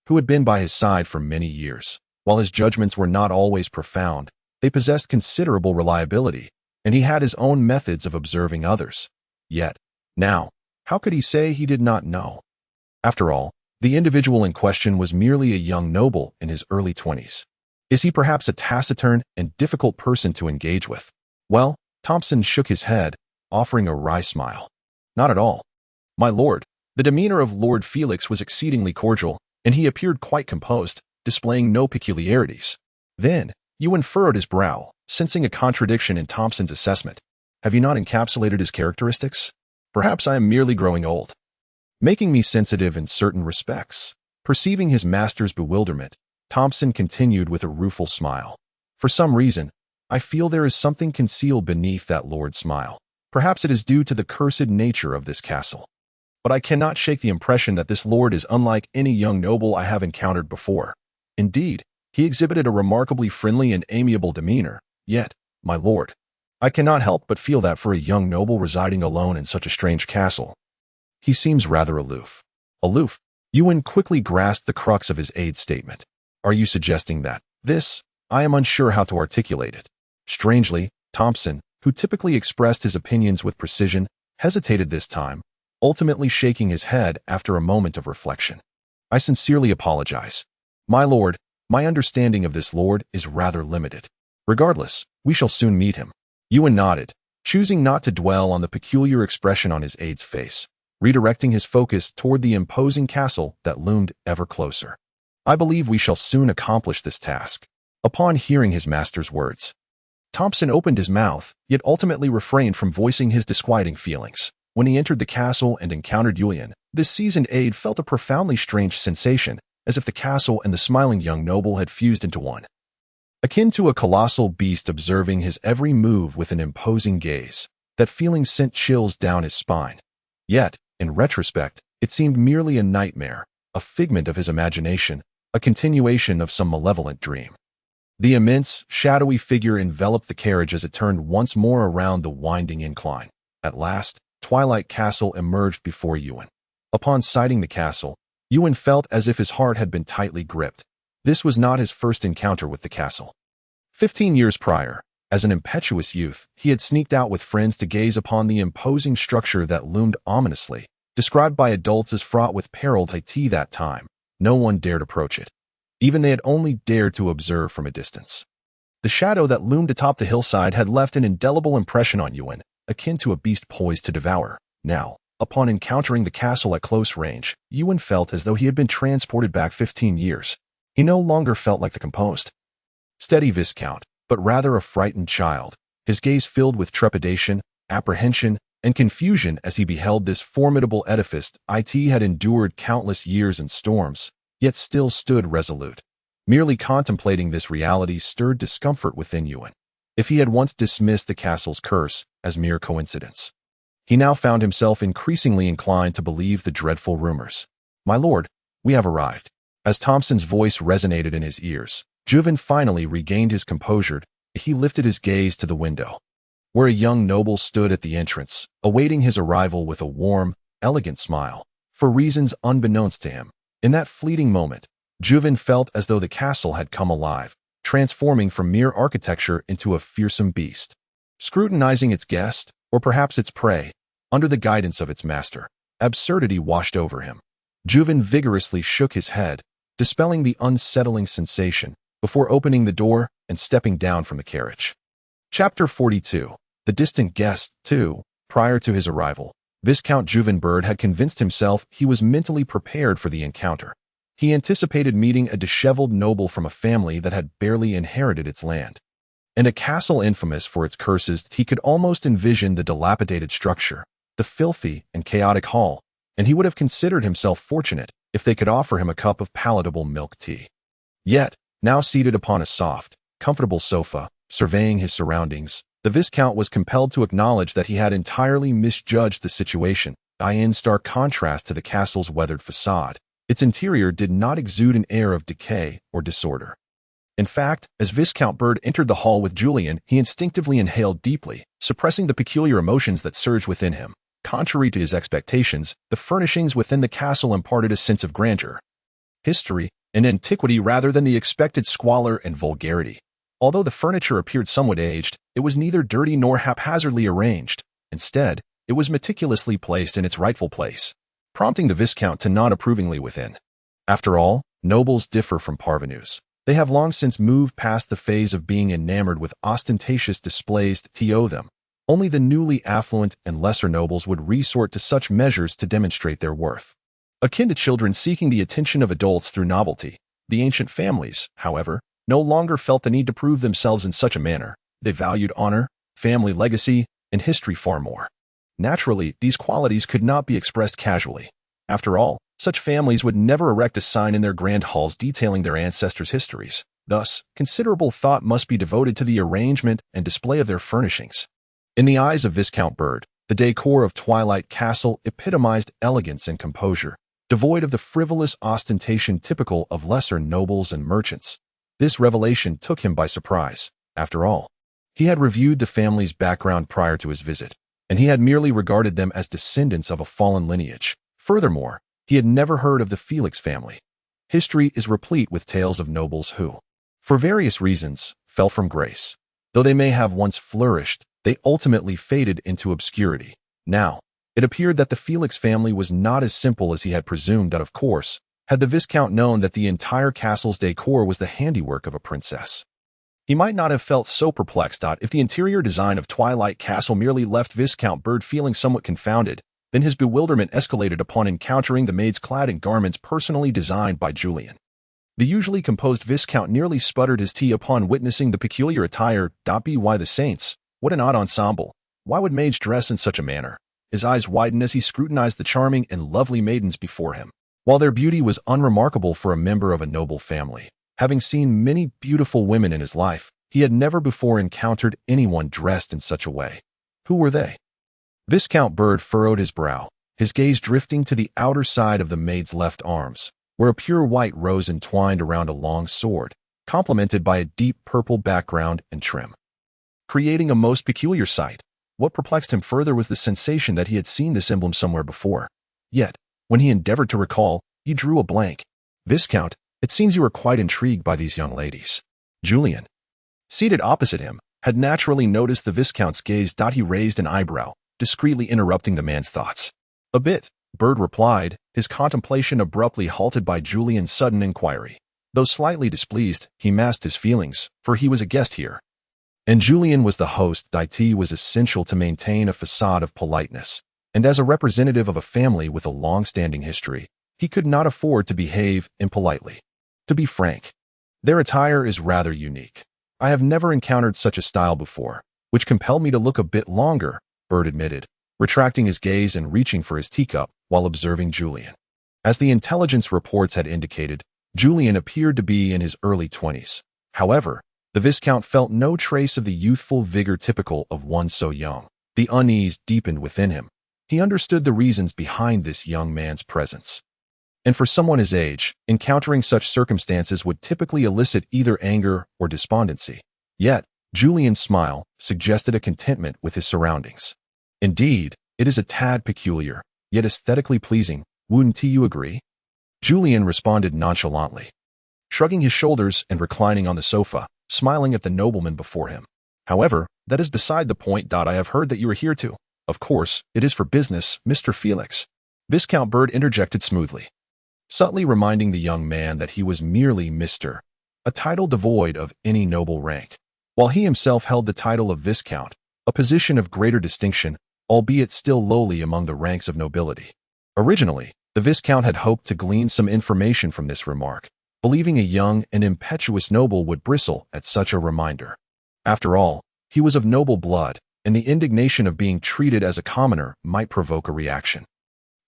who had been by his side for many years. While his judgments were not always profound, they possessed considerable reliability, and he had his own methods of observing others. Yet, now, how could he say he did not know? After all, the individual in question was merely a young noble in his early 20s. Is he perhaps a taciturn and difficult person to engage with? Well, Thompson shook his head, offering a wry smile. Not at all. My lord, the demeanor of Lord Felix was exceedingly cordial, and he appeared quite composed, displaying no peculiarities. Then, Ewan furrowed his brow, sensing a contradiction in Thompson's assessment. Have you not encapsulated his characteristics? Perhaps I am merely growing old, making me sensitive in certain respects. Perceiving his master's bewilderment, Thompson continued with a rueful smile. For some reason, I feel there is something concealed beneath that lord's smile. Perhaps it is due to the cursed nature of this castle. But I cannot shake the impression that this lord is unlike any young noble I have encountered before. Indeed, he exhibited a remarkably friendly and amiable demeanor. Yet, my lord, I cannot help but feel that for a young noble residing alone in such a strange castle, he seems rather aloof. Aloof? Ewan quickly grasped the crux of his aide's statement. Are you suggesting that this? I am unsure how to articulate it. Strangely, Thompson, who typically expressed his opinions with precision, hesitated this time, ultimately shaking his head after a moment of reflection. I sincerely apologize. My lord, my understanding of this lord is rather limited. Regardless, we shall soon meet him. Ewan nodded, choosing not to dwell on the peculiar expression on his aide's face, redirecting his focus toward the imposing castle that loomed ever closer. I believe we shall soon accomplish this task. Upon hearing his master's words, Thompson opened his mouth, yet ultimately refrained from voicing his disquieting feelings. When he entered the castle and encountered Julian, this seasoned aide felt a profoundly strange sensation, as if the castle and the smiling young noble had fused into one. akin to a colossal beast observing his every move with an imposing gaze. That feeling sent chills down his spine. Yet, in retrospect, it seemed merely a nightmare, a figment of his imagination, a continuation of some malevolent dream. The immense, shadowy figure enveloped the carriage as it turned once more around the winding incline. At last, Twilight Castle emerged before Ewan. Upon sighting the castle, Ewan felt as if his heart had been tightly gripped. This was not his first encounter with the castle. 15 years prior, as an impetuous youth, he had sneaked out with friends to gaze upon the imposing structure that loomed ominously, described by adults as fraught with peril. At that time, no one dared approach it. Even they had only dared to observe from a distance. The shadow that loomed atop the hillside had left an indelible impression on Ewan, akin to a beast poised to devour. Now, upon encountering the castle at close range, Ewan felt as though he had been transported back 15 years. He no longer felt like the composed, steady Viscount, but rather a frightened child, his gaze filled with trepidation, apprehension, and confusion as he beheld this formidable edifice. It had endured countless years and storms, yet still stood resolute. Merely contemplating this reality stirred discomfort within Ewan. If he had once dismissed the castle's curse as mere coincidence, he now found himself increasingly inclined to believe the dreadful rumors. "My lord, we have arrived." As Thompson's voice resonated in his ears, Juven finally regained his composure. He lifted his gaze to the window, where a young noble stood at the entrance, awaiting his arrival with a warm, elegant smile. For reasons unbeknownst to him, in that fleeting moment, Juven felt as though the castle had come alive, transforming from mere architecture into a fearsome beast. Scrutinizing its guest, or perhaps its prey, under the guidance of its master, absurdity washed over him. Juven vigorously shook his head, dispelling the unsettling sensation, before opening the door and stepping down from the carriage. Chapter 42. The distant guest, too. Prior to his arrival, Viscount Juvenbird had convinced himself he was mentally prepared for the encounter. He anticipated meeting a disheveled noble from a family that had barely inherited its land, and a castle infamous for its curses. He could almost envision the dilapidated structure, the filthy and chaotic hall, and he would have considered himself fortunate if they could offer him a cup of palatable milk tea. Yet, now seated upon a soft, comfortable sofa, surveying his surroundings, the Viscount was compelled to acknowledge that he had entirely misjudged the situation. In stark contrast to the castle's weathered facade, its interior did not exude an air of decay or disorder. In fact, as Viscount Bird entered the hall with Julian, he instinctively inhaled deeply, suppressing the peculiar emotions that surged within him. Contrary to his expectations, the furnishings within the castle imparted a sense of grandeur, history, and antiquity rather than the expected squalor and vulgarity. Although the furniture appeared somewhat aged, it was neither dirty nor haphazardly arranged. Instead, it was meticulously placed in its rightful place, prompting the Viscount to nod approvingly within. After all, nobles differ from parvenus. They have long since moved past the phase of being enamored with ostentatious displays to owe them. Only the newly affluent and lesser nobles would resort to such measures to demonstrate their worth. Akin to children seeking the attention of adults through novelty, the ancient families, however, no longer felt the need to prove themselves in such a manner. They valued honor, family legacy, and history far more. Naturally, these qualities could not be expressed casually. After all, such families would never erect a sign in their grand halls detailing their ancestors' histories. Thus, considerable thought must be devoted to the arrangement and display of their furnishings. In the eyes of Viscount Bird, the decor of Twilight Castle epitomized elegance and composure, devoid of the frivolous ostentation typical of lesser nobles and merchants. This revelation took him by surprise. After all, he had reviewed the family's background prior to his visit, and he had merely regarded them as descendants of a fallen lineage. Furthermore, he had never heard of the Felix family. History is replete with tales of nobles who, for various reasons, fell from grace. Though they may have once flourished, they ultimately faded into obscurity. Now, it appeared that the Felix family was not as simple as he had presumed. That, of course, had the Viscount known that the entire castle's decor was the handiwork of a princess, he might not have felt so perplexed. If the interior design of Twilight Castle merely left Viscount Bird feeling somewhat confounded, then his bewilderment escalated upon encountering the maids clad in garments personally designed by Julian. The usually composed Viscount nearly sputtered his tea upon witnessing the peculiar attire. By the saints, what an odd ensemble! Why would maids dress in such a manner? His eyes widened as he scrutinized the charming and lovely maidens before him. While their beauty was unremarkable for a member of a noble family, Having seen many beautiful women in his life, he had never before encountered anyone dressed in such a way. Who were they? Viscount Bird furrowed his brow, his gaze drifting to the outer side of the maid's left arms, where a pure white rose entwined around a long sword, complemented by a deep purple background and trim, creating a most peculiar sight. What perplexed him further was the sensation that he had seen this emblem somewhere before. Yet, when he endeavored to recall, he drew a blank. Viscount, it seems you are quite intrigued by these young ladies. Julian, seated opposite him, had naturally noticed the Viscount's gaze. He raised an eyebrow, discreetly interrupting the man's thoughts. A bit, Bird replied, his contemplation abruptly halted by Julian's sudden inquiry. Though slightly displeased, he masked his feelings, for he was a guest here, and Julian was the host. It was essential to maintain a facade of politeness, and as a representative of a family with a long-standing history, he could not afford to behave impolitely. To be frank, their attire is rather unique. I have never encountered such a style before, which compelled me to look a bit longer, Bird admitted, retracting his gaze and reaching for his teacup while observing Julian. As the intelligence reports had indicated, Julian appeared to be in his early 20s. However, the Viscount felt no trace of the youthful vigor typical of one so young. The unease deepened within him. He understood the reasons behind this young man's presence. And for someone his age, encountering such circumstances would typically elicit either anger or despondency. Yet, Julian's smile suggested a contentment with his surroundings. Indeed, it is a tad peculiar, yet aesthetically pleasing, wouldn't you agree? Julian responded nonchalantly, shrugging his shoulders and reclining on the sofa, smiling at the nobleman before him. However, that is beside the point. I have heard that you are here to. Of course, it is for business, Mr. Felix. Viscount Bird interjected smoothly, subtly reminding the young man that he was merely Mr., a title devoid of any noble rank, while he himself held the title of Viscount, a position of greater distinction, albeit still lowly among the ranks of nobility. Originally, the Viscount had hoped to glean some information from this remark, believing a young and impetuous noble would bristle at such a reminder. After all, he was of noble blood, and the indignation of being treated as a commoner might provoke a reaction.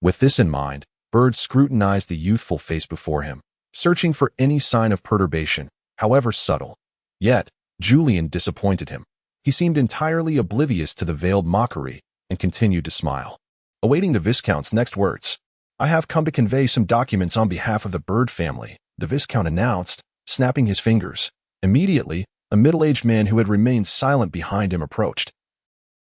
With this in mind, Bird scrutinized the youthful face before him, searching for any sign of perturbation, however subtle. Yet, Julian disappointed him. He seemed entirely oblivious to the veiled mockery and continued to smile, awaiting the Viscount's next words. I have come to convey some documents on behalf of the Bird family, the Viscount announced, snapping his fingers. Immediately, a middle-aged man who had remained silent behind him approached,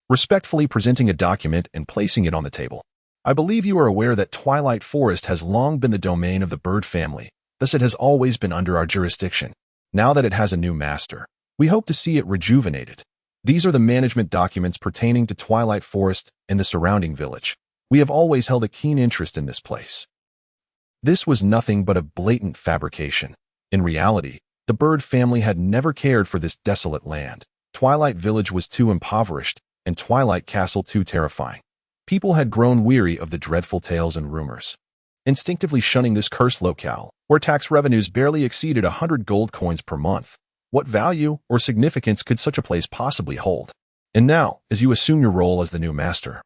respectfully presenting a document and placing it on the table. I believe you are aware that Twilight Forest has long been the domain of the Bird family, thus it has always been under our jurisdiction. Now that it has a new master, we hope to see it rejuvenated. These are the management documents pertaining to Twilight Forest and the surrounding village. We have always held a keen interest in this place. This was nothing but a blatant fabrication. In reality, the Bird family had never cared for this desolate land. Twilight Village was too impoverished, and Twilight Castle too terrifying. People had grown weary of the dreadful tales and rumors, instinctively shunning this cursed locale, where tax revenues barely exceeded 100 gold coins per month. What value or significance could such a place possibly hold? And now, as you assume your role as the new master,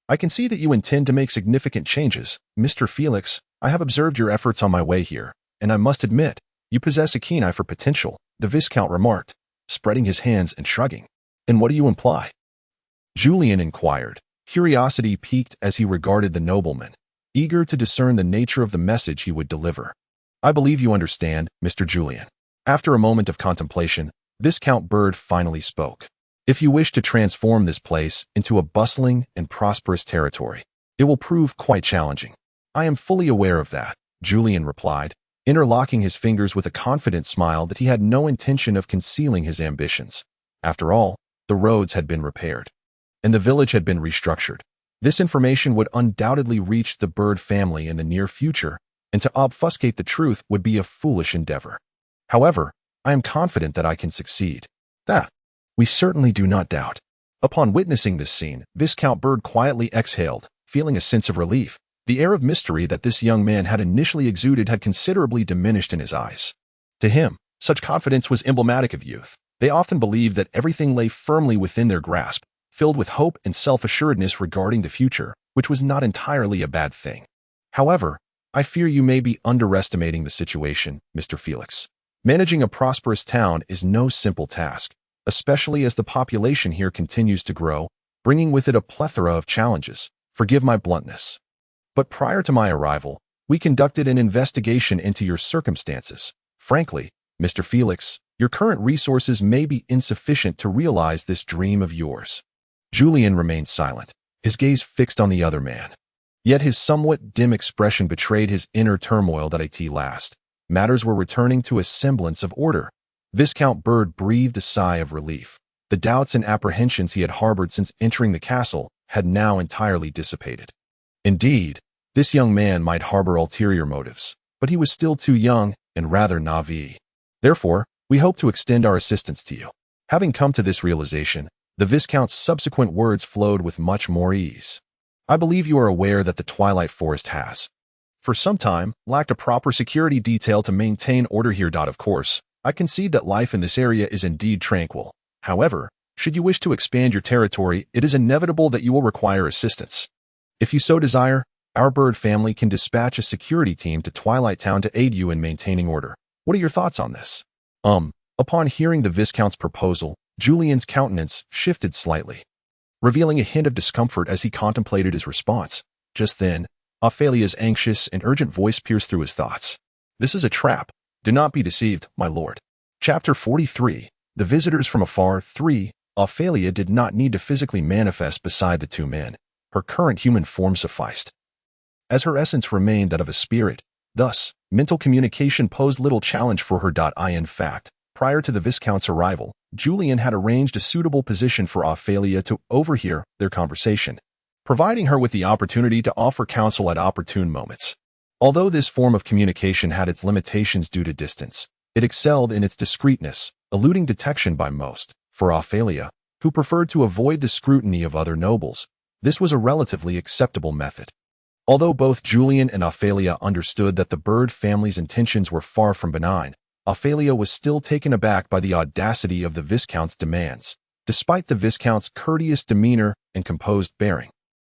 I can see that you intend to make significant changes. Mr. Felix, I have observed your efforts on my way here, and I must admit, you possess a keen eye for potential, the Viscount remarked, spreading his hands and shrugging. And what do you imply? Julian inquired, curiosity piqued as he regarded the nobleman, eager to discern the nature of the message he would deliver. I believe you understand, Mr. Julian. After a moment of contemplation, Viscount Bird finally spoke. If you wish to transform this place into a bustling and prosperous territory, it will prove quite challenging. I am fully aware of that, Julian replied, interlocking his fingers with a confident smile that he had no intention of concealing his ambitions. After all, the roads had been repaired, and the village had been restructured. This information would undoubtedly reach the Bird family in the near future, and to obfuscate the truth would be a foolish endeavor. However, I am confident that I can succeed. That we certainly do not doubt. Upon witnessing this scene, Viscount Bird quietly exhaled, feeling a sense of relief. The air of mystery that this young man had initially exuded had considerably diminished in his eyes. To him, such confidence was emblematic of youth. They often believed that everything lay firmly within their grasp, filled with hope and self-assuredness regarding the future, which was not entirely a bad thing. However, I fear you may be underestimating the situation, Mr. Felix. Managing a prosperous town is no simple task, especially as the population here continues to grow, bringing with it a plethora of challenges. Forgive my bluntness. But prior to my arrival, we conducted an investigation into your circumstances. Frankly, Mr. Felix, your current resources may be insufficient to realize this dream of yours. Julian remained silent, his gaze fixed on the other man. Yet his somewhat dim expression betrayed his inner turmoil that at last matters were returning to a semblance of order. Viscount Bird breathed a sigh of relief. The doubts and apprehensions he had harbored since entering the castle had now entirely dissipated. Indeed, this young man might harbor ulterior motives, but he was still too young and rather naive. Therefore, we hope to extend our assistance to you. Having come to this realization, the Viscount's subsequent words flowed with much more ease. I believe you are aware that the Twilight Forest has, for some time, lacked a proper security detail to maintain order here. Of course, I concede that life in this area is indeed tranquil. However, should you wish to expand your territory, it is inevitable that you will require assistance. If you so desire, our bird family can dispatch a security team to Twilight Town to aid you in maintaining order. What are your thoughts on this? Upon hearing the Viscount's proposal, Julian's countenance shifted slightly, revealing a hint of discomfort as he contemplated his response. Just then, Ophalia's anxious and urgent voice pierced through his thoughts. This is a trap. Do not be deceived, my lord. Chapter 43. The Visitors from Afar. 3. Ophalia did not need to physically manifest beside the two men. Her current human form sufficed, as her essence remained that of a spirit. Thus, mental communication posed little challenge for her. In fact, prior to the Viscount's arrival, Julian had arranged a suitable position for Ophalia to overhear their conversation, providing her with the opportunity to offer counsel at opportune moments. Although this form of communication had its limitations due to distance, it excelled in its discreetness, eluding detection by most. For Ophalia, who preferred to avoid the scrutiny of other nobles, this was a relatively acceptable method. Although both Julian and Ophalia understood that the bird family's intentions were far from benign, Ophalia was still taken aback by the audacity of the Viscount's demands, despite the Viscount's courteous demeanor and composed bearing,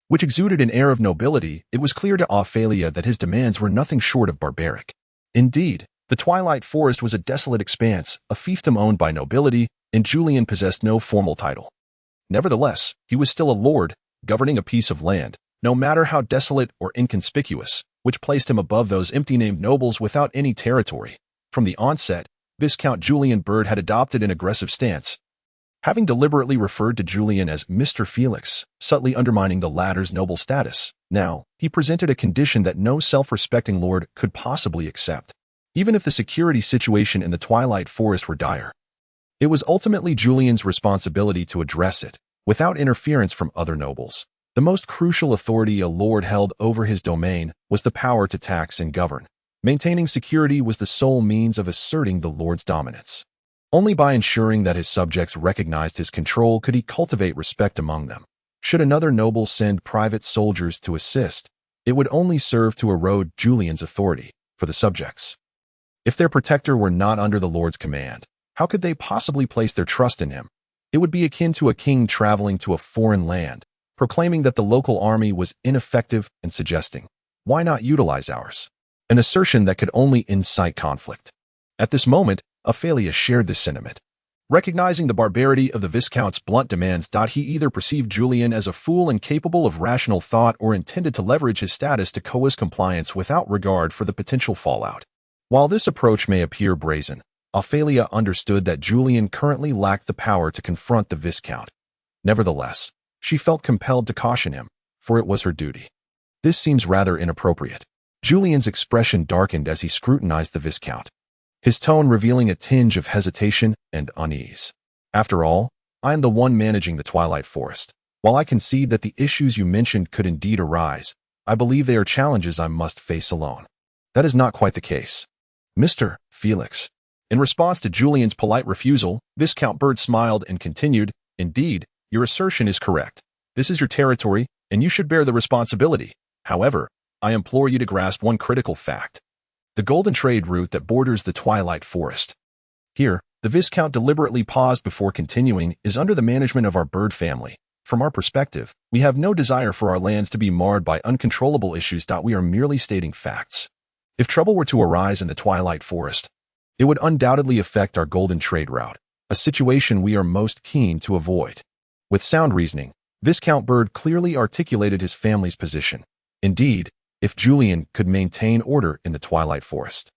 which exuded an air of nobility. It was clear to Ophalia that his demands were nothing short of barbaric. Indeed, the Twilight Forest was a desolate expanse, a fiefdom owned by nobility, and Julian possessed no formal title. Nevertheless, he was still a lord, governing a piece of land, no matter how desolate or inconspicuous, which placed him above those empty-named nobles without any territory. From the onset, Viscount Julian Bird had adopted an aggressive stance, having deliberately referred to Julian as Mr. Felix, subtly undermining the latter's noble status. Now, he presented a condition that no self-respecting lord could possibly accept, even if the security situation in the Twilight Forest were dire. It was ultimately Julian's responsibility to address it, without interference from other nobles. The most crucial authority a lord held over his domain was the power to tax and govern. Maintaining security was the sole means of asserting the lord's dominance. Only by ensuring that his subjects recognized his control could he cultivate respect among them. Should another noble send private soldiers to assist, it would only serve to erode Julian's authority for the subjects. If their protector were not under the lord's command, how could they possibly place their trust in him? It would be akin to a king traveling to a foreign land, proclaiming that the local army was ineffective and suggesting, "Why not utilize ours?" An assertion that could only incite conflict. At this moment, Ophalia shared this sentiment. Recognizing the barbarity of the Viscount's blunt demands, he either perceived Julian as a fool incapable of rational thought or intended to leverage his status to coerce compliance without regard for the potential fallout. While this approach may appear brazen, Ophalia understood that Julian currently lacked the power to confront the Viscount. Nevertheless, she felt compelled to caution him, for it was her duty. This seems rather inappropriate. Julian's expression darkened as he scrutinized the Viscount, his tone revealing a tinge of hesitation and unease. After all, I am the one managing the Twilight Forest. While I concede that the issues you mentioned could indeed arise, I believe they are challenges I must face alone. That is not quite the case, Mr. Felix. In response to Julian's polite refusal, Viscount Bird smiled and continued, "Indeed, your assertion is correct. This is your territory, and you should bear the responsibility. However, I implore you to grasp one critical fact: the golden trade route that borders the Twilight Forest." Here, the Viscount deliberately paused before continuing, "is under the management of our bird family. From our perspective, we have no desire for our lands to be marred by uncontrollable issues. We are merely stating facts. If trouble were to arise in the Twilight Forest, It would undoubtedly affect our golden trade route, a situation we are most keen to avoid. With sound reasoning, Viscount Bird clearly articulated his family's position. Indeed, if Julian could maintain order in the Twilight Forest,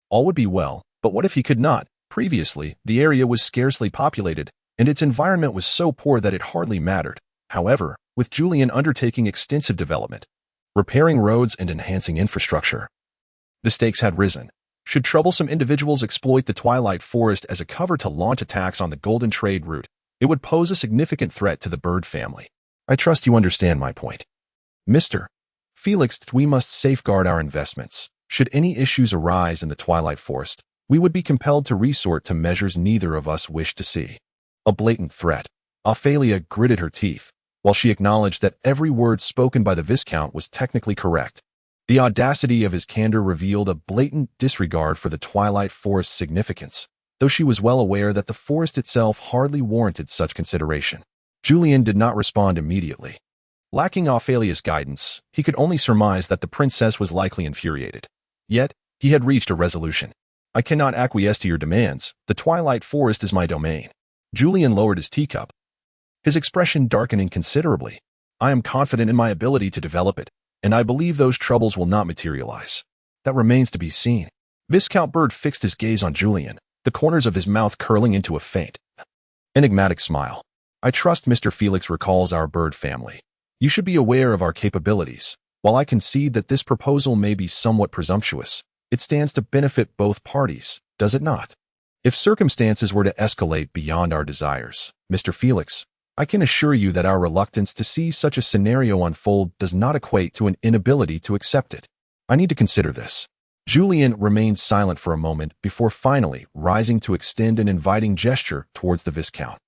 all would be well, but what if he could not? Previously, the area was scarcely populated, and its environment was so poor that it hardly mattered. However, with Julian undertaking extensive development, repairing roads and enhancing infrastructure, the stakes had risen. Should troublesome individuals exploit the Twilight Forest as a cover to launch attacks on the Golden Trade route, it would pose a significant threat to the Bird family. I trust you understand my point. Mr. Felix, we must safeguard our investments. Should any issues arise in the Twilight Forest, we would be compelled to resort to measures neither of us wish to see. A blatant threat. Ophalia gritted her teeth, while she acknowledged that every word spoken by the Viscount was technically correct. The audacity of his candor revealed a blatant disregard for the Twilight Forest's significance, though she was well aware that the forest itself hardly warranted such consideration. Julian did not respond immediately. Lacking Ophalia's guidance, he could only surmise that the princess was likely infuriated. Yet, he had reached a resolution. I cannot acquiesce to your demands. The Twilight Forest is my domain. Julian lowered his teacup, his expression darkening considerably. I am confident in my ability to develop it, and I believe those troubles will not materialize. That remains to be seen. Viscount Bird fixed his gaze on Julian, the corners of his mouth curling into a faint, enigmatic smile. I trust Mr. Felix recalls our Bird family. You should be aware of our capabilities. While I concede that this proposal may be somewhat presumptuous, it stands to benefit both parties, does it not? If circumstances were to escalate beyond our desires, Mr. Felix, I can assure you that our reluctance to see such a scenario unfold does not equate to an inability to accept it. I need to consider this. Julian remained silent for a moment before finally rising to extend an inviting gesture towards the Viscount.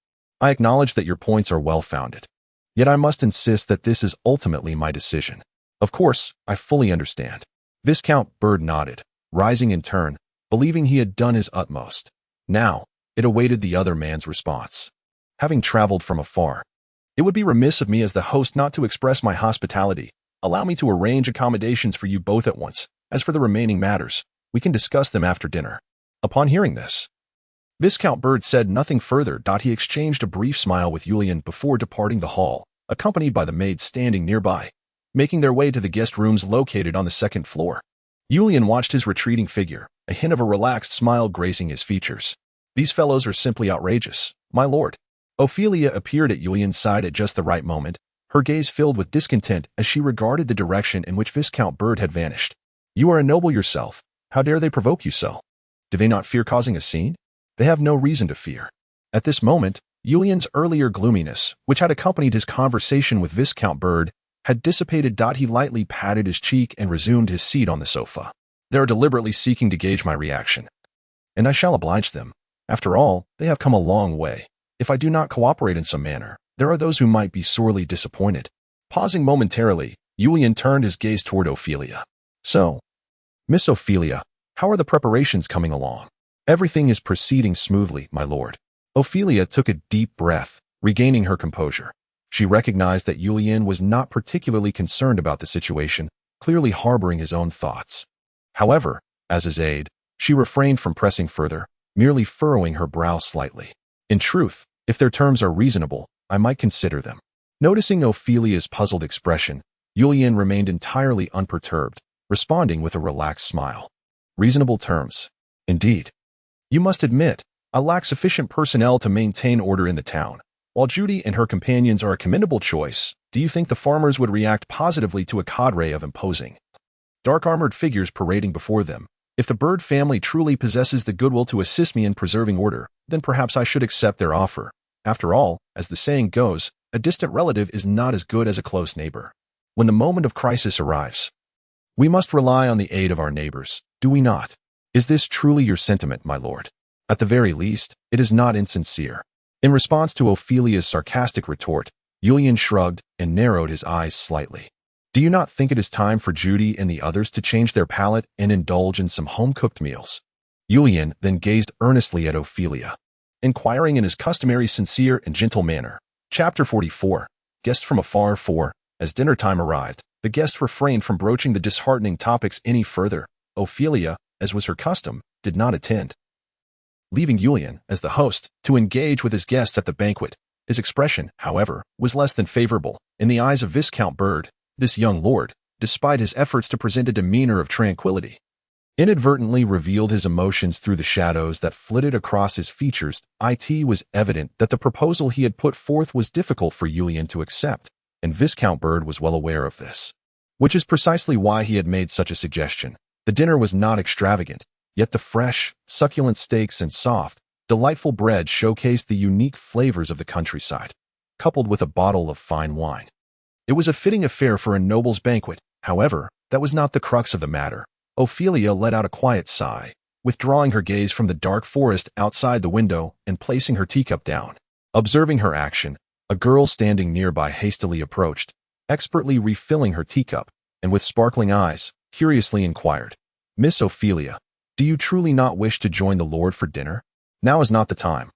I acknowledge that your points are well-founded. Yet I must insist that this is ultimately my decision. Of course, I fully understand. Viscount Bird nodded, rising in turn, believing he had done his utmost. Now, it awaited the other man's response. Having traveled from afar, it would be remiss of me as the host not to express my hospitality. Allow me to arrange accommodations for you both at once. As for the remaining matters, we can discuss them after dinner. Upon hearing this, Viscount Bird said nothing further. He exchanged a brief smile with Julian before departing the hall, accompanied by the maids standing nearby, making their way to the guest rooms located on the second floor. Julian watched his retreating figure, a hint of a relaxed smile gracing his features. These fellows are simply outrageous, my lord. Ophalia appeared at Julian's side at just the right moment, her gaze filled with discontent as she regarded the direction in which Viscount Bird had vanished. You are a noble yourself. How dare they provoke you so? Do they not fear causing a scene? They have no reason to fear. At this moment, Julian's earlier gloominess, which had accompanied his conversation with Viscount Bird, had dissipated. He lightly patted his cheek and resumed his seat on the sofa. They are deliberately seeking to gauge my reaction, and I shall oblige them. After all, they have come a long way. If I do not cooperate in some manner, there are those who might be sorely disappointed. Pausing momentarily, Julian turned his gaze toward Ophalia. So, Miss Ophalia, how are the preparations coming along? Everything is proceeding smoothly, my lord. Ophalia took a deep breath, regaining her composure. She recognized that Julian was not particularly concerned about the situation, clearly harboring his own thoughts. However, as his aide, she refrained from pressing further, merely furrowing her brow slightly. In truth, if their terms are reasonable, I might consider them. Noticing Ophalia's puzzled expression, Julian remained entirely unperturbed, responding with a relaxed smile. Reasonable terms. Indeed. You must admit, I lack sufficient personnel to maintain order in the town. While Judy and her companions are a commendable choice, do you think the farmers would react positively to a cadre of imposing, dark-armored figures parading before them? If the Bird family truly possesses the goodwill to assist me in preserving order, then perhaps I should accept their offer. After all, as the saying goes, a distant relative is not as good as a close neighbor. When the moment of crisis arrives, we must rely on the aid of our neighbors, do we not? Is this truly your sentiment, my lord? At the very least, it is not insincere. In response to Ophalia's sarcastic retort, Julian shrugged and narrowed his eyes slightly. Do you not think it is time for Judy and the others to change their palate and indulge in some home-cooked meals? Julian then gazed earnestly at Ophalia, inquiring in his customary sincere and gentle manner. Chapter 44. Guest from afar. 4. As dinner time arrived, the guest refrained from broaching the disheartening topics any further. Ophalia, as was her custom, did not attend. leaving Julian, as the host, to engage with his guests at the banquet. His expression, however, was less than favorable. In the eyes of Viscount Bird, this young lord, despite his efforts to present a demeanor of tranquility, inadvertently revealed his emotions through the shadows that flitted across his features. It was evident that the proposal he had put forth was difficult for Julian to accept, and Viscount Bird was well aware of this. Which is precisely why he had made such a suggestion. The dinner was not extravagant, yet the fresh, succulent steaks and soft, delightful bread showcased the unique flavors of the countryside, coupled with a bottle of fine wine. It was a fitting affair for a noble's banquet. However, that was not the crux of the matter. Ophalia let out a quiet sigh, withdrawing her gaze from the dark forest outside the window and placing her teacup down. Observing her action, a girl standing nearby hastily approached, expertly refilling her teacup, and with sparkling eyes, curiously inquired, "Miss Ophalia, do you truly not wish to join the lord for dinner? Now is not the time."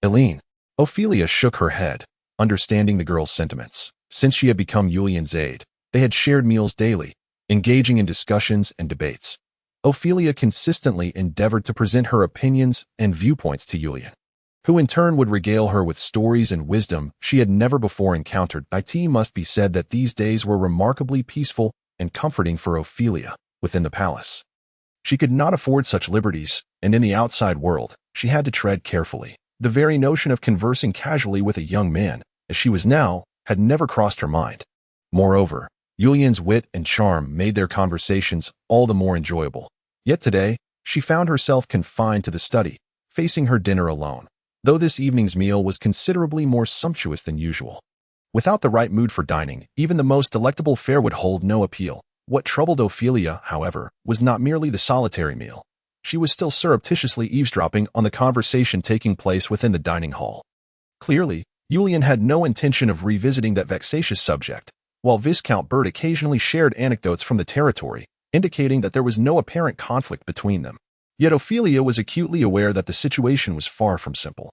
Eileen. Ophalia shook her head, understanding the girl's sentiments. Since she had become Julian's aide, they had shared meals daily, engaging in discussions and debates. Ophalia consistently endeavored to present her opinions and viewpoints to Julian, who in turn would regale her with stories and wisdom she had never before encountered. It must be said that these days were remarkably peaceful and comforting for Ophalia within the palace. She could not afford such liberties, and in the outside world, she had to tread carefully. The very notion of conversing casually with a young man, as she was now, had never crossed her mind. Moreover, Julian's wit and charm made their conversations all the more enjoyable. Yet today, she found herself confined to the study, facing her dinner alone, though this evening's meal was considerably more sumptuous than usual. Without the right mood for dining, even the most delectable fare would hold no appeal. What troubled Ophalia, however, was not merely the solitary meal. She was still surreptitiously eavesdropping on the conversation taking place within the dining hall. Clearly, Julian had no intention of revisiting that vexatious subject, while Viscount Bird occasionally shared anecdotes from the territory, indicating that there was no apparent conflict between them. Yet Ophalia was acutely aware that the situation was far from simple.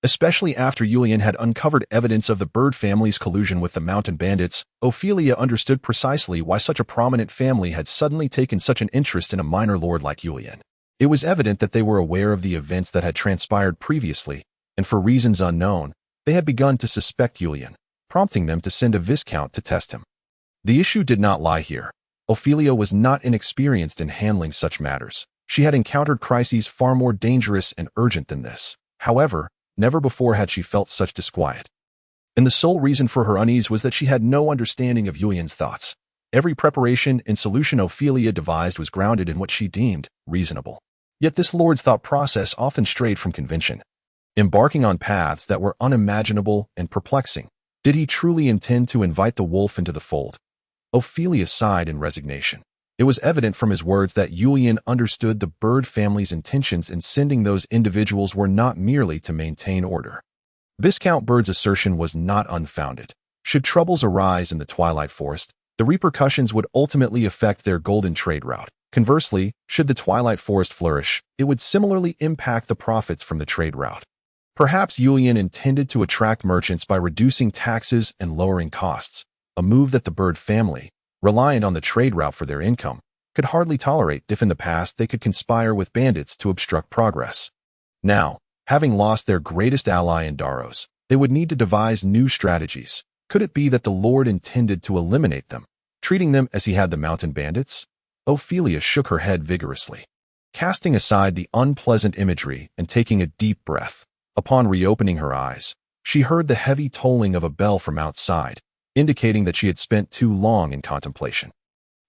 Especially after Julian had uncovered evidence of the Bird family's collusion with the mountain bandits, Ophalia understood precisely why such a prominent family had suddenly taken such an interest in a minor lord like Julian. It was evident that they were aware of the events that had transpired previously, and for reasons unknown, they had begun to suspect Julian, prompting them to send a viscount to test him. The issue did not lie here. Ophalia was not inexperienced in handling such matters. She had encountered crises far more dangerous and urgent than this. However, never before had she felt such disquiet. And the sole reason for her unease was that she had no understanding of Julian's thoughts. Every preparation and solution Ophalia devised was grounded in what she deemed reasonable. Yet this lord's thought process often strayed from convention, embarking on paths that were unimaginable and perplexing. Did he truly intend to invite the wolf into the fold? Ophalia sighed in resignation. It was evident from his words that Julian understood the Bird family's intentions in sending those individuals were not merely to maintain order. Viscount Bird's assertion was not unfounded. Should troubles arise in the Twilight Forest, the repercussions would ultimately affect their golden trade route. Conversely, should the Twilight Forest flourish, it would similarly impact the profits from the trade route. Perhaps Julian intended to attract merchants by reducing taxes and lowering costs, a move that the Bird family, reliant on the trade route for their income, could hardly tolerate if in the past they could conspire with bandits to obstruct progress. Now, having lost their greatest ally in Daros, they would need to devise new strategies. Could it be that the Lord intended to eliminate them, treating them as he had the mountain bandits? Ophalia shook her head vigorously, casting aside the unpleasant imagery and taking a deep breath. Upon reopening her eyes, she heard the heavy tolling of a bell from outside, indicating that she had spent too long in contemplation.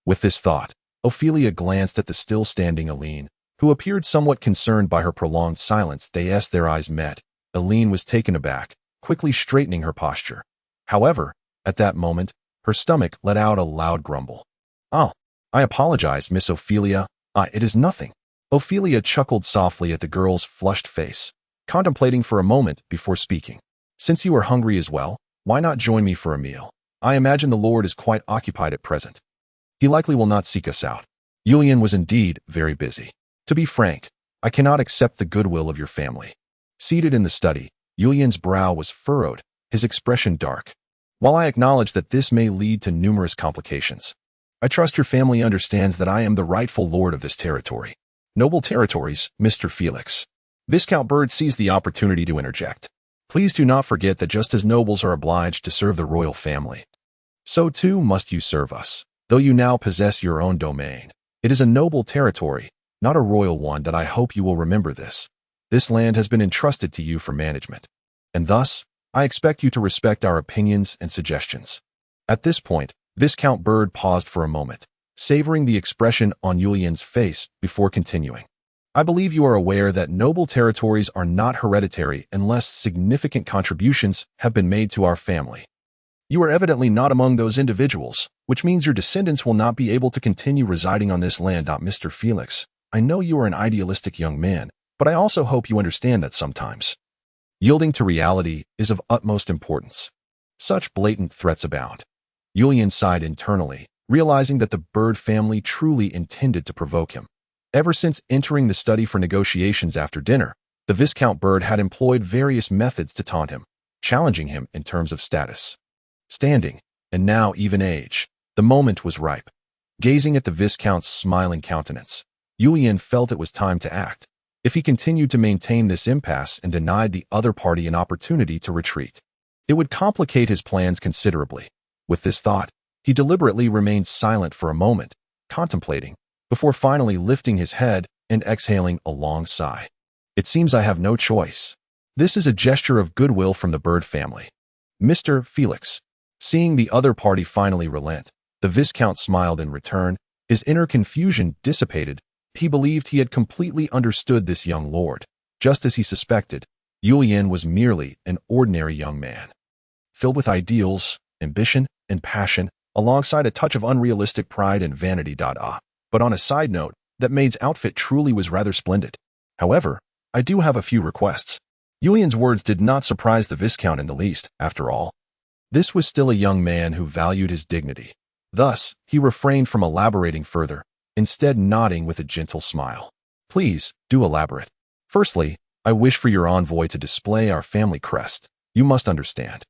With this thought, Ophalia glanced at the still-standing Eileen, who appeared somewhat concerned by her prolonged silence. Their eyes met. Eileen was taken aback, quickly straightening her posture. However, at that moment, her stomach let out a loud grumble. "Oh, I apologize, Miss Ophalia. It is nothing." Ophalia chuckled softly at the girl's flushed face, contemplating for a moment before speaking. "Since you are hungry as well, why not join me for a meal? I imagine the Lord is quite occupied at present. He likely will not seek us out." Julian was indeed very busy. "To be frank, I cannot accept the goodwill of your family." Seated in the study, Julian's brow was furrowed, his expression dark. "While I acknowledge that this may lead to numerous complications, I trust your family understands that I am the rightful lord of this territory." "Noble territories, Mr. Felix." Viscount Bird seized the opportunity to interject. Please do not forget that just as nobles are obliged to serve the royal family, so too must you serve us. Though you now possess your own domain, it is a noble territory, not a royal one, that I hope you will remember this. This land has been entrusted to you for management, and thus, I expect you to respect our opinions and suggestions. At this point, Viscount Bird paused for a moment, savoring the expression on Julian's face before continuing. I believe you are aware that noble territories are not hereditary unless significant contributions have been made to our family. You are evidently not among those individuals, which means your descendants will not be able to continue residing on this land. Mr. Felix, I know you are an idealistic young man, but I also hope you understand that sometimes yielding to reality is of utmost importance. Such blatant threats abound. Julian sighed internally, realizing that the Bird family truly intended to provoke him. Ever since entering the study for negotiations after dinner, the Viscount Bird had employed various methods to taunt him, challenging him in terms of status, standing, and now even age. The moment was ripe. Gazing at the Viscount's smiling countenance, Julian felt it was time to act. If he continued to maintain this impasse and denied the other party an opportunity to retreat, it would complicate his plans considerably. With this thought, he deliberately remained silent for a moment, contemplating, before finally lifting his head and exhaling a long sigh. It seems I have no choice. This is a gesture of goodwill from the Bird family. Mr. Felix. Seeing the other party finally relent, the Viscount smiled in return. His inner confusion dissipated. He believed he had completely understood this young lord. Just as he suspected, Julian was merely an ordinary young man, filled with ideals, ambition, and passion, alongside a touch of unrealistic pride and vanity. But on a side note, that maid's outfit truly was rather splendid. However, I do have a few requests. Julian's words did not surprise the Viscount in the least, after all. This was still a young man who valued his dignity. Thus, he refrained from elaborating further, instead nodding with a gentle smile. Please, do elaborate. Firstly, I wish for your envoy to display our family crest. You must understand.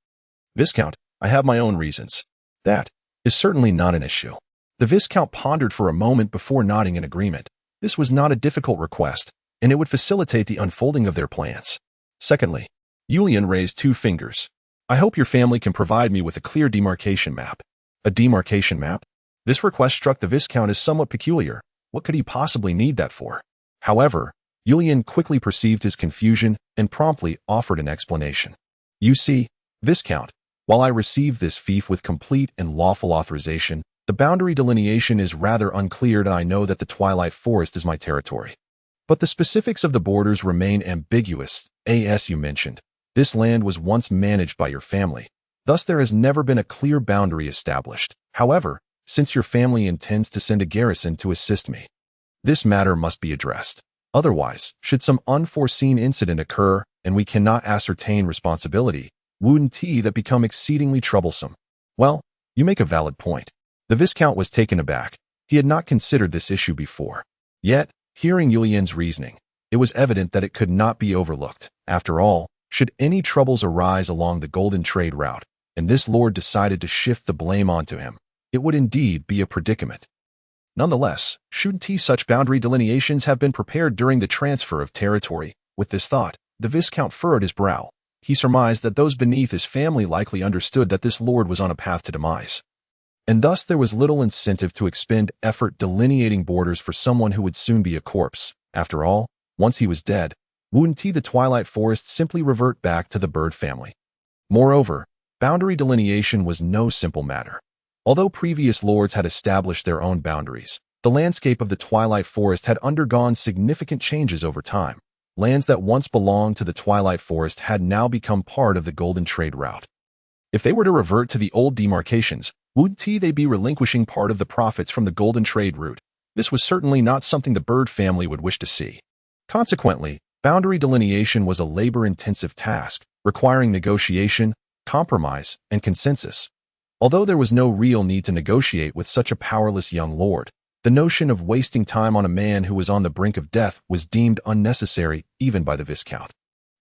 Viscount, I have my own reasons. That is certainly not an issue. The Viscount pondered for a moment before nodding in agreement. This was not a difficult request, and it would facilitate the unfolding of their plans. Secondly, Julian raised 2 fingers. I hope your family can provide me with a clear demarcation map. A demarcation map? This request struck the Viscount as somewhat peculiar. What could he possibly need that for? However, Julian quickly perceived his confusion and promptly offered an explanation. You see, Viscount, while I received this fief with complete and lawful authorization, the boundary delineation is rather unclear, and I know that the Twilight Forest is my territory. But the specifics of the borders remain ambiguous. As you mentioned, this land was once managed by your family. Thus there has never been a clear boundary established. However, since your family intends to send a garrison to assist me, this matter must be addressed. Otherwise, should some unforeseen incident occur and we cannot ascertain responsibility, wouldn't that become exceedingly troublesome? Well, you make a valid point. The Viscount was taken aback. He had not considered this issue before. Yet, hearing Julian's reasoning, it was evident that it could not be overlooked. After all, should any troubles arise along the golden trade route, and this lord decided to shift the blame onto him, it would indeed be a predicament. Nonetheless, shouldn't such boundary delineations have been prepared during the transfer of territory? With this thought, the Viscount furrowed his brow. He surmised that those beneath his family likely understood that this lord was on a path to demise, and thus there was little incentive to expend effort delineating borders for someone who would soon be a corpse. After all, once he was dead, wouldn't the Twilight Forest simply revert back to the Bird family? Moreover, boundary delineation was no simple matter. Although previous lords had established their own boundaries, the landscape of the Twilight Forest had undergone significant changes over time. Lands that once belonged to the Twilight Forest had now become part of the Golden Trade Route. If they were to revert to the old demarcations, would they be relinquishing part of the profits from the Golden Trade Route? This was certainly not something the Bird family would wish to see. Consequently, boundary delineation was a labor-intensive task, requiring negotiation, compromise, and consensus. Although there was no real need to negotiate with such a powerless young lord, the notion of wasting time on a man who was on the brink of death was deemed unnecessary even by the Viscount.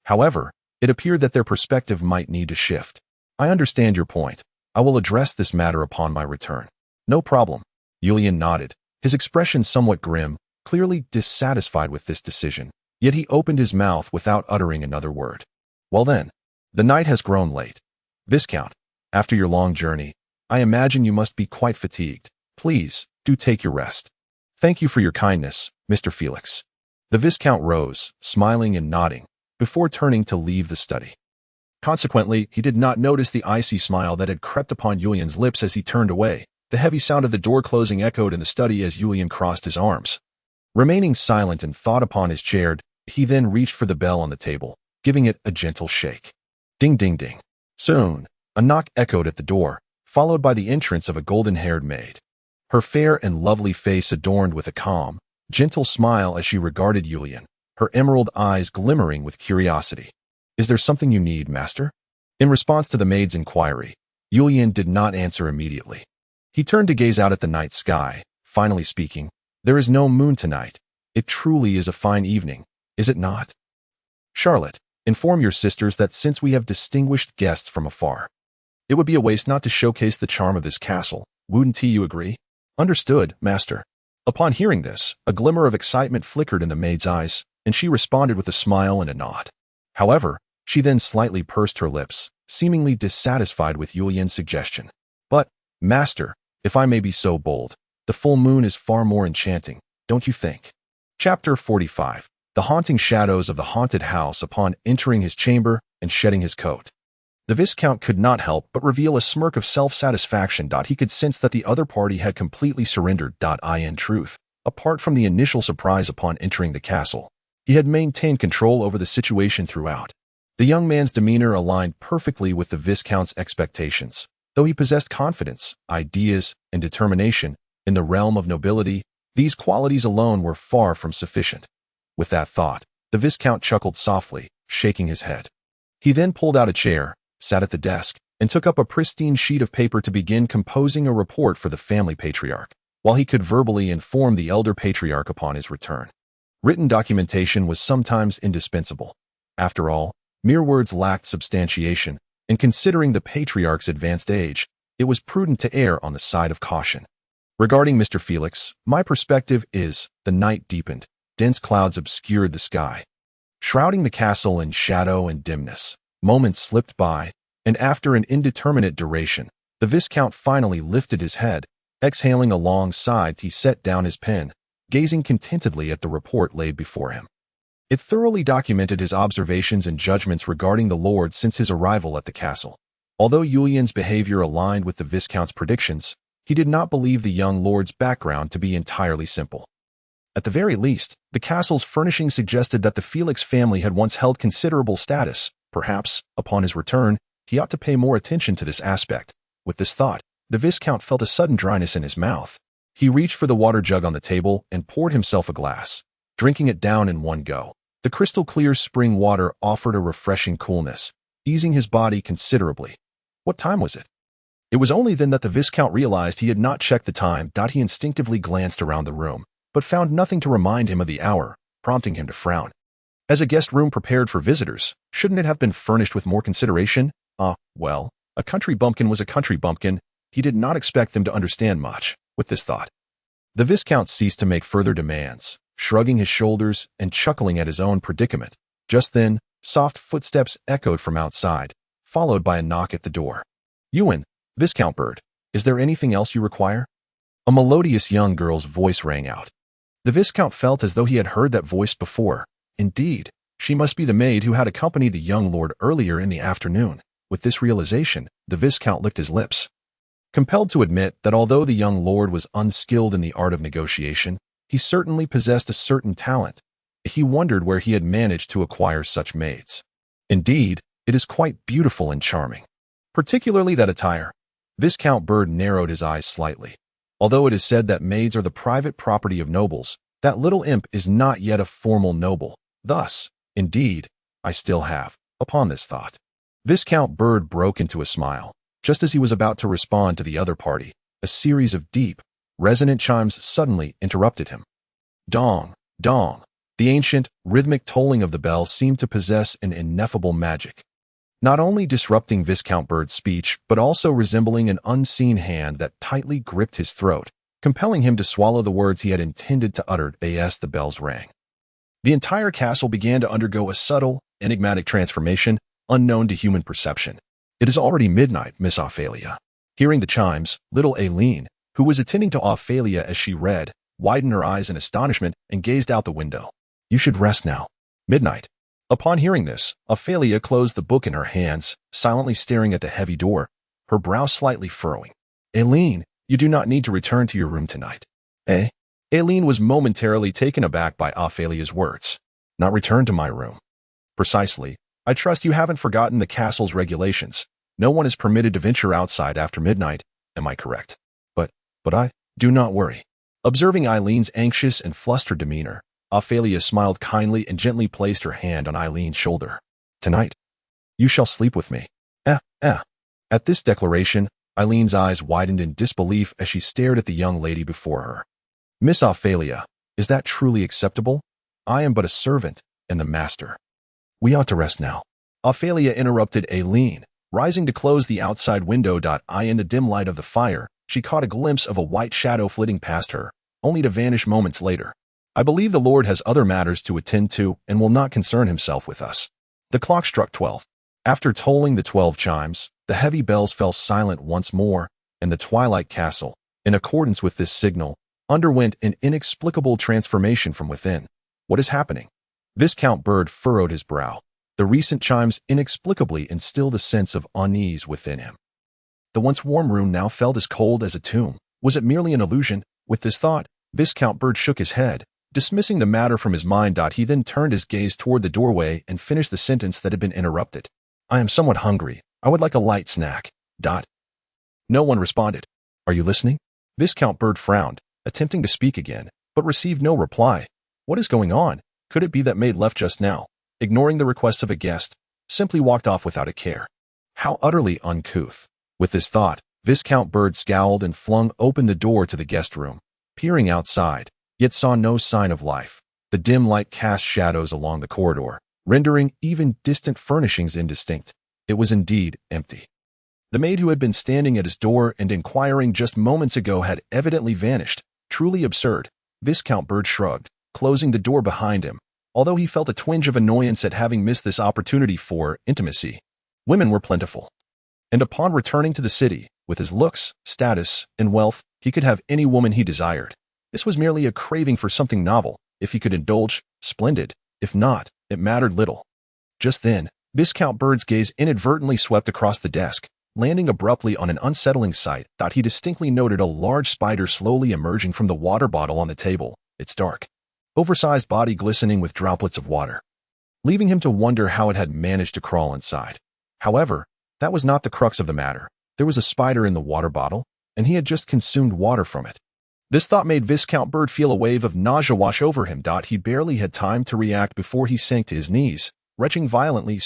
However, it appeared that their perspective might need to shift. I understand your point. I will address this matter upon my return. No problem. Julian nodded, his expression somewhat grim, clearly dissatisfied with this decision. Yet he opened his mouth without uttering another word. Well then, the night has grown late. Viscount, after your long journey, I imagine you must be quite fatigued. Please, do take your rest. Thank you for your kindness, Mr. Felix. The Viscount rose, smiling and nodding, before turning to leave the study. Consequently, he did not notice the icy smile that had crept upon Julian's lips as he turned away. The heavy sound of the door closing echoed in the study as Julian crossed his arms. Remaining silent and thought upon his chair, he then reached for the bell on the table, giving it a gentle shake. Ding ding ding. Soon, a knock echoed at the door, followed by the entrance of a golden-haired maid. Her fair and lovely face adorned with a calm, gentle smile as she regarded Julian, her emerald eyes glimmering with curiosity. Is there something you need, master? In response to the maid's inquiry, Julian did not answer immediately. He turned to gaze out at the night sky, finally speaking, There is no moon tonight. It truly is a fine evening, is it not? Charlotte, inform your sisters that since we have distinguished guests from afar, it would be a waste not to showcase the charm of this castle. Wouldn't you agree? Understood, master. Upon hearing this, a glimmer of excitement flickered in the maid's eyes, and she responded with a smile and a nod. However, she then slightly pursed her lips, seemingly dissatisfied with Julian's suggestion. But, master, if I may be so bold, the full moon is far more enchanting, don't you think? Chapter 45. The haunting shadows of the haunted house upon entering his chamber and shedding his coat. The Viscount could not help but reveal a smirk of self-satisfaction. He could sense that the other party had completely surrendered. In truth, apart from the initial surprise upon entering the castle, he had maintained control over the situation throughout. The young man's demeanor aligned perfectly with the Viscount's expectations. Though he possessed confidence, ideas, and determination in the realm of nobility, these qualities alone were far from sufficient. With that thought, the Viscount chuckled softly, shaking his head. He then pulled out a chair, sat at the desk, and took up a pristine sheet of paper to begin composing a report for the family patriarch, while he could verbally inform the elder patriarch upon his return. Written documentation was sometimes indispensable. After all, mere words lacked substantiation, and considering the patriarch's advanced age, it was prudent to err on the side of caution. Regarding Mr. Felix, my perspective is, the night deepened, dense clouds obscured the sky, shrouding the castle in shadow and dimness. Moments slipped by, and after an indeterminate duration, the Viscount finally lifted his head. Exhaling a long sigh, he set down his pen, gazing contentedly at the report laid before him. It thoroughly documented his observations and judgments regarding the lord since his arrival at the castle. Although Julian's behavior aligned with the Viscount's predictions, he did not believe the young lord's background to be entirely simple. At the very least, the castle's furnishings suggested that the Felix family had once held considerable status. Perhaps, upon his return, he ought to pay more attention to this aspect. With this thought, the Viscount felt a sudden dryness in his mouth. He reached for the water jug on the table and poured himself a glass, drinking it down in one go. The crystal-clear spring water offered a refreshing coolness, easing his body considerably. What time was it? It was only then that the Viscount realized he had not checked the time. He instinctively glanced around the room, but found nothing to remind him of the hour, prompting him to frown. As a guest room prepared for visitors, shouldn't it have been furnished with more consideration? Well, a country bumpkin was a country bumpkin. He did not expect them to understand much. With this thought, the Viscount ceased to make further demands, shrugging his shoulders and chuckling at his own predicament. Just then, soft footsteps echoed from outside, followed by a knock at the door. Ewan, Viscount Bird, is there anything else you require? A melodious young girl's voice rang out. The Viscount felt as though he had heard that voice before. Indeed, she must be the maid who had accompanied the young lord earlier in the afternoon. With this realization, the Viscount licked his lips, compelled to admit that although the young lord was unskilled in the art of negotiation, he certainly possessed a certain talent. He wondered where he had managed to acquire such maids. Indeed, it is quite beautiful and charming. Particularly that attire. Viscount Bird narrowed his eyes slightly. Although it is said that maids are the private property of nobles, that little imp is not yet a formal noble. Thus, indeed, I still have, upon this thought. Viscount Bird broke into a smile. Just as he was about to respond to the other party, a series of deep, resonant chimes suddenly interrupted him. Dong, dong. The ancient, rhythmic tolling of the bell seemed to possess an ineffable magic, not only disrupting Viscount Bird's speech, but also resembling an unseen hand that tightly gripped his throat, compelling him to swallow the words he had intended to utter as the bells rang. The entire castle began to undergo a subtle, enigmatic transformation unknown to human perception. It is already midnight, Miss Ophalia. Hearing the chimes, little Aileen, who was attending to Ophalia as she read, widened her eyes in astonishment and gazed out the window. You should rest now. Midnight. Upon hearing this, Ophalia closed the book in her hands, silently staring at the heavy door, her brow slightly furrowing. Aileen, you do not need to return to your room tonight. Eh? Aileen was momentarily taken aback by Ophalia's words. Not return to my room. Precisely. I trust you haven't forgotten the castle's regulations. No one is permitted to venture outside after midnight. Am I correct? But I... Do not worry. Observing Aileen's anxious and flustered demeanor, Ophalia smiled kindly and gently placed her hand on Aileen's shoulder. Tonight, you shall sleep with me. At this declaration, Aileen's eyes widened in disbelief as she stared at the young lady before her. Miss Ophalia, is that truly acceptable? I am but a servant and the master. We ought to rest now. Ophalia interrupted Aileen, rising to close the outside window. In the dim light of the fire, she caught a glimpse of a white shadow flitting past her, only to vanish moments later. I believe the Lord has other matters to attend to and will not concern himself with us. The clock struck 12. After tolling the 12 chimes, the heavy bells fell silent once more, and the Twilight Castle, in accordance with this signal, underwent an inexplicable transformation from within. What is happening? Viscount Bird furrowed his brow. The recent chimes inexplicably instilled a sense of unease within him. The once warm room now felt as cold as a tomb. Was it merely an illusion? With this thought, Viscount Bird shook his head, dismissing the matter from his mind. He then turned his gaze toward the doorway and finished the sentence that had been interrupted. I am somewhat hungry. I would like a light snack. No one responded. Are you listening? Viscount Bird frowned, attempting to speak again, but received no reply. What is going on? Could it be that maid left just now, ignoring the request of a guest, simply walked off without a care? How utterly uncouth. With this thought, Viscount Bird scowled and flung open the door to the guest room, peering outside, yet saw no sign of life. The dim light cast shadows along the corridor, rendering even distant furnishings indistinct. It was indeed empty. The maid who had been standing at his door and inquiring just moments ago had evidently vanished. Truly absurd. Viscount Bird shrugged, closing the door behind him, although he felt a twinge of annoyance at having missed this opportunity for intimacy. Women were plentiful. And upon returning to the city, with his looks, status, and wealth, he could have any woman he desired. This was merely a craving for something novel. If he could indulge, splendid. If not, it mattered little. Just then, Viscount Bird's gaze inadvertently swept across the desk, landing abruptly on an unsettling sight. He distinctly noted a large spider slowly emerging from the water bottle on the table, its dark, oversized body glistening with droplets of water, leaving him to wonder how it had managed to crawl inside. However, that was not the crux of the matter. There was a spider in the water bottle, and he had just consumed water from it. This thought made Viscount Bird feel a wave of nausea wash over him. He barely had time to react before he sank to his knees, retching violently.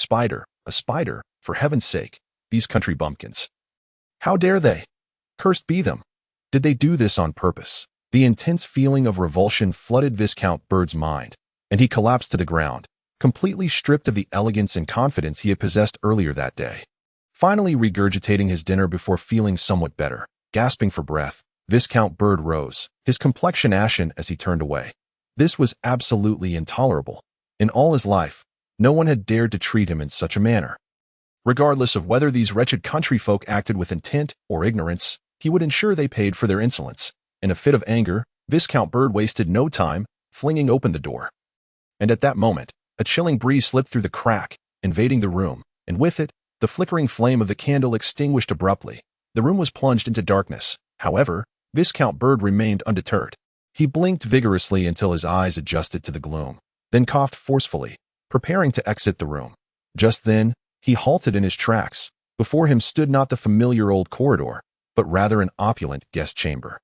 A spider, for heaven's sake, these country bumpkins. How dare they? Cursed be them. Did they do this on purpose? The intense feeling of revulsion flooded Viscount Bird's mind, and he collapsed to the ground, completely stripped of the elegance and confidence he had possessed earlier that day. Finally regurgitating his dinner before feeling somewhat better, gasping for breath, Viscount Bird rose, his complexion ashen as he turned away. This was absolutely intolerable. In all his life, no one had dared to treat him in such a manner. Regardless of whether these wretched country folk acted with intent or ignorance, he would ensure they paid for their insolence. In a fit of anger, Viscount Bird wasted no time, flinging open the door. And at that moment, a chilling breeze slipped through the crack, invading the room, and with it, the flickering flame of the candle extinguished abruptly. The room was plunged into darkness. However, Viscount Bird remained undeterred. He blinked vigorously until his eyes adjusted to the gloom, then coughed forcefully, preparing to exit the room. Just then, he halted in his tracks. Before him stood not the familiar old corridor, but rather an opulent guest chamber.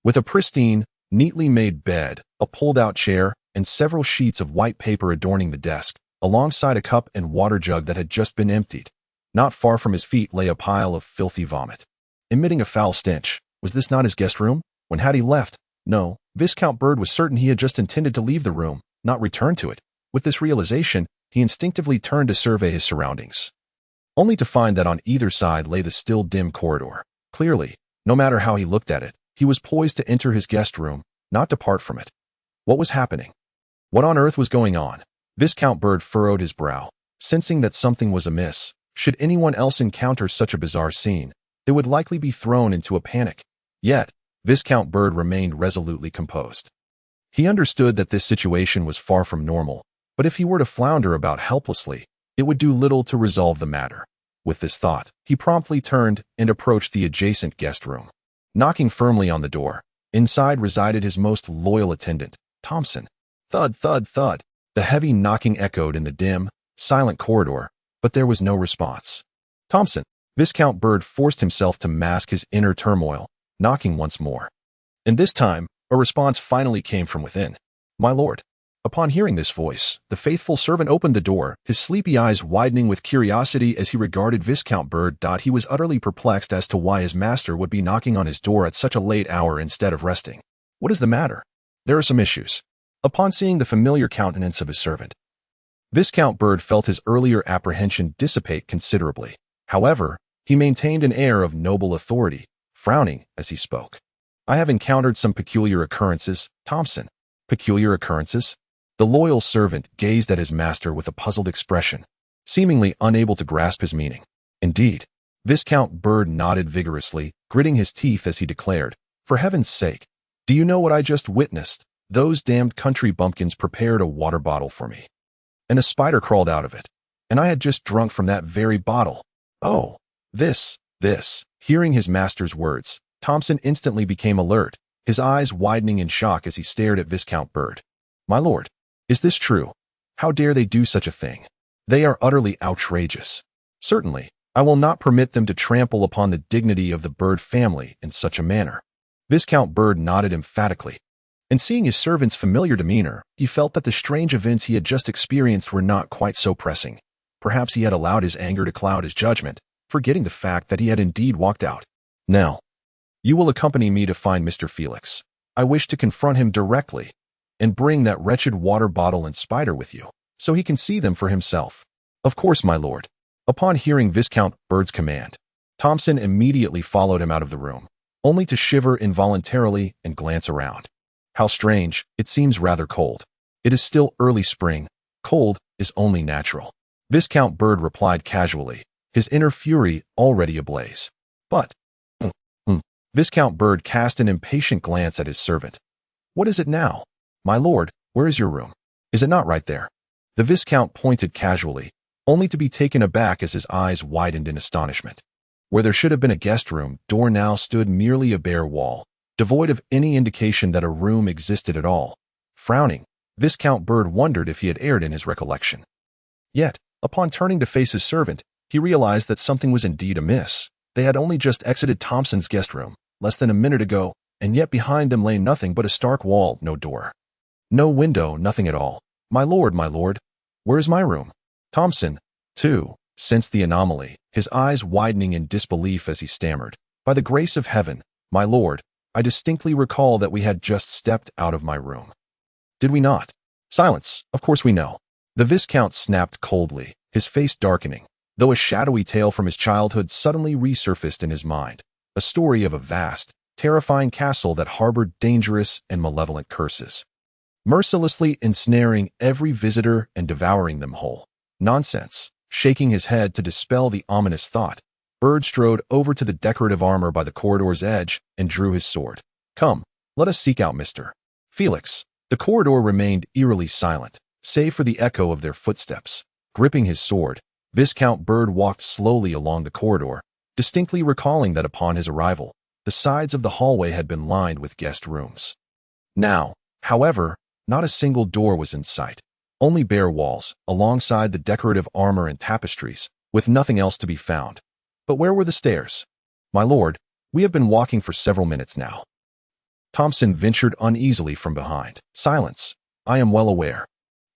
With a pristine, neatly made bed, a pulled-out chair, and several sheets of white paper adorning the desk, alongside a cup and water jug that had just been emptied. Not far from his feet lay a pile of filthy vomit, emitting a foul stench. Was this not his guest room? When had he left? No, Viscount Bird was certain he had just intended to leave the room, not return to it. With this realization, he instinctively turned to survey his surroundings, only to find that on either side lay the still dim corridor. Clearly, no matter how he looked at it, he was poised to enter his guest room, not depart from it. What was happening? What on earth was going on? Viscount Bird furrowed his brow, sensing that something was amiss. Should anyone else encounter such a bizarre scene, they would likely be thrown into a panic. Yet, Viscount Bird remained resolutely composed. He understood that this situation was far from normal, but if he were to flounder about helplessly, it would do little to resolve the matter. With this thought, he promptly turned and approached the adjacent guest room. Knocking firmly on the door, inside resided his most loyal attendant, Thompson. Thud, thud, thud. The heavy knocking echoed in the dim, silent corridor, but there was no response. Thompson. Viscount Bird forced himself to mask his inner turmoil, knocking once more. And this time, a response finally came from within. My lord. Upon hearing this voice, the faithful servant opened the door, his sleepy eyes widening with curiosity as he regarded Viscount Bird. He was utterly perplexed as to why his master would be knocking on his door at such a late hour instead of resting. What is the matter? There are some issues. Upon seeing the familiar countenance of his servant, Viscount Bird felt his earlier apprehension dissipate considerably. However, he maintained an air of noble authority, frowning as he spoke. I have encountered some peculiar occurrences, Thompson. Peculiar occurrences? The loyal servant gazed at his master with a puzzled expression, seemingly unable to grasp his meaning. Indeed, Viscount Bird nodded vigorously, gritting his teeth as he declared, For heaven's sake, do you know what I just witnessed? Those damned country bumpkins prepared a water bottle for me, and a spider crawled out of it, and I had just drunk from that very bottle. Oh, this. Hearing his master's words, Thompson instantly became alert, his eyes widening in shock as he stared at Viscount Bird. My lord, is this true? How dare they do such a thing? They are utterly outrageous. Certainly, I will not permit them to trample upon the dignity of the Bird family in such a manner. Viscount Bird nodded emphatically, and seeing his servant's familiar demeanor, he felt that the strange events he had just experienced were not quite so pressing. Perhaps he had allowed his anger to cloud his judgment, forgetting the fact that he had indeed walked out. Now, you will accompany me to find Mr. Felix. I wish to confront him directly, and bring that wretched water bottle and spider with you, so he can see them for himself. Of course, my lord. Upon hearing Viscount Bird's command, Thompson immediately followed him out of the room, only to shiver involuntarily and glance around. How strange, it seems rather cold. It is still early spring. Cold is only natural. Viscount Bird replied casually, his inner fury already ablaze. But, Viscount Bird cast an impatient glance at his servant. What is it now? My lord, where is your room? Is it not right there? The Viscount pointed casually, only to be taken aback as his eyes widened in astonishment. Where there should have been a guest room, door now stood merely a bare wall, devoid of any indication that a room existed at all. Frowning, Viscount Bird wondered if he had erred in his recollection. Yet, upon turning to face his servant, he realized that something was indeed amiss. They had only just exited Thompson's guest room, less than a minute ago, and yet behind them lay nothing but a stark wall, no door. No window, nothing at all. My lord, where is my room? Thompson, too, sensed the anomaly, his eyes widening in disbelief as he stammered. By the grace of heaven, my lord, I distinctly recall that we had just stepped out of my room. Did we not? Silence, of course we know. The Viscount snapped coldly, his face darkening, though a shadowy tale from his childhood suddenly resurfaced in his mind, a story of a vast, terrifying castle that harbored dangerous and malevolent curses, mercilessly ensnaring every visitor and devouring them whole. Nonsense. Shaking his head to dispel the ominous thought, Bird strode over to the decorative armor by the corridor's edge and drew his sword. Come, let us seek out Mr. Felix. The corridor remained eerily silent, save for the echo of their footsteps. Gripping his sword, Viscount Bird walked slowly along the corridor, distinctly recalling that upon his arrival, the sides of the hallway had been lined with guest rooms. Now, however, not a single door was in sight, only bare walls, alongside the decorative armor and tapestries, with nothing else to be found. But where were the stairs? My lord, we have been walking for several minutes now. Thompson ventured uneasily from behind. Silence. I am well aware.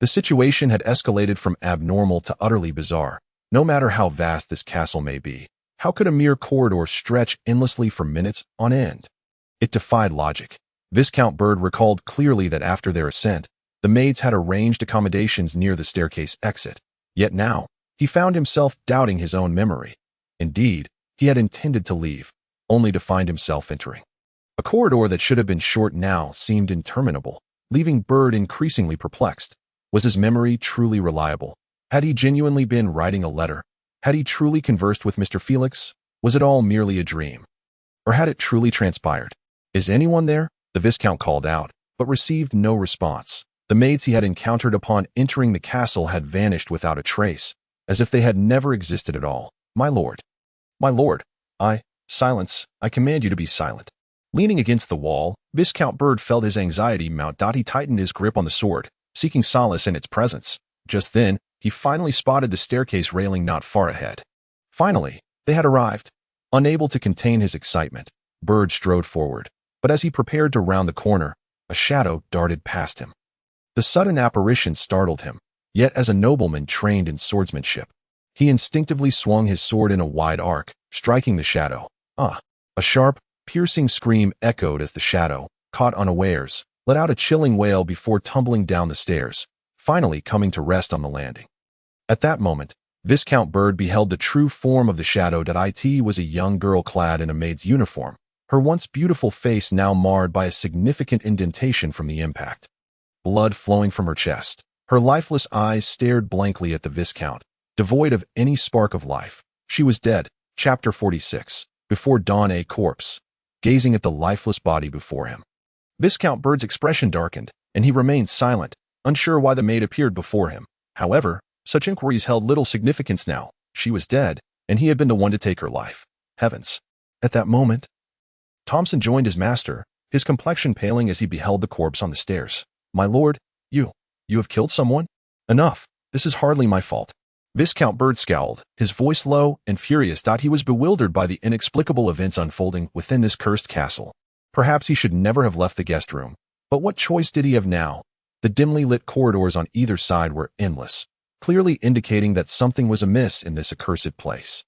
The situation had escalated from abnormal to utterly bizarre. No matter how vast this castle may be, how could a mere corridor stretch endlessly for minutes on end? It defied logic. Viscount Bird recalled clearly that after their ascent, the maids had arranged accommodations near the staircase exit. Yet now, he found himself doubting his own memory. Indeed, he had intended to leave, only to find himself entering. A corridor that should have been short now seemed interminable, leaving Bird increasingly perplexed. Was his memory truly reliable? Had he genuinely been writing a letter? Had he truly conversed with Mr. Felix? Was it all merely a dream? Or had it truly transpired? "Is anyone there?" the Viscount called out, but received no response. The maids he had encountered upon entering the castle had vanished without a trace, as if they had never existed at all. "My lord. My lord. Silence. I command you to be silent." Leaning against the wall, Viscount Bird felt his anxiety mount. He tightened his grip on the sword, seeking solace in its presence. Just then, he finally spotted the staircase railing not far ahead. Finally, they had arrived. Unable to contain his excitement, Bird strode forward, but as he prepared to round the corner, a shadow darted past him. The sudden apparition startled him, yet as a nobleman trained in swordsmanship, he instinctively swung his sword in a wide arc, striking the shadow. A sharp, piercing scream echoed as the shadow, caught unawares, let out a chilling wail before tumbling down the stairs, finally coming to rest on the landing. At that moment, Viscount Bird beheld the true form of the shadow. It was a young girl clad in a maid's uniform, her once beautiful face now marred by a significant indentation from the impact. Blood flowing from her chest, her lifeless eyes stared blankly at the Viscount, devoid of any spark of life. She was dead. Chapter 46. Before dawn, a corpse, gazing at the lifeless body before him. Viscount Bird's expression darkened, and he remained silent, unsure why the maid appeared before him. However, such inquiries held little significance now. She was dead, and he had been the one to take her life. Heavens! At that moment, Thompson joined his master, his complexion paling as he beheld the corpse on the stairs. "My lord, you have killed someone? Enough. This is hardly my fault." Viscount Bird scowled, his voice low and furious. He was bewildered by the inexplicable events unfolding within this cursed castle. Perhaps he should never have left the guest room. But what choice did he have now? The dimly lit corridors on either side were endless, clearly indicating that something was amiss in this accursed place.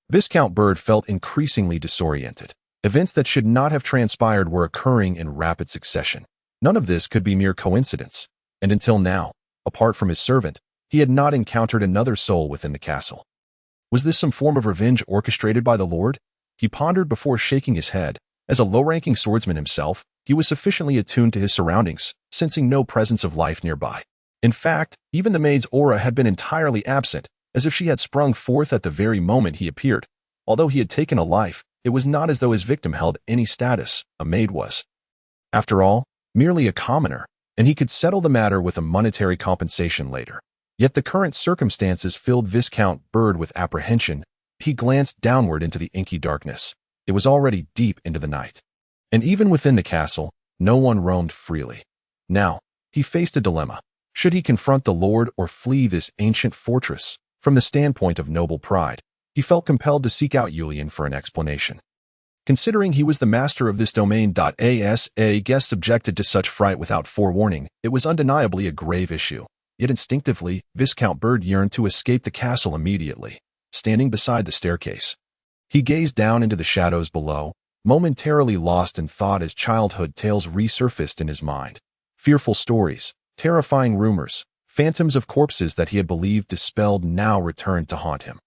Viscount Bird felt increasingly disoriented. Events that should not have transpired were occurring in rapid succession. None of this could be mere coincidence, and until now, apart from his servant, he had not encountered another soul within the castle. Was this some form of revenge orchestrated by the Lord? He pondered before shaking his head. As a low-ranking swordsman himself, he was sufficiently attuned to his surroundings, sensing no presence of life nearby. In fact, even the maid's aura had been entirely absent, as if she had sprung forth at the very moment he appeared. Although he had taken a life, it was not as though his victim held any status. A maid was, after all, merely a commoner, and he could settle the matter with a monetary compensation later. Yet the current circumstances filled Viscount Bird with apprehension. He glanced downward into the inky darkness. It was already deep into the night. And even within the castle, no one roamed freely. Now, he faced a dilemma. Should he confront the Lord or flee this ancient fortress? From the standpoint of noble pride, he felt compelled to seek out Julian for an explanation. Considering he was the master of this domain, as a guest subjected to such fright without forewarning, it was undeniably a grave issue. Yet instinctively, Viscount Bird yearned to escape the castle immediately. Standing beside the staircase, he gazed down into the shadows below, momentarily lost in thought as childhood tales resurfaced in his mind. Fearful stories, terrifying rumors, phantoms of corpses that he had believed dispelled now returned to haunt him.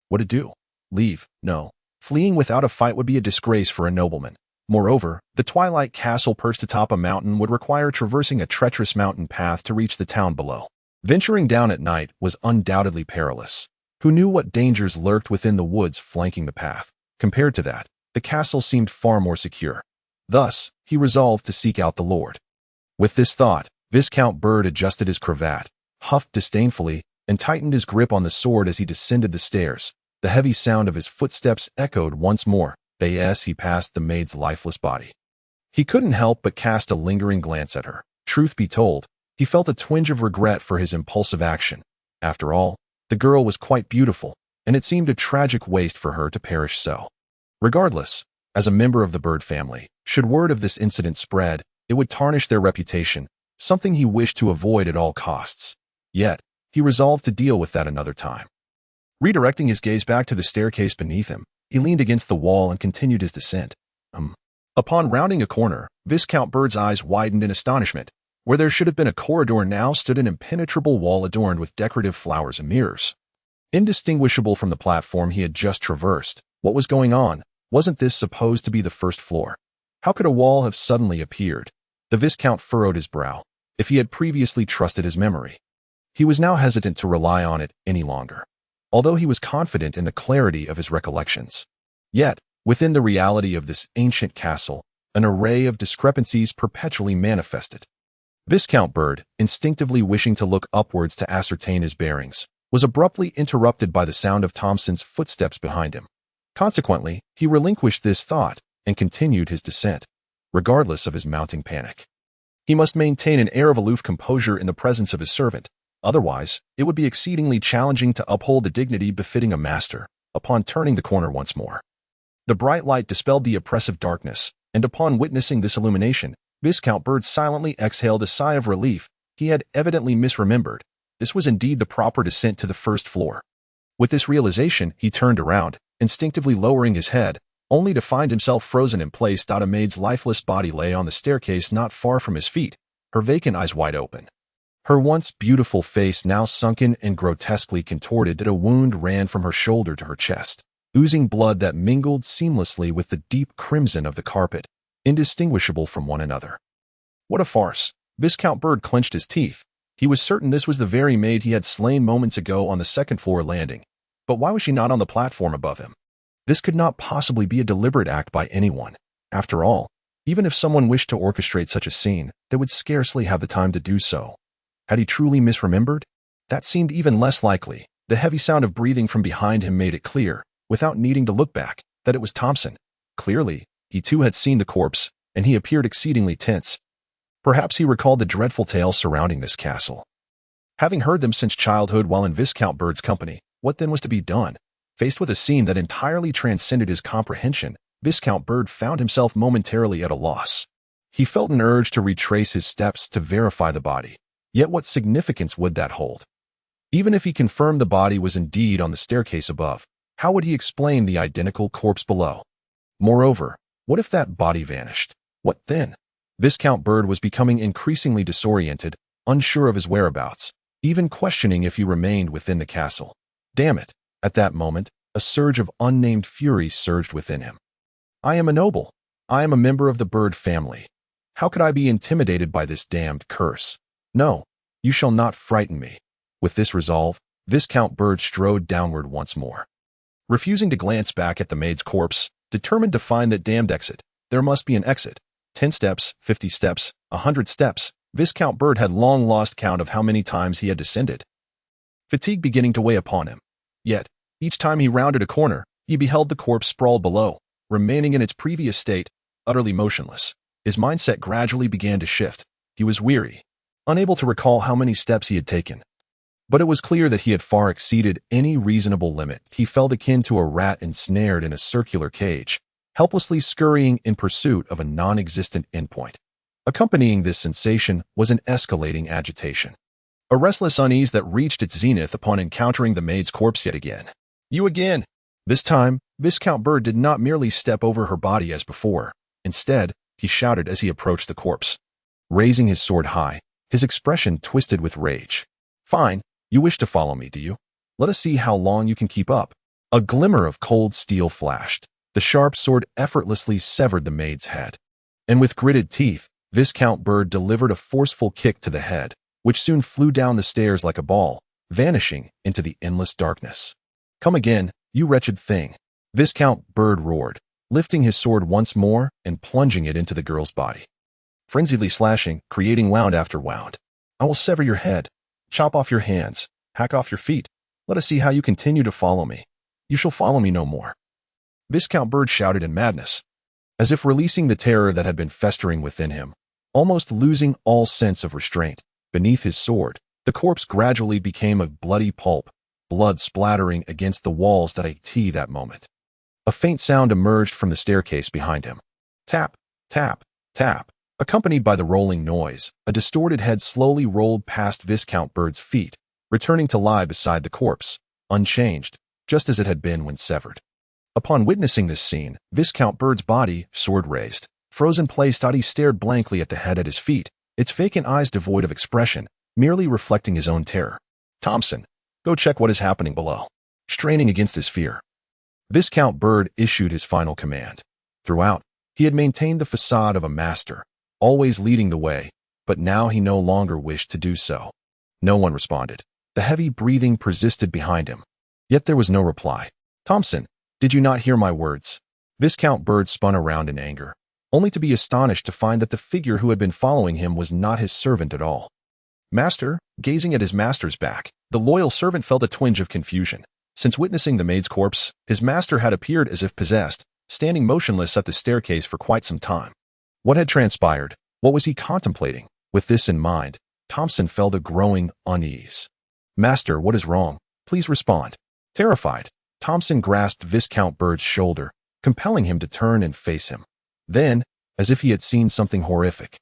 What to do? Leave? No. Fleeing without a fight would be a disgrace for a nobleman. Moreover, the Twilight castle perched atop a mountain would require traversing a treacherous mountain path to reach the town below. Venturing down at night was undoubtedly perilous. Who knew what dangers lurked within the woods flanking the path? Compared to that, the castle seemed far more secure. Thus, he resolved to seek out the Lord. With this thought, Viscount Bird adjusted his cravat, huffed disdainfully, and tightened his grip on the sword as he descended the stairs. The heavy sound of his footsteps echoed once more as he passed the maid's lifeless body. He couldn't help but cast a lingering glance at her. Truth be told, he felt a twinge of regret for his impulsive action. After all, the girl was quite beautiful, and it seemed a tragic waste for her to perish so. Regardless, as a member of the Bird family, should word of this incident spread, it would tarnish their reputation, something he wished to avoid at all costs. Yet, he resolved to deal with that another time. Redirecting his gaze back to the staircase beneath him, he leaned against the wall and continued his descent. Upon rounding a corner, Viscount Bird's eyes widened in astonishment. Where there should have been a corridor now stood an impenetrable wall adorned with decorative flowers and mirrors. Indistinguishable from the platform he had just traversed, what was going on? Wasn't this supposed to be the first floor? How could a wall have suddenly appeared? The Viscount furrowed his brow. If he had previously trusted his memory, he was now hesitant to rely on it any longer, although he was confident in the clarity of his recollections. Yet, within the reality of this ancient castle, an array of discrepancies perpetually manifested. Viscount Bird, instinctively wishing to look upwards to ascertain his bearings, was abruptly interrupted by the sound of Thompson's footsteps behind him. Consequently, he relinquished this thought and continued his descent, regardless of his mounting panic. He must maintain an air of aloof composure in the presence of his servant, otherwise it would be exceedingly challenging to uphold the dignity befitting a master. Upon turning the corner once more, the bright light dispelled the oppressive darkness, and upon witnessing this illumination, Viscount Bird silently exhaled a sigh of relief. He had evidently misremembered. This was indeed the proper descent to the first floor. With this realization, he turned around, instinctively lowering his head, only to find himself frozen in place. A maid's lifeless body lay on the staircase not far from his feet, her vacant eyes wide open. Her once beautiful face now sunken and grotesquely contorted. A wound ran from her shoulder to her chest, oozing blood that mingled seamlessly with the deep crimson of the carpet, indistinguishable from one another. What a farce! Viscount Bird clenched his teeth. He was certain this was the very maid he had slain moments ago on the second-floor landing. But why was she not on the platform above him? This could not possibly be a deliberate act by anyone. After all, even if someone wished to orchestrate such a scene, they would scarcely have the time to do so. Had he truly misremembered? That seemed even less likely. The heavy sound of breathing from behind him made it clear, without needing to look back, that it was Thompson. Clearly, he too had seen the corpse, and he appeared exceedingly tense. Perhaps he recalled the dreadful tales surrounding this castle. Having heard them since childhood while in Viscount Bird's company, what then was to be done? Faced with a scene that entirely transcended his comprehension, Viscount Bird found himself momentarily at a loss. He felt an urge to retrace his steps to verify the body. Yet what significance would that hold? Even if he confirmed the body was indeed on the staircase above, how would he explain the identical corpse below? Moreover, what if that body vanished? What then? Viscount Bird was becoming increasingly disoriented, unsure of his whereabouts, even questioning if he remained within the castle. Damn it! At that moment, a surge of unnamed fury surged within him. I am a noble. I am a member of the Bird family. How could I be intimidated by this damned curse? No, you shall not frighten me. With this resolve, Viscount Bird strode downward once more. Refusing to glance back at the maid's corpse, determined to find that damned exit, there must be an exit. 10 steps, 50 steps, 100 steps, Viscount Bird had long lost count of how many times he had descended. Fatigue beginning to weigh upon him. Yet, each time he rounded a corner, he beheld the corpse sprawled below, remaining in its previous state, utterly motionless. His mindset gradually began to shift. He was weary, unable to recall how many steps he had taken. But it was clear that he had far exceeded any reasonable limit. He felt akin to a rat ensnared in a circular cage, helplessly scurrying in pursuit of a non-existent endpoint. Accompanying this sensation was an escalating agitation, a restless unease that reached its zenith upon encountering the maid's corpse yet again. You again! This time, Viscount Bird did not merely step over her body as before. Instead, he shouted as he approached the corpse. Raising his sword high, his expression twisted with rage. Fine, you wish to follow me, do you? Let us see how long you can keep up. A glimmer of cold steel flashed. The sharp sword effortlessly severed the maid's head. And with gritted teeth, Viscount Bird delivered a forceful kick to the head, which soon flew down the stairs like a ball, vanishing into the endless darkness. Come again, you wretched thing! Viscount Bird roared, lifting his sword once more and plunging it into the girl's body. Frenziedly slashing, creating wound after wound. I will sever your head, chop off your hands, hack off your feet. Let us see how you continue to follow me. You shall follow me no more. Viscount Bird shouted in madness, as if releasing the terror that had been festering within him. Almost losing all sense of restraint, beneath his sword, the corpse gradually became a bloody pulp, blood splattering against the walls that moment. A faint sound emerged from the staircase behind him. Tap, tap, tap. Accompanied by the rolling noise, a distorted head slowly rolled past Viscount Bird's feet, returning to lie beside the corpse, unchanged, just as it had been when severed. Upon witnessing this scene, Viscount Bird's body, sword raised, frozen place. He stared blankly at the head at his feet, its vacant eyes devoid of expression, merely reflecting his own terror. Thompson, go check what is happening below. Straining against his fear, Viscount Bird issued his final command. Throughout, he had maintained the facade of a master, always leading the way, but now he no longer wished to do so. No one responded. The heavy breathing persisted behind him. Yet there was no reply. "Thompson, did you not hear my words?" Viscount Bird spun around in anger, only to be astonished to find that the figure who had been following him was not his servant at all. "Master," gazing at his master's back, the loyal servant felt a twinge of confusion. Since witnessing the maid's corpse, his master had appeared as if possessed, standing motionless at the staircase for quite some time. What had transpired? What was he contemplating? With this in mind, Thompson felt a growing unease. "Master, what is wrong? Please respond." Terrified, Thompson grasped Viscount Bird's shoulder, compelling him to turn and face him. Then, as if he had seen something horrific,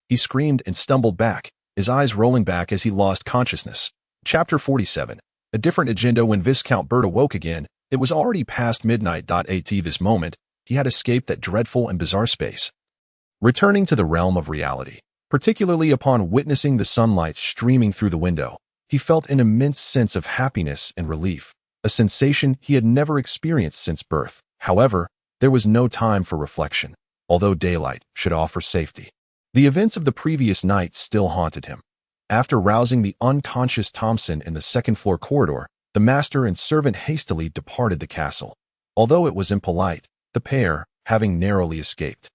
he screamed and stumbled back, his eyes rolling back as he lost consciousness. Chapter 47. A different agenda. When Viscount Bird awoke again, it was already past midnight. At this moment, he had escaped that dreadful and bizarre space, returning to the realm of reality. Particularly upon witnessing the sunlight streaming through the window, he felt an immense sense of happiness and relief, a sensation he had never experienced since birth. However, there was no time for reflection, although daylight should offer safety. The events of the previous night still haunted him. After rousing the unconscious Thompson in the second-floor corridor, the master and servant hastily departed the castle. Although it was impolite, the pair, having narrowly escaped,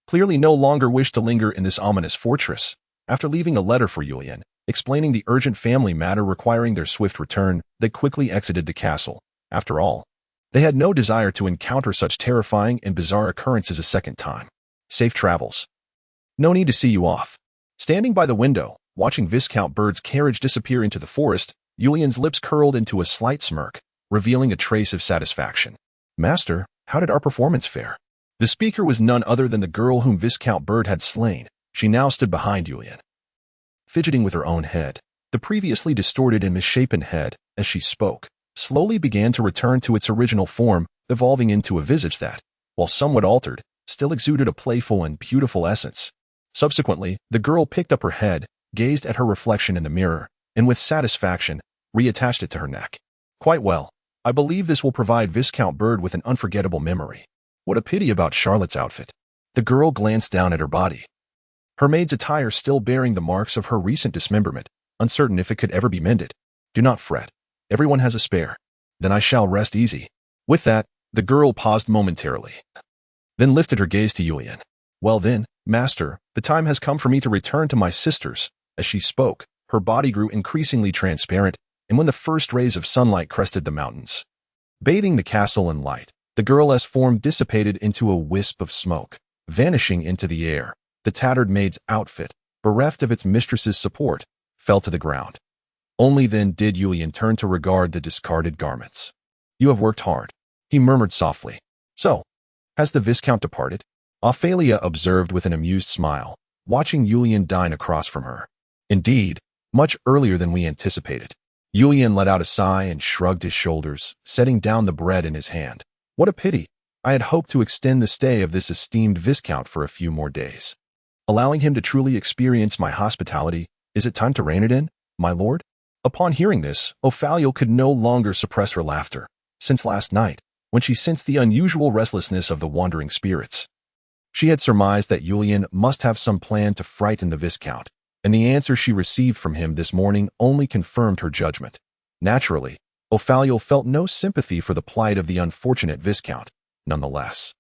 clearly no longer wished to linger in this ominous fortress. After leaving a letter for Yulian, explaining the urgent family matter requiring their swift return, they quickly exited the castle. After all, they had no desire to encounter such terrifying and bizarre occurrences a second time. Safe travels. No need to see you off. Standing by the window, watching Viscount Bird's carriage disappear into the forest, Yulian's lips curled into a slight smirk, revealing a trace of satisfaction. "Master, how did our performance fare?" The speaker was none other than the girl whom Viscount Bird had slain. She now stood behind Yulian, fidgeting with her own head. The previously distorted and misshapen head, as she spoke, slowly began to return to its original form, evolving into a visage that, while somewhat altered, still exuded a playful and beautiful essence. Subsequently, the girl picked up her head, gazed at her reflection in the mirror, and with satisfaction, reattached it to her neck. "Quite well. I believe this will provide Viscount Bird with an unforgettable memory. What a pity about Charlotte's outfit." The girl glanced down at her body, her maid's attire still bearing the marks of her recent dismemberment, uncertain if it could ever be mended. "Do not fret. Everyone has a spare. Then I shall rest easy." With that, the girl paused momentarily, then lifted her gaze to Yulian. "Well then, master, the time has come for me to return to my sisters." As she spoke, her body grew increasingly transparent, and when the first rays of sunlight crested the mountains, bathing the castle in light, the girl's form dissipated into a wisp of smoke, vanishing into the air. The tattered maid's outfit, bereft of its mistress's support, fell to the ground. Only then did Yulian turn to regard the discarded garments. "You have worked hard," he murmured softly. "So, has the Viscount departed?" Ophalia observed with an amused smile, watching Yulian dine across from her. "Indeed, much earlier than we anticipated." Yulian let out a sigh and shrugged his shoulders, setting down the bread in his hand. "What a pity. I had hoped to extend the stay of this esteemed Viscount for a few more days, allowing him to truly experience my hospitality. Is it time to rein it in, my lord?" Upon hearing this, Ophalia could no longer suppress her laughter. Since last night, when she sensed the unusual restlessness of the wandering spirits, she had surmised that Yulian must have some plan to frighten the Viscount, and the answer she received from him this morning only confirmed her judgment. Naturally, Ophalia felt no sympathy for the plight of the unfortunate Viscount. Nonetheless,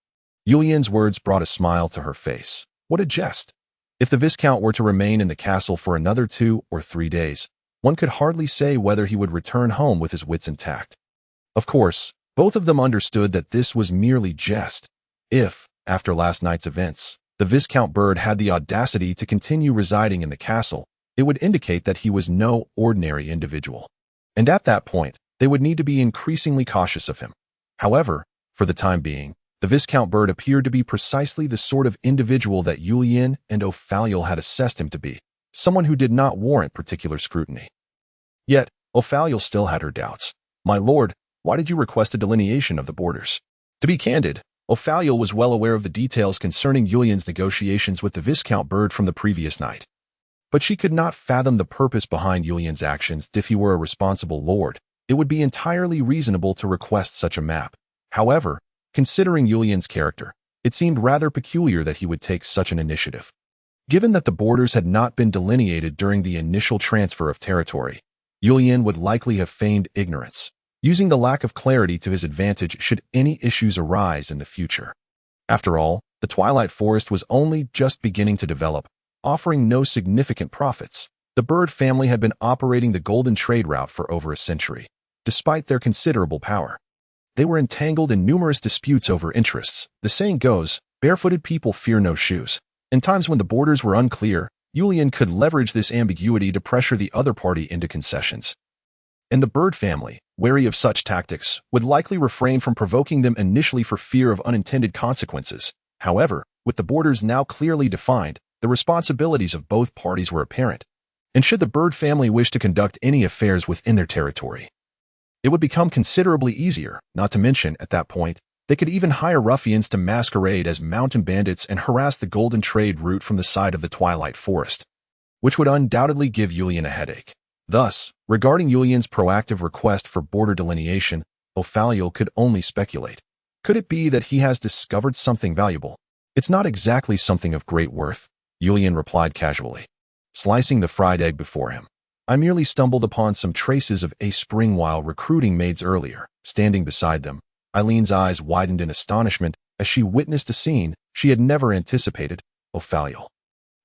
Yulian's words brought a smile to her face. What a jest! If the Viscount were to remain in the castle for another 2 or 3 days, one could hardly say whether he would return home with his wits intact. Of course, both of them understood that this was merely jest. If, after last night's events, the Viscount Bird had the audacity to continue residing in the castle, it would indicate that he was no ordinary individual. And at that point, they would need to be increasingly cautious of him. However, for the time being, the Viscount Bird appeared to be precisely the sort of individual that Yulian and Ophalia had assessed him to be, someone who did not warrant particular scrutiny. Yet, Ophalia still had her doubts. "My lord, why did you request a delineation of the borders?" To be candid, Ophalia was well aware of the details concerning Yulian's negotiations with the Viscount Bird from the previous night. But she could not fathom the purpose behind Yulian's actions. If he were a responsible lord, it would be entirely reasonable to request such a map. However, considering Yulian's character, it seemed rather peculiar that he would take such an initiative. Given that the borders had not been delineated during the initial transfer of territory, Yulian would likely have feigned ignorance, using the lack of clarity to his advantage should any issues arise in the future. After all, the Twilight Forest was only just beginning to develop, offering no significant profits. The bird family had been operating the golden trade route for over a century, despite their considerable power. They were entangled in numerous disputes over interests. The saying goes, barefooted people fear no shoes. In times when the borders were unclear, Yulian could leverage this ambiguity to pressure the other party into concessions. And the bird family, wary of such tactics, would likely refrain from provoking them initially for fear of unintended consequences. However, with the borders now clearly defined, the responsibilities of both parties were apparent. And should the bird family wish to conduct any affairs within their territory, it would become considerably easier, not to mention, at that point, they could even hire ruffians to masquerade as mountain bandits and harass the golden trade route from the side of the Twilight Forest, which would undoubtedly give Yulian a headache. Thus, regarding Yulian's proactive request for border delineation, Ophalia could only speculate. Could it be that he has discovered something valuable? It's not exactly something of great worth, Yulian replied casually, slicing the fried egg before him. I merely stumbled upon some traces of a spring while recruiting maids earlier. Standing beside them, Eileen's eyes widened in astonishment as she witnessed a scene she had never anticipated. Ophalia,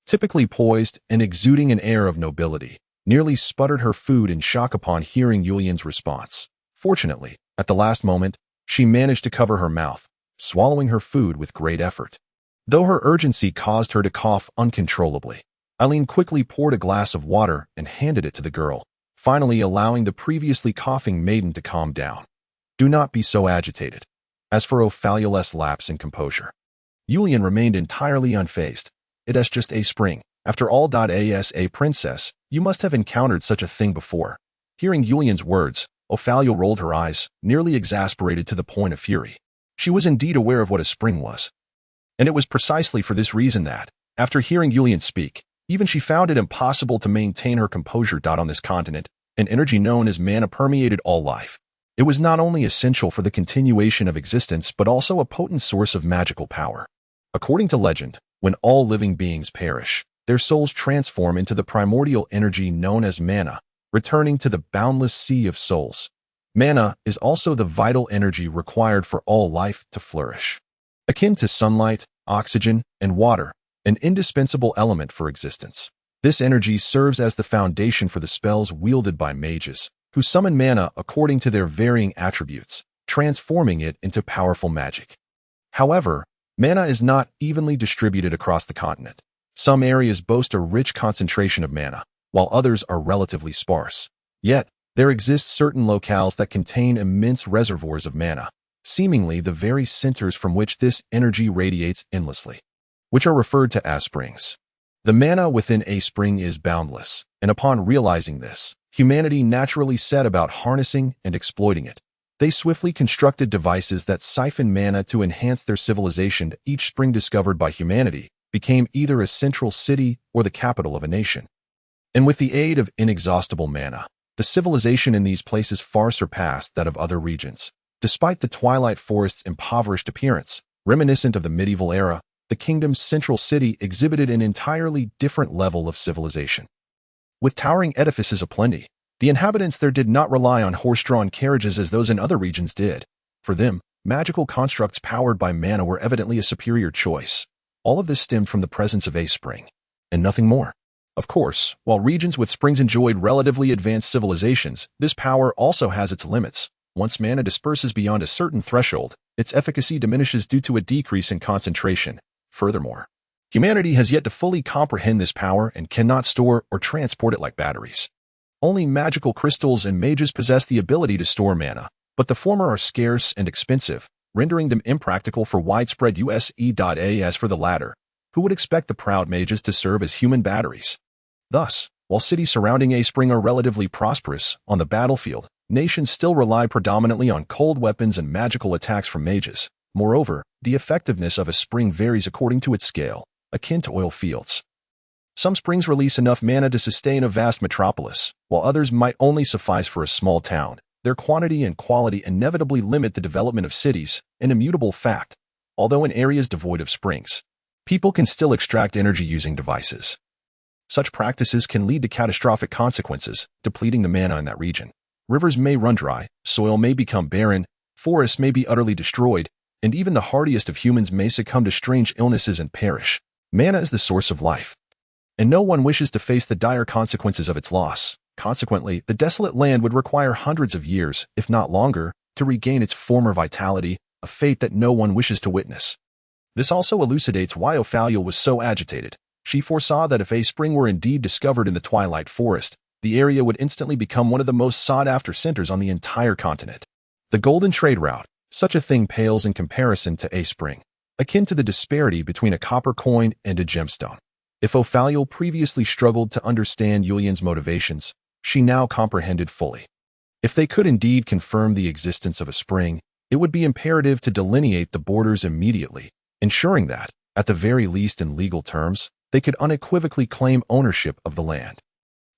typically poised and exuding an air of nobility, nearly sputtered her food in shock upon hearing Yulian's response. Fortunately, at the last moment, she managed to cover her mouth, swallowing her food with great effort. Though her urgency caused her to cough uncontrollably, Eileen quickly poured a glass of water and handed it to the girl, finally allowing the previously coughing maiden to calm down. Do not be so agitated. As for Ophalia's lapse in composure, Yulian remained entirely unfazed. It is just a spring. After all, as a princess, you must have encountered such a thing before. Hearing Yulian's words, Ophalia rolled her eyes, nearly exasperated to the point of fury. She was indeed aware of what a spring was. And it was precisely for this reason that, after hearing Yulian speak, even she found it impossible to maintain her composure. On this continent, an energy known as mana permeated all life. It was not only essential for the continuation of existence but also a potent source of magical power. According to legend, when all living beings perish, their souls transform into the primordial energy known as mana, returning to the boundless sea of souls. Mana is also the vital energy required for all life to flourish. Akin to sunlight, oxygen, and water, an indispensable element for existence. This energy serves as the foundation for the spells wielded by mages, who summon mana according to their varying attributes, transforming it into powerful magic. However, mana is not evenly distributed across the continent. Some areas boast a rich concentration of mana, while others are relatively sparse. Yet, there exist certain locales that contain immense reservoirs of mana, seemingly the very centers from which this energy radiates endlessly, which are referred to as springs. The mana within a spring is boundless, and upon realizing this, humanity naturally set about harnessing and exploiting it. They swiftly constructed devices that siphon mana to enhance their civilization. Each spring discovered by humanity became either a central city or the capital of a nation. And with the aid of inexhaustible mana, the civilization in these places far surpassed that of other regions. Despite the Twilight Forest's impoverished appearance, reminiscent of the medieval era, the kingdom's central city exhibited an entirely different level of civilization. With towering edifices aplenty, the inhabitants there did not rely on horse-drawn carriages as those in other regions did. For them, magical constructs powered by mana were evidently a superior choice. All of this stemmed from the presence of a spring, and nothing more. Of course, while regions with springs enjoyed relatively advanced civilizations, this power also has its limits. Once mana disperses beyond a certain threshold, its efficacy diminishes due to a decrease in concentration. Furthermore, humanity has yet to fully comprehend this power and cannot store or transport it like batteries. Only magical crystals and mages possess the ability to store mana, but the former are scarce and expensive, rendering them impractical for widespread use. As for the latter, who would expect the proud mages to serve as human batteries? Thus, while cities surrounding a spring are relatively prosperous, on the battlefield, nations still rely predominantly on cold weapons and magical attacks from mages. Moreover, the effectiveness of a spring varies according to its scale, akin to oil fields. Some springs release enough mana to sustain a vast metropolis, while others might only suffice for a small town. Their quantity and quality inevitably limit the development of cities, an immutable fact, although in areas devoid of springs, people can still extract energy using devices. Such practices can lead to catastrophic consequences, depleting the mana in that region. Rivers may run dry, soil may become barren, forests may be utterly destroyed, and even the hardiest of humans may succumb to strange illnesses and perish. Mana is the source of life, and no one wishes to face the dire consequences of its loss. Consequently, the desolate land would require hundreds of years, if not longer, to regain its former vitality, a fate that no one wishes to witness. This also elucidates why Ophalia was so agitated. She foresaw that if a spring were indeed discovered in the Twilight Forest, the area would instantly become one of the most sought-after centers on the entire continent. The golden trade route, such a thing pales in comparison to a spring, akin to the disparity between a copper coin and a gemstone. If Ophalia previously struggled to understand Julian's motivations, she now comprehended fully. If they could indeed confirm the existence of a spring, it would be imperative to delineate the borders immediately, ensuring that, at the very least in legal terms, they could unequivocally claim ownership of the land.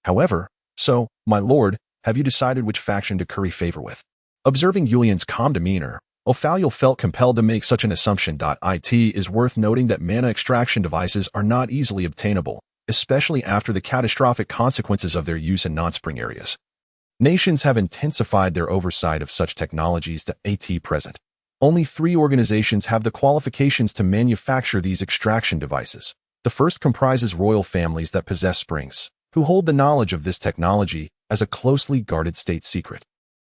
However, so, my lord, have you decided which faction to curry favor with? Observing Julian's calm demeanor, Ophalia felt compelled to make such an assumption. It is worth noting that mana extraction devices are not easily obtainable, especially after the catastrophic consequences of their use in non-spring areas. Nations have intensified their oversight of such technologies at present. Only 3 organizations have the qualifications to manufacture these extraction devices. The first comprises royal families that possess springs, who hold the knowledge of this technology as a closely guarded state secret.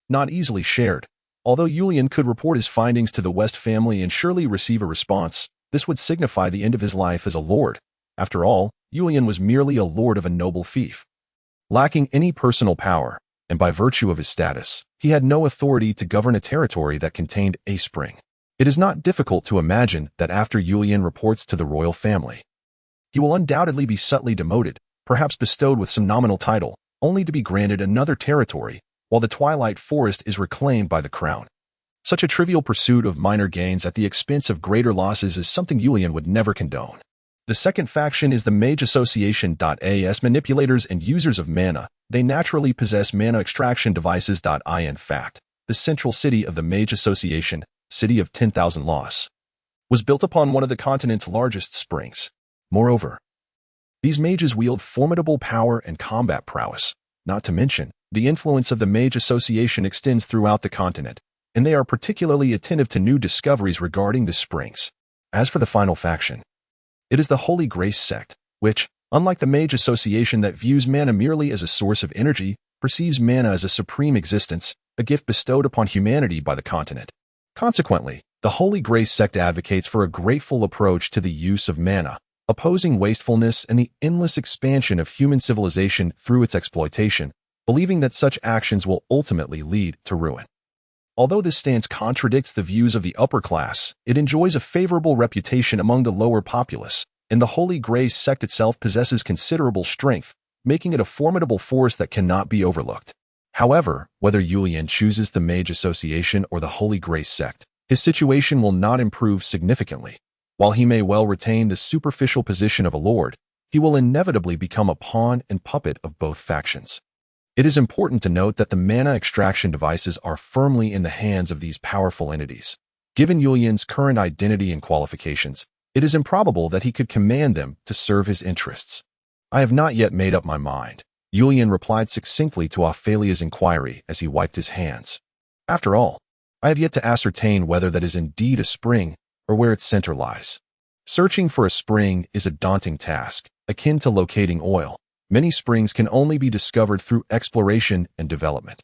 Not easily shared. Although Julian could report his findings to the West family and surely receive a response, this would signify the end of his life as a lord. After all, Julian was merely a lord of a noble fief. Lacking any personal power, and by virtue of his status, he had no authority to govern a territory that contained a spring. It is not difficult to imagine that after Julian reports to the royal family, he will undoubtedly be subtly demoted, perhaps bestowed with some nominal title, only to be granted another territory, while the Twilight Forest is reclaimed by the crown. Such a trivial pursuit of minor gains at the expense of greater losses is something Julian would never condone. The second faction is the Mage Association. As manipulators and users of mana, they naturally possess mana extraction devices. In fact, the central city of the Mage Association, City of 10,000 Loss, was built upon one of the continent's largest springs. Moreover, these mages wield formidable power and combat prowess. Not to mention, the influence of the Mage Association extends throughout the continent, and they are particularly attentive to new discoveries regarding the springs. As for the final faction, it is the Holy Grace sect, which, unlike the Mage Association that views mana merely as a source of energy, perceives mana as a supreme existence, a gift bestowed upon humanity by the continent. Consequently, the Holy Grace sect advocates for a grateful approach to the use of mana, opposing wastefulness and the endless expansion of human civilization through its exploitation, believing that such actions will ultimately lead to ruin. Although this stance contradicts the views of the upper class, it enjoys a favorable reputation among the lower populace, and the Holy Grace sect itself possesses considerable strength, making it a formidable force that cannot be overlooked. However, whether Julian chooses the Mage Association or the Holy Grace sect, his situation will not improve significantly. While he may well retain the superficial position of a lord, he will inevitably become a pawn and puppet of both factions. It is important to note that the mana extraction devices are firmly in the hands of these powerful entities. Given Julian's current identity and qualifications, it is improbable that he could command them to serve his interests. I have not yet made up my mind, Julian replied succinctly to Ophalia's inquiry as he wiped his hands. After all, I have yet to ascertain whether that is indeed a spring or where its center lies. Searching for a spring is a daunting task, akin to locating oil. Many springs can only be discovered through exploration and development.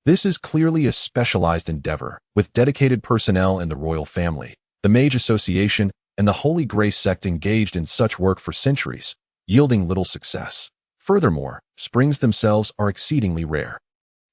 This is clearly a specialized endeavor, with dedicated personnel in the royal family, the Mage Association, and the Holy Grace sect engaged in such work for centuries, yielding little success. Furthermore, springs themselves are exceedingly rare.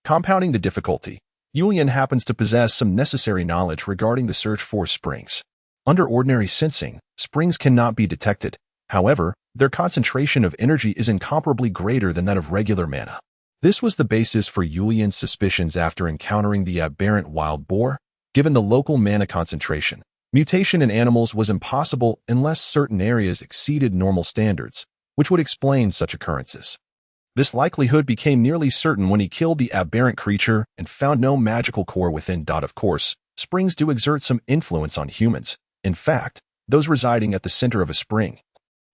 Compounding the difficulty, Julian happens to possess some necessary knowledge regarding the search for springs. Under ordinary sensing, springs cannot be detected. However, their concentration of energy is incomparably greater than that of regular mana. This was the basis for Julian's suspicions after encountering the aberrant wild boar. Given the local mana concentration, mutation in animals was impossible unless certain areas exceeded normal standards, which would explain such occurrences. This likelihood became nearly certain when he killed the aberrant creature and found no magical core within. Of course, springs do exert some influence on humans. In fact, those residing at the center of a spring,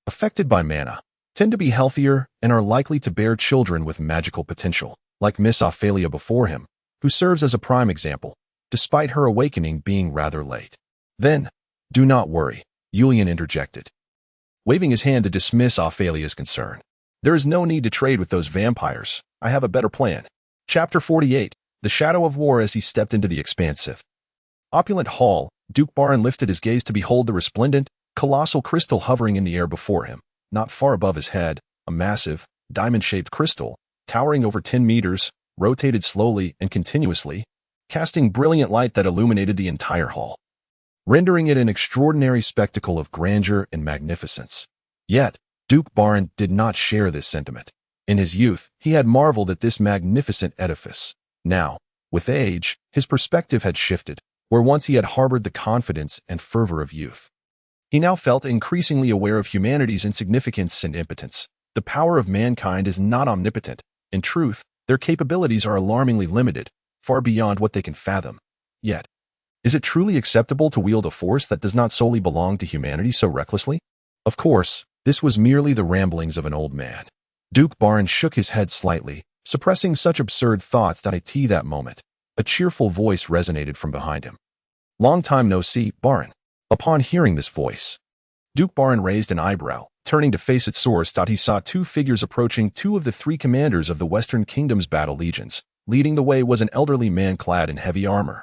affected by mana, tend to be healthier and are likely to bear children with magical potential, like Miss Ophalia before him, who serves as a prime example, despite her awakening being rather late. Then, do not worry, Julian interjected, waving his hand to dismiss Ophalia's concern. There is no need to trade with those vampires. I have a better plan. Chapter 48, The Shadow of War. As he stepped into the expansive, opulent hall, Duke Barin lifted his gaze to behold the resplendent, colossal crystal hovering in the air before him. Not far above his head, a massive, diamond-shaped crystal, towering over 10 meters, rotated slowly and continuously, casting brilliant light that illuminated the entire hall, rendering it an extraordinary spectacle of grandeur and magnificence. Yet, Duke Barin did not share this sentiment. In his youth, he had marveled at this magnificent edifice. Now, with age, his perspective had shifted. Where once he had harbored the confidence and fervor of youth, he now felt increasingly aware of humanity's insignificance and impotence. The power of mankind is not omnipotent. In truth, their capabilities are alarmingly limited, far beyond what they can fathom. Yet, is it truly acceptable to wield a force that does not solely belong to humanity so recklessly? Of course, this was merely the ramblings of an old man. Duke Barin shook his head slightly, suppressing such absurd thoughts that at that moment, a cheerful voice resonated from behind him. Long time no see, Barin. Upon hearing this voice, Duke Barin raised an eyebrow. Turning to face its source, he saw two figures approaching, two of the three commanders of the Western Kingdom's battle legions. Leading the way was an elderly man clad in heavy armor,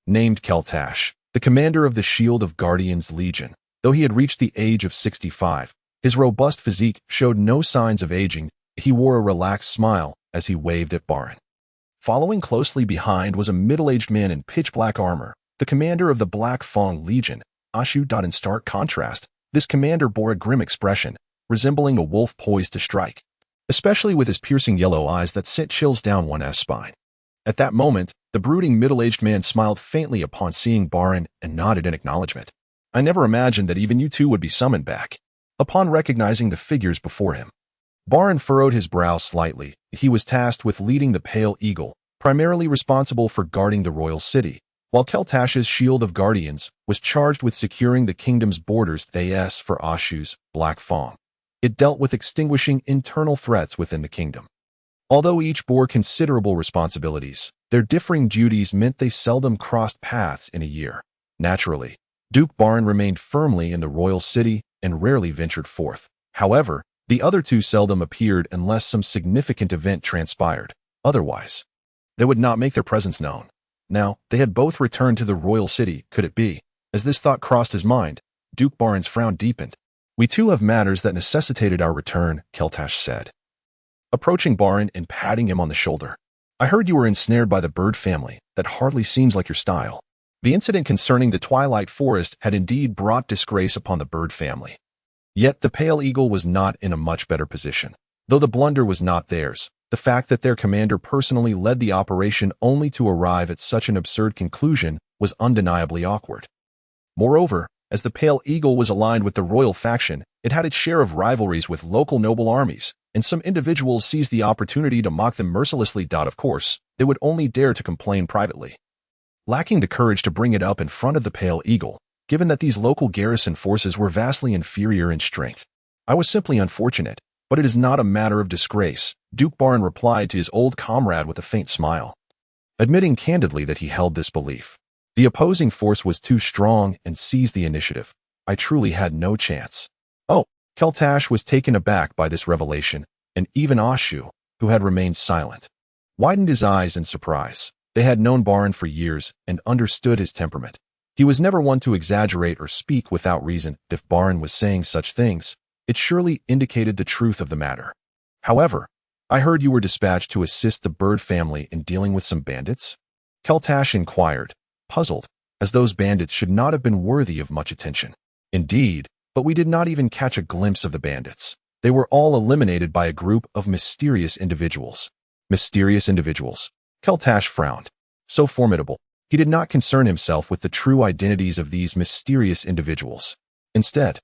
named Keltash, the commander of the Shield of Guardians Legion. Though he had reached the age of 65, his robust physique showed no signs of aging. He wore a relaxed smile as he waved at Barin. Following closely behind was a middle-aged man in pitch-black armor, the commander of the Black Fang Legion, Ashu. In stark contrast, this commander bore a grim expression, resembling a wolf poised to strike, especially with his piercing yellow eyes that sent chills down one's spine. At that moment, the brooding middle-aged man smiled faintly upon seeing Barin and nodded in acknowledgement. I never imagined that even you two would be summoned back. Upon recognizing the figures before him, Barin furrowed his brow slightly. He was tasked with leading the Pale Eagle, primarily responsible for guarding the royal city, while Keltash's Shield of Guardians was charged with securing the kingdom's borders. As for Ashu's Black Fang, it dealt with extinguishing internal threats within the kingdom. Although each bore considerable responsibilities, their differing duties meant they seldom crossed paths in a year. Naturally, Duke Barin remained firmly in the royal city and rarely ventured forth. However, the other two seldom appeared unless some significant event transpired. Otherwise, they would not make their presence known. Now, they had both returned to the royal city. Could it be? As this thought crossed his mind, Duke Barin's frown deepened. We too have matters that necessitated our return, Keltash said, approaching Barin and patting him on the shoulder. I heard you were ensnared by the bird family. That hardly seems like your style. The incident concerning the Twilight Forest had indeed brought disgrace upon the bird family. Yet the Pale Eagle was not in a much better position. Though the blunder was not theirs, the fact that their commander personally led the operation only to arrive at such an absurd conclusion was undeniably awkward. Moreover, as the Pale Eagle was aligned with the royal faction, it had its share of rivalries with local noble armies, and some individuals seized the opportunity to mock them mercilessly. Of course, they would only dare to complain privately, lacking the courage to bring it up in front of the Pale Eagle, given that these local garrison forces were vastly inferior in strength. I was simply unfortunate, but it is not a matter of disgrace, Duke Barin replied to his old comrade with a faint smile, admitting candidly that he held this belief. The opposing force was too strong and seized the initiative. I truly had no chance. Oh, Keltash was taken aback by this revelation, and even Ashu, who had remained silent, widened his eyes in surprise. They had known Barin for years and understood his temperament. He was never one to exaggerate or speak without reason. If Barin was saying such things, it surely indicated the truth of the matter. However, I heard you were dispatched to assist the bird family in dealing with some bandits? Keltash inquired, puzzled, as those bandits should not have been worthy of much attention. Indeed, but we did not even catch a glimpse of the bandits. They were all eliminated by a group of mysterious individuals. Mysterious individuals. Keltash frowned. So formidable. He did not concern himself with the true identities of these mysterious individuals. Instead,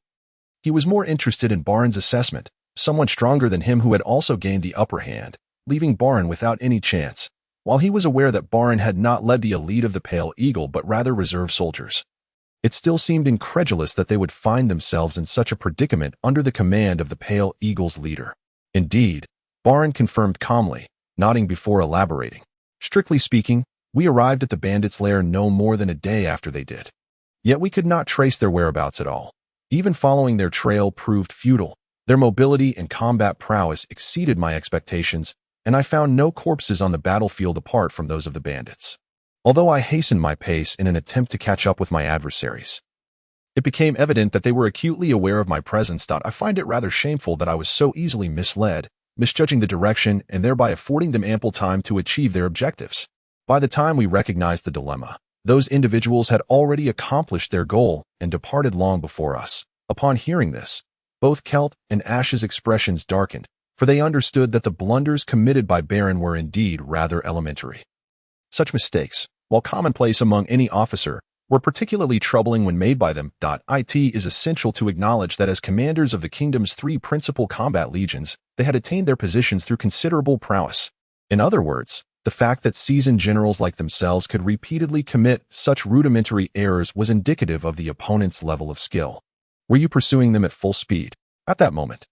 he was more interested in Barin's assessment, someone stronger than him who had also gained the upper hand, leaving Barin without any chance, while he was aware that Barin had not led the elite of the Pale Eagle but rather reserve soldiers. It still seemed incredulous that they would find themselves in such a predicament under the command of the Pale Eagle's leader. Indeed, Baron confirmed calmly, nodding before elaborating. Strictly speaking, we arrived at the bandits' lair no more than a day after they did. Yet we could not trace their whereabouts at all. Even following their trail proved futile. Their mobility and combat prowess exceeded my expectations, and I found no corpses on the battlefield apart from those of the bandits. Although I hastened my pace in an attempt to catch up with my adversaries, it became evident that they were acutely aware of my presence. I find it rather shameful that I was so easily misled, misjudging the direction and thereby affording them ample time to achieve their objectives. By the time we recognized the dilemma, those individuals had already accomplished their goal and departed long before us. Upon hearing this, both Celt and Ash's expressions darkened, for they understood that the blunders committed by Baron were indeed rather elementary. Such mistakes, while commonplace among any officer, were particularly troubling when made by them. It is essential to acknowledge that as commanders of the kingdom's three principal combat legions, they had attained their positions through considerable prowess. In other words, the fact that seasoned generals like themselves could repeatedly commit such rudimentary errors was indicative of the opponent's level of skill. Were you pursuing them at full speed at that moment?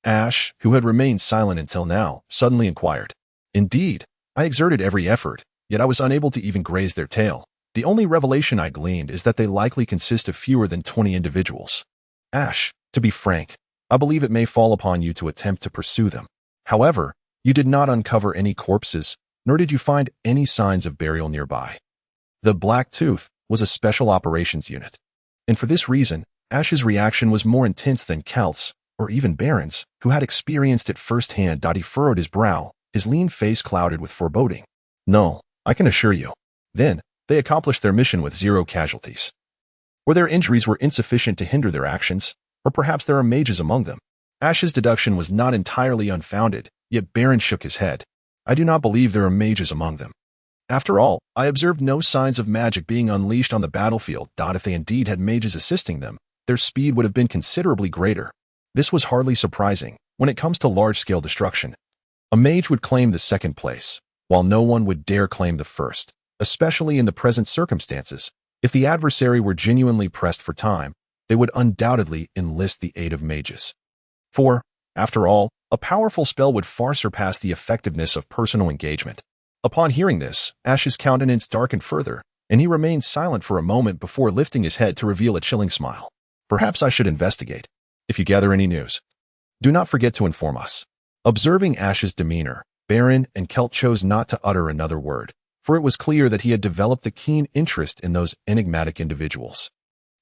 Ash, who had remained silent until now, suddenly inquired. Indeed, I exerted every effort, yet I was unable to even graze their tail. The only revelation I gleaned is that they likely consist of fewer than 20 individuals. Ash, to be frank, I believe it may fall upon you to attempt to pursue them. However, you did not uncover any corpses, nor did you find any signs of burial nearby. The Black Tooth was a special operations unit, and for this reason, Ash's reaction was more intense than Celt's, or even Baron's, who had experienced it firsthand. He furrowed his brow, his lean face clouded with foreboding. No, I can assure you. Then, they accomplished their mission with 0 casualties. Or their injuries were insufficient to hinder their actions, or perhaps there are mages among them. Ash's deduction was not entirely unfounded, yet Baron shook his head. I do not believe there are mages among them. After all, I observed no signs of magic being unleashed on the battlefield. If they indeed had mages assisting them, their speed would have been considerably greater. This was hardly surprising. When it comes to large-scale destruction, a mage would claim the second place, while no one would dare claim the first, especially in the present circumstances. If the adversary were genuinely pressed for time, they would undoubtedly enlist the aid of mages. For, after all, a powerful spell would far surpass the effectiveness of personal engagement. Upon hearing this, Ash's countenance darkened further, and he remained silent for a moment before lifting his head to reveal a chilling smile. Perhaps I should investigate. If you gather any news, do not forget to inform us. Observing Ash's demeanor, Baron and Celt chose not to utter another word, for it was clear that he had developed a keen interest in those enigmatic individuals.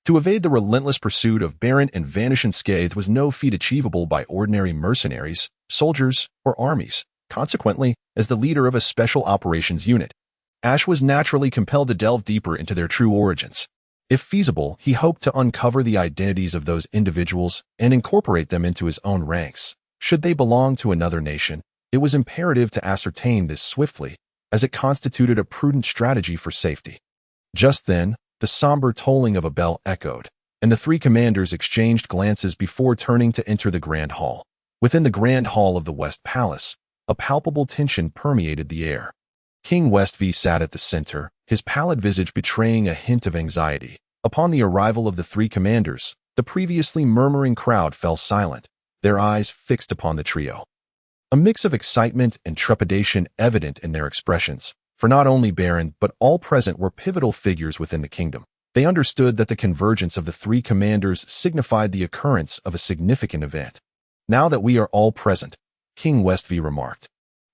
To evade the relentless pursuit of Baron and vanish unscathed was no feat achievable by ordinary mercenaries, soldiers, or armies. Consequently, as the leader of a special operations unit, Ash was naturally compelled to delve deeper into their true origins. If feasible, he hoped to uncover the identities of those individuals and incorporate them into his own ranks. Should they belong to another nation, it was imperative to ascertain this swiftly, as it constituted a prudent strategy for safety. Just then, the somber tolling of a bell echoed, and the three commanders exchanged glances before turning to enter the Grand Hall. Within the Grand Hall of the West Palace, a palpable tension permeated the air. King Westvie sat at the center, his pallid visage betraying a hint of anxiety. Upon the arrival of the three commanders, the previously murmuring crowd fell silent, their eyes fixed upon the trio. A mix of excitement and trepidation evident in their expressions, for not only Baron but all present were pivotal figures within the kingdom. They understood that the convergence of the three commanders signified the occurrence of a significant event. Now that we are all present, King Westvie remarked,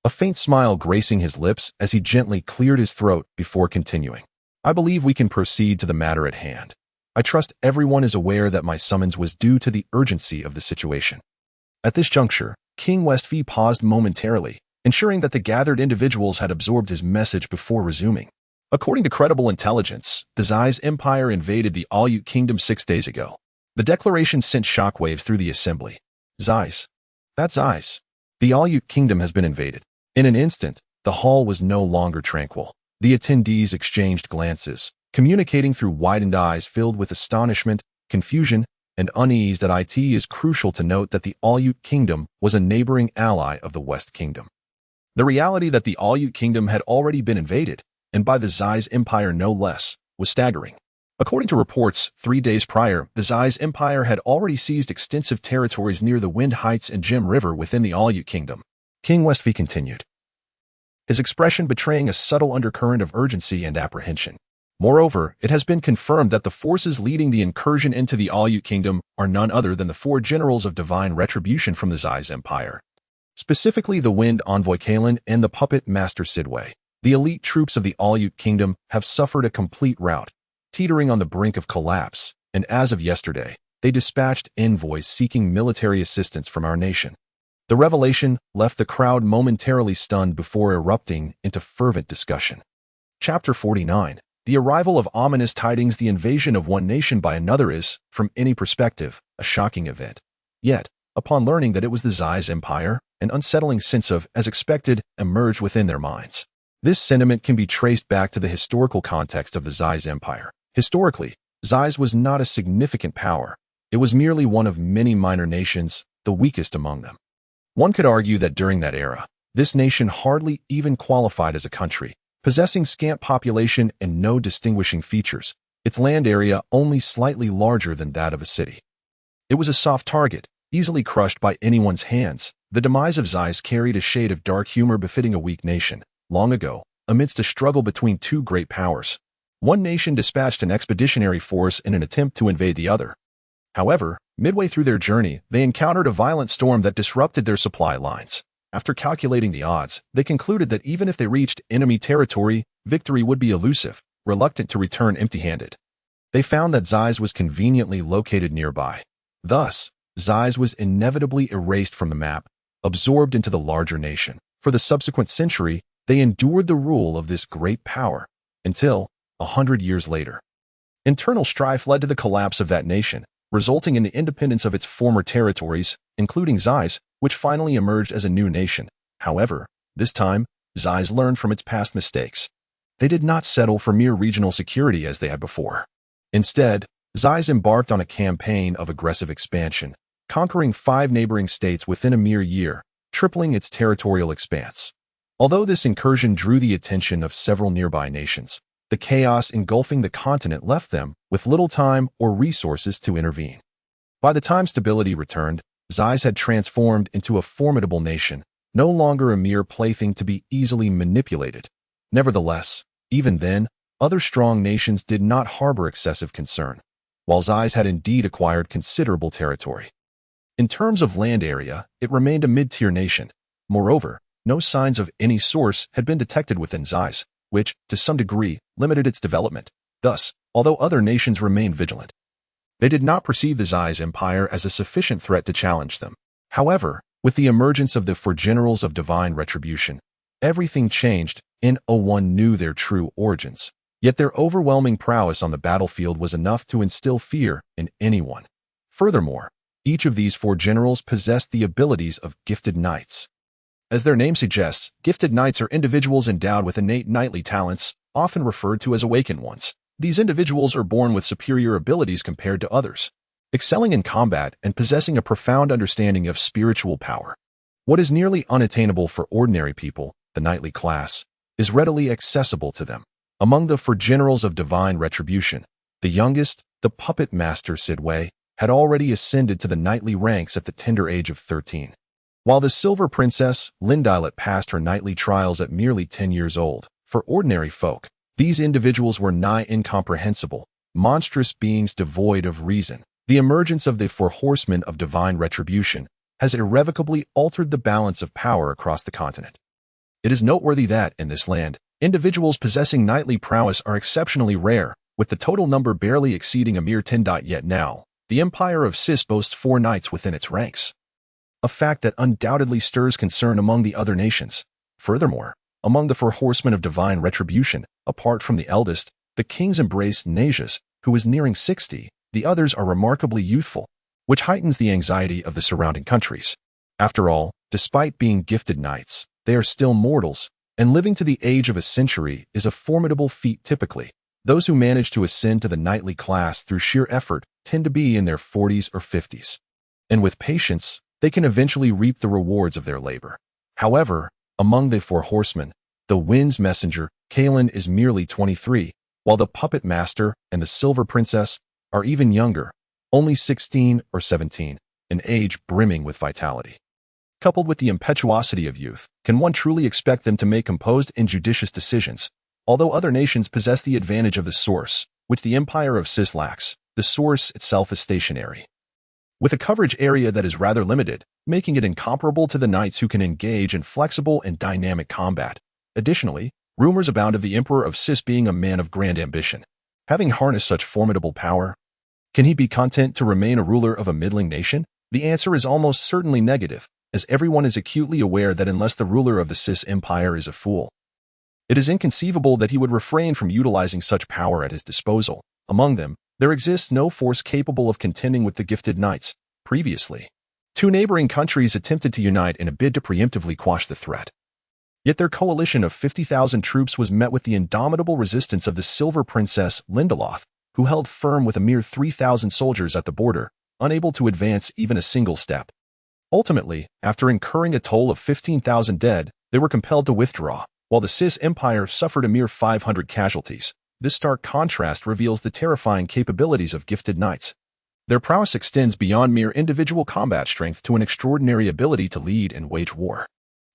a faint smile gracing his lips as he gently cleared his throat before continuing. I believe we can proceed to the matter at hand. I trust everyone is aware that my summons was due to the urgency of the situation. At this juncture, King Westvie paused momentarily, ensuring that the gathered individuals had absorbed his message before resuming. According to credible intelligence, the Zeiss Empire invaded the Aleut Kingdom 6 days ago. The declaration sent shockwaves through the assembly. Zeiss. That's Zeiss. The Aleut Kingdom has been invaded. In an instant, the hall was no longer tranquil. The attendees exchanged glances, communicating through widened eyes filled with astonishment, confusion, and unease. It is crucial to note that the Aleut Kingdom was a neighboring ally of the West Kingdom. The reality that the Aleut Kingdom had already been invaded, and by the Zeiss Empire no less, was staggering. According to reports, 3 days prior, the Zai's empire had already seized extensive territories near the Wind Heights and Gem River within the Aleut kingdom. King Westphy continued, his expression betraying a subtle undercurrent of urgency and apprehension. Moreover, it has been confirmed that the forces leading the incursion into the Aleut kingdom are none other than the 4 generals of divine retribution from the Zai's empire. Specifically the Wind Envoy Kalen and the Puppet Master Sidway. The elite troops of the Aleut kingdom have suffered a complete rout, teetering on the brink of collapse, and as of yesterday, they dispatched envoys seeking military assistance from our nation. The revelation left the crowd momentarily stunned before erupting into fervent discussion. Chapter 49. The arrival of ominous tidings. The invasion of one nation by another is, from any perspective, a shocking event. Yet, upon learning that it was the Zai's empire, an unsettling sense of, as expected, emerged within their minds. This sentiment can be traced back to the historical context of the Zai's empire. Historically, Zai's was not a significant power. It was merely one of many minor nations, the weakest among them. One could argue that during that era, this nation hardly even qualified as a country, possessing scant population and no distinguishing features, its land area only slightly larger than that of a city. It was a soft target, easily crushed by anyone's hands. The demise of Zai's carried a shade of dark humor befitting a weak nation. Long ago, amidst a struggle between 2 great powers, one nation dispatched an expeditionary force in an attempt to invade the other. However, midway through their journey, they encountered a violent storm that disrupted their supply lines. After calculating the odds, they concluded that even if they reached enemy territory, victory would be elusive, reluctant to return empty-handed. They found that Zai's was conveniently located nearby. Thus, Zai's was inevitably erased from the map, absorbed into the larger nation. For the subsequent century, they endured the rule of this great power, until, 100 years later, internal strife led to the collapse of that nation, resulting in the independence of its former territories, including Zai's, which finally emerged as a new nation. However, this time, Zai's learned from its past mistakes. They did not settle for mere regional security as they had before. Instead, Zai's embarked on a campaign of aggressive expansion, conquering 5 neighboring states within a mere year, tripling its territorial expanse. Although this incursion drew the attention of several nearby nations, the chaos engulfing the continent left them with little time or resources to intervene. By the time stability returned, Zai's had transformed into a formidable nation, no longer a mere plaything to be easily manipulated. Nevertheless, even then, other strong nations did not harbor excessive concern, while Zai's had indeed acquired considerable territory. In terms of land area, it remained a mid-tier nation. Moreover, no signs of any source had been detected within Zai's, which, to some degree, limited its development. Thus, although other nations remained vigilant, they did not perceive the Zai's empire as a sufficient threat to challenge them. However, with the emergence of the 4 generals of divine retribution, everything changed. No one knew their true origins, yet their overwhelming prowess on the battlefield was enough to instill fear in anyone. Furthermore, each of these 4 generals possessed the abilities of gifted knights. As their name suggests, gifted knights are individuals endowed with innate knightly talents, often referred to as awakened ones. These individuals are born with superior abilities compared to others, excelling in combat and possessing a profound understanding of spiritual power. What is nearly unattainable for ordinary people, the knightly class, is readily accessible to them. Among the 4 generals of divine retribution, the youngest, the Puppet Master Sidway, had already ascended to the knightly ranks at the tender age of 13. While the Silver Princess, Lindylet, passed her knightly trials at merely 10 years old. For ordinary folk, these individuals were nigh incomprehensible, monstrous beings devoid of reason. The emergence of the 4 horsemen of divine retribution has irrevocably altered the balance of power across the continent. It is noteworthy that, in this land, individuals possessing knightly prowess are exceptionally rare, with the total number barely exceeding a mere 10. Yet now, the Empire of Sis boasts 4 knights within its ranks, a fact that undoubtedly stirs concern among the other nations. Furthermore, among the 4 horsemen of divine retribution, apart from the eldest, the king's embrace Najas, who is nearing 60, the others are remarkably youthful, which heightens the anxiety of the surrounding countries. After all, despite being gifted knights, they are still mortals, and living to the age of a century is a formidable feat typically. Those who manage to ascend to the knightly class through sheer effort tend to be in their 40s or 50s. And with patience, they can eventually reap the rewards of their labor. However, among the 4 horsemen, the Wind's messenger, Kalen, is merely 23, while the puppet master and the silver princess are even younger, only 16 or 17, an age brimming with vitality. Coupled with the impetuosity of youth, can one truly expect them to make composed and judicious decisions? Although other nations possess the advantage of the source, which the Empire of Sis lacks, the source itself is stationary, with a coverage area that is rather limited, making it incomparable to the knights who can engage in flexible and dynamic combat. Additionally, rumors abound of the Emperor of Sis being a man of grand ambition. Having harnessed such formidable power, can he be content to remain a ruler of a middling nation? The answer is almost certainly negative, as everyone is acutely aware that unless the ruler of the Sis Empire is a fool, it is inconceivable that he would refrain from utilizing such power at his disposal. Among them, there exists no force capable of contending with the gifted knights. Previously, 2 neighboring countries attempted to unite in a bid to preemptively quash the threat. Yet their coalition of 50,000 troops was met with the indomitable resistance of the Silver Princess Lindeloth, who held firm with a mere 3,000 soldiers at the border, unable to advance even a single step. Ultimately, after incurring a toll of 15,000 dead, they were compelled to withdraw, while the Sis Empire suffered a mere 500 casualties. This stark contrast reveals the terrifying capabilities of gifted knights. Their prowess extends beyond mere individual combat strength to an extraordinary ability to lead and wage war.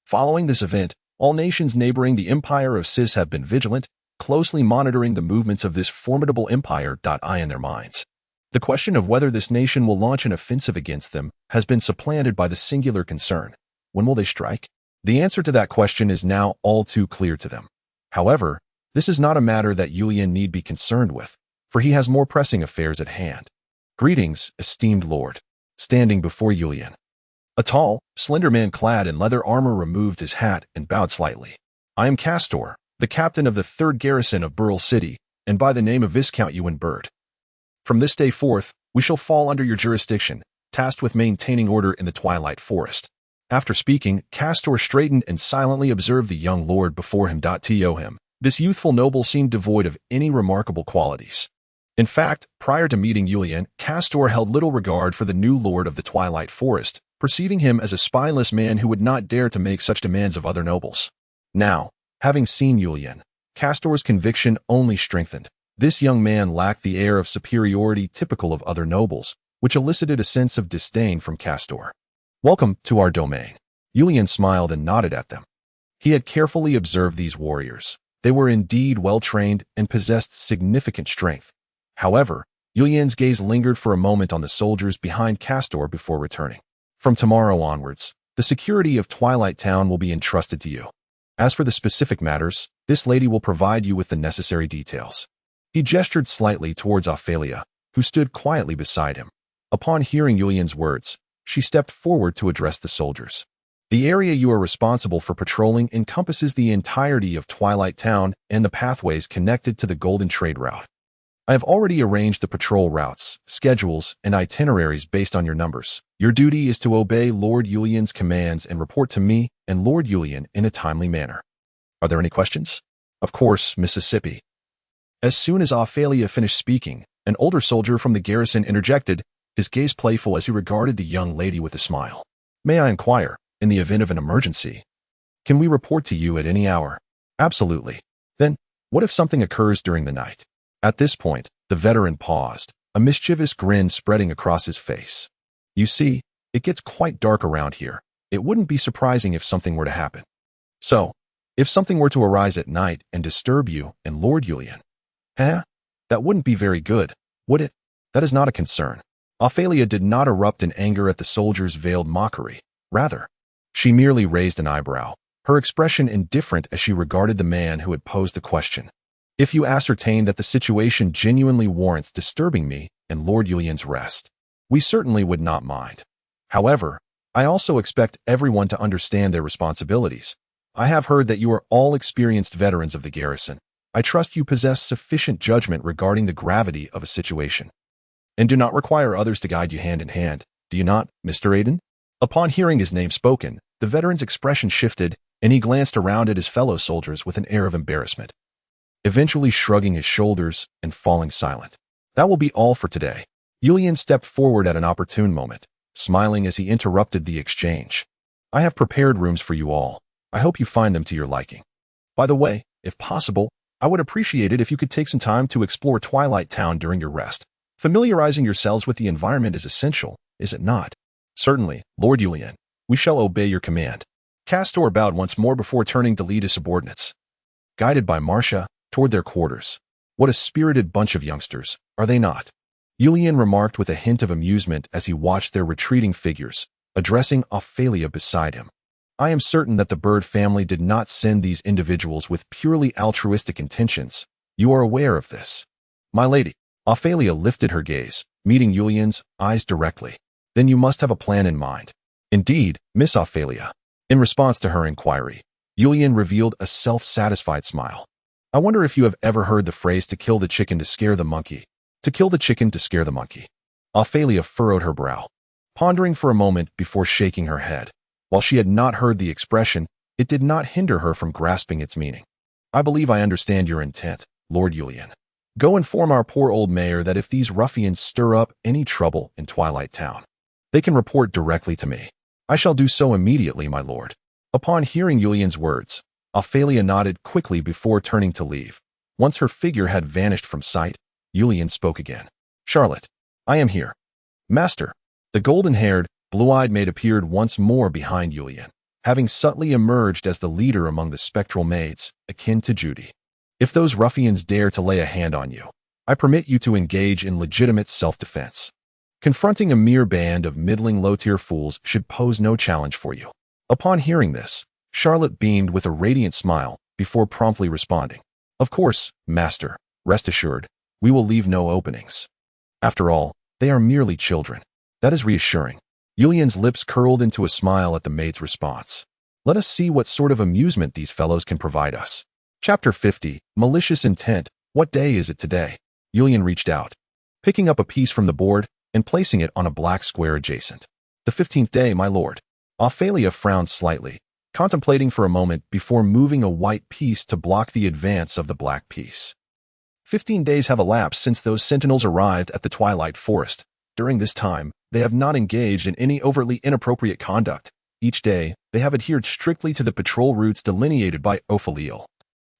Following this event, all nations neighboring the Empire of Sis have been vigilant, closely monitoring the movements of this formidable empire. In their minds, the question of whether this nation will launch an offensive against them has been supplanted by the singular concern: when will they strike? The answer to that question is now all too clear to them. However, this is not a matter that Yulian need be concerned with, for he has more pressing affairs at hand. Greetings, esteemed lord. Standing before Yulian, a tall, slender man clad in leather armor removed his hat and bowed slightly. I am Castor, the captain of the 3rd garrison of Burl City, and by the name of Viscount Ewan Bird. From this day forth, we shall fall under your jurisdiction, tasked with maintaining order in the Twilight Forest. After speaking, Castor straightened and silently observed the young lord before him. To him, this youthful noble seemed devoid of any remarkable qualities. In fact, prior to meeting Yulian, Castor held little regard for the new lord of the Twilight Forest, perceiving him as a spineless man who would not dare to make such demands of other nobles. Now, having seen Yulian, Castor's conviction only strengthened. This young man lacked the air of superiority typical of other nobles, which elicited a sense of disdain from Castor. Welcome to our domain. Yulian smiled and nodded at them. He had carefully observed these warriors. They were indeed well-trained and possessed significant strength. However, Yulian's gaze lingered for a moment on the soldiers behind Castor before returning. From tomorrow onwards, the security of Twilight Town will be entrusted to you. As for the specific matters, this lady will provide you with the necessary details. He gestured slightly towards Ophalia, who stood quietly beside him. Upon hearing Yulian's words, she stepped forward to address the soldiers. The area you are responsible for patrolling encompasses the entirety of Twilight Town and the pathways connected to the Golden Trade Route. I have already arranged the patrol routes, schedules, and itineraries based on your numbers. Your duty is to obey Lord Yulian's commands and report to me and Lord Yulian in a timely manner. Are there any questions? Of course, Mississippi. As soon as Ophalia finished speaking, an older soldier from the garrison interjected, his gaze playful as he regarded the young lady with a smile. May I inquire, in the event of an emergency, can we report to you at any hour? Absolutely. Then, what if something occurs during the night? At this point, the veteran paused, a mischievous grin spreading across his face. You see, it gets quite dark around here. It wouldn't be surprising if something were to happen. So, if something were to arise at night and disturb you and Lord Yulian, that wouldn't be very good, would it? That is not a concern. Ophalia did not erupt in anger at the soldier's veiled mockery. Rather, she merely raised an eyebrow, her expression indifferent as she regarded the man who had posed the question. If you ascertain that the situation genuinely warrants disturbing me and Lord Yulian's rest, we certainly would not mind. However, I also expect everyone to understand their responsibilities. I have heard that you are all experienced veterans of the garrison. I trust you possess sufficient judgment regarding the gravity of a situation, and do not require others to guide you hand in hand, do you not, Mr. Aiden? Upon hearing his name spoken, the veteran's expression shifted, and he glanced around at his fellow soldiers with an air of embarrassment, eventually shrugging his shoulders and falling silent. That will be all for today. Yulian stepped forward at an opportune moment, smiling as he interrupted the exchange. I have prepared rooms for you all. I hope you find them to your liking. By the way, if possible, I would appreciate it if you could take some time to explore Twilight Town during your rest. Familiarizing yourselves with the environment is essential, is it not? Certainly, Lord Julian. We shall obey your command. Castor bowed once more before turning to lead his subordinates. Guided by Marcia, toward their quarters. What a spirited bunch of youngsters, are they not? Julian remarked with a hint of amusement as he watched their retreating figures, addressing Ophalia beside him. I am certain that the Bird family did not send these individuals with purely altruistic intentions. You are aware of this. My lady. Ophalia lifted her gaze, meeting Julian's eyes directly. Then you must have a plan in mind. Indeed, Miss Ophalia. In response to her inquiry, Julian revealed a self-satisfied smile. I wonder if you have ever heard the phrase to kill the chicken to scare the monkey. To kill the chicken to scare the monkey. Ophalia furrowed her brow, pondering for a moment before shaking her head. While she had not heard the expression, it did not hinder her from grasping its meaning. I believe I understand your intent, Lord Julian. Go inform our poor old mayor that if these ruffians stir up any trouble in Twilight Town, they can report directly to me. I shall do so immediately, my lord. Upon hearing Julian's words, Ophalia nodded quickly before turning to leave. Once her figure had vanished from sight, Julian spoke again. Charlotte, I am here. Master. The golden-haired, blue-eyed maid appeared once more behind Julian, having subtly emerged as the leader among the spectral maids, akin to Judy. If those ruffians dare to lay a hand on you, I permit you to engage in legitimate self-defense. Confronting a mere band of middling low-tier fools should pose no challenge for you. Upon hearing this, Charlotte beamed with a radiant smile before promptly responding. Of course, master, rest assured, we will leave no openings. After all, they are merely children. That is reassuring. Julian's lips curled into a smile at the maid's response. Let us see what sort of amusement these fellows can provide us. Chapter 50, Malicious Intent. What day is it today? Julian reached out, picking up a piece from the board and placing it on a black square adjacent. The 15th day, my lord. Ophalia frowned slightly, contemplating for a moment before moving a white piece to block the advance of the black piece. 15 days have elapsed since those sentinels arrived at the Twilight Forest. During this time, they have not engaged in any overtly inappropriate conduct. Each day, they have adhered strictly to the patrol routes delineated by Ophalia,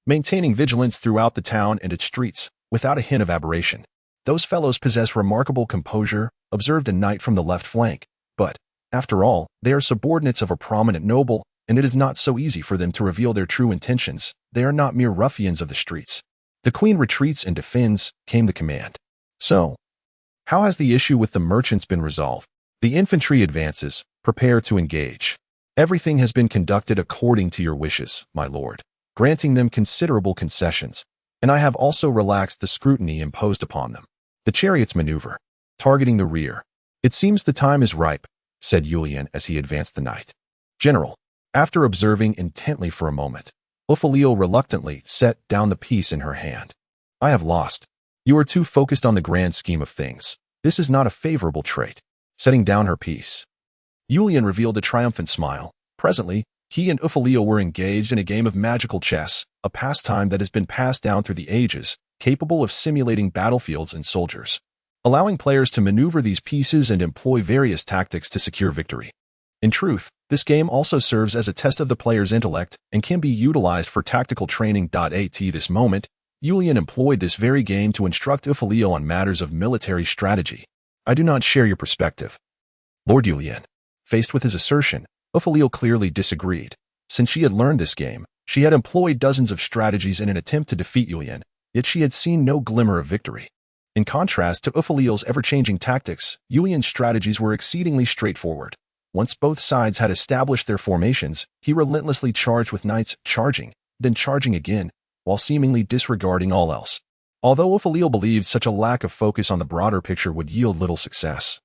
maintaining vigilance throughout the town and its streets, without a hint of aberration. Those fellows possess remarkable composure, observed a knight from the left flank, but, after all, they are subordinates of a prominent noble, and it is not so easy for them to reveal their true intentions. They are not mere ruffians of the streets. The queen retreats and defends, came the command. So, how has the issue with the merchants been resolved? The infantry advances, prepare to engage. Everything has been conducted according to your wishes, my lord, granting them considerable concessions, and I have also relaxed the scrutiny imposed upon them. The chariots maneuver, targeting the rear. It seems the time is ripe, said Julian as he advanced the knight. General, after observing intently for a moment, Ophalia reluctantly set down the piece in her hand. I have lost. You are too focused on the grand scheme of things. This is not a favorable trait. Setting down her piece, Julian revealed a triumphant smile. Presently, he and Ophalia were engaged in a game of magical chess, a pastime that has been passed down through the ages, capable of simulating battlefields and soldiers, allowing players to maneuver these pieces and employ various tactics to secure victory. In truth, this game also serves as a test of the player's intellect and can be utilized for tactical training. At this moment, Julian employed this very game to instruct Ophalia on matters of military strategy. I do not share your perspective, Lord Julian. Faced with his assertion, Ophalia clearly disagreed. Since she had learned this game, she had employed dozens of strategies in an attempt to defeat Julian, yet she had seen no glimmer of victory. In contrast to Ophalia's ever-changing tactics, Julian's strategies were exceedingly straightforward. Once both sides had established their formations, he relentlessly charged with knights, charging, then charging again, while seemingly disregarding all else. Although Ophalia believed such a lack of focus on the broader picture would yield little success,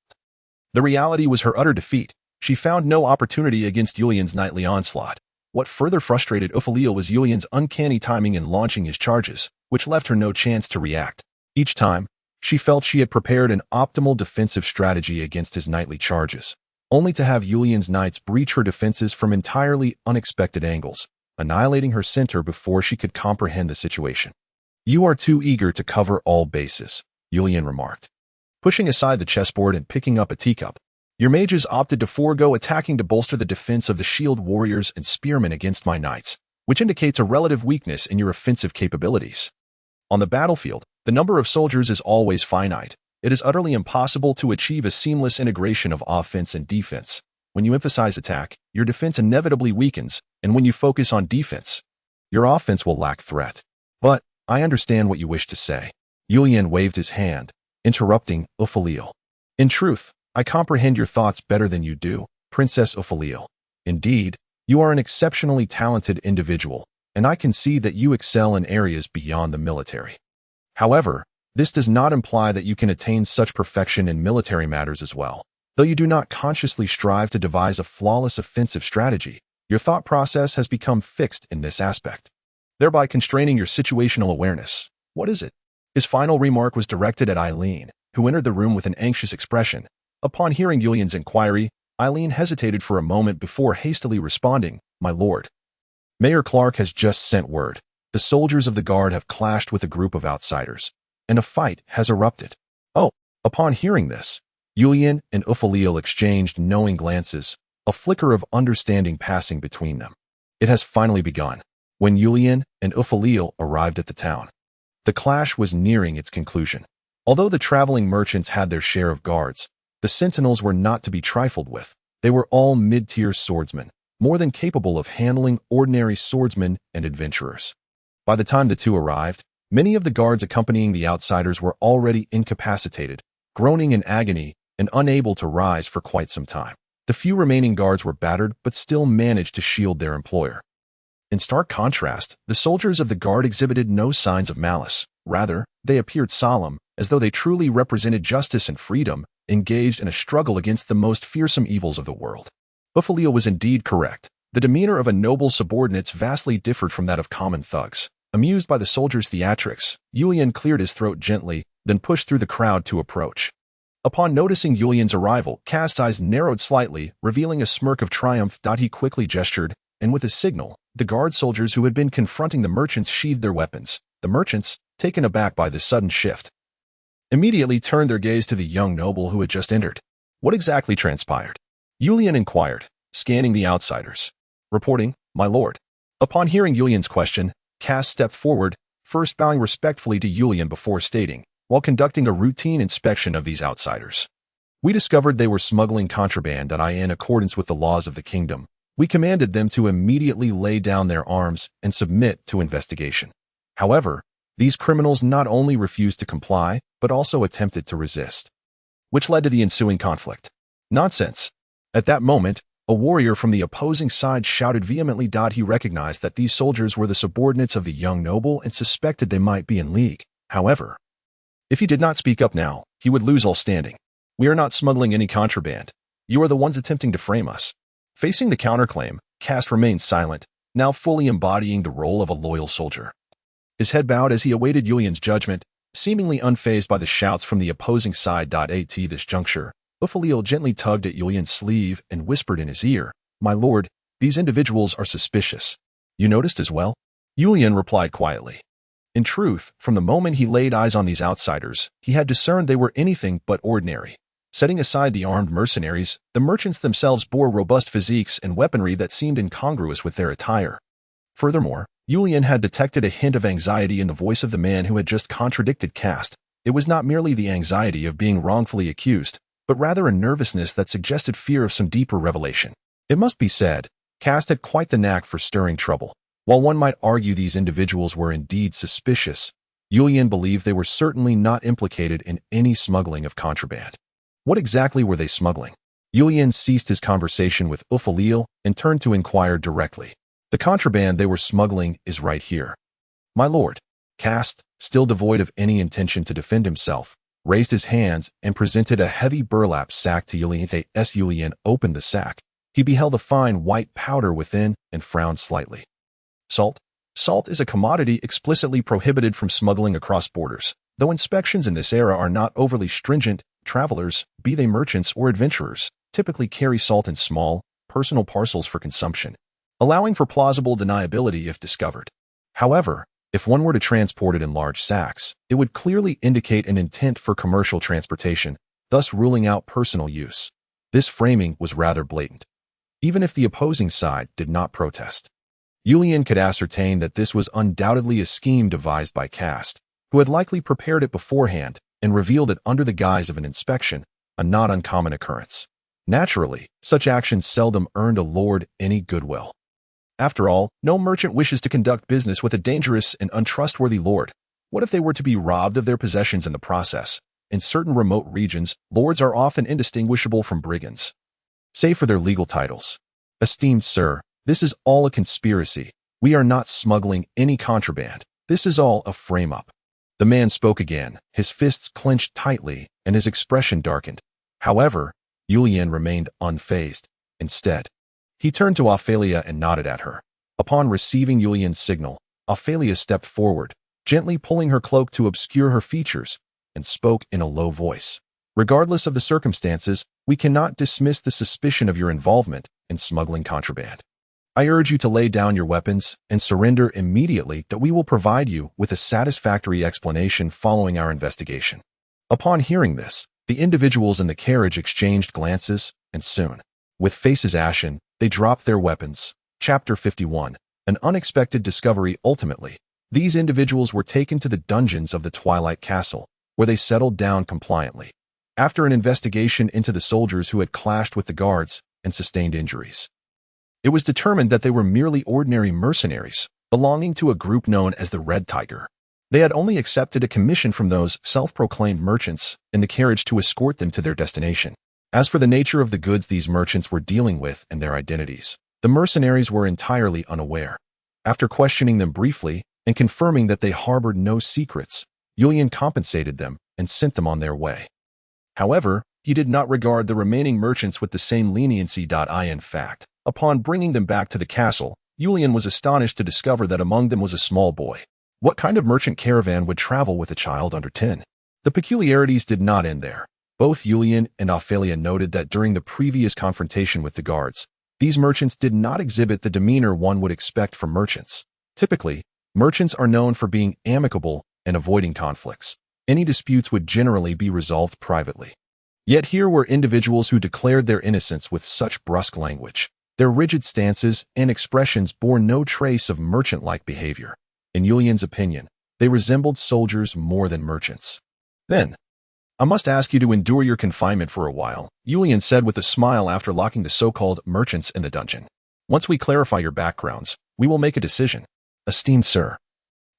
the reality was her utter defeat. She found no opportunity against Julian's knightly onslaught. What further frustrated Ophalia was Julian's uncanny timing in launching his charges, which left her no chance to react. Each time, she felt she had prepared an optimal defensive strategy against his knightly charges, only to have Julian's knights breach her defenses from entirely unexpected angles, annihilating her center before she could comprehend the situation. You are too eager to cover all bases, Julian remarked, pushing aside the chessboard and picking up a teacup. Your mages opted to forego attacking to bolster the defense of the shield warriors and spearmen against my knights. which indicates a relative weakness in your offensive capabilities. On the battlefield, the number of soldiers is always finite. It is utterly impossible to achieve a seamless integration of offense and defense. When you emphasize attack, your defense inevitably weakens, and when you focus on defense, your offense will lack threat. But I understand what you wish to say. Yulian waved his hand, interrupting Ophalia. In truth, I comprehend your thoughts better than you do, Princess Ophalia. Indeed, you are an exceptionally talented individual, and I can see that you excel in areas beyond the military. However, this does not imply that you can attain such perfection in military matters as well. Though you do not consciously strive to devise a flawless offensive strategy, your thought process has become fixed in this aspect, thereby constraining your situational awareness. What is it? His final remark was directed at Eileen, who entered the room with an anxious expression. Upon hearing Yulian's inquiry, Eileen hesitated for a moment before hastily responding, "My lord, Mayor Clark has just sent word. The soldiers of the guard have clashed with a group of outsiders, and a fight has erupted." Oh, upon hearing this, Yulian and Ophalia exchanged knowing glances, a flicker of understanding passing between them. It has finally begun. When Yulian and Ophalia arrived at the town, the clash was nearing its conclusion. Although the traveling merchants had their share of guards, the sentinels were not to be trifled with. They were all mid-tier swordsmen, more than capable of handling ordinary swordsmen and adventurers. By the time the two arrived, many of the guards accompanying the outsiders were already incapacitated, groaning in agony and unable to rise for quite some time. The few remaining guards were battered but still managed to shield their employer. In stark contrast, the soldiers of the guard exhibited no signs of malice. Rather, they appeared solemn, as though they truly represented justice and freedom, engaged in a struggle against the most fearsome evils of the world. Ophalia was indeed correct. The demeanor of a noble subordinates vastly differed from that of common thugs. Amused by the soldiers' theatrics, Yulian cleared his throat gently, then pushed through the crowd to approach. Upon noticing Yulian's arrival, Cast's eyes narrowed slightly, revealing a smirk of triumph. He quickly gestured, and with a signal, the guard soldiers who had been confronting the merchants sheathed their weapons. The merchants, taken aback by this sudden shift, immediately turned their gaze to the young noble who had just entered. What exactly transpired? Yulian inquired, scanning the outsiders. Reporting, "My lord." Upon hearing Yulian's question, Cast stepped forward, first bowing respectfully to Yulian before stating, "While conducting a routine inspection of these outsiders, we discovered they were smuggling contraband in accordance with the laws of the kingdom. We commanded them to immediately lay down their arms and submit to investigation. However, these criminals not only refused to comply, but also attempted to resist, which led to the ensuing conflict." Nonsense. At that moment, a warrior from the opposing side shouted vehemently. He recognized that these soldiers were the subordinates of the young noble and suspected they might be in league. However, if he did not speak up now, he would lose all standing. "We are not smuggling any contraband. You are the ones attempting to frame us." Facing the counterclaim, Cast remained silent, now fully embodying the role of a loyal soldier. His head bowed as he awaited Yulian's judgment, seemingly unfazed by the shouts from the opposing side. At this juncture, Ophalia gently tugged at Yulian's sleeve and whispered in his ear, "My lord, these individuals are suspicious. You noticed as well?" Yulian replied quietly. In truth, from the moment he laid eyes on these outsiders, he had discerned they were anything but ordinary. Setting aside the armed mercenaries, the merchants themselves bore robust physiques and weaponry that seemed incongruous with their attire. Furthermore, Yulian had detected a hint of anxiety in the voice of the man who had just contradicted Cast. It was not merely the anxiety of being wrongfully accused, but rather a nervousness that suggested fear of some deeper revelation. It must be said, Cast had quite the knack for stirring trouble. While one might argue these individuals were indeed suspicious, Yulian believed they were certainly not implicated in any smuggling of contraband. What exactly were they smuggling? Yulian ceased his conversation with Ophalia and turned to inquire directly. "The contraband they were smuggling is right here, my lord." Cast, still devoid of any intention to defend himself, raised his hands and presented a heavy burlap sack to Yulian. As Yulian opened the sack, he beheld a fine white powder within and frowned slightly. "Salt? Salt is a commodity explicitly prohibited from smuggling across borders. Though inspections in this era are not overly stringent, travelers, be they merchants or adventurers, typically carry salt in small, personal parcels for consumption, allowing for plausible deniability if discovered. However, if one were to transport it in large sacks, it would clearly indicate an intent for commercial transportation, thus ruling out personal use. This framing was rather blatant, even if the opposing side did not protest. Julian could ascertain that this was undoubtedly a scheme devised by Cast, who had likely prepared it beforehand and revealed it under the guise of an inspection, a not uncommon occurrence. Naturally, such actions seldom earned a lord any goodwill. After all, no merchant wishes to conduct business with a dangerous and untrustworthy lord. What if they were to be robbed of their possessions in the process? In certain remote regions, lords are often indistinguishable from brigands, save for their legal titles. Esteemed sir, this is all a conspiracy. We are not smuggling any contraband. This is all a frame-up. The man spoke again, his fists clenched tightly, and his expression darkened. However, Julian remained unfazed. Instead, he turned to Ophalia and nodded at her. Upon receiving Julian's signal, Ophalia stepped forward, gently pulling her cloak to obscure her features, and spoke in a low voice. Regardless of the circumstances, we cannot dismiss the suspicion of your involvement in smuggling contraband. I urge you to lay down your weapons and surrender immediately, that we will provide you with a satisfactory explanation following our investigation. Upon hearing this, the individuals in the carriage exchanged glances, and soon, with faces ashen, they dropped their weapons. Chapter 51. An unexpected discovery. Ultimately, these individuals were taken to the dungeons of the Twilight Castle, where they settled down compliantly. After an investigation into the soldiers who had clashed with the guards and sustained injuries, it was determined that they were merely ordinary mercenaries, belonging to a group known as the Red Tiger. They had only accepted a commission from those self-proclaimed merchants in the carriage to escort them to their destination. As for the nature of the goods these merchants were dealing with and their identities, the mercenaries were entirely unaware. After questioning them briefly and confirming that they harbored no secrets, Julian compensated them and sent them on their way. However, he did not regard the remaining merchants with the same leniency. In fact, upon bringing them back to the castle, Julian was astonished to discover that among them was a small boy. What kind of merchant caravan would travel with a child under 10? The peculiarities did not end there. Both Julian and Ophalia noted that during the previous confrontation with the guards, these merchants did not exhibit the demeanor one would expect from merchants. Typically, merchants are known for being amicable and avoiding conflicts. Any disputes would generally be resolved privately. Yet here were individuals who declared their innocence with such brusque language. Their rigid stances and expressions bore no trace of merchant-like behavior. In Julian's opinion, they resembled soldiers more than merchants. Then, I must ask you to endure your confinement for a while, Julian said with a smile after locking the so-called merchants in the dungeon. Once we clarify your backgrounds, we will make a decision. Esteemed sir,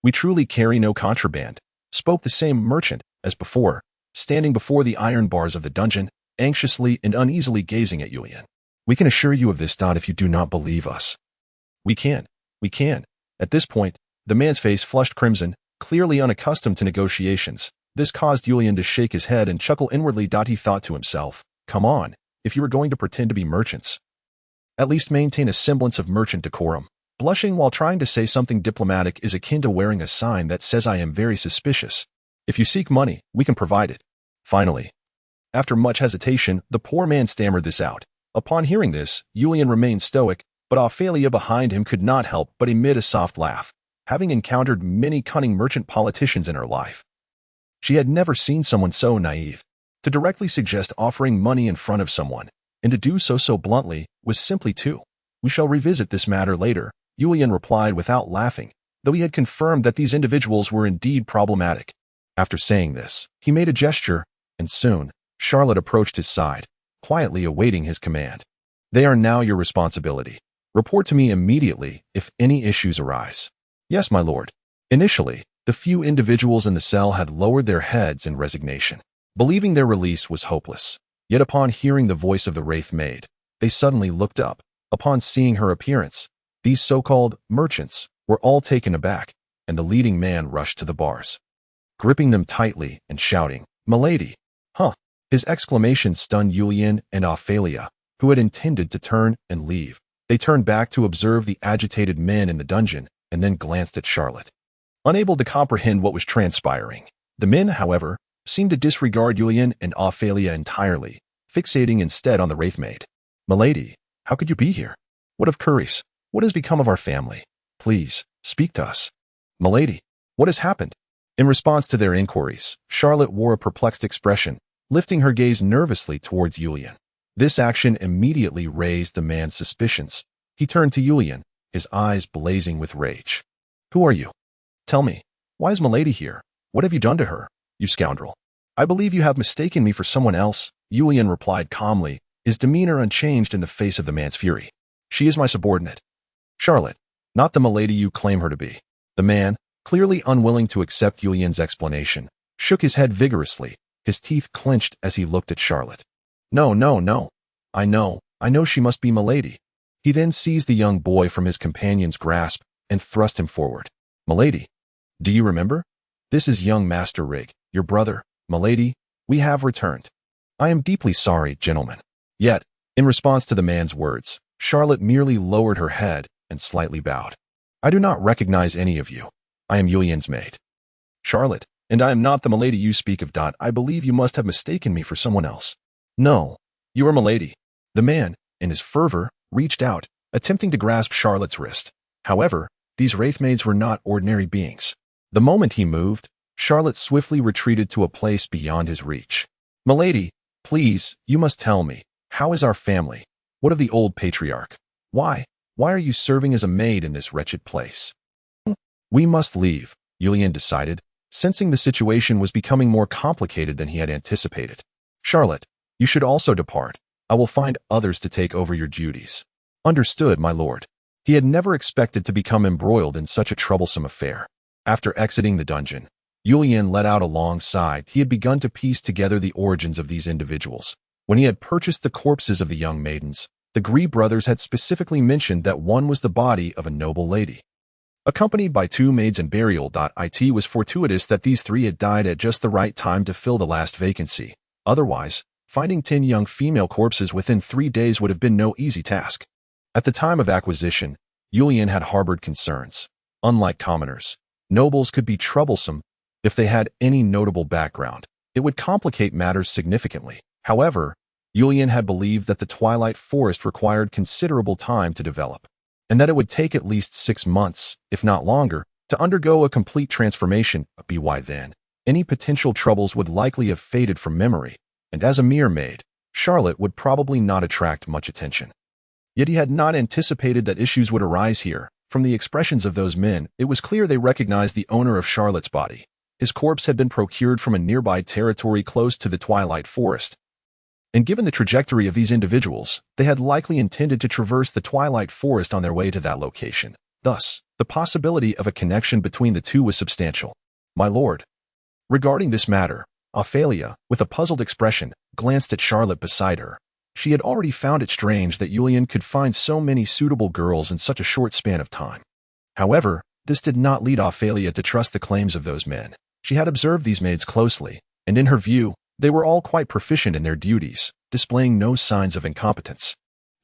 we truly carry no contraband, spoke the same merchant as before, standing before the iron bars of the dungeon, anxiously and uneasily gazing at Julian. We can assure you of this. If you do not believe us. We can. At this point, the man's face flushed crimson, clearly unaccustomed to negotiations. This caused Julian to shake his head and chuckle inwardly. He thought to himself, come on, if you were going to pretend to be merchants, at least maintain a semblance of merchant decorum. Blushing while trying to say something diplomatic is akin to wearing a sign that says I am very suspicious. If you seek money, we can provide it. Finally, after much hesitation, the poor man stammered this out. Upon hearing this, Julian remained stoic, but Ophalia behind him could not help but emit a soft laugh. Having encountered many cunning merchant politicians in her life, she had never seen someone so naive. To directly suggest offering money in front of someone, and to do so bluntly, was simply too. We shall revisit this matter later, Julian replied without laughing, though he had confirmed that these individuals were indeed problematic. After saying this, he made a gesture, and soon, Charlotte approached his side, quietly awaiting his command. They are now your responsibility. Report to me immediately if any issues arise. Yes, my lord. Initially, the few individuals in the cell had lowered their heads in resignation, believing their release was hopeless. Yet upon hearing the voice of the Wraith maid, they suddenly looked up. Upon seeing her appearance, these so-called merchants were all taken aback, and the leading man rushed to the bars, gripping them tightly and shouting, "Milady!" Huh! His exclamation stunned Julian and Ophalia, who had intended to turn and leave. They turned back to observe the agitated men in the dungeon and then glanced at Charlotte, unable to comprehend what was transpiring. The men, however, seemed to disregard Julian and Ophalia entirely, fixating instead on the Wraith maid. "Milady, how could you be here? What of Curries? What has become of our family? Please, speak to us. Milady, what has happened?" In response to their inquiries, Charlotte wore a perplexed expression, lifting her gaze nervously towards Julian. This action immediately raised the man's suspicions. He turned to Julian, his eyes blazing with rage. Who are you? Tell me, why is Milady here? What have you done to her, you scoundrel? I believe you have mistaken me for someone else, Julian replied calmly, his demeanor unchanged in the face of the man's fury. She is my subordinate. Charlotte, not the Milady you claim her to be. The man, clearly unwilling to accept Julian's explanation, shook his head vigorously, his teeth clenched as he looked at Charlotte. No, no, no. I know she must be Milady. He then seized the young boy from his companion's grasp and thrust him forward. Milady, do you remember? This is young Master Rig, your brother. Milady, we have returned. I am deeply sorry, gentlemen. Yet, in response to the man's words, Charlotte merely lowered her head and slightly bowed. I do not recognize any of you. I am Julian's maid. Charlotte, and I am not the Milady you speak of. I believe you must have mistaken me for someone else. No, you are Milady. The man, in his fervor, reached out, attempting to grasp Charlotte's wrist. However, these wraith maids were not ordinary beings. The moment he moved, Charlotte swiftly retreated to a place beyond his reach. Milady, please, you must tell me, how is our family? What of the old patriarch? Why are you serving as a maid in this wretched place? We must leave, Julian decided, sensing the situation was becoming more complicated than he had anticipated. Charlotte, you should also depart. I will find others to take over your duties. Understood, my lord. He had never expected to become embroiled in such a troublesome affair. After exiting the dungeon, Julian let out a long sigh. He had begun to piece together the origins of these individuals. When he had purchased the corpses of the young maidens, the Gree brothers had specifically mentioned that one was the body of a noble lady, accompanied by 2 maids and burial. It was fortuitous that these 3 had died at just the right time to fill the last vacancy. Otherwise, finding 10 young female corpses within 3 days would have been no easy task. At the time of acquisition, Julian had harbored concerns. Unlike commoners, nobles could be troublesome. If they had any notable background, it would complicate matters significantly. However, Julian had believed that the Twilight Forest required considerable time to develop, and that it would take at least 6 months, if not longer, to undergo a complete transformation. By then, any potential troubles would likely have faded from memory, and as a mere maid, Charlotte would probably not attract much attention. Yet he had not anticipated that issues would arise here. From the expressions of those men, it was clear they recognized the owner of Charlotte's body. His corpse had been procured from a nearby territory close to the Twilight Forest. And given the trajectory of these individuals, they had likely intended to traverse the Twilight Forest on their way to that location. Thus, the possibility of a connection between the two was substantial. My lord. Regarding this matter, Ophalia, with a puzzled expression, glanced at Charlotte beside her. She had already found it strange that Julian could find so many suitable girls in such a short span of time. However, this did not lead Ophalia to trust the claims of those men. She had observed these maids closely, and in her view, they were all quite proficient in their duties, displaying no signs of incompetence.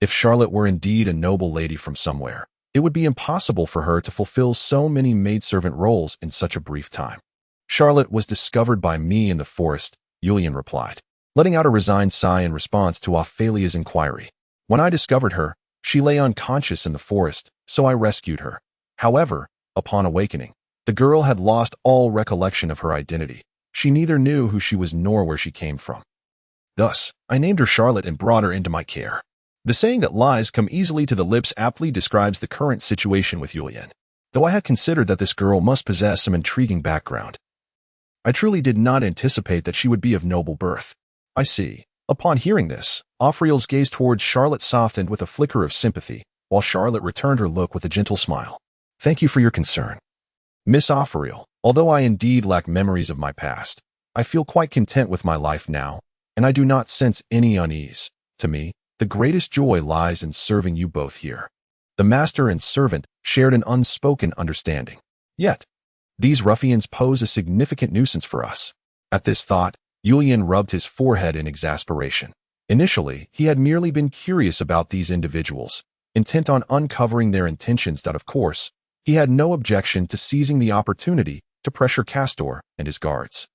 If Charlotte were indeed a noble lady from somewhere, it would be impossible for her to fulfill so many maidservant roles in such a brief time. Charlotte was discovered by me in the forest, Julian replied, letting out a resigned sigh in response to Ophalia's inquiry. When I discovered her, she lay unconscious in the forest, so I rescued her. However, upon awakening, the girl had lost all recollection of her identity. She neither knew who she was nor where she came from. Thus, I named her Charlotte and brought her into my care. The saying that lies come easily to the lips aptly describes the current situation with Julian, though I had considered that this girl must possess some intriguing background. I truly did not anticipate that she would be of noble birth. I see. Upon hearing this, Ophriel's gaze towards Charlotte softened with a flicker of sympathy, while Charlotte returned her look with a gentle smile. Thank you for your concern, Miss Ophriel. Although I indeed lack memories of my past, I feel quite content with my life now, and I do not sense any unease. To me, the greatest joy lies in serving you both here. The master and servant shared an unspoken understanding. Yet, these ruffians pose a significant nuisance for us. At this thought, Julian rubbed his forehead in exasperation. Initially, he had merely been curious about these individuals, intent on uncovering their intentions. Of course, he had no objection to seizing the opportunity to pressure Castor and his guards.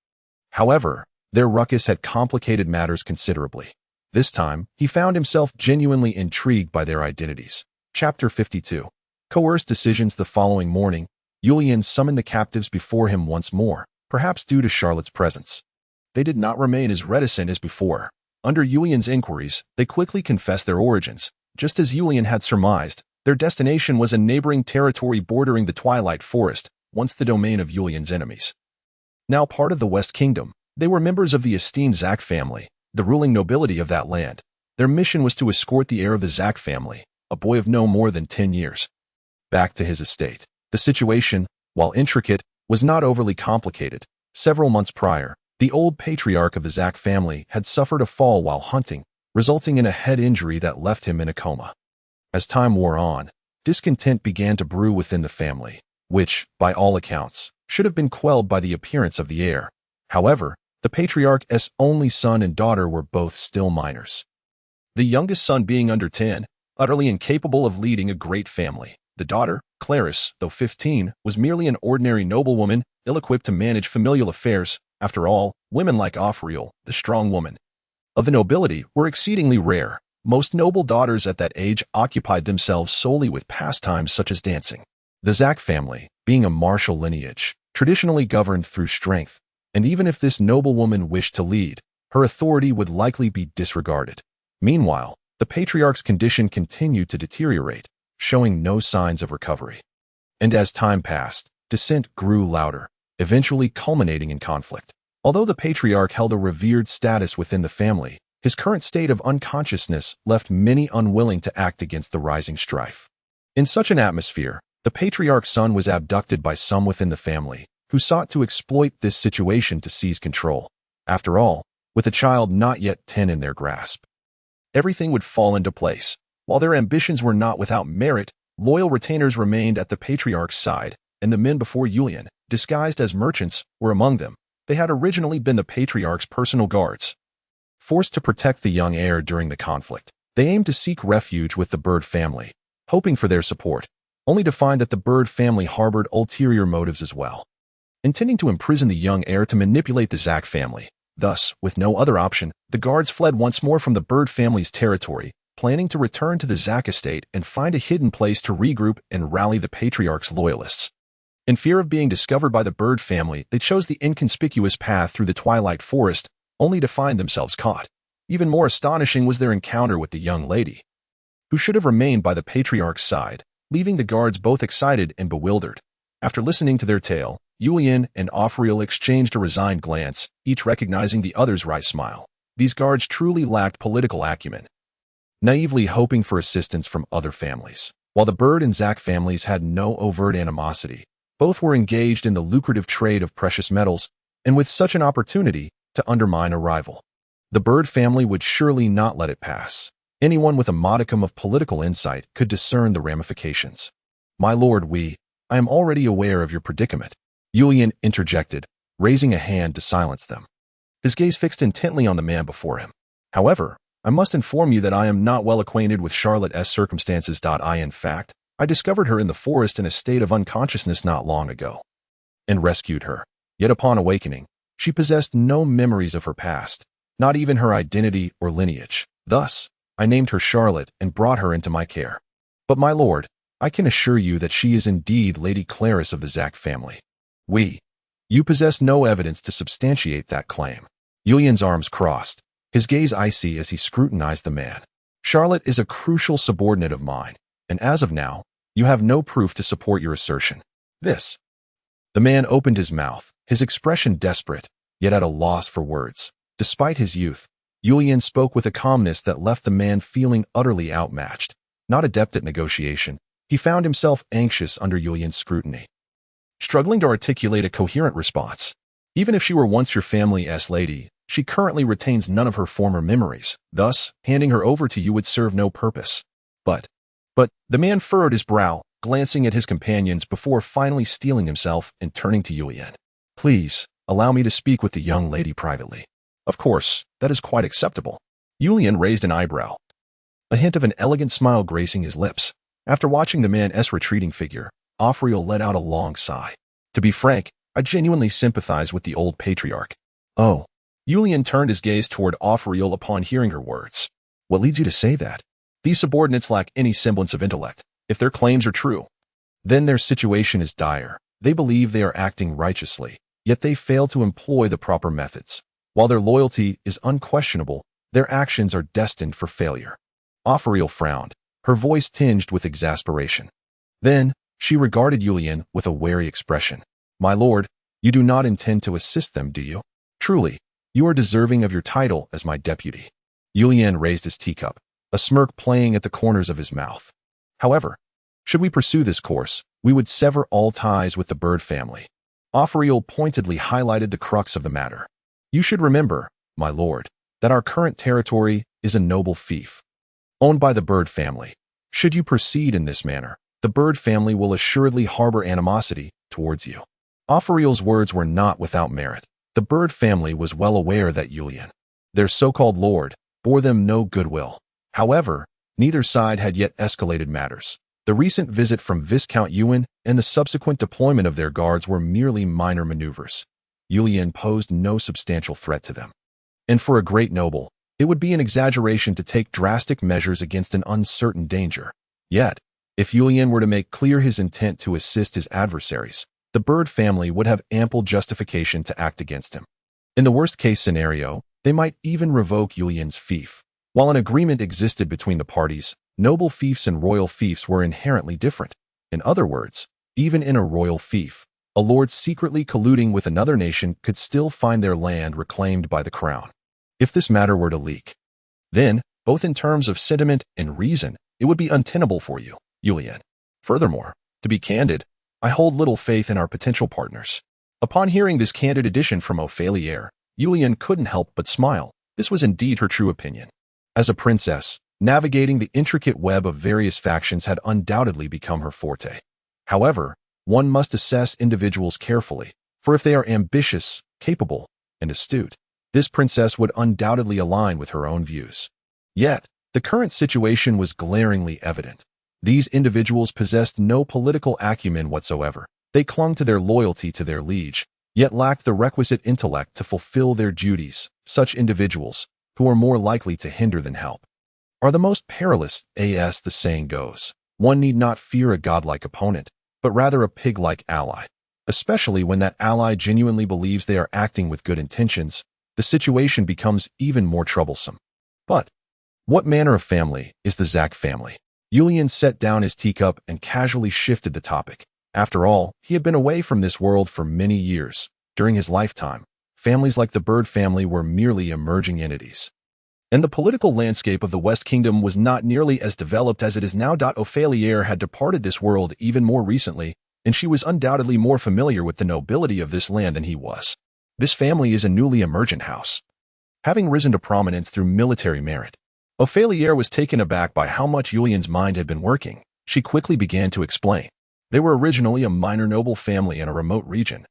However, their ruckus had complicated matters considerably. This time, he found himself genuinely intrigued by their identities. Chapter 52. Coerced decisions. The following morning, Julian summoned the captives before him once more, perhaps due to Charlotte's presence. They did not remain as reticent as before. Under Julian's inquiries, they quickly confessed their origins. Just as Julian had surmised, Their destination was a neighboring territory bordering the Twilight Forest, once the domain of Julian's enemies. Now part of the West Kingdom, they were members of the esteemed Zack family, the ruling nobility of that land. Their mission was to escort the heir of the Zack family, a boy of no more than 10 years, back to his estate. The situation, while intricate, was not overly complicated. Several months prior, the old patriarch of the Zack family had suffered a fall while hunting, resulting in a head injury that left him in a coma. As time wore on, discontent began to brew within the family, which, by all accounts, should have been quelled by the appearance of the heir. However, the patriarch's only son and daughter were both still minors. The youngest son being under 10, utterly incapable of leading a great family. The daughter, Clarice, though 15, was merely an ordinary noblewoman, ill-equipped to manage familial affairs. After all, women like Ophalia, the strong woman of the nobility, were exceedingly rare. Most noble daughters at that age occupied themselves solely with pastimes such as dancing. The Zack family, being a martial lineage, traditionally governed through strength, and even if this noblewoman wished to lead, her authority would likely be disregarded. Meanwhile, the patriarch's condition continued to deteriorate, showing no signs of recovery. And as time passed, dissent grew louder, eventually culminating in conflict. Although the patriarch held a revered status within the family, his current state of unconsciousness left many unwilling to act against the rising strife. In such an atmosphere, the patriarch's son was abducted by some within the family, who sought to exploit this situation to seize control. After all, with a child not yet 10 in their grasp, everything would fall into place. While their ambitions were not without merit, loyal retainers remained at the patriarch's side, and the men before Julian, disguised as merchants, were among them. They had originally been the patriarch's personal guards. Forced to protect the young heir during the conflict, they aimed to seek refuge with the Bird family, hoping for their support, only to find that the Bird family harbored ulterior motives as well, intending to imprison the young heir to manipulate the Zack family. Thus, with no other option, the guards fled once more from the Bird family's territory, planning to return to the Zack estate and find a hidden place to regroup and rally the patriarch's loyalists. In fear of being discovered by the Bird family, they chose the inconspicuous path through the Twilight Forest, only to find themselves caught. Even more astonishing was their encounter with the young lady, who should have remained by the patriarch's side, leaving the guards both excited and bewildered. After listening to their tale, Julian and Ophalia exchanged a resigned glance, each recognizing the other's wry smile. These guards truly lacked political acumen, naively hoping for assistance from other families. While the Bird and Zack families had no overt animosity, both were engaged in the lucrative trade of precious metals, and with such an opportunity to undermine a rival, the Bird family would surely not let it pass. Anyone with a modicum of political insight could discern the ramifications. "My lord, I am already aware of your predicament," Julian interjected, raising a hand to silence them. His gaze fixed intently on the man before him. "However, I must inform you that I am not well acquainted with Charlotte's circumstances. In fact, I discovered her in the forest in a state of unconsciousness not long ago, and rescued her. Yet upon awakening, she possessed no memories of her past, not even her identity or lineage. Thus, I named her Charlotte and brought her into my care. But my lord, I can assure you that she is indeed Lady Clarice of the Zack family." You possess no evidence to substantiate that claim." Julian's arms crossed, his gaze icy as he scrutinized the man. "Charlotte is a crucial subordinate of mine, and as of now, you have no proof to support your assertion." The man opened his mouth, his expression desperate, yet at a loss for words. Despite his youth, Julian spoke with a calmness that left the man feeling utterly outmatched. Not adept at negotiation, he found himself anxious under Julian's scrutiny, struggling to articulate a coherent response. Even if she were once your family's lady, she currently retains none of her former memories. Thus, handing her over to you would serve no purpose. But the man furrowed his brow, glancing at his companions before finally steeling himself and turning to Julian. "Please, allow me to speak with the young lady privately." "Of course, that is quite acceptable." Julian raised an eyebrow, a hint of an elegant smile gracing his lips. After watching the man's retreating figure, Ophalia let out a long sigh. "To be frank, I genuinely sympathize with the old patriarch." "Oh." Julian turned his gaze toward Ophalia upon hearing her words. "What leads you to say that?" "These subordinates lack any semblance of intellect. If their claims are true, then their situation is dire. They believe they are acting righteously, yet they fail to employ the proper methods. While their loyalty is unquestionable, their actions are destined for failure." Ophalia frowned, her voice tinged with exasperation. Then, she regarded Yulian with a wary expression. "My lord, you do not intend to assist them, do you? Truly, you are deserving of your title as my deputy." Yulian raised his teacup, a smirk playing at the corners of his mouth. "However, should we pursue this course, we would sever all ties with the bird family." Ophalia pointedly highlighted the crux of the matter. "You should remember, my lord, that our current territory is a noble fief, owned by the bird family. Should you proceed in this manner, the bird family will assuredly harbor animosity towards you." Ophalia's words were not without merit. The bird family was well aware that Yulian, their so-called lord, bore them no goodwill. However, neither side had yet escalated matters. The recent visit from Viscount Yuan and the subsequent deployment of their guards were merely minor maneuvers. Yulian posed no substantial threat to them. And for a great noble, it would be an exaggeration to take drastic measures against an uncertain danger. Yet, if Yulian were to make clear his intent to assist his adversaries, the bird family would have ample justification to act against him. In the worst-case scenario, they might even revoke Yulian's fief. While an agreement existed between the parties, noble fiefs and royal fiefs were inherently different. In other words, even in a royal fief, a lord secretly colluding with another nation could still find their land reclaimed by the crown. If this matter were to leak, then, both in terms of sentiment and reason, it would be untenable for you, Yulian. Furthermore, to be candid, I hold little faith in our potential partners. Upon hearing this candid addition from Ophalia, Yulian couldn't help but smile. This was indeed her true opinion. As a princess, navigating the intricate web of various factions had undoubtedly become her forte. However, one must assess individuals carefully, for if they are ambitious, capable, and astute, this princess would undoubtedly align with her own views. Yet, the current situation was glaringly evident. These individuals possessed no political acumen whatsoever. They clung to their loyalty to their liege, yet lacked the requisite intellect to fulfill their duties. Such individuals, who are more likely to hinder than help, are the most perilous, as the saying goes. One need not fear a godlike opponent, but rather a pig-like ally. Especially when that ally genuinely believes they are acting with good intentions, the situation becomes even more troublesome. But what manner of family is the Zack family? Yulian set down his teacup and casually shifted the topic. After all, he had been away from this world for many years. During his lifetime, families like the bird family were merely emerging entities. And the political landscape of the West Kingdom was not nearly as developed as it is now. Ophalia had departed this world even more recently, and she was undoubtedly more familiar with the nobility of this land than he was. This family is a newly emergent house, having risen to prominence through military merit. Ophalia was taken aback by how much Yulian's mind had been working. She quickly began to explain. They were originally a minor noble family in a remote region,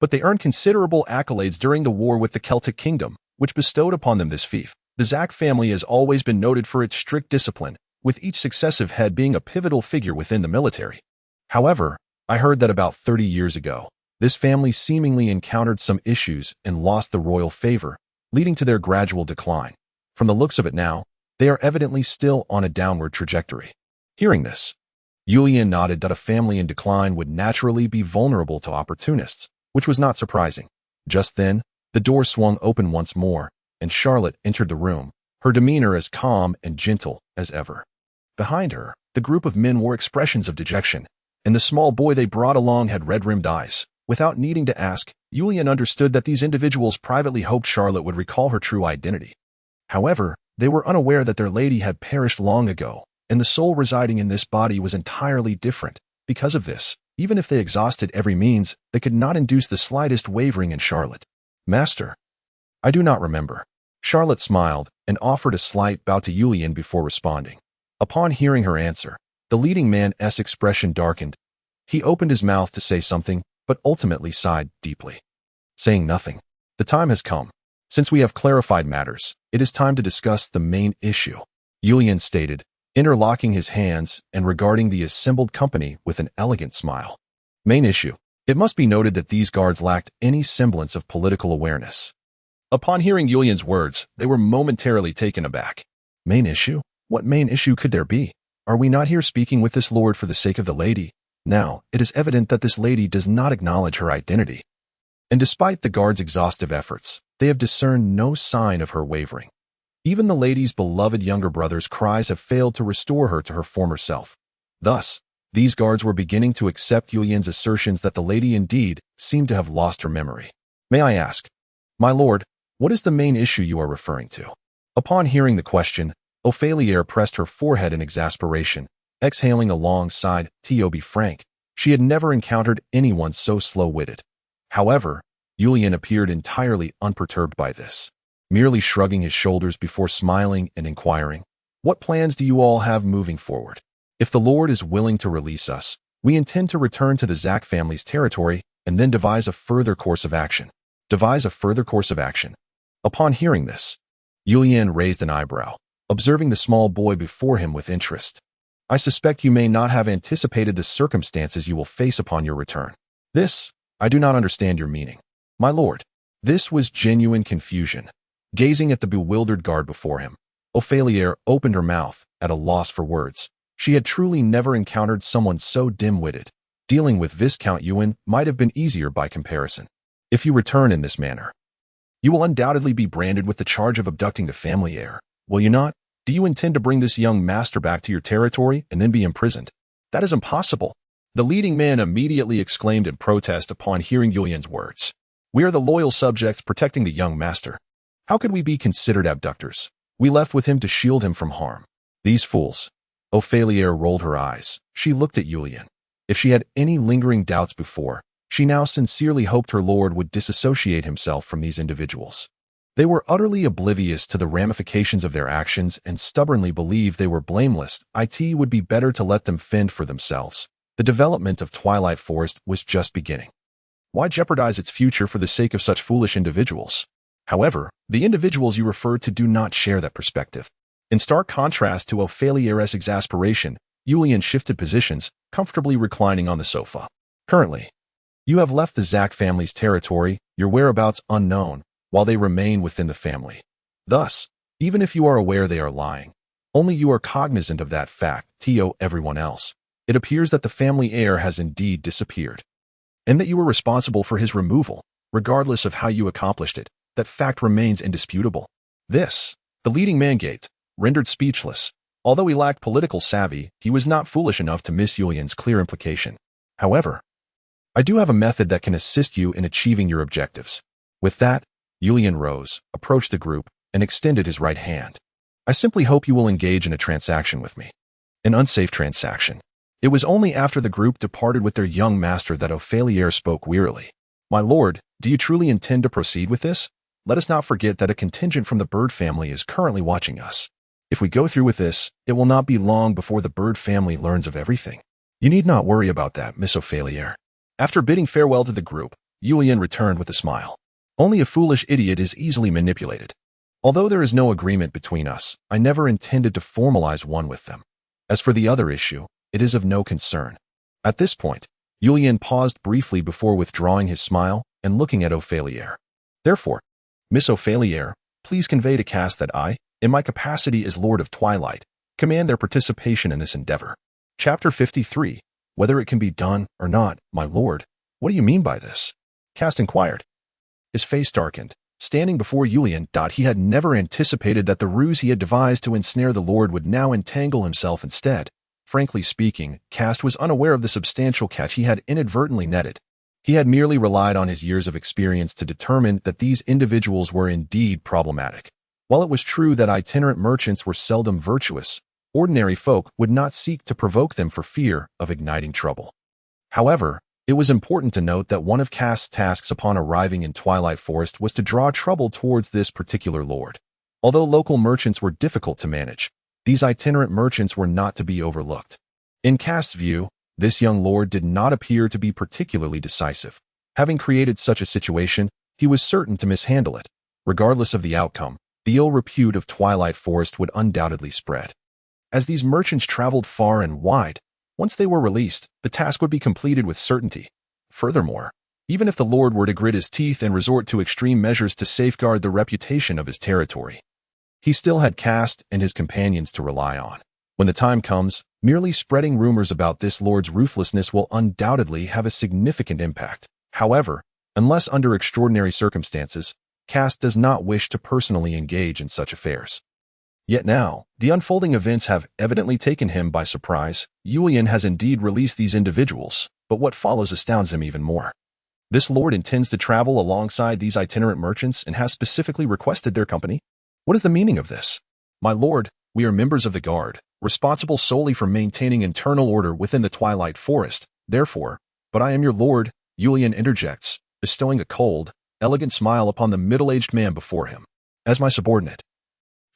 but they earned considerable accolades during the war with the Celtic kingdom, which bestowed upon them this fief. The Zack family has always been noted for its strict discipline, with each successive head being a pivotal figure within the military. However, I heard that about 30 years ago, this family seemingly encountered some issues and lost the royal favor, leading to their gradual decline. From the looks of it now, they are evidently still on a downward trajectory. Hearing this, Yulian nodded that a family in decline would naturally be vulnerable to opportunists, which was not surprising. Just then, the door swung open once more, and Charlotte entered the room, her demeanor as calm and gentle as ever. Behind her, the group of men wore expressions of dejection, and the small boy they brought along had red-rimmed eyes. Without needing to ask, Yulian understood that these individuals privately hoped Charlotte would recall her true identity. However, they were unaware that their lady had perished long ago, and the soul residing in this body was entirely different. Because of this, even if they exhausted every means, they could not induce the slightest wavering in Charlotte. "Master, I do not remember." Charlotte smiled and offered a slight bow to Yulian before responding. Upon hearing her answer, the leading man's expression darkened. He opened his mouth to say something, but ultimately sighed deeply. Saying nothing. "The time has come. Since we have clarified matters, it is time to discuss the main issue," Yulian stated, interlocking his hands and regarding the assembled company with an elegant smile. Main issue. It must be noted that these guards lacked any semblance of political awareness. Upon hearing Yulian's words, they were momentarily taken aback. Main issue? What main issue could there be? Are we not here speaking with this lord for the sake of the lady? Now, it is evident that this lady does not acknowledge her identity. And despite the guards' exhaustive efforts, they have discerned no sign of her wavering. Even the lady's beloved younger brother's cries have failed to restore her to her former self. Thus, these guards were beginning to accept Yulian's assertions that the lady indeed seemed to have lost her memory. May I ask, my lord, what is the main issue you are referring to? Upon hearing the question, Ophalia pressed her forehead in exasperation, exhaling a long sigh. To be frank, she had never encountered anyone so slow-witted. However, Yulian appeared entirely unperturbed by this, merely shrugging his shoulders before smiling and inquiring, "What plans do you all have moving forward? If the Lord is willing to release us, we intend to return to the Zack family's territory and then devise a further course of action." Devise a further course of action. Upon hearing this, Yulian raised an eyebrow, observing the small boy before him with interest. "I suspect you may not have anticipated the circumstances you will face upon your return. I do not understand your meaning, my lord." This was genuine confusion. Gazing at the bewildered guard before him, Ophalia opened her mouth, at a loss for words. She had truly never encountered someone so dim-witted. Dealing with Viscount Yuan might have been easier by comparison. "If you return in this manner, you will undoubtedly be branded with the charge of abducting the family heir, will you not? Do you intend to bring this young master back to your territory and then be imprisoned?" "That is impossible," the leading man immediately exclaimed in protest upon hearing Yulian's words. "We are the loyal subjects protecting the young master. How could we be considered abductors? We left with him to shield him from harm." "These fools." Ophalia rolled her eyes. She looked at Yulian. If she had any lingering doubts before, she now sincerely hoped her lord would disassociate himself from these individuals. They were utterly oblivious to the ramifications of their actions and stubbornly believed they were blameless. It would be better to let them fend for themselves. The development of Twilight Forest was just beginning. Why jeopardize its future for the sake of such foolish individuals? However, the individuals you refer to do not share that perspective. In stark contrast to Ophalia's exasperation, Yulian shifted positions, comfortably reclining on the sofa. "Currently, you have left the Zack family's territory, your whereabouts unknown, while they remain within the family. Thus, even if you are aware they are lying, only you are cognizant of that fact. To everyone else, it appears that the family heir has indeed disappeared, and that you were responsible for his removal, regardless of how you accomplished it. That fact remains indisputable." The leading man gaped, rendered speechless. Although he lacked political savvy, he was not foolish enough to miss Yulian's clear implication. "However, I do have a method that can assist you in achieving your objectives." With that, Yulian rose, approached the group, and extended his right hand. "I simply hope you will engage in a transaction with me." An unsafe transaction. It was only after the group departed with their young master that Ophalia spoke wearily. "My lord, do you truly intend to proceed with this? Let us not forget that a contingent from the bird family is currently watching us. If we go through with this, it will not be long before the bird family learns of everything." "You need not worry about that, Miss Ophalia." After bidding farewell to the group, Yulian returned with a smile. "Only a foolish idiot is easily manipulated. Although there is no agreement between us, I never intended to formalize one with them. As for the other issue, it is of no concern." At this point, Yulian paused briefly before withdrawing his smile and looking at Ophalia. "Therefore, Miss Ophalia, please convey to Caste that I, in my capacity as Lord of Twilight, command their participation in this endeavor." Chapter 53. Whether it can be done or not, my lord. What do you mean by this? Caste inquired. His face darkened. Standing before Yulian, he had never anticipated that the ruse he had devised to ensnare the lord would now entangle himself instead. Frankly speaking, Caste was unaware of the substantial catch he had inadvertently netted. He had merely relied on his years of experience to determine that these individuals were indeed problematic. While it was true that itinerant merchants were seldom virtuous, ordinary folk would not seek to provoke them for fear of igniting trouble. However, it was important to note that one of Caste's tasks upon arriving in Twilight Forest was to draw trouble towards this particular lord. Although local merchants were difficult to manage, these itinerant merchants were not to be overlooked. In Caste's view, this young lord did not appear to be particularly decisive. Having created such a situation, he was certain to mishandle it. Regardless of the outcome, the ill repute of Twilight Forest would undoubtedly spread. As these merchants traveled far and wide, once they were released, the task would be completed with certainty. Furthermore, even if the lord were to grit his teeth and resort to extreme measures to safeguard the reputation of his territory, he still had Caste and his companions to rely on. When the time comes, merely spreading rumors about this lord's ruthlessness will undoubtedly have a significant impact. However, unless under extraordinary circumstances, Caste does not wish to personally engage in such affairs. Yet now, the unfolding events have evidently taken him by surprise. Julian has indeed released these individuals, but what follows astounds him even more. This lord intends to travel alongside these itinerant merchants and has specifically requested their company? What is the meaning of this? My lord, we are members of the guard, responsible solely for maintaining internal order within the Twilight Forest. Therefore, but I am your lord, Julian interjects, bestowing a cold, elegant smile upon the middle-aged man before him. As my subordinate.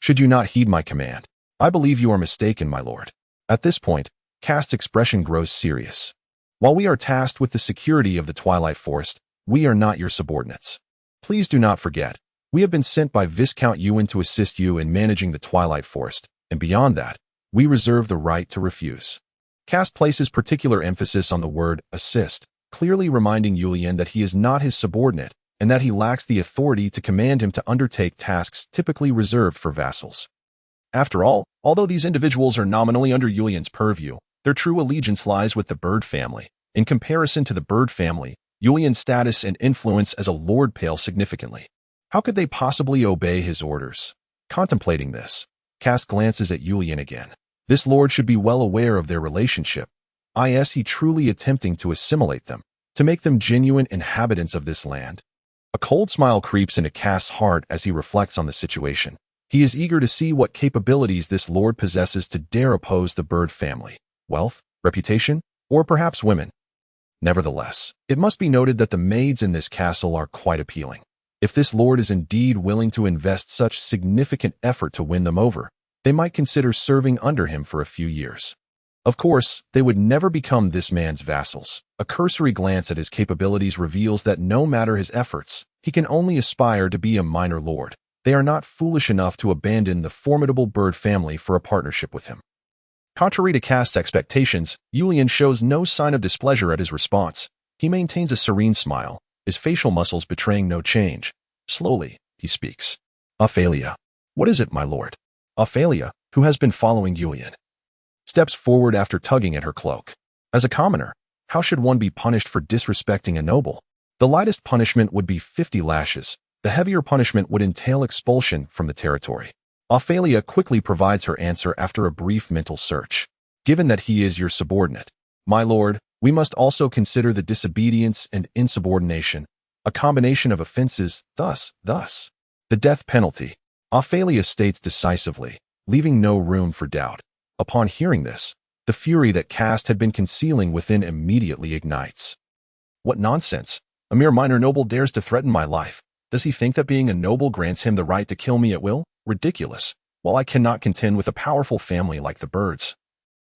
Should you not heed my command? I believe you are mistaken, my lord. At this point, Cast's expression grows serious. While we are tasked with the security of the Twilight Forest, we are not your subordinates. Please do not forget, we have been sent by Viscount Ewan to assist you in managing the Twilight Forest, and beyond that, we reserve the right to refuse. Cast places particular emphasis on the word assist, clearly reminding Julian that he is not his subordinate, and that he lacks the authority to command him to undertake tasks typically reserved for vassals. After all, although these individuals are nominally under Julian's purview, their true allegiance lies with the Bird family. In comparison to the Bird family, Julian's status and influence as a lord pale significantly. How could they possibly obey his orders? Contemplating this, Cast glances at Julian again. This lord should be well aware of their relationship. Is he truly attempting to assimilate them, to make them genuine inhabitants of this land? A cold smile creeps into Cast's heart as he reflects on the situation. He is eager to see what capabilities this lord possesses to dare oppose the Bird family. Wealth, reputation, or perhaps women. Nevertheless, it must be noted that the maids in this castle are quite appealing. If this lord is indeed willing to invest such significant effort to win them over, they might consider serving under him for a few years. Of course, they would never become this man's vassals. A cursory glance at his capabilities reveals that no matter his efforts, he can only aspire to be a minor lord. They are not foolish enough to abandon the formidable Bird family for a partnership with him. Contrary to Cast's expectations, Julian shows no sign of displeasure at his response. He maintains a serene smile, his facial muscles betraying no change. Slowly, he speaks. Ophalia. What is it, my lord? Ophalia, who has been following Julian, steps forward after tugging at her cloak. As a commoner, how should one be punished for disrespecting a noble? The lightest punishment would be 50 lashes. The heavier punishment would entail expulsion from the territory. Ophalia quickly provides her answer after a brief mental search. Given that he is your subordinate, my lord, we must also consider the disobedience and insubordination, a combination of offenses, thus, the death penalty. Ophalia states decisively, leaving no room for doubt. Upon hearing this, the fury that Cast had been concealing within immediately ignites. What nonsense! A mere minor noble dares to threaten my life. Does he think that being a noble grants him the right to kill me at will? Ridiculous. While I cannot contend with a powerful family like the Birds.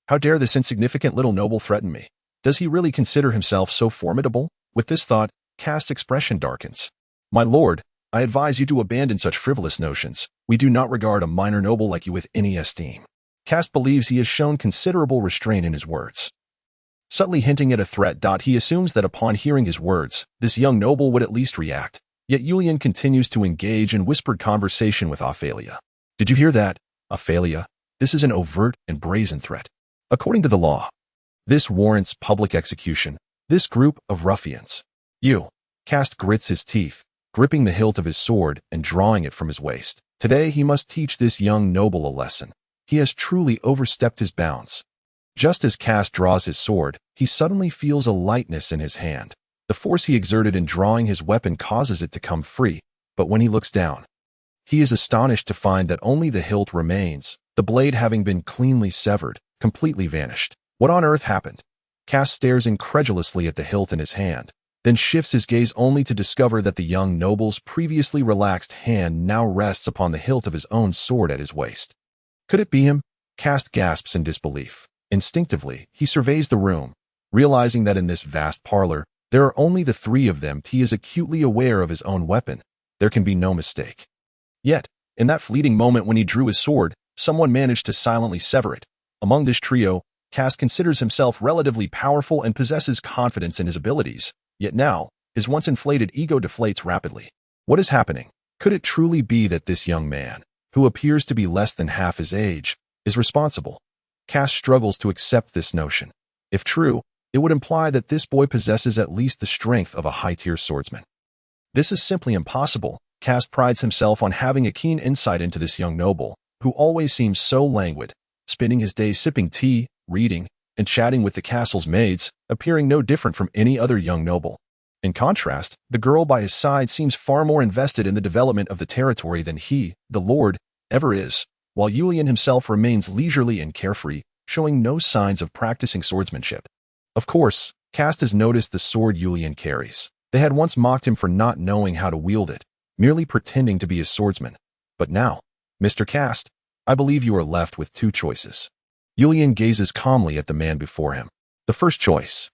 How dare this insignificant little noble threaten me? Does he really consider himself so formidable? With this thought, Cast's expression darkens. My lord, I advise you to abandon such frivolous notions. We do not regard a minor noble like you with any esteem. Cast believes he has shown considerable restraint in his words. Subtly hinting at a threat. He assumes that upon hearing his words, this young noble would at least react. Yet Julian continues to engage in whispered conversation with Ophalia. Did you hear that, Ophalia? This is an overt and brazen threat. According to the law, this warrants public execution. This group of ruffians. Cast grits his teeth, gripping the hilt of his sword and drawing it from his waist. Today he must teach this young noble a lesson. He has truly overstepped his bounds. Just as Cast draws his sword, he suddenly feels a lightness in his hand. The force he exerted in drawing his weapon causes it to come free, but when he looks down, he is astonished to find that only the hilt remains, the blade having been cleanly severed, completely vanished. What on earth happened? Cast stares incredulously at the hilt in his hand, then shifts his gaze only to discover that the young noble's previously relaxed hand now rests upon the hilt of his own sword at his waist. Could it be him? Cast gasps in disbelief. Instinctively, he surveys the room, realizing that in this vast parlor, there are only the three of them. He is acutely aware of his own weapon. There can be no mistake. Yet, in that fleeting moment when he drew his sword, someone managed to silently sever it. Among this trio, Cast considers himself relatively powerful and possesses confidence in his abilities. Yet now, his once inflated ego deflates rapidly. What is happening? Could it truly be that this young man, who appears to be less than half his age, is responsible? Cast struggles to accept this notion. If true, it would imply that this boy possesses at least the strength of a high-tier swordsman. This is simply impossible. Cast prides himself on having a keen insight into this young noble, who always seems so languid, spending his days sipping tea, reading, and chatting with the castle's maids, appearing no different from any other young noble. In contrast, the girl by his side seems far more invested in the development of the territory than he, the lord, ever is, while Julian himself remains leisurely and carefree, showing no signs of practicing swordsmanship. Of course, Cast has noticed the sword Julian carries. They had once mocked him for not knowing how to wield it, merely pretending to be a swordsman. But now, Mr. Cast, I believe you are left with two choices. Julian gazes calmly at the man before him. The first choice,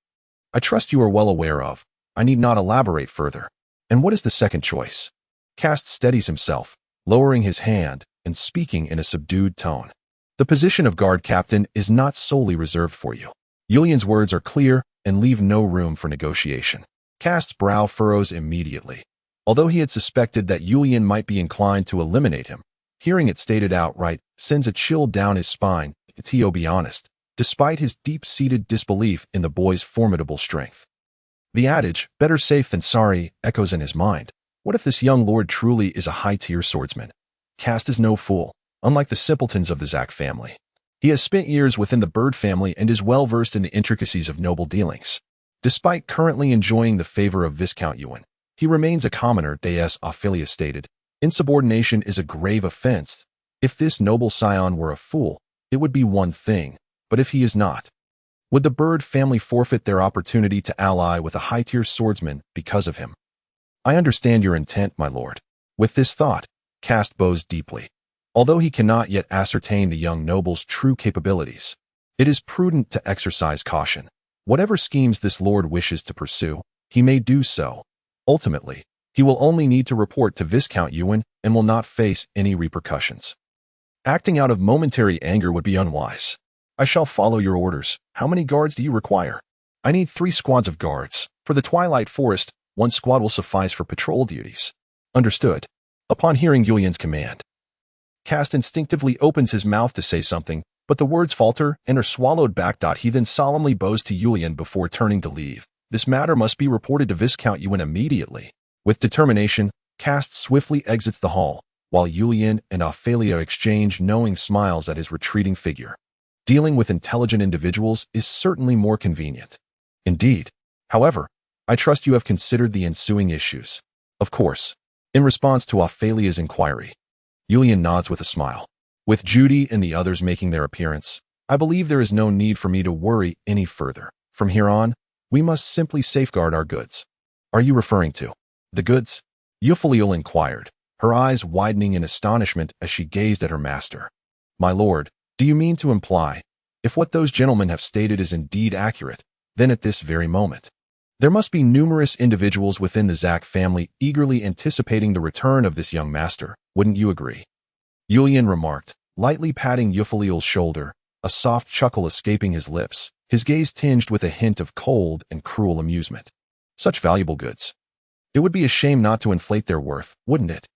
I trust you are well aware of. I need not elaborate further. And what is the second choice? Cast steadies himself, lowering his hand and speaking in a subdued tone. The position of guard captain is not solely reserved for you. Julian's words are clear and leave no room for negotiation. Cast's brow furrows immediately. Although he had suspected that Julian might be inclined to eliminate him, hearing it stated outright sends a chill down his spine, to be honest, despite his deep-seated disbelief in the boy's formidable strength. The adage, better safe than sorry, echoes in his mind. What if this young lord truly is a high-tier swordsman? Cast is no fool, unlike the simpletons of the Zack family. He has spent years within the Bird family and is well-versed in the intricacies of noble dealings. Despite currently enjoying the favor of Viscount Ewan, he remains a commoner, as Ophalia stated. Insubordination is a grave offense. If this noble scion were a fool, it would be one thing, but if he is not, would the Bird family forfeit their opportunity to ally with a high-tier swordsman because of him? I understand your intent, my lord. With this thought, Cast bows deeply. Although he cannot yet ascertain the young noble's true capabilities, it is prudent to exercise caution. Whatever schemes this lord wishes to pursue, he may do so. Ultimately, he will only need to report to Viscount Ewan and will not face any repercussions. Acting out of momentary anger would be unwise. I shall follow your orders. How many guards do you require? I need 3 squads of guards. For the Twilight Forest, 1 squad will suffice for patrol duties. Understood. Upon hearing Julian's command, Cast instinctively opens his mouth to say something, but the words falter and are swallowed back. He then solemnly bows to Julian before turning to leave. This matter must be reported to Viscount Ewan immediately. With determination, Cast swiftly exits the hall, while Julian and Ophalia exchange knowing smiles at his retreating figure. Dealing with intelligent individuals is certainly more convenient. Indeed. However, I trust you have considered the ensuing issues. Of course. In response to Ophalia's inquiry, Julian nods with a smile. With Judy and the others making their appearance, I believe there is no need for me to worry any further. From here on, we must simply safeguard our goods. Are you referring to the goods? Ophalia inquired, her eyes widening in astonishment as she gazed at her master. My lord, do you mean to imply, if what those gentlemen have stated is indeed accurate, then at this very moment, there must be numerous individuals within the Zack family eagerly anticipating the return of this young master, wouldn't you agree? Julian remarked, lightly patting Ophalia's shoulder, a soft chuckle escaping his lips, his gaze tinged with a hint of cold and cruel amusement. Such valuable goods. It would be a shame not to inflate their worth, wouldn't it?